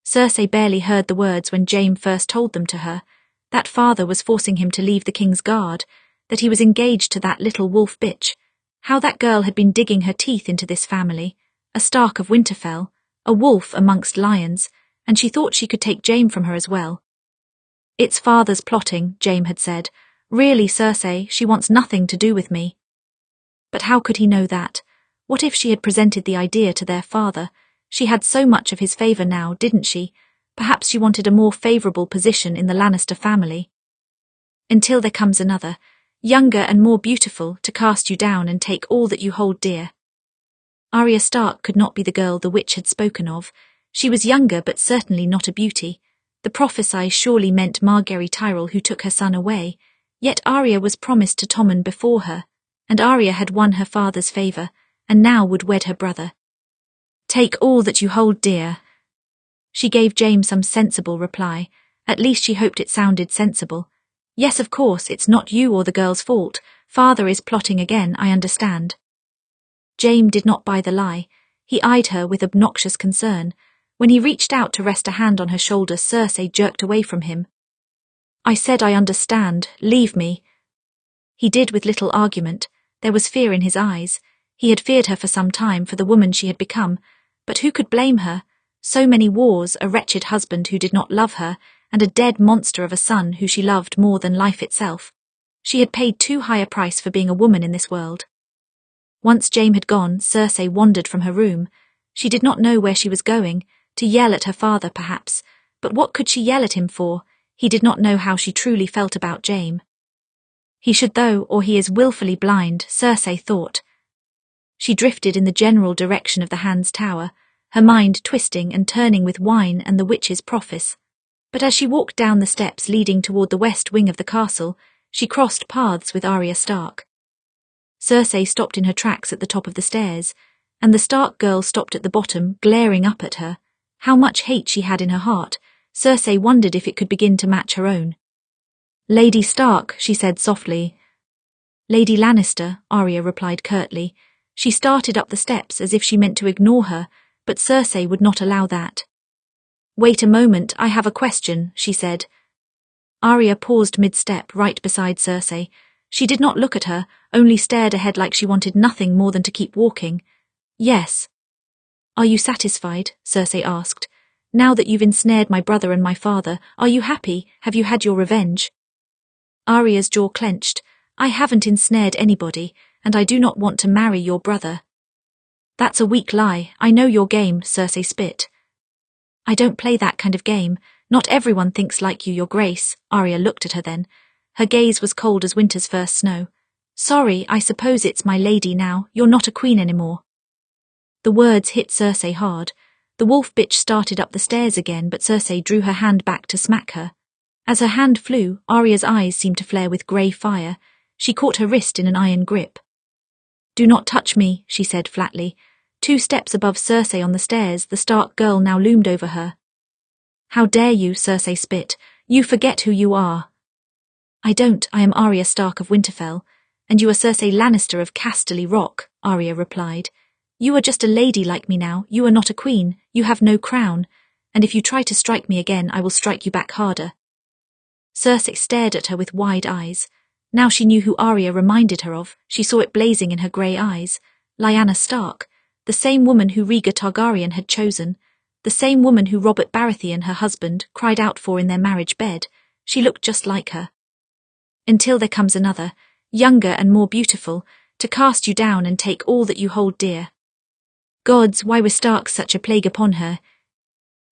Cersei barely heard the words when Jaime first told them to her. That father was forcing him to leave the king's guard, that he was engaged to that little wolf bitch. How that girl had been digging her teeth into this family, a Stark of Winterfell, a wolf amongst lions, and she thought she could take Jaime from her as well. It's father's plotting, Jaime had said. Really, Cersei, she wants nothing to do with me. But how could he know that? What if she had presented the idea to their father? She had so much of his favour now, didn't she? Perhaps she wanted a more favourable position in the Lannister family. Until there comes another, younger and more beautiful, to cast you down and take all that you hold dear. Arya Stark could not be the girl the witch had spoken of. She was younger but certainly not a beauty. The prophecy surely meant Margaery Tyrell, who took her son away. Yet Arya was promised to Tommen before her, and Arya had won her father's favour, and now would wed her brother. Take all that you hold dear. She gave Jaime some sensible reply. At least she hoped it sounded sensible. Yes, of course, it's not you or the girl's fault. Father is plotting again, I understand. Jaime did not buy the lie. He eyed her with obnoxious concern. When he reached out to rest a hand on her shoulder, Cersei jerked away from him. I said I understand, leave me. He did with little argument. There was fear in his eyes. He had feared her for some time, for the woman she had become. But who could blame her? So many wars, a wretched husband who did not love her, and a dead monster of a son who she loved more than life itself. She had paid too high a price for being a woman in this world. Once Jaime had gone, Cersei wandered from her room. She did not know where she was going, to yell at her father perhaps, but what could she yell at him for? He did not know how she truly felt about Jaime. He should though, or he is willfully blind, Cersei thought. She drifted in the general direction of the Hand's Tower, her mind twisting and turning with wine and the witch's prophecy. But as she walked down the steps leading toward the west wing of the castle, she crossed paths with Arya Stark. Cersei stopped in her tracks at the top of the stairs, and the Stark girl stopped at the bottom, glaring up at her. How much hate she had in her heart, Cersei wondered if it could begin to match her own. Lady Stark, she said softly. Lady Lannister, Arya replied curtly. She started up the steps as if she meant to ignore her, but Cersei would not allow that. Wait a moment, I have a question, she said. Arya paused mid-step right beside Cersei. She did not look at her, only stared ahead like she wanted nothing more than to keep walking. Yes. Are you satisfied? Cersei asked. Now that you've ensnared my brother and my father, are you happy? Have you had your revenge? Arya's jaw clenched. I haven't ensnared anybody, and I do not want to marry your brother. That's a weak lie. I know your game, Cersei spit. I don't play that kind of game. Not everyone thinks like you, your grace. Arya looked at her then. Her gaze was cold as winter's first snow. Sorry, I suppose it's my lady now. You're not a queen anymore. The words hit Cersei hard. The wolf bitch started up the stairs again, but Cersei drew her hand back to smack her. As her hand flew, Arya's eyes seemed to flare with grey fire. She caught her wrist in an iron grip. Do not touch me, she said flatly. 2 steps above Cersei on the stairs, the Stark girl now loomed over her. How dare you, Cersei spit. You forget who you are. I don't, I am Arya Stark of Winterfell, and you are Cersei Lannister of Casterly Rock, Arya replied. You are just a lady like me now, you are not a queen, you have no crown, and if you try to strike me again I will strike you back harder. Cersei stared at her with wide eyes. Now she knew who Arya reminded her of, she saw it blazing in her grey eyes. Lyanna Stark, the same woman who Rhaegar Targaryen had chosen, the same woman who Robert Baratheon, her husband, cried out for in their marriage bed. She looked just like her. Until there comes another, younger and more beautiful, to cast you down and take all that you hold dear. Gods, why were Starks such a plague upon her?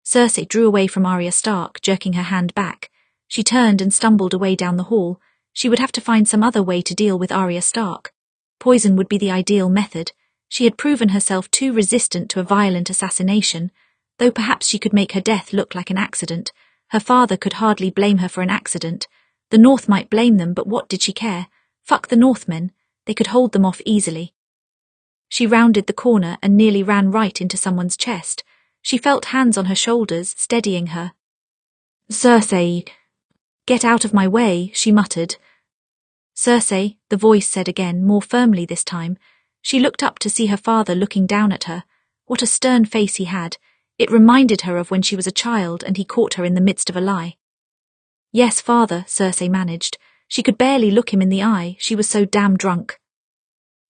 Cersei drew away from Arya Stark, jerking her hand back. She turned and stumbled away down the hall. She would have to find some other way to deal with Arya Stark. Poison would be the ideal method. She had proven herself too resistant to a violent assassination, though perhaps she could make her death look like an accident. Her father could hardly blame her for an accident. The North might blame them, but what did she care? Fuck the Northmen, they could hold them off easily. She rounded the corner and nearly ran right into someone's chest. She felt hands on her shoulders, steadying her. Cersei, get out of my way, she muttered. Cersei, the voice said again, more firmly this time. She looked up to see her father looking down at her. What a stern face he had. It reminded her of when she was a child and he caught her in the midst of a lie. Yes, father, Cersei managed. She could barely look him in the eye, she was so damn drunk.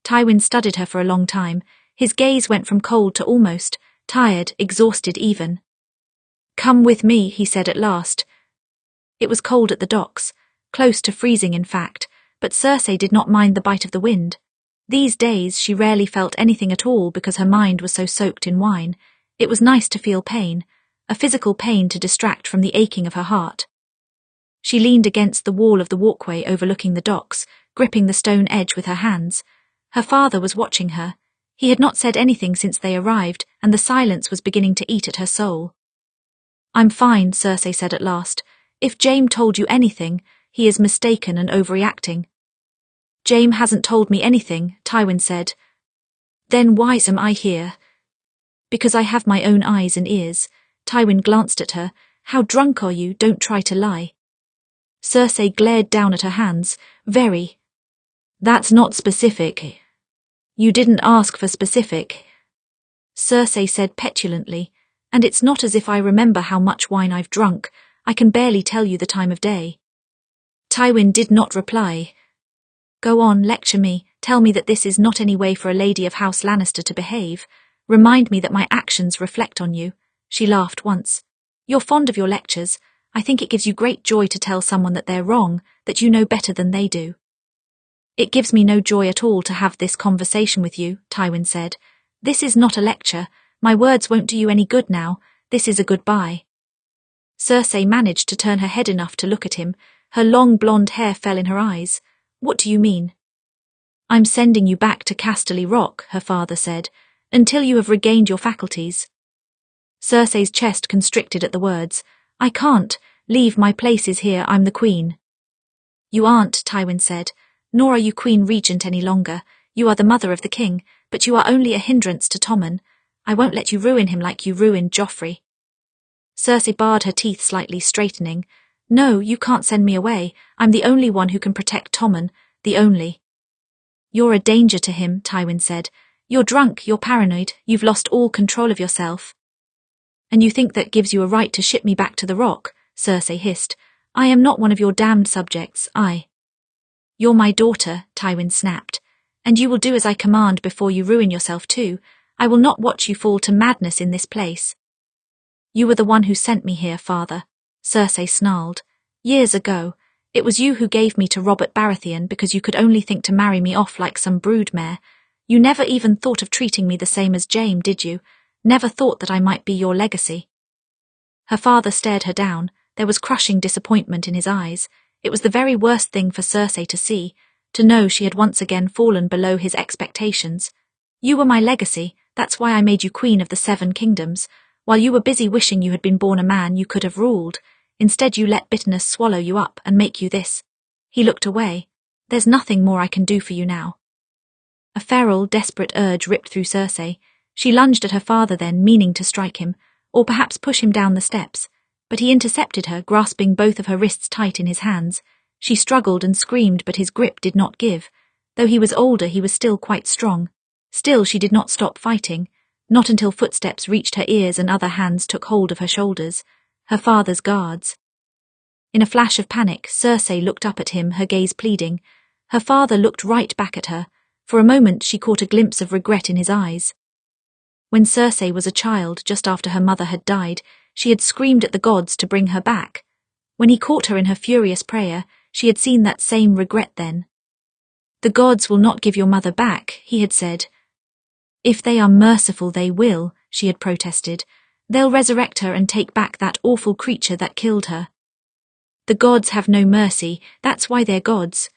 Tywin studied her for a long time. His gaze went from cold to almost, tired, exhausted even. Come with me, he said at last. It was cold at the docks, close to freezing in fact, but Cersei did not mind the bite of the wind. These days she rarely felt anything at all because her mind was so soaked in wine. It was nice to feel pain, a physical pain to distract from the aching of her heart. She leaned against the wall of the walkway overlooking the docks, gripping the stone edge with her hands. Her father was watching her. He had not said anything since they arrived, and the silence was beginning to eat at her soul. I'm fine, Cersei said at last. If Jaime told you anything, he is mistaken and overreacting. Jaime hasn't told me anything, Tywin said. Then why am I here? Because I have my own eyes and ears. Tywin glanced at her. How drunk are you? Don't try to lie. Cersei glared down at her hands. Very. That's not specific. You didn't ask for specific. Cersei said petulantly, and it's not as if I remember how much wine I've drunk. I can barely tell you the time of day. Tywin did not reply. Go on, lecture me. Tell me that this is not any way for a lady of House Lannister to behave. Remind me that my actions reflect on you. She laughed once. You're fond of your lectures. I think it gives you great joy to tell someone that they're wrong, that you know better than they do. It gives me no joy at all to have this conversation with you, Tywin said. This is not a lecture. My words won't do you any good now. This is a goodbye. Cersei managed to turn her head enough to look at him. Her long blonde hair fell in her eyes. What do you mean? I'm sending you back to Casterly Rock, her father said, until you have regained your faculties. Cersei's chest constricted at the words. I can't. Leave, my place is here, I'm the queen. You aren't, Tywin said, nor are you queen regent any longer. You are the mother of the king, but you are only a hindrance to Tommen. I won't let you ruin him like you ruined Joffrey. Cersei barred her teeth slightly, straightening. No, you can't send me away. I'm the only one who can protect Tommen, the only. You're a danger to him, Tywin said. You're drunk, you're paranoid, you've lost all control of yourself. And you think that gives you a right to ship me back to the Rock, Cersei hissed. I am not one of your damned subjects, You're my daughter, Tywin snapped. And you will do as I command before you ruin yourself too. I will not watch you fall to madness in this place. You were the one who sent me here, father, Cersei snarled. Years ago, it was you who gave me to Robb Baratheon because you could only think to marry me off like some broodmare. You never even thought of treating me the same as Jaime, did you? Never thought that I might be your legacy. Her father stared her down. There was crushing disappointment in his eyes. It was the very worst thing for Cersei to see, to know she had once again fallen below his expectations. You were my legacy, that's why I made you queen of the 7 kingdoms. While you were busy wishing you had been born a man you could have ruled, instead you let bitterness swallow you up and make you this. He looked away. There's nothing more I can do for you now. A feral, desperate urge ripped through Cersei. She lunged at her father then, meaning to strike him, or perhaps push him down the steps, but he intercepted her, grasping both of her wrists tight in his hands. She struggled and screamed, but his grip did not give. Though he was older, he was still quite strong. Still, she did not stop fighting, not until footsteps reached her ears and other hands took hold of her shoulders, her father's guards. In a flash of panic, Cersei looked up at him, her gaze pleading. Her father looked right back at her. For a moment she caught a glimpse of regret in his eyes. When Cersei was a child, just after her mother had died, she had screamed at the gods to bring her back. When he caught her in her furious prayer, she had seen that same regret then. The gods will not give your mother back, he had said. If they are merciful, they will, she had protested. They'll resurrect her and take back that awful creature that killed her. The gods have no mercy, that's why they're gods.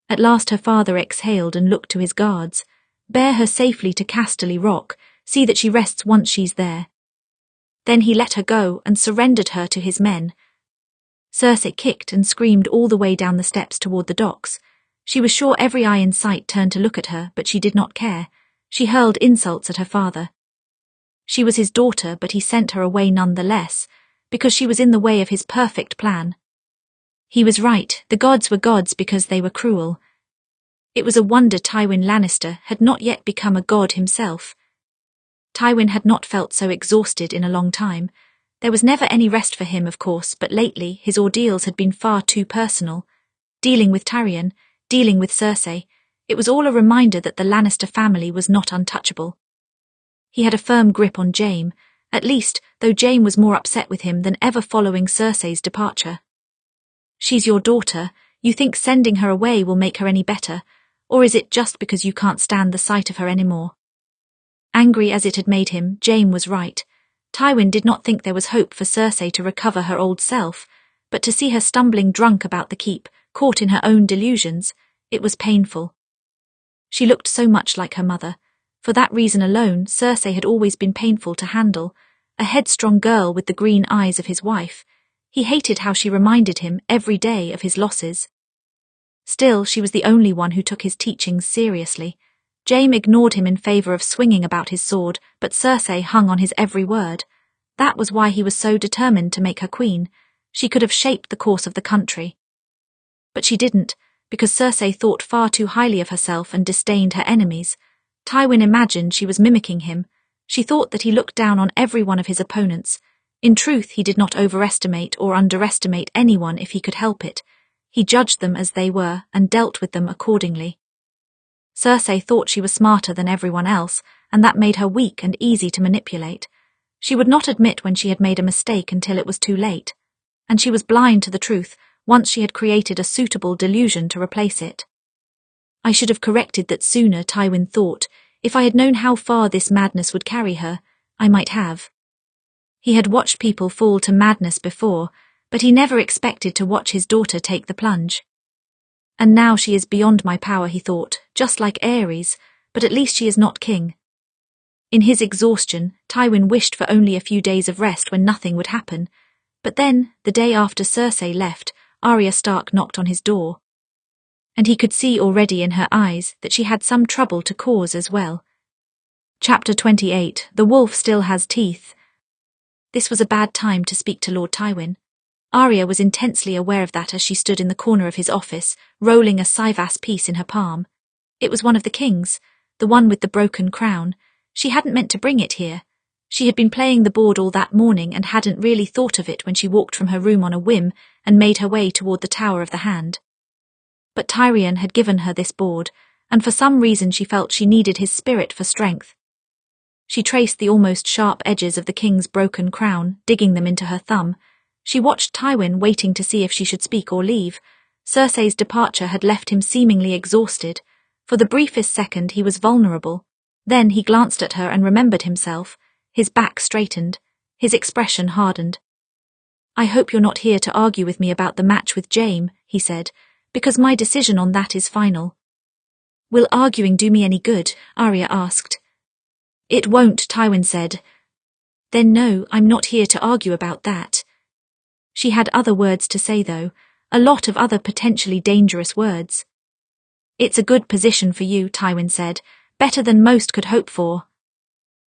At last her father exhaled and looked to his guards. Bear her safely to Casterly Rock, see that she rests once she's there. Then he let her go and surrendered her to his men. Cersei kicked and screamed all the way down the steps toward the docks. She was sure every eye in sight turned to look at her, but she did not care. She hurled insults at her father. She was his daughter, but he sent her away nonetheless, because she was in the way of his perfect plan. He was right, the gods were gods because they were cruel. It was a wonder Tywin Lannister had not yet become a god himself. Tywin had not felt so exhausted in a long time. There was never any rest for him, of course, but lately his ordeals had been far too personal. Dealing with Tyrion, dealing with Cersei, it was all a reminder that the Lannister family was not untouchable. He had a firm grip on Jaime, at least, though Jaime was more upset with him than ever following Cersei's departure. She's your daughter, you think sending her away will make her any better, or is it just because you can't stand the sight of her anymore? Angry as it had made him, Jaime was right. Tywin did not think there was hope for Cersei to recover her old self, but to see her stumbling drunk about the keep, caught in her own delusions, it was painful. She looked so much like her mother. For that reason alone, Cersei had always been painful to handle, a headstrong girl with the green eyes of his wife. He hated how she reminded him every day of his losses. Still, she was the only one who took his teachings seriously. Jaime ignored him in favor of swinging about his sword, but Cersei hung on his every word. That was why he was so determined to make her queen. She could have shaped the course of the country. But she didn't, because Cersei thought far too highly of herself and disdained her enemies. Tywin imagined she was mimicking him. She thought that he looked down on every one of his opponents. In truth, he did not overestimate or underestimate anyone if he could help it. He judged them as they were and dealt with them accordingly. Cersei thought she was smarter than everyone else, and that made her weak and easy to manipulate. She would not admit when she had made a mistake until it was too late. And she was blind to the truth once she had created a suitable delusion to replace it. I should have corrected that sooner, Tywin thought. If I had known how far this madness would carry her, I might have. He had watched people fall to madness before, but he never expected to watch his daughter take the plunge. And now she is beyond my power, he thought, just like Ares, but at least she is not king. In his exhaustion, Tywin wished for only a few days of rest when nothing would happen. But then, the day after Cersei left, Arya Stark knocked on his door. And he could see already in her eyes that she had some trouble to cause as well. Chapter 28. The Wolf Still Has Teeth. This was a bad time to speak to Lord Tywin. Arya was intensely aware of that as she stood in the corner of his office, rolling a Cyvasse piece in her palm. It was one of the king's, the one with the broken crown. She hadn't meant to bring it here. She had been playing the board all that morning and hadn't really thought of it when she walked from her room on a whim and made her way toward the Tower of the Hand. But Tyrion had given her this board, and for some reason she felt she needed his spirit for strength. She traced the almost sharp edges of the king's broken crown, digging them into her thumb. She watched Tywin, waiting to see if she should speak or leave. Cersei's departure had left him seemingly exhausted. For the briefest second he was vulnerable. Then he glanced at her and remembered himself. His back straightened. His expression hardened. "I hope you're not here to argue with me about the match with Jaime," he said, "because my decision on that is final." "Will arguing do me any good?" Arya asked. "It won't," Tywin said. "Then no, I'm not here to argue about that." She had other words to say, though, a lot of other potentially dangerous words. "It's a good position for you," Tywin said, "better than most could hope for."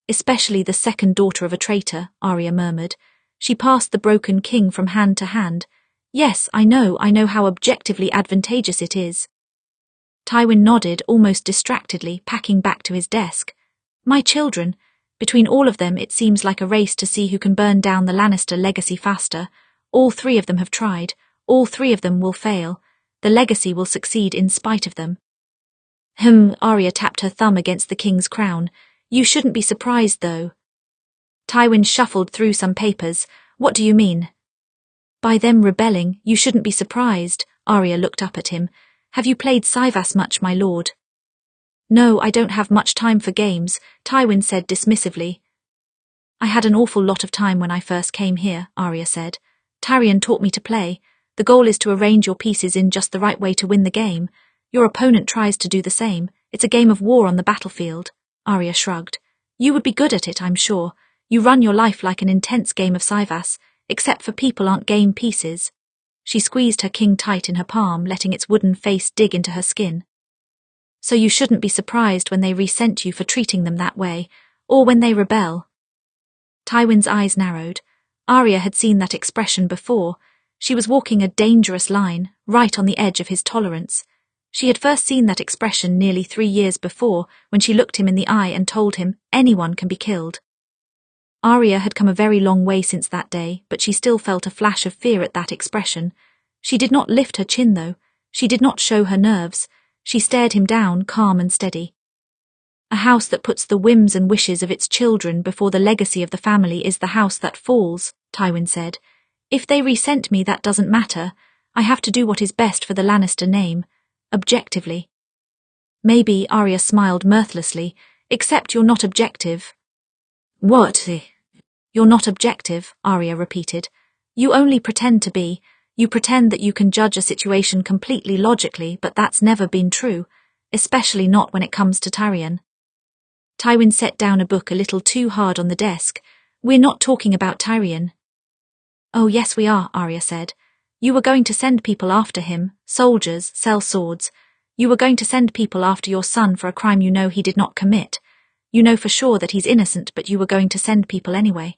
"Especially the second daughter of a traitor," Arya murmured. She passed the broken king from hand to hand. "Yes, I know how objectively advantageous it is." Tywin nodded, almost distractedly, packing back to his desk. "My children. Between all of them, it seems like a race to see who can burn down the Lannister legacy faster. All three of them have tried. All three of them will fail. The legacy will succeed in spite of them." Arya tapped her thumb against the king's crown. "You shouldn't be surprised, though." Tywin shuffled through some papers. "What do you mean?" "By them rebelling, you shouldn't be surprised." Arya looked up at him. "Have you played Cyvasse much, my lord?" "No, I don't have much time for games," Tywin said dismissively. "I had an awful lot of time when I first came here," Arya said. "Tyrion taught me to play. The goal is to arrange your pieces in just the right way to win the game. Your opponent tries to do the same. It's a game of war on the battlefield." Arya shrugged. "You would be good at it, I'm sure. You run your life like an intense game of Cyvasse, except for people aren't game pieces." She squeezed her king tight in her palm, letting its wooden face dig into her skin. So you shouldn't be surprised when they resent you for treating them that way, or when they rebel. Tywin's eyes narrowed. Arya had seen that expression before. She was walking a dangerous line, right on the edge of his tolerance. She had first seen that expression nearly 3 years before, when she looked him in the eye and told him, anyone can be killed. Arya had come a very long way since that day, but she still felt a flash of fear at that expression. She did not lift her chin, though. She did not show her nerves. She stared him down, calm and steady. A house that puts the whims and wishes of its children before the legacy of the family is the house that falls, Tywin said. If they resent me, that doesn't matter. I have to do what is best for the Lannister name, objectively. Maybe, Arya smiled mirthlessly, except you're not objective. What? You're not objective, Arya repeated. You only pretend to be. You pretend that you can judge a situation completely logically, but that's never been true, especially not when it comes to Tyrion. Tywin set down a book a little too hard on the desk. We're not talking about Tyrion. Oh yes we are, Arya said. You were going to send people after him, soldiers, sell swords. You were going to send people after your son for a crime you know he did not commit. You know for sure that he's innocent, but you were going to send people anyway.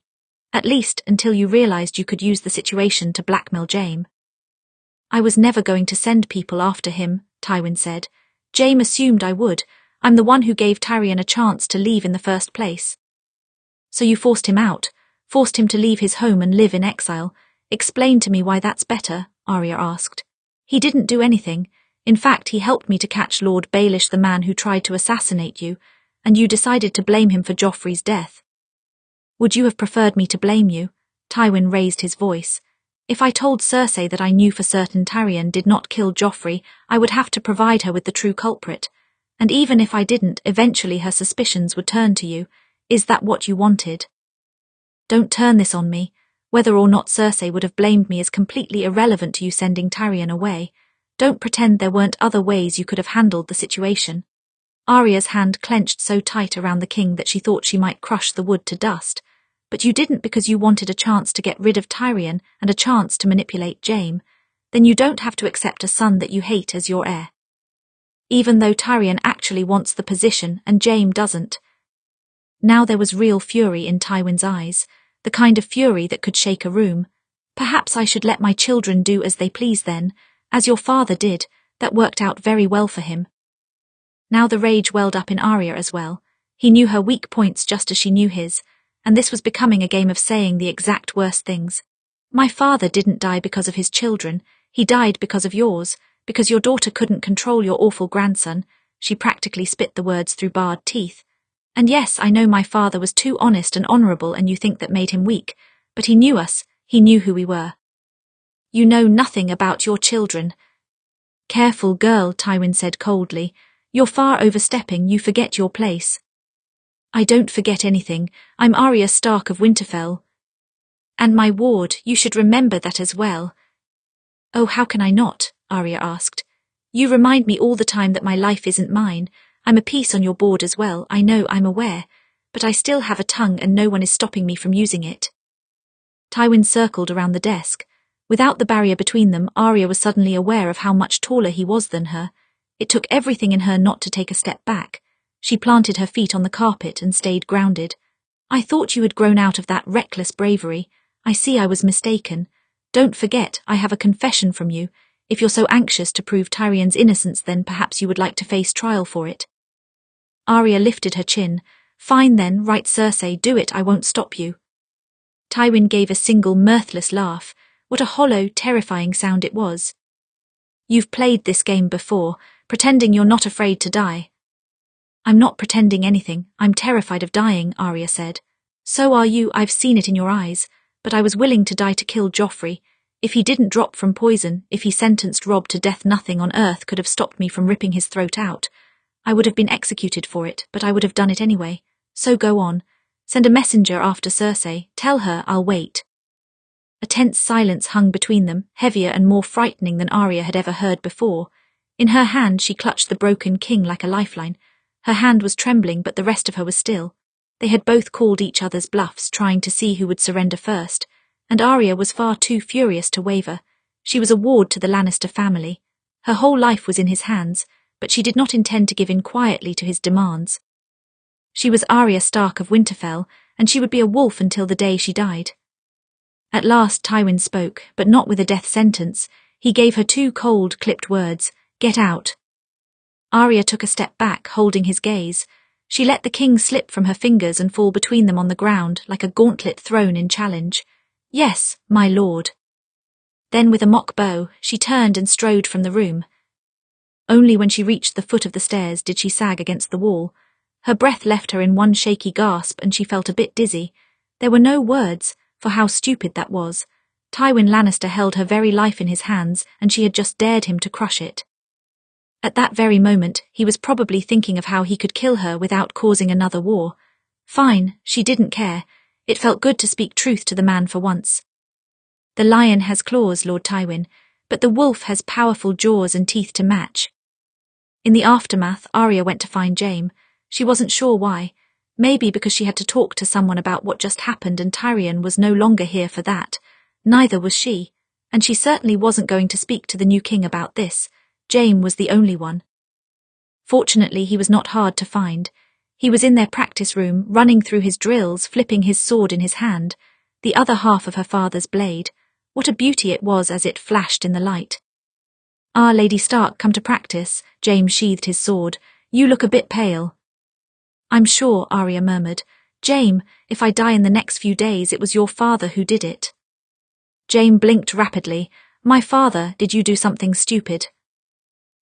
At least until you realized you could use the situation to blackmail Jaime. I was never going to send people after him, Tywin said. Jaime assumed I would. I'm the one who gave Tyrion a chance to leave in the first place. So you forced him out, forced him to leave his home and live in exile. Explain to me why that's better, Arya asked. He didn't do anything. In fact, he helped me to catch Lord Baelish, the man who tried to assassinate you, and you decided to blame him for Joffrey's death. Would you have preferred me to blame you? Tywin raised his voice. If I told Cersei that I knew for certain Tyrion did not kill Joffrey, I would have to provide her with the true culprit. And even if I didn't, eventually her suspicions would turn to you. Is that what you wanted? Don't turn this on me. Whether or not Cersei would have blamed me is completely irrelevant to you sending Tyrion away. Don't pretend there weren't other ways you could have handled the situation. Arya's hand clenched so tight around the king that she thought she might crush the wood to dust. But you didn't because you wanted a chance to get rid of Tyrion and a chance to manipulate Jaime. Then you don't have to accept a son that you hate as your heir. Even though Tyrion actually wants the position and Jaime doesn't. Now there was real fury in Tywin's eyes, the kind of fury that could shake a room. Perhaps I should let my children do as they please then, as your father did. That worked out very well for him. Now the rage welled up in Arya as well. He knew her weak points just as she knew his, and this was becoming a game of saying the exact worst things. My father didn't die because of his children. He died because of yours, because your daughter couldn't control your awful grandson. She practically spit the words through barred teeth. And yes, I know my father was too honest and honourable and you think that made him weak, but he knew us, he knew who we were. You know nothing about your children. Careful girl, Tywin said coldly. You're far overstepping, you forget your place. I don't forget anything. I'm Arya Stark of Winterfell. And my ward, you should remember that as well. Oh, how can I not? Arya asked. You remind me all the time that my life isn't mine. I'm a piece on your board as well, I know, I'm aware. But I still have a tongue and no one is stopping me from using it. Tywin circled around the desk. Without the barrier between them, Arya was suddenly aware of how much taller he was than her. It took everything in her not to take a step back. She planted her feet on the carpet and stayed grounded. I thought you had grown out of that reckless bravery. I see I was mistaken. Don't forget, I have a confession from you. If you're so anxious to prove Tyrion's innocence, then perhaps you would like to face trial for it. Arya lifted her chin. Fine then, right Cersei, do it, I won't stop you. Tywin gave a single mirthless laugh. What a hollow, terrifying sound it was. You've played this game before, pretending you're not afraid to die. I'm not pretending anything, I'm terrified of dying, Arya said. So are you, I've seen it in your eyes, but I was willing to die to kill Joffrey. If he didn't drop from poison, if he sentenced Robb to death, nothing on earth could have stopped me from ripping his throat out. I would have been executed for it, but I would have done it anyway. So go on. Send a messenger after Cersei. Tell her I'll wait. A tense silence hung between them, heavier and more frightening than Arya had ever heard before. In her hand she clutched the broken king like a lifeline. Her hand was trembling, but the rest of her was still. They had both called each other's bluffs, trying to see who would surrender first, and Arya was far too furious to waver. She was a ward to the Lannister family. Her whole life was in his hands, but she did not intend to give in quietly to his demands. She was Arya Stark of Winterfell, and she would be a wolf until the day she died. At last Tywin spoke, but not with a death sentence. He gave her 2 cold, clipped words, "Get out." Arya took a step back, holding his gaze. She let the king slip from her fingers and fall between them on the ground like a gauntlet thrown in challenge. "Yes, my lord." Then with a mock bow, she turned and strode from the room. Only when she reached the foot of the stairs did she sag against the wall. Her breath left her in one shaky gasp and she felt a bit dizzy. There were no words, for how stupid that was. Tywin Lannister held her very life in his hands and she had just dared him to crush it. At that very moment, he was probably thinking of how he could kill her without causing another war. Fine, she didn't care. It felt good to speak truth to the man for once. "The lion has claws, Lord Tywin, but the wolf has powerful jaws and teeth to match." In the aftermath, Arya went to find Jaime. She wasn't sure why. Maybe because she had to talk to someone about what just happened and Tyrion was no longer here for that. Neither was she. And she certainly wasn't going to speak to the new king about this. Jaime was the only one. Fortunately, he was not hard to find. He was in their practice room, running through his drills, flipping his sword in his hand, the other half of her father's blade. What a beauty it was as it flashed in the light. "Ah, Lady Stark, come to practice." Jaime sheathed his sword. "You look a bit pale." "I'm sure," Arya murmured. "Jaime, if I die in the next few days, it was your father who did it." Jaime blinked rapidly. "My father, did you do something stupid?"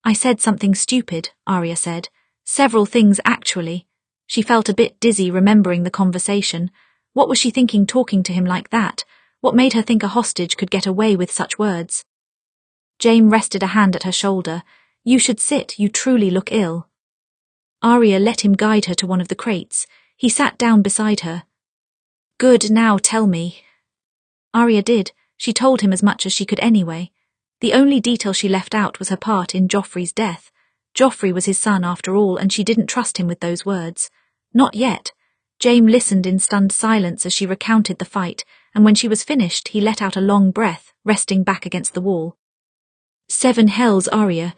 "I said something stupid," Arya said. "Several things, actually." She felt a bit dizzy remembering the conversation. What was she thinking talking to him like that? What made her think a hostage could get away with such words? Jaime rested a hand at her shoulder. "You should sit, you truly look ill." Arya let him guide her to one of the crates. He sat down beside her. "Good, now tell me." Arya did. She told him as much as she could anyway. The only detail she left out was her part in Joffrey's death. Joffrey was his son after all, and she didn't trust him with those words. Not yet. Jaime listened in stunned silence as she recounted the fight, and when she was finished, he let out a long breath, resting back against the wall. "7 hells, Arya.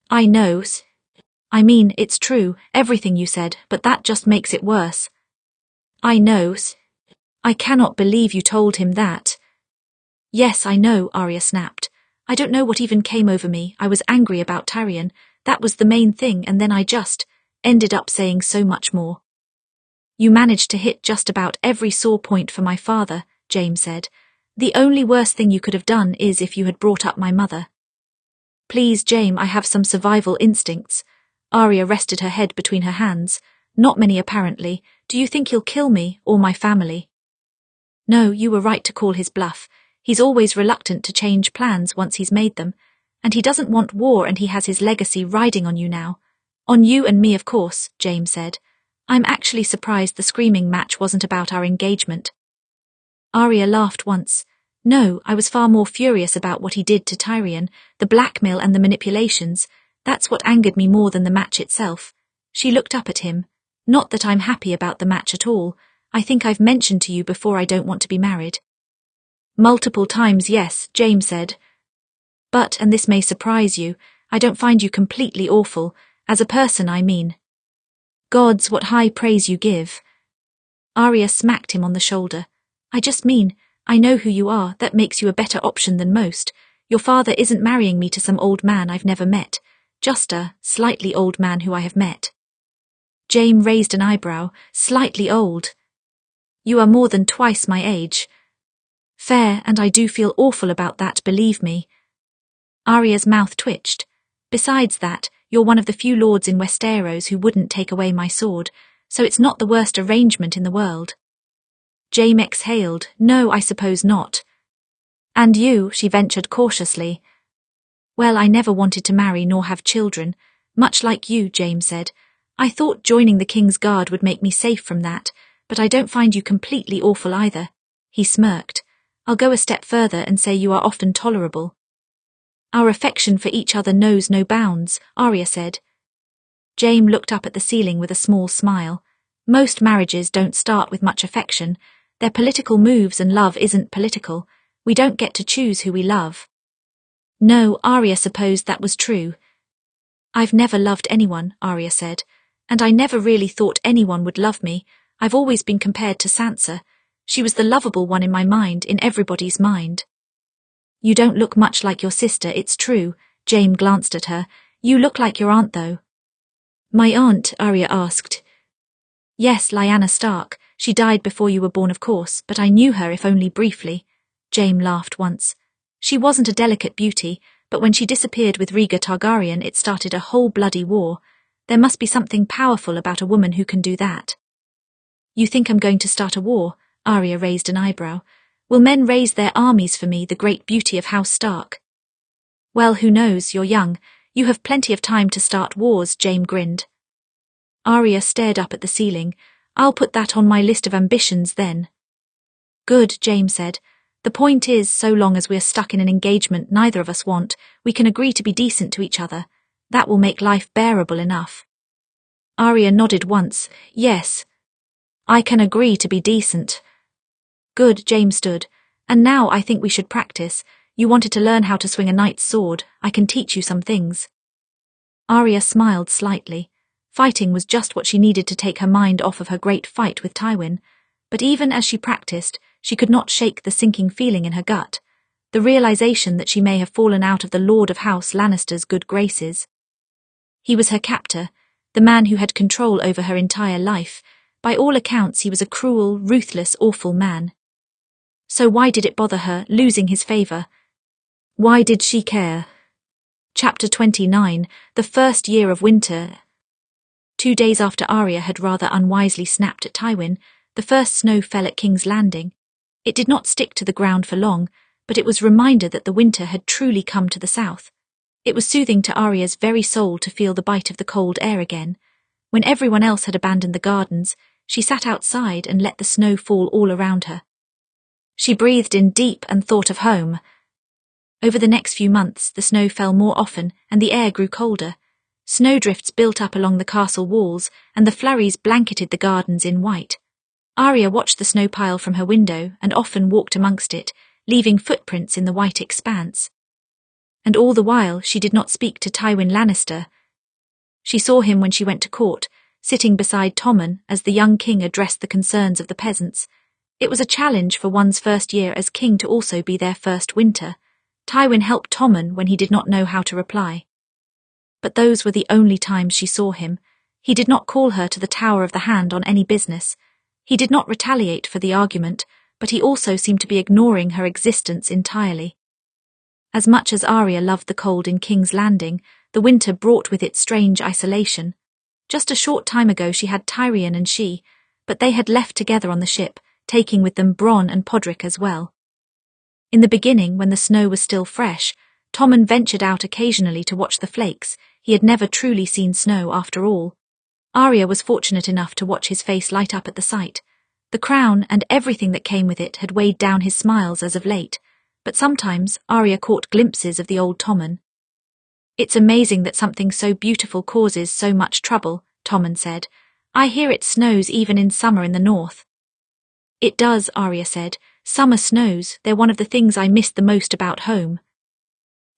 I know. I mean, it's true, everything you said, but that just makes it worse. I know. I cannot believe you told him that." "Yes, I know," Arya snapped. "I don't know what even came over me. I was angry about Tyrion. That was the main thing, and then I just ended up saying so much more." "You managed to hit just about every sore point for my father," Jaime said. "The only worst thing you could have done is if you had brought up my mother." "Please, Jaime, I have some survival instincts." Arya rested her head between her hands. "Not many, apparently. Do you think he'll kill me, or my family?" "No, you were right to call his bluff. He's always reluctant to change plans once he's made them. And he doesn't want war, and he has his legacy riding on you now." "On you and me, of course," Jaime said. "I'm actually surprised the screaming match wasn't about our engagement." Arya laughed once. "No, I was far more furious about what he did to Tyrion, the blackmail and the manipulations. That's what angered me more than the match itself." She looked up at him. "Not that I'm happy about the match at all. I think I've mentioned to you before I don't want to be married." "Multiple times, yes," Jaime said. "But, and this may surprise you, I don't find you completely awful. As a person, I mean." "Gods, what high praise you give." Arya smacked him on the shoulder. "I just mean, I know who you are. That makes you a better option than most. Your father isn't marrying me to some old man I've never met. Just a slightly old man who I have met." Jaime raised an eyebrow. "Slightly old? You are more than twice my age." "Fair, and I do feel awful about that, believe me." Arya's mouth twitched. "Besides that, you're one of the few lords in Westeros who wouldn't take away my sword, so it's not the worst arrangement in the world." Jaime exhaled. "No, I suppose not." "And you," she ventured cautiously. "Well, I never wanted to marry nor have children. Much like you," Jaime said. "I thought joining the King's Guard would make me safe from that, but I don't find you completely awful either." He smirked. "I'll go a step further and say you are often tolerable." "Our affection for each other knows no bounds," Arya said. Jaime looked up at the ceiling with a small smile. "Most marriages don't start with much affection. They're political moves, and love isn't political. We don't get to choose who we love." No, Arya supposed that was true. I've never loved anyone, Arya said, and I never really thought anyone would love me. I've always been compared to Sansa. She was the lovable one in my mind, in everybody's mind. You don't look much like your sister, it's true. Jaime glanced at her. You look like your aunt, though. My aunt? Arya asked. Yes, Lyanna Stark. She died before you were born, of course, but I knew her, if only briefly. Jaime laughed once. She wasn't a delicate beauty, but when she disappeared with Rhaegar Targaryen, it started a whole bloody war. There must be something powerful about a woman who can do that. You think I'm going to start a war? Arya raised an eyebrow. Will men raise their armies for me, the great beauty of House Stark? Well, who knows, you're young. You have plenty of time to start wars, Jaime grinned. Arya stared up at the ceiling. I'll put that on my list of ambitions then. Good, Jaime said. The point is, so long as we're stuck in an engagement neither of us want, we can agree to be decent to each other. That will make life bearable enough. Arya nodded once. Yes. I can agree to be decent. Good, Jaime stood. And now I think we should practice. You wanted to learn how to swing a knight's sword. I can teach you some things. Arya smiled slightly. Fighting was just what she needed to take her mind off of her great fight with Tywin. But even as she practiced, she could not shake the sinking feeling in her gut, the realization that she may have fallen out of the Lord of House Lannister's good graces. He was her captor, the man who had control over her entire life. By all accounts, he was a cruel, ruthless, awful man. So why did it bother her, losing his favor? Why did she care? Chapter 29, The First Year of Winter. 2 days after Arya had rather unwisely snapped at Tywin, the first snow fell at King's Landing. It did not stick to the ground for long, but it was a reminder that the winter had truly come to the south. It was soothing to Arya's very soul to feel the bite of the cold air again. When everyone else had abandoned the gardens, she sat outside and let the snow fall all around her. She breathed in deep and thought of home. Over the next few months, the snow fell more often and the air grew colder. Snowdrifts built up along the castle walls and the flurries blanketed the gardens in white. Arya watched the snow pile from her window and often walked amongst it, leaving footprints in the white expanse. And all the while she did not speak to Tywin Lannister. She saw him when she went to court, sitting beside Tommen as the young king addressed the concerns of the peasants. It was a challenge for one's first year as king to also be their first winter. Tywin helped Tommen when he did not know how to reply. But those were the only times she saw him. He did not call her to the Tower of the Hand on any business. He did not retaliate for the argument, but he also seemed to be ignoring her existence entirely. As much as Arya loved the cold in King's Landing, the winter brought with it strange isolation. Just a short time ago she had Tyrion and she, but they had left together on the ship, taking with them Bronn and Podrick as well. In the beginning, when the snow was still fresh, Tommen ventured out occasionally to watch the flakes. He had never truly seen snow after all. Arya was fortunate enough to watch his face light up at the sight. The crown and everything that came with it had weighed down his smiles as of late, but sometimes Arya caught glimpses of the old Tommen. It's amazing that something so beautiful causes so much trouble, Tommen said. I hear it snows even in summer in the north. It does, Arya said. Summer snows, they're one of the things I miss the most about home.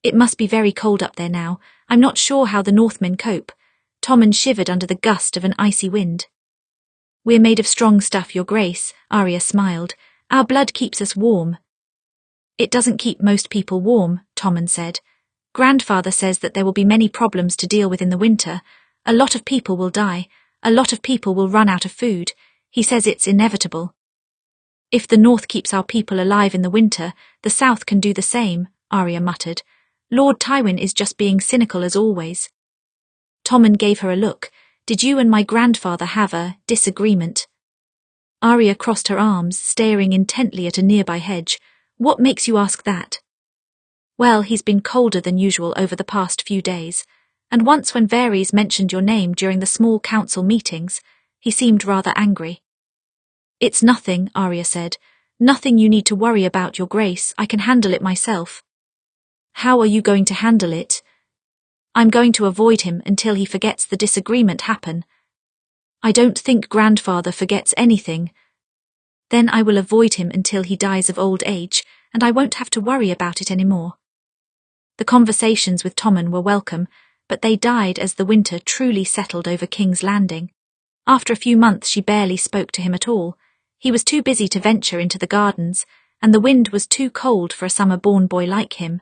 It must be very cold up there now. I'm not sure how the Northmen cope. Tommen shivered under the gust of an icy wind. We're made of strong stuff, Your Grace, Arya smiled. Our blood keeps us warm. It doesn't keep most people warm, Tommen said. Grandfather says that there will be many problems to deal with in the winter. A lot of people will die. A lot of people will run out of food. He says it's inevitable. If the North keeps our people alive in the winter, the South can do the same, Arya muttered. Lord Tywin is just being cynical as always. Tommen gave her a look. Did you and my grandfather have a disagreement? Arya crossed her arms, staring intently at a nearby hedge. What makes you ask that? Well, he's been colder than usual over the past few days, and once when Varys mentioned your name during the small council meetings, he seemed rather angry. It's nothing, Arya said. Nothing you need to worry about, Your Grace. I can handle it myself. How are you going to handle it? I'm going to avoid him until he forgets the disagreement happened. I don't think grandfather forgets anything. Then I will avoid him until he dies of old age, and I won't have to worry about it anymore. The conversations with Tommen were welcome, but they died as the winter truly settled over King's Landing. After a few months she barely spoke to him at all. He was too busy to venture into the gardens, and the wind was too cold for a summer-born boy like him.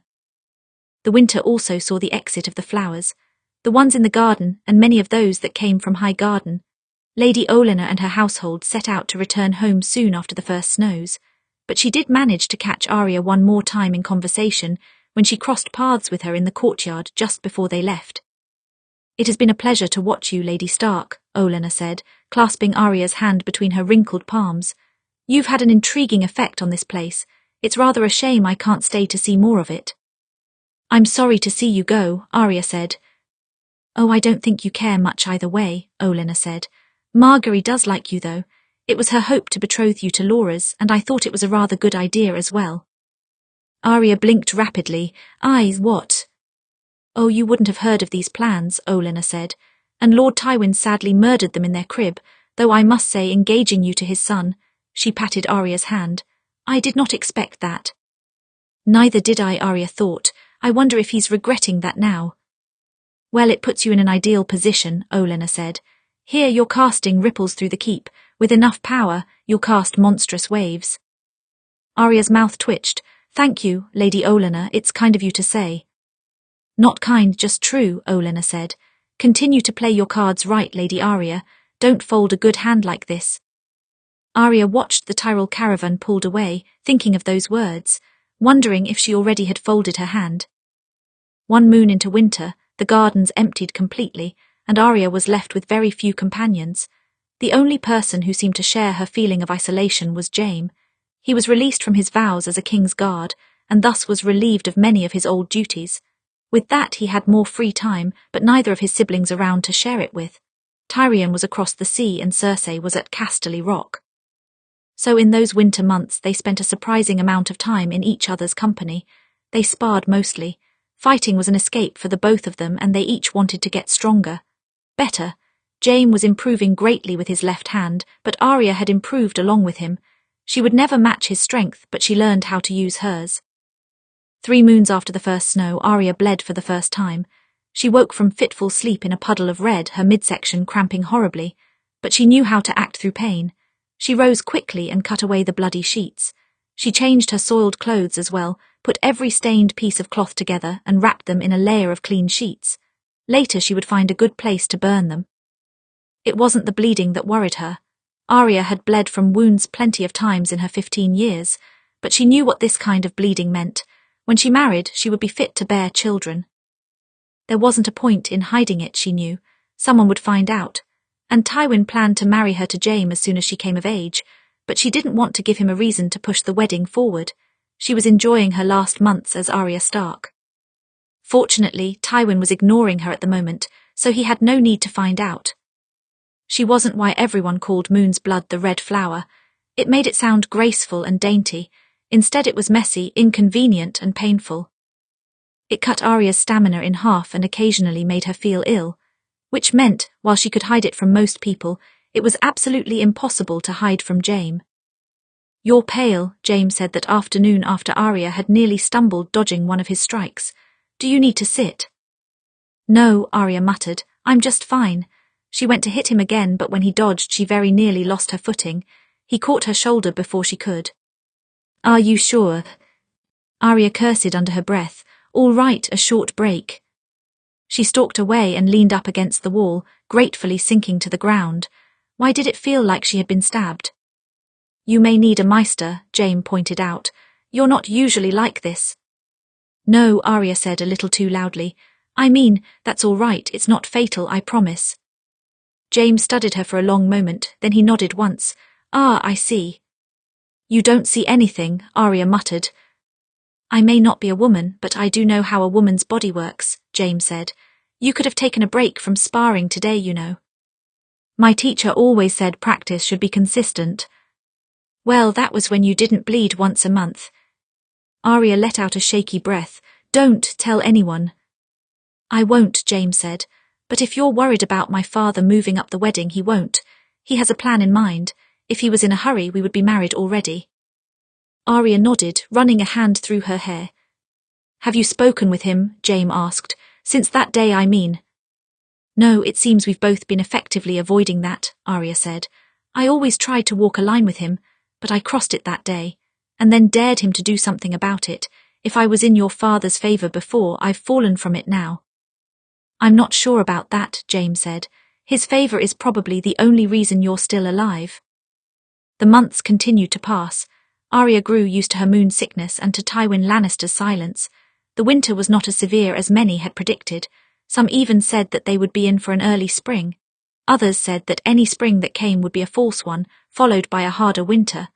The winter also saw the exit of the flowers, the ones in the garden and many of those that came from High Garden. Lady Olenna and her household set out to return home soon after the first snows, but she did manage to catch Arya one more time in conversation when she crossed paths with her in the courtyard just before they left. "It has been a pleasure to watch you, Lady Stark," Olenna said, clasping Arya's hand between her wrinkled palms. "You've had an intriguing effect on this place. It's rather a shame I can't stay to see more of it." "I'm sorry to see you go," Arya said. "Oh, I don't think you care much either way," Olenna said. "Margaery does like you, though. It was her hope to betroth you to Laura's, and I thought it was a rather good idea as well." Arya blinked rapidly. What? "Oh, you wouldn't have heard of these plans," Olenna said, "and Lord Tywin sadly murdered them in their crib, though I must say engaging you to his son," she patted Arya's hand, "I did not expect that." "Neither did I," Arya thought. "I wonder if he's regretting that now." "Well, it puts you in an ideal position," Olenna said. "Here your casting ripples through the keep. With enough power, you'll cast monstrous waves." Arya's mouth twitched. "Thank you, Lady Olenna, it's kind of you to say." "Not kind, just true," Olenna said. "Continue to play your cards right, Lady Arya. Don't fold a good hand like this." Arya watched the Tyrell caravan pulled away, thinking of those words, wondering if she already had folded her hand. One moon into winter, the gardens emptied completely, and Arya was left with very few companions. The only person who seemed to share her feeling of isolation was Jaime. He was released from his vows as a king's guard, and thus was relieved of many of his old duties. With that he had more free time, but neither of his siblings around to share it with. Tyrion was across the sea and Cersei was at Casterly Rock. So in those winter months they spent a surprising amount of time in each other's company. They sparred mostly. Fighting was an escape for the both of them, and they each wanted to get stronger. Better. Jaime was improving greatly with his left hand, but Arya had improved along with him. She would never match his strength, but she learned how to use hers. 3 moons after the first snow, Arya bled for the first time. She woke from fitful sleep in a puddle of red, her midsection cramping horribly, but she knew how to act through pain. She rose quickly and cut away the bloody sheets. She changed her soiled clothes as well, put every stained piece of cloth together and wrapped them in a layer of clean sheets. Later she would find a good place to burn them. It wasn't the bleeding that worried her. Arya had bled from wounds plenty of times in her 15 years, but she knew what this kind of bleeding meant. When she married, she would be fit to bear children. There wasn't a point in hiding it, she knew. Someone would find out. And Tywin planned to marry her to Jaime as soon as she came of age, but she didn't want to give him a reason to push the wedding forward. She was enjoying her last months as Arya Stark. Fortunately, Tywin was ignoring her at the moment, so he had no need to find out. She wasn't why everyone called Moon's blood the red flower. It made it sound graceful and dainty. Instead it was messy, inconvenient and painful. It cut Arya's stamina in half and occasionally made her feel ill, which meant, while she could hide it from most people, it was absolutely impossible to hide from Jaime. "You're pale," Jaime said that afternoon after Arya had nearly stumbled dodging one of his strikes. "Do you need to sit?" "No," Arya muttered. "I'm just fine." She went to hit him again, but when he dodged she very nearly lost her footing. He caught her shoulder before she could. "Are you sure?" Arya cursed under her breath. "All right, a short break." She stalked away and leaned up against the wall, gratefully sinking to the ground. Why did it feel like she had been stabbed? "You may need a maester," Jaime pointed out. "You're not usually like this." "No," Arya said a little too loudly. "I mean, that's all right, it's not fatal, I promise." Jaime studied her for a long moment, then he nodded once. "Ah, I see." "You don't see anything," Arya muttered. "I may not be a woman, but I do know how a woman's body works," Jaime said. "You could have taken a break from sparring today, you know." "My teacher always said practice should be consistent." "Well, that was when you didn't bleed once a month." Arya let out a shaky breath. "Don't tell anyone." "I won't," Jaime said. "But if you're worried about my father moving up the wedding, he won't. He has a plan in mind. If he was in a hurry, we would be married already." Arya nodded, running a hand through her hair. Have you spoken with him? Jaime asked. Since that day, I mean. No, it seems we've both been effectively avoiding that, Arya said. I always tried to walk a line with him, but I crossed it that day, and then dared him to do something about it. If I was in your father's favour before, I've fallen from it now. I'm not sure about that, Jaime said. His favour is probably the only reason you're still alive. The months continued to pass. Arya grew used to her moon sickness and to Tywin Lannister's silence. The winter was not as severe as many had predicted. Some even said that they would be in for an early spring. Others said that any spring that came would be a false one, followed by a harder winter.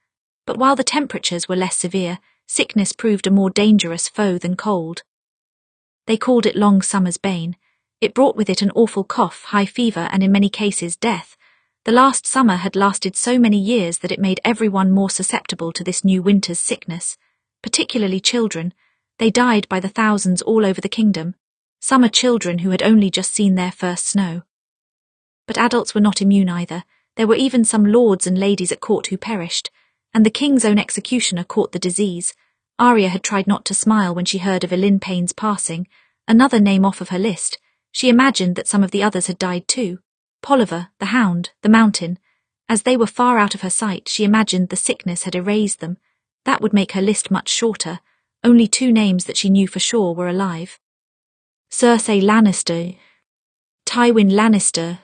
But while the temperatures were less severe, sickness proved a more dangerous foe than cold. They called it Long Summer's Bane. It brought with it an awful cough, high fever, and in many cases death. The last summer had lasted so many years that it made everyone more susceptible to this new winter's sickness, particularly children. They died by the thousands all over the kingdom. Some are children who had only just seen their first snow. But adults were not immune either. There were even some lords and ladies at court who perished, and the king's own executioner caught the disease. Arya had tried not to smile when she heard of Elyn Payne's passing, another name off of her list. She imagined that some of the others had died too. Polliver, the Hound, the Mountain. As they were far out of her sight, she imagined the sickness had erased them. That would make her list much shorter. Only 2 names that she knew for sure were alive. Cersei Lannister. Tywin Lannister.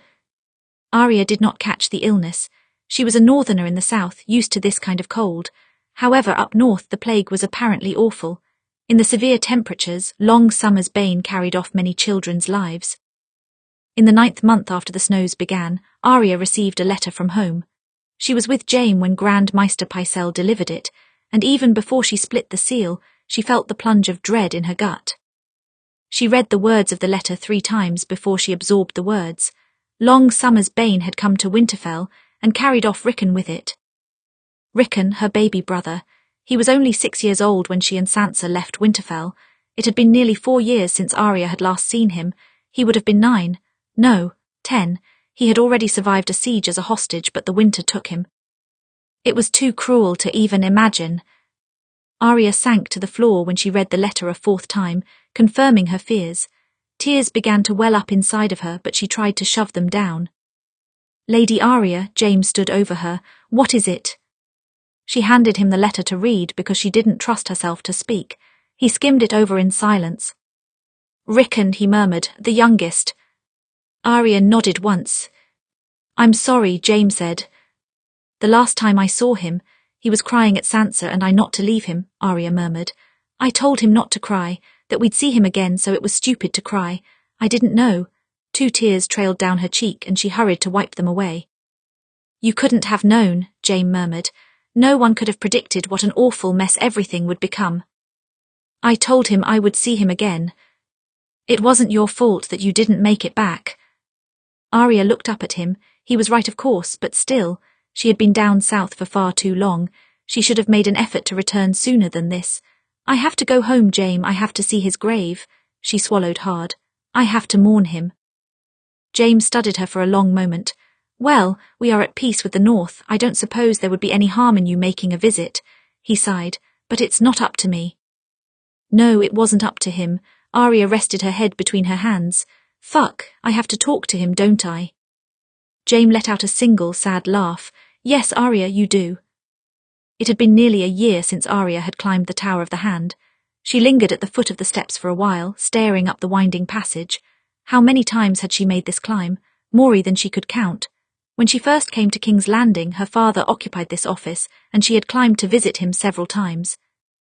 Arya did not catch the illness. She was a northerner in the south, used to this kind of cold. However, up north the plague was apparently awful. In the severe temperatures, Long Summer's Bane carried off many children's lives. In the 9th month after the snows began, Arya received a letter from home. She was with Jaime when Grand Maester Pycelle delivered it, and even before she split the seal, she felt the plunge of dread in her gut. She read the words of the letter 3 times before she absorbed the words. Long Summer's Bane had come to Winterfell and carried off Rickon with it. Rickon, her baby brother. He was only 6 years old when she and Sansa left Winterfell. It had been nearly 4 years since Arya had last seen him. He would have been 9. No, 10. He had already survived a siege as a hostage, but the winter took him. It was too cruel to even imagine. Arya sank to the floor when she read the letter a 4th time, confirming her fears. Tears began to well up inside of her, but she tried to shove them down. Lady Arya, Jaime stood over her. What is it? She handed him the letter to read because she didn't trust herself to speak. He skimmed it over in silence. Rickon, he murmured, the youngest. Arya nodded once. I'm sorry, Jaime said. The last time I saw him, he was crying at Sansa and I not to leave him, Arya murmured. I told him not to cry, that we'd see him again, so it was stupid to cry. I didn't know. 2 tears trailed down her cheek and she hurried to wipe them away. You couldn't have known, Jaime murmured. No one could have predicted what an awful mess everything would become. I told him I would see him again. It wasn't your fault that you didn't make it back. Arya looked up at him. He was right, of course, but still, she had been down south for far too long. She should have made an effort to return sooner than this. I have to go home, Jaime. I have to see his grave. She swallowed hard. I have to mourn him. Jaime studied her for a long moment. Well, we are at peace with the North. I don't suppose there would be any harm in you making a visit. He sighed. But it's not up to me. No, it wasn't up to him. Arya rested her head between her hands. Fuck, I have to talk to him, don't I? Jaime let out a single sad laugh. Yes, Arya, you do. It had been nearly a year since Arya had climbed the Tower of the Hand. She lingered at the foot of the steps for a while, staring up the winding passage. How many times had she made this climb? More than she could count. When she first came to King's Landing, her father occupied this office, and she had climbed to visit him several times.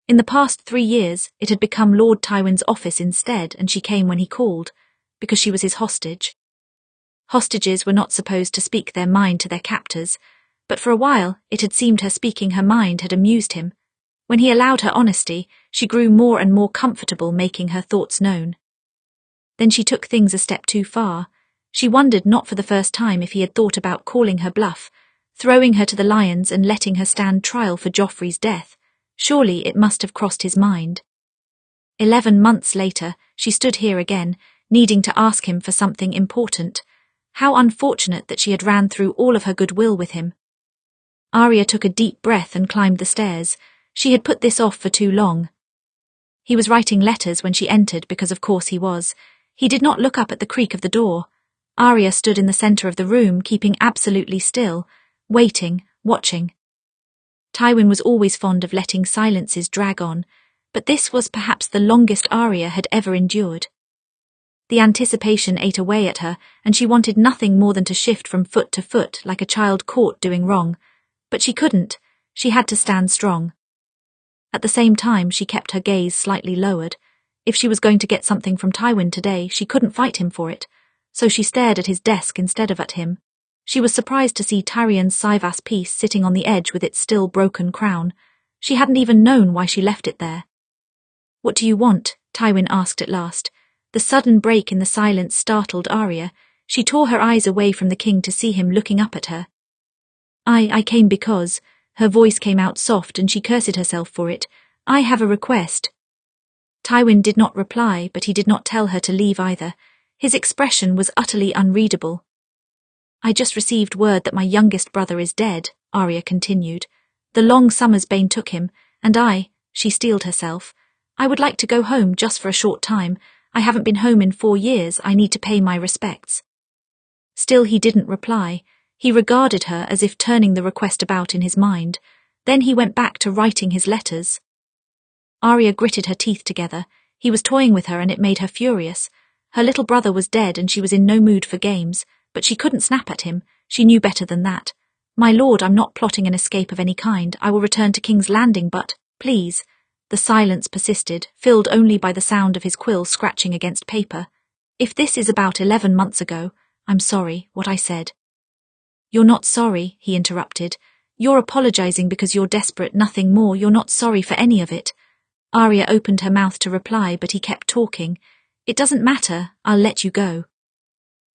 In the past 3 years, it had become Lord Tywin's office instead, and she came when he called, because she was his hostage. Hostages were not supposed to speak their mind to their captors, but for a while it had seemed her speaking her mind had amused him. When he allowed her honesty, she grew more and more comfortable making her thoughts known. Then she took things a step too far. She wondered not for the first time if he had thought about calling her bluff, throwing her to the lions and letting her stand trial for Joffrey's death. Surely it must have crossed his mind. 11 months later, she stood here again, needing to ask him for something important. How unfortunate that she had ran through all of her goodwill with him. Arya took a deep breath and climbed the stairs. She had put this off for too long. He was writing letters when she entered because of course he was. He did not look up at the creak of the door. Arya stood in the center of the room, keeping absolutely still, waiting, watching. Tywin was always fond of letting silences drag on, but this was perhaps the longest Arya had ever endured. The anticipation ate away at her, and she wanted nothing more than to shift from foot to foot like a child caught doing wrong. But she couldn't. She had to stand strong. At the same time, she kept her gaze slightly lowered. If she was going to get something from Tywin today, she couldn't fight him for it. So she stared at his desk instead of at him. She was surprised to see Tyrion's Sivas piece sitting on the edge with its still broken crown. She hadn't even known why she left it there. "What do you want?" Tywin asked at last. The sudden break in the silence startled Arya. She tore her eyes away from the king to see him looking up at her. I came because..." Her voice came out soft and she cursed herself for it. "I have a request." Tywin did not reply, but he did not tell her to leave either. His expression was utterly unreadable. "I just received word that my youngest brother is dead," Arya continued. "The long summer's bane took him, and she steeled herself. "I would like to go home just for a short time. I haven't been home in 4 years. I need to pay my respects." Still he didn't reply. He regarded her as if turning the request about in his mind. Then he went back to writing his letters. Arya gritted her teeth together. He was toying with her and it made her furious. Her little brother was dead and she was in no mood for games, but she couldn't snap at him. She knew better than that. "My lord, I'm not plotting an escape of any kind. I will return to King's Landing, but, please." The silence persisted, filled only by the sound of his quill scratching against paper. "If this is about 11 months ago, I'm sorry, what I said." "You're not sorry," he interrupted. "You're apologizing because you're desperate, nothing more. You're not sorry for any of it." Arya opened her mouth to reply, but he kept talking. "It doesn't matter, I'll let you go."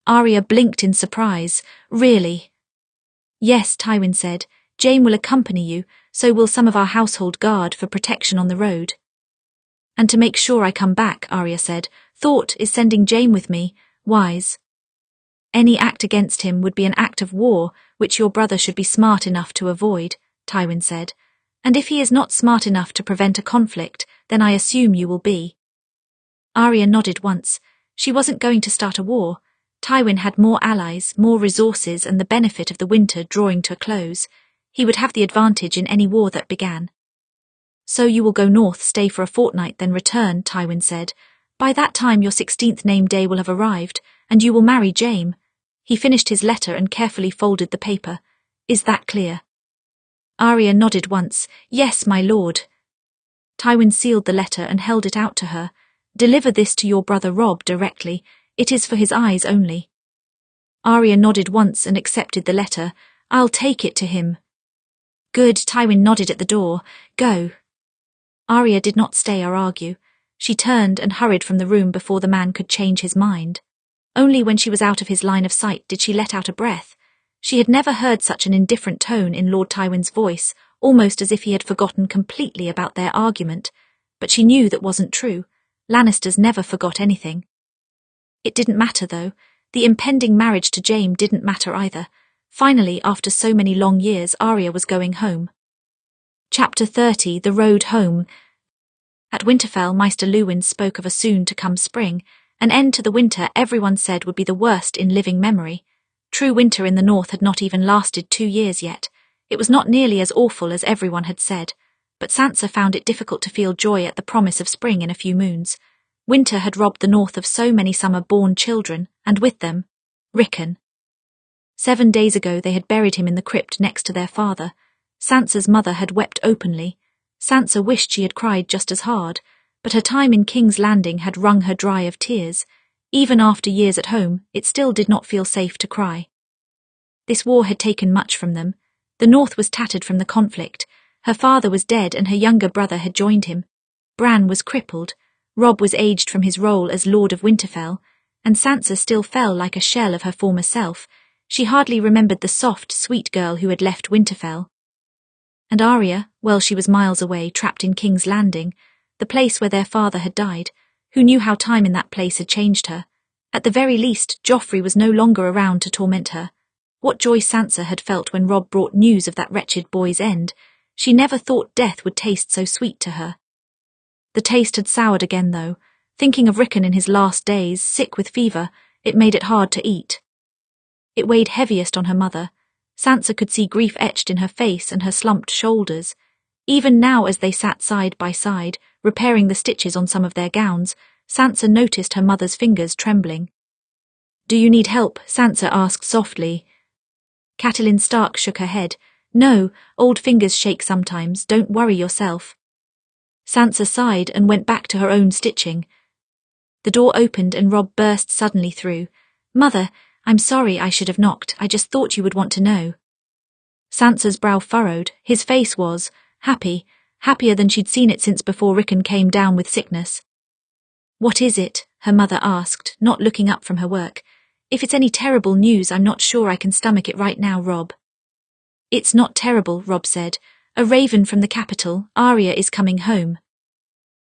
Arya blinked in surprise. "Really?" "Yes," Tywin said. "Jaime will accompany you, so will some of our household guard for protection on the road." "And to make sure I come back," Arya said. "Thought is sending Jaime with me. Wise. Any act against him would be an act of war, which your brother should be smart enough to avoid," Tywin said. "And if he is not smart enough to prevent a conflict, then I assume you will be." Arya nodded once. She wasn't going to start a war. Tywin had more allies, more resources, and the benefit of the winter drawing to a close. He would have the advantage in any war that began. "So you will go north, stay for a fortnight, then return," Tywin said. "By that time your 16th name day will have arrived, and you will marry Jaime." He finished his letter and carefully folded the paper. "Is that clear?" Arya nodded once. "Yes, my lord." Tywin sealed the letter and held it out to her. "Deliver this to your brother Robb directly. It is for his eyes only." Arya nodded once and accepted the letter. "I'll take it to him." "Good," Tywin nodded at the door. "Go." Arya did not stay or argue. She turned and hurried from the room before the man could change his mind. Only when she was out of his line of sight did she let out a breath. She had never heard such an indifferent tone in Lord Tywin's voice, almost as if he had forgotten completely about their argument. But she knew that wasn't true. Lannisters never forgot anything. It didn't matter, though. The impending marriage to Jaime didn't matter either. Finally, after so many long years, Arya was going home. Chapter 30, The Road Home. At Winterfell, Maester Luwin spoke of a soon-to-come spring. An end to the winter everyone said would be the worst in living memory. True winter in the north had not even lasted 2 years yet. It was not nearly as awful as everyone had said, but Sansa found it difficult to feel joy at the promise of spring in a few moons. Winter had robbed the north of so many summer-born children, and with them, Rickon. 7 days ago they had buried him in the crypt next to their father. Sansa's mother had wept openly. Sansa wished she had cried just as hard, but her time in King's Landing had wrung her dry of tears. Even after years at home, it still did not feel safe to cry. This war had taken much from them. The north was tattered from the conflict. Her father was dead and her younger brother had joined him. Bran was crippled. Robb was aged from his role as Lord of Winterfell, and Sansa still fell like a shell of her former self. She hardly remembered the soft, sweet girl who had left Winterfell. And Arya, well, she was miles away, trapped in King's Landing, the place where their father had died. Who knew how time in that place had changed her? At the very least, Joffrey was no longer around to torment her. What joy Sansa had felt when Robb brought news of that wretched boy's end. She never thought death would taste so sweet to her. The taste had soured again though. Thinking of Rickon in his last days, sick with fever, it made it hard to eat. It weighed heaviest on her mother. Sansa could see grief etched in her face and her slumped shoulders. Even now as they sat side by side, repairing the stitches on some of their gowns, Sansa noticed her mother's fingers trembling. "Do you need help?" Sansa asked softly. Catelyn Stark shook her head. "No, old fingers shake sometimes, don't worry yourself." Sansa sighed and went back to her own stitching. The door opened and Robb burst suddenly through. "Mother, I'm sorry I should have knocked, I just thought you would want to know." Sansa's brow furrowed. His face was happy, happier than she'd seen it since before Rickon came down with sickness. "What is it?" her mother asked, not looking up from her work. "If it's any terrible news, I'm not sure I can stomach it right now, Robb." "It's not terrible," Robb said. "A raven from the capital, Arya, is coming home."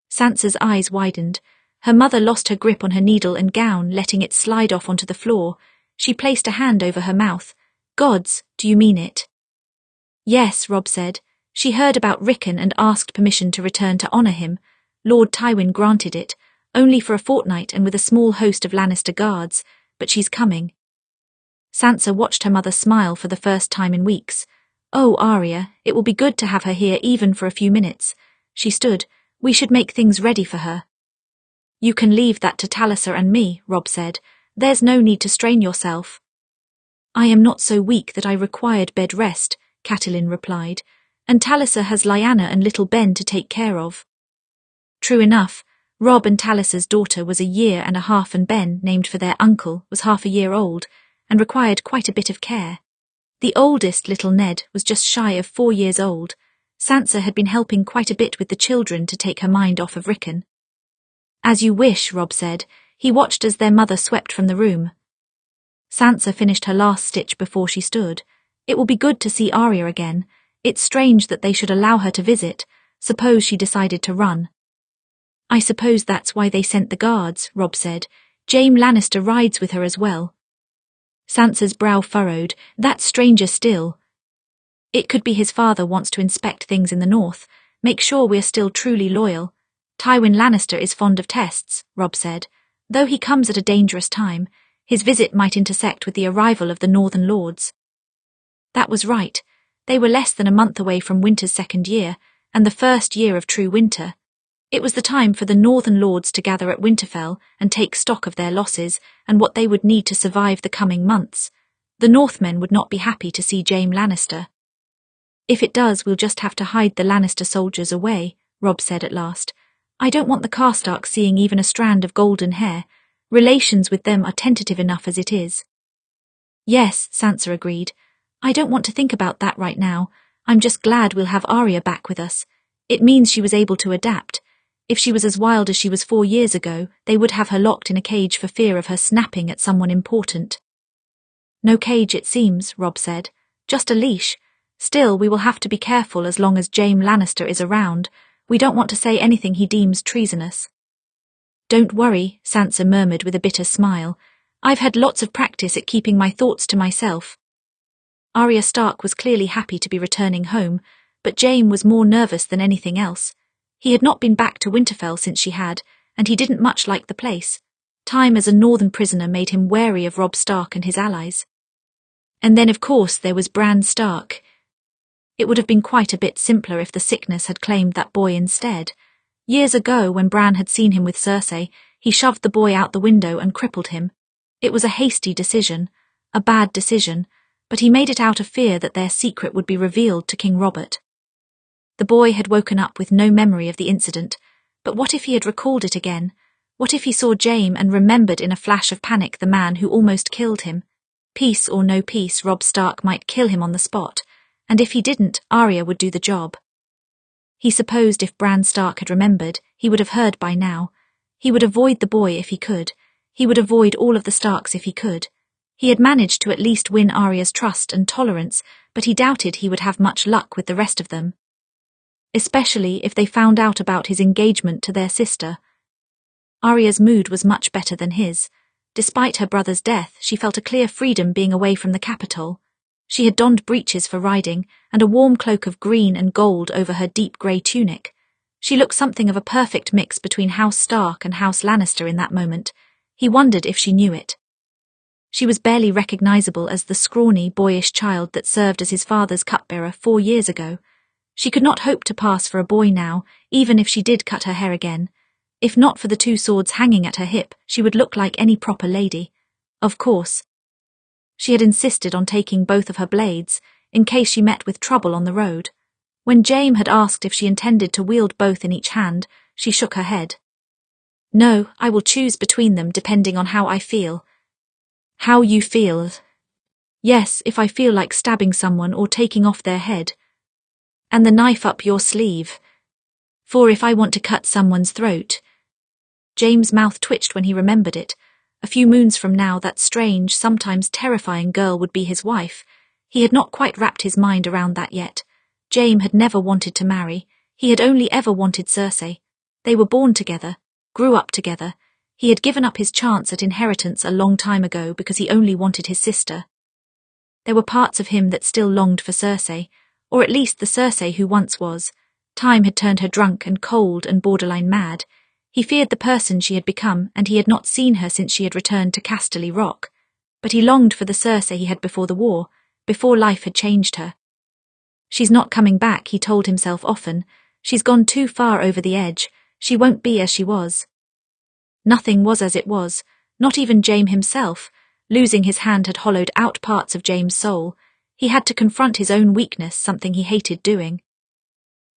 Sansa's eyes widened. Her mother lost her grip on her needle and gown, letting it slide off onto the floor. She placed a hand over her mouth. "Gods, do you mean it?" "Yes," Robb said. "She heard about Rickon and asked permission to return to honour him. Lord Tywin granted it, only for a fortnight and with a small host of Lannister guards, but she's coming." Sansa watched her mother smile for the first time in weeks. "Oh, Arya, it will be good to have her here even for a few minutes." She stood. "We should make things ready for her." "You can leave that to Talisa and me," Robb said. "There's no need to strain yourself." "I am not so weak that I required bed rest," Catelyn replied, "and Talisa has Lyanna and little Ben to take care of." True enough, Robb and Talisa's daughter was 1.5 years and Ben, named for their uncle, was half a year old, and required quite a bit of care. The oldest, little Ned, was just shy of 4 years old. Sansa had been helping quite a bit with the children to take her mind off of Rickon. "As you wish," Robb said. He watched as their mother swept from the room. Sansa finished her last stitch before she stood. "It will be good to see Arya again. It's strange that they should allow her to visit. Suppose she decided to run." "I suppose that's why they sent the guards," Robb said. "Jaime Lannister rides with her as well." Sansa's brow furrowed. "That's stranger still." "It could be his father wants to inspect things in the north, make sure we're still truly loyal. Tywin Lannister is fond of tests," Robb said. "Though he comes at a dangerous time, his visit might intersect with the arrival of the Northern Lords." That was right. They were less than a month away from winter's second year, and the first year of true winter. It was the time for the Northern Lords to gather at Winterfell and take stock of their losses and what they would need to survive the coming months. The Northmen would not be happy to see Jaime Lannister. "If it does, we'll just have to hide the Lannister soldiers away," Robb said at last. "I don't want the Karstarks seeing even a strand of golden hair. Relations with them are tentative enough as it is." "Yes," Sansa agreed. "I don't want to think about that right now. I'm just glad we'll have Arya back with us. It means she was able to adapt. If she was as wild as she was 4 years ago, they would have her locked in a cage for fear of her snapping at someone important." "No cage, it seems," Robb said. "Just a leash. Still, we will have to be careful as long as Jaime Lannister is around. We don't want to say anything he deems treasonous." "Don't worry," Sansa murmured with a bitter smile. "I've had lots of practice at keeping my thoughts to myself." Arya Stark was clearly happy to be returning home, but Jaime was more nervous than anything else. He had not been back to Winterfell since she had, and he didn't much like the place. Time as a northern prisoner made him wary of Robb Stark and his allies. And then, of course, there was Bran Stark. It would have been quite a bit simpler if the sickness had claimed that boy instead. Years ago, when Bran had seen him with Cersei, he shoved the boy out the window and crippled him. It was a hasty decision, a bad decision, but he made it out of fear that their secret would be revealed to King Robert. The boy had woken up with no memory of the incident, but what if he had recalled it again? What if he saw Jaime and remembered in a flash of panic the man who almost killed him? Peace or no peace, Robb Stark might kill him on the spot, and if he didn't, Arya would do the job. He supposed if Bran Stark had remembered, he would have heard by now. He would avoid the boy if he could. He would avoid all of the Starks if he could. He had managed to at least win Arya's trust and tolerance, but he doubted he would have much luck with the rest of them. Especially if they found out about his engagement to their sister. Arya's mood was much better than his. Despite her brother's death, she felt a clear freedom being away from the capital. She had donned breeches for riding and a warm cloak of green and gold over her deep grey tunic. She looked something of a perfect mix between House Stark and House Lannister in that moment. He wondered if she knew it. She was barely recognizable as the scrawny, boyish child that served as his father's cupbearer 4 years ago. She could not hope to pass for a boy now, even if she did cut her hair again. If not for the 2 swords hanging at her hip, she would look like any proper lady. Of course. She had insisted on taking both of her blades, in case she met with trouble on the road. When Jaime had asked if she intended to wield both in each hand, she shook her head. No, I will choose between them depending on how I feel. How you feel? Yes, if I feel like stabbing someone or taking off their head. And the knife up your sleeve. For if I want to cut someone's throat. Jaime's mouth twitched when he remembered it. A few moons from now that strange, sometimes terrifying girl would be his wife. He had not quite wrapped his mind around that yet. Jaime had never wanted to marry. He had only ever wanted Cersei. They were born together, grew up together. He had given up his chance at inheritance a long time ago because he only wanted his sister. There were parts of him that still longed for Cersei, or at least the Cersei who once was. Time had turned her drunk and cold and borderline mad. He feared the person she had become, and he had not seen her since she had returned to Casterly Rock. But he longed for the Cersei he had before the war, before life had changed her. She's not coming back, he told himself often. She's gone too far over the edge. She won't be as she was. Nothing was as it was, not even Jaime himself. Losing his hand had hollowed out parts of Jaime's soul. He had to confront his own weakness, something he hated doing.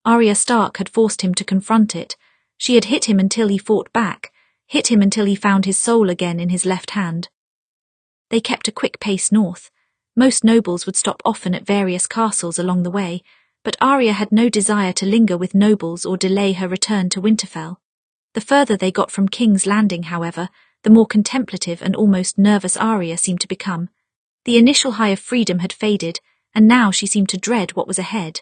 Arya Stark had forced him to confront it. She had hit him until he fought back, hit him until he found his soul again in his left hand. They kept a quick pace north. Most nobles would stop often at various castles along the way, but Arya had no desire to linger with nobles or delay her return to Winterfell. The further they got from King's Landing, however, the more contemplative and almost nervous Arya seemed to become. The initial high of freedom had faded, and now she seemed to dread what was ahead.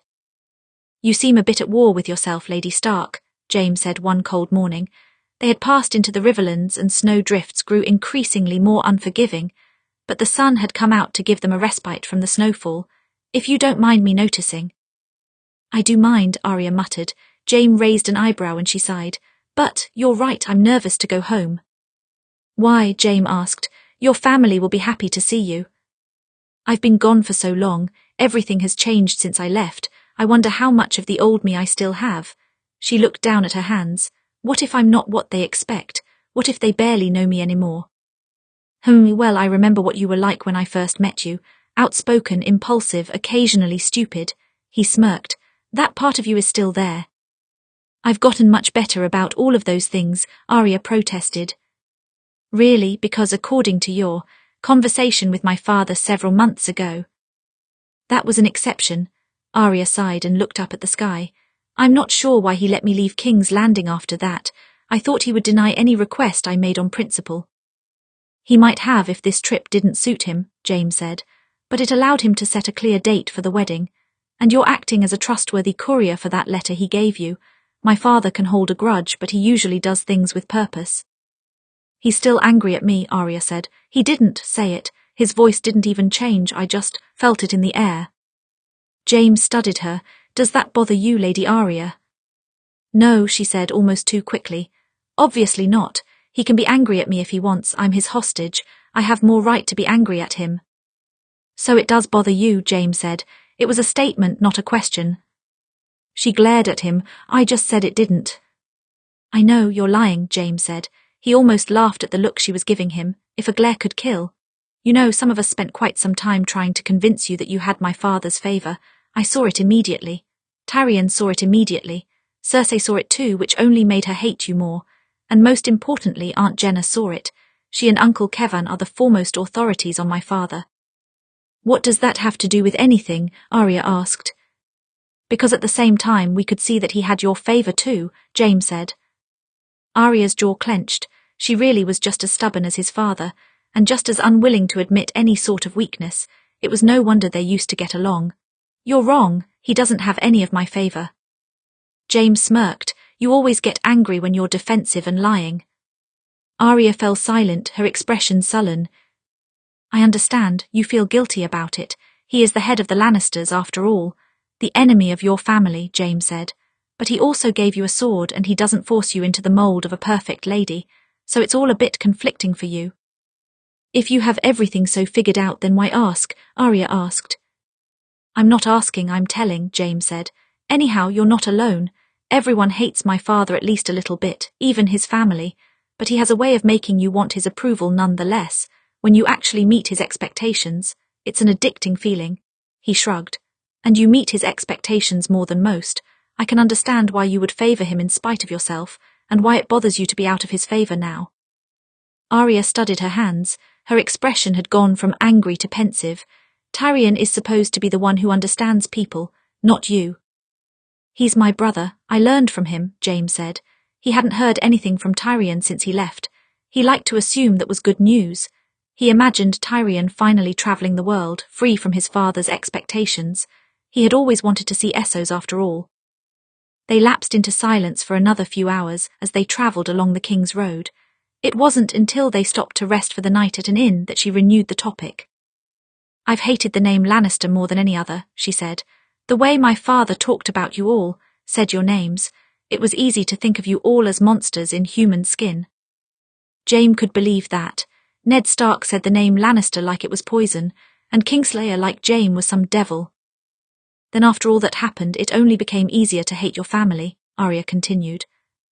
You seem a bit at war with yourself, Lady Stark, Jaime said one cold morning. They had passed into the riverlands and snow drifts grew increasingly more unforgiving, but the sun had come out to give them a respite from the snowfall. If you don't mind me noticing. I do mind, Arya muttered. Jaime raised an eyebrow and she sighed. But, you're right, I'm nervous to go home. Why? Jaime asked. Your family will be happy to see you. I've been gone for so long, everything has changed since I left. I wonder how much of the old me I still have. She looked down at her hands. What if I'm not what they expect? What if they barely know me anymore? Well, I remember what you were like when I first met you. Outspoken, impulsive, occasionally stupid. He smirked. That part of you is still there. I've gotten much better about all of those things, Arya protested. Really, because according to your conversation with my father several months ago. That was an exception. Arya sighed and looked up at the sky. I'm not sure why he let me leave King's Landing after that. I thought he would deny any request I made on principle. He might have if this trip didn't suit him, Jaime said, but it allowed him to set a clear date for the wedding. And you're acting as a trustworthy courier for that letter he gave you. My father can hold a grudge, but he usually does things with purpose. He's still angry at me, Arya said. He didn't say it. His voice didn't even change. I just felt it in the air. Jaime studied her. Does that bother you, Lady Arya? No, she said almost too quickly. Obviously not. He can be angry at me if he wants. I'm his hostage. I have more right to be angry at him. So it does bother you, Jaime said. It was a statement, not a question. She glared at him. I just said it didn't. I know, you're lying, Jaime said. He almost laughed at the look she was giving him. If a glare could kill. You know, some of us spent quite some time trying to convince you that you had my father's favour. I saw it immediately. Tyrion saw it immediately. Cersei saw it too, which only made her hate you more. And most importantly, Aunt Jenna saw it. She and Uncle Kevin are the foremost authorities on my father. What does that have to do with anything? Arya asked. Because at the same time we could see that he had your favour too, Jaime said. Arya's jaw clenched. She really was just as stubborn as his father, and just as unwilling to admit any sort of weakness. It was no wonder they used to get along. You're wrong, he doesn't have any of my favour. Jaime smirked. You always get angry when you're defensive and lying. Arya fell silent, her expression sullen. I understand, you feel guilty about it. He is the head of the Lannisters after all. The enemy of your family, Jaime said. But he also gave you a sword and he doesn't force you into the mold of a perfect lady, so it's all a bit conflicting for you. If you have everything so figured out, then why ask? Arya asked. I'm not asking, I'm telling, Jaime said. Anyhow, you're not alone. Everyone hates my father at least a little bit, even his family, but he has a way of making you want his approval nonetheless. When you actually meet his expectations, it's an addicting feeling. He shrugged. And you meet his expectations more than most. I can understand why you would favour him in spite of yourself, and why it bothers you to be out of his favour now. Arya studied her hands. Her expression had gone from angry to pensive. Tyrion is supposed to be the one who understands people, not you. He's my brother. I learned from him, Jaime said. He hadn't heard anything from Tyrion since he left. He liked to assume that was good news. He imagined Tyrion finally travelling the world, free from his father's expectations. He had always wanted to see Essos after all. They lapsed into silence for another few hours as they travelled along the King's Road. It wasn't until they stopped to rest for the night at an inn that she renewed the topic. I've hated the name Lannister more than any other, she said. The way my father talked about you all, said your names, it was easy to think of you all as monsters in human skin. Jaime could believe that. Ned Stark said the name Lannister like it was poison, and Kingslayer like Jaime was some devil. Then after all that happened, it only became easier to hate your family, Arya continued.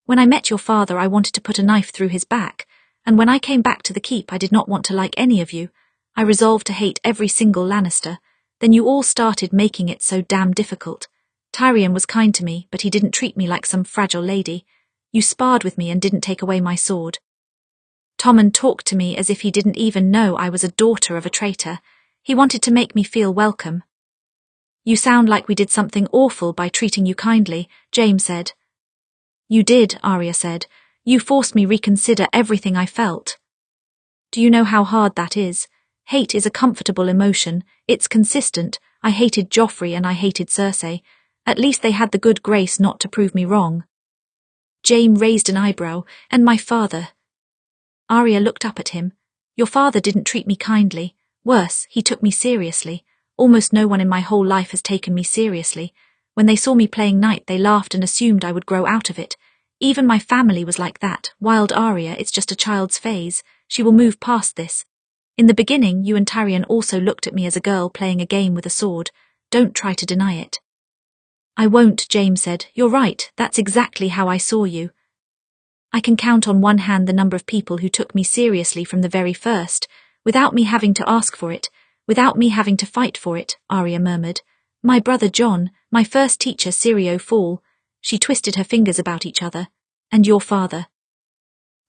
When I met your father, I wanted to put a knife through his back, and when I came back to the keep, I did not want to like any of you. I resolved to hate every single Lannister. Then you all started making it so damn difficult. Tyrion was kind to me, but he didn't treat me like some fragile lady. You sparred with me and didn't take away my sword. Tommen talked to me as if he didn't even know I was a daughter of a traitor. He wanted to make me feel welcome. You sound like we did something awful by treating you kindly, Jaime said. You did, Arya said. You forced me reconsider everything I felt. Do you know how hard that is? Hate is a comfortable emotion. It's consistent. I hated Joffrey and I hated Cersei. At least they had the good grace not to prove me wrong. Jaime raised an eyebrow. And my father. Arya looked up at him. Your father didn't treat me kindly. Worse, he took me seriously. Almost no one in my whole life has taken me seriously. When they saw me playing knight, they laughed and assumed I would grow out of it. Even my family was like that. Wild Arya, it's just a child's phase. She will move past this. In the beginning, you and Tyrion also looked at me as a girl playing a game with a sword. Don't try to deny it. I won't, Jaime said. You're right, that's exactly how I saw you. I can count on one hand the number of people who took me seriously from the very first, without me having to ask for it, without me having to fight for it, Arya murmured. My brother Jon, my first teacher Syrio Fall. She twisted her fingers about each other. And your father.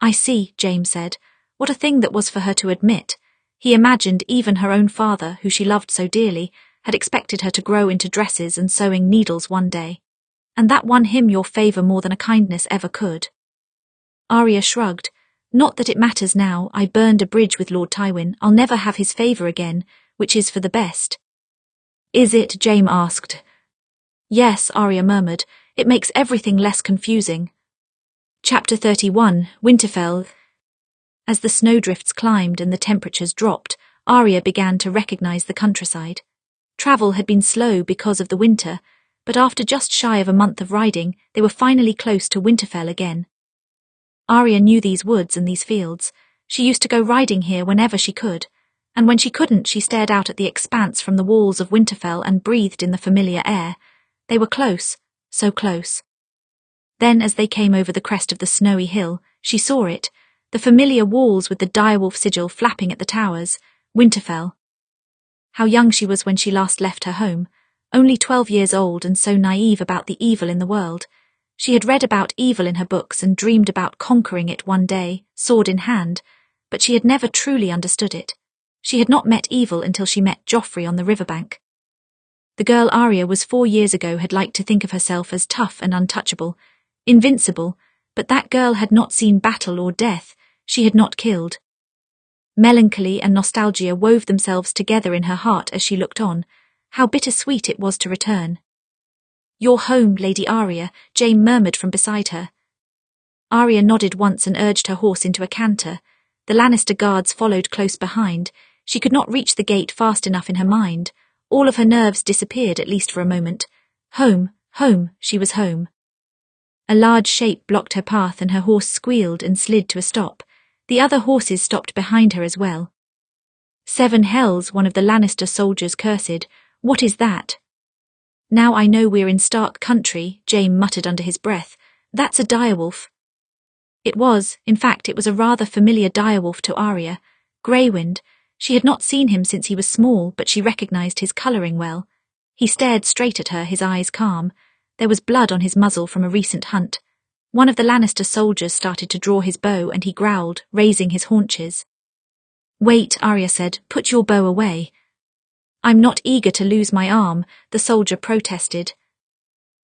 I see, Jaime said. What a thing that was for her to admit. He imagined even her own father, who she loved so dearly, had expected her to grow into dresses and sewing needles one day. And that won him your favour more than a kindness ever could. Arya shrugged. Not that it matters now. I burned a bridge with Lord Tywin. I'll never have his favour again, which is for the best. Is it? Jaime asked. Yes, Arya murmured. It makes everything less confusing. Chapter 31, Winterfell. As the snowdrifts climbed and the temperatures dropped, Arya began to recognise the countryside. Travel had been slow because of the winter, but after just shy of a month of riding, they were finally close to Winterfell again. Arya knew these woods and these fields. She used to go riding here whenever she could, and when she couldn't, she stared out at the expanse from the walls of Winterfell and breathed in the familiar air. They were close, so close. Then, as they came over the crest of the snowy hill, she saw it, the familiar walls with the direwolf sigil flapping at the towers, Winterfell. How young she was when she last left her home, only 12 years old and so naive about the evil in the world. She had read about evil in her books and dreamed about conquering it one day, sword in hand, but she had never truly understood it. She had not met evil until she met Joffrey on the riverbank. The girl Arya was 4 years ago had liked to think of herself as tough and untouchable, invincible, but that girl had not seen battle or death. She had not killed. Melancholy and nostalgia wove themselves together in her heart as she looked on. How bittersweet it was to return. You're home, Lady Arya, Jaime murmured from beside her. Arya nodded once and urged her horse into a canter. The Lannister guards followed close behind. She could not reach the gate fast enough in her mind. All of her nerves disappeared, at least for a moment. Home, home, she was home. A large shape blocked her path and her horse squealed and slid to a stop. The other horses stopped behind her as well. "Seven hells," one of the Lannister soldiers cursed. "What is that?" "Now I know we're in Stark country," Jaime muttered under his breath. "That's a direwolf." It was, in fact, it was a rather familiar direwolf to Arya. Greywind. She had not seen him since he was small, but she recognized his colouring well. He stared straight at her, his eyes calm. There was blood on his muzzle from a recent hunt. One of the Lannister soldiers started to draw his bow and he growled, raising his haunches. "Wait," Arya said. "Put your bow away." "I'm not eager to lose my arm," the soldier protested.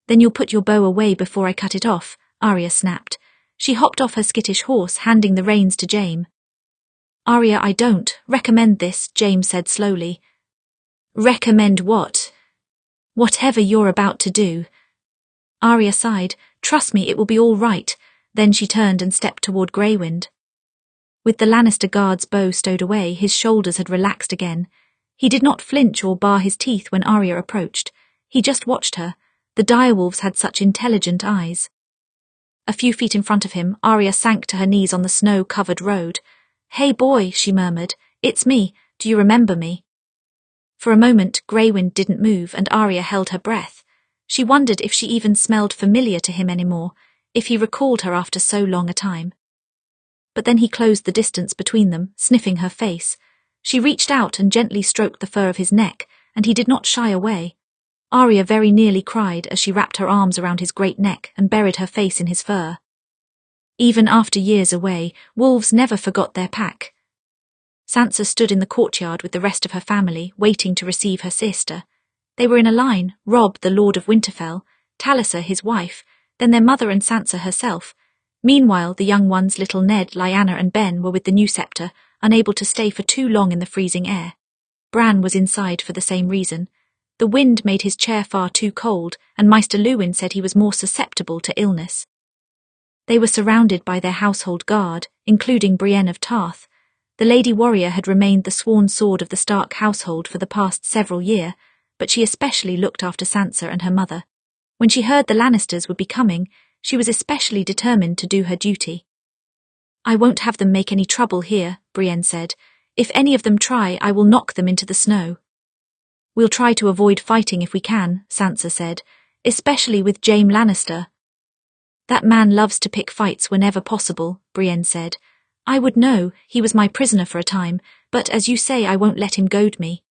"Then you'll put your bow away before I cut it off," Arya snapped. She hopped off her skittish horse, handing the reins to Jaime. "Arya, I don't recommend this," Jaime said slowly. "Recommend what?" "Whatever you're about to do." Arya sighed. "Trust me, it will be all right." Then she turned and stepped toward Greywind. With the Lannister guard's bow stowed away, his shoulders had relaxed again. He did not flinch or bar his teeth when Arya approached. He just watched her. The direwolves had such intelligent eyes. A few feet in front of him, Arya sank to her knees on the snow-covered road. "Hey boy," she murmured. "It's me. Do you remember me?" For a moment, Greywind didn't move and Arya held her breath. She wondered if she even smelled familiar to him anymore, if he recalled her after so long a time. But then he closed the distance between them, sniffing her face. She reached out and gently stroked the fur of his neck, and he did not shy away. Arya very nearly cried as she wrapped her arms around his great neck and buried her face in his fur. Even after years away, wolves never forgot their pack. Sansa stood in the courtyard with the rest of her family, waiting to receive her sister. They were in a line: Robb, the Lord of Winterfell, Talisa, his wife, then their mother and Sansa herself. Meanwhile, the young ones, little Ned, Lyanna and Ben, were with the new scepter, unable to stay for too long in the freezing air. Bran was inside for the same reason. The wind made his chair far too cold, and Maester Luwin said he was more susceptible to illness. They were surrounded by their household guard, including Brienne of Tarth. The Lady Warrior had remained the sworn sword of the Stark household for the past several years, but she especially looked after Sansa and her mother. When she heard the Lannisters would be coming, she was especially determined to do her duty. "I won't have them make any trouble here," Brienne said. "If any of them try, I will knock them into the snow." "We'll try to avoid fighting if we can," Sansa said, "especially with Jaime Lannister." "That man loves to pick fights whenever possible," Brienne said. "I would know, he was my prisoner for a time, but as you say, I won't let him goad me."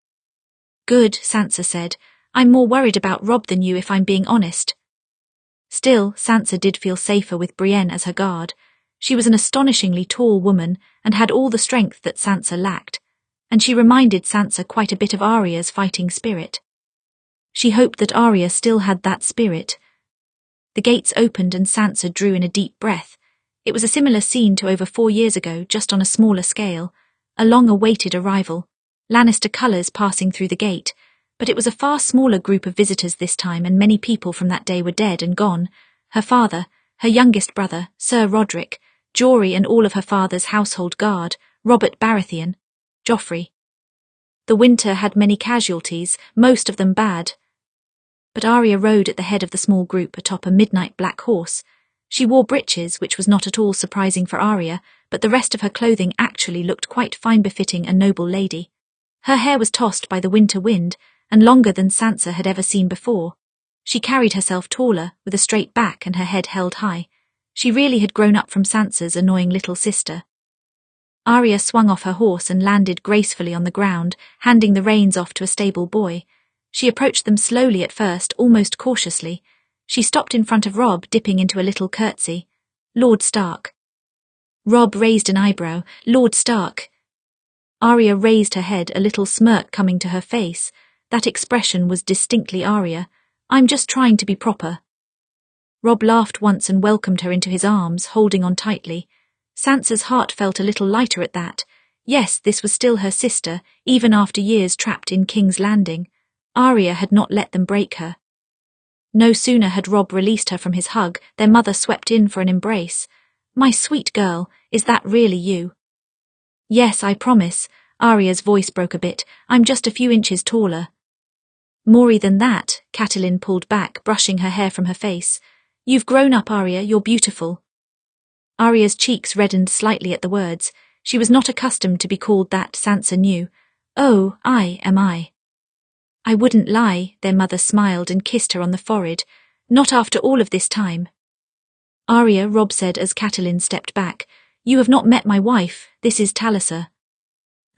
"Good," Sansa said. "I'm more worried about Robb than you, if I'm being honest." Still, Sansa did feel safer with Brienne as her guard. She was an astonishingly tall woman and had all the strength that Sansa lacked, and she reminded Sansa quite a bit of Arya's fighting spirit. She hoped that Arya still had that spirit. The gates opened and Sansa drew in a deep breath. It was a similar scene to over 4 years ago, just on a smaller scale. A long-awaited arrival. Lannister colours passing through the gate. But it was a far smaller group of visitors this time, and many people from that day were dead and gone. Her father, her youngest brother, Sir Roderick, Jory and all of her father's household guard, Robert Baratheon, Joffrey. The winter had many casualties, most of them bad. But Arya rode at the head of the small group atop a midnight black horse. She wore breeches, which was not at all surprising for Arya, but the rest of her clothing actually looked quite fine-befitting a noble lady. Her hair was tossed by the winter wind, and longer than Sansa had ever seen before. She carried herself taller, with a straight back and her head held high. She really had grown up from Sansa's annoying little sister. Arya swung off her horse and landed gracefully on the ground, handing the reins off to a stable boy. She approached them slowly at first, almost cautiously. She stopped in front of Robb, dipping into a little curtsy. "Lord Stark." Robb raised an eyebrow. "Lord Stark." Arya raised her head, a little smirk coming to her face. That expression was distinctly Arya. "I'm just trying to be proper." Robb laughed once and welcomed her into his arms, holding on tightly. Sansa's heart felt a little lighter at that. Yes, this was still her sister, even after years trapped in King's Landing. Arya had not let them break her. No sooner had Robb released her from his hug, their mother swept in for an embrace. "My sweet girl, is that really you?" "Yes, I promise." Arya's voice broke a bit. "I'm just a few inches taller." "More than that," Catelyn pulled back, brushing her hair from her face. You've grown up, Arya, you're beautiful. Arya's cheeks reddened slightly at the words. She was not accustomed to be called that, Sansa knew. Oh, am I? I wouldn't lie, their mother smiled and kissed her on the forehead. Not after all of this time. Arya, Robb said as Catelyn stepped back. You have not met my wife, this is Talisa.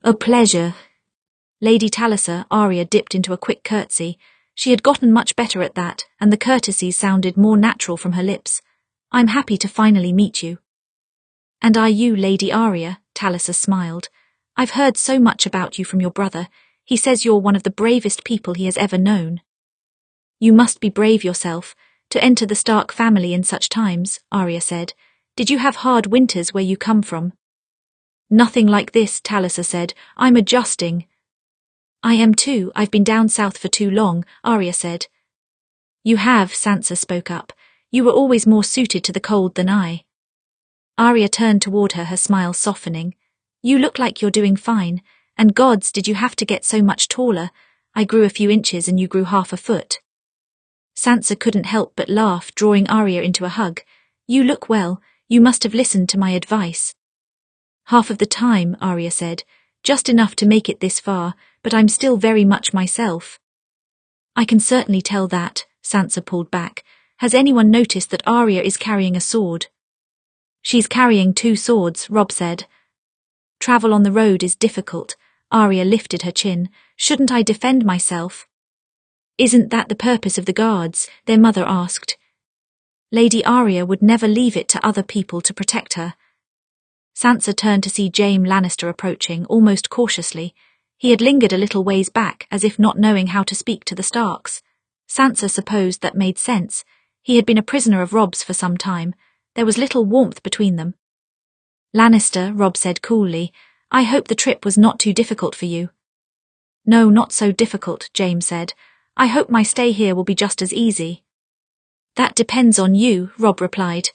A pleasure. Lady Talisa, Arya dipped into a quick curtsy. She had gotten much better at that, and the courtesy sounded more natural from her lips. I'm happy to finally meet you. And are you, Lady Arya? Talisa smiled. I've heard so much about you from your brother. He says you're one of the bravest people he has ever known. You must be brave yourself, to enter the Stark family in such times, Arya said. Did you have hard winters where you come from? Nothing like this, Talisa said. I'm adjusting. I am too, I've been down south for too long, Arya said. You have, Sansa spoke up. You were always more suited to the cold than I. Arya turned toward her, her smile softening. You look like you're doing fine, and gods, did you have to get so much taller? I grew a few inches and you grew half a foot. Sansa couldn't help but laugh, drawing Arya into a hug. You look well, you must have listened to my advice. Half of the time, Arya said, just enough to make it this far, but I'm still very much myself. I can certainly tell that, Sansa pulled back. Has anyone noticed that Arya is carrying a sword? She's carrying 2 swords, Robb said. Travel on the road is difficult. Arya lifted her chin. Shouldn't I defend myself? Isn't that the purpose of the guards? Their mother asked. Lady Arya would never leave it to other people to protect her. Sansa turned to see Jaime Lannister approaching, almost cautiously. He had lingered a little ways back, as if not knowing how to speak to the Starks. Sansa supposed that made sense. He had been a prisoner of Robb's for some time. There was little warmth between them. Lannister, Robb said coolly, I hope the trip was not too difficult for you. No, not so difficult, Jaime said. I hope my stay here will be just as easy. That depends on you, Robb replied.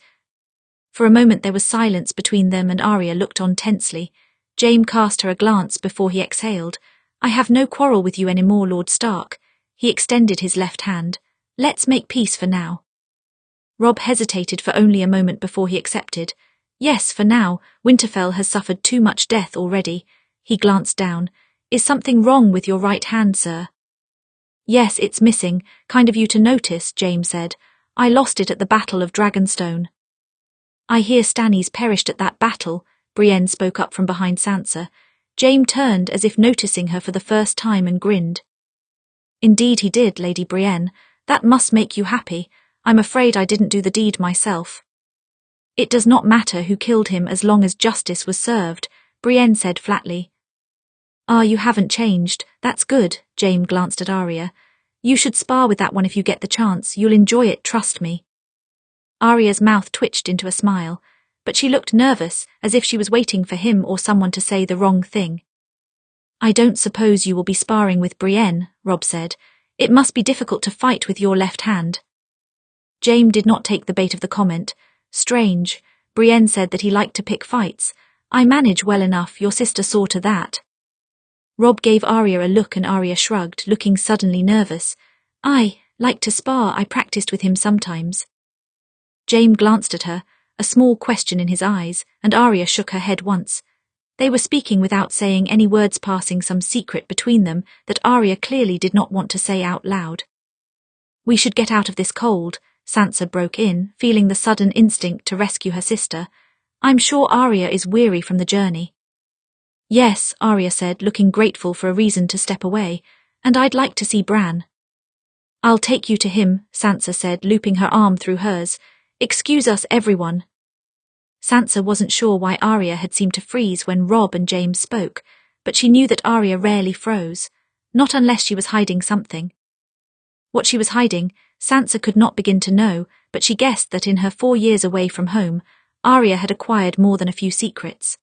For a moment there was silence between them and Arya looked on tensely. Jaime cast her a glance before he exhaled. I have no quarrel with you anymore, Lord Stark. He extended his left hand. Let's make peace for now. Robb hesitated for only a moment before he accepted. Yes, for now. Winterfell has suffered too much death already. He glanced down. Is something wrong with your right hand, sir? Yes, it's missing. Kind of you to notice, Jaime said. I lost it at the Battle of Dragonstone. I hear Stannis perished at that battle, Brienne spoke up from behind Sansa. Jaime turned as if noticing her for the first time and grinned. Indeed he did, Lady Brienne. That must make you happy. I'm afraid I didn't do the deed myself. It does not matter who killed him as long as justice was served, Brienne said flatly. Ah, you haven't changed. That's good, Jaime glanced at Arya. You should spar with that one if you get the chance. You'll enjoy it, trust me. Arya's mouth twitched into a smile, but she looked nervous, as if she was waiting for him or someone to say the wrong thing. I don't suppose you will be sparring with Brienne, Robb said. It must be difficult to fight with your left hand. Jaime did not take the bait of the comment. Strange. Brienne said that he liked to pick fights. I manage well enough, your sister saw to that. Robb gave Arya a look and Arya shrugged, looking suddenly nervous. I like to spar, I practiced with him sometimes. Jaime glanced at her, a small question in his eyes, and Arya shook her head once. They were speaking without saying any words, passing some secret between them that Arya clearly did not want to say out loud. We should get out of this cold, Sansa broke in, feeling the sudden instinct to rescue her sister. I'm sure Arya is weary from the journey. Yes, Arya said, looking grateful for a reason to step away, and I'd like to see Bran. I'll take you to him, Sansa said, looping her arm through hers. Excuse us, everyone. Sansa wasn't sure why Arya had seemed to freeze when Robb and Jaime spoke, but she knew that Arya rarely froze, not unless she was hiding something. What she was hiding, Sansa could not begin to know, but she guessed that in her 4 years away from home, Arya had acquired more than a few secrets.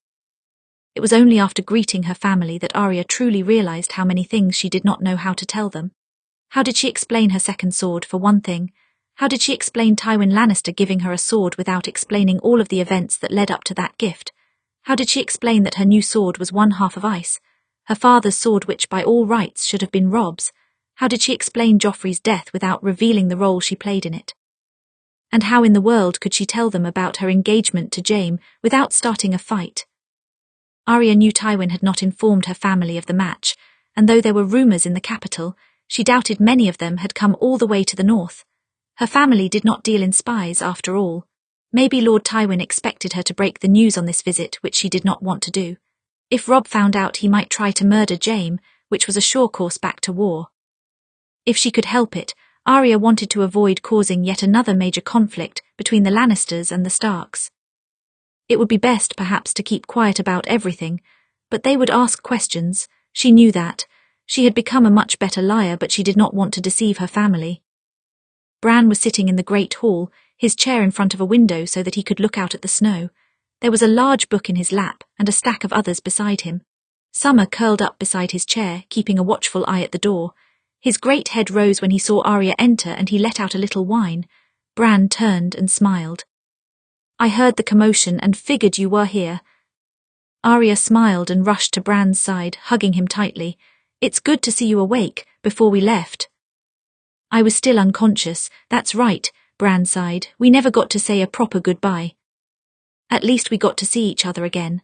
It was only after greeting her family that Arya truly realized how many things she did not know how to tell them. How did she explain her second sword, for one thing? How did she explain Tywin Lannister giving her a sword without explaining all of the events that led up to that gift? How did she explain that her new sword was one half of ice, her father's sword which by all rights should have been Robb's? How did she explain Joffrey's death without revealing the role she played in it? And how in the world could she tell them about her engagement to Jaime without starting a fight? Arya knew Tywin had not informed her family of the match, and though there were rumours in the capital, she doubted many of them had come all the way to the north. Her family did not deal in spies after all. Maybe Lord Tywin expected her to break the news on this visit, which she did not want to do. If Robb found out, he might try to murder Jaime, which was a sure course back to war. If she could help it, Arya wanted to avoid causing yet another major conflict between the Lannisters and the Starks. It would be best perhaps to keep quiet about everything, but they would ask questions. She knew that. She had become a much better liar, but she did not want to deceive her family. Bran was sitting in the great hall, his chair in front of a window so that he could look out at the snow. There was a large book in his lap and a stack of others beside him. Summer curled up beside his chair, keeping a watchful eye at the door. His great head rose when he saw Arya enter, and he let out a little whine. Bran turned and smiled. "I heard the commotion and figured you were here." Arya smiled and rushed to Bran's side, hugging him tightly. "It's good to see you awake. Before we left." "I was still unconscious, that's right," Bran sighed. "We never got to say a proper goodbye." "At least we got to see each other again."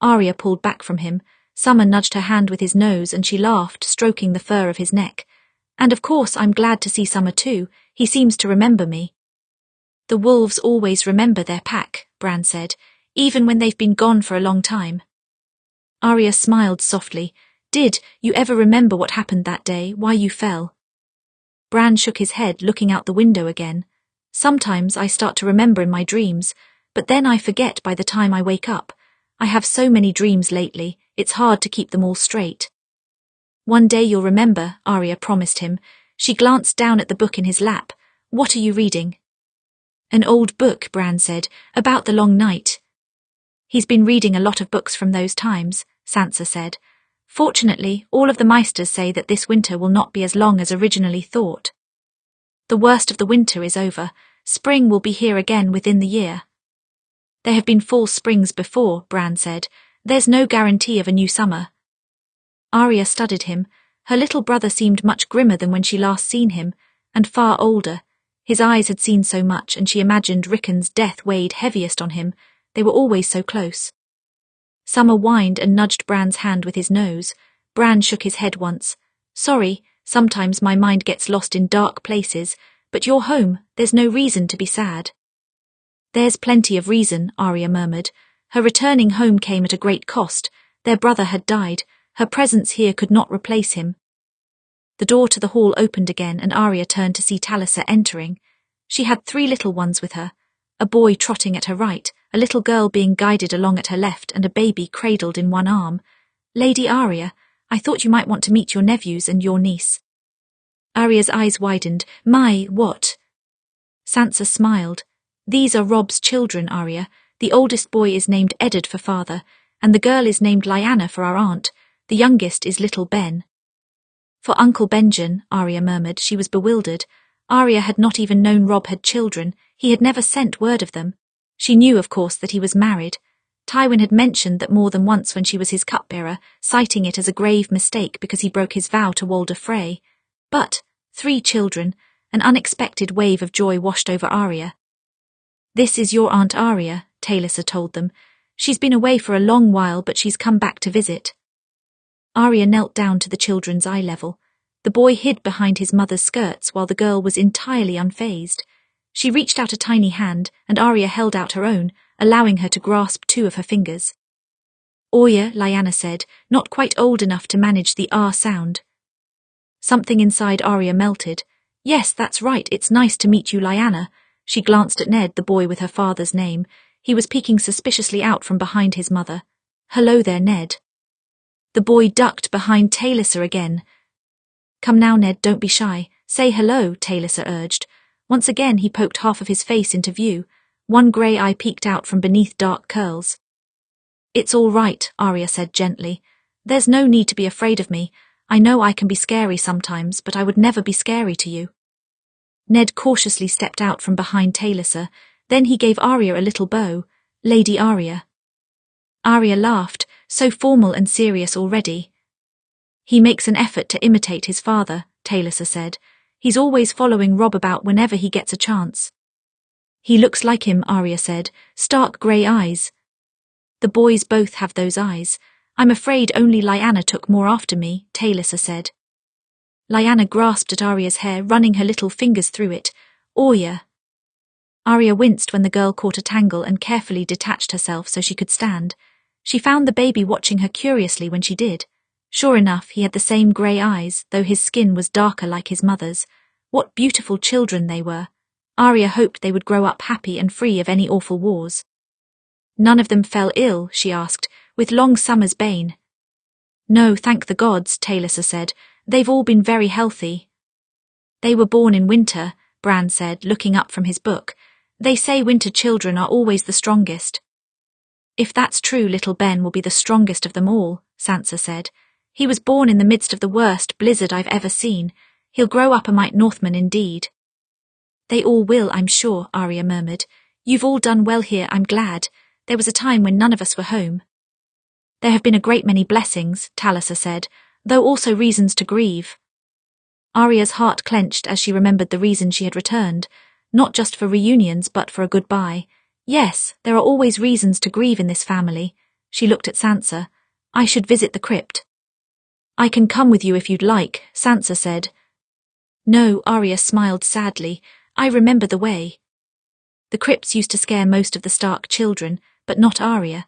Arya pulled back from him. Summer nudged her hand with his nose and she laughed, stroking the fur of his neck. "And of course I'm glad to see Summer too. He seems to remember me." "The wolves always remember their pack," Bran said, "even when they've been gone for a long time." Arya smiled softly. "Did you ever remember what happened that day, why you fell?" Bran shook his head, looking out the window again. "Sometimes I start to remember in my dreams, but then I forget by the time I wake up. I have so many dreams lately, it's hard to keep them all straight." "One day you'll remember," Arya promised him. She glanced down at the book in his lap. "What are you reading?" "An old book," Bran said, "about the long night." "He's been reading a lot of books from those times," Sansa said. "Fortunately, all of the Meisters say that this winter will not be as long as originally thought. The worst of the winter is over. Spring will be here again within the year." "There have been false springs before," Bran said. "There's no guarantee of a new summer." Arya studied him. Her little brother seemed much grimmer than when she last seen him, and far older. His eyes had seen so much, and she imagined Rickon's death weighed heaviest on him. They were always so close. Summer whined and nudged Bran's hand with his nose. Bran shook his head once. "Sorry, sometimes my mind gets lost in dark places, but you're home, there's no reason to be sad." "There's plenty of reason," Arya murmured. Her returning home came at a great cost. Their brother had died. Her presence here could not replace him. The door to the hall opened again, and Arya turned to see Talisa entering. She had 3 little ones with her, a boy trotting at her right, a little girl being guided along at her left, and a baby cradled in one arm. "Lady Arya, I thought you might want to meet your nephews and your niece." Arya's eyes widened. "My, what?" Sansa smiled. "These are Robb's children, Arya. The oldest boy is named Eddard for father, and the girl is named Lyanna for our aunt. The youngest is little Ben." "For Uncle Benjen," Arya murmured. She was bewildered. Arya had not even known Robb had children. He had never sent word of them. She knew, of course, that he was married. Tywin had mentioned that more than once when she was his cupbearer, citing it as a grave mistake because he broke his vow to Walder Frey. But 3 children, an unexpected wave of joy washed over Arya. "This is your Aunt Arya," Talisa told them. "She's been away for a long while, but she's come back to visit." Arya knelt down to the children's eye level. The boy hid behind his mother's skirts while the girl was entirely unfazed. She reached out a tiny hand, and Arya held out her own, allowing her to grasp 2 of her fingers. "Arya," Lyanna said, not quite old enough to manage the R sound. Something inside Arya melted. "Yes, that's right, it's nice to meet you, Lyanna." She glanced at Ned, the boy with her father's name. He was peeking suspiciously out from behind his mother. "Hello there, Ned." The boy ducked behind Talisa again. "Come now, Ned, don't be shy. Say hello," Talisa urged. Once again he poked half of his face into view. One grey eye peeked out from beneath dark curls. "It's all right," Arya said gently. "There's no need to be afraid of me. I know I can be scary sometimes, but I would never be scary to you." Ned cautiously stepped out from behind Talisa. Then he gave Arya a little bow. "Lady Arya." Arya laughed, so formal and serious already. "He makes an effort to imitate his father," Talisa said. "He's always following Robb about whenever he gets a chance." He looks like him, Arya said. Stark grey eyes. The boys both have those eyes. I'm afraid only Lyanna took more after me, Talisa said. Lyanna grasped at Arya's hair, running her little fingers through it. Arya. Arya winced when the girl caught a tangle and carefully detached herself so she could stand. She found the baby watching her curiously when she did. Sure enough, he had the same grey eyes, though his skin was darker like his mother's. What beautiful children they were. Arya hoped they would grow up happy and free of any awful wars. None of them fell ill, she asked, with long summer's bane. No, thank the gods, Talisa said. They've all been very healthy. They were born in winter, Bran said, looking up from his book. They say winter children are always the strongest. If that's true, little Ben will be the strongest of them all, Sansa said. He was born in the midst of the worst blizzard I've ever seen. He'll grow up a Might Northman indeed. They all will, I'm sure, Arya murmured. You've all done well here, I'm glad. There was a time when none of us were home. There have been a great many blessings, Talisa said, though also reasons to grieve. Arya's heart clenched as she remembered the reason she had returned, not just for reunions but for a goodbye. Yes, there are always reasons to grieve in this family. She looked at Sansa. I should visit the crypt. I can come with you if you'd like, Sansa said. No, Arya smiled sadly. I remember the way. The crypts used to scare most of the Stark children, but not Arya.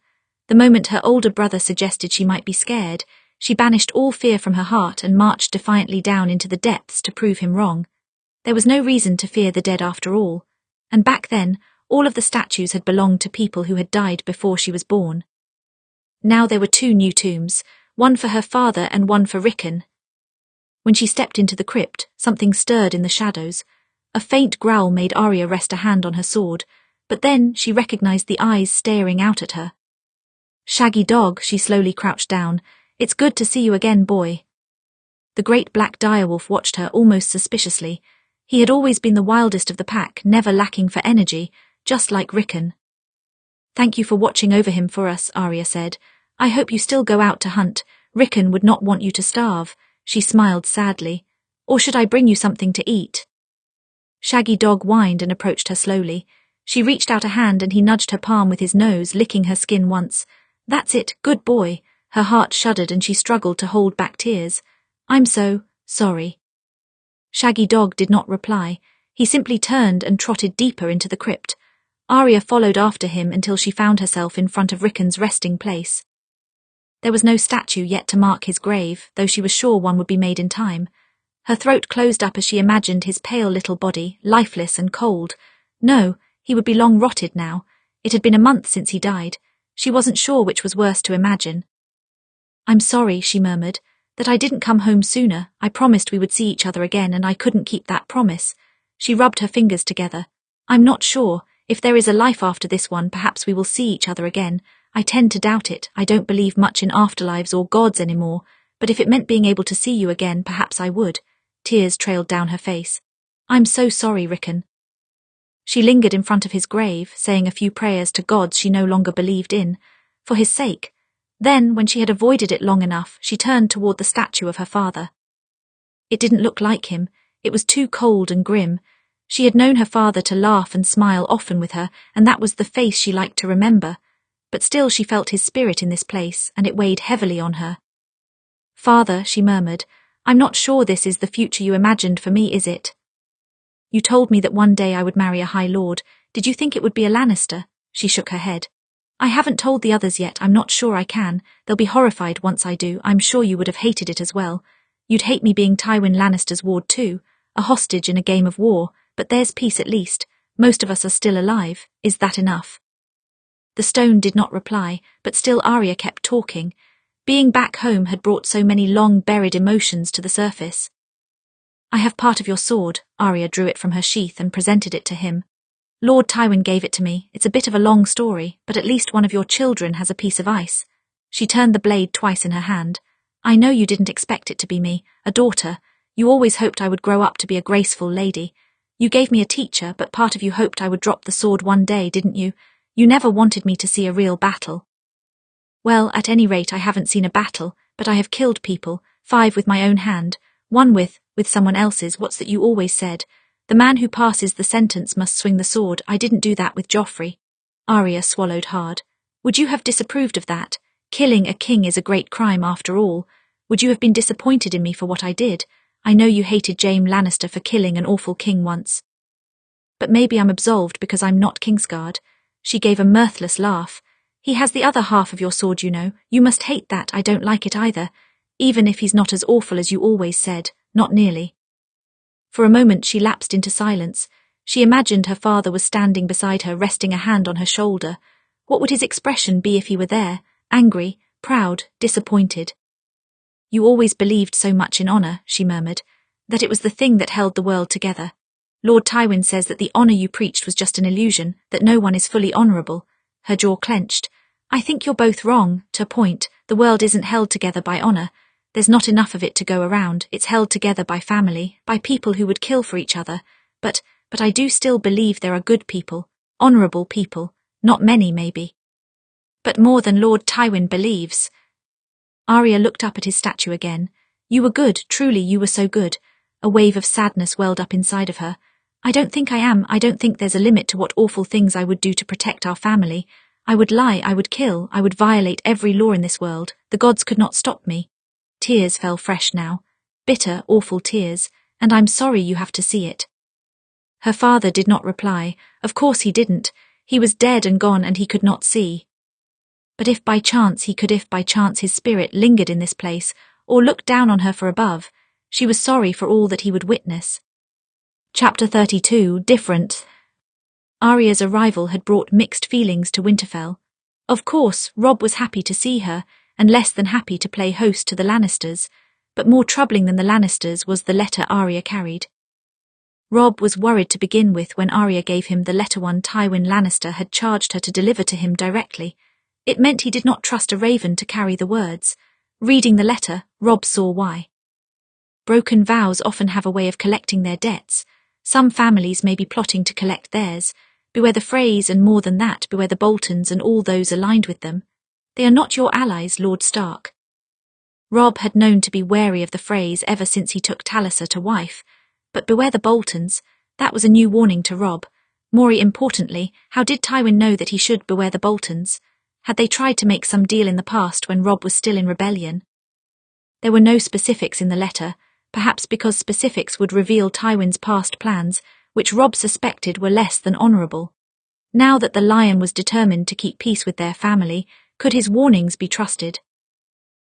The moment her older brother suggested she might be scared, she banished all fear from her heart and marched defiantly down into the depths to prove him wrong. There was no reason to fear the dead after all, and back then, all of the statues had belonged to people who had died before she was born. Now there were 2 new tombs, one for her father and one for Rickon. When she stepped into the crypt, something stirred in the shadows. A faint growl made Arya rest a hand on her sword, but then she recognized the eyes staring out at her. Shaggy dog, she slowly crouched down. It's good to see you again, boy. The great black direwolf watched her almost suspiciously. He had always been the wildest of the pack, never lacking for energy, just like Rickon. Thank you for watching over him for us, Arya said. I hope you still go out to hunt. Rickon would not want you to starve. She smiled sadly. Or should I bring you something to eat? Shaggy dog whined and approached her slowly. She reached out a hand and he nudged her palm with his nose, licking her skin once. That's it, good boy. Her heart shuddered and she struggled to hold back tears. I'm so sorry. Shaggy dog did not reply. He simply turned and trotted deeper into the crypt. Arya followed after him until she found herself in front of Rickon's resting place. There was no statue yet to mark his grave, though she was sure one would be made in time. Her throat closed up as she imagined his pale little body, lifeless and cold. No, he would be long rotted now. It had been a month since he died. She wasn't sure which was worse to imagine. I'm sorry, she murmured, that I didn't come home sooner. I promised we would see each other again and I couldn't keep that promise. She rubbed her fingers together. I'm not sure. If there is a life after this one, perhaps we will see each other again. I tend to doubt it. I don't believe much in afterlives or gods anymore, but if it meant being able to see you again, perhaps I would. Tears trailed down her face. I'm so sorry, Rickon. She lingered in front of his grave, saying a few prayers to gods she no longer believed in, for his sake. Then, when she had avoided it long enough, she turned toward the statue of her father. It didn't look like him. It was too cold and grim. She had known her father to laugh and smile often with her, and that was the face she liked to remember. But still she felt his spirit in this place, and it weighed heavily on her. Father, she murmured, I'm not sure this is the future you imagined for me, is it? You told me that one day I would marry a High Lord. Did you think it would be a Lannister? She shook her head. I haven't told the others yet. I'm not sure I can. They'll be horrified once I do. I'm sure you would have hated it as well. You'd hate me being Tywin Lannister's ward too, a hostage in a game of war, but there's peace at least. Most of us are still alive. Is that enough? The stone did not reply, but still Arya kept talking. Being back home had brought so many long-buried emotions to the surface. I have part of your sword. Arya drew it from her sheath and presented it to him. Lord Tywin gave it to me. It's a bit of a long story, but at least one of your children has a piece of ice. She turned the blade twice in her hand. I know you didn't expect it to be me, a daughter. You always hoped I would grow up to be a graceful lady. You gave me a teacher, but part of you hoped I would drop the sword one day, didn't you? You never wanted me to see a real battle. Well, at any rate, I haven't seen a battle, but I have killed people, 5 with my own hand, 1 with someone else's. What's that you always said? The man who passes the sentence must swing the sword. I didn't do that with Joffrey. Arya swallowed hard. Would you have disapproved of that? Killing a king is a great crime after all. Would you have been disappointed in me for what I did? I know you hated Jaime Lannister for killing an awful king once. But maybe I'm absolved because I'm not Kingsguard. She gave a mirthless laugh. He has the other half of your sword, you know. You must hate that. I don't like it either. Even if he's not as awful as you always said, not nearly. For a moment she lapsed into silence. She imagined her father was standing beside her, resting a hand on her shoulder. What would his expression be if he were there? Angry, proud, disappointed. You always believed so much in honour, she murmured, that it was the thing that held the world together. Lord Tywin says that the honour you preached was just an illusion, that no one is fully honourable. Her jaw clenched. I think you're both wrong, to a point. The world isn't held together by honour. There's not enough of it to go around. It's held together by family, by people who would kill for each other. But I do still believe there are good people, honourable people, not many maybe. But more than Lord Tywin believes. Arya looked up at his statue again. You were good, truly you were so good. A wave of sadness welled up inside of her. I don't think I am. I don't think there's a limit to what awful things I would do to protect our family. I would lie, I would kill, I would violate every law in this world. The gods could not stop me. Tears fell fresh now. Bitter, awful tears, and I'm sorry you have to see it. Her father did not reply. Of course he didn't. He was dead and gone and he could not see. But if by chance he could, if by chance his spirit lingered in this place, or looked down on her from above, she was sorry for all that he would witness. Chapter 32, Different. Arya's arrival had brought mixed feelings to Winterfell. Of course, Robb was happy to see her, and less than happy to play host to the Lannisters, but more troubling than the Lannisters was the letter Arya carried. Robb was worried to begin with when Arya gave him the letter one Tywin Lannister had charged her to deliver to him directly. It meant he did not trust a raven to carry the words. Reading the letter, Robb saw why. Broken vows often have a way of collecting their debts. Some families may be plotting to collect theirs. Beware the Freys, and more than that, beware the Boltons and all those aligned with them. They are not your allies, Lord Stark. Robb had known to be wary of the Freys ever since he took Talisa to wife, but beware the Boltons, that was a new warning to Robb. More importantly, how did Tywin know that he should beware the Boltons? Had they tried to make some deal in the past when Robb was still in rebellion? There were no specifics in the letter, perhaps because specifics would reveal Tywin's past plans, which Robb suspected were less than honourable. Now that the Lion was determined to keep peace with their family, could his warnings be trusted?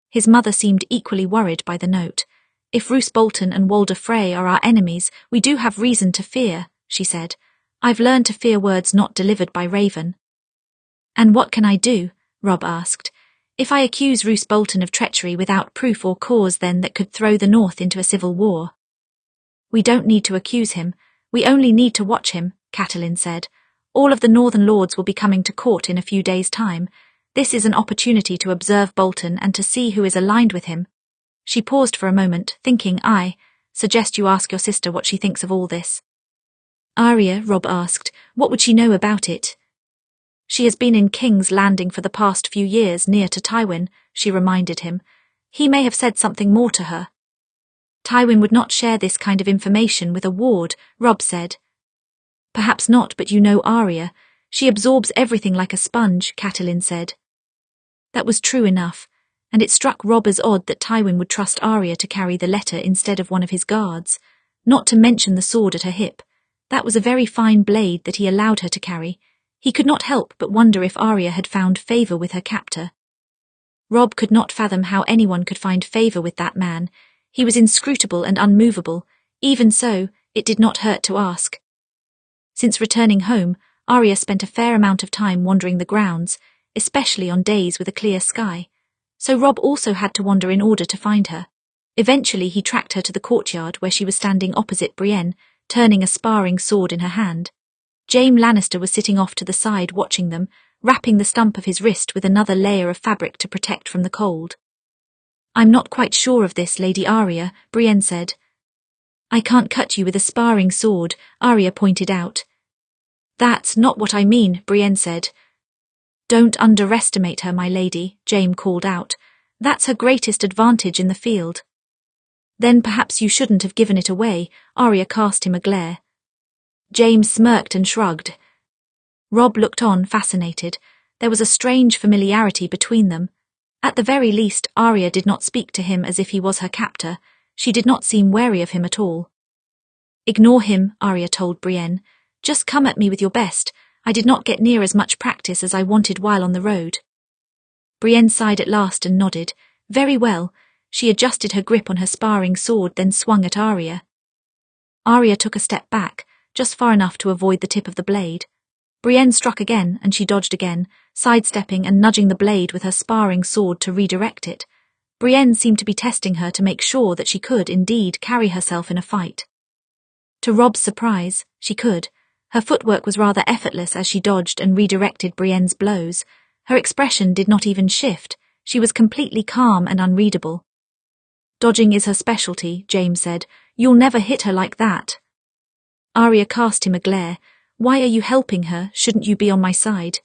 His mother seemed equally worried by the note. If Roose Bolton and Walder Frey are our enemies, we do have reason to fear, she said. I've learned to fear words not delivered by raven. And what can I do? Robb asked. If I accuse Roose Bolton of treachery without proof or cause, then that could throw the North into a civil war. We don't need to accuse him. We only need to watch him, Catelyn said. All of the Northern Lords will be coming to court in a few days' time. This is an opportunity to observe Bolton and to see who is aligned with him. She paused for a moment, thinking, I suggest you ask your sister what she thinks of all this. Arya, Robb asked, what would she know about it? She has been in King's Landing for the past few years, near to Tywin, she reminded him. He may have said something more to her. Tywin would not share this kind of information with a ward, Robb said. Perhaps not, but you know Arya. She absorbs everything like a sponge, Catelyn said. That was true enough, and it struck Robb as odd that Tywin would trust Arya to carry the letter instead of one of his guards, not to mention the sword at her hip. That was a very fine blade that he allowed her to carry. He could not help but wonder if Arya had found favour with her captor. Robb could not fathom how anyone could find favour with that man. He was inscrutable and unmovable. Even so, it did not hurt to ask. Since returning home, Arya spent a fair amount of time wandering the grounds, especially on days with a clear sky. So Robb also had to wander in order to find her. Eventually he tracked her to the courtyard where she was standing opposite Brienne, turning a sparring sword in her hand. Jaime Lannister was sitting off to the side watching them, wrapping the stump of his wrist with another layer of fabric to protect from the cold. I'm not quite sure of this, Lady Arya, Brienne said. I can't cut you with a sparring sword, Arya pointed out. That's not what I mean, Brienne said. Don't underestimate her, my lady, Jaime called out. That's her greatest advantage in the field. Then perhaps you shouldn't have given it away, Arya cast him a glare. James smirked and shrugged. Robb looked on, fascinated. There was a strange familiarity between them. At the very least, Arya did not speak to him as if he was her captor. She did not seem wary of him at all. "Ignore him," Arya told Brienne. "Just come at me with your best. I did not get near as much practice as I wanted while on the road." Brienne sighed at last and nodded. Very well. She adjusted her grip on her sparring sword, then swung at Arya. Arya took a step back, just far enough to avoid the tip of the blade. Brienne struck again, and she dodged again, sidestepping and nudging the blade with her sparring sword to redirect it. Brienne seemed to be testing her to make sure that she could, indeed, carry herself in a fight. To Robb's surprise, she could. Her footwork was rather effortless as she dodged and redirected Brienne's blows. Her expression did not even shift. She was completely calm and unreadable. "Dodging is her specialty," James said. "You'll never hit her like that." Arya cast him a glare. "Why are you helping her? Shouldn't you be on my side?"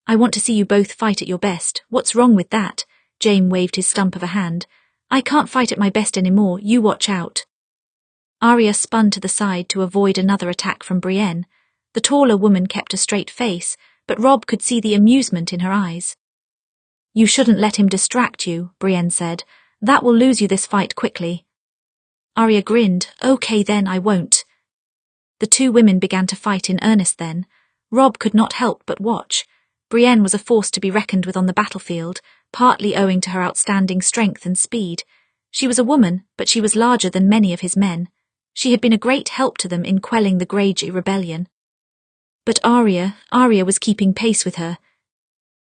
"I want to see you both fight at your best. What's wrong with that?" Jaime waved his stump of a hand. "I can't fight at my best anymore. You watch out." Arya spun to the side to avoid another attack from Brienne. The taller woman kept a straight face, but Robb could see the amusement in her eyes. "You shouldn't let him distract you," Brienne said. "That will lose you this fight quickly." Arya grinned. "Okay then, I won't." The two women began to fight in earnest then. Robb could not help but watch. Brienne was a force to be reckoned with on the battlefield, partly owing to her outstanding strength and speed. She was a woman, but she was larger than many of his men. She had been a great help to them in quelling the Greyjoy rebellion. But Arya was keeping pace with her.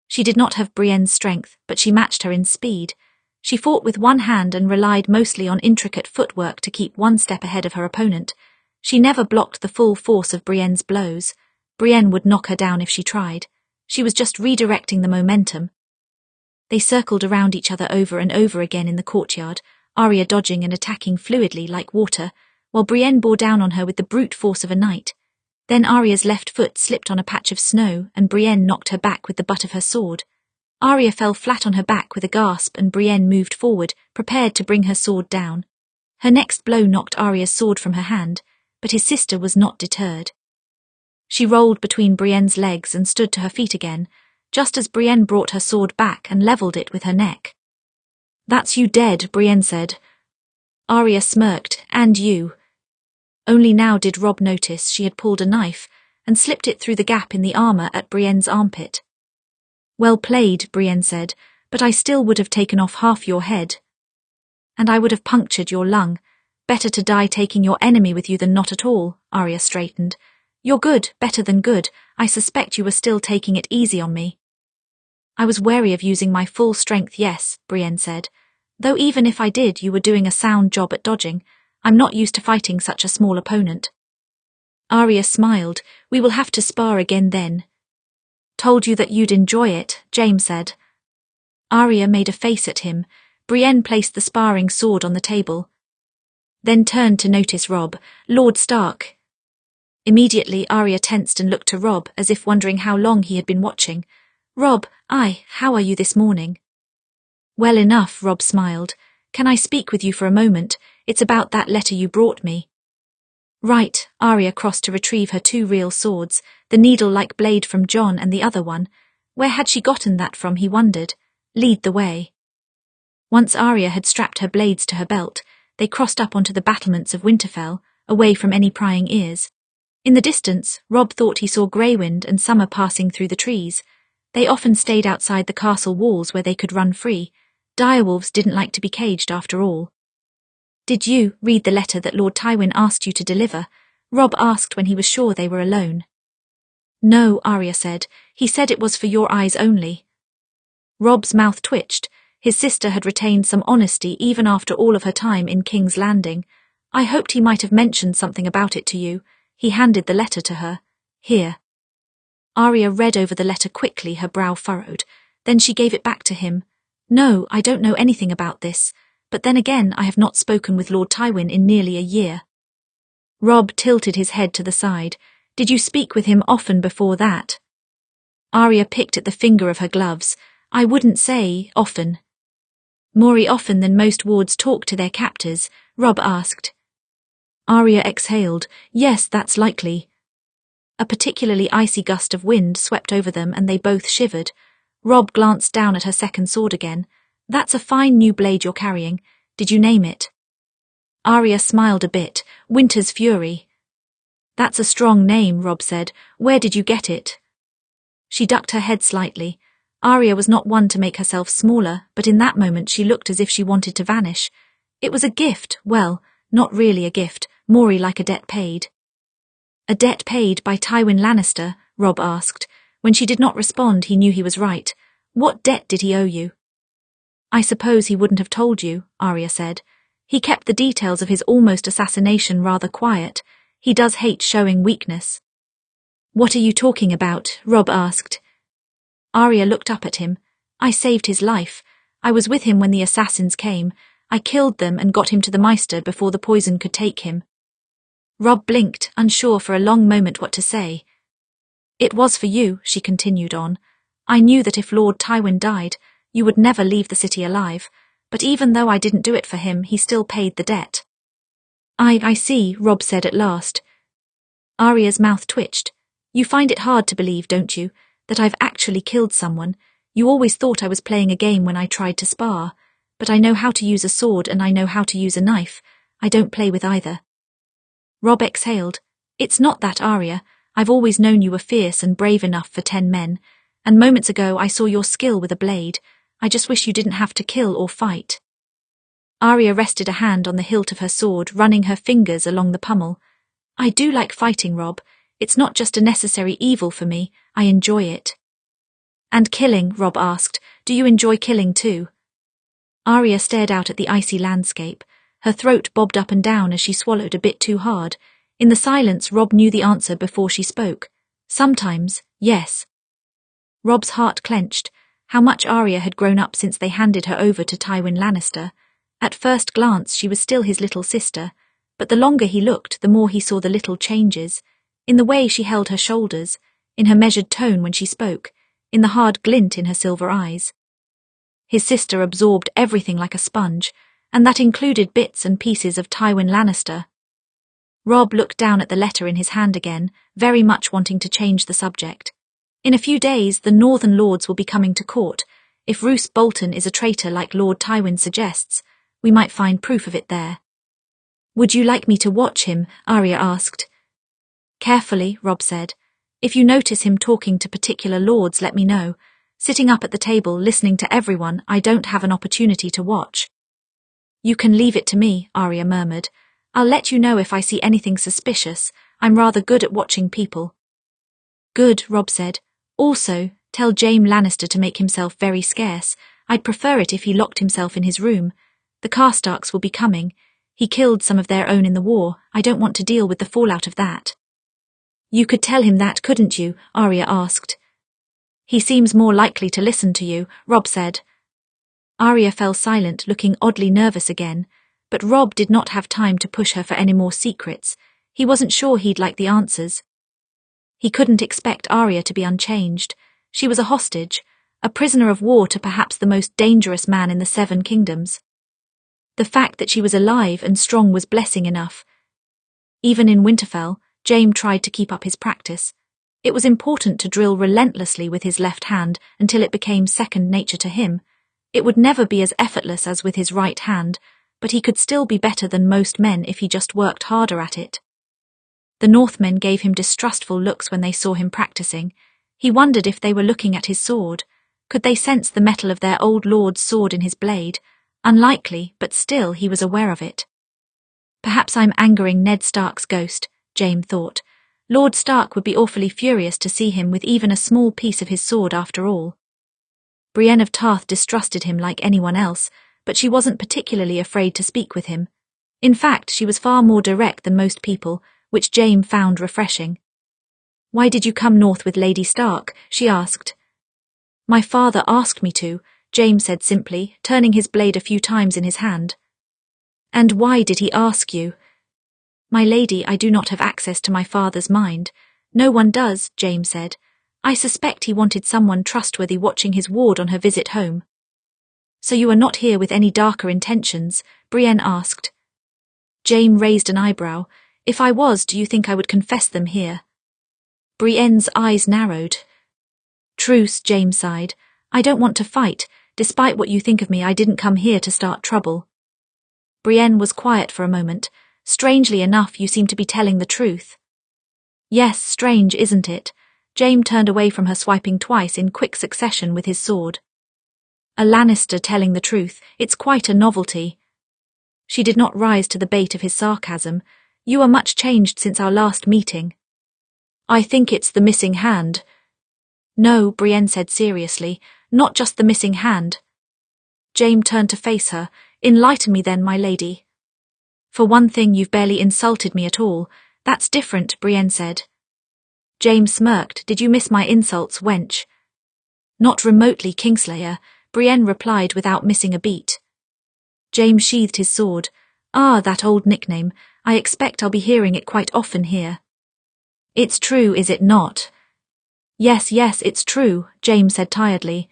She did not have Brienne's strength, but she matched her in speed. She fought with one hand and relied mostly on intricate footwork to keep one step ahead of her opponent. She never blocked the full force of Brienne's blows. Brienne would knock her down if she tried. She was just redirecting the momentum. They circled around each other over and over again in the courtyard, Arya dodging and attacking fluidly like water, while Brienne bore down on her with the brute force of a knight. Then Arya's left foot slipped on a patch of snow, and Brienne knocked her back with the butt of her sword. Arya fell flat on her back with a gasp, and Brienne moved forward, prepared to bring her sword down. Her next blow knocked Arya's sword from her hand, but his sister was not deterred. She rolled between Brienne's legs and stood to her feet again, just as Brienne brought her sword back and levelled it with her neck. "That's you dead," Brienne said. Arya smirked. "And you." Only now did Robb notice she had pulled a knife and slipped it through the gap in the armour at Brienne's armpit. "Well played," Brienne said, "but I still would have taken off half your head. And I would have punctured your lung. Better to die taking your enemy with you than not at all," Arya straightened. "You're good, better than good. I suspect you were still taking it easy on me." "I was wary of using my full strength, yes," Brienne said. "Though even if I did, you were doing a sound job at dodging. I'm not used to fighting such a small opponent." Arya smiled. "We will have to spar again then." "Told you that you'd enjoy it," Jaime said. Arya made a face at him. Brienne placed the sparring sword on the table, then turned to notice Robb. "Lord Stark." Immediately Arya tensed and looked to Robb as if wondering how long he had been watching. "Robb, how are you this morning?" "Well enough," Robb smiled. "Can I speak with you for a moment? It's about that letter you brought me." "Right." Arya crossed to retrieve her two real swords, the needle-like blade from Jon and the other one. Where had she gotten that from, he wondered. "Lead the way." Once Arya had strapped her blades to her belt, they crossed up onto the battlements of Winterfell, away from any prying ears. In the distance, Robb thought he saw Greywind and Summer passing through the trees. They often stayed outside the castle walls where they could run free. Direwolves didn't like to be caged after all. "Did you read the letter that Lord Tywin asked you to deliver?" Robb asked when he was sure they were alone. "No," Arya said. "He said it was for your eyes only." Robb's mouth twitched. His sister had retained some honesty even after all of her time in King's Landing. "I hoped he might have mentioned something about it to you." He handed the letter to her. "Here." Arya read over the letter quickly, her brow furrowed. Then she gave it back to him. "No, I don't know anything about this. But then again, I have not spoken with Lord Tywin in nearly a year." Robb tilted his head to the side. "Did you speak with him often before that?" Arya picked at the finger of her gloves. "I wouldn't say often." "More often than most wards talk to their captors?" Robb asked. Arya exhaled. Yes, that's likely. A particularly icy gust of wind swept over them and they both shivered. Robb glanced down at her second sword again. That's a fine new blade you're carrying. Did you name it? Arya smiled a bit. Winter's Fury. That's a strong name, Robb said. Where did you get it? She ducked her head slightly. Arya was not one to make herself smaller, but in that moment she looked as if she wanted to vanish. It was a gift, well, not really a gift, more like a debt paid. A debt paid by Tywin Lannister, Robb asked. When she did not respond, he knew he was right. What debt did he owe you? I suppose he wouldn't have told you, Arya said. He kept the details of his almost assassination rather quiet. He does hate showing weakness. What are you talking about? Robb asked. Arya looked up at him. I saved his life. I was with him when the assassins came. I killed them and got him to the Maester before the poison could take him. Robb blinked, unsure for a long moment what to say. It was for you, she continued on. I knew that if Lord Tywin died, you would never leave the city alive, but even though I didn't do it for him, he still paid the debt. I see, Robb said at last. Arya's mouth twitched. You find it hard to believe, don't you, that I've actually killed someone? You always thought I was playing a game when I tried to spar, but I know how to use a sword and I know how to use a knife. I don't play with either. Robb exhaled. It's not that, Arya. I've always known you were fierce and brave enough for 10 men, and moments ago I saw your skill with a blade. I just wish you didn't have to kill or fight. Arya rested a hand on the hilt of her sword, running her fingers along the pommel. I do like fighting, Robb. It's not just a necessary evil for me, I enjoy it. And killing, Robb asked. Do you enjoy killing too? Arya stared out at the icy landscape. Her throat bobbed up and down as she swallowed a bit too hard. In the silence, Robb knew the answer before she spoke. Sometimes, yes. Robb's heart clenched. How much Arya had grown up since they handed her over to Tywin Lannister. At first glance, she was still his little sister, but the longer he looked, the more he saw the little changes. In the way she held her shoulders, in her measured tone when she spoke, in the hard glint in her silver eyes. His sister absorbed everything like a sponge, and that included bits and pieces of Tywin Lannister. Robb looked down at the letter in his hand again, very much wanting to change the subject. In a few days, the Northern Lords will be coming to court. If Roose Bolton is a traitor like Lord Tywin suggests, we might find proof of it there. Would you like me to watch him? Arya asked. Carefully, Robb said. If you notice him talking to particular lords, let me know. Sitting up at the table, listening to everyone, I don't have an opportunity to watch. You can leave it to me, Arya murmured. I'll let you know if I see anything suspicious. I'm rather good at watching people. Good, Robb said. Also, tell Jaime Lannister to make himself very scarce. I'd prefer it if he locked himself in his room. The Karstarks will be coming. He killed some of their own in the war. I don't want to deal with the fallout of that. You could tell him that, couldn't you? Arya asked. He seems more likely to listen to you, Robb said. Arya fell silent, looking oddly nervous again, but Robb did not have time to push her for any more secrets. He wasn't sure he'd like the answers. He couldn't expect Arya to be unchanged. She was a hostage, a prisoner of war to perhaps the most dangerous man in the 7 kingdoms. The fact that she was alive and strong was blessing enough. Even in Winterfell, Jaime tried to keep up his practice. It was important to drill relentlessly with his left hand until it became second nature to him. It would never be as effortless as with his right hand, but he could still be better than most men if he just worked harder at it. The Northmen gave him distrustful looks when they saw him practicing. He wondered if they were looking at his sword. Could they sense the metal of their old lord's sword in his blade? Unlikely, but still he was aware of it. Perhaps I'm angering Ned Stark's ghost, Jaime thought. Lord Stark would be awfully furious to see him with even a small piece of his sword after all. Brienne of Tarth distrusted him like anyone else, but she wasn't particularly afraid to speak with him. In fact, she was far more direct than most people, which Jaime found refreshing. Why did you come north with Lady Stark? She asked. My father asked me to, Jaime said simply, turning his blade a few times in his hand. And why did he ask you? My lady, I do not have access to my father's mind. No one does, Jaime said. I suspect he wanted someone trustworthy watching his ward on her visit home. So you are not here with any darker intentions? Brienne asked. Jaime raised an eyebrow. If I was, do you think I would confess them here? Brienne's eyes narrowed. Truce, Jaime sighed. I don't want to fight. Despite what you think of me, I didn't come here to start trouble. Brienne was quiet for a moment. Strangely enough, you seem to be telling the truth. Yes, strange, isn't it? Jaime turned away from her, swiping twice in quick succession with his sword. A Lannister telling the truth, it's quite a novelty. She did not rise to the bait of his sarcasm. You are much changed since our last meeting. I think it's the missing hand. No, Brienne said seriously, not just the missing hand. Jaime turned to face her. Enlighten me then, my lady. For one thing, you've barely insulted me at all. That's different, Brienne said. Jaime smirked. Did you miss my insults, wench? Not remotely, Kingslayer, Brienne replied without missing a beat. Jaime sheathed his sword. Ah, that old nickname. I expect I'll be hearing it quite often here. It's true, is it not? Yes, it's true, Jaime said tiredly.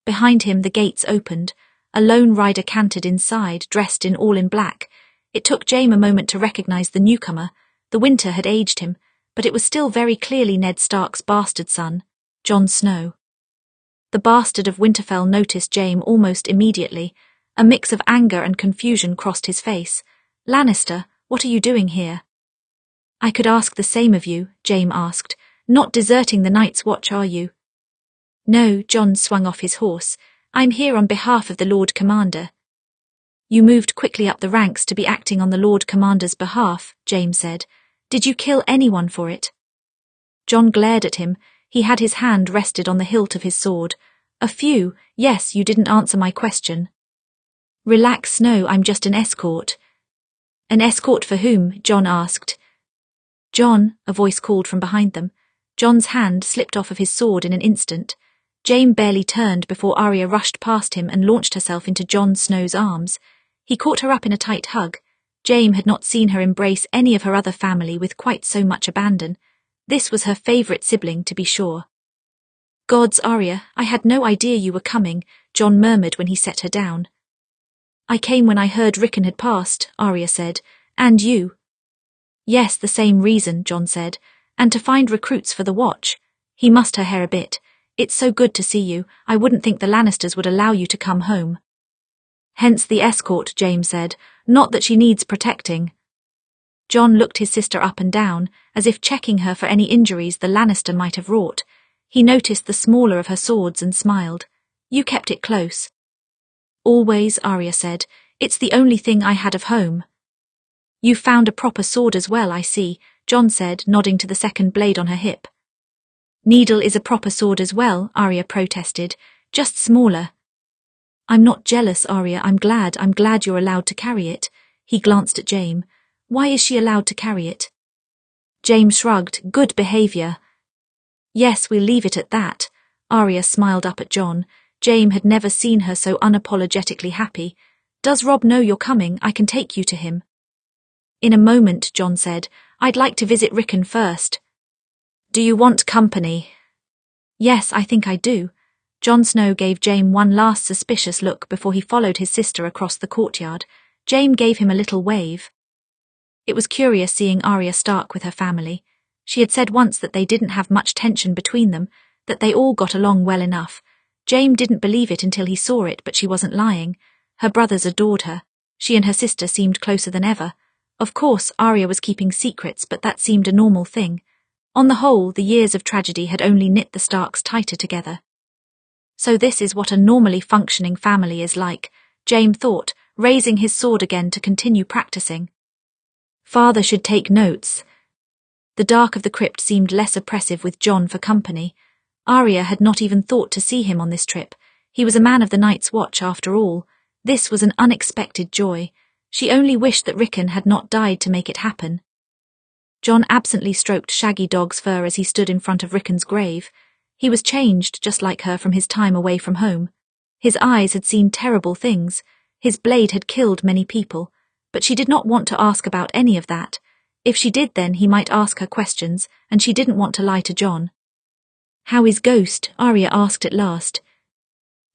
Behind him the gates opened. A lone rider cantered inside, dressed in all in black. It took Jaime a moment to recognize the newcomer. The winter had aged him, but it was still very clearly Ned Stark's bastard son, Jon Snow. The bastard of Winterfell noticed Jaime almost immediately. A mix of anger and confusion crossed his face. Lannister, what are you doing here? I could ask the same of you, Jaime asked. Not deserting the Night's Watch, are you? No, Jon swung off his horse. I'm here on behalf of the Lord Commander. You moved quickly up the ranks to be acting on the Lord Commander's behalf, Jaime said. Did you kill anyone for it? Jon glared at him. He had his hand rested on the hilt of his sword. A few. Yes, you didn't answer my question. Relax, Snow, I'm just an escort. An escort for whom? Jon asked. Jon, a voice called from behind them. Jon's hand slipped off of his sword in an instant. Jaime barely turned before Arya rushed past him and launched herself into Jon Snow's arms. He caught her up in a tight hug. Jaime had not seen her embrace any of her other family with quite so much abandon. This was her favourite sibling, to be sure. Gods, Arya, I had no idea you were coming, Jon murmured when he set her down. I came when I heard Rickon had passed, Arya said. And you? Yes, the same reason, Jon said. And to find recruits for the watch. He mussed her hair a bit. It's so good to see you. I wouldn't think the Lannisters would allow you to come home. Hence the escort, Jaime said. Not that she needs protecting. Jon looked his sister up and down, as if checking her for any injuries the Lannister might have wrought. He noticed the smaller of her swords and smiled. You kept it close. Always, Arya said. It's the only thing I had of home. You found a proper sword as well, I see, Jon said, nodding to the second blade on her hip. Needle is a proper sword as well, Arya protested, just smaller. I'm not jealous, Arya, I'm glad you're allowed to carry it. He glanced at Jaime. Why is she allowed to carry it? Jaime shrugged. Good behaviour. Yes, we'll leave it at that. Arya smiled up at Jon. Jaime had never seen her so unapologetically happy. Does Robb know you're coming? I can take you to him. In a moment, Jon said. I'd like to visit Rickon first. Do you want company? Yes, I think I do. Jon Snow gave Jaime one last suspicious look before he followed his sister across the courtyard. Jaime gave him a little wave. It was curious seeing Arya Stark with her family. She had said once that they didn't have much tension between them, that they all got along well enough. Jaime didn't believe it until he saw it, but she wasn't lying. Her brothers adored her. She and her sister seemed closer than ever. Of course, Arya was keeping secrets, but that seemed a normal thing. On the whole, the years of tragedy had only knit the Starks tighter together. So this is what a normally functioning family is like, Jaime thought, raising his sword again to continue practicing. Father should take notes. The dark of the crypt seemed less oppressive with Jon for company. Arya had not even thought to see him on this trip. He was a man of the Night's Watch after all. This was an unexpected joy. She only wished that Rickon had not died to make it happen. Jon absently stroked Shaggy Dog's fur as he stood in front of Rickon's grave. He was changed, just like her, from his time away from home. His eyes had seen terrible things. His blade had killed many people. But she did not want to ask about any of that. If she did, then he might ask her questions, and she didn't want to lie to Jon. How is Ghost? Arya asked at last.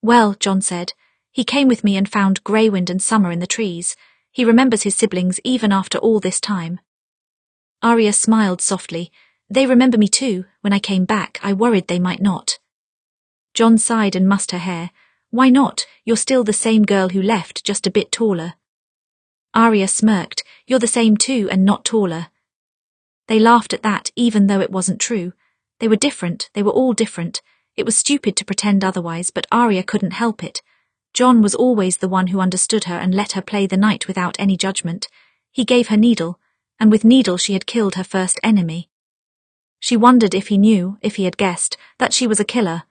Well, Jon said. He came with me and found Greywind and Summer in the trees. He remembers his siblings even after all this time. Arya smiled softly. They remember me too. When I came back, I worried they might not. Jon sighed and mussed her hair. Why not? You're still the same girl who left, just a bit taller. Arya smirked. You're the same too, and not taller. They laughed at that, even though it wasn't true. They were different, they were all different. It was stupid to pretend otherwise, but Arya couldn't help it. Jon was always the one who understood her and let her play the night without any judgment. He gave her Needle, and with Needle she had killed her first enemy. She wondered if he knew, if he had guessed, that she was a killer.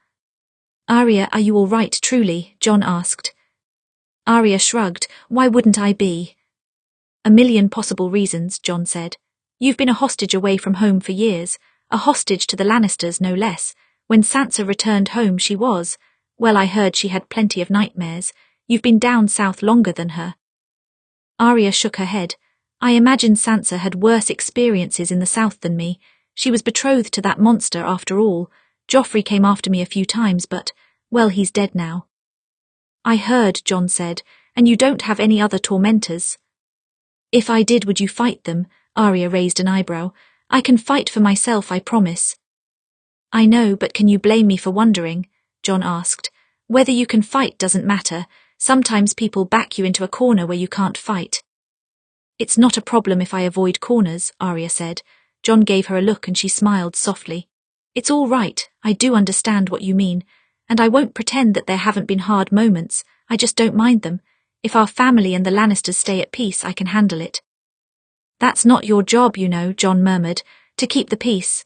Arya, are you all right, truly? Jon asked. Arya shrugged. Why wouldn't I be? A million possible reasons, Jon said. You've been a hostage away from home for years, a hostage to the Lannisters no less. When Sansa returned home she was, well, I heard she had plenty of nightmares. You've been down south longer than her. Arya shook her head. I imagine Sansa had worse experiences in the south than me. She was betrothed to that monster after all. Joffrey came after me a few times, but, well, he's dead now. I heard, Jon said, and you don't have any other tormentors. If I did, would you fight them? Arya raised an eyebrow. I can fight for myself, I promise. I know, but can you blame me for wondering? Jon asked. Whether you can fight doesn't matter. Sometimes people back you into a corner where you can't fight. It's not a problem if I avoid corners, Arya said. Jon gave her a look and she smiled softly. It's all right, I do understand what you mean, and I won't pretend that there haven't been hard moments. I just don't mind them. If our family and the Lannisters stay at peace, I can handle it. That's not your job, you know, Jon murmured, to keep the peace.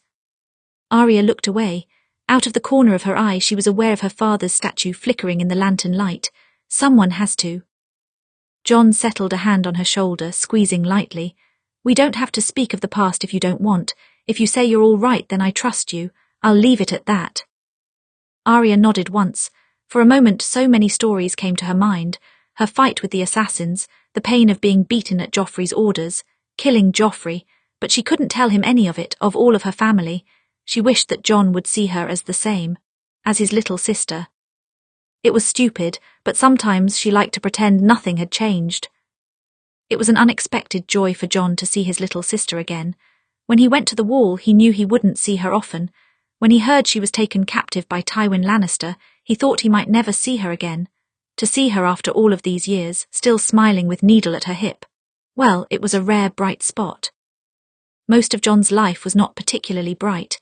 Arya looked away. Out of the corner of her eye she was aware of her father's statue flickering in the lantern light. Someone has to. Jon settled a hand on her shoulder, squeezing lightly. We don't have to speak of the past if you don't want. If you say you're all right, then I trust you. I'll leave it at that. Arya nodded once. For a moment so many stories came to her mind. Her fight with the assassins, the pain of being beaten at Joffrey's orders, killing Joffrey, but she couldn't tell him any of it, of all of her family. She wished that Jon would see her as the same, as his little sister. It was stupid, but sometimes she liked to pretend nothing had changed. It was an unexpected joy for Jon to see his little sister again. When he went to the Wall, he knew he wouldn't see her often. When he heard she was taken captive by Tywin Lannister, he thought he might never see her again. To see her after all of these years, still smiling with Needle at her hip, well, it was a rare bright spot. Most of Jon's life was not particularly bright.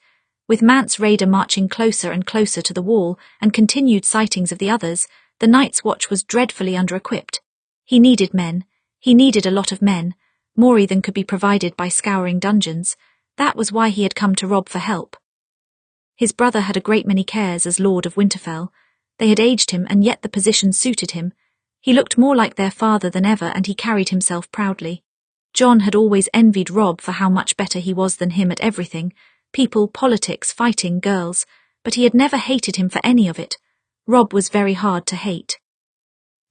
With Mance Rayder marching closer and closer to the Wall and continued sightings of the others, the Night's Watch was dreadfully under-equipped. He needed men. He needed a lot of men, more than could be provided by scouring dungeons. That was why he had come to Robb for help. His brother had a great many cares as Lord of Winterfell. They had aged him, and yet the position suited him. He looked more like their father than ever, and he carried himself proudly. Jon had always envied Robb for how much better he was than him at everything, people, politics, fighting, girls, but he had never hated him for any of it. Robb was very hard to hate.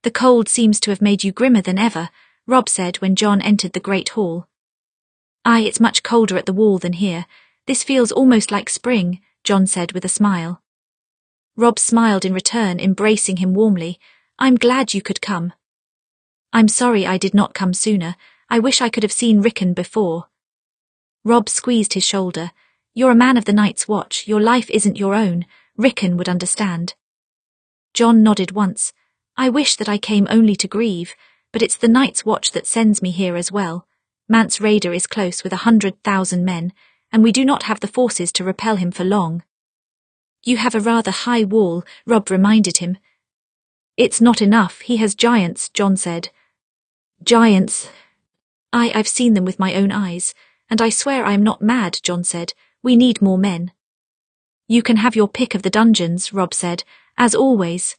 The cold seems to have made you grimmer than ever, Robb said when Jon entered the great hall. Aye, it's much colder at the Wall than here. This feels almost like spring, Jon said with a smile. Robb smiled in return, embracing him warmly. I'm glad you could come. I'm sorry I did not come sooner. I wish I could have seen Rickon before. Robb squeezed his shoulder. You're a man of the Night's Watch. Your life isn't your own. Rickon would understand. Jon nodded once. I wish that I came only to grieve, but it's the Night's Watch that sends me here as well. Mance Rayder is close with 100,000 men, and we do not have the forces to repel him for long. You have a rather high wall, Robb reminded him. It's not enough, he has giants, Jon said. Giants? I've seen them with my own eyes, and I swear I am not mad, Jon said. We need more men. You can have your pick of the dungeons, Robb said, as always.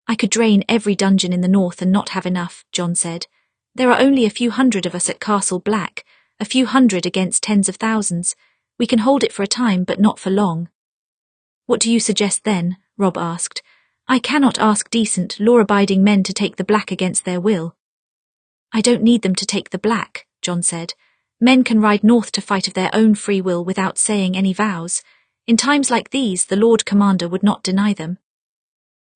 I could drain every dungeon in the north and not have enough, Jon said. There are only a few hundred of us at Castle Black, a few hundred against tens of thousands. We can hold it for a time, but not for long. What do you suggest then? Robb asked. I cannot ask decent, law-abiding men to take the Black against their will. I don't need them to take the Black, Jon said. Men can ride north to fight of their own free will without saying any vows. In times like these, the Lord Commander would not deny them.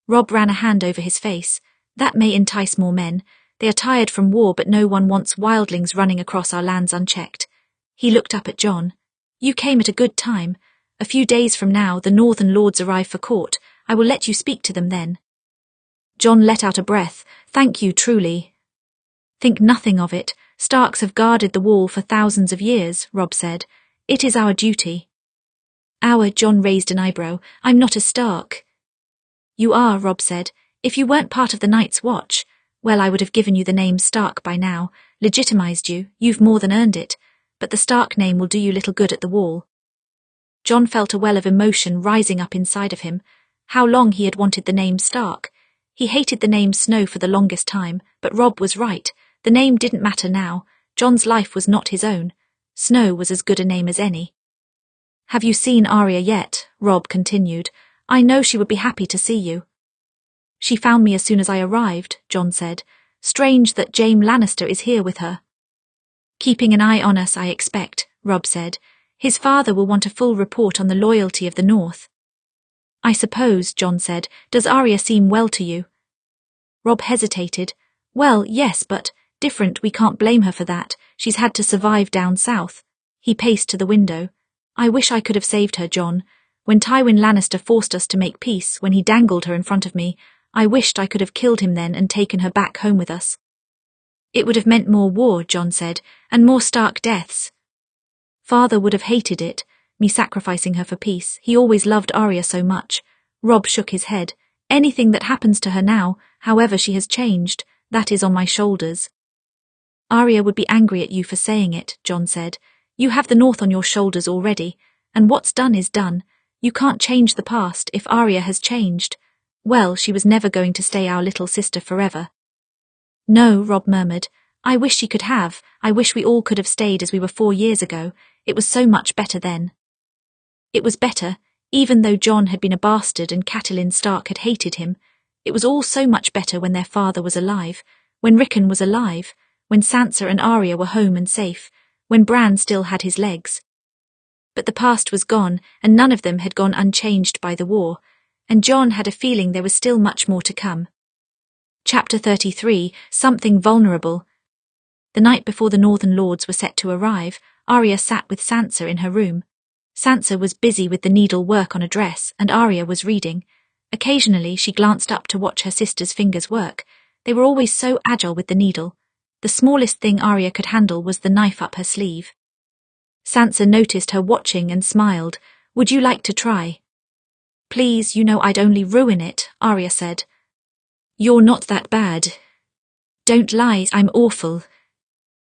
Robb ran a hand over his face. That may entice more men. They are tired from war, but no one wants wildlings running across our lands unchecked. He looked up at Jon. You came at a good time. A few days from now, the Northern Lords arrive for court. I will let you speak to them then. Jon let out a breath. Thank you, truly. Think nothing of it. Starks have guarded the wall for thousands of years, Robb said. It is our duty. Jon raised an eyebrow. I'm not a Stark. You are, Robb said. If you weren't part of the Night's Watch, well, I would have given you the name Stark by now, legitimized you, you've more than earned it, but the Stark name will do you little good at the wall. Jon felt a well of emotion rising up inside of him. How long he had wanted the name Stark. He hated the name Snow for the longest time, but Robb was right. The name didn't matter now. Jon's life was not his own. Snow was as good a name as any. Have you seen Arya yet? Robb continued. I know she would be happy to see you. She found me as soon as I arrived, Jon said. Strange that Jaime Lannister is here with her. Keeping an eye on us, I expect, Robb said. His father will want a full report on the loyalty of the North. I suppose, Jon said. Does Arya seem well to you? Robb hesitated. Well, yes, but different. We can't blame her for that. She's had to survive down south. He paced to the window. I wish I could have saved her, Jon. When Tywin Lannister forced us to make peace, when he dangled her in front of me, I wished I could have killed him then and taken her back home with us. It would have meant more war, Jon said, and more Stark deaths. Father would have hated it, me sacrificing her for peace. He always loved Arya so much. Robb shook his head. Anything that happens to her now, however she has changed, that is on my shoulders. Arya would be angry at you for saying it, Jon said. You have the North on your shoulders already, and what's done is done. You can't change the past. If Arya has changed, well, she was never going to stay our little sister forever. No, Robb murmured. I wish she could have. I wish we all could have stayed as we were 4 years ago. It was so much better then. It was better, even though Jon had been a bastard and Catelyn Stark had hated him. It was all so much better when their father was alive, when Rickon was alive, when Sansa and Arya were home and safe, when Bran still had his legs. But the past was gone, and none of them had gone unchanged by the war, and Jon had a feeling there was still much more to come. Chapter 33, Something Vulnerable. The night before the Northern Lords were set to arrive, Arya sat with Sansa in her room. Sansa was busy with the needle work on a dress, and Arya was reading. Occasionally she glanced up to watch her sister's fingers work. They were always so agile with the needle. The smallest thing Arya could handle was the knife up her sleeve. Sansa noticed her watching and smiled. Would you like to try? Please, you know I'd only ruin it, Arya said. You're not that bad. Don't lie, I'm awful.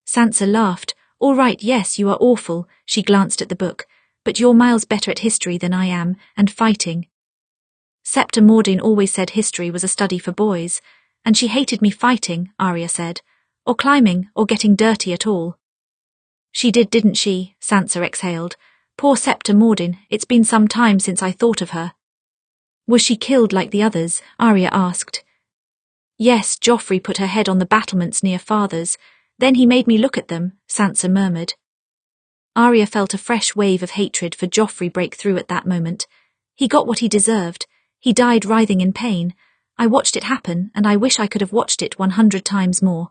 Sansa laughed. All right, yes, you are awful. She glanced at the book. But you're miles better at history than I am, and fighting. Septa Mordin always said history was a study for boys, and she hated me fighting, Arya said, or climbing, or getting dirty at all. She did, didn't she? Sansa exhaled. Poor Septa Mordin, it's been some time since I thought of her. Was she killed like the others? Arya asked. Yes, Joffrey put her head on the battlements near Father's. Then he made me look at them, Sansa murmured. Arya felt a fresh wave of hatred for Joffrey break through at that moment. He got what he deserved. He died writhing in pain. I watched it happen, and I wish I could have watched it 100 times more.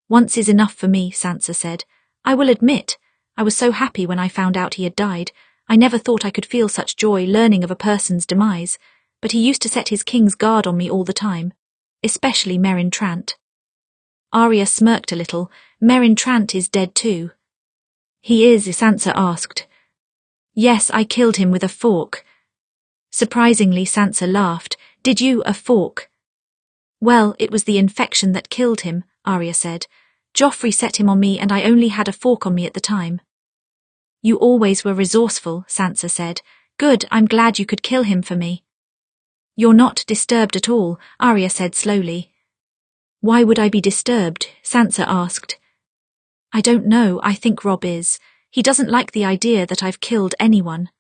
Once is enough for me, Sansa said. I will admit, I was so happy when I found out he had died. I never thought I could feel such joy learning of a person's demise, but he used to set his king's guard on me all the time, especially Meryn Trant. Arya smirked a little. Meryn Trant is dead too. He is, Sansa asked. Yes, I killed him with a fork. Surprisingly, Sansa laughed. Did you, a fork? Well, it was the infection that killed him, Arya said. Joffrey set him on me and I only had a fork on me at the time. You always were resourceful, Sansa said. Good, I'm glad you could kill him for me. You're not disturbed at all, Arya said slowly. Why would I be disturbed? Sansa asked. I don't know, I think Robb is. He doesn't like the idea that I've killed anyone.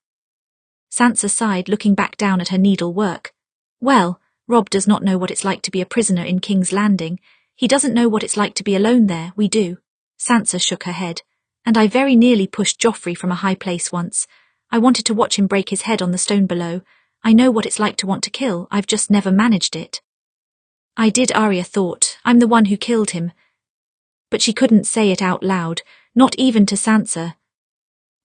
Sansa sighed, looking back down at her needle work. Well, Robb does not know what it's like to be a prisoner in King's Landing. He doesn't know what it's like to be alone there, we do. Sansa shook her head. And I very nearly pushed Joffrey from a high place once. I wanted to watch him break his head on the stone below. I know what it's like to want to kill, I've just never managed it. I did, Arya thought. I'm the one who killed him. But she couldn't say it out loud, not even to Sansa.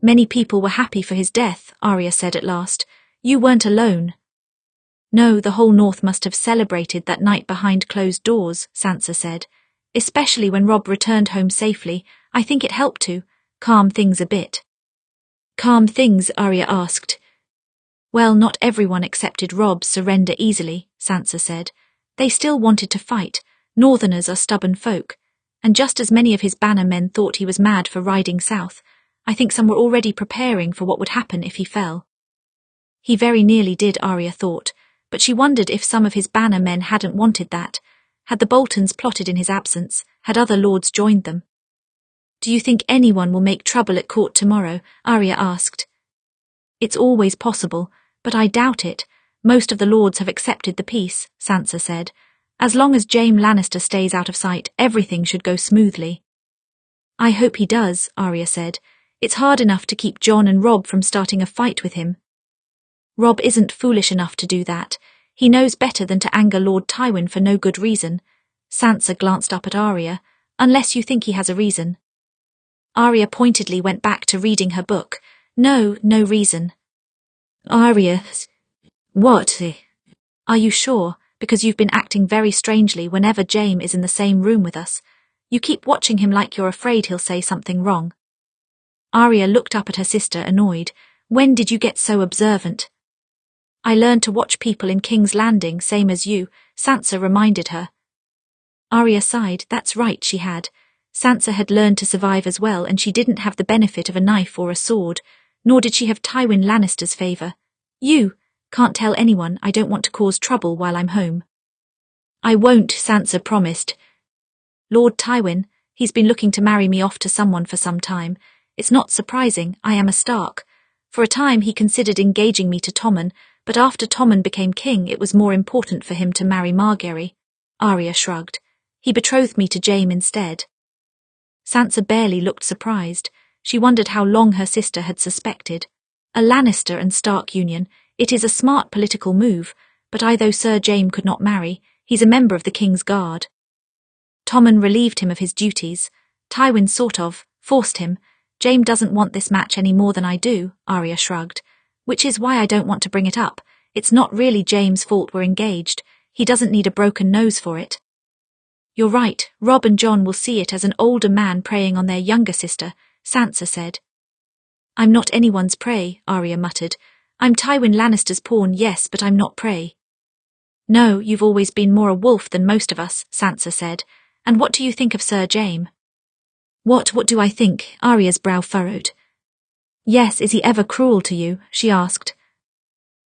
Many people were happy for his death, Arya said at last. You weren't alone. No, the whole North must have celebrated that night behind closed doors, Sansa said. Especially when Robb returned home safely. I think it helped to calm things a bit. Calm things, Arya asked. Well, not everyone accepted Robb's surrender easily, Sansa said. They still wanted to fight. Northerners are stubborn folk. And just as many of his banner men thought he was mad for riding south, I think some were already preparing for what would happen if he fell. He very nearly did, Arya thought, but she wondered if some of his banner men hadn't wanted that. Had the Boltons plotted in his absence? Had other lords joined them? Do you think anyone will make trouble at court tomorrow? Arya asked. It's always possible, but I doubt it. Most of the lords have accepted the peace, Sansa said. As long as Jaime Lannister stays out of sight, everything should go smoothly. I hope he does, Arya said. It's hard enough to keep Jon and Robb from starting a fight with him. Robb isn't foolish enough to do that. He knows better than to anger Lord Tywin for no good reason. Sansa glanced up at Arya. Unless you think he has a reason. Arya pointedly went back to reading her book. No reason. Arya, what? Are you sure? Because you've been acting very strangely whenever Jaime is in the same room with us. You keep watching him like you're afraid he'll say something wrong. Arya looked up at her sister, annoyed. When did you get so observant? I learned to watch people in King's Landing, same as you, Sansa reminded her. Arya sighed. That's right, she had. Sansa had learned to survive as well, and she didn't have the benefit of a knife or a sword, nor did she have Tywin Lannister's favour. You can't tell anyone. I don't want to cause trouble while I'm home. I won't, Sansa promised. Lord Tywin, he's been looking to marry me off to someone for some time. It's not surprising, I am a Stark. For a time he considered engaging me to Tommen, but after Tommen became king it was more important for him to marry Margaery. Arya shrugged. He betrothed me to Jaime instead. Sansa barely looked surprised. She wondered how long her sister had suspected. A Lannister and Stark union, it is a smart political move, but although Sir Jaime could not marry, he's a member of the King's Guard. Tommen relieved him of his duties. Tywin sort of forced him. Jaime doesn't want this match any more than I do, Arya shrugged. Which is why I don't want to bring it up. It's not really Jaime's fault we're engaged. He doesn't need a broken nose for it. You're right, Robb and Jon will see it as an older man preying on their younger sister, Sansa said. I'm not anyone's prey, Arya muttered. I'm Tywin Lannister's pawn, yes, but I'm not prey. No, you've always been more a wolf than most of us, Sansa said. And what do you think of Sir Jaime? What do I think? Arya's brow furrowed. Yes, is he ever cruel to you? She asked.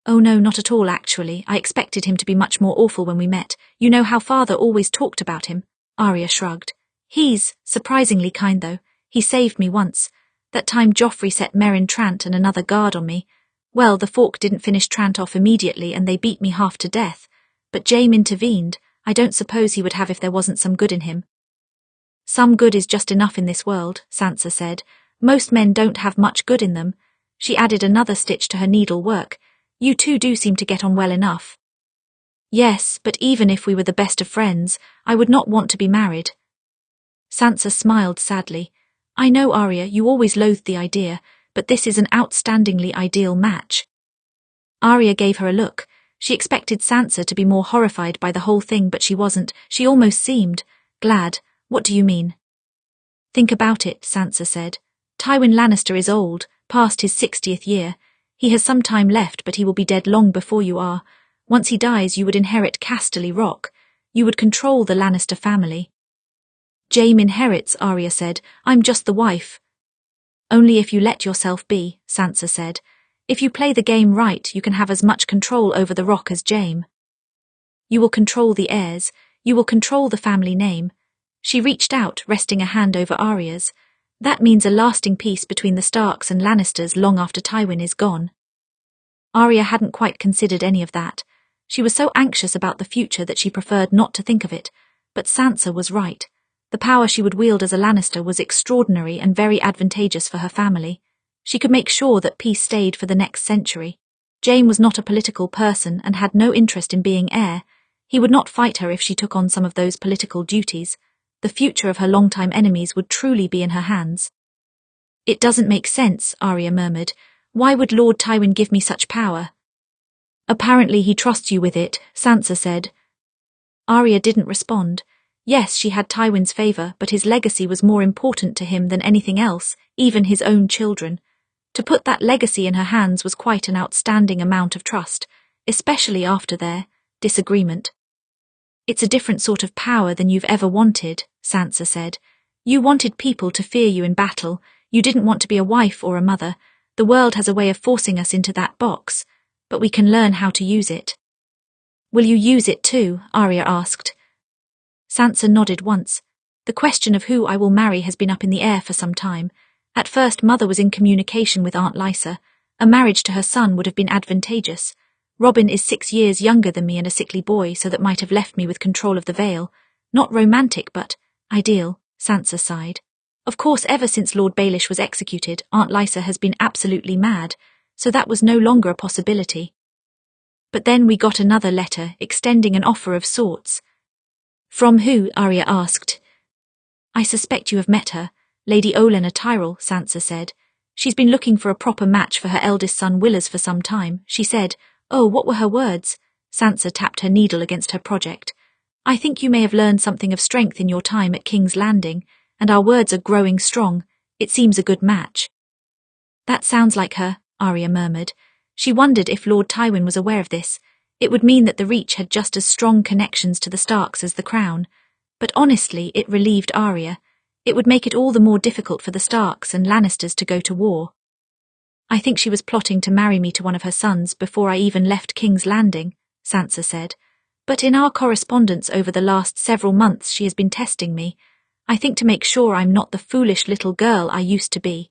Oh no, not at all actually. I expected him to be much more awful when we met. You know how father always talked about him. Arya shrugged. He's surprisingly kind though. He saved me once. That time Joffrey set Meryn Trant and another guard on me. Well, the Fork didn't finish Trant off immediately and they beat me half to death. But Jaime intervened. I don't suppose he would have if there wasn't some good in him. Some good is just enough in this world, Sansa said. Most men don't have much good in them. She added another stitch to her needlework. You two do seem to get on well enough. Yes, but even if we were the best of friends, I would not want to be married. Sansa smiled sadly. I know, Arya, you always loathed the idea, but this is an outstandingly ideal match. Arya gave her a look. She expected Sansa to be more horrified by the whole thing, but she wasn't. She almost seemed glad. What do you mean? Think about it, Sansa said. Tywin Lannister is old, past his 60th year. He has some time left, but he will be dead long before you are. Once he dies, you would inherit Casterly Rock. You would control the Lannister family. Jaime inherits, Arya said. I'm just the wife. Only if you let yourself be, Sansa said. If you play the game right, you can have as much control over the Rock as Jaime. You will control the heirs. You will control the family name. She reached out, resting a hand over Arya's. That means a lasting peace between the Starks and Lannisters long after Tywin is gone. Arya hadn't quite considered any of that. She was so anxious about the future that she preferred not to think of it. But Sansa was right. The power she would wield as a Lannister was extraordinary and very advantageous for her family. She could make sure that peace stayed for the next century. Jaime was not a political person and had no interest in being heir. He would not fight her if she took on some of those political duties. The future of her longtime enemies would truly be in her hands. It doesn't make sense, Arya murmured. Why would Lord Tywin give me such power? Apparently he trusts you with it, Sansa said. Arya didn't respond. Yes, she had Tywin's favour, but his legacy was more important to him than anything else, even his own children. To put that legacy in her hands was quite an outstanding amount of trust, especially after their disagreement. It's a different sort of power than you've ever wanted, Sansa said. You wanted people to fear you in battle. You didn't want to be a wife or a mother. The world has a way of forcing us into that box, but we can learn how to use it. Will you use it too? Arya asked. Sansa nodded once. The question of who I will marry has been up in the air for some time. At first, Mother was in communication with Aunt Lysa. A marriage to her son would have been advantageous. Robin is 6 years younger than me and a sickly boy, so that might have left me with control of the Vale. Not romantic, but ideal, Sansa sighed. Of course, ever since Lord Baelish was executed, Aunt Lysa has been absolutely mad, so that was no longer a possibility. But then we got another letter, extending an offer of sorts. From who? Arya asked. I suspect you have met her, Lady Olenna Tyrell, Sansa said. She's been looking for a proper match for her eldest son Willers for some time, she said. Oh, what were her words? Sansa tapped her needle against her project. I think you may have learned something of strength in your time at King's Landing, and our words are growing strong. It seems a good match. That sounds like her, Arya murmured. She wondered if Lord Tywin was aware of this. It would mean that the Reach had just as strong connections to the Starks as the Crown. But honestly, it relieved Arya. It would make it all the more difficult for the Starks and Lannisters to go to war. I think she was plotting to marry me to one of her sons before I even left King's Landing, Sansa said. But in our correspondence over the last several months she has been testing me. I think to make sure I'm not the foolish little girl I used to be.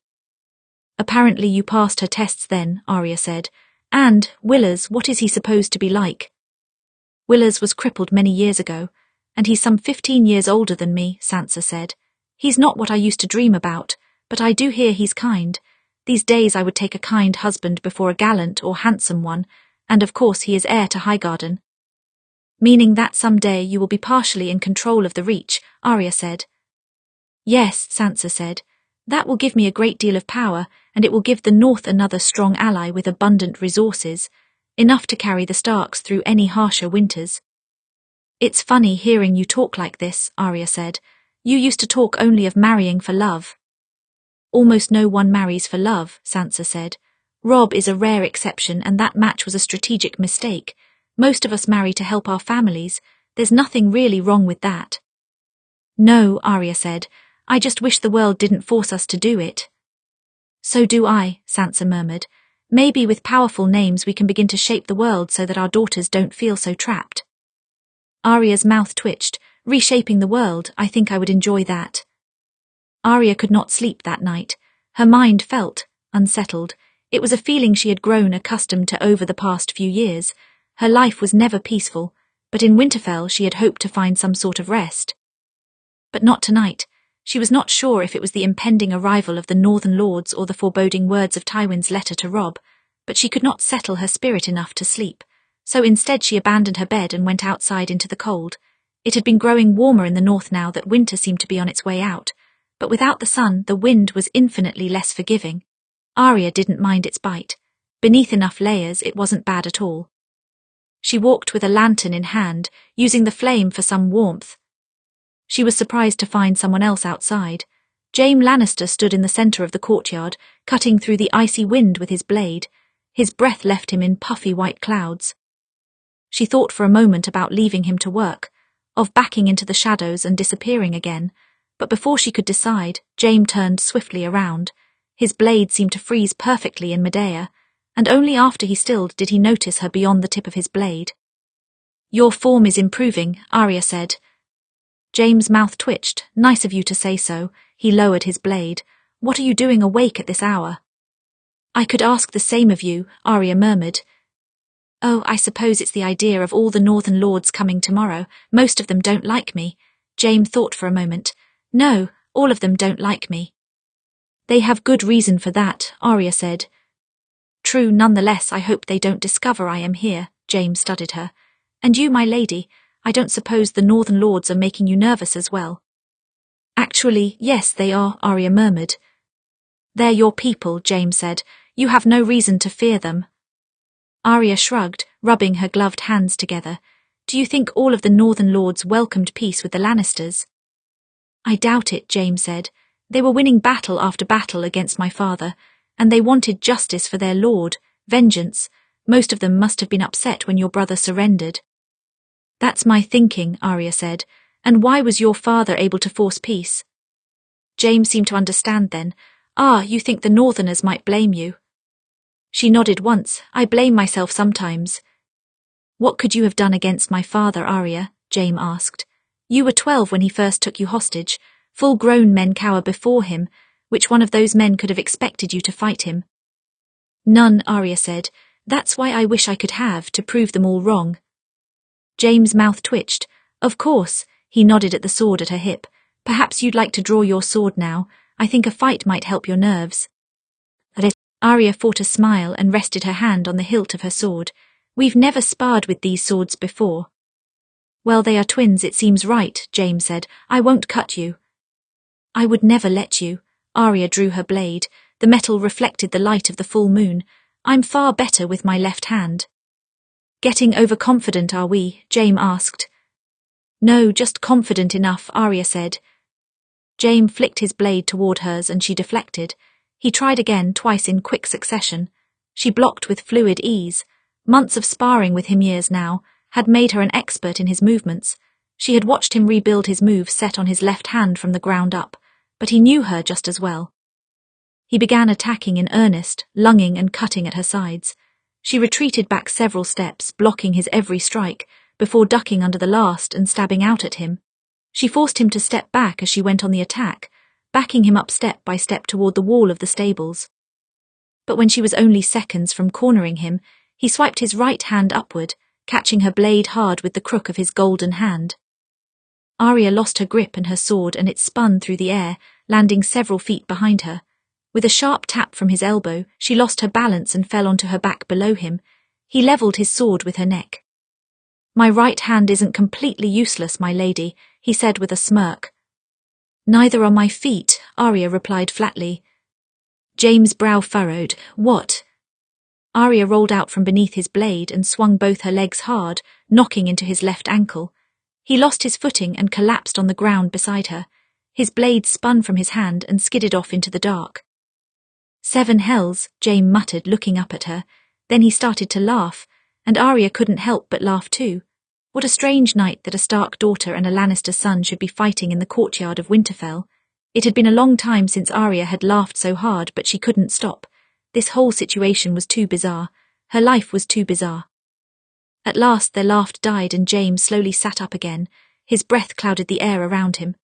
Apparently you passed her tests then, Arya said. And, Willers, what is he supposed to be like? Willers was crippled many years ago, and he's some 15 years older than me, Sansa said. He's not what I used to dream about, but I do hear he's kind. These days I would take a kind husband before a gallant or handsome one, and of course he is heir to Highgarden. Meaning that some day you will be partially in control of the Reach, Arya said. Yes, Sansa said. That will give me a great deal of power, and it will give the North another strong ally with abundant resources, enough to carry the Starks through any harsher winters. It's funny hearing you talk like this, Arya said. You used to talk only of marrying for love. Almost no one marries for love, Sansa said. Robb is a rare exception, and that match was a strategic mistake. Most of us marry to help our families. There's nothing really wrong with that. No, Arya said. I just wish the world didn't force us to do it. So do I, Sansa murmured. Maybe with powerful names we can begin to shape the world so that our daughters don't feel so trapped. Arya's mouth twitched. Reshaping the world, I think I would enjoy that. Arya could not sleep that night. Her mind felt unsettled. It was a feeling she had grown accustomed to over the past few years. Her life was never peaceful, but in Winterfell she had hoped to find some sort of rest. But not tonight. She was not sure if it was the impending arrival of the Northern Lords or the foreboding words of Tywin's letter to Robb, but she could not settle her spirit enough to sleep, so instead she abandoned her bed and went outside into the cold. It had been growing warmer in the north now that winter seemed to be on its way out, but without the sun the wind was infinitely less forgiving. Arya didn't mind its bite. Beneath enough layers it wasn't bad at all. She walked with a lantern in hand, using the flame for some warmth. She was surprised to find someone else outside. Jaime Lannister stood in the centre of the courtyard, cutting through the icy wind with his blade. His breath left him in puffy white clouds. She thought for a moment about leaving him to work, of backing into the shadows and disappearing again, but before she could decide, Jaime turned swiftly around. His blade seemed to freeze perfectly in midair, and only after he stilled did he notice her beyond the tip of his blade. Your form is improving, Arya said. Jaime's mouth twitched. Nice of you to say so. He lowered his blade. What are you doing awake at this hour? I could ask the same of you, Arya murmured. Oh, I suppose it's the idea of all the Northern Lords coming tomorrow. Most of them don't like me. Jaime thought for a moment. No, all of them don't like me. They have good reason for that, Arya said. True, nonetheless, I hope they don't discover I am here, Jaime studied her. And you, my lady, I don't suppose the Northern Lords are making you nervous as well. Actually, yes, they are, Arya murmured. They're your people, Jaime said. You have no reason to fear them. Arya shrugged, rubbing her gloved hands together. Do you think all of the Northern Lords welcomed peace with the Lannisters? I doubt it, Jaime said. They were winning battle after battle against my father, and they wanted justice for their lord, vengeance. Most of them must have been upset when your brother surrendered. That's my thinking, Arya said. And why was your father able to force peace? Jaime seemed to understand then. Ah, you think the Northerners might blame you? She nodded once. I blame myself sometimes. What could you have done against my father, Arya? Jaime asked. You were 12 when he first took you hostage. Full-grown men cower before him. Which one of those men could have expected you to fight him? None, Arya said. That's why I wish I could have, to prove them all wrong. Jaime's mouth twitched. Of course, he nodded at the sword at her hip. Perhaps you'd like to draw your sword now. I think a fight might help your nerves. Arya fought a smile and rested her hand on the hilt of her sword. We've never sparred with these swords before. Well, they are twins, it seems right, Jaime said. I won't cut you. I would never let you. Arya drew her blade. The metal reflected the light of the full moon. I'm far better with my left hand. Getting overconfident, are we? Jaime asked. No, just confident enough, Arya said. Jaime flicked his blade toward hers and she deflected. He tried again, twice in quick succession. She blocked with fluid ease. Months of sparring with him, years now, had made her an expert in his movements. She had watched him rebuild his move set on his left hand from the ground up, but he knew her just as well. He began attacking in earnest, lunging and cutting at her sides. She retreated back several steps, blocking his every strike, before ducking under the last and stabbing out at him. She forced him to step back as she went on the attack, backing him up step by step toward the wall of the stables. But when she was only seconds from cornering him, he swiped his right hand upward, catching her blade hard with the crook of his golden hand. Arya lost her grip and her sword, and it spun through the air, landing several feet behind her. With a sharp tap from his elbow, she lost her balance and fell onto her back below him. He levelled his sword with her neck. My right hand isn't completely useless, my lady, he said with a smirk. Neither are my feet, Arya replied flatly. Jaime's brow furrowed. What? Arya rolled out from beneath his blade and swung both her legs hard, knocking into his left ankle. He lost his footing and collapsed on the ground beside her. His blade spun from his hand and skidded off into the dark. 7 hells, Jaime muttered, looking up at her. Then he started to laugh, and Arya couldn't help but laugh too. What a strange night that a Stark daughter and a Lannister son should be fighting in the courtyard of Winterfell. It had been a long time since Arya had laughed so hard, but she couldn't stop. This whole situation was too bizarre. Her life was too bizarre. At last their laughter died and Jaime slowly sat up again. His breath clouded the air around him.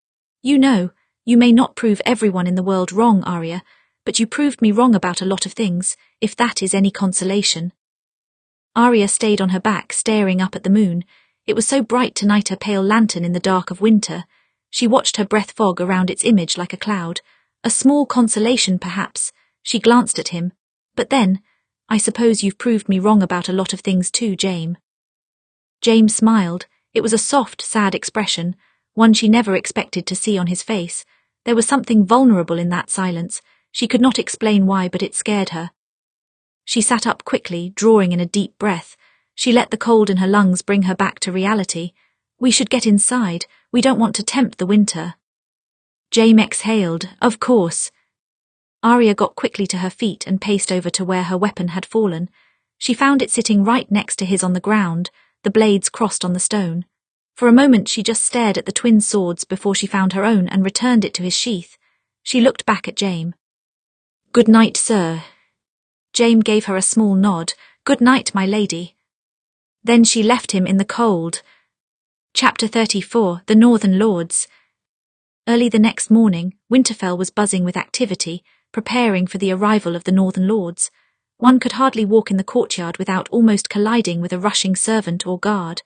You know, you may not prove everyone in the world wrong, Arya, but you proved me wrong about a lot of things, if that is any consolation. Arya stayed on her back, staring up at the moon. It was so bright tonight, a pale lantern in the dark of winter. She watched her breath fog around its image like a cloud. A small consolation, perhaps. She glanced at him. But then, I suppose you've proved me wrong about a lot of things too, Jaime. Jaime smiled. It was a soft, sad expression, one she never expected to see on his face. There was something vulnerable in that silence. She could not explain why, but it scared her. She sat up quickly, drawing in a deep breath. She let the cold in her lungs bring her back to reality. We should get inside. We don't want to tempt the winter. Jaime exhaled. Of course. Arya got quickly to her feet and paced over to where her weapon had fallen. She found it sitting right next to his on the ground, the blades crossed on the stone. For a moment she just stared at the twin swords before she found her own and returned it to his sheath. She looked back at Jaime. Good night, sir. Jaime gave her a small nod. Good night, my lady. Then she left him in the cold. Chapter 34, The Northern Lords. Early the next morning, Winterfell was buzzing with activity, preparing for the arrival of the Northern Lords. One could hardly walk in the courtyard without almost colliding with a rushing servant or guard.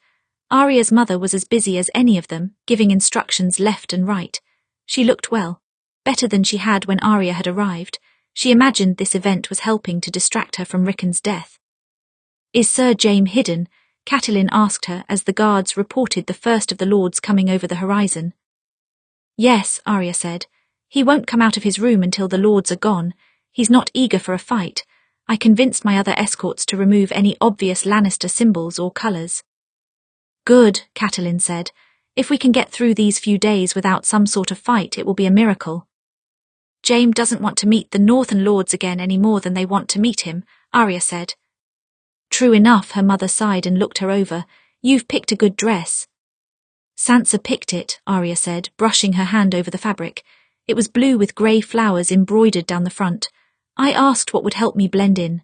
Arya's mother was as busy as any of them, giving instructions left and right. She looked well, better than she had when Arya had arrived. She imagined this event was helping to distract her from Rickon's death. Is Sir Jaime hidden? Catelyn asked her as the guards reported the first of the lords coming over the horizon. Yes, Arya said. He won't come out of his room until the lords are gone. He's not eager for a fight. I convinced my other escorts to remove any obvious Lannister symbols or colours. Good, Catelyn said. If we can get through these few days without some sort of fight, it will be a miracle. Jaime doesn't want to meet the Northern lords again any more than they want to meet him, Arya said. True enough, her mother sighed and looked her over. You've picked a good dress. Sansa picked it, Arya said, brushing her hand over the fabric. It was blue with grey flowers embroidered down the front. I asked what would help me blend in.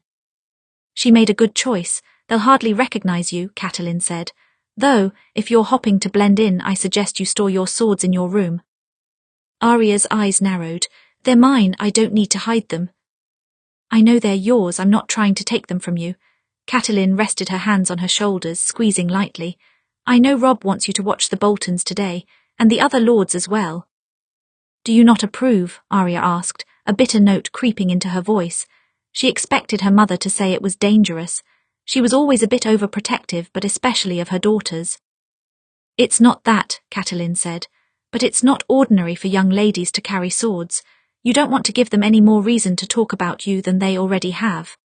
She made a good choice. They'll hardly recognise you, Catelyn said. Though, if you're hopping to blend in, I suggest you store your swords in your room. Arya's eyes narrowed. They're mine, I don't need to hide them. I know they're yours, I'm not trying to take them from you. Catelyn rested her hands on her shoulders, squeezing lightly. I know Robb wants you to watch the Boltons today, and the other lords as well. Do you not approve? Arya asked, a bitter note creeping into her voice. She expected her mother to say it was dangerous. She was always a bit overprotective, but especially of her daughters. It's not that, Catelyn said, but it's not ordinary for young ladies to carry swords. You don't want to give them any more reason to talk about you than they already have.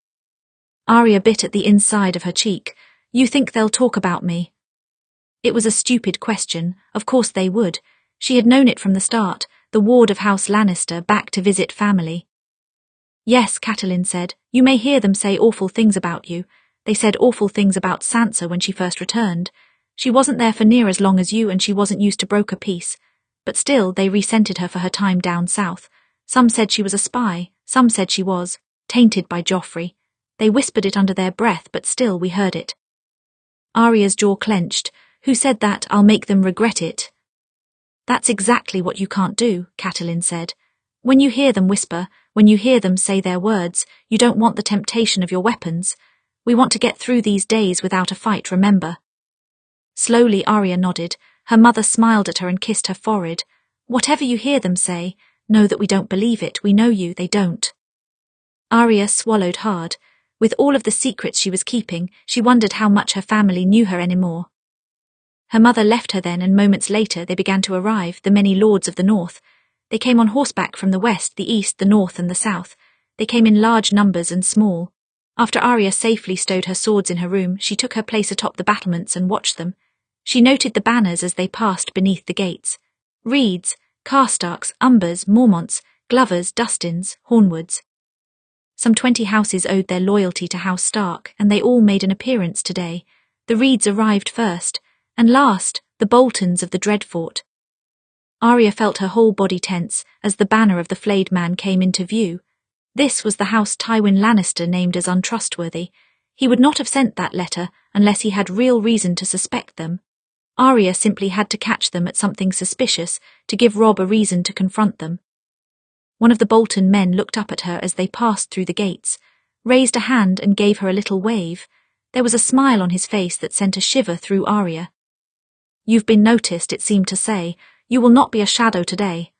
Arya bit at the inside of her cheek. You think they'll talk about me? It was a stupid question. Of course they would. She had known it from the start, the ward of House Lannister back to visit family. Yes, Catelyn said, you may hear them say awful things about you. They said awful things about Sansa when she first returned. She wasn't there for near as long as you and she wasn't used to broker peace. But still, they resented her for her time down south. Some said she was a spy, some said she was, tainted by Joffrey. They whispered it under their breath, but still we heard it. Arya's jaw clenched. Who said that? I'll make them regret it. That's exactly what you can't do, Catelyn said. When you hear them whisper, when you hear them say their words, you don't want the temptation of your weapons. We want to get through these days without a fight, remember? Slowly Arya nodded. Her mother smiled at her and kissed her forehead. Whatever you hear them say, know that we don't believe it, we know you, they don't. Arya swallowed hard. With all of the secrets she was keeping, she wondered how much her family knew her anymore. Her mother left her then, and moments later they began to arrive, the many lords of the north. They came on horseback from the west, the east, the north and the south. They came in large numbers and small. After Arya safely stowed her swords in her room, she took her place atop the battlements and watched them. She noted the banners as they passed beneath the gates. Reeds, Karstarks, Umbers, Mormonts, Glovers, Dustins, Hornwoods. Some 20 houses owed their loyalty to House Stark, and they all made an appearance today. The Reeds arrived first, and last, the Boltons of the Dreadfort. Arya felt her whole body tense as the banner of the flayed man came into view. This was the house Tywin Lannister named as untrustworthy. He would not have sent that letter unless he had real reason to suspect them. Arya simply had to catch them at something suspicious to give Robb a reason to confront them. One of the Bolton men looked up at her as they passed through the gates, raised a hand and gave her a little wave. There was a smile on his face that sent a shiver through Arya. You've been noticed, it seemed to say. You will not be a shadow today.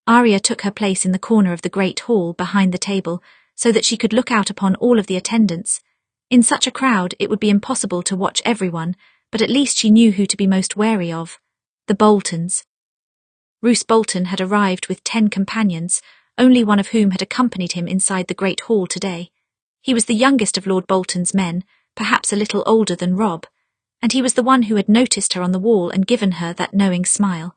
Arya took her place in the corner of the great hall behind the table so that she could look out upon all of the attendants. In such a crowd, it would be impossible to watch everyone, but at least she knew who to be most wary of. The Boltons. Roose Bolton had arrived with 10 companions, only one of whom had accompanied him inside the great hall today. He was the youngest of Lord Bolton's men, perhaps a little older than Robb, and he was the one who had noticed her on the wall and given her that knowing smile.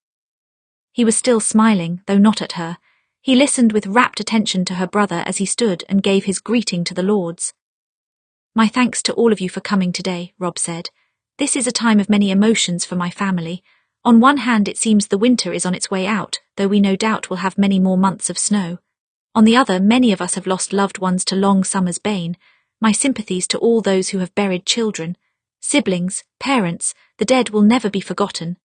He was still smiling, though not at her. He listened with rapt attention to her brother as he stood and gave his greeting to the lords. My thanks to all of you for coming today, Robb said. This is a time of many emotions for my family. On one hand, it seems the winter is on its way out, though we no doubt will have many more months of snow. On the other, many of us have lost loved ones to long summer's bane. My sympathies to all those who have buried children, siblings, parents. The dead will never be forgotten.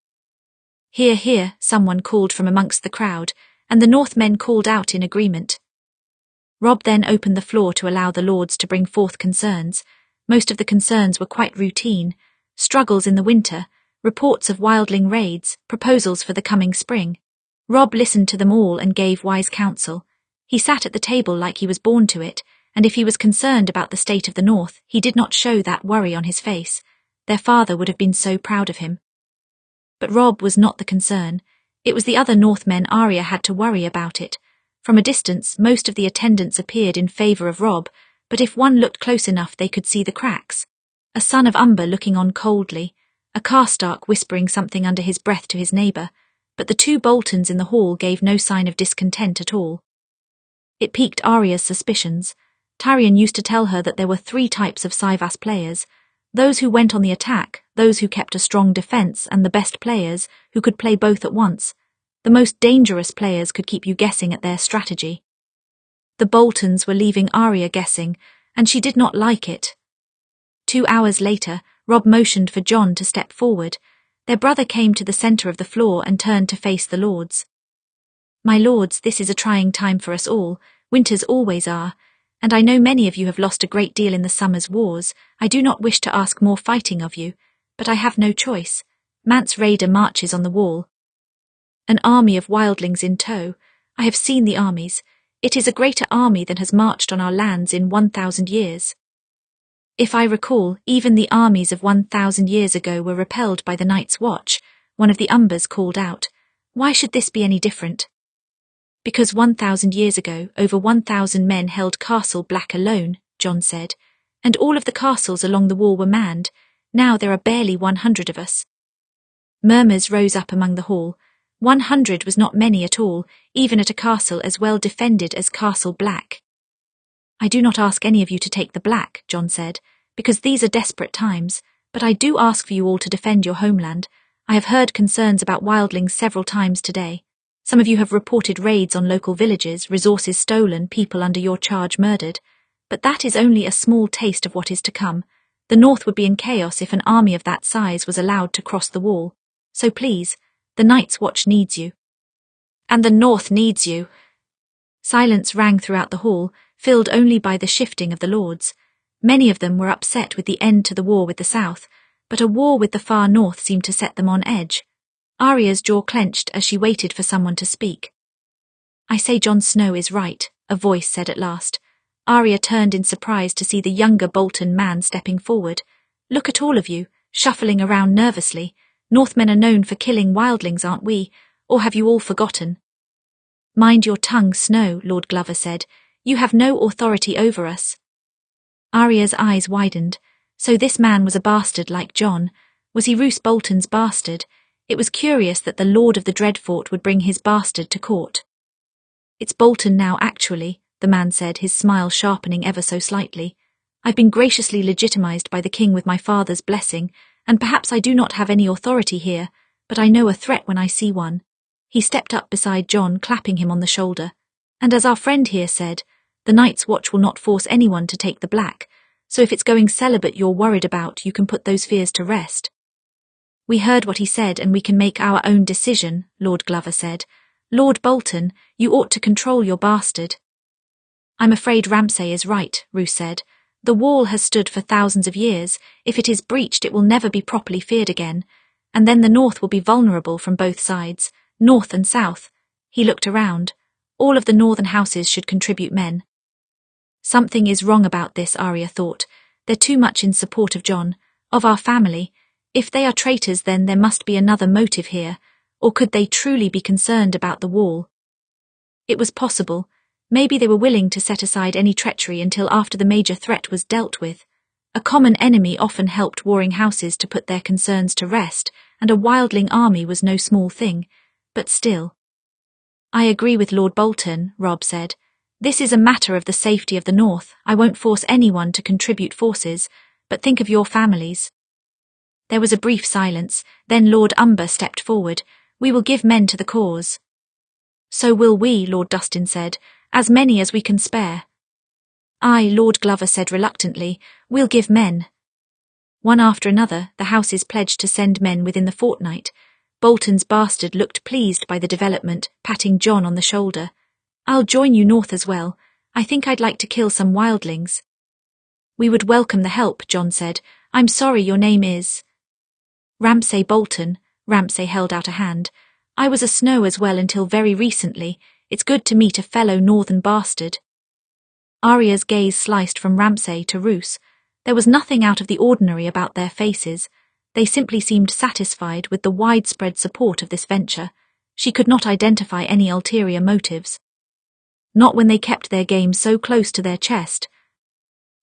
Hear, hear, someone called from amongst the crowd, and the Northmen called out in agreement. Robb then opened the floor to allow the lords to bring forth concerns. Most of the concerns were quite routine. Struggles in the winter, reports of wildling raids, proposals for the coming spring. Robb listened to them all and gave wise counsel. He sat at the table like he was born to it, and if he was concerned about the state of the North, he did not show that worry on his face. Their father would have been so proud of him. But Robb was not the concern. It was the other Northmen Arya had to worry about it. From a distance, most of the attendants appeared in favour of Robb, but if one looked close enough they could see the cracks. A son of Umber looking on coldly, a Karstark whispering something under his breath to his neighbour, but the two Boltons in the hall gave no sign of discontent at all. It piqued Arya's suspicions. Tyrion used to tell her that there were 3 types of Saivas players: those who went on the attack, those who kept a strong defence, and the best players, who could play both at once. The most dangerous players could keep you guessing at their strategy. The Boltons were leaving Arya guessing, and she did not like it. 2 hours later, Robb motioned for Jon to step forward. Their brother came to the centre of the floor and turned to face the lords. "My lords, this is a trying time for us all. Winters always are. And I know many of you have lost a great deal in the summer's wars. I do not wish to ask more fighting of you, but I have no choice. Mance Rayder marches on the wall. An army of wildlings in tow. I have seen the armies. It is a greater army than has marched on our lands in 1,000 years. If I recall, even the armies of 1,000 years ago were repelled by the Night's Watch," one of the Umbers called out. "Why should this be any different?" "Because 1,000 years ago, over 1,000 men held Castle Black alone," Jon said, "and all of the castles along the wall were manned. Now there are barely 100 of us." Murmurs rose up among the hall. 100 was not many at all, even at a castle as well defended as Castle Black. "I do not ask any of you to take the Black," Jon said, "because these are desperate times, but I do ask for you all to defend your homeland. I have heard concerns about wildlings several times today. Some of you have reported raids on local villages, resources stolen, people under your charge murdered. But that is only a small taste of what is to come. The North would be in chaos if an army of that size was allowed to cross the wall. So please, the Night's Watch needs you. And the North needs you." Silence rang throughout the hall, filled only by the shifting of the lords. Many of them were upset with the end to the war with the South, but a war with the far North seemed to set them on edge. Arya's jaw clenched as she waited for someone to speak. "I say Jon Snow is right," a voice said at last. Arya turned in surprise to see the younger Bolton man stepping forward. "Look at all of you, shuffling around nervously. Northmen are known for killing wildlings, aren't we? Or have you all forgotten?" "Mind your tongue, Snow," Lord Glover said. "You have no authority over us." Arya's eyes widened. So this man was a bastard like Jon. Was he Roose Bolton's bastard? It was curious that the Lord of the Dreadfort would bring his bastard to court. "It's Bolton now, actually," the man said, his smile sharpening ever so slightly. "I've been graciously legitimized by the king with my father's blessing, and perhaps I do not have any authority here, but I know a threat when I see one." He stepped up beside Jon, clapping him on the shoulder. "And as our friend here said, the Night's Watch will not force anyone to take the Black, so if it's going celibate you're worried about, you can put those fears to rest." "We heard what he said and we can make our own decision," Lord Glover said. "Lord Bolton, you ought to control your bastard." "I'm afraid Ramsay is right," Roose said. "The wall has stood for thousands of years. If it is breached it will never be properly feared again. And then the North will be vulnerable from both sides, North and South." He looked around. All of the northern houses should contribute men. Something is wrong about this, Arya thought. They're too much in support of Jon, of our family. If they are traitors, then there must be another motive here, or could they truly be concerned about the wall? It was possible. Maybe they were willing to set aside any treachery until after the major threat was dealt with. A common enemy often helped warring houses to put their concerns to rest, and a wildling army was no small thing. But still. "I agree with Lord Bolton," Robb said. "This is a matter of the safety of the North. I won't force anyone to contribute forces, but think of your families." There was a brief silence, then Lord Umber stepped forward. "We will give men to the cause." "So will we," Lord Dustin said, "as many as we can spare." "Aye," Lord Glover said reluctantly, "we'll give men." One after another, the houses pledged to send men within the fortnight. Bolton's bastard looked pleased by the development, patting Jon on the shoulder. "I'll join you north as well. I think I'd like to kill some wildlings." "We would welcome the help," Jon said. "I'm sorry your name is—" "Ramsay Bolton." Ramsay held out a hand. "I was a Snow as well until very recently. It's good to meet a fellow northern bastard." Arya's gaze sliced from Ramsay to Roose. There was nothing out of the ordinary about their faces. They simply seemed satisfied with the widespread support of this venture. She could not identify any ulterior motives. Not when they kept their game so close to their chest.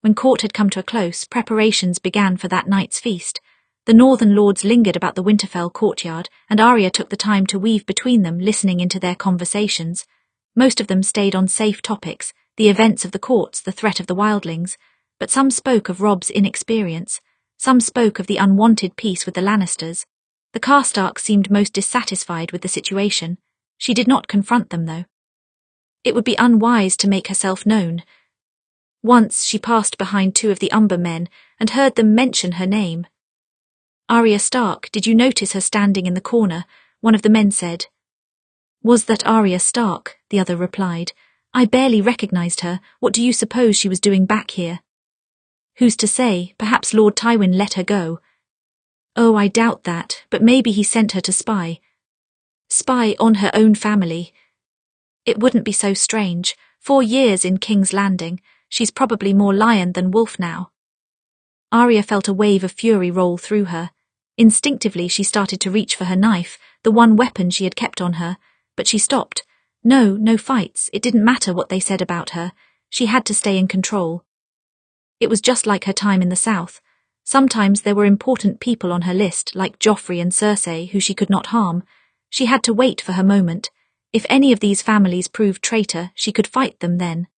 When court had come to a close, preparations began for that night's feast. The northern lords lingered about the Winterfell courtyard, and Arya took the time to weave between them, listening into their conversations. Most of them stayed on safe topics, the events of the courts, the threat of the wildlings, but some spoke of Robb's inexperience, some spoke of the unwanted peace with the Lannisters. The Karstark seemed most dissatisfied with the situation. She did not confront them, though. It would be unwise to make herself known. Once she passed behind two of the Umber men and heard them mention her name. "Arya Stark, did you notice her standing in the corner?" one of the men said. "Was that Arya Stark?" the other replied. "I barely recognized her. What do you suppose she was doing back here?" "Who's to say? Perhaps Lord Tywin let her go." "Oh, I doubt that, but maybe he sent her to spy." "Spy on her own family?" "It wouldn't be so strange. 4 years in King's Landing. She's probably more lion than wolf now." Arya felt a wave of fury roll through her. Instinctively she started to reach for her knife, the one weapon she had kept on her, but she stopped. No fights. It didn't matter what they said about her. She had to stay in control. It was just like her time in the south. Sometimes there were important people on her list, like Joffrey and Cersei, who she could not harm. She had to wait for her moment. If any of these families proved traitor, she could fight them then.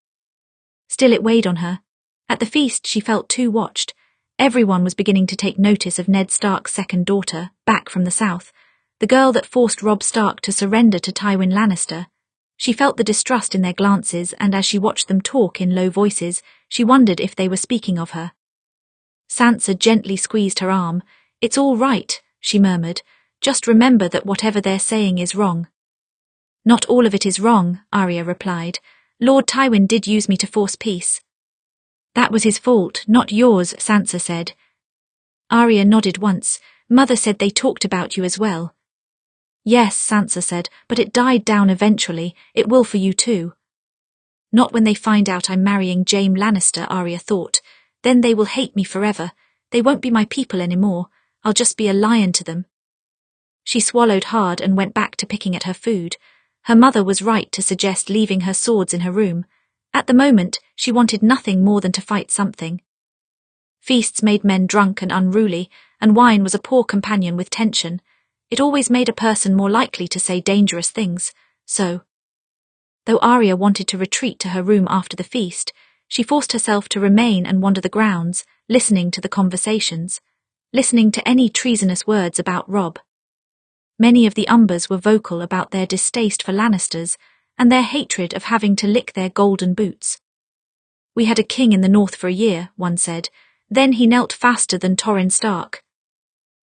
Still, it weighed on her. At the feast, she felt too watched. Everyone was beginning to take notice of Ned Stark's second daughter, back from the south, the girl that forced Robb Stark to surrender to Tywin Lannister. She felt the distrust in their glances, and as she watched them talk in low voices, she wondered if they were speaking of her. Sansa gently squeezed her arm. "It's all right," she murmured. "Just remember that whatever they're saying is wrong." "Not all of it is wrong," Arya replied. "Lord Tywin did use me to force peace." "That was his fault, not yours," Sansa said. Arya nodded once. "Mother said they talked about you as well." "Yes," Sansa said, "but it died down eventually. It will for you too." "Not when they find out I'm marrying Jaime Lannister," Arya thought. "Then they will hate me forever. They won't be my people anymore. I'll just be a lion to them." She swallowed hard and went back to picking at her food. Her mother was right to suggest leaving her swords in her room. At the moment, she wanted nothing more than to fight something. Feasts made men drunk and unruly, and wine was a poor companion with tension. It always made a person more likely to say dangerous things, so. Though Arya wanted to retreat to her room after the feast, she forced herself to remain and wander the grounds, listening to the conversations, listening to any treasonous words about Robb. Many of the Umbers were vocal about their distaste for Lannisters and their hatred of having to lick their golden boots. "We had a king in the north for a year," one said. "Then he knelt faster than Torrhen Stark."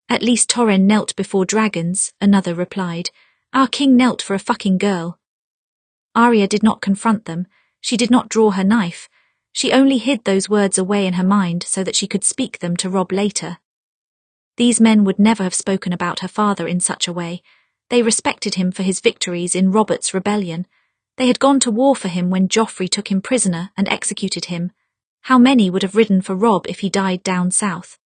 "At least Torrhen knelt before dragons," another replied. "Our king knelt for a fucking girl." Arya did not confront them. She did not draw her knife. She only hid those words away in her mind so that she could speak them to Robb later. These men would never have spoken about her father in such a way. They respected him for his victories in Robert's rebellion. They had gone to war for him when Joffrey took him prisoner and executed him. How many would have ridden for Robb if he died down south?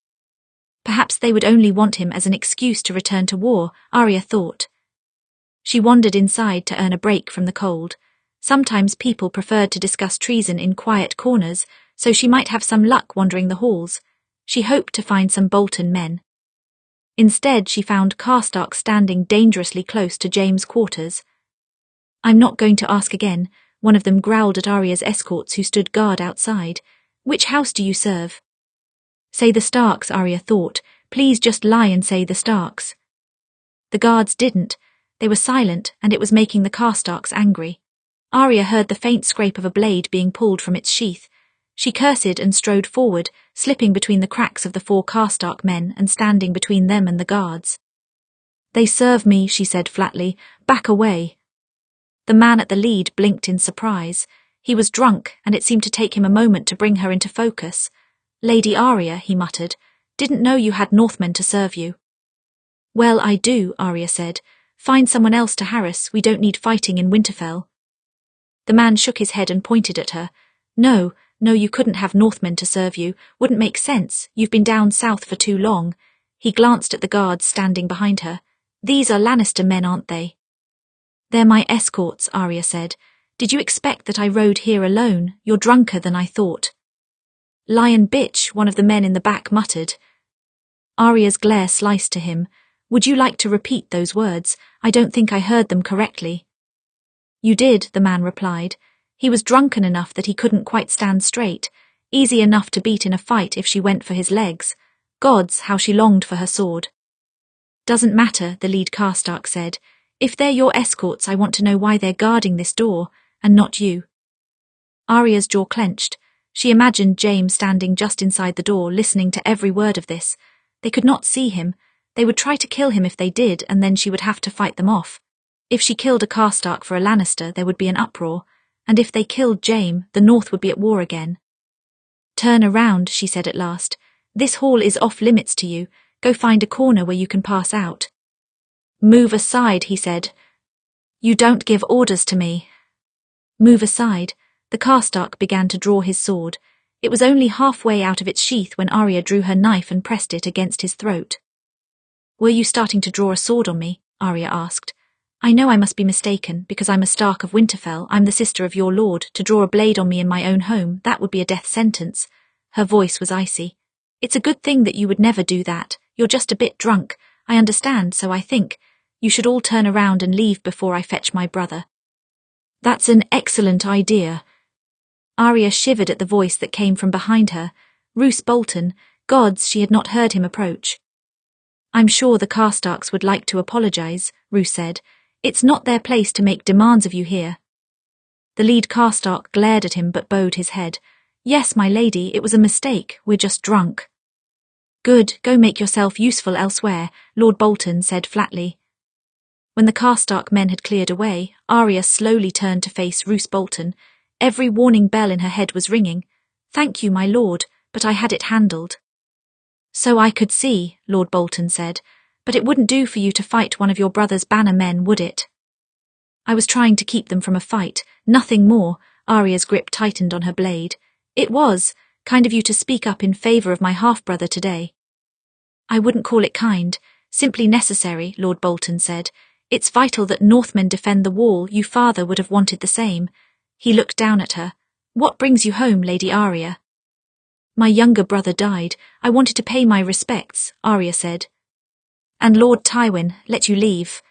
Perhaps they would only want him as an excuse to return to war, Arya thought. She wandered inside to earn a break from the cold. Sometimes people preferred to discuss treason in quiet corners, so she might have some luck wandering the halls. She hoped to find some Bolton men. Instead, she found Karstark standing dangerously close to Jaime's quarters. "I'm not going to ask again," one of them growled at Arya's escorts who stood guard outside. "Which house do you serve?" "Say the Starks," Arya thought. "Please just lie and say the Starks." The guards didn't. They were silent, and it was making the Karstarks angry. Arya heard the faint scrape of a blade being pulled from its sheath. She cursed and strode forward, slipping between the cracks of the 4 Karstark men and standing between them and the guards. "They serve me," she said flatly. "Back away." The man at the lead blinked in surprise. He was drunk, and it seemed to take him a moment to bring her into focus. "Lady Arya," he muttered, "didn't know you had Northmen to serve you." "Well, I do," Arya said. "Find someone else to harass. We don't need fighting in Winterfell." The man shook his head and pointed at her. No, you couldn't have Northmen to serve you. Wouldn't make sense. You've been down south for too long." He glanced at the guards standing behind her. These are Lannister men, aren't they? They're my escorts, Arya said. Did you expect that I rode here alone? You're drunker than I thought. Lion bitch, one of the men in the back muttered. Arya's glare sliced to him. Would you like to repeat those words? I don't think I heard them correctly. You did, the man replied. He was drunken enough that he couldn't quite stand straight, easy enough to beat in a fight if she went for his legs. Gods, how she longed for her sword. Doesn't matter, the lead Karstark said. If they're your escorts, I want to know why they're guarding this door, and not you. Arya's jaw clenched. She imagined Jaime standing just inside the door, listening to every word of this. They could not see him. They would try to kill him if they did, and then she would have to fight them off. If she killed a Karstark for a Lannister, there would be an uproar, and if they killed Jaime, the North would be at war again. Turn around, she said at last. This hall is off limits to you. Go find a corner where you can pass out. Move aside, he said. You don't give orders to me. Move aside. The Karstark began to draw his sword. It was only halfway out of its sheath when Arya drew her knife and pressed it against his throat. Were you starting to draw a sword on me? Arya asked. I know I must be mistaken, because I'm a Stark of Winterfell, I'm the sister of your lord, to draw a blade on me in my own home, that would be a death sentence. Her voice was icy. It's a good thing that you would never do that. You're just a bit drunk. I understand, so I think. You should all turn around and leave before I fetch my brother. That's an excellent idea. Arya shivered at the voice that came from behind her. Roose Bolton. Gods, she had not heard him approach. I'm sure the Karstarks would like to apologize, Roose said. It's not their place to make demands of you here. The lead Karstark glared at him but bowed his head. Yes, my lady, it was a mistake. We're just drunk. Good, go make yourself useful elsewhere, Lord Bolton said flatly. When the Karstark men had cleared away, Arya slowly turned to face Roose Bolton. Every warning bell in her head was ringing. Thank you, my lord, but I had it handled. So I could see, Lord Bolton said, but it wouldn't do for you to fight one of your brother's banner men, would it? I was trying to keep them from a fight, nothing more. Arya's grip tightened on her blade. It was kind of you to speak up in favour of my half-brother today. I wouldn't call it kind, simply necessary, Lord Bolton said. It's vital that Northmen defend the wall. You father would have wanted the same. He looked down at her. What brings you home, Lady Arya? My younger brother died. I wanted to pay my respects, Arya said. And Lord Tywin let you leave.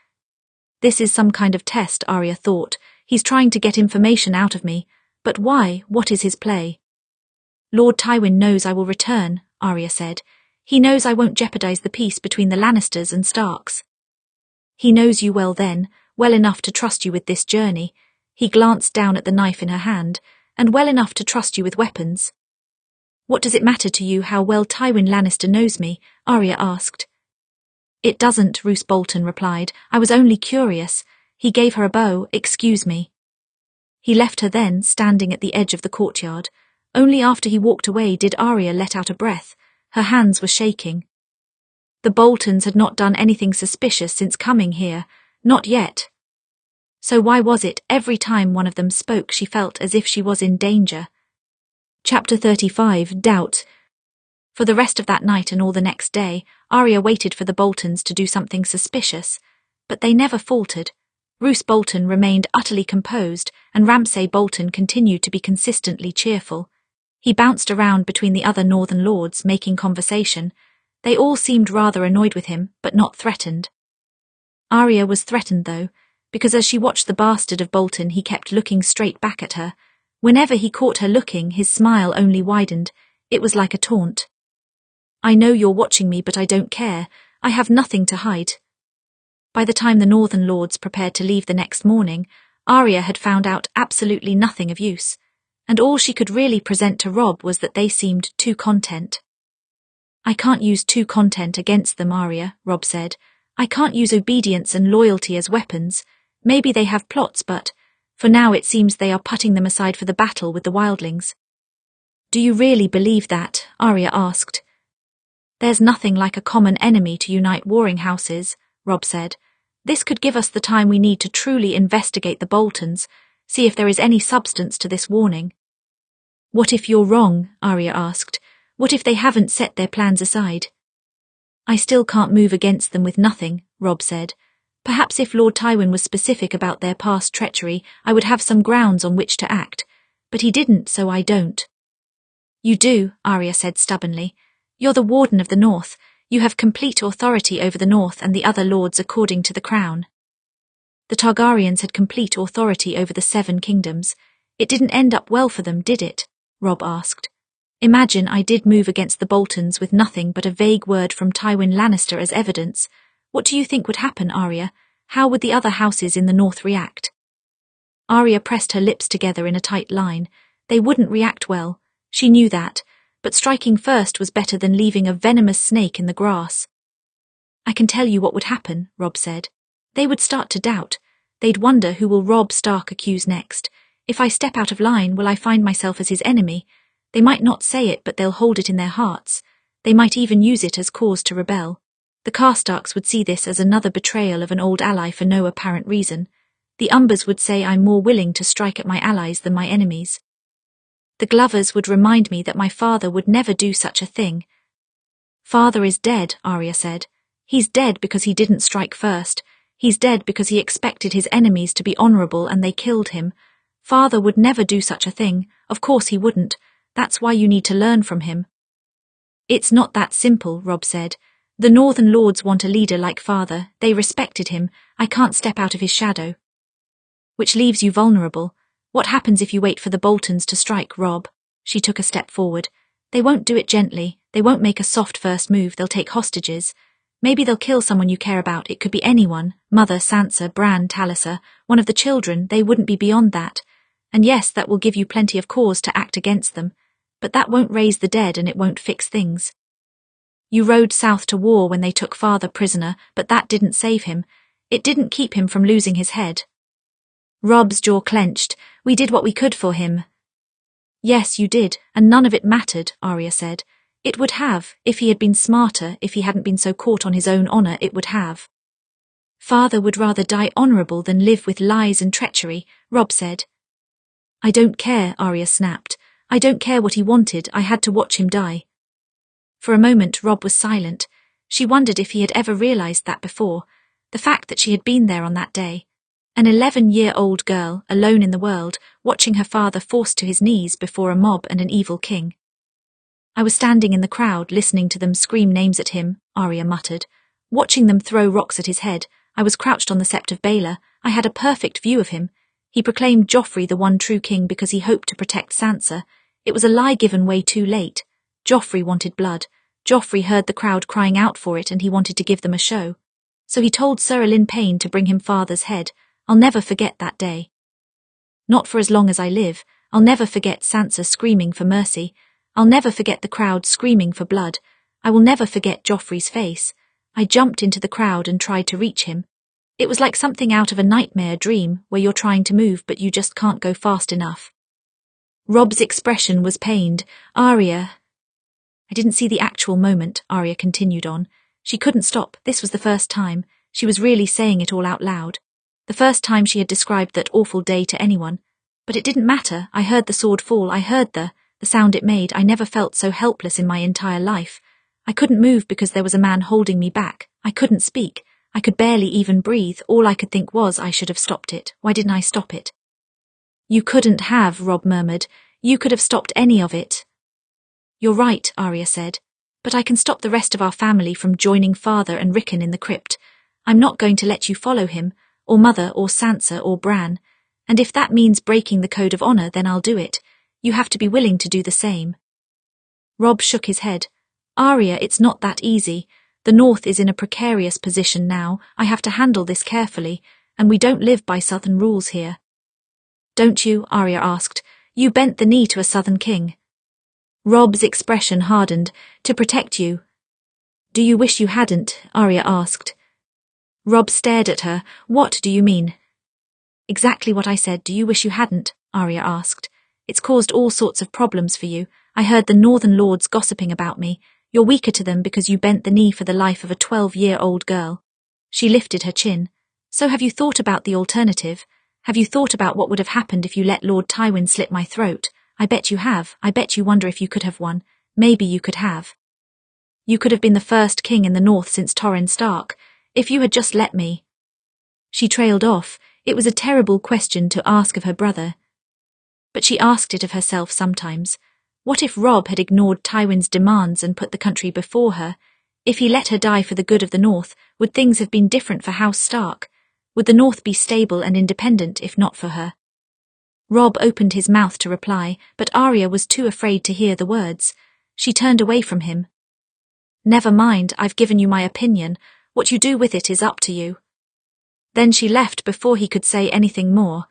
This is some kind of test, Arya thought. He's trying to get information out of me. But why? What is his play? Lord Tywin knows I will return, Arya said. He knows I won't jeopardize the peace between the Lannisters and Starks. He knows you well then, well enough to trust you with this journey. He glanced down at the knife in her hand, and well enough to trust you with weapons. What does it matter to you how well Tywin Lannister knows me? Arya asked. It doesn't, Roose Bolton replied. I was only curious. He gave her a bow. Excuse me. He left her then, standing at the edge of the courtyard. Only after he walked away did Arya let out a breath. Her hands were shaking. The Boltons had not done anything suspicious since coming here. Not yet. So why was it every time one of them spoke she felt as if she was in danger? Chapter 35, Doubt. For the rest of that night and all the next day, Arya waited for the Boltons to do something suspicious, but they never faltered. Roose Bolton remained utterly composed, and Ramsay Bolton continued to be consistently cheerful. He bounced around between the other northern lords, making conversation. They all seemed rather annoyed with him, but not threatened. Arya was threatened, though, because as she watched the bastard of Bolton, he kept looking straight back at her. Whenever he caught her looking, his smile only widened. It was like a taunt. I know you're watching me, but I don't care. I have nothing to hide. By the time the northern lords prepared to leave the next morning, Arya had found out absolutely nothing of use, and all she could really present to Robb was that they seemed too content. I can't use too content against them, Arya, Robb said. I can't use obedience and loyalty as weapons. Maybe they have plots, but for now it seems they are putting them aside for the battle with the wildlings. Do you really believe that? Arya asked. There's nothing like a common enemy to unite warring houses, Robb said. This could give us the time we need to truly investigate the Boltons, see if there is any substance to this warning. What if you're wrong? Arya asked. What if they haven't set their plans aside? I still can't move against them with nothing, Robb said. Perhaps if Lord Tywin was specific about their past treachery, I would have some grounds on which to act. But he didn't, so I don't. You do, Arya said stubbornly. You're the Warden of the North. You have complete authority over the North and the other lords according to the crown. The Targaryens had complete authority over the 7 kingdoms. It didn't end up well for them, did it? Robb asked. Imagine I did move against the Boltons with nothing but a vague word from Tywin Lannister as evidence. What do you think would happen, Arya? How would the other houses in the North react? Arya pressed her lips together in a tight line. They wouldn't react well. She knew that, but striking first was better than leaving a venomous snake in the grass. I can tell you what would happen, Robb said. They would start to doubt. They'd wonder who will Robb Stark accuse next. If I step out of line, will I find myself as his enemy? They might not say it, but they'll hold it in their hearts. They might even use it as cause to rebel. The Karstarks would see this as another betrayal of an old ally for no apparent reason. The Umbers would say I'm more willing to strike at my allies than my enemies. The Glovers would remind me that my father would never do such a thing. Father is dead, Arya said. He's dead because he didn't strike first. He's dead because he expected his enemies to be honourable and they killed him. Father would never do such a thing. Of course he wouldn't. That's why you need to learn from him. It's not that simple, Robb said. The Northern Lords want a leader like father. They respected him. I can't step out of his shadow. Which leaves you vulnerable. What happens if you wait for the Boltons to strike, Robb? She took a step forward. They won't do it gently. They won't make a soft first move. They'll take hostages. Maybe they'll kill someone you care about. It could be anyone. Mother, Sansa, Bran, Talisa, one of the children. They wouldn't be beyond that. And yes, that will give you plenty of cause to act against them. But that won't raise the dead and it won't fix things. You rode south to war when they took father prisoner, but that didn't save him. It didn't keep him from losing his head. Robb's jaw clenched. We did what we could for him. Yes, you did, and none of it mattered, Arya said. It would have. If he had been smarter, if he hadn't been so caught on his own honour, it would have. Father would rather die honourable than live with lies and treachery, Robb said. I don't care, Arya snapped. I don't care what he wanted. I had to watch him die. For a moment, Robb was silent. She wondered if he had ever realised that before. The fact that she had been there on that day. An 11-year-old girl, alone in the world, watching her father forced to his knees before a mob and an evil king. I was standing in the crowd, listening to them scream names at him, Arya muttered. Watching them throw rocks at his head. I was crouched on the sept of Baelor. I had a perfect view of him. He proclaimed Joffrey the one true king because he hoped to protect Sansa. It was a lie given way too late. Joffrey wanted blood. Joffrey heard the crowd crying out for it and he wanted to give them a show. So he told Sir Elyn Payne to bring him father's head. I'll never forget that day. Not for as long as I live. I'll never forget Sansa screaming for mercy. I'll never forget the crowd screaming for blood. I will never forget Joffrey's face. I jumped into the crowd and tried to reach him. It was like something out of a nightmare dream where you're trying to move but you just can't go fast enough. Robb's expression was pained. Arya... I didn't see the actual moment, Arya continued on. She couldn't stop. This was the first time. She was really saying it all out loud. The first time she had described that awful day to anyone. But it didn't matter. I heard the sword fall. I heard the sound it made. I never felt so helpless in my entire life. I couldn't move because there was a man holding me back. I couldn't speak. I could barely even breathe. All I could think was I should have stopped it. Why didn't I stop it? You couldn't have, Robb murmured. You could have stopped any of it. You're right, Arya said. But I can stop the rest of our family from joining father and Rickon in the crypt. I'm not going to let you follow him, or mother, or Sansa, or Bran. And if that means breaking the code of honour, then I'll do it. You have to be willing to do the same. Robb shook his head. Arya, it's not that easy. The North is in a precarious position now. I have to handle this carefully, and we don't live by Southern rules here. Don't you? Arya asked. You bent the knee to a Southern king. Robb's expression hardened. To protect you. Do you wish you hadn't? Arya asked. Robb stared at her. What do you mean? Exactly what I said. Do you wish you hadn't? Arya asked. It's caused all sorts of problems for you. I heard the Northern Lords gossiping about me. You're weaker to them because you bent the knee for the life of a 12-year-old girl. She lifted her chin. So have you thought about the alternative? Have you thought about what would have happened if you let Lord Tywin slit my throat? I bet you have. I bet you wonder if you could have won. Maybe you could have. You could have been the first king in the north since Tywin Stark, if you had just let me. She trailed off. It was a terrible question to ask of her brother. But she asked it of herself sometimes. What if Robb had ignored Tywin's demands and put the country before her? If he let her die for the good of the North, would things have been different for House Stark? Would the North be stable and independent if not for her? Robb opened his mouth to reply, but Arya was too afraid to hear the words. She turned away from him. Never mind, I've given you my opinion. What you do with it is up to you. Then she left before he could say anything more.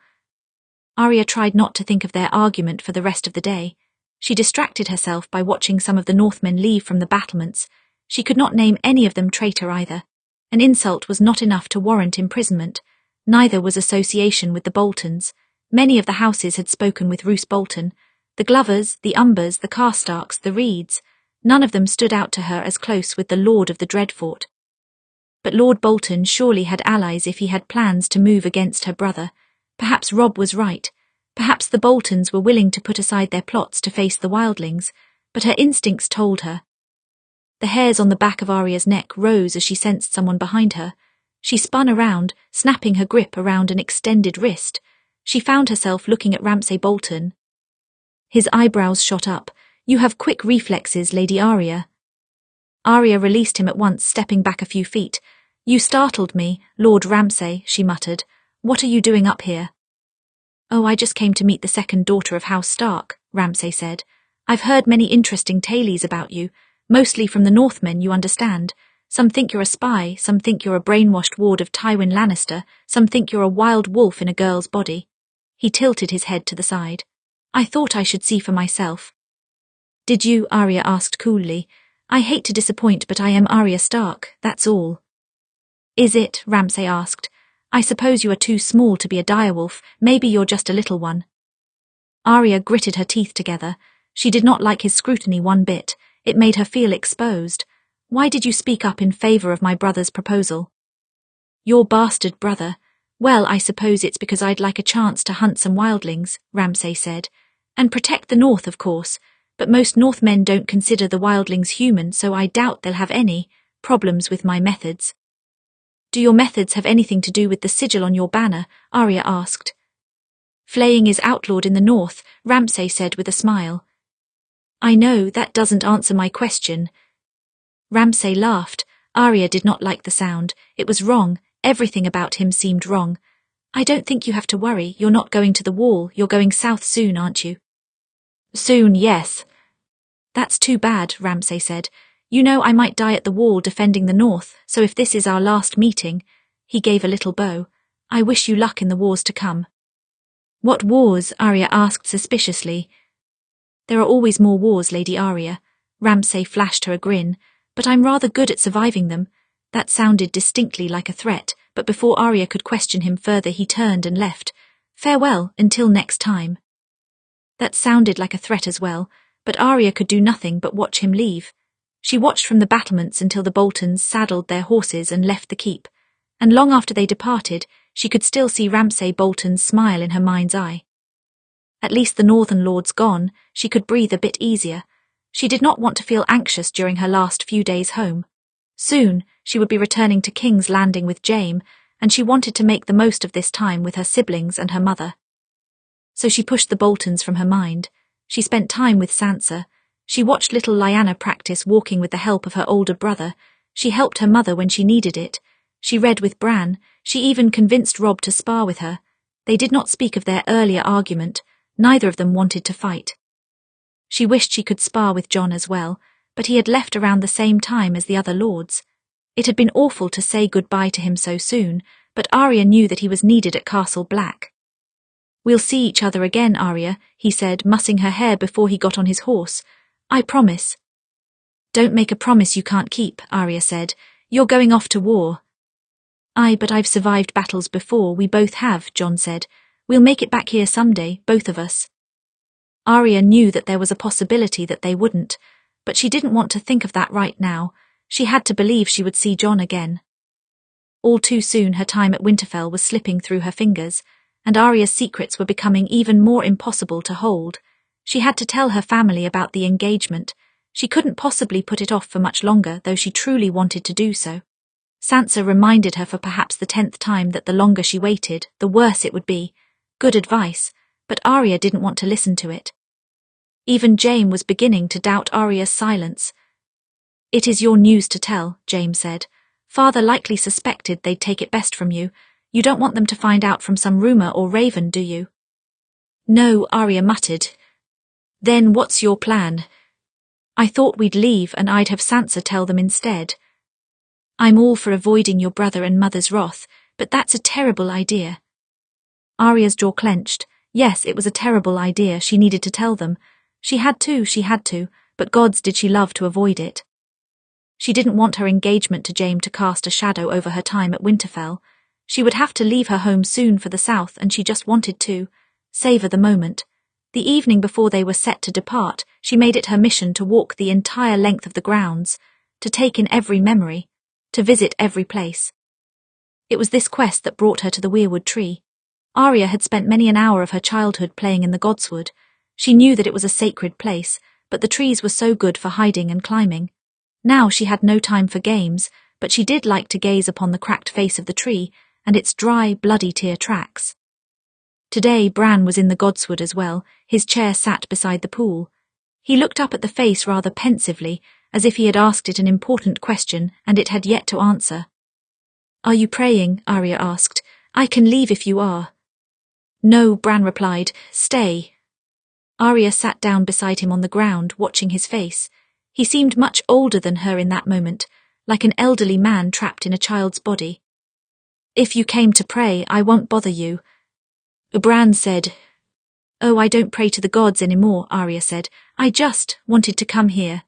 Arya tried not to think of their argument for the rest of the day. She distracted herself by watching some of the Northmen leave from the battlements. She could not name any of them traitor either. An insult was not enough to warrant imprisonment. Neither was association with the Boltons. Many of the houses had spoken with Roose Bolton. The Glovers, the Umbers, the Karstarks, the Reeds. None of them stood out to her as close with the Lord of the Dreadfort. But Lord Bolton surely had allies if he had plans to move against her brother. Perhaps Robb was right. Perhaps the Boltons were willing to put aside their plots to face the wildlings, but her instincts told her. The hairs on the back of Arya's neck rose as she sensed someone behind her. She spun around, snapping her grip around an extended wrist. She found herself looking at Ramsay Bolton. His eyebrows shot up. "You have quick reflexes, Lady Arya." Arya released him at once, stepping back a few feet. "You startled me, Lord Ramsay," she muttered. "What are you doing up here?" "Oh, I just came to meet the second daughter of House Stark," Ramsay said. "I've heard many interesting tales about you, mostly from the Northmen, you understand. Some think you're a spy, some think you're a brainwashed ward of Tywin Lannister, some think you're a wild wolf in a girl's body." He tilted his head to the side. "I thought I should see for myself." "Did you?" Arya asked coolly. "I hate to disappoint, but I am Arya Stark, that's all." "Is it?" Ramsay asked. "I suppose you are too small to be a direwolf. Maybe you're just a little one." Arya gritted her teeth together. She did not like his scrutiny one bit. It made her feel exposed. "Why did you speak up in favor of my brother's proposal?" "Your bastard brother. Well, I suppose it's because I'd like a chance to hunt some wildlings," Ramsay said. "And protect the North, of course. But most Northmen don't consider the wildlings human, so I doubt they'll have any problems with my methods." "Do your methods have anything to do with the sigil on your banner?" Arya asked. "Flaying is outlawed in the North," Ramsay said with a smile. "I know, that doesn't answer my question." Ramsay laughed. Arya did not like the sound. It was wrong. Everything about him seemed wrong. "I don't think you have to worry. You're not going to the wall. You're going south soon, aren't you?" "Soon, yes." "That's too bad," Ramsay said. "You know I might die at the wall defending the North, so if this is our last meeting—" He gave a little bow. "I wish you luck in the wars to come." "What wars?" Arya asked suspiciously. "There are always more wars, Lady Arya." Ramsay flashed her a grin. "But I'm rather good at surviving them." That sounded distinctly like a threat, but before Arya could question him further he turned and left. "Farewell, until next time." That sounded like a threat as well, but Arya could do nothing but watch him leave. She watched from the battlements until the Boltons saddled their horses and left the keep, and long after they departed, she could still see Ramsay Bolton's smile in her mind's eye. At least the Northern Lord's gone, she could breathe a bit easier. She did not want to feel anxious during her last few days home. Soon, she would be returning to King's Landing with Jaime, and she wanted to make the most of this time with her siblings and her mother. So she pushed the Boltons from her mind. She spent time with Sansa. She watched little Lyanna practice walking with the help of her older brother. She helped her mother when she needed it. She read with Bran. She even convinced Robb to spar with her. They did not speak of their earlier argument. Neither of them wanted to fight. She wished she could spar with Jon as well, but he had left around the same time as the other lords. It had been awful to say goodbye to him so soon, but Arya knew that he was needed at Castle Black. "We'll see each other again, Arya," he said, mussing her hair before he got on his horse. "I promise." "Don't make a promise you can't keep," Arya said. "You're going off to war." "Aye, but I've survived battles before, we both have," Jon said. "We'll make it back here someday, both of us." Arya knew that there was a possibility that they wouldn't, but she didn't want to think of that right now. She had to believe she would see Jon again. All too soon her time at Winterfell was slipping through her fingers, and Arya's secrets were becoming even more impossible to hold. She had to tell her family about the engagement. She couldn't possibly put it off for much longer, though she truly wanted to do so. Sansa reminded her for perhaps the 10th time that the longer she waited, the worse it would be. Good advice, but Arya didn't want to listen to it. Even Jaime was beginning to doubt Arya's silence. "It is your news to tell," Jaime said. "Father likely suspected they'd take it best from you. You don't want them to find out from some rumor or raven, do you?" "No," Arya muttered. "Then what's your plan?" "I thought we'd leave and I'd have Sansa tell them instead." "I'm all for avoiding your brother and mother's wrath, but that's a terrible idea." Arya's jaw clenched. Yes, it was a terrible idea. She needed to tell them. She had to, but gods did she love to avoid it. She didn't want her engagement to Jaime to cast a shadow over her time at Winterfell. She would have to leave her home soon for the south, and she just wanted to savor the moment. The evening before they were set to depart, she made it her mission to walk the entire length of the grounds, to take in every memory, to visit every place. It was this quest that brought her to the weirwood tree. Arya had spent many an hour of her childhood playing in the godswood. She knew that it was a sacred place, but the trees were so good for hiding and climbing. Now she had no time for games, but she did like to gaze upon the cracked face of the tree and its dry, bloody tear tracks. Today Bran was in the godswood as well. His chair sat beside the pool. He looked up at the face rather pensively, as if he had asked it an important question and it had yet to answer. "Are you praying?" Arya asked. "I can leave if you are." "No," Bran replied. "Stay." Arya sat down beside him on the ground, watching his face. He seemed much older than her in that moment, like an elderly man trapped in a child's body. "If you came to pray, I won't bother you." Bran said. "Oh, I don't pray to the gods anymore," Arya said. "I just wanted to come here."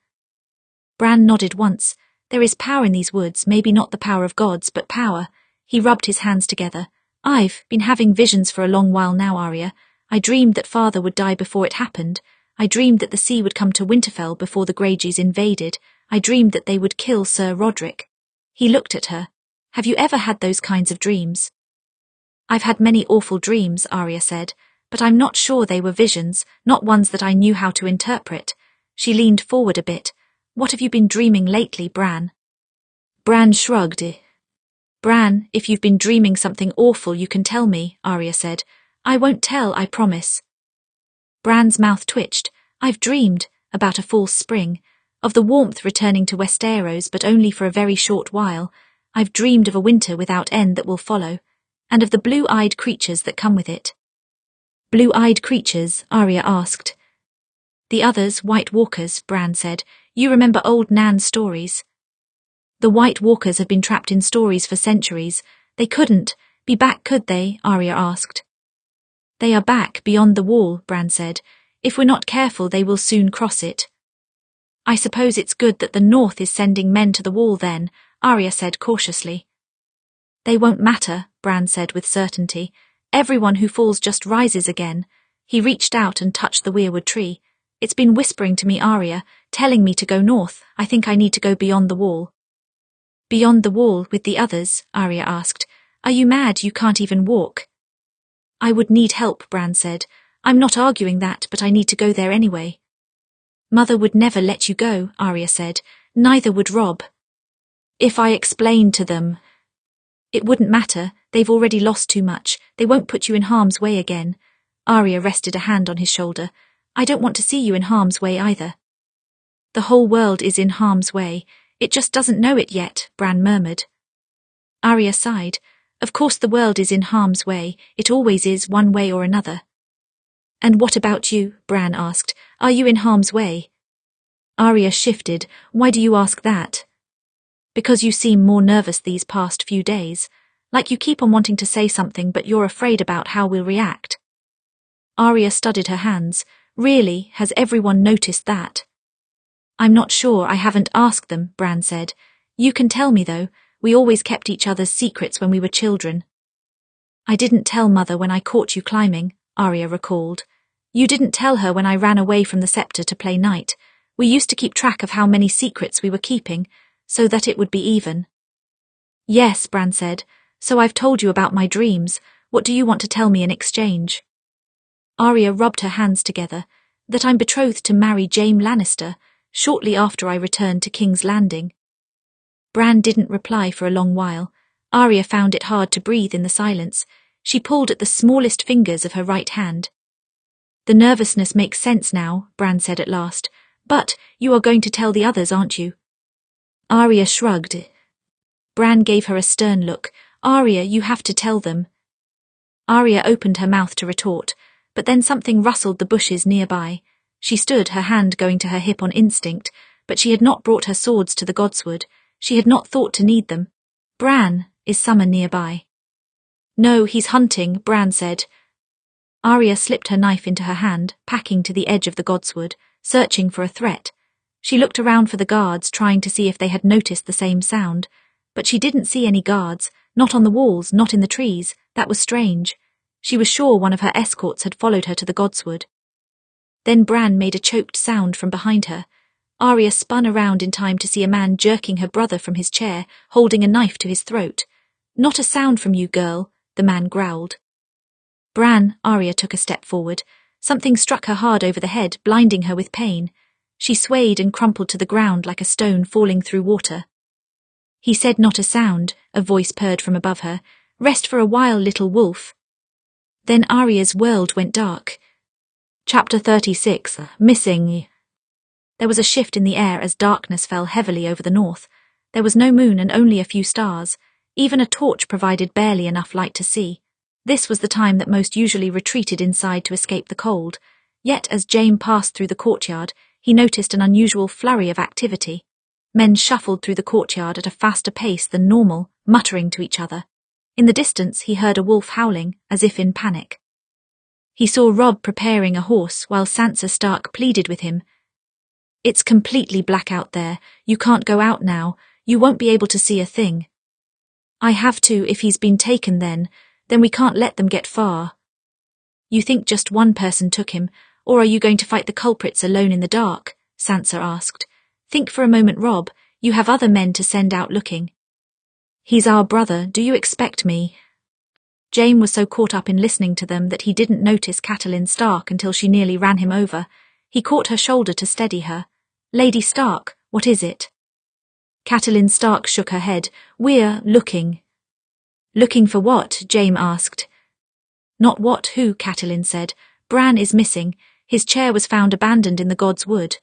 Bran nodded once. There is power in these woods, maybe not the power of gods, but power. He rubbed his hands together. "I've been having visions for a long while now, Arya. I dreamed that father would die before it happened. I dreamed that the sea would come to Winterfell before the Greyjoys invaded. I dreamed that they would kill Sir Roderick." He looked at her. "Have you ever had those kinds of dreams?" "I've had many awful dreams," Arya said, "but I'm not sure they were visions, not ones that I knew how to interpret." She leaned forward a bit. "What have you been dreaming lately, Bran?" Bran shrugged. "Bran, if you've been dreaming something awful, you can tell me," Arya said. "I won't tell, I promise." Bran's mouth twitched. "I've dreamed about a false spring, of the warmth returning to Westeros, but only for a very short while. I've dreamed of a winter without end that will follow, and of the blue-eyed creatures that come with it." "Blue-eyed creatures?" Arya asked. "The others, White Walkers," Bran said. "You remember old Nan's stories." "The White Walkers have been trapped in stories for centuries. They couldn't be back, could they?" Arya asked. "They are back, beyond the wall," Bran said. "If we're not careful, they will soon cross it." "I suppose it's good that the North is sending men to the wall then," Arya said cautiously. "They won't matter," Bran said with certainty. "Everyone who falls just rises again." He reached out and touched the weirwood tree. "It's been whispering to me, Arya, telling me to go north. I think I need to go beyond the wall." "Beyond the wall, with the others?" Arya asked. "Are you mad? You can't even walk." "I would need help," Bran said. "I'm not arguing that, but I need to go there anyway." "Mother would never let you go," Arya said. "Neither would Robb." "If I explained to them..." "It wouldn't matter. They've already lost too much. They won't put you in harm's way again." Arya rested a hand on his shoulder. "I don't want to see you in harm's way either." "The whole world is in harm's way. It just doesn't know it yet," Bran murmured. Arya sighed. "Of course the world is in harm's way. It always is, one way or another." "And what about you?" Bran asked. "Are you in harm's way?" Arya shifted. "Why do you ask that?" "Because you seem more nervous these past few days. Like you keep on wanting to say something, but you're afraid about how we'll react." Arya studied her hands. "Really, has everyone noticed that?" "I'm not sure, I haven't asked them," Bran said. "You can tell me though. We always kept each other's secrets when we were children." "I didn't tell Mother when I caught you climbing," Arya recalled. "You didn't tell her when I ran away from the scepter to play knight. We used to keep track of how many secrets we were keeping, so that it would be even." "Yes," Bran said. "So I've told you about my dreams. What do you want to tell me in exchange?" Arya rubbed her hands together. "That I'm betrothed to marry Jaime Lannister. shortly after I returned to King's Landing." Bran didn't reply for a long while. Arya found it hard to breathe in the silence. She pulled at the smallest fingers of her right hand. "The nervousness makes sense now," Bran said at last. "But you are going to tell the others, aren't you?" Arya shrugged. Bran gave her a stern look. "Arya, you have to tell them." Arya opened her mouth to retort, but then something rustled the bushes nearby. She stood, her hand going to her hip on instinct, but she had not brought her swords to the godswood. She had not thought to need them. "Bran, is Summer nearby?" "No, he's hunting," Bran said. Arya slipped her knife into her hand, packing to the edge of the godswood, searching for a threat. She looked around for the guards, trying to see if they had noticed the same sound. But she didn't see any guards, not on the walls, not in the trees. That was strange. She was sure one of her escorts had followed her to the godswood. Then Bran made a choked sound from behind her. Arya spun around in time to see a man jerking her brother from his chair, holding a knife to his throat. "Not a sound from you, girl," the man growled. "Bran," Arya took a step forward. Something struck her hard over the head, blinding her with pain. She swayed and crumpled to the ground like a stone falling through water. "He said not a sound," a voice purred from above her. "Rest for a while, little wolf." Then Arya's world went dark. Chapter 36, Missing. There was a shift in the air as darkness fell heavily over the north. There was no moon and only a few stars. Even a torch provided barely enough light to see. This was the time that most usually retreated inside to escape the cold. Yet as Jaime passed through the courtyard, he noticed an unusual flurry of activity. Men shuffled through the courtyard at a faster pace than normal, muttering to each other. In the distance he heard a wolf howling, as if in panic. He saw Robb preparing a horse while Sansa Stark pleaded with him. "It's completely black out there. You can't go out now. You won't be able to see a thing." "I have to if he's been taken then we can't let them get far." "You think just one person took him, or are you going to fight the culprits alone in the dark?" Sansa asked. "Think for a moment, Robb. You have other men to send out looking." "He's our brother. Do you expect me?" Jaime was so caught up in listening to them that he didn't notice Catelyn Stark until she nearly ran him over. He caught her shoulder to steady her. "Lady Stark, what is it?" Catelyn Stark shook her head. "We're looking." "Looking for what?" Jaime asked. "Not what, who," Catelyn said. "Bran is missing. His chair was found abandoned in the God's Wood."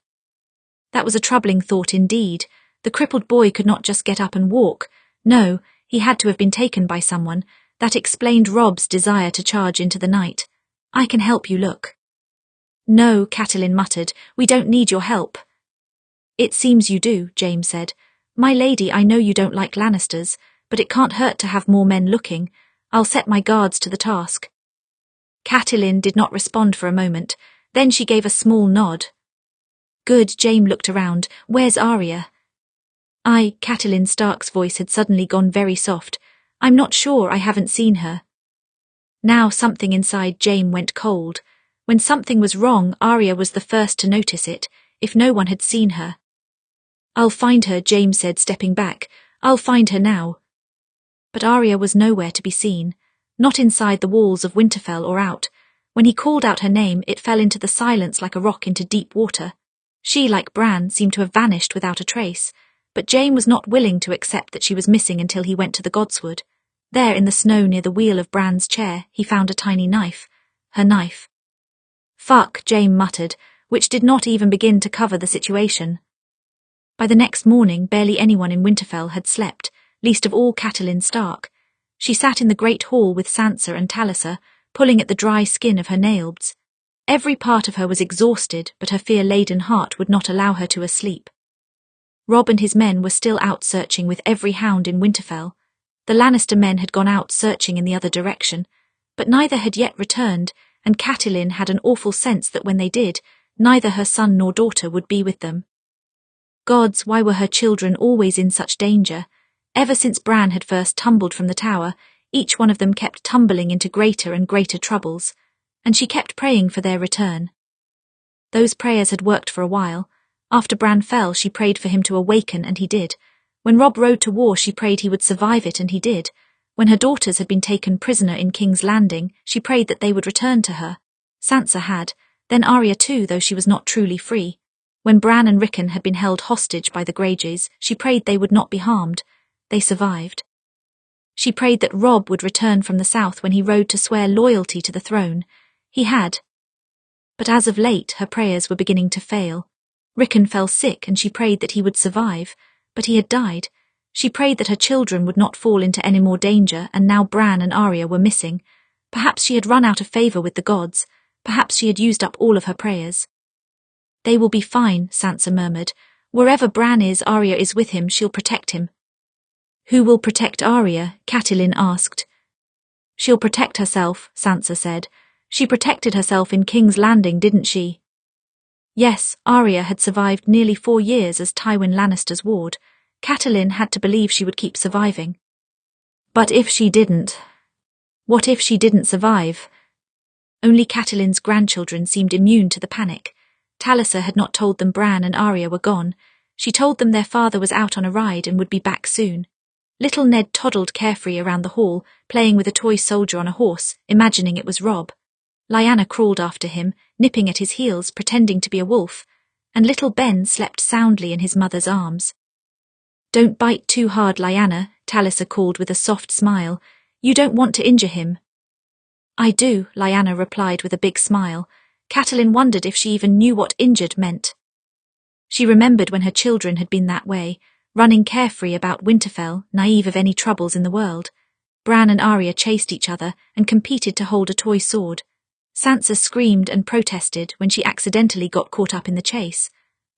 That was a troubling thought indeed. The crippled boy could not just get up and walk. No, he had to have been taken by someone. That explained Robb's desire to charge into the night. "I can help you look." "No," Catelyn muttered. "We don't need your help." "It seems you do," Jaime said. "My lady, I know you don't like Lannisters, but it can't hurt to have more men looking. I'll set my guards to the task." Catelyn did not respond for a moment. Then she gave a small nod. "Good." Jaime looked around. "Where's Arya?" Catelyn Stark's voice had suddenly gone very soft. "I'm not sure, I haven't seen her." Now something inside Jaime went cold. When something was wrong, Arya was the first to notice it, if no one had seen her. "I'll find her," Jaime said, stepping back. "I'll find her now." But Arya was nowhere to be seen, not inside the walls of Winterfell or out. When he called out her name, it fell into the silence like a rock into deep water. She, like Bran, seemed to have vanished without a trace, but Jaime was not willing to accept that she was missing until he went to the Godswood. There, in the snow near the wheel of Bran's chair, he found a tiny knife. Her knife. "Fuck," Jaime muttered, which did not even begin to cover the situation. By the next morning, barely anyone in Winterfell had slept, least of all Catelyn Stark. She sat in the great hall with Sansa and Talisa, pulling at the dry skin of her nails. Every part of her was exhausted, but her fear-laden heart would not allow her to sleep. Robb and his men were still out searching with every hound in Winterfell. The Lannister men had gone out searching in the other direction, but neither had yet returned, and Catelyn had an awful sense that when they did, neither her son nor daughter would be with them. Gods, why were her children always in such danger? Ever since Bran had first tumbled from the tower, each one of them kept tumbling into greater and greater troubles, and she kept praying for their return. Those prayers had worked for a while. After Bran fell, she prayed for him to awaken, and he did. When Robb rode to war, she prayed he would survive it, and he did. When her daughters had been taken prisoner in King's Landing, she prayed that they would return to her. Sansa had, then Arya too, though she was not truly free. When Bran and Rickon had been held hostage by the Greyjoys, she prayed they would not be harmed. They survived. She prayed that Robb would return from the south when he rode to swear loyalty to the throne. He had. But as of late, her prayers were beginning to fail. Rickon fell sick and she prayed that he would survive, but he had died. She prayed that her children would not fall into any more danger, and now Bran and Arya were missing. Perhaps she had run out of favour with the gods. Perhaps she had used up all of her prayers. They will be fine, Sansa murmured. Wherever Bran is, Arya is with him, she'll protect him. Who will protect Arya? Catelyn asked. She'll protect herself, Sansa said. She protected herself in King's Landing, didn't she? Yes, Arya had survived nearly 4 years as Tywin Lannister's ward. Catelyn had to believe she would keep surviving. But if she didn't? What if she didn't survive? Only Catelyn's grandchildren seemed immune to the panic. Talisa had not told them Bran and Arya were gone. She told them their father was out on a ride and would be back soon. Little Ned toddled carefree around the hall, playing with a toy soldier on a horse, imagining it was Robb. Lyanna crawled after him, nipping at his heels, pretending to be a wolf, and little Ben slept soundly in his mother's arms. Don't bite too hard, Lyanna, Talisa called with a soft smile. You don't want to injure him. I do, Lyanna replied with a big smile. Catelyn wondered if she even knew what injured meant. She remembered when her children had been that way, running carefree about Winterfell, naive of any troubles in the world. Bran and Arya chased each other and competed to hold a toy sword. Sansa screamed and protested when she accidentally got caught up in the chase.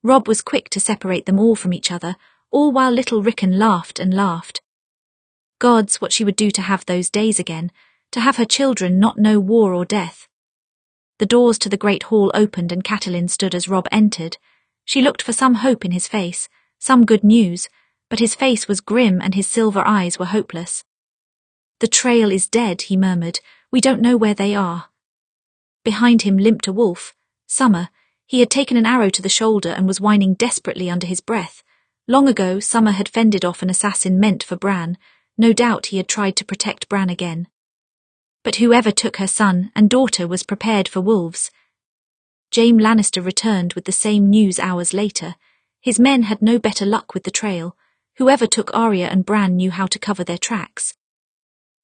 Robb was quick to separate them all from each other, all while little Rickon laughed and laughed. Gods, what she would do to have those days again, to have her children not know war or death. The doors to the great hall opened and Catelyn stood as Robb entered. She looked for some hope in his face, some good news, but his face was grim and his silver eyes were hopeless. The trail is dead, he murmured. We don't know where they are. Behind him limped a wolf, Summer. He had taken an arrow to the shoulder and was whining desperately under his breath. Long ago, Summer had fended off an assassin meant for Bran. No doubt he had tried to protect Bran again. But whoever took her son and daughter was prepared for wolves. Jaime Lannister returned with the same news hours later. His men had no better luck with the trail. Whoever took Arya and Bran knew how to cover their tracks.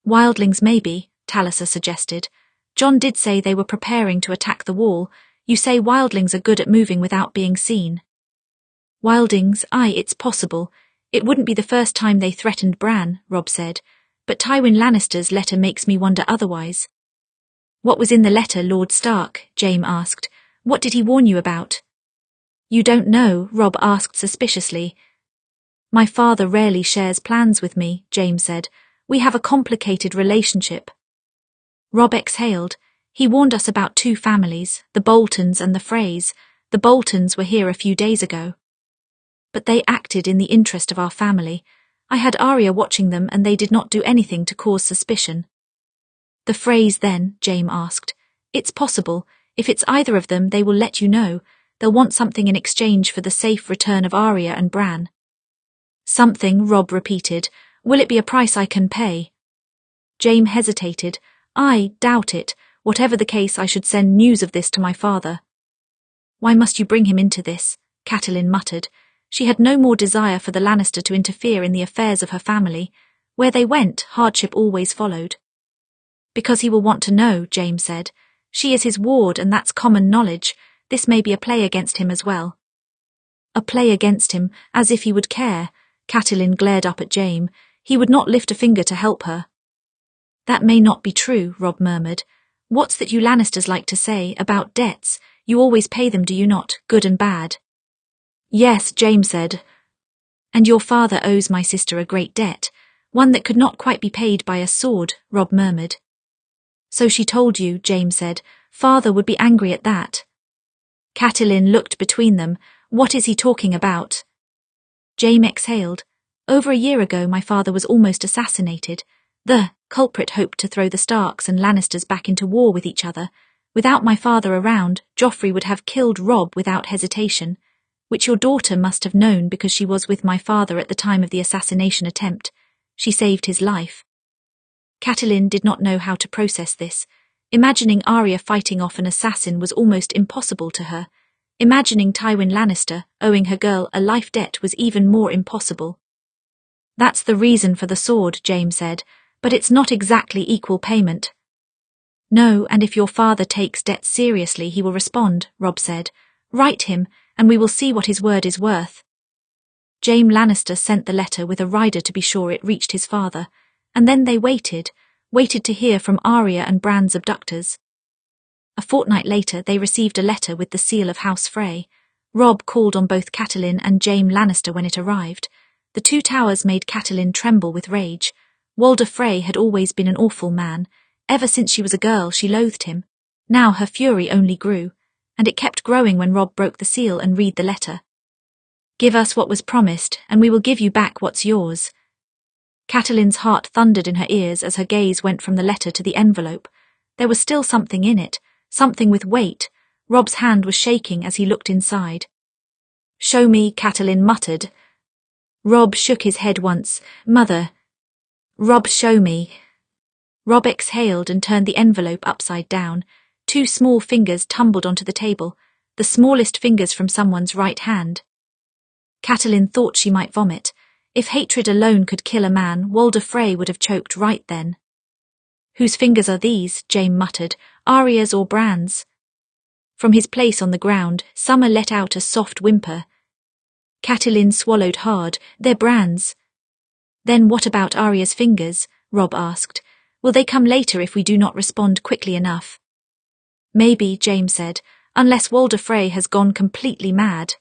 Wildlings maybe, Talisa suggested. Jon did say they were preparing to attack the wall. You say wildlings are good at moving without being seen. Wildlings, aye, it's possible. It wouldn't be the first time they threatened Bran, Robb said, but Tywin Lannister's letter makes me wonder otherwise. What was in the letter, Lord Stark? Jaime asked. What did he warn you about? You don't know, Robb asked suspiciously. My father rarely shares plans with me, Jaime said. We have a complicated relationship. Robb exhaled. He warned us about 2 families, the Boltons and the Freys. The Boltons were here a few days ago. But they acted in the interest of our family. I had Arya watching them and they did not do anything to cause suspicion. The Freys then, Jaime asked. It's possible. If it's either of them, they will let you know. They'll want something in exchange for the safe return of Arya and Bran. Something, Robb repeated. Will it be a price I can pay? Jaime hesitated. I doubt it. Whatever the case, I should send news of this to my father. Why must you bring him into this? Catelyn muttered. She had no more desire for the Lannister to interfere in the affairs of her family. Where they went, hardship always followed. Because he will want to know, Jaime said. She is his ward and that's common knowledge. This may be a play against him as well. A play against him, as if he would care. Catelyn glared up at Jaime. He would not lift a finger to help her. That may not be true, Robb murmured. What's that you Lannisters like to say about debts? You always pay them, do you not, good and bad? Yes, Jaime said. And your father owes my sister a great debt, one that could not quite be paid by a sword, Robb murmured. So she told you, Jaime said. Father would be angry at that. Catelyn looked between them. What is he talking about? Jaime exhaled. Over a year ago, my father was almost assassinated. The culprit hoped to throw the Starks and Lannisters back into war with each other. Without my father around, Joffrey would have killed Robb without hesitation, which your daughter must have known because she was with my father at the time of the assassination attempt. She saved his life. Catelyn did not know how to process this. Imagining Arya fighting off an assassin was almost impossible to her. Imagining Tywin Lannister owing her girl a life debt was even more impossible. That's the reason for the sword, Jaime said, but it's not exactly equal payment. No, and if your father takes debt seriously, he will respond, Robb said. Write him, and we will see what his word is worth. Jaime Lannister sent the letter with a rider to be sure it reached his father, and then they waited to hear from Arya and Bran's abductors. A fortnight later they received a letter with the seal of House Frey. Robb called on both Catelyn and Jaime Lannister when it arrived. The two towers made Catelyn tremble with rage. Walder Frey had always been an awful man. Ever since she was a girl she loathed him. Now her fury only grew, and it kept growing when Robb broke the seal and read the letter. Give us what was promised, and we will give you back what's yours. Catelyn's heart thundered in her ears as her gaze went from the letter to the envelope. There was still something in it, something with weight. Robb's hand was shaking as he looked inside. Show me, Catelyn muttered. Robb shook his head once. Mother. Robb, show me. Robb exhaled and turned the envelope upside down. Two small fingers tumbled onto the table, the smallest fingers from someone's right hand. Catelyn thought she might vomit. If hatred alone could kill a man, Walder Frey would have choked right then. Whose fingers are these? Jaime muttered. Arya's or Bran's? From his place on the ground, Summer let out a soft whimper. Catelyn swallowed hard. They're Bran's. Then what about Arya's fingers? Robb asked. Will they come later if we do not respond quickly enough? Maybe, Jaime said, unless Walder Frey has gone completely mad.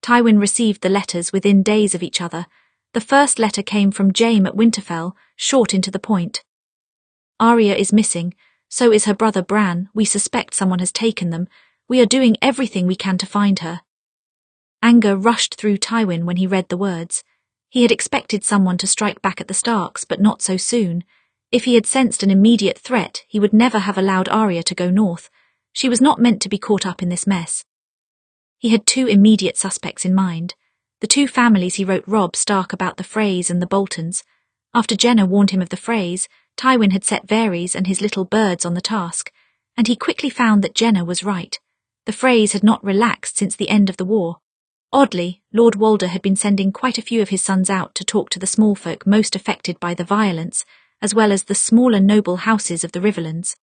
Tywin received the letters within days of each other. The first letter came from Jaime at Winterfell, short and to the point. Arya is missing, so is her brother Bran. We suspect someone has taken them. We are doing everything we can to find her. Anger rushed through Tywin when he read the words. He had expected someone to strike back at the Starks, but not so soon. If he had sensed an immediate threat, he would never have allowed Arya to go north. She was not meant to be caught up in this mess. He had two immediate suspects in mind. The two families he wrote Robb Stark about, the Freys and the Boltons. After Jenna warned him of the Freys, Tywin had set Varys and his little birds on the task, and he quickly found that Jenna was right. The Freys had not relaxed since the end of the war. Oddly, Lord Walder had been sending quite a few of his sons out to talk to the small folk most affected by the violence, as well as the smaller noble houses of the Riverlands.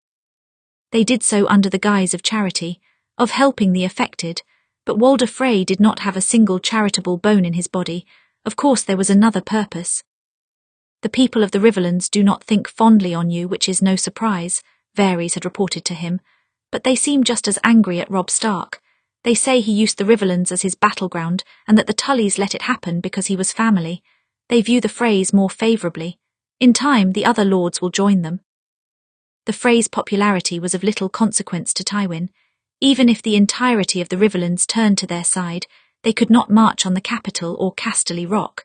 They did so under the guise of charity, of helping the affected, but Walder Frey did not have a single charitable bone in his body. Of course there was another purpose. The people of the Riverlands do not think fondly on you, which is no surprise, Varys had reported to him, but they seem just as angry at Robb Stark. They say he used the Riverlands as his battleground and that the Tullys let it happen because he was family. They view the Freys more favourably. In time, the other lords will join them. The Freys' popularity was of little consequence to Tywin. Even if the entirety of the Riverlands turned to their side, they could not march on the capital or Casterly Rock.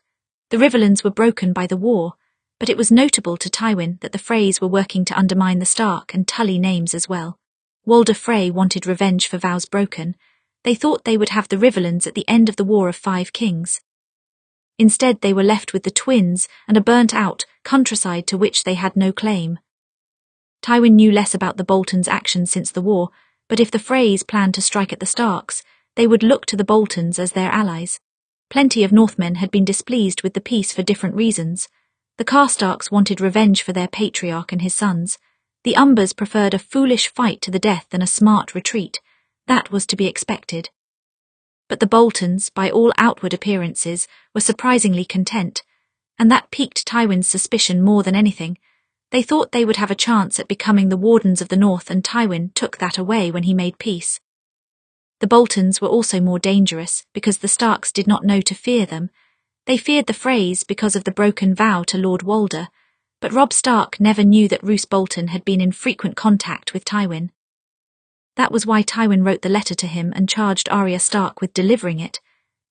The Riverlands were broken by the war, but it was notable to Tywin that the Freys were working to undermine the Stark and Tully names as well. Walder Frey wanted revenge for vows broken. They thought they would have the Riverlands at the end of the War of 5 Kings. Instead they were left with the twins and a burnt-out countryside to which they had no claim. Tywin knew less about the Boltons' actions since the war, but if the Freys planned to strike at the Starks, they would look to the Boltons as their allies. Plenty of Northmen had been displeased with the peace for different reasons. The Karstarks wanted revenge for their patriarch and his sons. The Umbers preferred a foolish fight to the death than a smart retreat. That was to be expected. But the Boltons, by all outward appearances, were surprisingly content, and that piqued Tywin's suspicion more than anything. They thought they would have a chance at becoming the Wardens of the North, and Tywin took that away when he made peace. The Boltons were also more dangerous because the Starks did not know to fear them. They feared the Freys because of the broken vow to Lord Walder, but Robb Stark never knew that Roose Bolton had been in frequent contact with Tywin. That was why Tywin wrote the letter to him and charged Arya Stark with delivering it.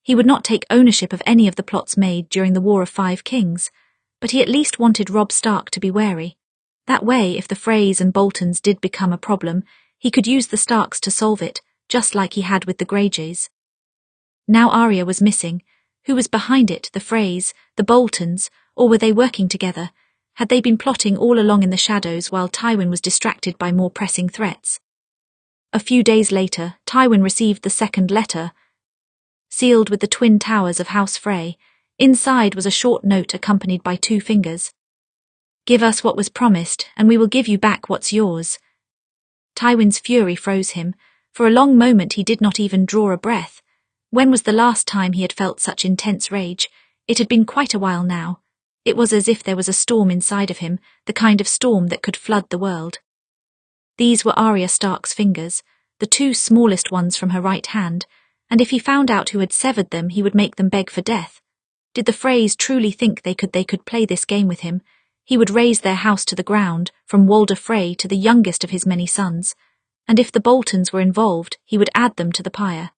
He would not take ownership of any of the plots made during the War of 5 Kings, but he at least wanted Robb Stark to be wary. That way, if the Freys and Boltons did become a problem, he could use the Starks to solve it, just like he had with the Greyjoys. Now Arya was missing. Who was behind it? The Freys, the Boltons, or were they working together? Had they been plotting all along in the shadows while Tywin was distracted by more pressing threats? A few days later, Tywin received the second letter, sealed with the twin towers of House Frey. Inside was a short note accompanied by 2 fingers. "Give us what was promised, and we will give you back what's yours." Tywin's fury froze him. For a long moment he did not even draw a breath. When was the last time he had felt such intense rage? It had been quite a while now. It was as if there was a storm inside of him, the kind of storm that could flood the world. These were Arya Stark's fingers, the 2 smallest ones from her right hand, and if he found out who had severed them, he would make them beg for death. Did the Freys truly think they could play this game with him? He would raze their house to the ground, from Walder Frey to the youngest of his many sons, and if the Boltons were involved, he would add them to the pyre.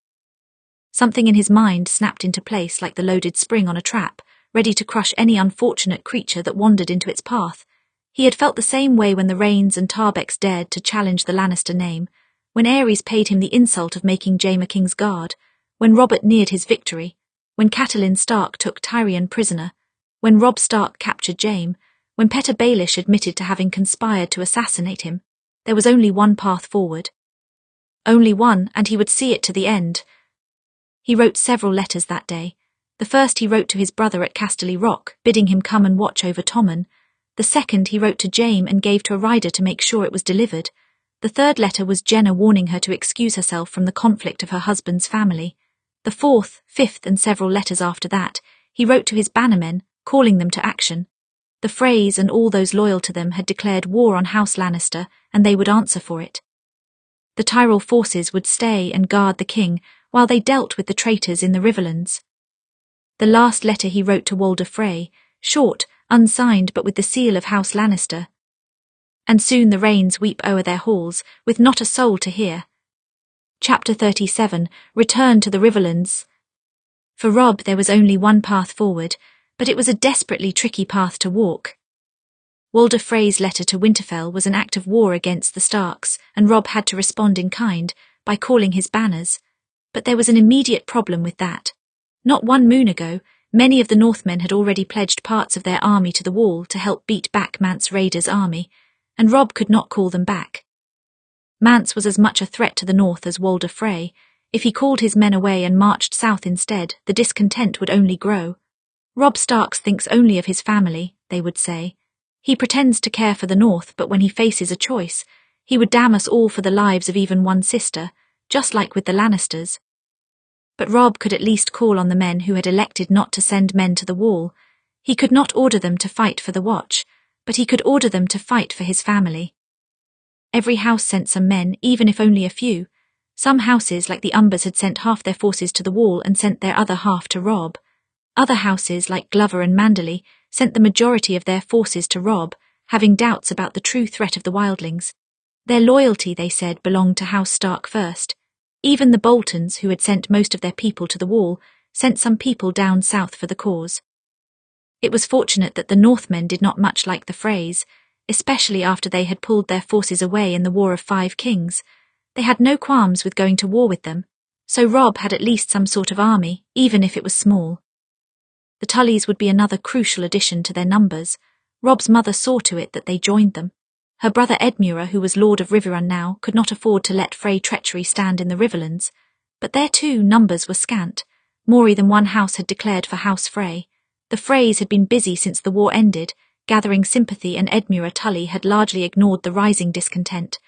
Something in his mind snapped into place like the loaded spring on a trap, ready to crush any unfortunate creature that wandered into its path. He had felt the same way when the Reynes and Tarbecks dared to challenge the Lannister name, when Aerys paid him the insult of making Jaime a king's guard, when Robert neared his victory, when Catelyn Stark took Tyrion prisoner, when Robb Stark captured Jaime, when Petyr Baelish admitted to having conspired to assassinate him. There was only one path forward. Only one, and he would see it to the end. He wrote several letters that day. The first he wrote to his brother at Casterly Rock, bidding him come and watch over Tommen. The second he wrote to Jaime and gave to a rider to make sure it was delivered. The third letter was Jenna warning her to excuse herself from the conflict of her husband's family. The fourth, fifth, and several letters after that, he wrote to his bannermen, calling them to action. The Freys and all those loyal to them had declared war on House Lannister, and they would answer for it. The Tyrell forces would stay and guard the king, while they dealt with the traitors in the Riverlands. The last letter he wrote to Walder Frey, short, unsigned but with the seal of House Lannister. And soon the Reynes weep o'er their halls, with not a soul to hear. Chapter 37, Return to the Riverlands. For Robb there was only one path forward, but it was a desperately tricky path to walk. Walder Frey's letter to Winterfell was an act of war against the Starks, and Robb had to respond in kind, by calling his banners. But there was an immediate problem with that. Not 1 moon ago, many of the Northmen had already pledged parts of their army to the Wall to help beat back Mance's raiders' army, and Robb could not call them back. Mance was as much a threat to the north as Walder Frey. If he called his men away and marched south instead, the discontent would only grow. Robb Stark thinks only of his family, they would say. He pretends to care for the north, but when he faces a choice, he would damn us all for the lives of even one sister, just like with the Lannisters. But Robb could at least call on the men who had elected not to send men to the Wall. He could not order them to fight for the Watch, but he could order them to fight for his family. Every house sent some men, even if only a few. Some houses, like the Umbers, had sent half their forces to the Wall and sent their other half to Robb. Other houses, like Glover and Manderley, sent the majority of their forces to Robb, having doubts about the true threat of the wildlings. Their loyalty, they said, belonged to House Stark first. Even the Boltons, who had sent most of their people to the Wall, sent some people down south for the cause. It was fortunate that the Northmen did not much like the Freys, especially after they had pulled their forces away in the War of 5 Kings. They had no qualms with going to war with them, so Robb had at least some sort of army, even if it was small. The Tullys would be another crucial addition to their numbers. Robb's mother saw to it that they joined them. Her brother Edmure, who was Lord of Riverrun now, could not afford to let Frey treachery stand in the Riverlands, but their too numbers were scant. More than one house had declared for House Frey. The Freys had been busy since the war ended, gathering sympathy, and Edmure Tully had largely ignored the rising discontent.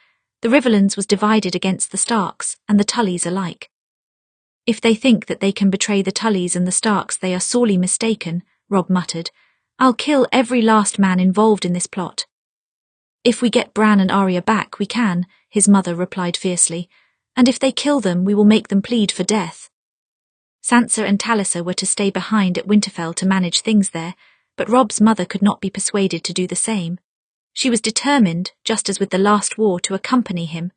The Riverlands was divided against the Starks and the Tullys alike. If they think that they can betray the Tullys and the Starks, they are sorely mistaken, Robb muttered. I'll kill every last man involved in this plot. If we get Bran and Arya back, we can, his mother replied fiercely, and if they kill them, we will make them plead for death. Sansa and Talisa were to stay behind at Winterfell to manage things there, but Robb's mother could not be persuaded to do the same. She was determined, just as with the last war, to accompany him.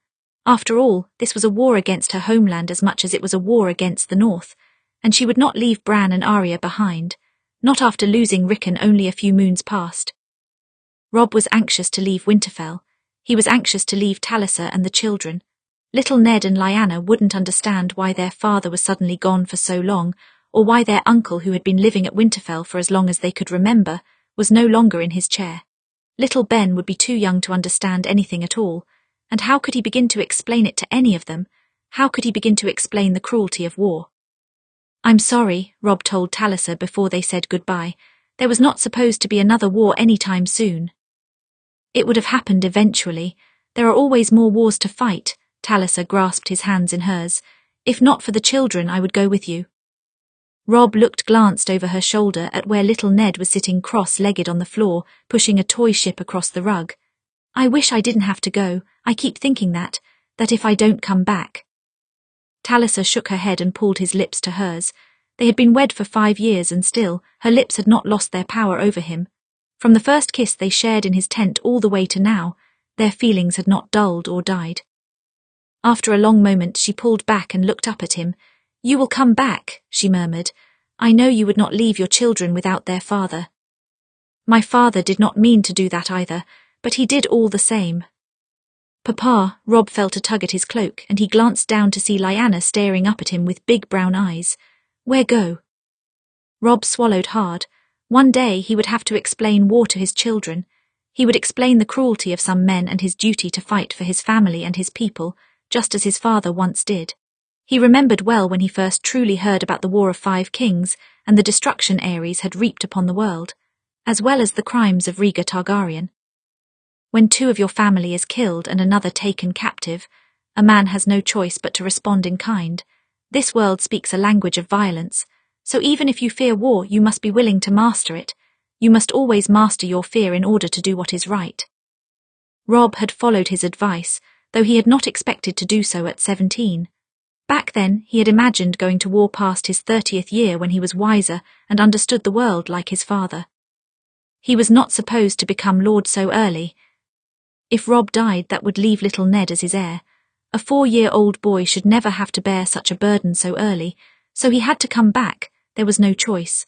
After all, this was a war against her homeland as much as it was a war against the North, and she would not leave Bran and Arya behind, not after losing Rickon only a few moons past. Robb was anxious to leave Winterfell. He was anxious to leave Talisa and the children. Little Ned and Lyanna wouldn't understand why their father was suddenly gone for so long, or why their uncle, who had been living at Winterfell for as long as they could remember, was no longer in his chair. Little Ben would be too young to understand anything at all. And how could he begin to explain it to any of them? How could he begin to explain the cruelty of war? "I'm sorry," Robb told Talisa before they said goodbye. "There was not supposed to be another war anytime soon." "It would have happened eventually. There are always more wars to fight." Talisa grasped his hands in hers. "If not for the children, I would go with you." Robb glanced over her shoulder at where little Ned was sitting cross-legged on the floor, pushing a toy ship across the rug. "I wish I didn't have to go. I keep thinking that if I don't come back." Talisa shook her head and pulled his lips to hers. They had been wed for 5 years and still, her lips had not lost their power over him. From the first kiss they shared in his tent all the way to now, their feelings had not dulled or died. After a long moment she pulled back and looked up at him. "You will come back," she murmured. "I know you would not leave your children without their father." "My father did not mean to do that either, but he did all the same." "Papa," Robb felt a tug at his cloak, and he glanced down to see Lyanna staring up at him with big brown eyes. "Where go?" Robb swallowed hard. One day he would have to explain war to his children. He would explain the cruelty of some men and his duty to fight for his family and his people, just as his father once did. He remembered well when he first truly heard about the War of 5 Kings and the destruction Aerys had reaped upon the world, as well as the crimes of Rhaegar Targaryen. When 2 of your family is killed and another taken captive, a man has no choice but to respond in kind. This world speaks a language of violence, so even if you fear war, you must be willing to master it. You must always master your fear in order to do what is right. Robb had followed his advice, though he had not expected to do so at 17. Back then, he had imagined going to war past his 30th year when he was wiser and understood the world like his father. He was not supposed to become lord so early. If Robb died, that would leave little Ned as his heir. A 4-year-old boy should never have to bear such a burden so early, so he had to come back. There was no choice.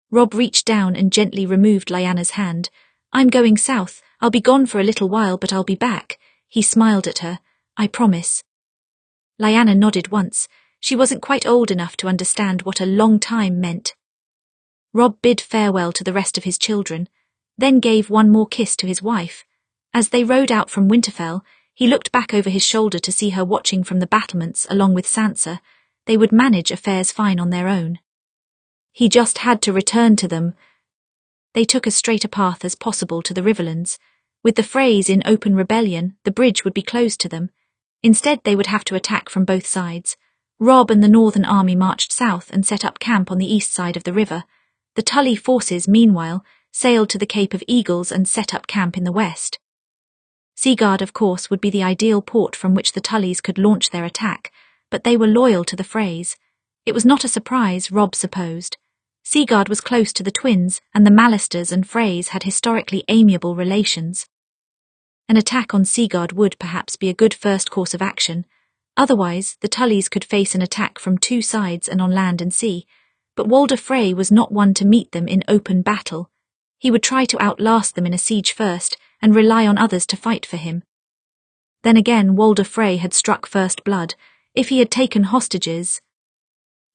Robb reached down and gently removed Lyanna's hand. "I'm going south. I'll be gone for a little while, but I'll be back." He smiled at her. "I promise." Lyanna nodded once. She wasn't quite old enough to understand what a long time meant. Robb bid farewell to the rest of his children, then gave one more kiss to his wife. As they rode out from Winterfell, he looked back over his shoulder to see her watching from the battlements along with Sansa. They would manage affairs fine on their own. He just had to return to them. They took as straight a path as possible to the Riverlands. With the Freys in open rebellion, the bridge would be closed to them. Instead, they would have to attack from both sides. Robb and the Northern Army marched south and set up camp on the east side of the river. The Tully forces, meanwhile, sailed to the Cape of Eagles and set up camp in the west. Seaguard, of course, would be the ideal port from which the Tullys could launch their attack, but they were loyal to the Freys. It was not a surprise, Robb supposed. Seaguard was close to the twins, and the Mallisters and Freys had historically amiable relations. An attack on Seaguard would perhaps be a good first course of action. Otherwise, the Tullys could face an attack from 2 sides and on land and sea, but Walder Frey was not one to meet them in open battle. He would try to outlast them in a siege first and rely on others to fight for him. Then again, Walder Frey had struck first blood. If he had taken hostages,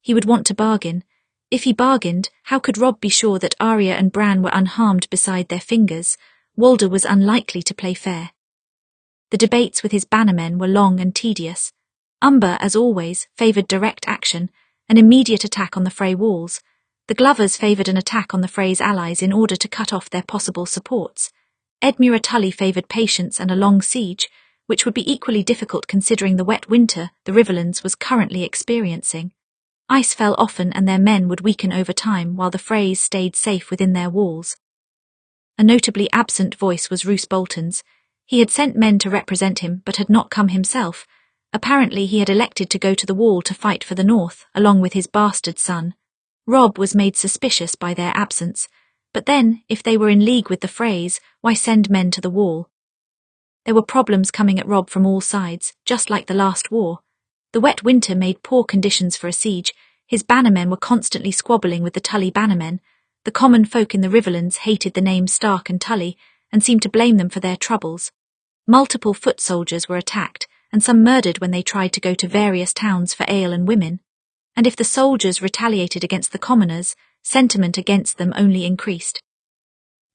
he would want to bargain. If he bargained, how could Robb be sure that Arya and Bran were unharmed beside their fingers? Walder was unlikely to play fair. The debates with his bannermen were long and tedious. Umber, as always, favoured direct action, an immediate attack on the Frey walls. The Glovers favoured an attack on the Frey's allies in order to cut off their possible supports. Edmure Tully favoured patience and a long siege, which would be equally difficult considering the wet winter the Riverlands was currently experiencing. Ice fell often and their men would weaken over time while the Freys stayed safe within their walls. A notably absent voice was Roose Bolton's. He had sent men to represent him but had not come himself. Apparently he had elected to go to the wall to fight for the North, along with his bastard son. Robb was made suspicious by their absence, but then, if they were in league with the Freys, why send men to the wall? There were problems coming at Robb from all sides, just like the last war. The wet winter made poor conditions for a siege. His bannermen were constantly squabbling with the Tully bannermen. The common folk in the Riverlands hated the names Stark and Tully, and seemed to blame them for their troubles. Multiple foot soldiers were attacked, and some murdered when they tried to go to various towns for ale and women. And if the soldiers retaliated against the commoners, sentiment against them only increased.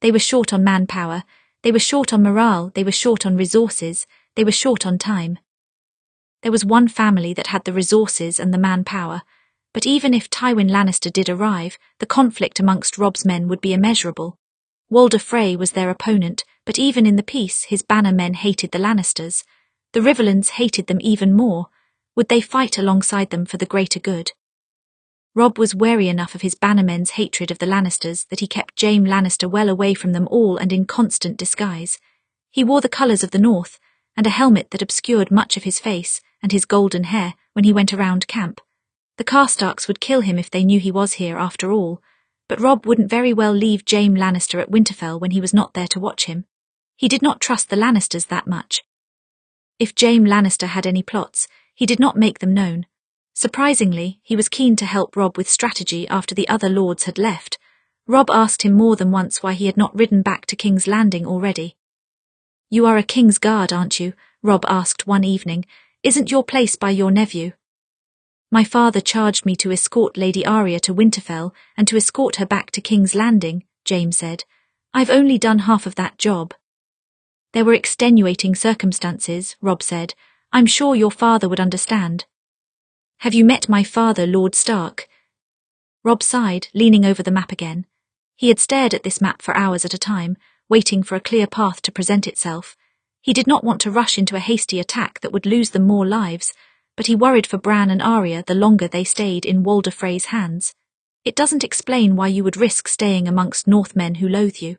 They were short on manpower, they were short on morale, they were short on resources, they were short on time. There was one family that had the resources and the manpower, but even if Tywin Lannister did arrive, the conflict amongst Robb's men would be immeasurable. Walder Frey was their opponent, but even in the peace, his banner men hated the Lannisters. The Riverlands hated them even more. Would they fight alongside them for the greater good? Robb was wary enough of his bannermen's hatred of the Lannisters that he kept Jaime Lannister well away from them all and in constant disguise. He wore the colours of the North, and a helmet that obscured much of his face and his golden hair when he went around camp. The Karstarks would kill him if they knew he was here after all, but Robb wouldn't very well leave Jaime Lannister at Winterfell when he was not there to watch him. He did not trust the Lannisters that much. If Jaime Lannister had any plots, he did not make them known. Surprisingly, he was keen to help Robb with strategy after the other lords had left. Robb asked him more than once why he had not ridden back to King's Landing already. "You are a King's Guard, aren't you?" Robb asked one evening. "Isn't your place by your nephew?" "My father charged me to escort Lady Arya to Winterfell and to escort her back to King's Landing," Jaime said. "I've only done half of that job." "There were extenuating circumstances," Robb said. "I'm sure your father would understand." "Have you met my father, Lord Stark?" Robb sighed, leaning over the map again. He had stared at this map for hours at a time, waiting for a clear path to present itself. He did not want to rush into a hasty attack that would lose them more lives, but he worried for Bran and Arya the longer they stayed in Walder Frey's hands. "It doesn't explain why you would risk staying amongst Northmen who loathe you."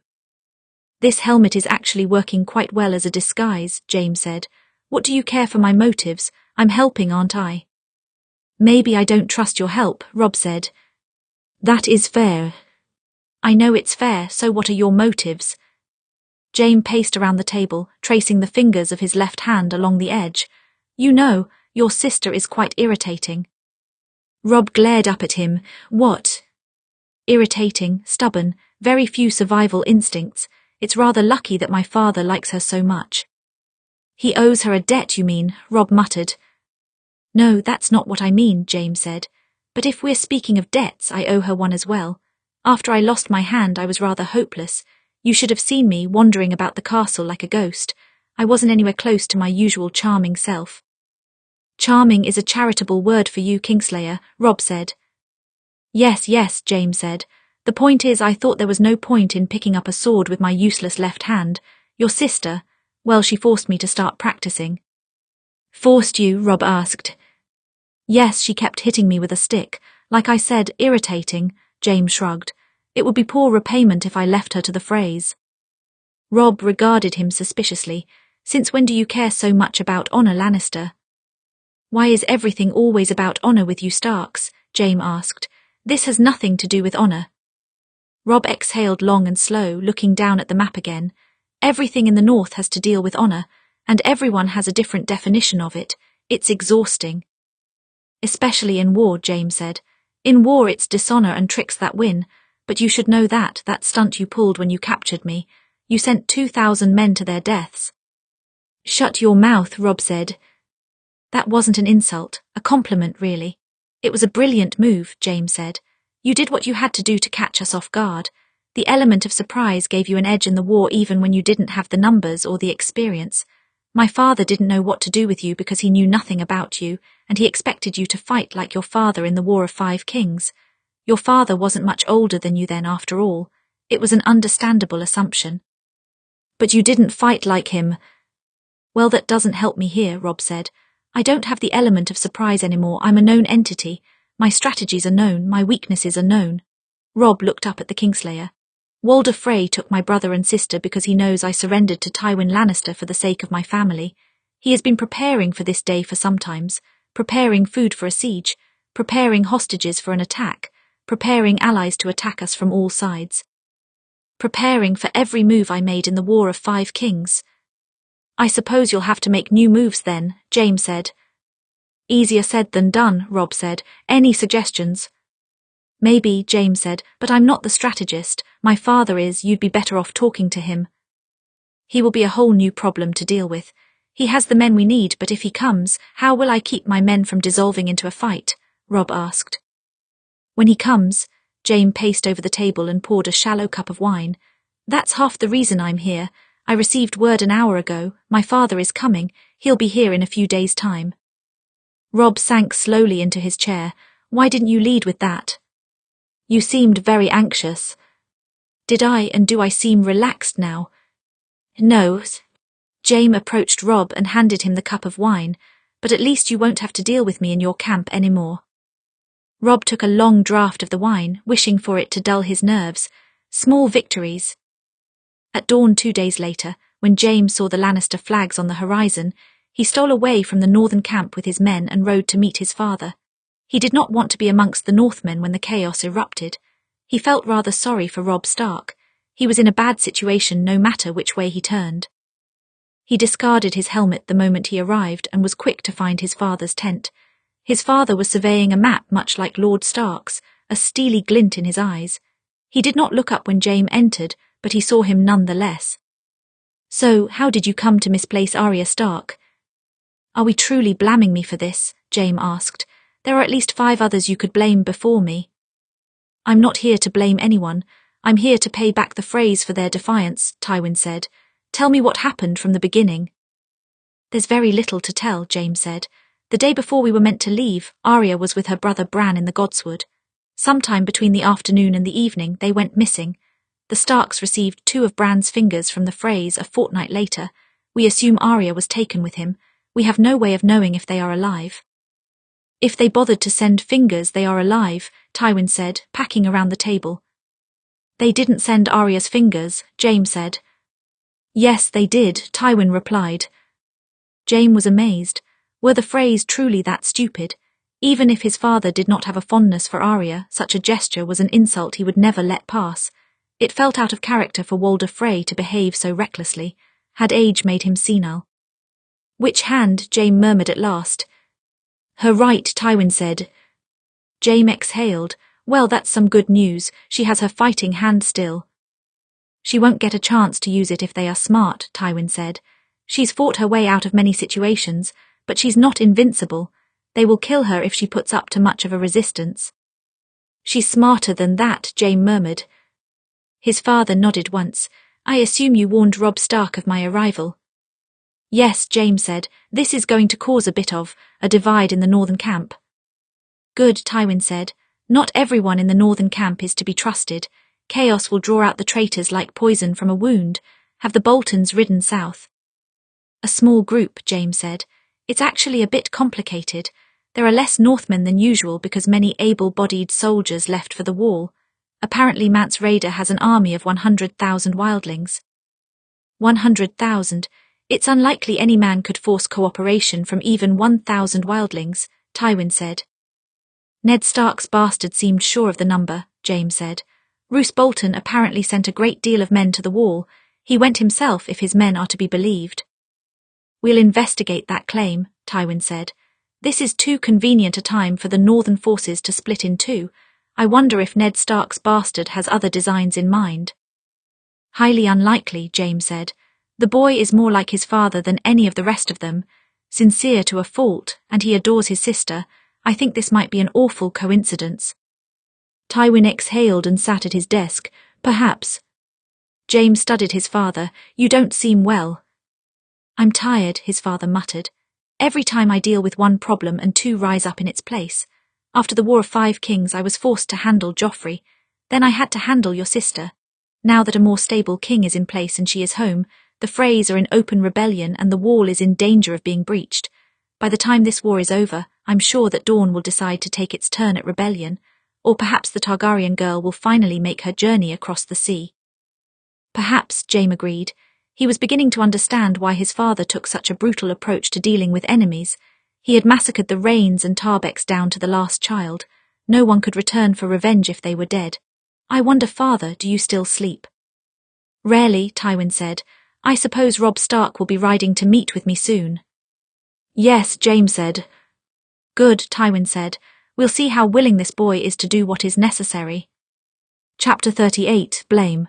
"This helmet is actually working quite well as a disguise," Jaime said. "What do you care for my motives? I'm helping, aren't I?" "Maybe I don't trust your help," Robb said. "That is fair." "I know it's fair, so what are your motives?" Jaime paced around the table, tracing the fingers of his left hand along the edge. "You know, your sister is quite irritating." Robb glared up at him. "What?" "Irritating, stubborn, very few survival instincts. It's rather lucky that my father likes her so much." "He owes her a debt, you mean?" Robb muttered. "No, that's not what I mean," Jaime said. "But if we're speaking of debts, I owe her one as well. After I lost my hand, I was rather hopeless. You should have seen me wandering about the castle like a ghost. I wasn't anywhere close to my usual charming self." "Charming is a charitable word for you, Kingslayer," Robb said. Yes, Jaime said. "The point is, I thought there was no point in picking up a sword with my useless left hand. Your sister, well, she forced me to start practicing." "Forced you?" Robb asked. "Yes, she kept hitting me with a stick. Like I said, irritating," Jaime shrugged. "It would be poor repayment if I left her to the frays." Robb regarded him suspiciously. "Since when do you care so much about honour, Lannister?" "Why is everything always about honour with you Starks?" Jaime asked. "This has nothing to do with honour." Robb exhaled long and slow, looking down at the map again. "Everything in the North has to deal with honour, and everyone has a different definition of it. It's exhausting." "Especially in war," Jaime said. "In war it's dishonour and tricks that win, but you should know that stunt you pulled when you captured me. You sent 2,000 men to their deaths." "Shut your mouth," Robb said. "That wasn't an insult, a compliment really. It was a brilliant move," Jaime said. "You did what you had to do to catch us off guard. The element of surprise gave you an edge in the war even when you didn't have the numbers or the experience. My father didn't know what to do with you because he knew nothing about you, and he expected you to fight like your father in the War of 5 Kings. Your father wasn't much older than you then after all. It was an understandable assumption." "But you didn't fight like him." "Well, that doesn't help me here," Robb said. "I don't have the element of surprise anymore. I'm a known entity. My strategies are known, my weaknesses are known." Robb looked up at the Kingslayer. "Walder Frey took my brother and sister because he knows I surrendered to Tywin Lannister for the sake of my family. He has been preparing for this day for some times, preparing food for a siege, preparing hostages for an attack, preparing allies to attack us from all sides. Preparing for every move I made in the War of 5 Kings." "I suppose you'll have to make new moves then," Jaime said. "Easier said than done," Robb said. "Any suggestions?" "Maybe," Jaime said, "but I'm not the strategist. My father is. You'd be better off talking to him." "He will be a whole new problem to deal with. He has the men we need, but if he comes, how will I keep my men from dissolving into a fight?" Robb asked. "When he comes," Jaime paced over the table and poured a shallow cup of wine. "That's half the reason I'm here. I received word an hour ago. My father is coming. He'll be here in a few days' time. Robb sank slowly into his chair. Why didn't you lead with that? You seemed very anxious. Did I, and do I seem relaxed now? No. Jaime approached Robb and handed him the cup of wine, but at least you won't have to deal with me in your camp anymore. Robb took a long draught of the wine, wishing for it to dull his nerves. Small victories. At dawn 2 days later, when Jaime saw the Lannister flags on the horizon, he stole away from the northern camp with his men and rode to meet his father. He did not want to be amongst the Northmen when the chaos erupted. He felt rather sorry for Robb Stark. He was in a bad situation no matter which way he turned. He discarded his helmet the moment he arrived and was quick to find his father's tent. His father was surveying a map much like Lord Stark's, a steely glint in his eyes. He did not look up when Jaime entered, but he saw him none the less. So, how did you come to misplace Arya Stark? Are we truly blaming me for this? Jaime asked. There are at least 5 others you could blame before me. I'm not here to blame anyone. I'm here to pay back the Freys for their defiance, Tywin said. Tell me what happened from the beginning. There's very little to tell, Jaime said. The day before we were meant to leave, Arya was with her brother Bran in the Godswood. Sometime between the afternoon and the evening, they went missing. The Starks received 2 of Bran's fingers from the Freys a fortnight later. We assume Arya was taken with him. We have no way of knowing if they are alive. If they bothered to send fingers, they are alive, Tywin said, packing around the table. They didn't send Arya's fingers, Jaime said. Yes, they did, Tywin replied. Jaime was amazed. Were the Freys truly that stupid? Even if his father did not have a fondness for Arya, such a gesture was an insult he would never let pass. It felt out of character for Walder Frey to behave so recklessly. Had age made him senile? Which hand? Jaime murmured at last. Her right, Tywin said. Jaime exhaled. Well, that's some good news. She has her fighting hand still. She won't get a chance to use it if they are smart, Tywin said. She's fought her way out of many situations, but she's not invincible. They will kill her if she puts up to much of a resistance. She's smarter than that, Jaime murmured. His father nodded once. I assume you warned Robb Stark of my arrival. Yes, Jaime said. This is going to cause a bit of a divide in the northern camp. Good, Tywin said. Not everyone in the northern camp is to be trusted. Chaos will draw out the traitors like poison from a wound. Have the Boltons ridden south? A small group, Jaime said. It's actually a bit complicated. There are less Northmen than usual because many able-bodied soldiers left for the wall. Apparently Mance Rayder has an army of 100,000 wildlings. 100,000? It's unlikely any man could force cooperation from even 1,000 wildlings, Tywin said. Ned Stark's bastard seemed sure of the number, Jaime said. Roose Bolton apparently sent a great deal of men to the wall. He went himself if his men are to be believed. We'll investigate that claim, Tywin said. This is too convenient a time for the northern forces to split in 2. I wonder if Ned Stark's bastard has other designs in mind. Highly unlikely, Jaime said. The boy is more like his father than any of the rest of them. Sincere to a fault, and he adores his sister. I think this might be an awful coincidence. Tywin exhaled and sat at his desk. Perhaps. Jaime studied his father. You don't seem well. I'm tired, his father muttered. Every time I deal with one problem and 2 rise up in its place. After the War of 5 Kings, I was forced to handle Joffrey. Then I had to handle your sister. Now that a more stable king is in place and she is home, the Freys are in open rebellion and the wall is in danger of being breached. By the time this war is over, I'm sure that Dawn will decide to take its turn at rebellion, or perhaps the Targaryen girl will finally make her journey across the sea. Perhaps, Jaime agreed. He was beginning to understand why his father took such a brutal approach to dealing with enemies. He had massacred the Reynes and Tarbecks down to the last child. No one could return for revenge if they were dead. I wonder, father, do you still sleep? Rarely, Tywin said. I suppose Robb Stark will be riding to meet with me soon. Yes, Jaime said. Good, Tywin said. We'll see how willing this boy is to do what is necessary. Chapter 38, Blame.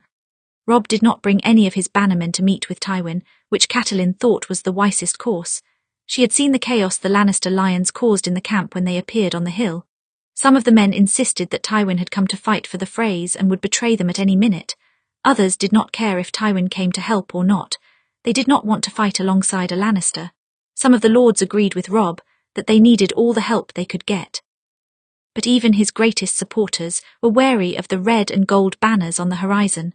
Robb did not bring any of his bannermen to meet with Tywin, which Catelyn thought was the wisest course. She had seen the chaos the Lannister lions caused in the camp when they appeared on the hill. Some of the men insisted that Tywin had come to fight for the Freys and would betray them at any minute. Others did not care if Tywin came to help or not. They did not want to fight alongside a Lannister. Some of the lords agreed with Robb that they needed all the help they could get. But even his greatest supporters were wary of the red and gold banners on the horizon.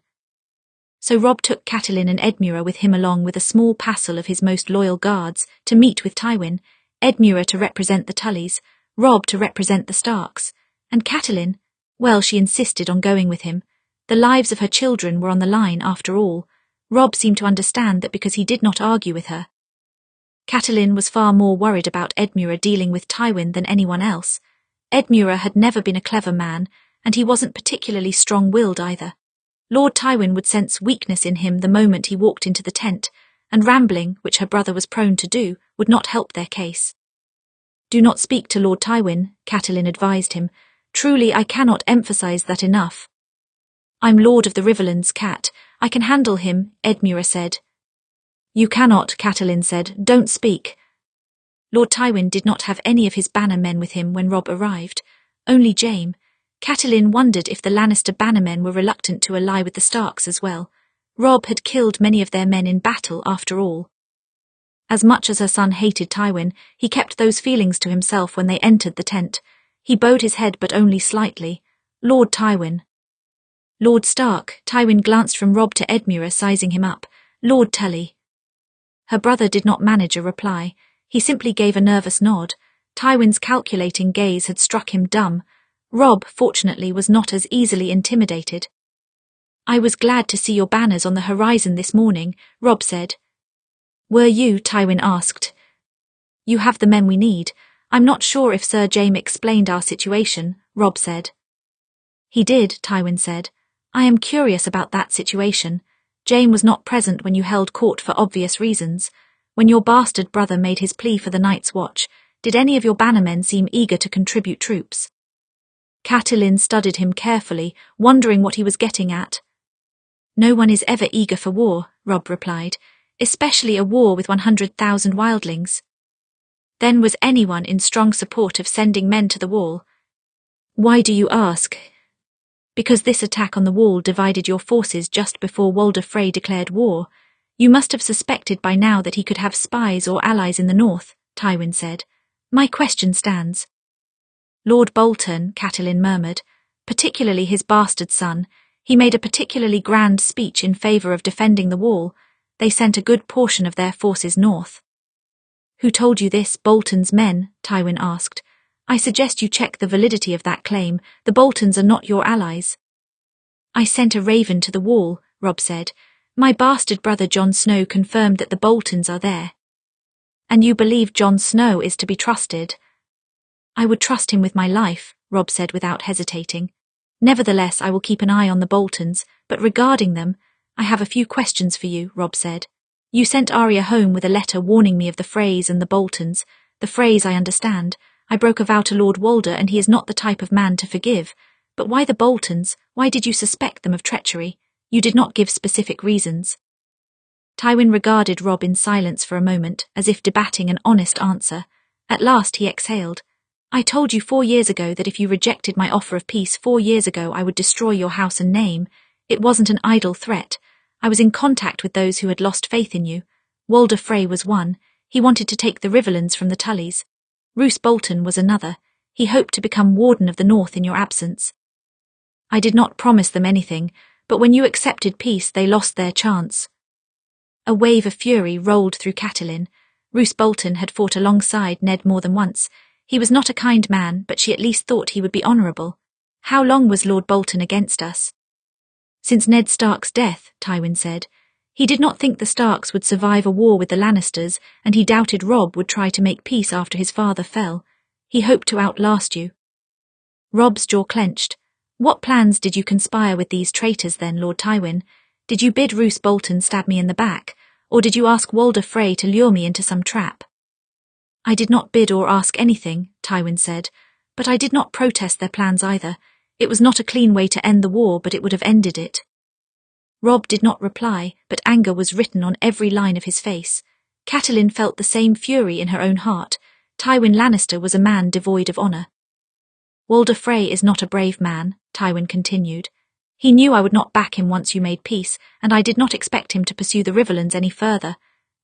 So Robb took Catelyn and Edmure with him along with a small passel of his most loyal guards to meet with Tywin, Edmure to represent the Tullys, Robb to represent the Starks, and Catelyn, well, she insisted on going with him. The lives of her children were on the line after all. Robb seemed to understand that because he did not argue with her. Catelyn was far more worried about Edmure dealing with Tywin than anyone else. Edmure had never been a clever man, and he wasn't particularly strong-willed either. Lord Tywin would sense weakness in him the moment he walked into the tent, and rambling, which her brother was prone to do, would not help their case. "Do not speak to Lord Tywin," Catelyn advised him. "Truly, I cannot emphasize that enough." "I'm Lord of the Riverlands, Cat. I can handle him," Edmure said. "You cannot," Catelyn said. "Don't speak." Lord Tywin did not have any of his banner men with him when Robb arrived, only Jaime. Catelyn wondered if the Lannister bannermen were reluctant to ally with the Starks as well. Robb had killed many of their men in battle after all. As much as her son hated Tywin, he kept those feelings to himself when they entered the tent. He bowed his head but only slightly. "Lord Tywin." "Lord Stark," Tywin glanced from Robb to Edmure, sizing him up. "Lord Tully." Her brother did not manage a reply. He simply gave a nervous nod. Tywin's calculating gaze had struck him dumb. Robb, fortunately, was not as easily intimidated. "I was glad to see your banners on the horizon this morning," Robb said. "Were you?" Tywin asked. "You have the men we need. I'm not sure if Sir Jaime explained our situation," Robb said. "He did," Tywin said. "I am curious about that situation. Jaime was not present when you held court for obvious reasons. When your bastard brother made his plea for the Night's Watch, did any of your bannermen seem eager to contribute troops?" Catelyn studied him carefully, wondering what he was getting at. "No one is ever eager for war," Robb replied, "especially a war with 100,000 wildlings." "Then was anyone in strong support of sending men to the wall?" "Why do you ask?" "Because this attack on the wall divided your forces just before Walder Frey declared war. You must have suspected by now that he could have spies or allies in the north," Tywin said. "My question stands." "Lord Bolton," Catelyn murmured, "particularly his bastard son. He made a particularly grand speech in favour of defending the wall. They sent a good portion of their forces north." "Who told you this? Bolton's men?" Tywin asked. "I suggest you check the validity of that claim. The Boltons are not your allies." "I sent a raven to the wall," Robb said. "My bastard brother Jon Snow confirmed that the Boltons are there." "And you believe Jon Snow is to be trusted?" "I would trust him with my life," Robb said without hesitating. "Nevertheless, I will keep an eye on the Boltons, but regarding them, I have a few questions for you," Robb said. "You sent Arya home with a letter warning me of the Freys and the Boltons. The Freys I understand. I broke a vow to Lord Walder and he is not the type of man to forgive. But why the Boltons? Why did you suspect them of treachery? You did not give specific reasons." Tywin regarded Robb in silence for a moment, as if debating an honest answer. At last he exhaled. "I told you 4 years ago that if you rejected my offer of peace 4 years ago I would destroy your house and name. It wasn't an idle threat. I was in contact with those who had lost faith in you. Walder Frey was one. He wanted to take the Riverlands from the Tullys. Roose Bolton was another. He hoped to become Warden of the North in your absence. I did not promise them anything, but when you accepted peace they lost their chance." A wave of fury rolled through Catelyn. Roose Bolton had fought alongside Ned more than once. He was not a kind man, but she at least thought he would be honourable. "How long was Lord Bolton against us?" "Since Ned Stark's death," Tywin said. "He did not think the Starks would survive a war with the Lannisters, and he doubted Robb would try to make peace after his father fell. He hoped to outlast you." Robb's jaw clenched. "What plans did you conspire with these traitors then, Lord Tywin? Did you bid Roose Bolton stab me in the back, or did you ask Walder Frey to lure me into some trap?" "I did not bid or ask anything," Tywin said, "but I did not protest their plans either. It was not a clean way to end the war, but it would have ended it." Robb did not reply, but anger was written on every line of his face. Catelyn felt the same fury in her own heart. Tywin Lannister was a man devoid of honour. "Walder Frey is not a brave man," Tywin continued. He knew I would not back him once you made peace, and I did not expect him to pursue the Riverlands any further.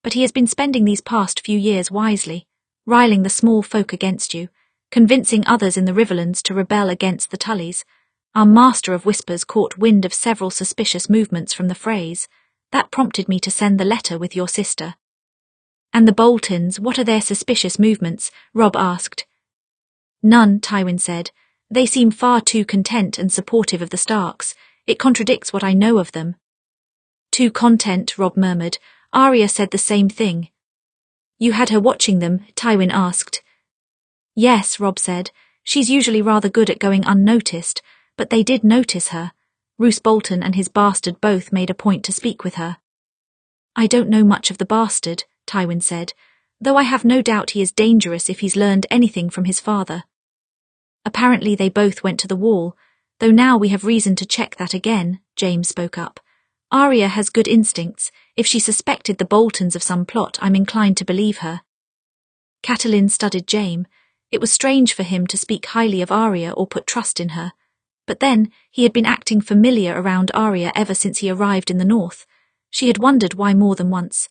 But he has been spending these past few years wisely, riling the small folk against you, convincing others in the Riverlands to rebel against the Tullys. Our master of whispers caught wind of several suspicious movements from the Freys. That prompted me to send the letter with your sister. And the Boltons, what are their suspicious movements? Robb asked. None, Tywin said. They seem far too content and supportive of the Starks. It contradicts what I know of them. Too content, Robb murmured. Arya said the same thing. You had her watching them? Tywin asked. Yes, Robb said. She's usually rather good at going unnoticed, but they did notice her. Roose Bolton and his bastard both made a point to speak with her. I don't know much of the bastard, Tywin said, though I have no doubt he is dangerous if he's learned anything from his father. Apparently they both went to the wall, though now we have reason to check that again, Jaime spoke up. Arya has good instincts. If she suspected the Boltons of some plot, I'm inclined to believe her. Catelyn studied Jaime. It was strange for him to speak highly of Arya or put trust in her. But then, he had been acting familiar around Arya ever since he arrived in the north. She had wondered why more than once.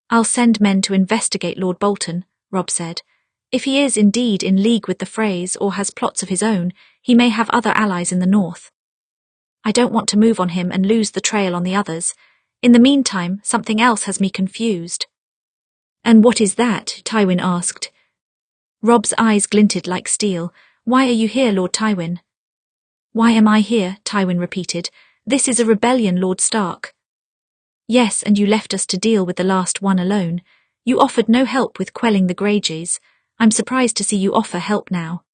I'll send men to investigate Lord Bolton, Robb said. If he is indeed in league with the Freys or has plots of his own, he may have other allies in the north. I don't want to move on him and lose the trail on the others. In the meantime, something else has me confused. And what is that? Tywin asked. Robb's eyes glinted like steel. Why are you here, Lord Tywin? Why am I here? Tywin repeated. This is a rebellion, Lord Stark. Yes, and you left us to deal with the last one alone. You offered no help with quelling the Greyjoys. I'm surprised to see you offer help now.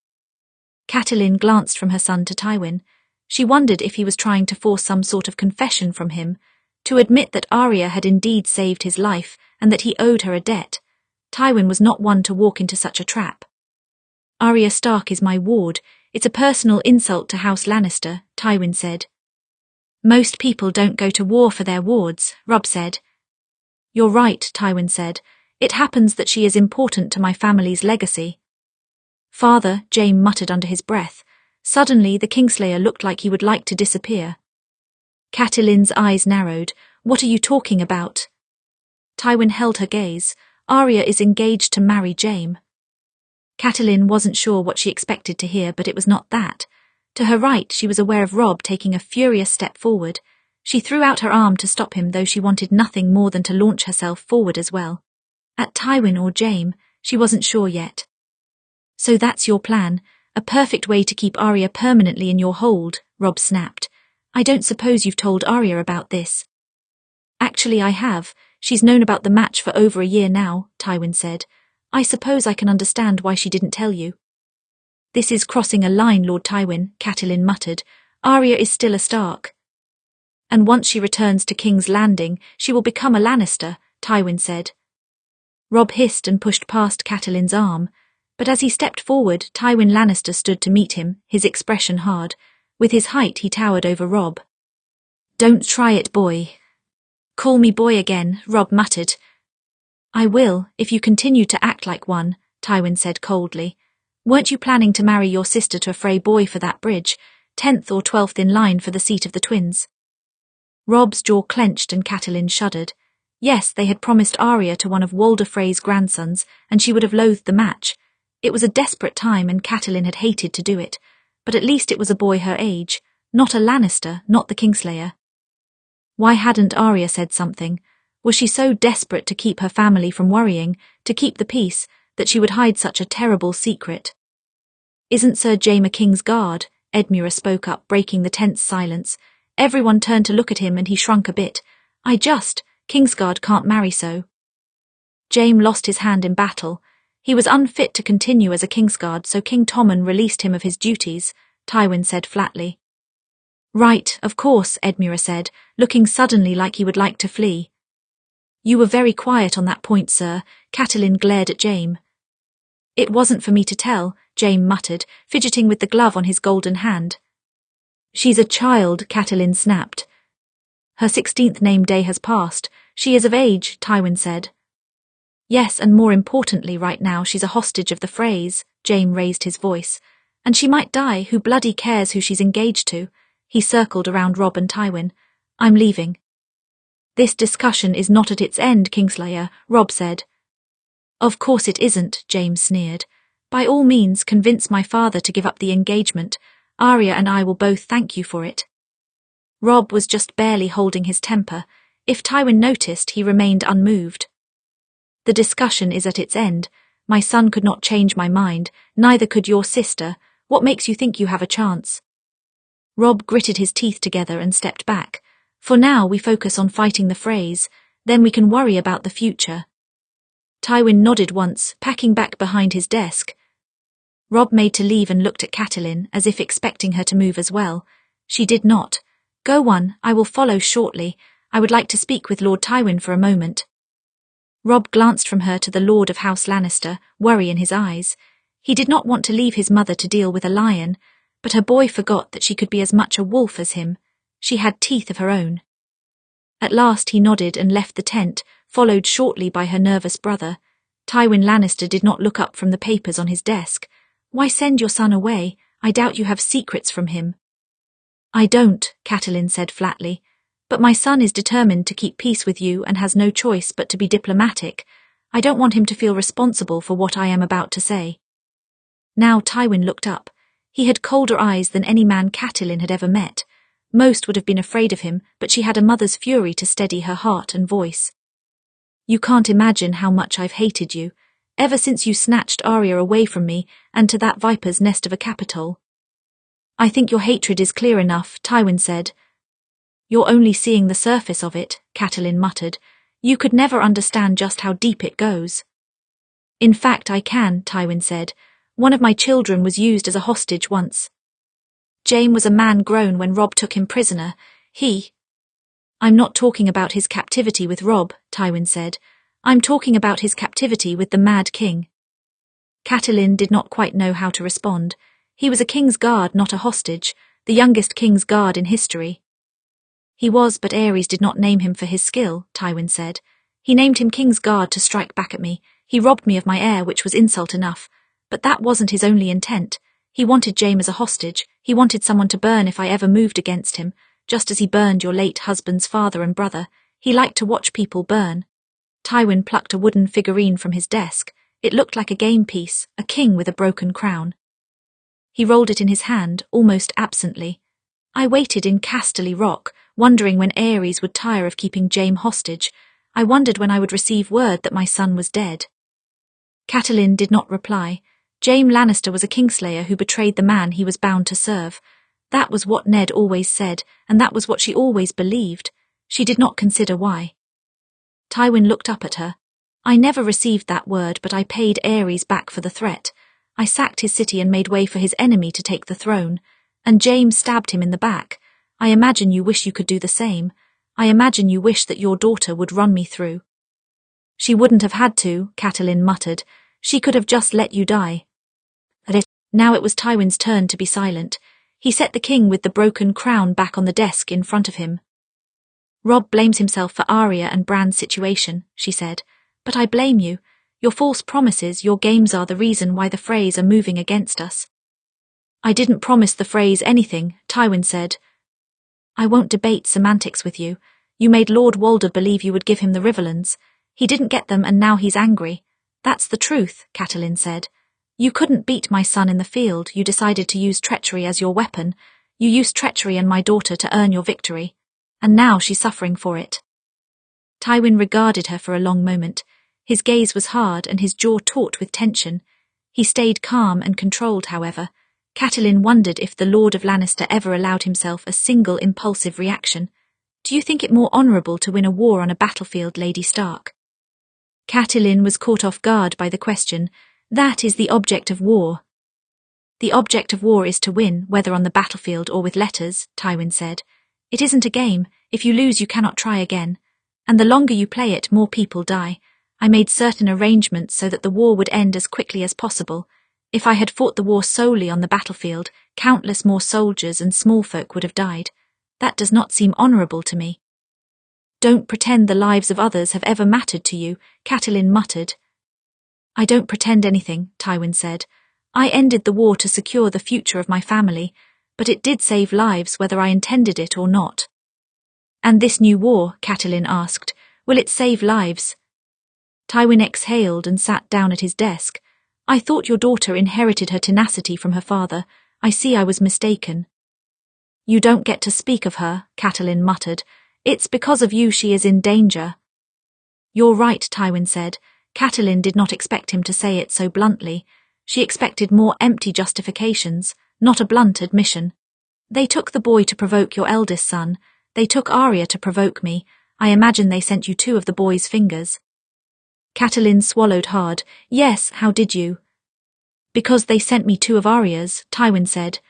Catelyn glanced from her son to Tywin. She wondered if he was trying to force some sort of confession from him, to admit that Arya had indeed saved his life and that he owed her a debt. Tywin was not one to walk into such a trap. Arya Stark is my ward. It's a personal insult to House Lannister, Tywin said. Most people don't go to war for their wards, Robb said. You're right, Tywin said. It happens that she is important to my family's legacy. Father, Jaime muttered under his breath. Suddenly the Kingslayer looked like he would like to disappear. Catelyn's eyes narrowed. What are you talking about? Tywin held her gaze. Arya is engaged to marry Jaime. Catelyn wasn't sure what she expected to hear, but it was not that. To her right, she was aware of Robb taking a furious step forward. She threw out her arm to stop him, though she wanted nothing more than to launch herself forward as well. At Tywin or Jaime, she wasn't sure yet. So that's your plan, a perfect way to keep Arya permanently in your hold, Robb snapped. I don't suppose you've told Arya about this. Actually, I have. She's known about the match for over a year now, Tywin said. I suppose I can understand why she didn't tell you. This is crossing a line, Lord Tywin, Catelyn muttered. Arya is still a Stark. And once she returns to King's Landing, she will become a Lannister, Tywin said. Robb hissed and pushed past Catelyn's arm, but as he stepped forward, Tywin Lannister stood to meet him, his expression hard. With his height, he towered over Robb. Don't try it, boy. Call me boy again, Robb muttered. I will, if you continue to act like one, Tywin said coldly. Weren't you planning to marry your sister to a Frey boy for that bridge, 10th or 12th in line for the seat of the twins? Robb's jaw clenched and Catelyn shuddered. Yes, they had promised Arya to one of Walder Frey's grandsons, and she would have loathed the match. It was a desperate time, and Catelyn had hated to do it, but at least it was a boy her age, not a Lannister, not the Kingslayer. Why hadn't Arya said something? Was she so desperate to keep her family from worrying, to keep the peace, that she would hide such a terrible secret? Isn't Sir Jaime a King's Guard? Edmure spoke up, breaking the tense silence. Everyone turned to look at him and he shrunk a bit. Kingsguard can't marry so. Jaime lost his hand in battle. He was unfit to continue as a Kingsguard, so King Tommen released him of his duties, Tywin said flatly. Right, of course, Edmure said, looking suddenly like he would like to flee. You were very quiet on that point, sir, Catelyn glared at Jaime. It wasn't for me to tell, Jaime muttered, fidgeting with the glove on his golden hand. She's a child, Catelyn snapped. Her 16th name day has passed. She is of age, Tywin said. Yes, and more importantly right now she's a hostage of the Freys, Jaime raised his voice. And she might die, who bloody cares who she's engaged to? He circled around Robb and Tywin. I'm leaving. This discussion is not at its end, Kingslayer, Robb said. Of course it isn't, Jaime sneered. By all means, convince my father to give up the engagement. Arya and I will both thank you for it. Robb was just barely holding his temper. If Tywin noticed, he remained unmoved. The discussion is at its end. My son could not change my mind, neither could your sister. What makes you think you have a chance? Robb gritted his teeth together and stepped back. For now we focus on fighting the Freys, then we can worry about the future. Tywin nodded once, packing back behind his desk. Robb made to leave and looked at Catelyn, as if expecting her to move as well. She did not. Go on, I will follow shortly. I would like to speak with Lord Tywin for a moment. Robb glanced from her to the Lord of House Lannister, worry in his eyes. He did not want to leave his mother to deal with a lion, but her boy forgot that she could be as much a wolf as him. She had teeth of her own. At last he nodded and left the tent, followed shortly by her nervous brother. Tywin Lannister did not look up from the papers on his desk. Why send your son away? I doubt you have secrets from him. I don't, Catelyn said flatly. But my son is determined to keep peace with you and has no choice but to be diplomatic. I don't want him to feel responsible for what I am about to say. Now Tywin looked up. He had colder eyes than any man Catelyn had ever met. Most would have been afraid of him, but she had a mother's fury to steady her heart and voice. You can't imagine how much I've hated you, ever since you snatched Arya away from me and to that viper's nest of a Capitol. I think your hatred is clear enough, Tywin said. You're only seeing the surface of it, Catelyn muttered. You could never understand just how deep it goes. In fact, I can, Tywin said. One of my children was used as a hostage once. Jaime was a man grown when Robb took him prisoner. I'm not talking about his captivity with Robb, Tywin said. I'm talking about his captivity with the Mad King. Catelyn did not quite know how to respond. He was a king's guard, not a hostage, the youngest king's guard in history. He was, but Aerys did not name him for his skill, Tywin said. He named him King's Guard to strike back at me. He robbed me of my heir, which was insult enough. But that wasn't his only intent. He wanted Jaime as a hostage. He wanted someone to burn if I ever moved against him, just as he burned your late husband's father and brother. He liked to watch people burn. Tywin plucked a wooden figurine from his desk. It looked like a game piece, a king with a broken crown. He rolled it in his hand, almost absently. I waited in Casterly Rock, wondering when Aerys would tire of keeping Jaime hostage. I wondered when I would receive word that my son was dead. Catelyn did not reply. Jaime Lannister was a Kingslayer who betrayed the man he was bound to serve. That was what Ned always said, and that was what she always believed. She did not consider why. Tywin looked up at her. I never received that word, but I paid Aerys back for the threat. I sacked his city and made way for his enemy to take the throne. And Jaime stabbed him in the back. I imagine you wish you could do the same. I imagine you wish that your daughter would run me through. She wouldn't have had to, Catelyn muttered. She could have just let you die. Now it was Tywin's turn to be silent. He set the king with the broken crown back on the desk in front of him. Robb blames himself for Arya and Bran's situation, she said. But I blame you. Your false promises, your games are the reason why the Freys are moving against us. I didn't promise the Freys anything, Tywin said. I won't debate semantics with you. You made Lord Walder believe you would give him the Riverlands. He didn't get them and now he's angry. That's the truth, Catelyn said. You couldn't beat my son in the field. You decided to use treachery as your weapon. You used treachery and my daughter to earn your victory. And now she's suffering for it. Tywin regarded her for a long moment. His gaze was hard and his jaw taut with tension. He stayed calm and controlled, however. Catelyn wondered if the Lord of Lannister ever allowed himself a single impulsive reaction. Do you think it more honourable to win a war on a battlefield, Lady Stark? Catelyn was caught off guard by the question. That is the object of war. The object of war is to win, whether on the battlefield or with letters, Tywin said. It isn't a game. If you lose, you cannot try again. And the longer you play it, more people die. I made certain arrangements so that the war would end as quickly as possible. If I had fought the war solely on the battlefield, countless more soldiers and small folk would have died. That does not seem honourable to me. Don't pretend the lives of others have ever mattered to you, Catelyn muttered. I don't pretend anything, Tywin said. I ended the war to secure the future of my family. but it did save lives whether I intended it or not. And this new war, Catelyn asked, will it save lives? Tywin exhaled and sat down at his desk. I thought your daughter inherited her tenacity from her father. I see I was mistaken. You don't get to speak of her, Catelyn muttered. It's because of you she is in danger. You're right, Tywin said. Catelyn did not expect him to say it so bluntly. She expected more empty justifications, not a blunt admission. They took the boy to provoke your eldest son. They took Arya to provoke me. I imagine they sent you 2 of the boy's fingers. Catelyn swallowed hard. Yes, how did you? Because they sent me 2 of Arya's, Tywin said.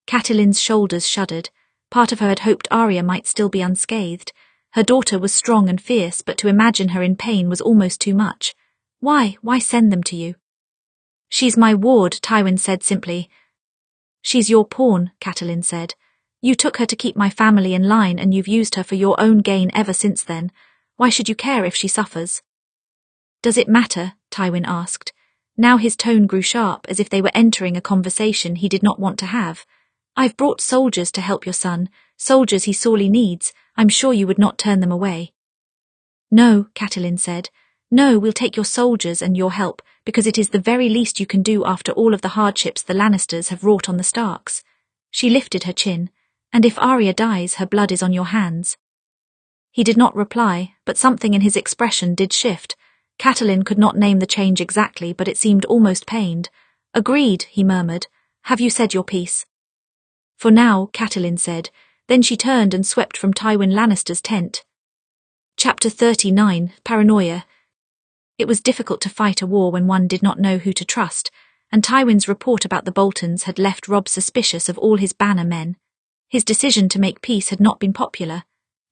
Catelyn's shoulders shuddered. Part of her had hoped Arya might still be unscathed. Her daughter was strong and fierce, but to imagine her in pain was almost too much. Why send them to you? She's my ward, Tywin said simply. She's your pawn, Catelyn said. You took her to keep my family in line and you've used her for your own gain ever since then. Why should you care if she suffers? Does it matter? Tywin asked. Now his tone grew sharp, as if they were entering a conversation he did not want to have. I've brought soldiers to help your son, soldiers he sorely needs. I'm sure you would not turn them away. No, Catelyn said. No, we'll take your soldiers and your help, because it is the very least you can do after all of the hardships the Lannisters have wrought on the Starks. She lifted her chin. And if Arya dies, her blood is on your hands. He did not reply, but something in his expression did shift. Catelyn could not name the change exactly, but it seemed almost pained. Agreed, he murmured. Have you said your piece? For now, Catelyn said. Then she turned and swept from Tywin Lannister's tent. Chapter 39, Paranoia. It was difficult to fight a war when one did not know who to trust, and Tywin's report about the Boltons had left Robb suspicious of all his banner men. His decision to make peace had not been popular,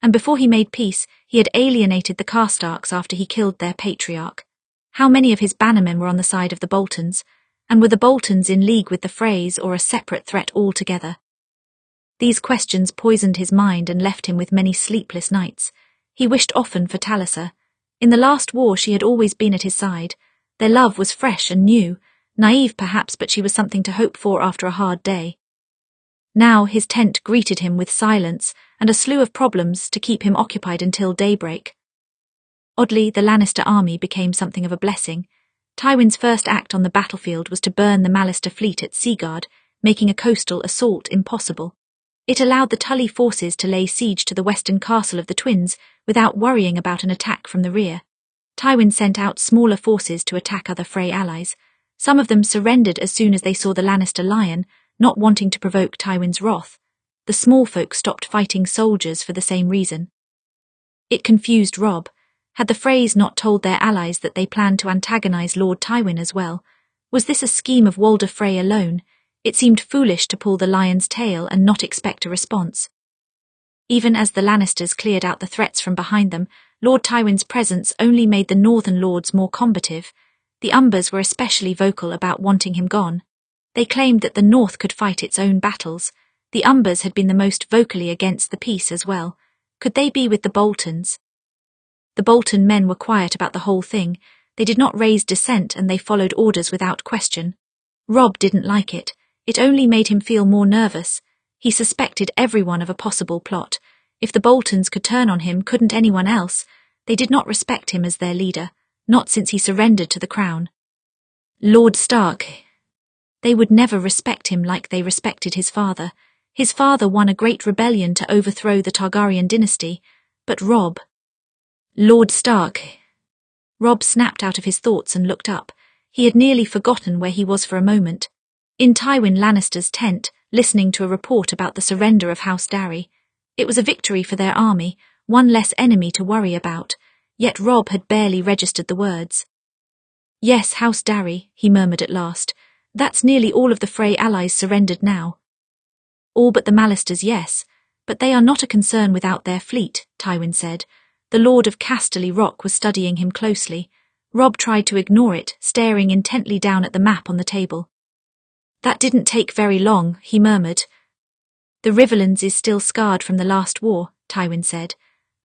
and before he made peace, he had alienated the Karstarks after he killed their patriarch. How many of his bannermen were on the side of the Boltons, and were the Boltons in league with the Freys or a separate threat altogether? These questions poisoned his mind and left him with many sleepless nights. He wished often for Talisa. In the last war she had always been at his side. Their love was fresh and new, naive perhaps, but she was something to hope for after a hard day. Now his tent greeted him with silence and a slew of problems to keep him occupied until daybreak. Oddly, the Lannister army became something of a blessing. Tywin's first act on the battlefield was to burn the Mallister fleet at Seaguard, making a coastal assault impossible. It allowed the Tully forces to lay siege to the western castle of the twins without worrying about an attack from the rear. Tywin sent out smaller forces to attack other Frey allies. Some of them surrendered as soon as they saw the Lannister lion, not wanting to provoke Tywin's wrath. The small folk stopped fighting soldiers for the same reason. It confused Robb. Had the Freys not told their allies that they planned to antagonize Lord Tywin as well? Was this a scheme of Walder Frey alone? It seemed foolish to pull the lion's tail and not expect a response. Even as the Lannisters cleared out the threats from behind them, Lord Tywin's presence only made the northern lords more combative. The Umbers were especially vocal about wanting him gone. They claimed that the North could fight its own battles. The Umbers had been the most vocally against the peace as well. Could they be with the Boltons? The Bolton men were quiet about the whole thing. They did not raise dissent and they followed orders without question. Robb didn't like it. It only made him feel more nervous. He suspected everyone of a possible plot. If the Boltons could turn on him, couldn't anyone else? They did not respect him as their leader, not since he surrendered to the crown. Lord Stark. They would never respect him like they respected his father. His father won a great rebellion to overthrow the Targaryen dynasty, but Robb. Lord Stark. Robb snapped out of his thoughts and looked up. He had nearly forgotten where he was for a moment. In Tywin Lannister's tent, listening to a report about the surrender of House Darry. It was a victory for their army, one less enemy to worry about, yet Robb had barely registered the words. Yes, House Darry, he murmured at last. That's nearly all of the Frey allies surrendered now. All but the Mallisters, yes, but they are not a concern without their fleet, Tywin said. The Lord of Casterly Rock was studying him closely. Robb tried to ignore it, staring intently down at the map on the table. That didn't take very long, he murmured. The Riverlands is still scarred from the last war, Tywin said.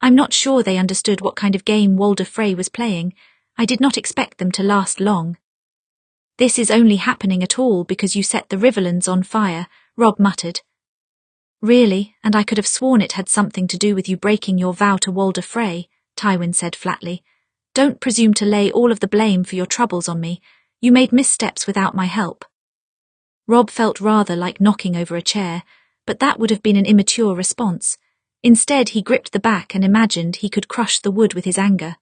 I'm not sure they understood what kind of game Walder Frey was playing. I did not expect them to last long. This is only happening at all because you set the Riverlands on fire, Robb muttered. Really, and I could have sworn it had something to do with you breaking your vow to Walder Frey, Tywin said flatly. Don't presume to lay all of the blame for your troubles on me. You made missteps without my help. Robb felt rather like knocking over a chair, but that would have been an immature response. Instead, he gripped the back and imagined he could crush the wood with his anger.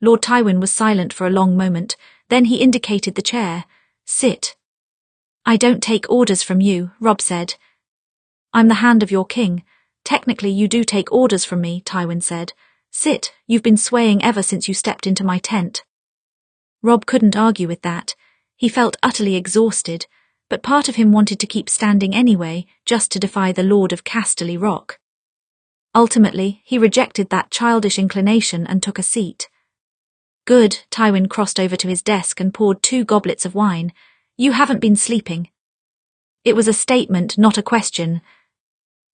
Lord Tywin was silent for a long moment, then he indicated the chair. Sit. I don't take orders from you, Robb said. I'm the hand of your king. Technically, you do take orders from me, Tywin said. Sit, you've been swaying ever since you stepped into my tent. Robb couldn't argue with that. He felt utterly exhausted, but part of him wanted to keep standing anyway, just to defy the Lord of Casterly Rock. Ultimately, he rejected that childish inclination and took a seat. Good, Tywin crossed over to his desk and poured 2 goblets of wine. You haven't been sleeping. It was a statement, not a question.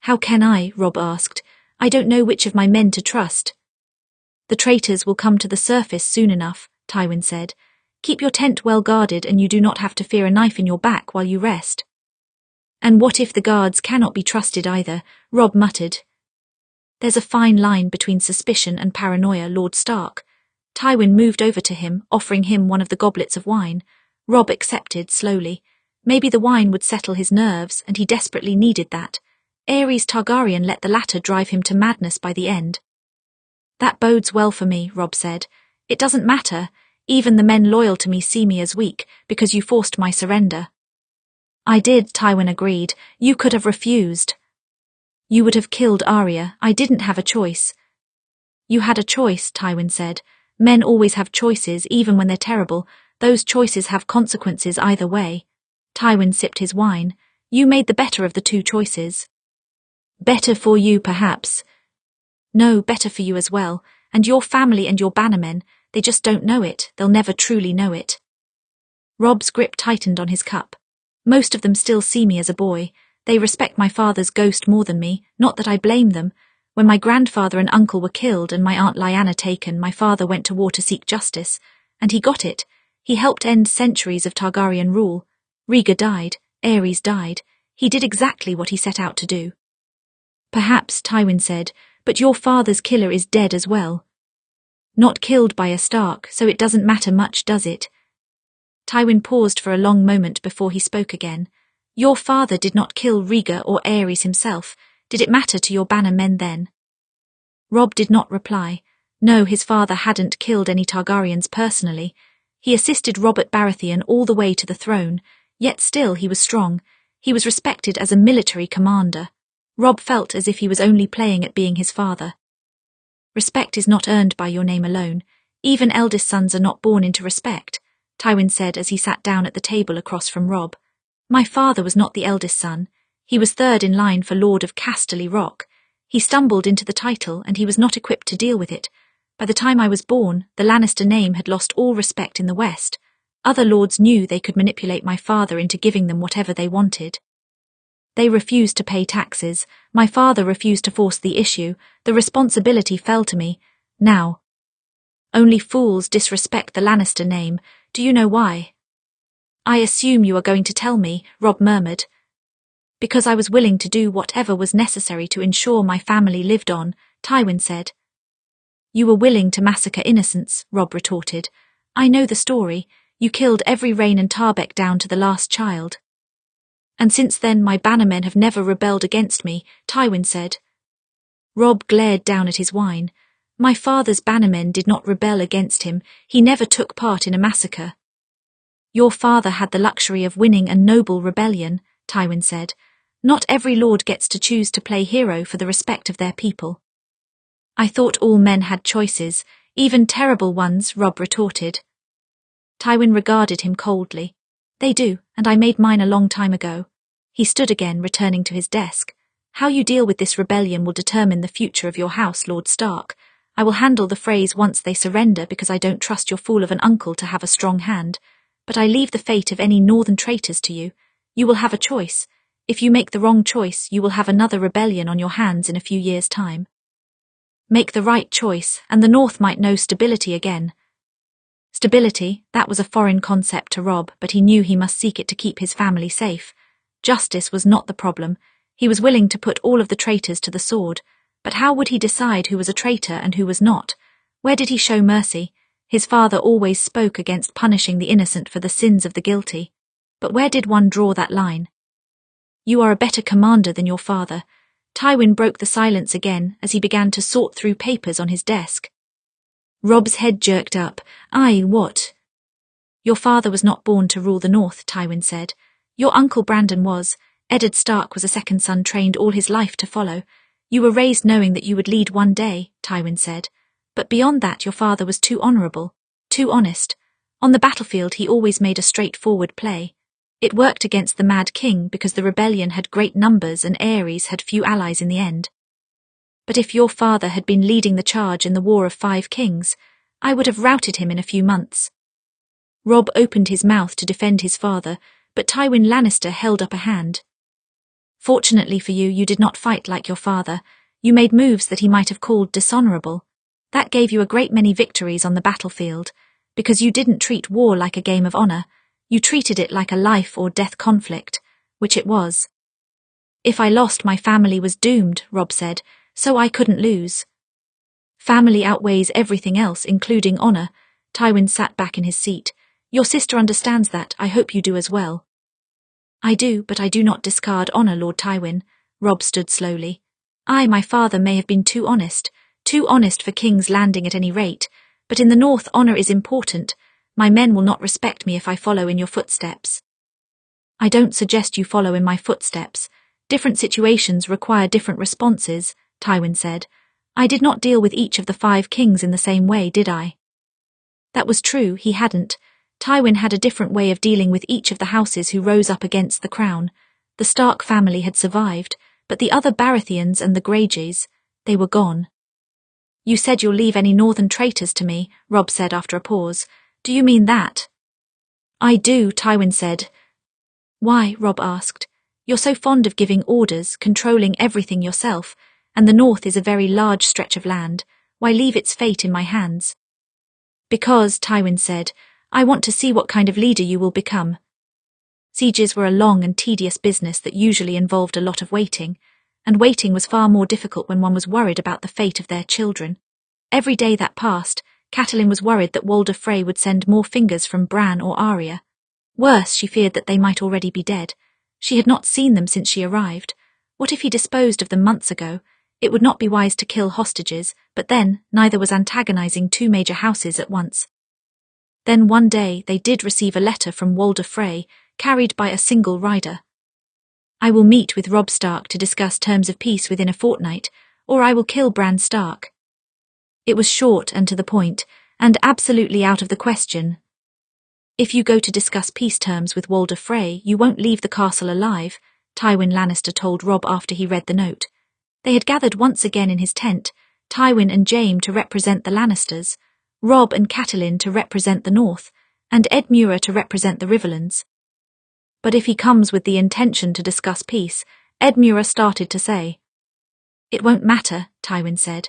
How can I? Robb asked. I don't know which of my men to trust. The traitors will come to the surface soon enough, Tywin said. Keep your tent well guarded and you do not have to fear a knife in your back while you rest. And what if the guards cannot be trusted either? Robb muttered. There's a fine line between suspicion and paranoia, Lord Stark. Tywin moved over to him, offering him one of the goblets of wine. Robb accepted slowly. Maybe the wine would settle his nerves, and he desperately needed that. Aerys Targaryen let the latter drive him to madness by the end. That bodes well for me, Robb said. It doesn't matter. Even the men loyal to me see me as weak, because you forced my surrender. I did, Tywin agreed. You could have refused. You would have killed Arya. I didn't have a choice. You had a choice, Tywin said. Men always have choices, even when they're terrible. Those choices have consequences either way. Tywin sipped his wine. You made the better of the 2 choices. Better for you, perhaps. No, better for you as well. And your family and your bannermen, they just don't know it. They'll never truly know it. Robb's grip tightened on his cup. Most of them still see me as a boy. They respect my father's ghost more than me, not that I blame them. When my grandfather and uncle were killed and my Aunt Lyanna taken, my father went to war to seek justice. And he got it. He helped end centuries of Targaryen rule. Rhaegar died. Aerys died. He did exactly what he set out to do. Perhaps, Tywin said, but your father's killer is dead as well. Not killed by a Stark, so it doesn't matter much, does it? Tywin paused for a long moment before he spoke again. Your father did not kill Rhaegar or Aerys himself. Did it matter to your banner men then? Robb did not reply. No, his father hadn't killed any Targaryens personally. He assisted Robert Baratheon all the way to the throne, yet still he was strong. He was respected as a military commander. Robb felt as if he was only playing at being his father. Respect is not earned by your name alone. Even eldest sons are not born into respect, Tywin said as he sat down at the table across from Robb. My father was not the eldest son. He was 3rd in line for Lord of Casterly Rock. He stumbled into the title and he was not equipped to deal with it. By the time I was born, the Lannister name had lost all respect in the West. Other lords knew they could manipulate my father into giving them whatever they wanted. They refused to pay taxes. My father refused to force the issue. The responsibility fell to me. Now. Only fools disrespect the Lannister name. Do you know why? I assume you are going to tell me, Robb murmured. Because I was willing to do whatever was necessary to ensure my family lived on, Tywin said. You were willing to massacre innocents, Robb retorted. I know the story. You killed every Rain and Tarbeck down to the last child. And since then my bannermen have never rebelled against me, Tywin said. Robb glared down at his wine. My father's bannermen did not rebel against him. He never took part in a massacre. Your father had the luxury of winning a noble rebellion, Tywin said. Not every lord gets to choose to play hero for the respect of their people. I thought all men had choices, even terrible ones, Robb retorted. Tywin regarded him coldly. They do, and I made mine a long time ago. He stood again, returning to his desk. How you deal with this rebellion will determine the future of your house, Lord Stark. I will handle the Freys once they surrender because I don't trust your fool of an uncle to have a strong hand. But I leave the fate of any northern traitors to you. You will have a choice. If you make the wrong choice, you will have another rebellion on your hands in a few years' time. Make the right choice, and the North might know stability again. Stability, that was a foreign concept to Robb, but he knew he must seek it to keep his family safe. Justice was not the problem. He was willing to put all of the traitors to the sword. But how would he decide who was a traitor and who was not? Where did he show mercy? His father always spoke against punishing the innocent for the sins of the guilty. But where did one draw that line? You are a better commander than your father. Tywin broke the silence again as he began to sort through papers on his desk. Robb's head jerked up. What? Your father was not born to rule the North, Tywin said. Your uncle Brandon was. Eddard Stark was a second son trained all his life to follow. You were raised knowing that you would lead one day, Tywin said. But beyond that your father was too honourable, too honest. On the battlefield he always made a straightforward play. It worked against the Mad King because the rebellion had great numbers and Aerys had few allies in the end. But if your father had been leading the charge in the War of 5 Kings, I would have routed him in a few months. Robb opened his mouth to defend his father, but Tywin Lannister held up a hand. Fortunately for you, you did not fight like your father. You made moves that he might have called dishonourable. That gave you a great many victories on the battlefield, because you didn't treat war like a game of honour. You treated it like a life or death conflict, which it was. If I lost, my family was doomed, Robb said, so I couldn't lose. Family outweighs everything else, including honour. Tywin sat back in his seat. Your sister understands that. I hope you do as well. I do, but I do not discard honour, Lord Tywin. Robb stood slowly. My father may have been too honest for King's Landing at any rate, but in the North honour is important. My men will not respect me if I follow in your footsteps. I don't suggest you follow in my footsteps. Different situations require different responses, Tywin said. I did not deal with each of the 5 kings in the same way, did I? That was true, he hadn't. Tywin had a different way of dealing with each of the houses who rose up against the crown. The Stark family had survived, but the other Baratheons and the Greyjoys, they were gone. You said you'll leave any northern traitors to me, Robb said after a pause. Do you mean that? I do, Tywin said. Why? Robb asked. You're so fond of giving orders, controlling everything yourself, and the North is a very large stretch of land. Why leave its fate in my hands? Because, Tywin said, I want to see what kind of leader you will become. Sieges were a long and tedious business that usually involved a lot of waiting, and waiting was far more difficult when one was worried about the fate of their children. Every day that passed, Catelyn was worried that Walder Frey would send more fingers from Bran or Arya. Worse, she feared that they might already be dead. She had not seen them since she arrived. What if he disposed of them months ago? It would not be wise to kill hostages, but then neither was antagonizing 2 major houses at once. Then one day they did receive a letter from Walder Frey, carried by a single rider. I will meet with Robb Stark to discuss terms of peace within a fortnight, or I will kill Bran Stark. It was short and to the point, and absolutely out of the question. If you go to discuss peace terms with Walder Frey, you won't leave the castle alive, Tywin Lannister told Robb after he read the note. They had gathered once again in his tent, Tywin and Jaime to represent the Lannisters, Robb and Catelyn to represent the North, and Ed Muir to represent the Riverlands. But if he comes with the intention to discuss peace, Ed Muir started to say. It won't matter, Tywin said.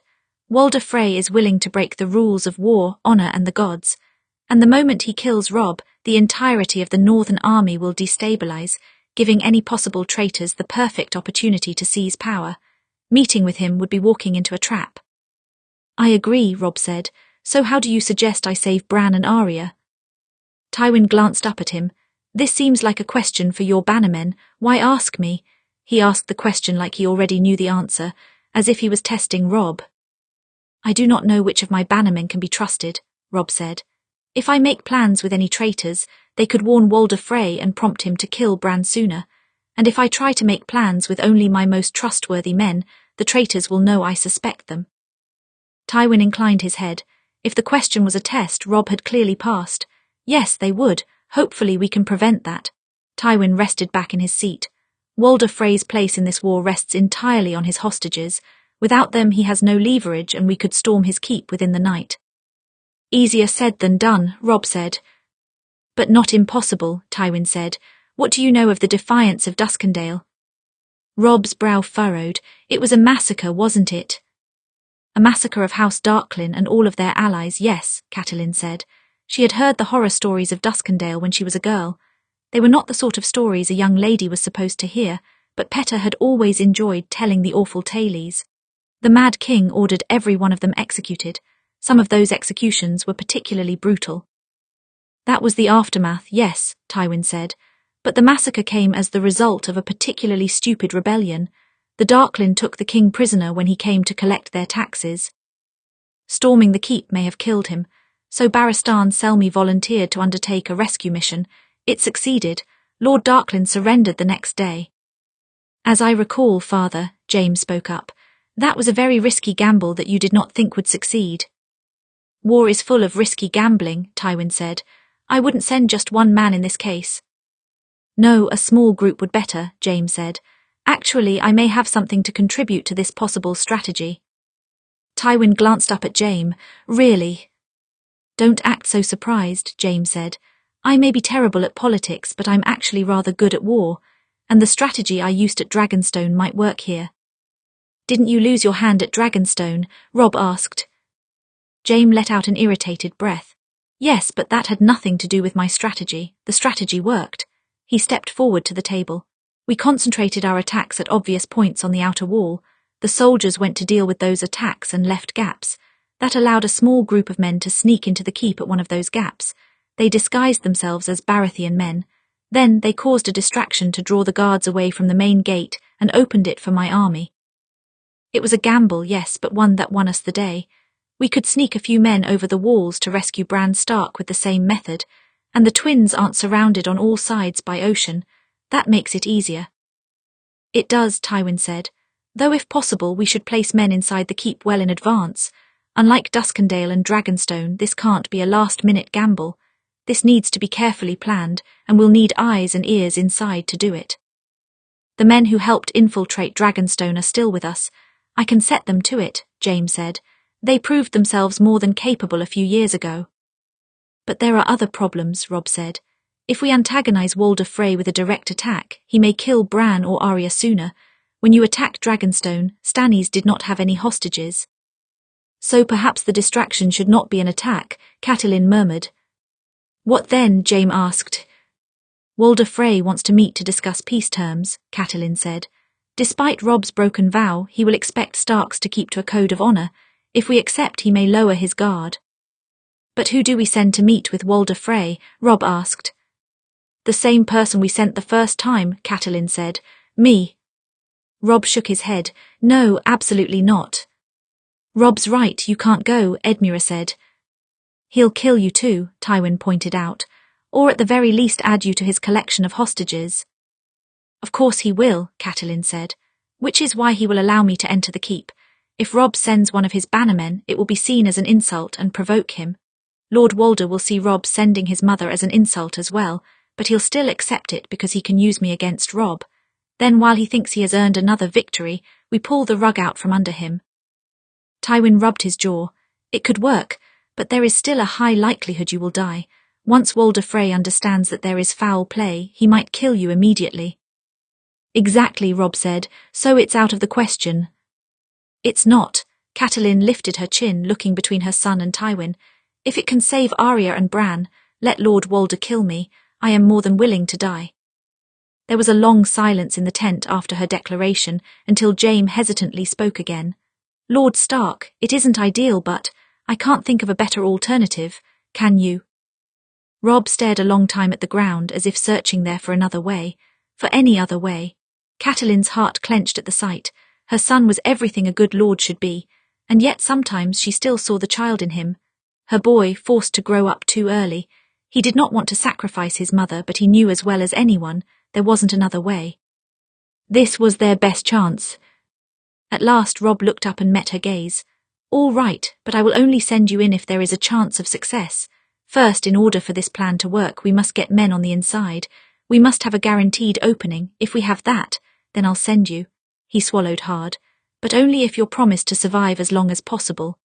Walder Frey is willing to break the rules of war, honour and the gods, and the moment he kills Robb, the entirety of the Northern army will destabilise, giving any possible traitors the perfect opportunity to seize power. Meeting with him would be walking into a trap. I agree, Robb said. So how do you suggest I save Bran and Arya? Tywin glanced up at him. This seems like a question for your bannermen. Why ask me? He asked the question like he already knew the answer, as if he was testing Robb. I do not know which of my bannermen can be trusted, Robb said. If I make plans with any traitors, they could warn Walder Frey and prompt him to kill Bran sooner. And if I try to make plans with only my most trustworthy men, the traitors will know I suspect them. Tywin inclined his head. If the question was a test, Robb had clearly passed. Yes, they would. Hopefully we can prevent that. Tywin rested back in his seat. Walder Frey's place in this war rests entirely on his hostages. Without them he has no leverage and we could storm his keep within the night. Easier said than done, Robb said. But not impossible, Tywin said. What do you know of the defiance of Duskendale? Robb's brow furrowed. It was a massacre, wasn't it? A massacre of House Darklyn and all of their allies, yes, Catelyn said. She had heard the horror stories of Duskendale when she was a girl. They were not the sort of stories a young lady was supposed to hear, but Peta had always enjoyed telling the awful tales. The Mad King ordered every one of them executed. Some of those executions were particularly brutal. That was the aftermath, yes, Tywin said, but the massacre came as the result of a particularly stupid rebellion. The Darkling took the king prisoner when he came to collect their taxes. Storming the keep may have killed him, so Barristan Selmy volunteered to undertake a rescue mission. It succeeded. Lord Darkling surrendered the next day. As I recall, Father, Jaime spoke up, that was a very risky gamble that you did not think would succeed. War is full of risky gambling, Tywin said. I wouldn't send just one man in this case. No, a small group would better, Jaime said. Actually, I may have something to contribute to this possible strategy. Tywin glanced up at Jaime. Really? Don't act so surprised, Jaime said. I may be terrible at politics, but I'm actually rather good at war, and the strategy I used at Dragonstone might work here. Didn't you lose your hand at Dragonstone? Robb asked. Jaime let out an irritated breath. Yes, but that had nothing to do with my strategy. The strategy worked. He stepped forward to the table. We concentrated our attacks at obvious points on the outer wall. The soldiers went to deal with those attacks and left gaps. That allowed a small group of men to sneak into the keep at one of those gaps. They disguised themselves as Baratheon men. Then they caused a distraction to draw the guards away from the main gate and opened it for my army. It was a gamble, yes, but one that won us the day. We could sneak a few men over the walls to rescue Bran Stark with the same method, and the twins aren't surrounded on all sides by ocean. That makes it easier. It does, Tywin said, though if possible we should place men inside the keep well in advance. Unlike Duskendale and Dragonstone, this can't be a last-minute gamble. This needs to be carefully planned, and we'll need eyes and ears inside to do it. The men who helped infiltrate Dragonstone are still with us. I can set them to it, Jaime said. They proved themselves more than capable a few years ago. But there are other problems, Robb said. If we antagonize Walder Frey with a direct attack, he may kill Bran or Arya sooner. When you attacked Dragonstone, Stannis did not have any hostages. So perhaps the distraction should not be an attack, Catelyn murmured. What then? Jaime asked. Walder Frey wants to meet to discuss peace terms, Catelyn said. Despite Robb's broken vow, he will expect Starks to keep to a code of honour. If we accept, he may lower his guard. But who do we send to meet with Walder Frey? Robb asked. The same person we sent the first time, Catelyn said. Me. Robb shook his head. No, absolutely not. Robb's right, you can't go, Edmure said. He'll kill you too, Tywin pointed out, or at the very least add you to his collection of hostages. Of course he will, Catelyn said, which is why he will allow me to enter the keep. If Robb sends one of his bannermen, it will be seen as an insult and provoke him. Lord Walder will see Robb sending his mother as an insult as well, but he'll still accept it because he can use me against Robb. Then while he thinks he has earned another victory, we pull the rug out from under him. Tywin rubbed his jaw. It could work, but there is still a high likelihood you will die. Once Walder Frey understands that there is foul play, he might kill you immediately. Exactly, Robb said, so it's out of the question. It's not. Catelyn lifted her chin, looking between her son and Tywin. If it can save Arya and Bran, let Lord Walder kill me. I am more than willing to die. There was a long silence in the tent after her declaration, until Jaime hesitantly spoke again. Lord Stark, it isn't ideal, but I can't think of a better alternative. Can you? Robb stared a long time at the ground, as if searching there for another way. For any other way. Catelyn's heart clenched at the sight. Her son was everything a good lord should be, and yet sometimes she still saw the child in him. Her boy, forced to grow up too early. He did not want to sacrifice his mother, but he knew as well as anyone there wasn't another way. This was their best chance. At last Robb looked up and met her gaze. All right, but I will only send you in if there is a chance of success. First, in order for this plan to work, we must get men on the inside. We must have a guaranteed opening. If we have that, then I'll send you. He swallowed hard. But only if you're promised to survive as long as possible.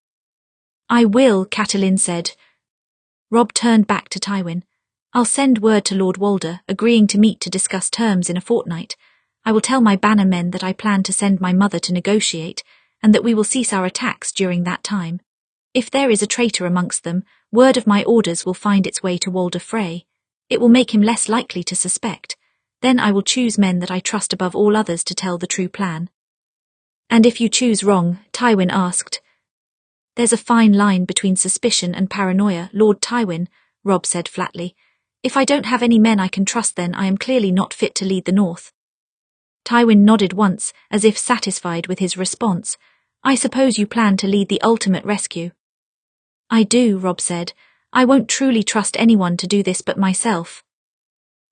I will, Catelyn said. Robb turned back to Tywin. I'll send word to Lord Walder, agreeing to meet to discuss terms in a fortnight. I will tell my bannermen that I plan to send my mother to negotiate, and that we will cease our attacks during that time. If there is a traitor amongst them, word of my orders will find its way to Walder Frey. It will make him less likely to suspect. Then I will choose men that I trust above all others to tell the true plan. And if you choose wrong, Tywin asked. There's a fine line between suspicion and paranoia, Lord Tywin, Robb said flatly. If I don't have any men I can trust, then I am clearly not fit to lead the North. Tywin nodded once, as if satisfied with his response. I suppose you plan to lead the ultimate rescue. I do, Robb said. I won't truly trust anyone to do this but myself.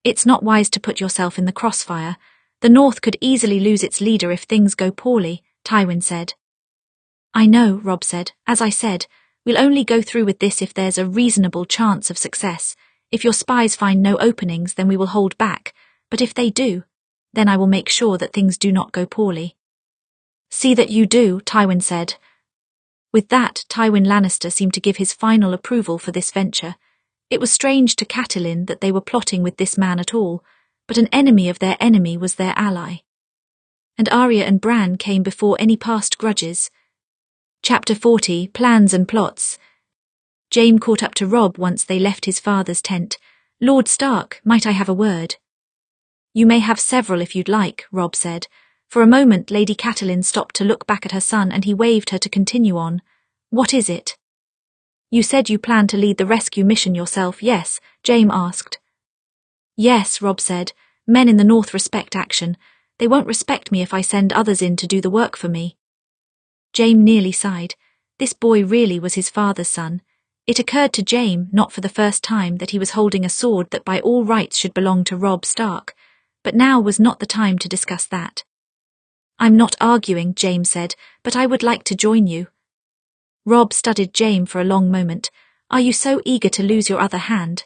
It's not wise to put yourself in the crossfire. The North could easily lose its leader if things go poorly, Tywin said. I know, Robb said. As I said, we'll only go through with this if there's a reasonable chance of success. If your spies find no openings, then we will hold back, but if they do, then I will make sure that things do not go poorly. See that you do, Tywin said. With that, Tywin Lannister seemed to give his final approval for this venture. It was strange to Catelyn that they were plotting with this man at all, but an enemy of their enemy was their ally. And Arya and Bran came before any past grudges. Chapter 40, Plans and Plots. Jaime caught up to Robb once they left his father's tent. Lord Stark, might I have a word? You may have several if you'd like, Robb said. For a moment Lady Catelyn stopped to look back at her son and he waved her to continue on. What is it? You said you plan to lead the rescue mission yourself, yes? Jaime asked. Yes, Robb said. Men in the North respect action. They won't respect me if I send others in to do the work for me. Jaime nearly sighed. This boy really was his father's son. It occurred to Jaime, not for the first time, that he was holding a sword that by all rights should belong to Robb Stark, but now was not the time to discuss that. I'm not arguing, Jaime said, but I would like to join you. Robb studied Jaime for a long moment. Are you so eager to lose your other hand?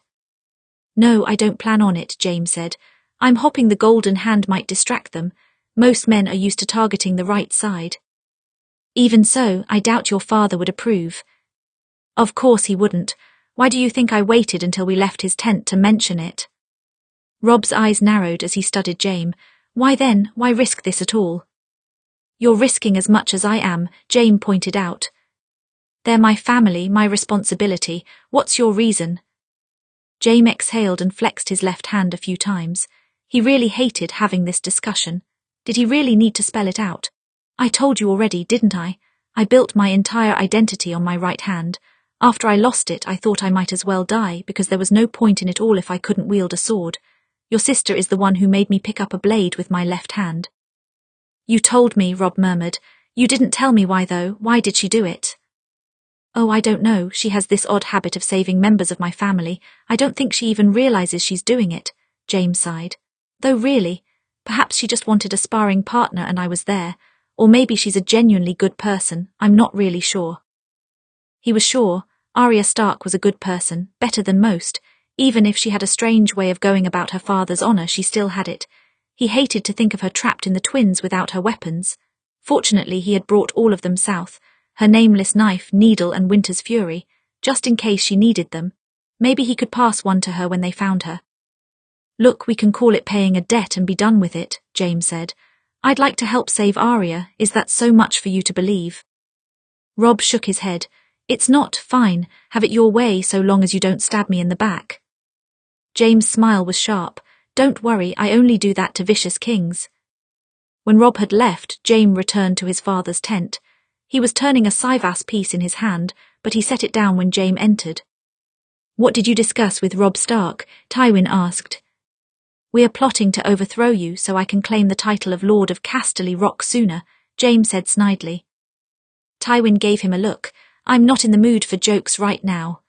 No, I don't plan on it, Jaime said. I'm hoping the golden hand might distract them. Most men are used to targeting the right side. Even so, I doubt your father would approve. Of course he wouldn't. Why do you think I waited until we left his tent to mention it? Robb's eyes narrowed as he studied Jaime. Why then, why risk this at all? You're risking as much as I am, Jaime pointed out. They're my family, my responsibility. What's your reason? Jaime exhaled and flexed his left hand a few times. He really hated having this discussion. Did he really need to spell it out? I told you already, didn't I? I built my entire identity on my right hand. After I lost it, I thought I might as well die, because there was no point in it all if I couldn't wield a sword. Your sister is the one who made me pick up a blade with my left hand. You told me, Robb murmured. You didn't tell me why, though. Why did she do it? Oh, I don't know. She has this odd habit of saving members of my family. I don't think she even realizes she's doing it, Jaime sighed. Though really, perhaps she just wanted a sparring partner and I was there. Or maybe she's a genuinely good person. I'm not really sure. He was sure Arya Stark was a good person, better than most. Even if she had a strange way of going about her father's honor, she still had it. He hated to think of her trapped in the twins without her weapons. Fortunately, he had brought all of them south, her nameless knife, needle and winter's fury, just in case she needed them. Maybe he could pass one to her when they found her. Look, we can call it paying a debt and be done with it, Jaime said. I'd like to help save Arya. Is that so much for you to believe? Robb shook his head. It's not. Fine. Have it your way so long as you don't stab me in the back. Jaime's smile was sharp. Don't worry, I only do that to vicious kings. When Robb had left, Jaime returned to his father's tent. He was turning a Sivas piece in his hand, but he set it down when Jaime entered. What did you discuss with Robb Stark? Tywin asked. We are plotting to overthrow you so I can claim the title of Lord of Casterly Rock sooner, Jaime said snidely. Tywin gave him a look. I'm not in the mood for jokes right now.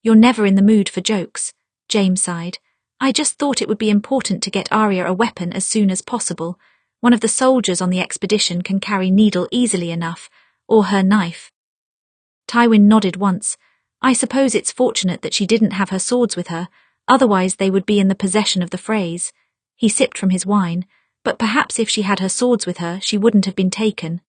You're never in the mood for jokes, Jaime sighed. I just thought it would be important to get Arya a weapon as soon as possible. One of the soldiers on the expedition can carry needle easily enough, or her knife. Tywin nodded once. I suppose it's fortunate that she didn't have her swords with her. Otherwise they would be in the possession of the Freys. He sipped from his wine, but perhaps if she had her swords with her, she wouldn't have been taken.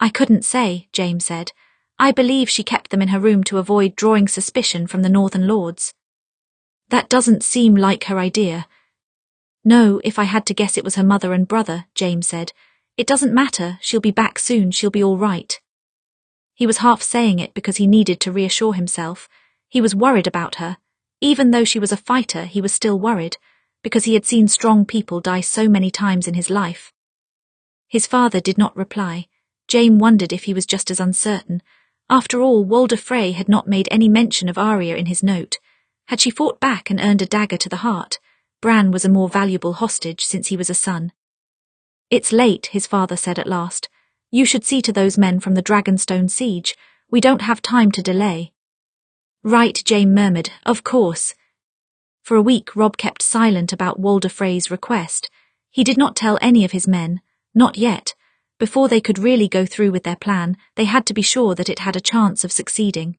I couldn't say, Jaime said. I believe she kept them in her room to avoid drawing suspicion from the Northern Lords. That doesn't seem like her idea. No, if I had to guess it was her mother and brother, Jaime said. It doesn't matter, she'll be back soon, she'll be all right. He was half saying it because he needed to reassure himself. He was worried about her. Even though she was a fighter, he was still worried, because he had seen strong people die so many times in his life. His father did not reply. Jaime wondered if he was just as uncertain. After all, Walder Frey had not made any mention of Arya in his note. Had she fought back and earned a dagger to the heart, Bran was a more valuable hostage since he was a son. "It's late," his father said at last. "You should see to those men from the Dragonstone siege. We don't have time to delay." "Right," Jaime murmured, "of course." For a week Robb kept silent about Walder Frey's request. He did not tell any of his men, not yet. Before they could really go through with their plan, they had to be sure that it had a chance of succeeding.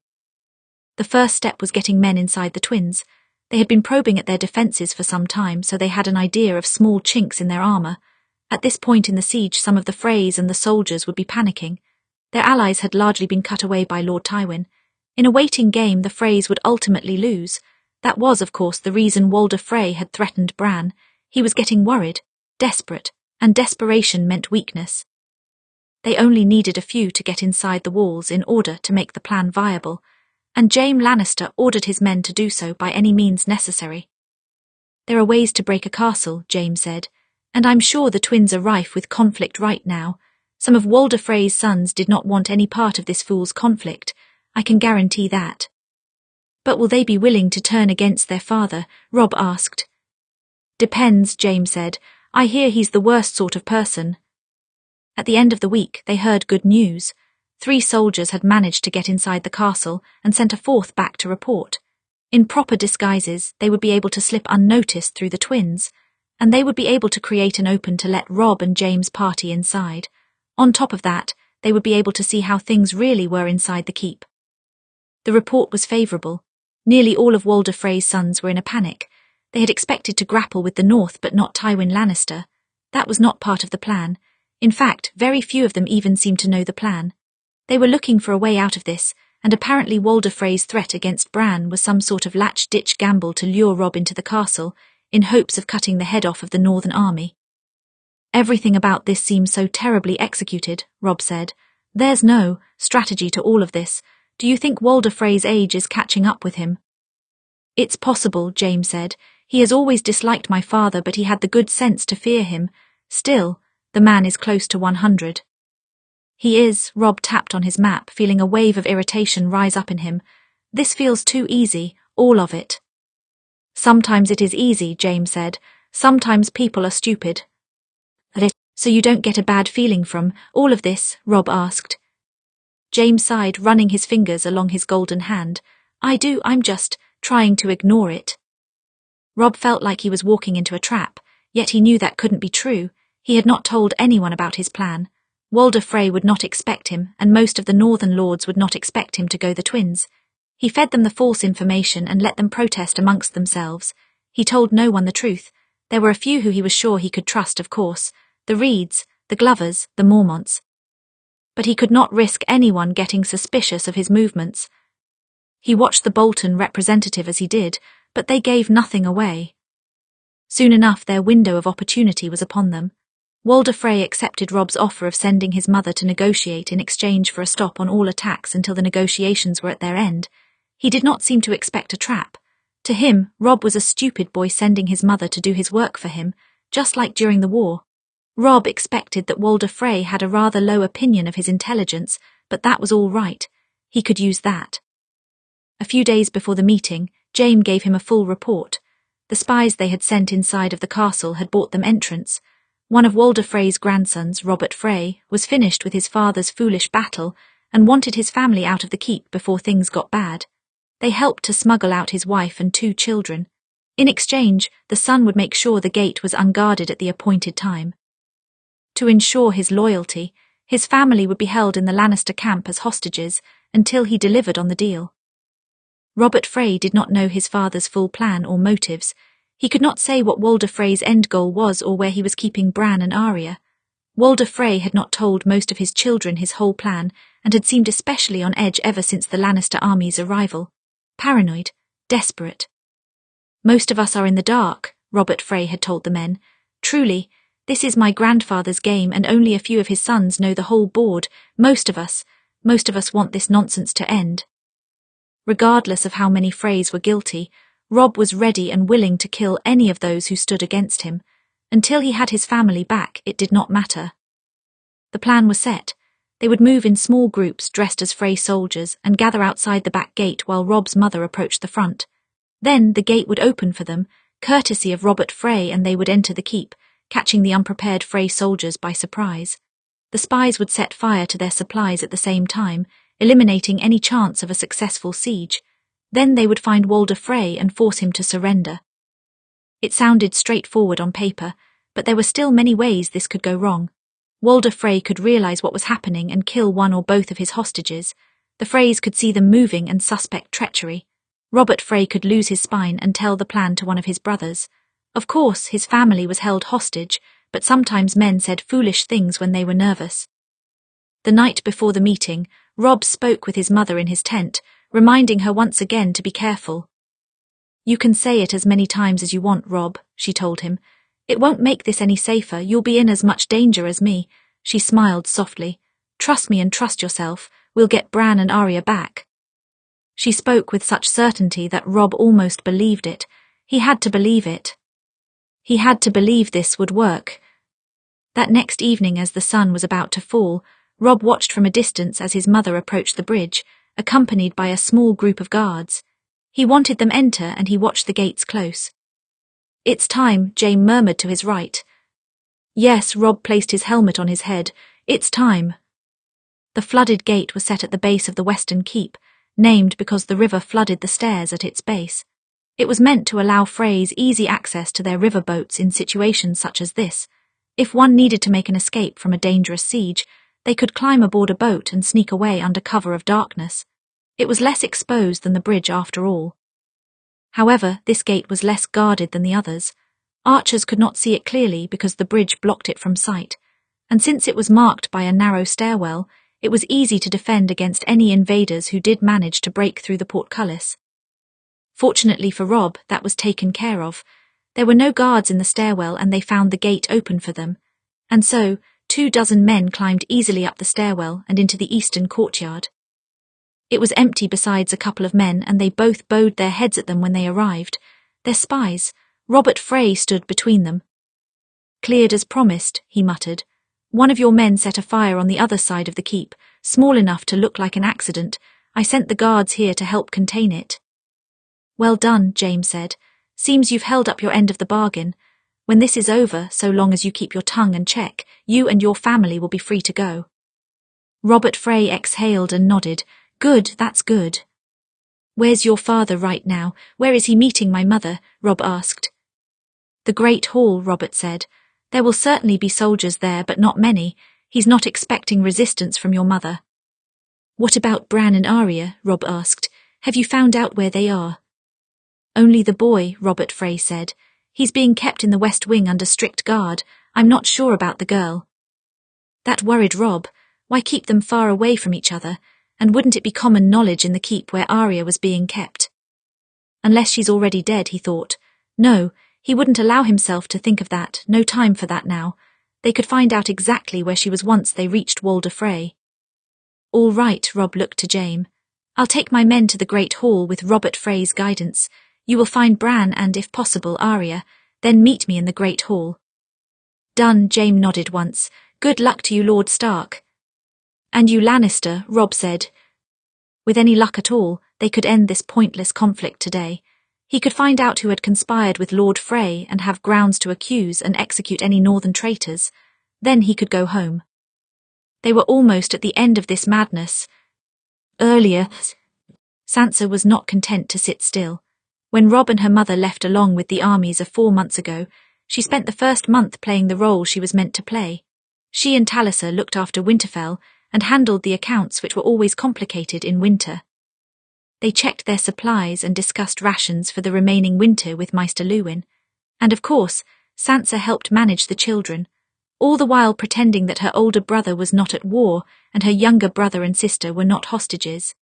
The first step was getting men inside the twins. They had been probing at their defences for some time, so they had an idea of small chinks in their armour. At this point in the siege, some of the Freys and the soldiers would be panicking. Their allies had largely been cut away by Lord Tywin. In a waiting game, the Freys would ultimately lose. That was, of course, the reason Walder Frey had threatened Bran. He was getting worried, desperate, and desperation meant weakness. They only needed a few to get inside the walls in order to make the plan viable, and Jaime Lannister ordered his men to do so by any means necessary. "There are ways to break a castle," Jaime said, "and I'm sure the twins are rife with conflict right now. Some of Walder Frey's sons did not want any part of this fool's conflict. I can guarantee that." "But will they be willing to turn against their father?" Robb asked. "Depends," Jaime said. "I hear he's the worst sort of person." At the end of the week, they heard good news. 3 soldiers had managed to get inside the castle and sent a 4th back to report. In proper disguises, they would be able to slip unnoticed through the twins, and they would be able to create an open to let Robb and Jaime's party inside. On top of that, they would be able to see how things really were inside the keep. The report was favourable. Nearly all of Walder Frey's sons were in a panic. They had expected to grapple with the North but not Tywin Lannister. That was not part of the plan. In fact, very few of them even seemed to know the plan. They were looking for a way out of this, and apparently Walder Frey's threat against Bran was some sort of latch-ditch gamble to lure Robb into the castle, in hopes of cutting the head off of the Northern army. "Everything about this seems so terribly executed," Robb said. "There's no strategy to all of this. Do you think Walder Frey's age is catching up with him?" "It's possible," Jaime said. "He has always disliked my father, but he had the good sense to fear him. Still, the man is close to 100. "He is," Robb tapped on his map, feeling a wave of irritation rise up in him. "This feels too easy, all of it." "Sometimes it is easy," Jaime said. "Sometimes people are stupid." "So you don't get a bad feeling from all of this?" Robb asked. Jaime sighed, running his fingers along his golden hand. "I do, I'm just trying to ignore it." Robb felt like he was walking into a trap, yet he knew that couldn't be true. He had not told anyone about his plan. Walder Frey would not expect him, and most of the Northern lords would not expect him to go the twins. He fed them the false information and let them protest amongst themselves. He told no one the truth. There were a few who he was sure he could trust, of course. The Reeds, the Glovers, the Mormonts. But he could not risk anyone getting suspicious of his movements. He watched the Bolton representative as he did, but they gave nothing away. Soon enough their window of opportunity was upon them. Walder Frey accepted Robb's offer of sending his mother to negotiate in exchange for a stop on all attacks until the negotiations were at their end. He did not seem to expect a trap. To him, Robb was a stupid boy sending his mother to do his work for him, just like during the war. Robb expected that Walder Frey had a rather low opinion of his intelligence, but that was all right. He could use that. A few days before the meeting, Jaime gave him a full report. The spies they had sent inside of the castle had bought them entrance. One of Walder Frey's grandsons, Robert Frey, was finished with his father's foolish battle and wanted his family out of the keep before things got bad. They helped to smuggle out his wife and 2 children. In exchange, the son would make sure the gate was unguarded at the appointed time. To ensure his loyalty, his family would be held in the Lannister camp as hostages until he delivered on the deal. Robert Frey did not know his father's full plan or motives. He could not say what Walder Frey's end goal was or where he was keeping Bran and Arya. Walder Frey had not told most of his children his whole plan and had seemed especially on edge ever since the Lannister army's arrival. Paranoid, desperate. "Most of us are in the dark," Robert Frey had told the men. "Truly, this is my grandfather's game and only a few of his sons know the whole board. Most of us want this nonsense to end." Regardless of how many Freys were guilty, Robb was ready and willing to kill any of those who stood against him. Until he had his family back, it did not matter. The plan was set. They would move in small groups dressed as Frey soldiers and gather outside the back gate while Robb's mother approached the front. Then the gate would open for them, courtesy of Robert Frey, and they would enter the keep, catching the unprepared Frey soldiers by surprise. The spies would set fire to their supplies at the same time, eliminating any chance of a successful siege. Then they would find Walder Frey and force him to surrender. It sounded straightforward on paper, but there were still many ways this could go wrong. Walder Frey could realize what was happening and kill one or both of his hostages. The Freys could see them moving and suspect treachery. Robert Frey could lose his spine and tell the plan to one of his brothers. Of course, his family was held hostage, but sometimes men said foolish things when they were nervous. The night before the meeting, Robb spoke with his mother in his tent, reminding her once again to be careful. "You can say it as many times as you want, Robb," she told him. "It won't make this any safer. You'll be in as much danger as me." She smiled softly. "Trust me and trust yourself. We'll get Bran and Arya back." She spoke with such certainty that Robb almost believed it. He had to believe it. He had to believe this would work. That next evening, as the sun was about to fall, Robb watched from a distance as his mother approached the bridge, accompanied by a small group of guards. He wanted them enter, and he watched the gates close. "It's time," Jaime murmured to his right. "Yes," Robb placed his helmet on his head. "It's time." The flooded gate was set at the base of the western keep, named because the river flooded the stairs at its base. It was meant to allow Freys easy access to their river boats in situations such as this. If one needed to make an escape from a dangerous siege, they could climb aboard a boat and sneak away under cover of darkness. It was less exposed than the bridge after all. However, this gate was less guarded than the others. Archers could not see it clearly because the bridge blocked it from sight, and since it was marked by a narrow stairwell, it was easy to defend against any invaders who did manage to break through the portcullis. Fortunately for Robb, that was taken care of. There were no guards in the stairwell, and they found the gate open for them. And so, 24 men climbed easily up the stairwell and into the eastern courtyard. It was empty besides a couple of men, and they both bowed their heads at them when they arrived. Their spies. Robert Frey stood between them. "Cleared as promised," he muttered. "One of your men set a fire on the other side of the keep, small enough to look like an accident. I sent the guards here to help contain it." "Well done," Jaime said. "Seems you've held up your end of the bargain. When this is over, so long as you keep your tongue in check, you and your family will be free to go." Robert Frey exhaled and nodded. "Good, that's good." "Where's your father right now? Where is he meeting my mother?" Robb asked. "The Great Hall," Robert said. "There will certainly be soldiers there, but not many. He's not expecting resistance from your mother." "What about Bran and Arya?" Robb asked. "Have you found out where they are?" "Only the boy," Robert Frey said. "He's being kept in the West Wing under strict guard. I'm not sure about the girl." That worried Robb. Why keep them far away from each other? And wouldn't it be common knowledge in the keep where Arya was being kept? Unless she's already dead, he thought. No, he wouldn't allow himself to think of that. No time for that now. They could find out exactly where she was once they reached Walder Frey. "All right," Robb looked to Jaime. "I'll take my men to the Great Hall with Robert Frey's guidance. You will find Bran and, if possible, Arya. Then meet me in the Great Hall." "Done," Jaime nodded once. "Good luck to you, Lord Stark." "And you, Lannister," Robb said. With any luck at all, they could end this pointless conflict today. He could find out who had conspired with Lord Frey and have grounds to accuse and execute any northern traitors. Then he could go home. They were almost at the end of this madness. Earlier, Sansa was not content to sit still. When Robb and her mother left along with the armies of 4 months ago, she spent the first month playing the role she was meant to play. She and Talisa looked after Winterfell and handled the accounts, which were always complicated in winter. They checked their supplies and discussed rations for the remaining winter with Maester Luwin. And of course, Sansa helped manage the children, all the while pretending that her older brother was not at war and her younger brother and sister were not hostages.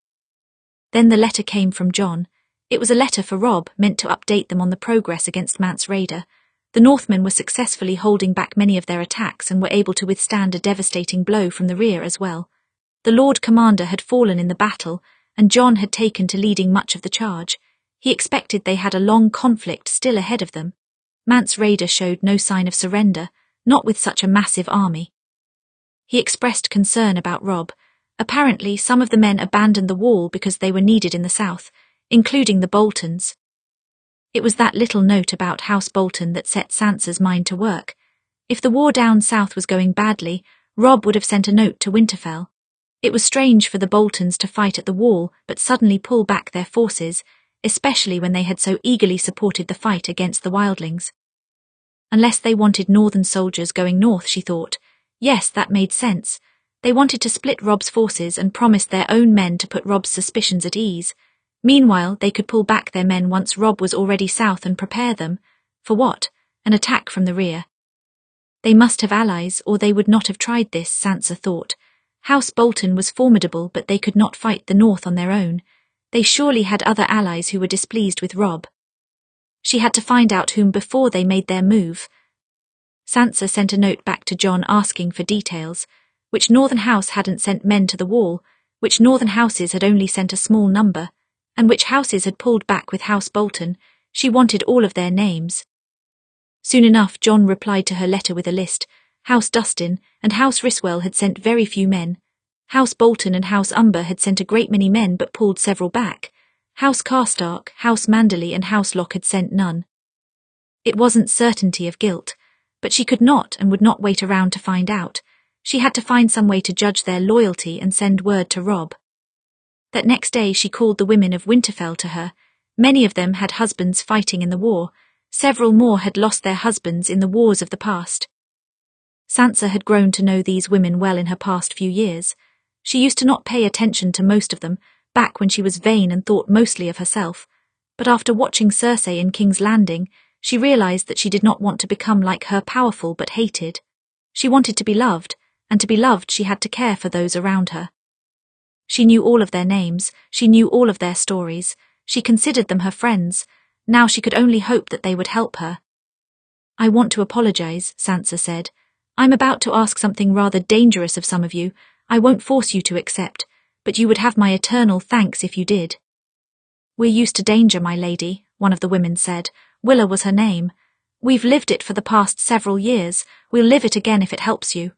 Then the letter came from Jon. It was a letter for Robb, meant to update them on the progress against Mance Rayder. The Northmen were successfully holding back many of their attacks and were able to withstand a devastating blow from the rear as well. The Lord Commander had fallen in the battle, and Jon had taken to leading much of the charge. He expected they had a long conflict still ahead of them. Mance Rayder showed no sign of surrender, not with such a massive army. He expressed concern about Robb. Apparently, some of the men abandoned the wall because they were needed in the south, including the Boltons. It was that little note about House Bolton that set Sansa's mind to work. If the war down south was going badly, Robb would have sent a note to Winterfell. It was strange for the Boltons to fight at the wall but suddenly pull back their forces, especially when they had so eagerly supported the fight against the wildlings. Unless they wanted northern soldiers going north, she thought. Yes, that made sense. They wanted to split Robb's forces and promised their own men to put Robb's suspicions at ease. Meanwhile, they could pull back their men once Robb was already south and prepare them. For what? An attack from the rear. They must have allies, or they would not have tried this, Sansa thought. House Bolton was formidable, but they could not fight the north on their own. They surely had other allies who were displeased with Robb. She had to find out whom before they made their move. Sansa sent a note back to Jon asking for details. Which northern house hadn't sent men to the wall, which northern houses had only sent a small number, and which houses had pulled back with House Bolton. She wanted all of their names. Soon enough, Jon replied to her letter with a list. House Dustin and House Ryswell had sent very few men. House Bolton and House Umber had sent a great many men but pulled several back. House Karstark, House Manderley and House Locke had sent none. It wasn't certainty of guilt, but she could not and would not wait around to find out. She had to find some way to judge their loyalty and send word to Robb. That next day she called the women of Winterfell to her. Many of them had husbands fighting in the war. Several more had lost their husbands in the wars of the past. Sansa had grown to know these women well in her past few years. She used to not pay attention to most of them, back when she was vain and thought mostly of herself. But after watching Cersei in King's Landing, she realized that she did not want to become like her, powerful but hated. She wanted to be loved, and to be loved she had to care for those around her. She knew all of their names, she knew all of their stories, she considered them her friends. Now she could only hope that they would help her. "I want to apologize," Sansa said. "I'm about to ask something rather dangerous of some of you. I won't force you to accept, but you would have my eternal thanks if you did." "We're used to danger, my lady," one of the women said. Willa was her name. "We've lived it for the past several years. We'll live it again if it helps you."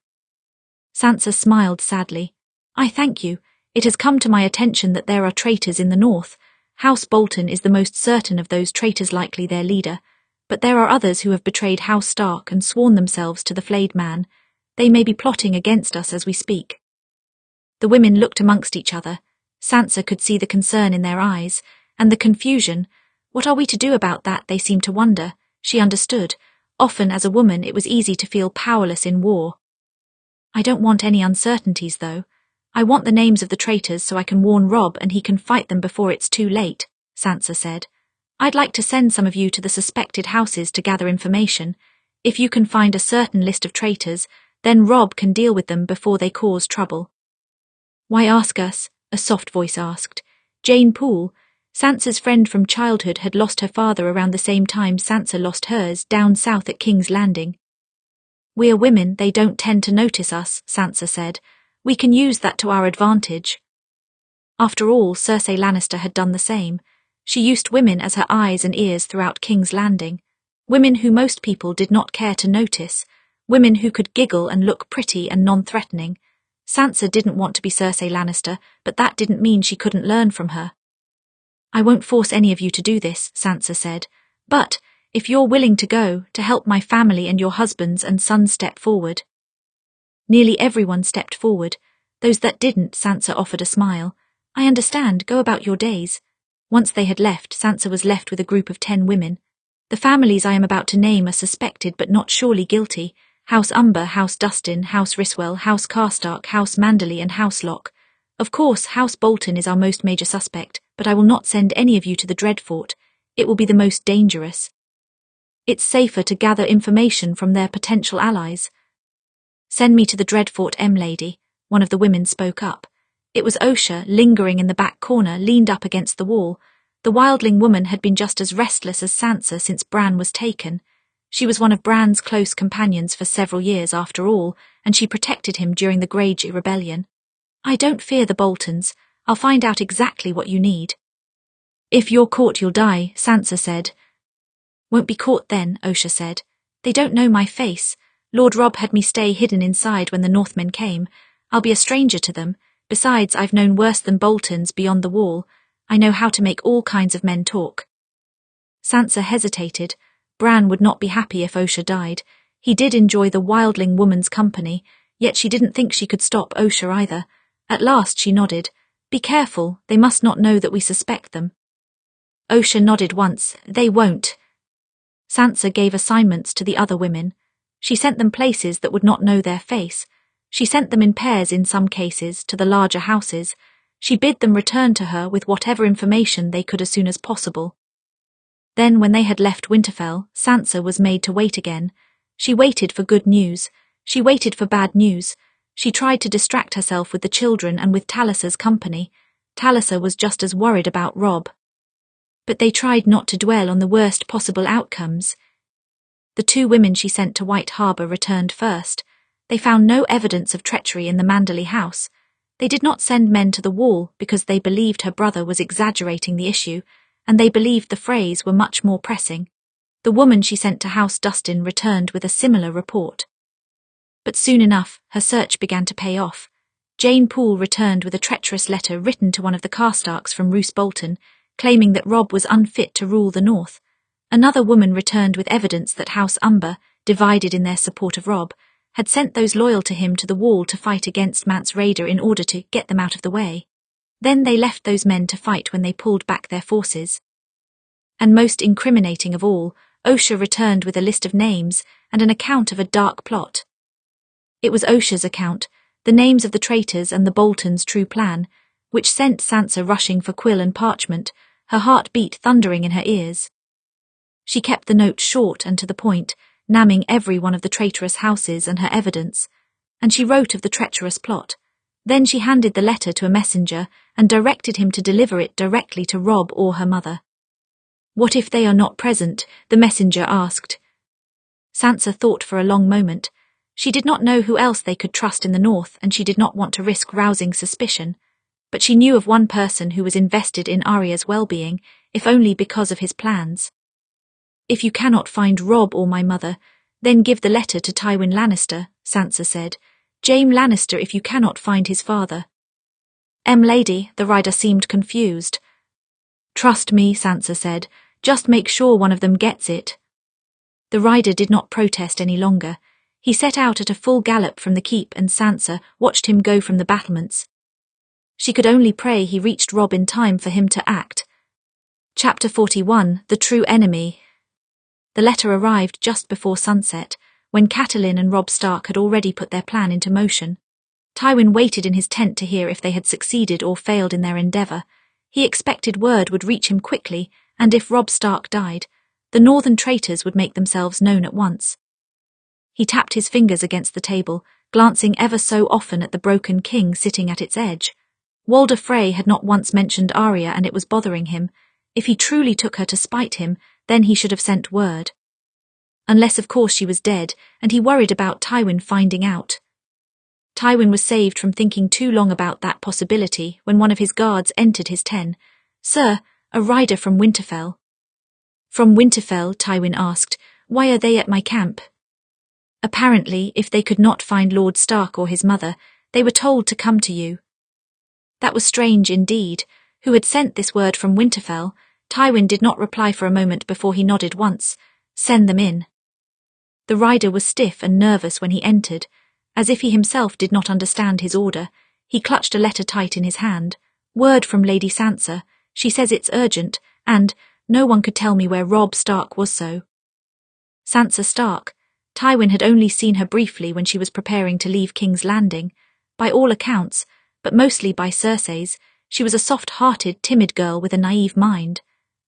Sansa smiled sadly. "I thank you. It has come to my attention that there are traitors in the north. House Bolton is the most certain of those traitors, likely their leader. But there are others who have betrayed House Stark and sworn themselves to the flayed man. They may be plotting against us as we speak." The women looked amongst each other. Sansa could see the concern in their eyes, and the confusion. What are we to do about that, they seemed to wonder. She understood. Often as a woman it was easy to feel powerless in war. "I don't want any uncertainties, though. I want the names of the traitors so I can warn Robb and he can fight them before it's too late," Sansa said. "I'd like to send some of you to the suspected houses to gather information. If you can find a certain list of traitors, then Robb can deal with them before they cause trouble." "Why ask us?" a soft voice asked. Jane Poole, Sansa's friend from childhood, had lost her father around the same time Sansa lost hers, down south at King's Landing. "We're women, they don't tend to notice us," Sansa said. "We can use that to our advantage." After all, Cersei Lannister had done the same. She used women as her eyes and ears throughout King's Landing. Women who most people did not care to notice. Women who could giggle and look pretty and non-threatening. Sansa didn't want to be Cersei Lannister, but that didn't mean she couldn't learn from her. "I won't force any of you to do this," Sansa said. "But if you're willing to go, to help my family and your husbands and sons step forward." Nearly everyone stepped forward. Those that didn't, Sansa offered a smile. "I understand, go about your days." Once they had left, Sansa was left with a group of 10 women. "The families I am about to name are suspected but not surely guilty. House Umber, House Dustin, House Ryswell, House Karstark, House Manderley and House Locke. Of course, House Bolton is our most major suspect, but I will not send any of you to the Dreadfort. It will be the most dangerous. It's safer to gather information from their potential allies." "Send me to the Dreadfort, lady," one of the women spoke up. It was Osha, lingering in the back corner, leaned up against the wall. The wildling woman had been just as restless as Sansa since Bran was taken. She was one of Bran's close companions for several years after all, and she protected him during the Greyjoy rebellion. "I don't fear the Boltons. I'll find out exactly what you need." If you're caught, you'll die, Sansa said. Won't be caught then, Osha said. They don't know my face. Lord Robb had me stay hidden inside when the Northmen came. I'll be a stranger to them. Besides, I've known worse than Boltons beyond the wall. I know how to make all kinds of men talk. Sansa hesitated. Bran would not be happy if Osha died. He did enjoy the wildling woman's company, yet she didn't think she could stop Osha either. At last she nodded. Be careful, they must not know that we suspect them. Osha nodded once. They won't. Sansa gave assignments to the other women. She sent them places that would not know their face. She sent them in pairs in some cases to the larger houses. She bid them return to her with whatever information they could as soon as possible. Then when they had left Winterfell, Sansa was made to wait again. She waited for good news. She waited for bad news. She tried to distract herself with the children and with Tallisa's company. Tallisa was just as worried about Robb. But they tried not to dwell on the worst possible outcomes. The 2 women she sent to White Harbour returned first. They found no evidence of treachery in the Manderley house. They did not send men to the wall because they believed her brother was exaggerating the issue, and they believed the Freys were much more pressing. The woman she sent to House Dustin returned with a similar report. But soon enough, her search began to pay off. Jane Poole returned with a treacherous letter written to one of the Karstarks from Roose Bolton, claiming that Robb was unfit to rule the North. Another woman returned with evidence that House Umber, divided in their support of Robb, had sent those loyal to him to the wall to fight against Mance Rayder in order to get them out of the way. Then they left those men to fight when they pulled back their forces. And most incriminating of all, Osha returned with a list of names and an account of a dark plot. It was Osha's account, the names of the traitors and the Boltons' true plan, which sent Sansa rushing for quill and parchment, her heart beat thundering in her ears. She kept the note short and to the point, naming every one of the traitorous houses and her evidence, and she wrote of the treacherous plot. Then she handed the letter to a messenger and directed him to deliver it directly to Robb or her mother. What if they are not present? The messenger asked. Sansa thought for a long moment. She did not know who else they could trust in the North, and she did not want to risk rousing suspicion. But she knew of one person who was invested in Arya's well-being, if only because of his plans. If you cannot find Robb or my mother, then give the letter to Tywin Lannister, Sansa said. Jaime Lannister if you cannot find his father. Lady, the rider seemed confused. Trust me, Sansa said. Just make sure one of them gets it. The rider did not protest any longer. He set out at a full gallop from the keep and Sansa watched him go from the battlements. She could only pray he reached Robb in time for him to act. Chapter 41, The True Enemy. The letter arrived just before sunset, when Catelyn and Robb Stark had already put their plan into motion. Tywin waited in his tent to hear if they had succeeded or failed in their endeavour. He expected word would reach him quickly, and if Robb Stark died, the northern traitors would make themselves known at once. He tapped his fingers against the table, glancing ever so often at the broken king sitting at its edge. Walder Frey had not once mentioned Arya, and it was bothering him. If he truly took her to spite him, then he should have sent word. Unless of course she was dead, and he worried about Tywin finding out. Tywin was saved from thinking too long about that possibility when one of his guards entered his tent. Sir, a rider from Winterfell. From Winterfell, Tywin asked. Why are they at my camp? Apparently, if they could not find Lord Stark or his mother, they were told to come to you. That was strange indeed. Who had sent this word from Winterfell? Tywin did not reply for a moment before he nodded once. Send them in. The rider was stiff and nervous when he entered. As if he himself did not understand his order, he clutched a letter tight in his hand. Word from Lady Sansa. She says it's urgent, and no one could tell me where Robb Stark was so. Sansa Stark. Tywin had only seen her briefly when she was preparing to leave King's Landing. By all accounts, but mostly by Cersei's, she was a soft-hearted, timid girl with a naive mind.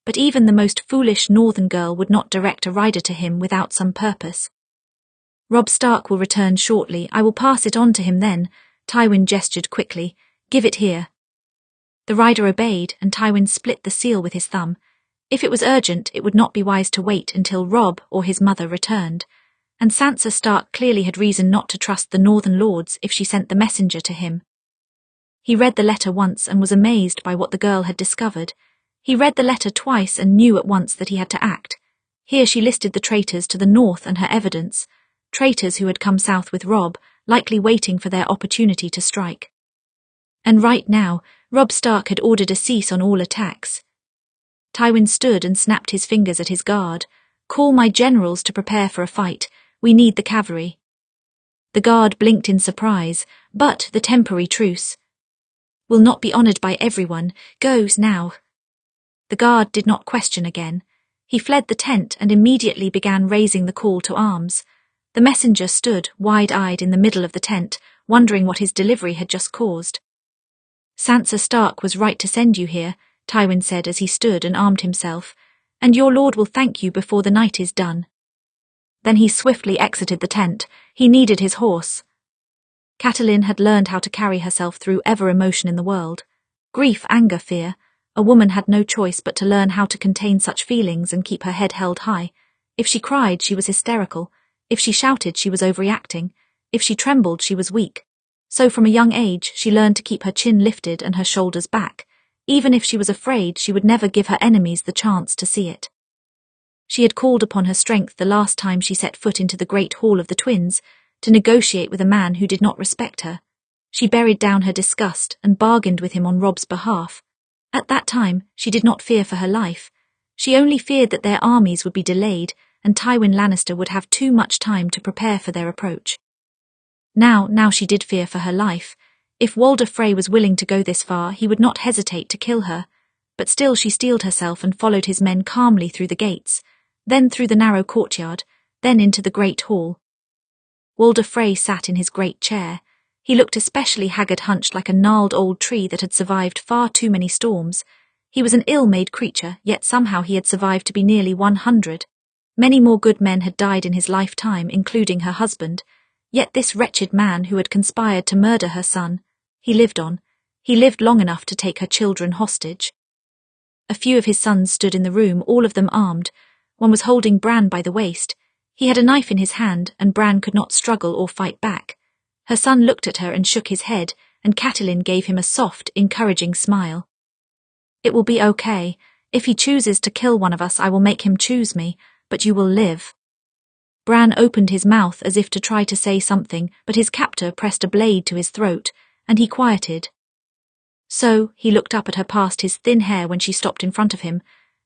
But even the most foolish northern girl would not direct a rider to him without some purpose. Robb Stark will return shortly. I will pass it on to him then. Tywin gestured quickly. Give it here. The rider obeyed, and Tywin split the seal with his thumb. If it was urgent, it would not be wise to wait until Robb or his mother returned. And Sansa Stark clearly had reason not to trust the northern lords if she sent the messenger to him. He read the letter once and was amazed by what the girl had discovered. He read the letter twice and knew at once that he had to act. Here she listed the traitors to the north and her evidence. Traitors who had come south with Robb, likely waiting for their opportunity to strike. And right now, Robb Stark had ordered a cease on all attacks. Tywin stood and snapped his fingers at his guard. "Call my generals to prepare for a fight. We need the cavalry." The guard blinked in surprise, but the temporary truce will not be honoured by everyone. Goes now. The guard did not question again. He fled the tent and immediately began raising the call to arms. The messenger stood, wide-eyed in the middle of the tent, wondering what his delivery had just caused. "Sansa Stark was right to send you here," Tywin said as he stood and armed himself, "and your lord will thank you before the night is done." Then he swiftly exited the tent. He needed his horse. Catelyn had learned how to carry herself through every emotion in the world. Grief, anger, fear. A woman had no choice but to learn how to contain such feelings and keep her head held high. If she cried, she was hysterical. If she shouted, she was overreacting. If she trembled, she was weak. So from a young age, she learned to keep her chin lifted and her shoulders back. Even if she was afraid, she would never give her enemies the chance to see it. She had called upon her strength the last time she set foot into the great hall of the twins, to negotiate with a man who did not respect her. She buried down her disgust and bargained with him on Robb's behalf. At that time, she did not fear for her life. She only feared that their armies would be delayed and Tywin Lannister would have too much time to prepare for their approach. Now she did fear for her life. If Walder Frey was willing to go this far, he would not hesitate to kill her. But still she steeled herself and followed his men calmly through the gates, then through the narrow courtyard, then into the great hall. Walder Frey sat in his great chair. He looked especially haggard, hunched like a gnarled old tree that had survived far too many storms. He was an ill-made creature, yet somehow he had survived to be nearly 100. Many more good men had died in his lifetime, including her husband. Yet this wretched man who had conspired to murder her son, he lived on. He lived long enough to take her children hostage. A few of his sons stood in the room, all of them armed. One was holding Bran by the waist. He had a knife in his hand, and Bran could not struggle or fight back. Her son looked at her and shook his head, and Catelyn gave him a soft, encouraging smile. "It will be okay. If he chooses to kill one of us, I will make him choose me, but you will live." Bran opened his mouth as if to try to say something, but his captor pressed a blade to his throat, and he quieted. So, he looked up at her past his thin hair when she stopped in front of him.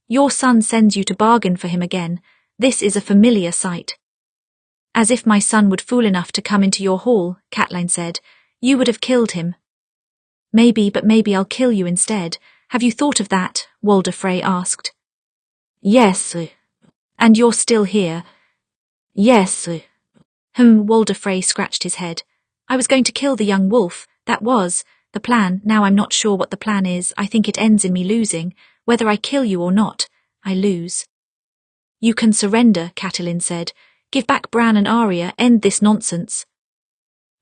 "Your son sends you to bargain for him again. This is a familiar sight." "As if my son would fool enough to come into your hall," Catelyn said. "You would have killed him." "Maybe, but maybe I'll kill you instead. Have you thought of that?" Walder Frey asked. "Yes." "And you're still here?" "Yes." Walder Frey scratched his head. "I was going to kill the young wolf. That was the plan. Now I'm not sure what the plan is. I think it ends in me losing. Whether I kill you or not, I lose." "You can surrender," Catelyn said. "Give back Bran and Arya, end this nonsense."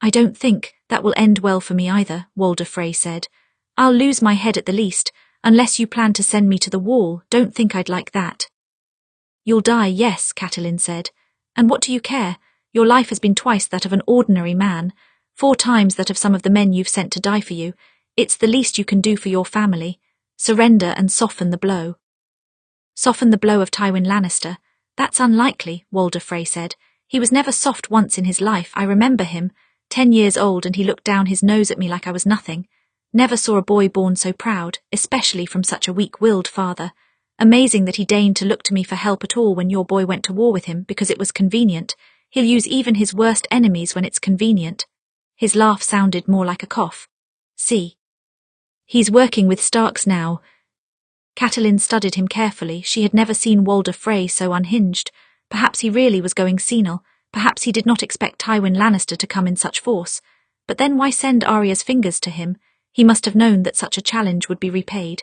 "I don't think that will end well for me either," Walder Frey said. "I'll lose my head at the least. Unless you plan to send me to the wall, don't think I'd like that." "You'll die, yes," Catelyn said. "And what do you care? Your life has been twice that of an ordinary man, 4 times that of some of the men you've sent to die for you. It's the least you can do for your family. Surrender and soften the blow." "Soften the blow of Tywin Lannister? That's unlikely," Walder Frey said. "He was never soft once in his life. I remember him, 10 years old, and he looked down his nose at me like I was nothing. Never saw a boy born so proud, especially from such a weak-willed father. Amazing that he deigned to look to me for help at all when your boy went to war with him because it was convenient. He'll use even his worst enemies when it's convenient." His laugh sounded more like a cough. "See. He's working with Starks now." Catelyn studied him carefully. She had never seen Walder Frey so unhinged. Perhaps he really was going senile. Perhaps he did not expect Tywin Lannister to come in such force. But then why send Arya's fingers to him? He must have known that such a challenge would be repaid.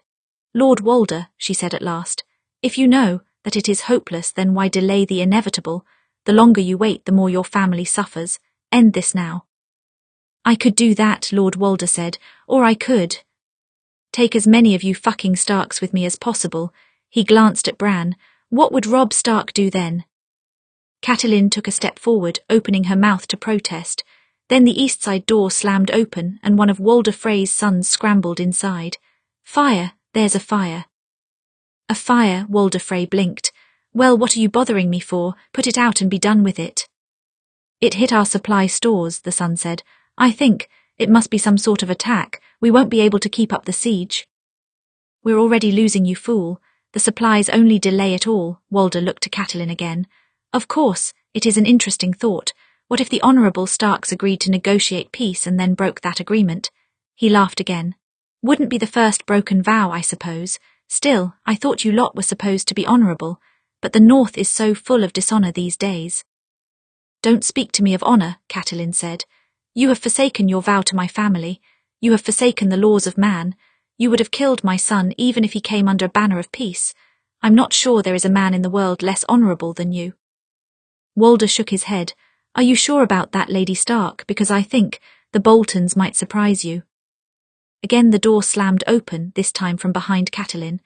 "Lord Walder," she said at last, "if you know that it is hopeless, then why delay the inevitable? The longer you wait, the more your family suffers. End this now." "I could do that," Lord Walder said, "or I could take as many of you fucking Starks with me as possible." He glanced at Bran. "What would Robb Stark do then?" Catelyn took a step forward, opening her mouth to protest. Then the east side door slammed open, and one of Walder Frey's sons scrambled inside. "Fire! There's a fire." A fire, Walder Frey blinked. Well, what are you bothering me for? Put it out and be done with it. It hit our supply stores, the son said. I think it must be some sort of attack. We won't be able to keep up the siege. We're already losing, you fool. The supplies only delay it all. Walder looked to Catelyn again. Of course, it is an interesting thought. What if the Honourable Starks agreed to negotiate peace and then broke that agreement? He laughed again. Wouldn't be the first broken vow, I suppose. Still, I thought you lot were supposed to be honourable, but the North is so full of dishonour these days. Don't speak to me of honour, Catelyn said. You have forsaken your vow to my family. You have forsaken the laws of man. You would have killed my son even if he came under a banner of peace. I'm not sure there is a man in the world less honourable than you. Walder shook his head. Are you sure about that, Lady Stark? Because I think the Boltons might surprise you. Again the door slammed open, this time from behind Catelyn.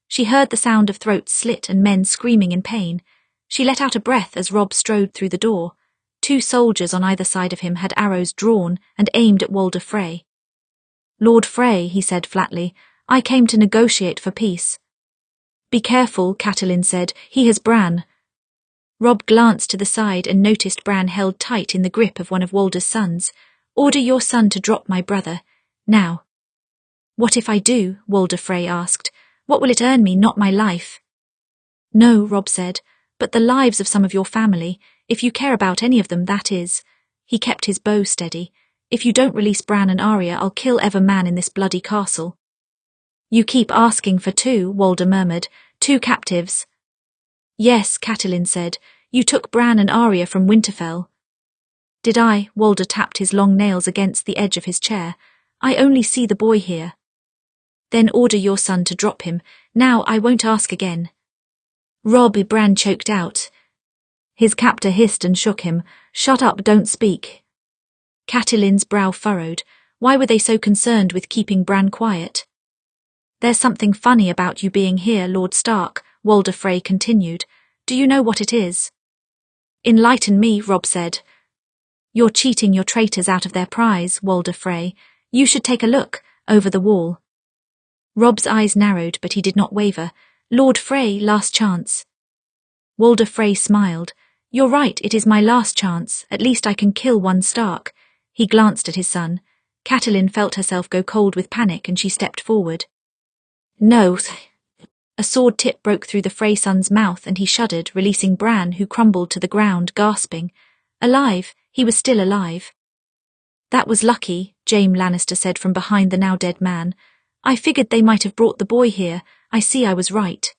She heard the sound of throats slit and men screaming in pain. She let out a breath as Robb strode through the door. 2 soldiers on either side of him had arrows drawn and aimed at Walder Frey. Lord Frey, he said flatly, I came to negotiate for peace. Be careful, Catelyn said. He has Bran. Robb glanced to the side and noticed Bran held tight in the grip of one of Walder's sons. Order your son to drop my brother. Now. What if I do? Walder Frey asked. What will it earn me, not my life? No, Robb said, but the lives of some of your family, if you care about any of them, that is. He kept his bow steady. If you don't release Bran and Arya, I'll kill every man in this bloody castle. You keep asking for 2, Walder murmured. 2 captives. Yes, Catelyn said. You took Bran and Arya from Winterfell. Did I? Walder tapped his long nails against the edge of his chair. I only see the boy here. Then order your son to drop him. Now I won't ask again. Robb, Bran choked out. His captor hissed and shook him. Shut up, don't speak. Catelyn's brow furrowed. Why were they so concerned with keeping Bran quiet? There's something funny about you being here, Lord Stark, Walder Frey continued. Do you know what it is? Enlighten me, Robb said. You're cheating your traitors out of their prize, Walder Frey. You should take a look, over the wall. Robb's eyes narrowed, but he did not waver. Lord Frey, last chance. Walder Frey smiled. You're right, it is my last chance. At least I can kill one Stark. He glanced at his son. Catelyn felt herself go cold with panic and she stepped forward. No. A sword tip broke through the Frey son's mouth and he shuddered, releasing Bran, who crumbled to the ground, gasping. Alive. He was still alive. That was lucky, Jaime Lannister said from behind the now dead man. I figured they might have brought the boy here. I see I was right.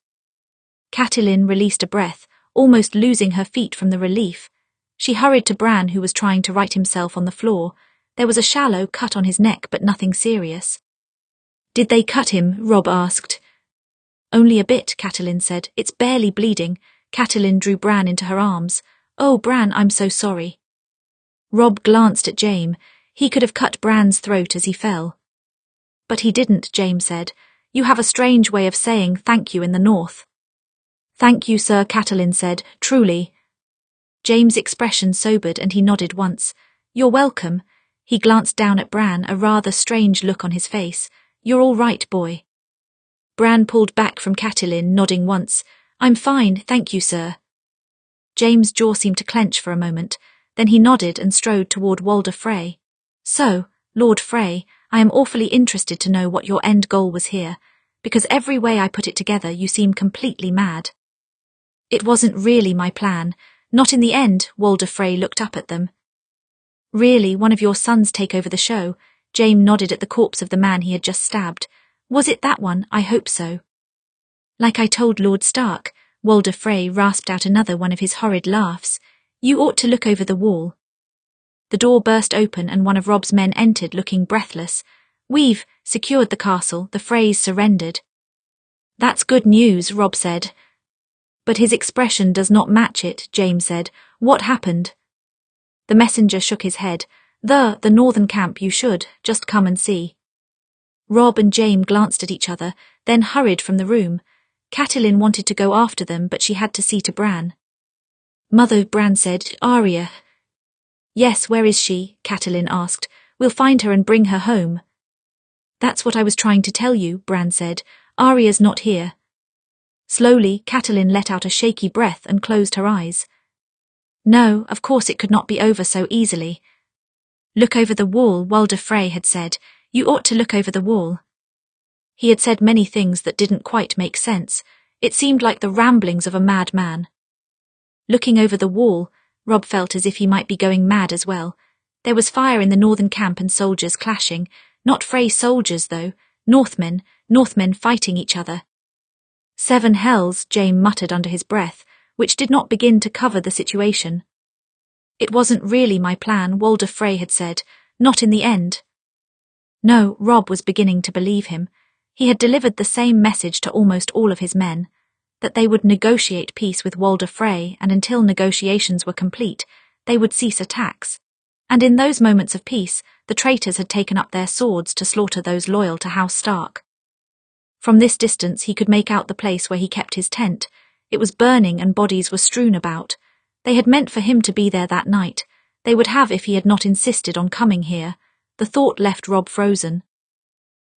Catelyn released a breath, almost losing her feet from the relief. She hurried to Bran, who was trying to right himself on the floor. There was a shallow cut on his neck, but nothing serious. Did they cut him? Robb asked. Only a bit, Catelyn said. It's barely bleeding. Catelyn drew Bran into her arms. Oh, Bran, I'm so sorry. Robb glanced at Jaime. He could have cut Bran's throat as he fell. But he didn't, Jaime said. You have a strange way of saying thank you in the North. Thank you, sir, Catelyn said. Truly. Jaime's expression sobered and he nodded once. You're welcome. He glanced down at Bran, a rather strange look on his face. You're all right, boy. Bran pulled back from Catelyn, nodding once. I'm fine, thank you, sir. Jaime's jaw seemed to clench for a moment. Then he nodded and strode toward Walder Frey. So, Lord Frey, I am awfully interested to know what your end goal was here, because every way I put it together you seem completely mad. It wasn't really my plan. Not in the end, Walder Frey looked up at them. Really, one of your sons take over the show? Jaime nodded at the corpse of the man he had just stabbed. Was it that one? I hope so. Like I told Lord Stark, Walder Frey rasped out another one of his horrid laughs. You ought to look over the wall. The door burst open and one of Robb's men entered, looking breathless. We've secured the castle. The Freys surrendered. That's good news, Robb said. But his expression does not match it, Jaime said. What happened? The messenger shook his head. The northern camp, you should. Just come and see. Robb and Jaime glanced at each other, then hurried from the room. Catelyn wanted to go after them, but she had to see to Bran. Mother, Bran said. Arya. Yes, where is she? Catelyn asked. We'll find her and bring her home. That's what I was trying to tell you, Bran said. Arya's not here. Slowly, Catelyn let out a shaky breath and closed her eyes. No, of course it could not be over so easily. Look over the wall, Walder Frey had said. You ought to look over the wall. He had said many things that didn't quite make sense. It seemed like the ramblings of a madman. Looking over the wall, Robb felt as if he might be going mad as well. There was fire in the northern camp and soldiers clashing. Not Frey soldiers, though. Northmen fighting each other. Seven hells, Jaime muttered under his breath, which did not begin to cover the situation. It wasn't really my plan, Walder Frey had said. Not in the end. No, Robb was beginning to believe him. He had delivered the same message to almost all of his men, that they would negotiate peace with Walder Frey, and until negotiations were complete, they would cease attacks. And in those moments of peace, the traitors had taken up their swords to slaughter those loyal to House Stark. From this distance he could make out the place where he kept his tent. It was burning and bodies were strewn about. They had meant for him to be there that night. They would have if he had not insisted on coming here. The thought left Robb frozen.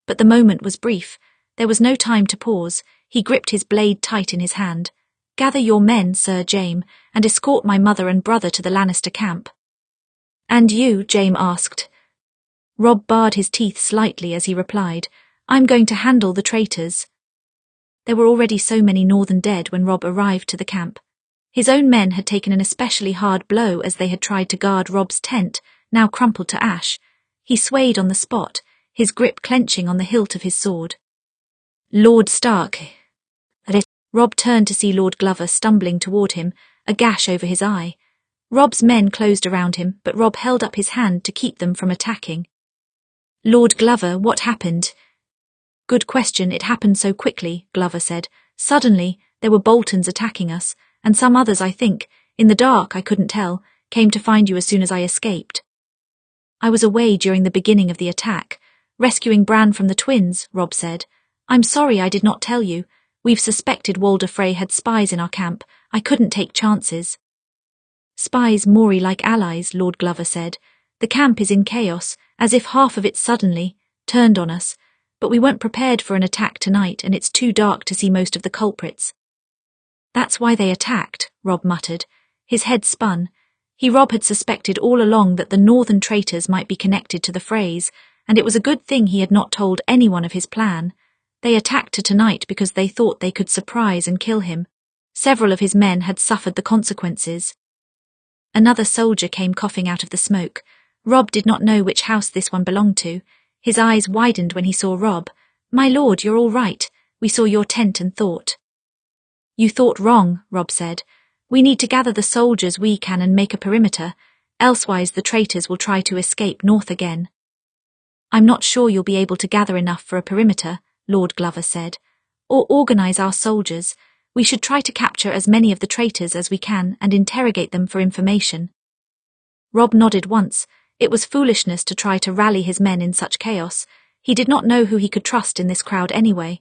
But the moment was brief. There was no time to pause. He gripped his blade tight in his hand. Gather your men, Sir Jaime, and escort my mother and brother to the Lannister camp. And you? Jaime asked. Robb barred his teeth slightly as he replied, I'm going to handle the traitors. There were already so many northern dead when Robb arrived to the camp. His own men had taken an especially hard blow as they had tried to guard Robb's tent, now crumpled to ash. He swayed on the spot, his grip clenching on the hilt of his sword. Lord Stark. Robb turned to see Lord Glover stumbling toward him, a gash over his eye. Robb's men closed around him, but Robb held up his hand to keep them from attacking. Lord Glover, what happened? Good question, it happened so quickly, Glover said. Suddenly, there were Boltons attacking us, and some others, I think. In the dark, I couldn't tell. Came to find you as soon as I escaped. I was away during the beginning of the attack, rescuing Bran from the twins, Robb said. I'm sorry I did not tell you. We've suspected Walder Frey had spies in our camp. I couldn't take chances. Spies Maury like allies, Lord Glover said. The camp is in chaos, as if half of it suddenly turned on us. But we weren't prepared for an attack tonight, and it's too dark to see most of the culprits. That's why they attacked, Robb muttered. His head spun. Robb had suspected all along that the northern traitors might be connected to the Freys, and it was a good thing he had not told anyone of his plan. They attacked tonight because they thought they could surprise and kill him. Several of his men had suffered the consequences. Another soldier came coughing out of the smoke. Robb did not know which house this one belonged to. His eyes widened when he saw Robb. My lord, you're all right. We saw your tent and thought. You thought wrong, Robb said. We need to gather the soldiers we can and make a perimeter, elsewise the traitors will try to escape north again. I'm not sure you'll be able to gather enough for a perimeter, Lord Glover said. Or organize our soldiers. We should try to capture as many of the traitors as we can and interrogate them for information. Robb nodded once. It was foolishness to try to rally his men in such chaos. He did not know who he could trust in this crowd anyway.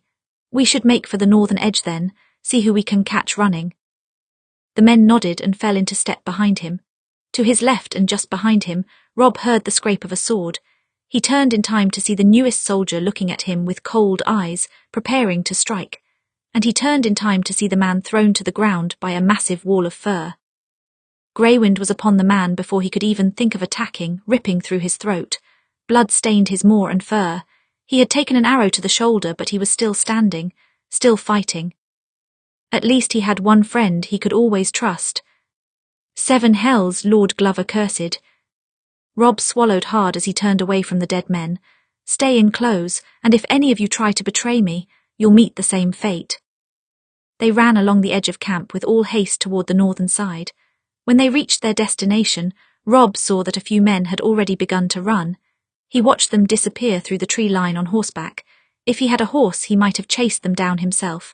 We should make for the northern edge then, see who we can catch running. The men nodded and fell into step behind him. To his left and just behind him, Robb heard the scrape of a sword. He turned in time to see the newest soldier looking at him with cold eyes, preparing to strike. And he turned in time to see the man thrown to the ground by a massive wall of fur. Greywind was upon the man before he could even think of attacking, ripping through his throat. Blood stained his maw and fur. He had taken an arrow to the shoulder, but he was still standing, still fighting. At least he had one friend he could always trust. Seven hells, Lord Glover cursed. Robb swallowed hard as he turned away from the dead men. Stay in close, and if any of you try to betray me, you'll meet the same fate. They ran along the edge of camp with all haste toward the northern side. When they reached their destination, Robb saw that a few men had already begun to run. He watched them disappear through the tree line on horseback. If he had a horse, he might have chased them down himself.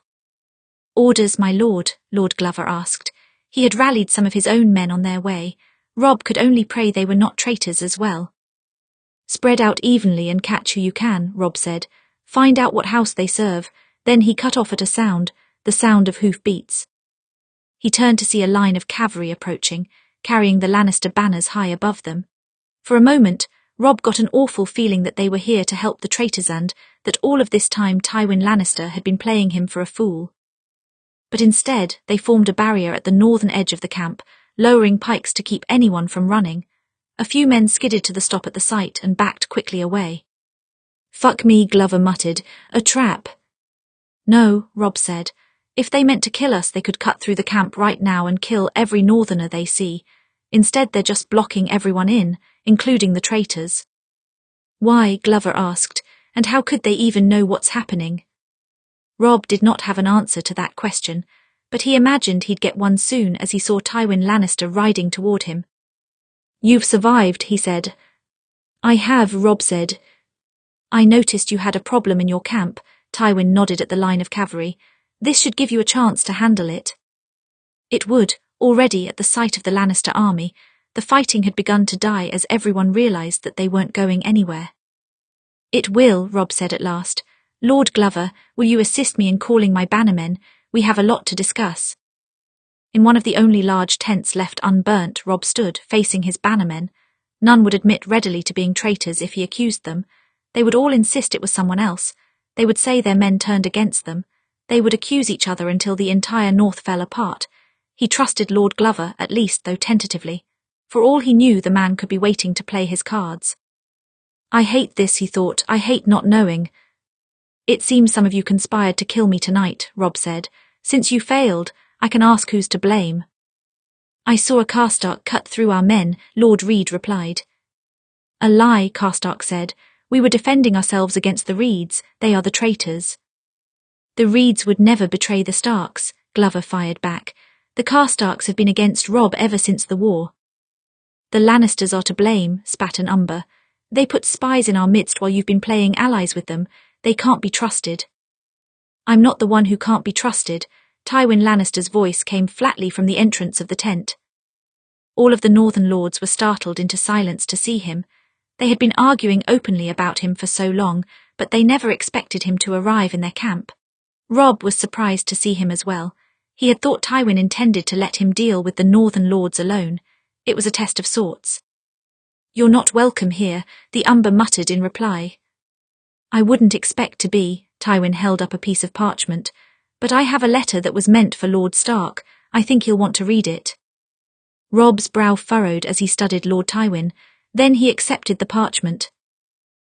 Orders, my lord, Lord Glover asked. He had rallied some of his own men on their way. Robb could only pray they were not traitors as well. Spread out evenly and catch who you can, Robb said. Find out what house they serve. Then he cut off at a sound, the sound of hoof beats. He turned to see a line of cavalry approaching, carrying the Lannister banners high above them. For a moment, Robb got an awful feeling that they were here to help the traitors and that all of this time Tywin Lannister had been playing him for a fool. But instead, they formed a barrier at the northern edge of the camp, lowering pikes to keep anyone from running. A few men skidded to the stop at the sight and backed quickly away. "Fuck me," Glover muttered. "A trap." "No," Robb said. "If they meant to kill us, they could cut through the camp right now and kill every northerner they see. Instead, they're just blocking everyone in, including the traitors." "Why?" Glover asked. "And how could they even know what's happening?" Robb did not have an answer to that question, but he imagined he'd get one soon as he saw Tywin Lannister riding toward him. "You've survived," he said. "I have," Robb said. "I noticed you had a problem in your camp," Tywin nodded at the line of cavalry. "This should give you a chance to handle it." It would. Already at the sight of the Lannister army, the fighting had begun to die as everyone realized that they weren't going anywhere. "It will," Robb said at last. "Lord Glover, will you assist me in calling my bannermen? We have a lot to discuss." In one of the only large tents left unburnt, Robb stood, facing his bannermen. None would admit readily to being traitors if he accused them. They would all insist it was someone else. They would say their men turned against them. They would accuse each other until the entire North fell apart. He trusted Lord Glover, at least, though tentatively. For all he knew, the man could be waiting to play his cards. "I hate this," he thought. "I hate not knowing." "It seems some of you conspired to kill me tonight," Robb said. "Since you failed, I can ask who's to blame." "I saw a Karstark cut through our men," Lord Reed replied. "A lie," Karstark said. "We were defending ourselves against the Reeds. They are the traitors." "The Reeds would never betray the Starks," Glover fired back. "The Karstarks have been against Robb ever since the war." "The Lannisters are to blame," spat an Umber. "They put spies in our midst while you've been playing allies with them. They can't be trusted." "I'm not the one who can't be trusted." Tywin Lannister's voice came flatly from the entrance of the tent. All of the Northern Lords were startled into silence to see him. They had been arguing openly about him for so long, but they never expected him to arrive in their camp. Robb was surprised to see him as well. He had thought Tywin intended to let him deal with the Northern Lords alone. It was a test of sorts. "You're not welcome here," the Umber muttered in reply. "I wouldn't expect to be," Tywin held up a piece of parchment. "But I have a letter that was meant for Lord Stark. I think he'll want to read it." Robb's brow furrowed as he studied Lord Tywin. Then he accepted the parchment.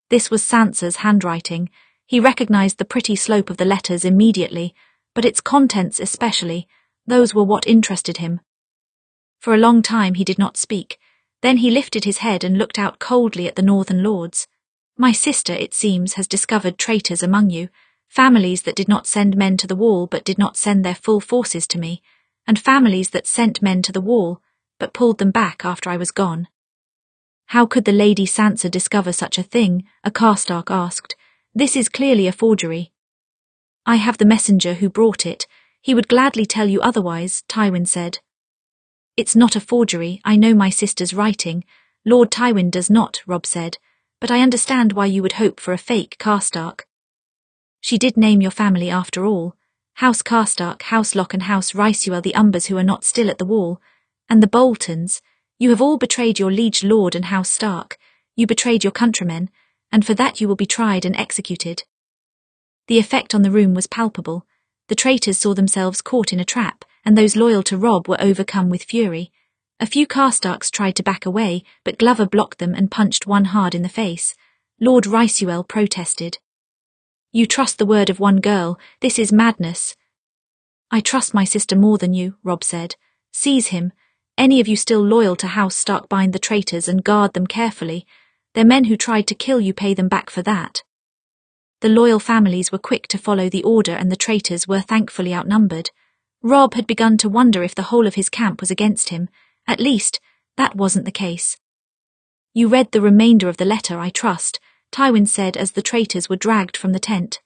This was Sansa's handwriting. He recognized the pretty slope of the letters immediately, but its contents especially. Those were what interested him. For a long time he did not speak. Then he lifted his head and looked out coldly at the Northern Lords. "My sister, it seems, has discovered traitors among you. Families that did not send men to the wall but did not send their full forces to me, and families that sent men to the wall but pulled them back after I was gone." "How could the Lady Sansa discover such a thing?" a Karstark asked. "This is clearly a forgery." "I have the messenger who brought it. He would gladly tell you otherwise," Tywin said. "It's not a forgery. I know my sister's writing. Lord Tywin does not," Robb said. "But I understand why you would hope for a fake Karstark. She did name your family after all. House Karstark, House Locke and House Rysewell, the Umbers who are not still at the wall. And the Boltons. You have all betrayed your liege lord and House Stark. You betrayed your countrymen, and for that you will be tried and executed." The effect on the room was palpable. The traitors saw themselves caught in a trap, and those loyal to Robb were overcome with fury. A few Karstarks tried to back away, but Glover blocked them and punched one hard in the face. Lord Rysewell protested. "You trust the word of one girl. This is madness." "I trust my sister more than you," Robb said. "Seize him. Any of you still loyal to House Stark, bind the traitors and guard them carefully. Their men who tried to kill you pay them back for that." The loyal families were quick to follow the order, and the traitors were thankfully outnumbered. Robb had begun to wonder if the whole of his camp was against him. At least, that wasn't the case. "You read the remainder of the letter, I trust," Tywin said as the traitors were dragged from the tent.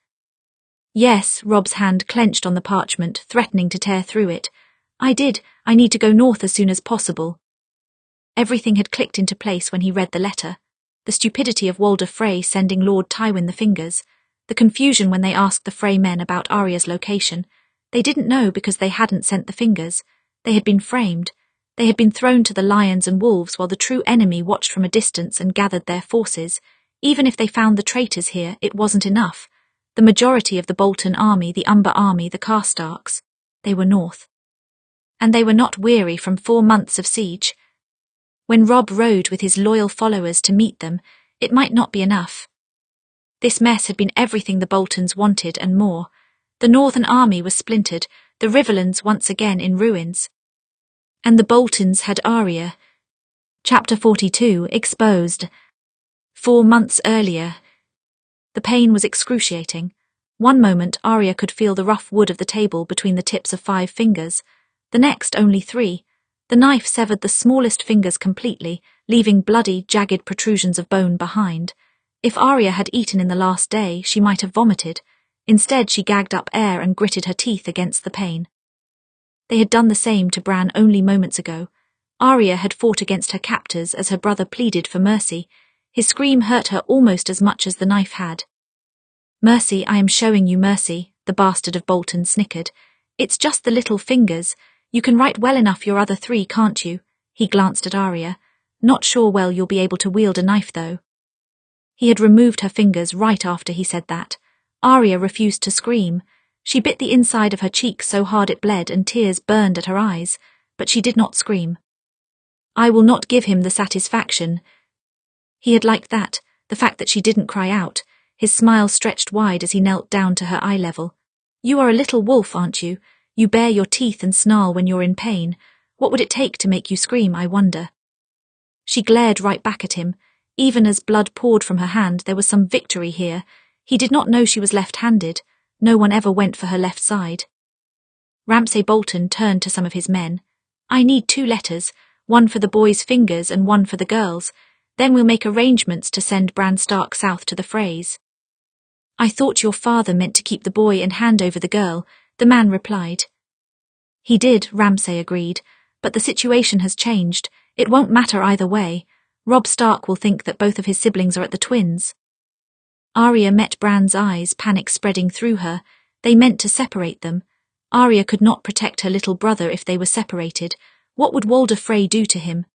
"Yes," Robb's hand clenched on the parchment, threatening to tear through it. "I did. I need to go north as soon as possible." Everything had clicked into place when he read the letter. The stupidity of Walder Frey sending Lord Tywin the fingers. The confusion when they asked the Frey men about Arya's location. They didn't know because they hadn't sent the fingers. They had been framed. They had been thrown to the lions and wolves while the true enemy watched from a distance and gathered their forces. Even if they found the traitors here, it wasn't enough. The majority of the Bolton army, the Umber army, the Karstarks. they were north. And they were not weary from 4 months of siege. When Robb rode with his loyal followers to meet them, it might not be enough. This mess had been everything the Boltons wanted and more. The Northern army was splintered, the Riverlands once again in ruins. And the Boltons had Arya. Chapter 42, exposed. 4 months earlier. The pain was excruciating. One moment Arya could feel the rough wood of the table between the tips of 5 fingers, the next only 3. The knife severed the smallest fingers completely, leaving bloody, jagged protrusions of bone behind. If Arya had eaten in the last day, she might have vomited. Instead, she gagged up air and gritted her teeth against the pain. They had done the same to Bran only moments ago. Arya had fought against her captors as her brother pleaded for mercy. His scream hurt her almost as much as the knife had. "Mercy, I am showing you mercy," the bastard of Bolton snickered. "It's just the little fingers. You can write well enough your other 3, can't you?" He glanced at Arya. "Not sure well you'll be able to wield a knife, though." He had removed her fingers right after he said that. Arya refused to scream. She bit the inside of her cheek so hard it bled and tears burned at her eyes, but she did not scream. "I will not give him the satisfaction." He had liked that, the fact that she didn't cry out. His smile stretched wide as he knelt down to her eye level. "You are a little wolf, aren't you? You bare your teeth and snarl when you're in pain. What would it take to make you scream, I wonder?" She glared right back at him. Even as blood poured from her hand, there was some victory here. He did not know she was left-handed. No one ever went for her left side. Ramsay Bolton turned to some of his men. "I need 2 letters, one for the boys' fingers and one for the girls'. Then we'll make arrangements to send Bran Stark south to the frays." "I thought your father meant to keep the boy and hand over the girl," the man replied. "He did," Ramsay agreed, "but the situation has changed. It won't matter either way. Robb Stark will think that both of his siblings are at the twins." Arya met Bran's eyes, panic spreading through her. They meant to separate them. Arya could not protect her little brother if they were separated. What would Walder Frey do to him?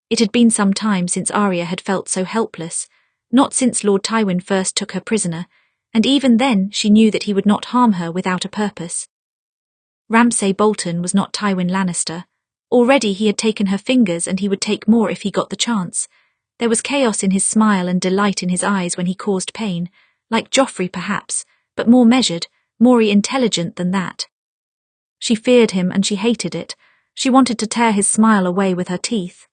It had been some time since Arya had felt so helpless, not since Lord Tywin first took her prisoner, and even then she knew that he would not harm her without a purpose. Ramsay Bolton was not Tywin Lannister. Already he had taken her fingers and he would take more if he got the chance. There was chaos in his smile and delight in his eyes when he caused pain, like Joffrey perhaps, but more measured, more intelligent than that. She feared him and she hated it. She wanted to tear his smile away with her teeth.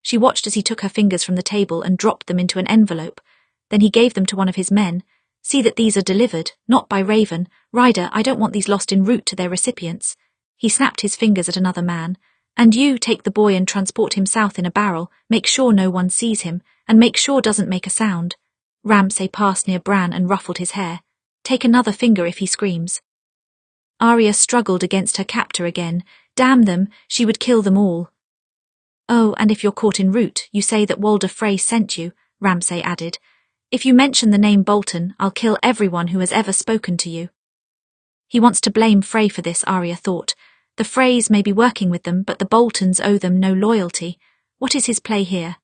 She watched as he took her fingers from the table and dropped them into an envelope. Then he gave them to one of his men. "See that these are delivered, not by Raven. Ryder, I don't want these lost en route to their recipients." He snapped his fingers at another man. "And you take the boy and transport him south in a barrel. Make sure no one sees him, and make sure doesn't make a sound." Ramsay passed near Bran and ruffled his hair. "Take another finger if he screams." Arya struggled against her captor again. Damn them, she would kill them all. "Oh, and if you're caught en route, you say that Walder Frey sent you," Ramsay added. "If you mention the name Bolton, I'll kill everyone who has ever spoken to you." He wants to blame Frey for this, Arya thought. The Freys may be working with them, but the Boltons owe them no loyalty. What is his play here?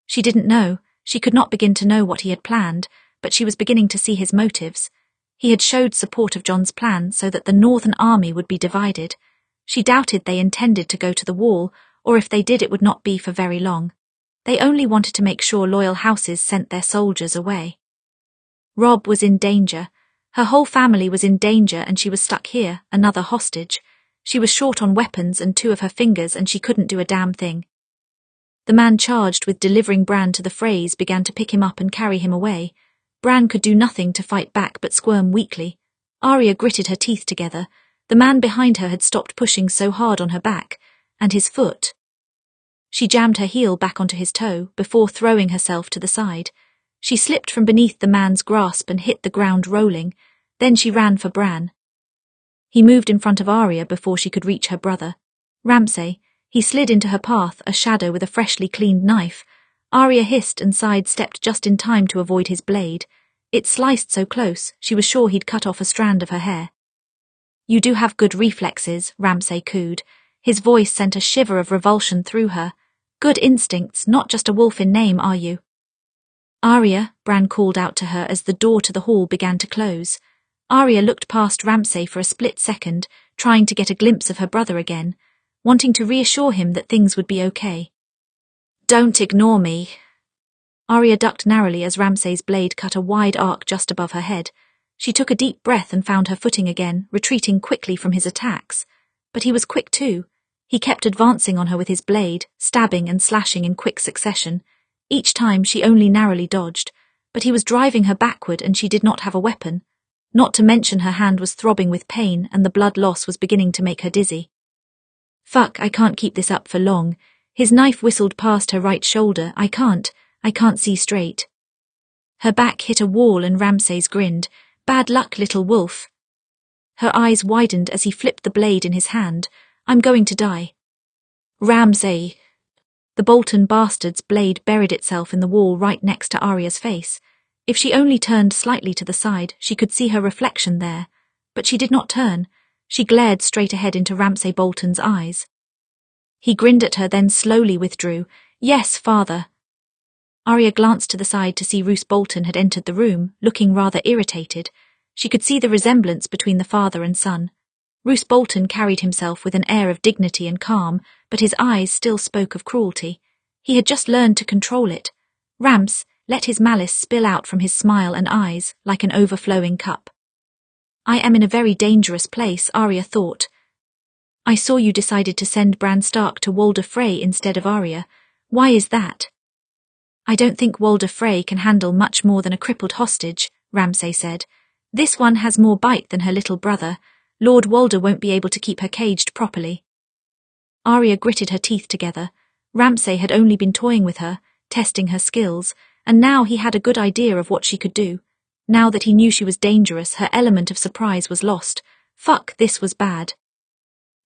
She didn't know. She could not begin to know what he had planned, but she was beginning to see his motives. He had showed support of Jon's plan so that the Northern army would be divided. She doubted they intended to go to the wall, or if they did it would not be for very long. They only wanted to make sure loyal houses sent their soldiers away. Robb was in danger. Her whole family was in danger and she was stuck here, another hostage. She was short on weapons and 2 of her fingers and she couldn't do a damn thing. The man charged with delivering Bran to the Freys began to pick him up and carry him away. Bran could do nothing to fight back but squirm weakly. Arya gritted her teeth together. The man behind her had stopped pushing so hard on her back, and his foot. She jammed her heel back onto his toe before throwing herself to the side. She slipped from beneath the man's grasp and hit the ground rolling. Then she ran for Bran. He moved in front of Arya before she could reach her brother. Ramsay. He slid into her path, a shadow with a freshly cleaned knife. Arya hissed and sidestepped just in time to avoid his blade. It sliced so close, she was sure he'd cut off a strand of her hair. "You do have good reflexes," Ramsay cooed. His voice sent a shiver of revulsion through her. "Good instincts, not just a wolf in name, are you?" "Arya," Bran called out to her as the door to the hall began to close. Arya looked past Ramsay for a split second, trying to get a glimpse of her brother again, wanting to reassure him that things would be okay. "Don't ignore me." Arya ducked narrowly as Ramsay's blade cut a wide arc just above her head. She took a deep breath and found her footing again, retreating quickly from his attacks. But he was quick too. He kept advancing on her with his blade, stabbing and slashing in quick succession. Each time she only narrowly dodged, but he was driving her backward and she did not have a weapon. Not to mention her hand was throbbing with pain and the blood loss was beginning to make her dizzy. "Fuck, I can't keep this up for long." His knife whistled past her right shoulder. I can't see straight." Her back hit a wall and Ramsay's grinned. "Bad luck, little wolf." Her eyes widened as he flipped the blade in his hand. "I'm going to die." "Ramsay." The Bolton bastard's blade buried itself in the wall right next to Arya's face. If she only turned slightly to the side, she could see her reflection there. But she did not turn. She glared straight ahead into Ramsay Bolton's eyes. He grinned at her, then slowly withdrew. "Yes, father." Arya glanced to the side to see Roose Bolton had entered the room, looking rather irritated. She could see the resemblance between the father and son. Roose Bolton carried himself with an air of dignity and calm, but his eyes still spoke of cruelty. He had just learned to control it. Rams let his malice spill out from his smile and eyes like an overflowing cup. "I am in a very dangerous place," Arya thought. "I saw you decided to send Bran Stark to Walder Frey instead of Arya. Why is that?" "I don't think Walder Frey can handle much more than a crippled hostage," Ramsay said. "This one has more bite than her little brother. Lord Walder won't be able to keep her caged properly." Arya gritted her teeth together. Ramsay had only been toying with her, testing her skills, and now he had a good idea of what she could do. Now that he knew she was dangerous, her element of surprise was lost. Fuck, this was bad.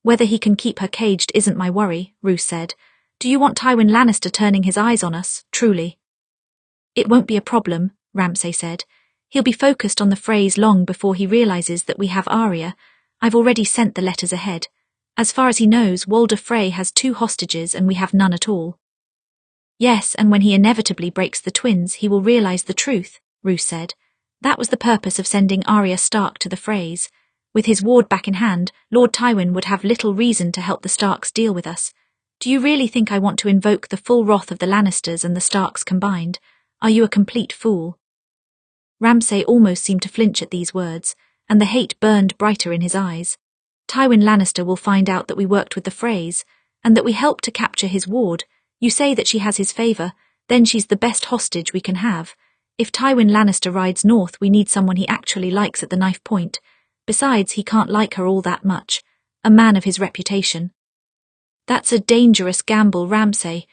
"Whether he can keep her caged isn't my worry," Roose said. "Do you want Tywin Lannister turning his eyes on us, truly?" "It won't be a problem," Ramsay said. "He'll be focused on the Freys long before he realizes that we have Arya. I've already sent the letters ahead. As far as he knows, Walder Frey has 2 hostages and we have none at all." "Yes, and when he inevitably breaks the twins, he will realize the truth," Roose said. "That was the purpose of sending Arya Stark to the Freys. With his ward back in hand, Lord Tywin would have little reason to help the Starks deal with us. Do you really think I want to invoke the full wrath of the Lannisters and the Starks combined? Are you a complete fool?" Ramsay almost seemed to flinch at these words, and the hate burned brighter in his eyes. "Tywin Lannister will find out that we worked with the Freys, and that we helped to capture his ward. You say that she has his favour, then she's the best hostage we can have. If Tywin Lannister rides north, we need someone he actually likes at the knife point. Besides, he can't like her all that much. A man of his reputation." "That's a dangerous gamble, Ramsay."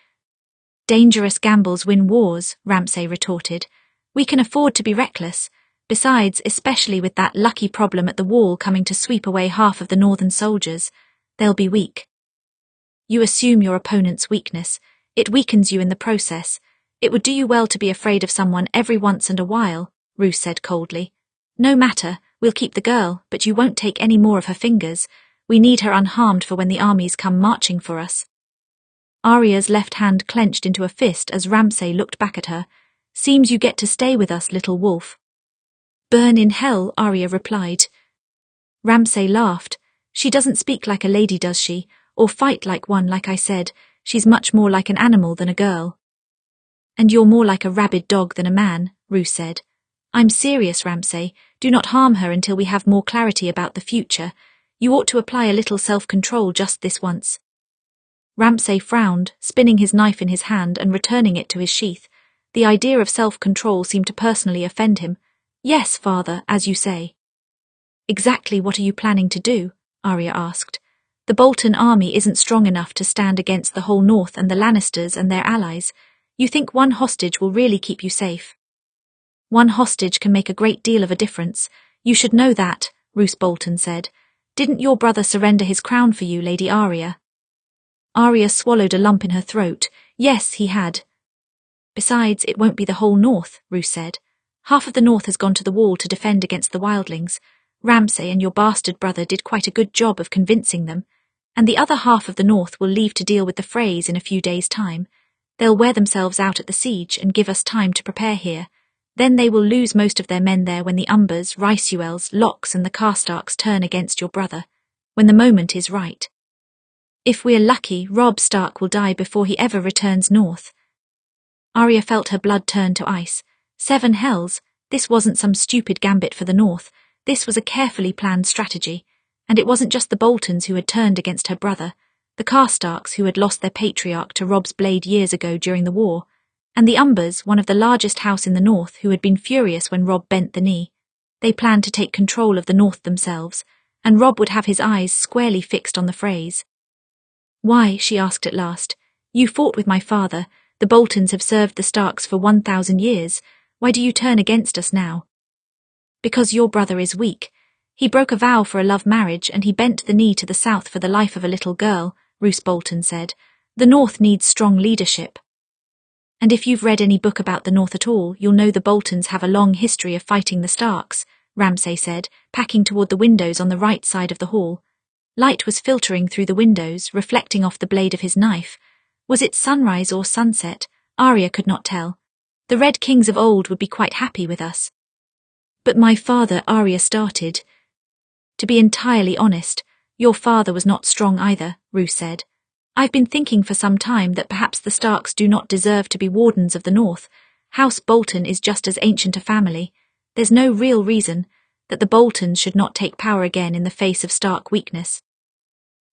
"Dangerous gambles win wars," Ramsay retorted. "We can afford to be reckless. Besides, especially with that lucky problem at the wall coming to sweep away half of the northern soldiers, they'll be weak." "You assume your opponent's weakness. It weakens you in the process. It would do you well to be afraid of someone every once and a while," Roose said coldly. "No matter, we'll keep the girl, but you won't take any more of her fingers. We need her unharmed for when the armies come marching for us." Arya's left hand clenched into a fist as Ramsay looked back at her. "Seems you get to stay with us, little wolf." "Burn in hell," Arya replied. Ramsay laughed. "She doesn't speak like a lady, does she? Or fight like one, like I said. She's much more like an animal than a girl." "And you're more like a rabid dog than a man," Roose said. "I'm serious, Ramsay. Do not harm her until we have more clarity about the future. You ought to apply a little self-control just this once." Ramsay frowned, spinning his knife in his hand and returning it to his sheath. The idea of self-control seemed to personally offend him. "Yes, father, as you say." "Exactly what are you planning to do?" Arya asked. "The Bolton army isn't strong enough to stand against the whole North and the Lannisters and their allies. You think one hostage will really keep you safe?" "One hostage can make a great deal of a difference. You should know that," Roose Bolton said. "Didn't your brother surrender his crown for you, Lady Arya?" Arya swallowed a lump in her throat. "Yes, he had." "Besides, it won't be the whole North," Roose said. "Half of the North has gone to the wall to defend against the wildlings. Ramsay and your bastard brother did quite a good job of convincing them. And the other half of the North will leave to deal with the Freys in a few days' time. They'll wear themselves out at the siege and give us time to prepare here. Then they will lose most of their men there when the Umbers, Risuels, Locks and the Karstarks turn against your brother, when the moment is right. If we're lucky, Robb Stark will die before he ever returns north. Arya felt her blood turn to ice. 7 hells, this wasn't some stupid gambit for the north, this was a carefully planned strategy, and it wasn't just the Boltons who had turned against her brother, the Karstarks who had lost their patriarch to Robb's blade years ago during the war, and the Umbers, one of the largest house in the north, who had been furious when Robb bent the knee. They planned to take control of the north themselves, and Robb would have his eyes squarely fixed on the phrase. Why, she asked at last, you fought with my father, the Boltons have served the Starks for 1,000 years, why do you turn against us now? Because your brother is weak. He broke a vow for a love marriage and he bent the knee to the south for the life of a little girl, Roose Bolton said. The north needs strong leadership. And if you've read any book about the north at all, you'll know the Boltons have a long history of fighting the Starks, Ramsay said, packing toward the windows on the right side of the hall. Light was filtering through the windows, reflecting off the blade of his knife. Was it sunrise or sunset? Arya could not tell. The Red Kings of old would be quite happy with us. But my father, Arya started. To be entirely honest, your father was not strong either, Roose said. I've been thinking for some time that perhaps the Starks do not deserve to be wardens of the north. House Bolton is just as ancient a family. There's no real reason that the Boltons should not take power again in the face of Stark weakness.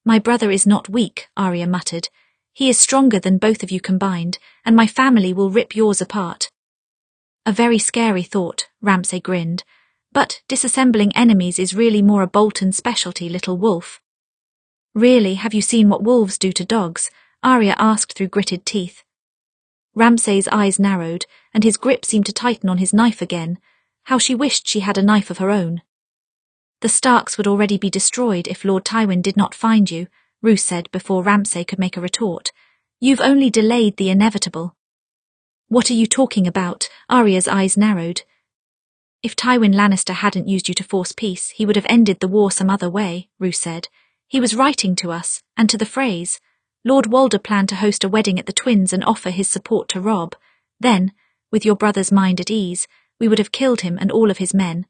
My brother is not weak, Arya muttered. He is stronger than both of you combined, and my family will rip yours apart. A very scary thought, Ramsay grinned. But disassembling enemies is really more a Bolton specialty, little wolf. Really, have you seen what wolves do to dogs? Arya asked through gritted teeth. Ramsay's eyes narrowed, and his grip seemed to tighten on his knife again. How she wished she had a knife of her own. The Starks would already be destroyed if Lord Tywin did not find you, Roose said before Ramsay could make a retort. You've only delayed the inevitable. What are you talking about? Arya's eyes narrowed. If Tywin Lannister hadn't used you to force peace, he would have ended the war some other way, Roose said. He was writing to us, and to the phrase. Lord Walder planned to host a wedding at the Twins and offer his support to Robb. Then, with your brother's mind at ease, we would have killed him and all of his men.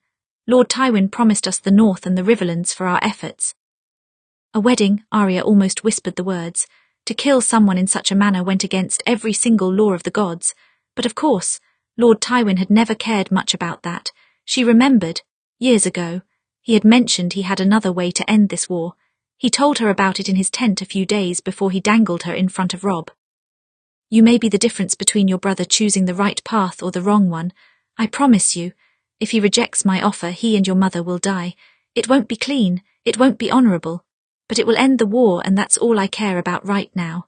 Lord Tywin promised us the north and the Riverlands for our efforts. A wedding, Arya almost whispered the words. To kill someone in such a manner went against every single law of the gods. But of course, Lord Tywin had never cared much about that. She remembered, years ago, he had mentioned he had another way to end this war. He told her about it in his tent a few days before he dangled her in front of Robb. You may be the difference between your brother choosing the right path or the wrong one. I promise you, if he rejects my offer, he and your mother will die. It won't be clean, it won't be honourable, but it will end the war, and that's all I care about right now.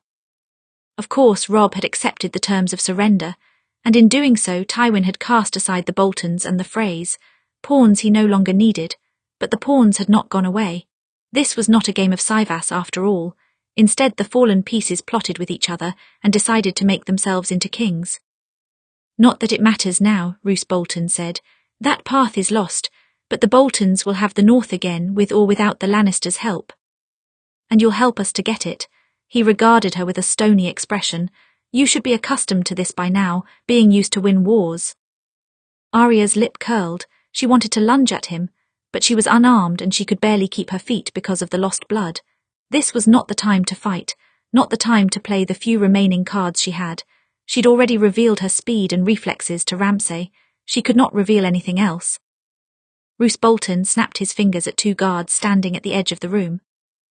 Of course, Robb had accepted the terms of surrender, and in doing so Tywin had cast aside the Boltons and the Freys, pawns he no longer needed, but the pawns had not gone away. This was not a game of Cyvasse after all. Instead, the fallen pieces plotted with each other and decided to make themselves into kings. Not that it matters now, Roose Bolton said. That path is lost, but the Boltons will have the north again with or without the Lannisters' help. And you'll help us to get it. He regarded her with a stony expression. You should be accustomed to this by now, being used to win wars. Arya's lip curled. She wanted to lunge at him, but she was unarmed and she could barely keep her feet because of the lost blood. This was not the time to fight, not the time to play the few remaining cards she had. She'd already revealed her speed and reflexes to Ramsay. She could not reveal anything else. Roose Bolton snapped his fingers at 2 guards standing at the edge of the room.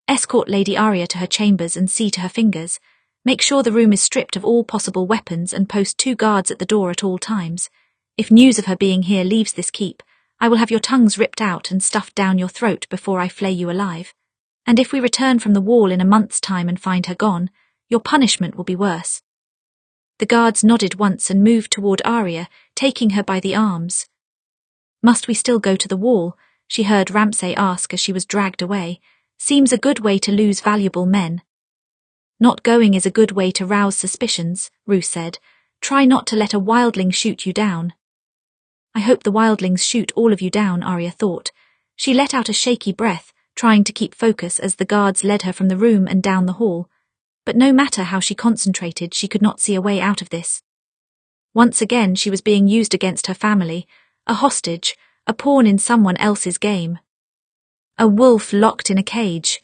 Escort Lady Arya to her chambers and see to her fingers. Make sure the room is stripped of all possible weapons and post 2 guards at the door at all times. If news of her being here leaves this keep, I will have your tongues ripped out and stuffed down your throat before I flay you alive. And if we return from the wall in a month's time and find her gone, your punishment will be worse. The guards nodded once and moved toward Arya, taking her by the arms. Must we still go to the wall? She heard Ramsay ask as she was dragged away. Seems a good way to lose valuable men. Not going is a good way to rouse suspicions, Roose said. Try not to let a wildling shoot you down. I hope the wildlings shoot all of you down, Arya thought. She let out a shaky breath, trying to keep focus as the guards led her from the room and down the hall. But no matter how she concentrated, she could not see a way out of this. Once again she was being used against her family, a hostage, a pawn in someone else's game. A wolf locked in a cage,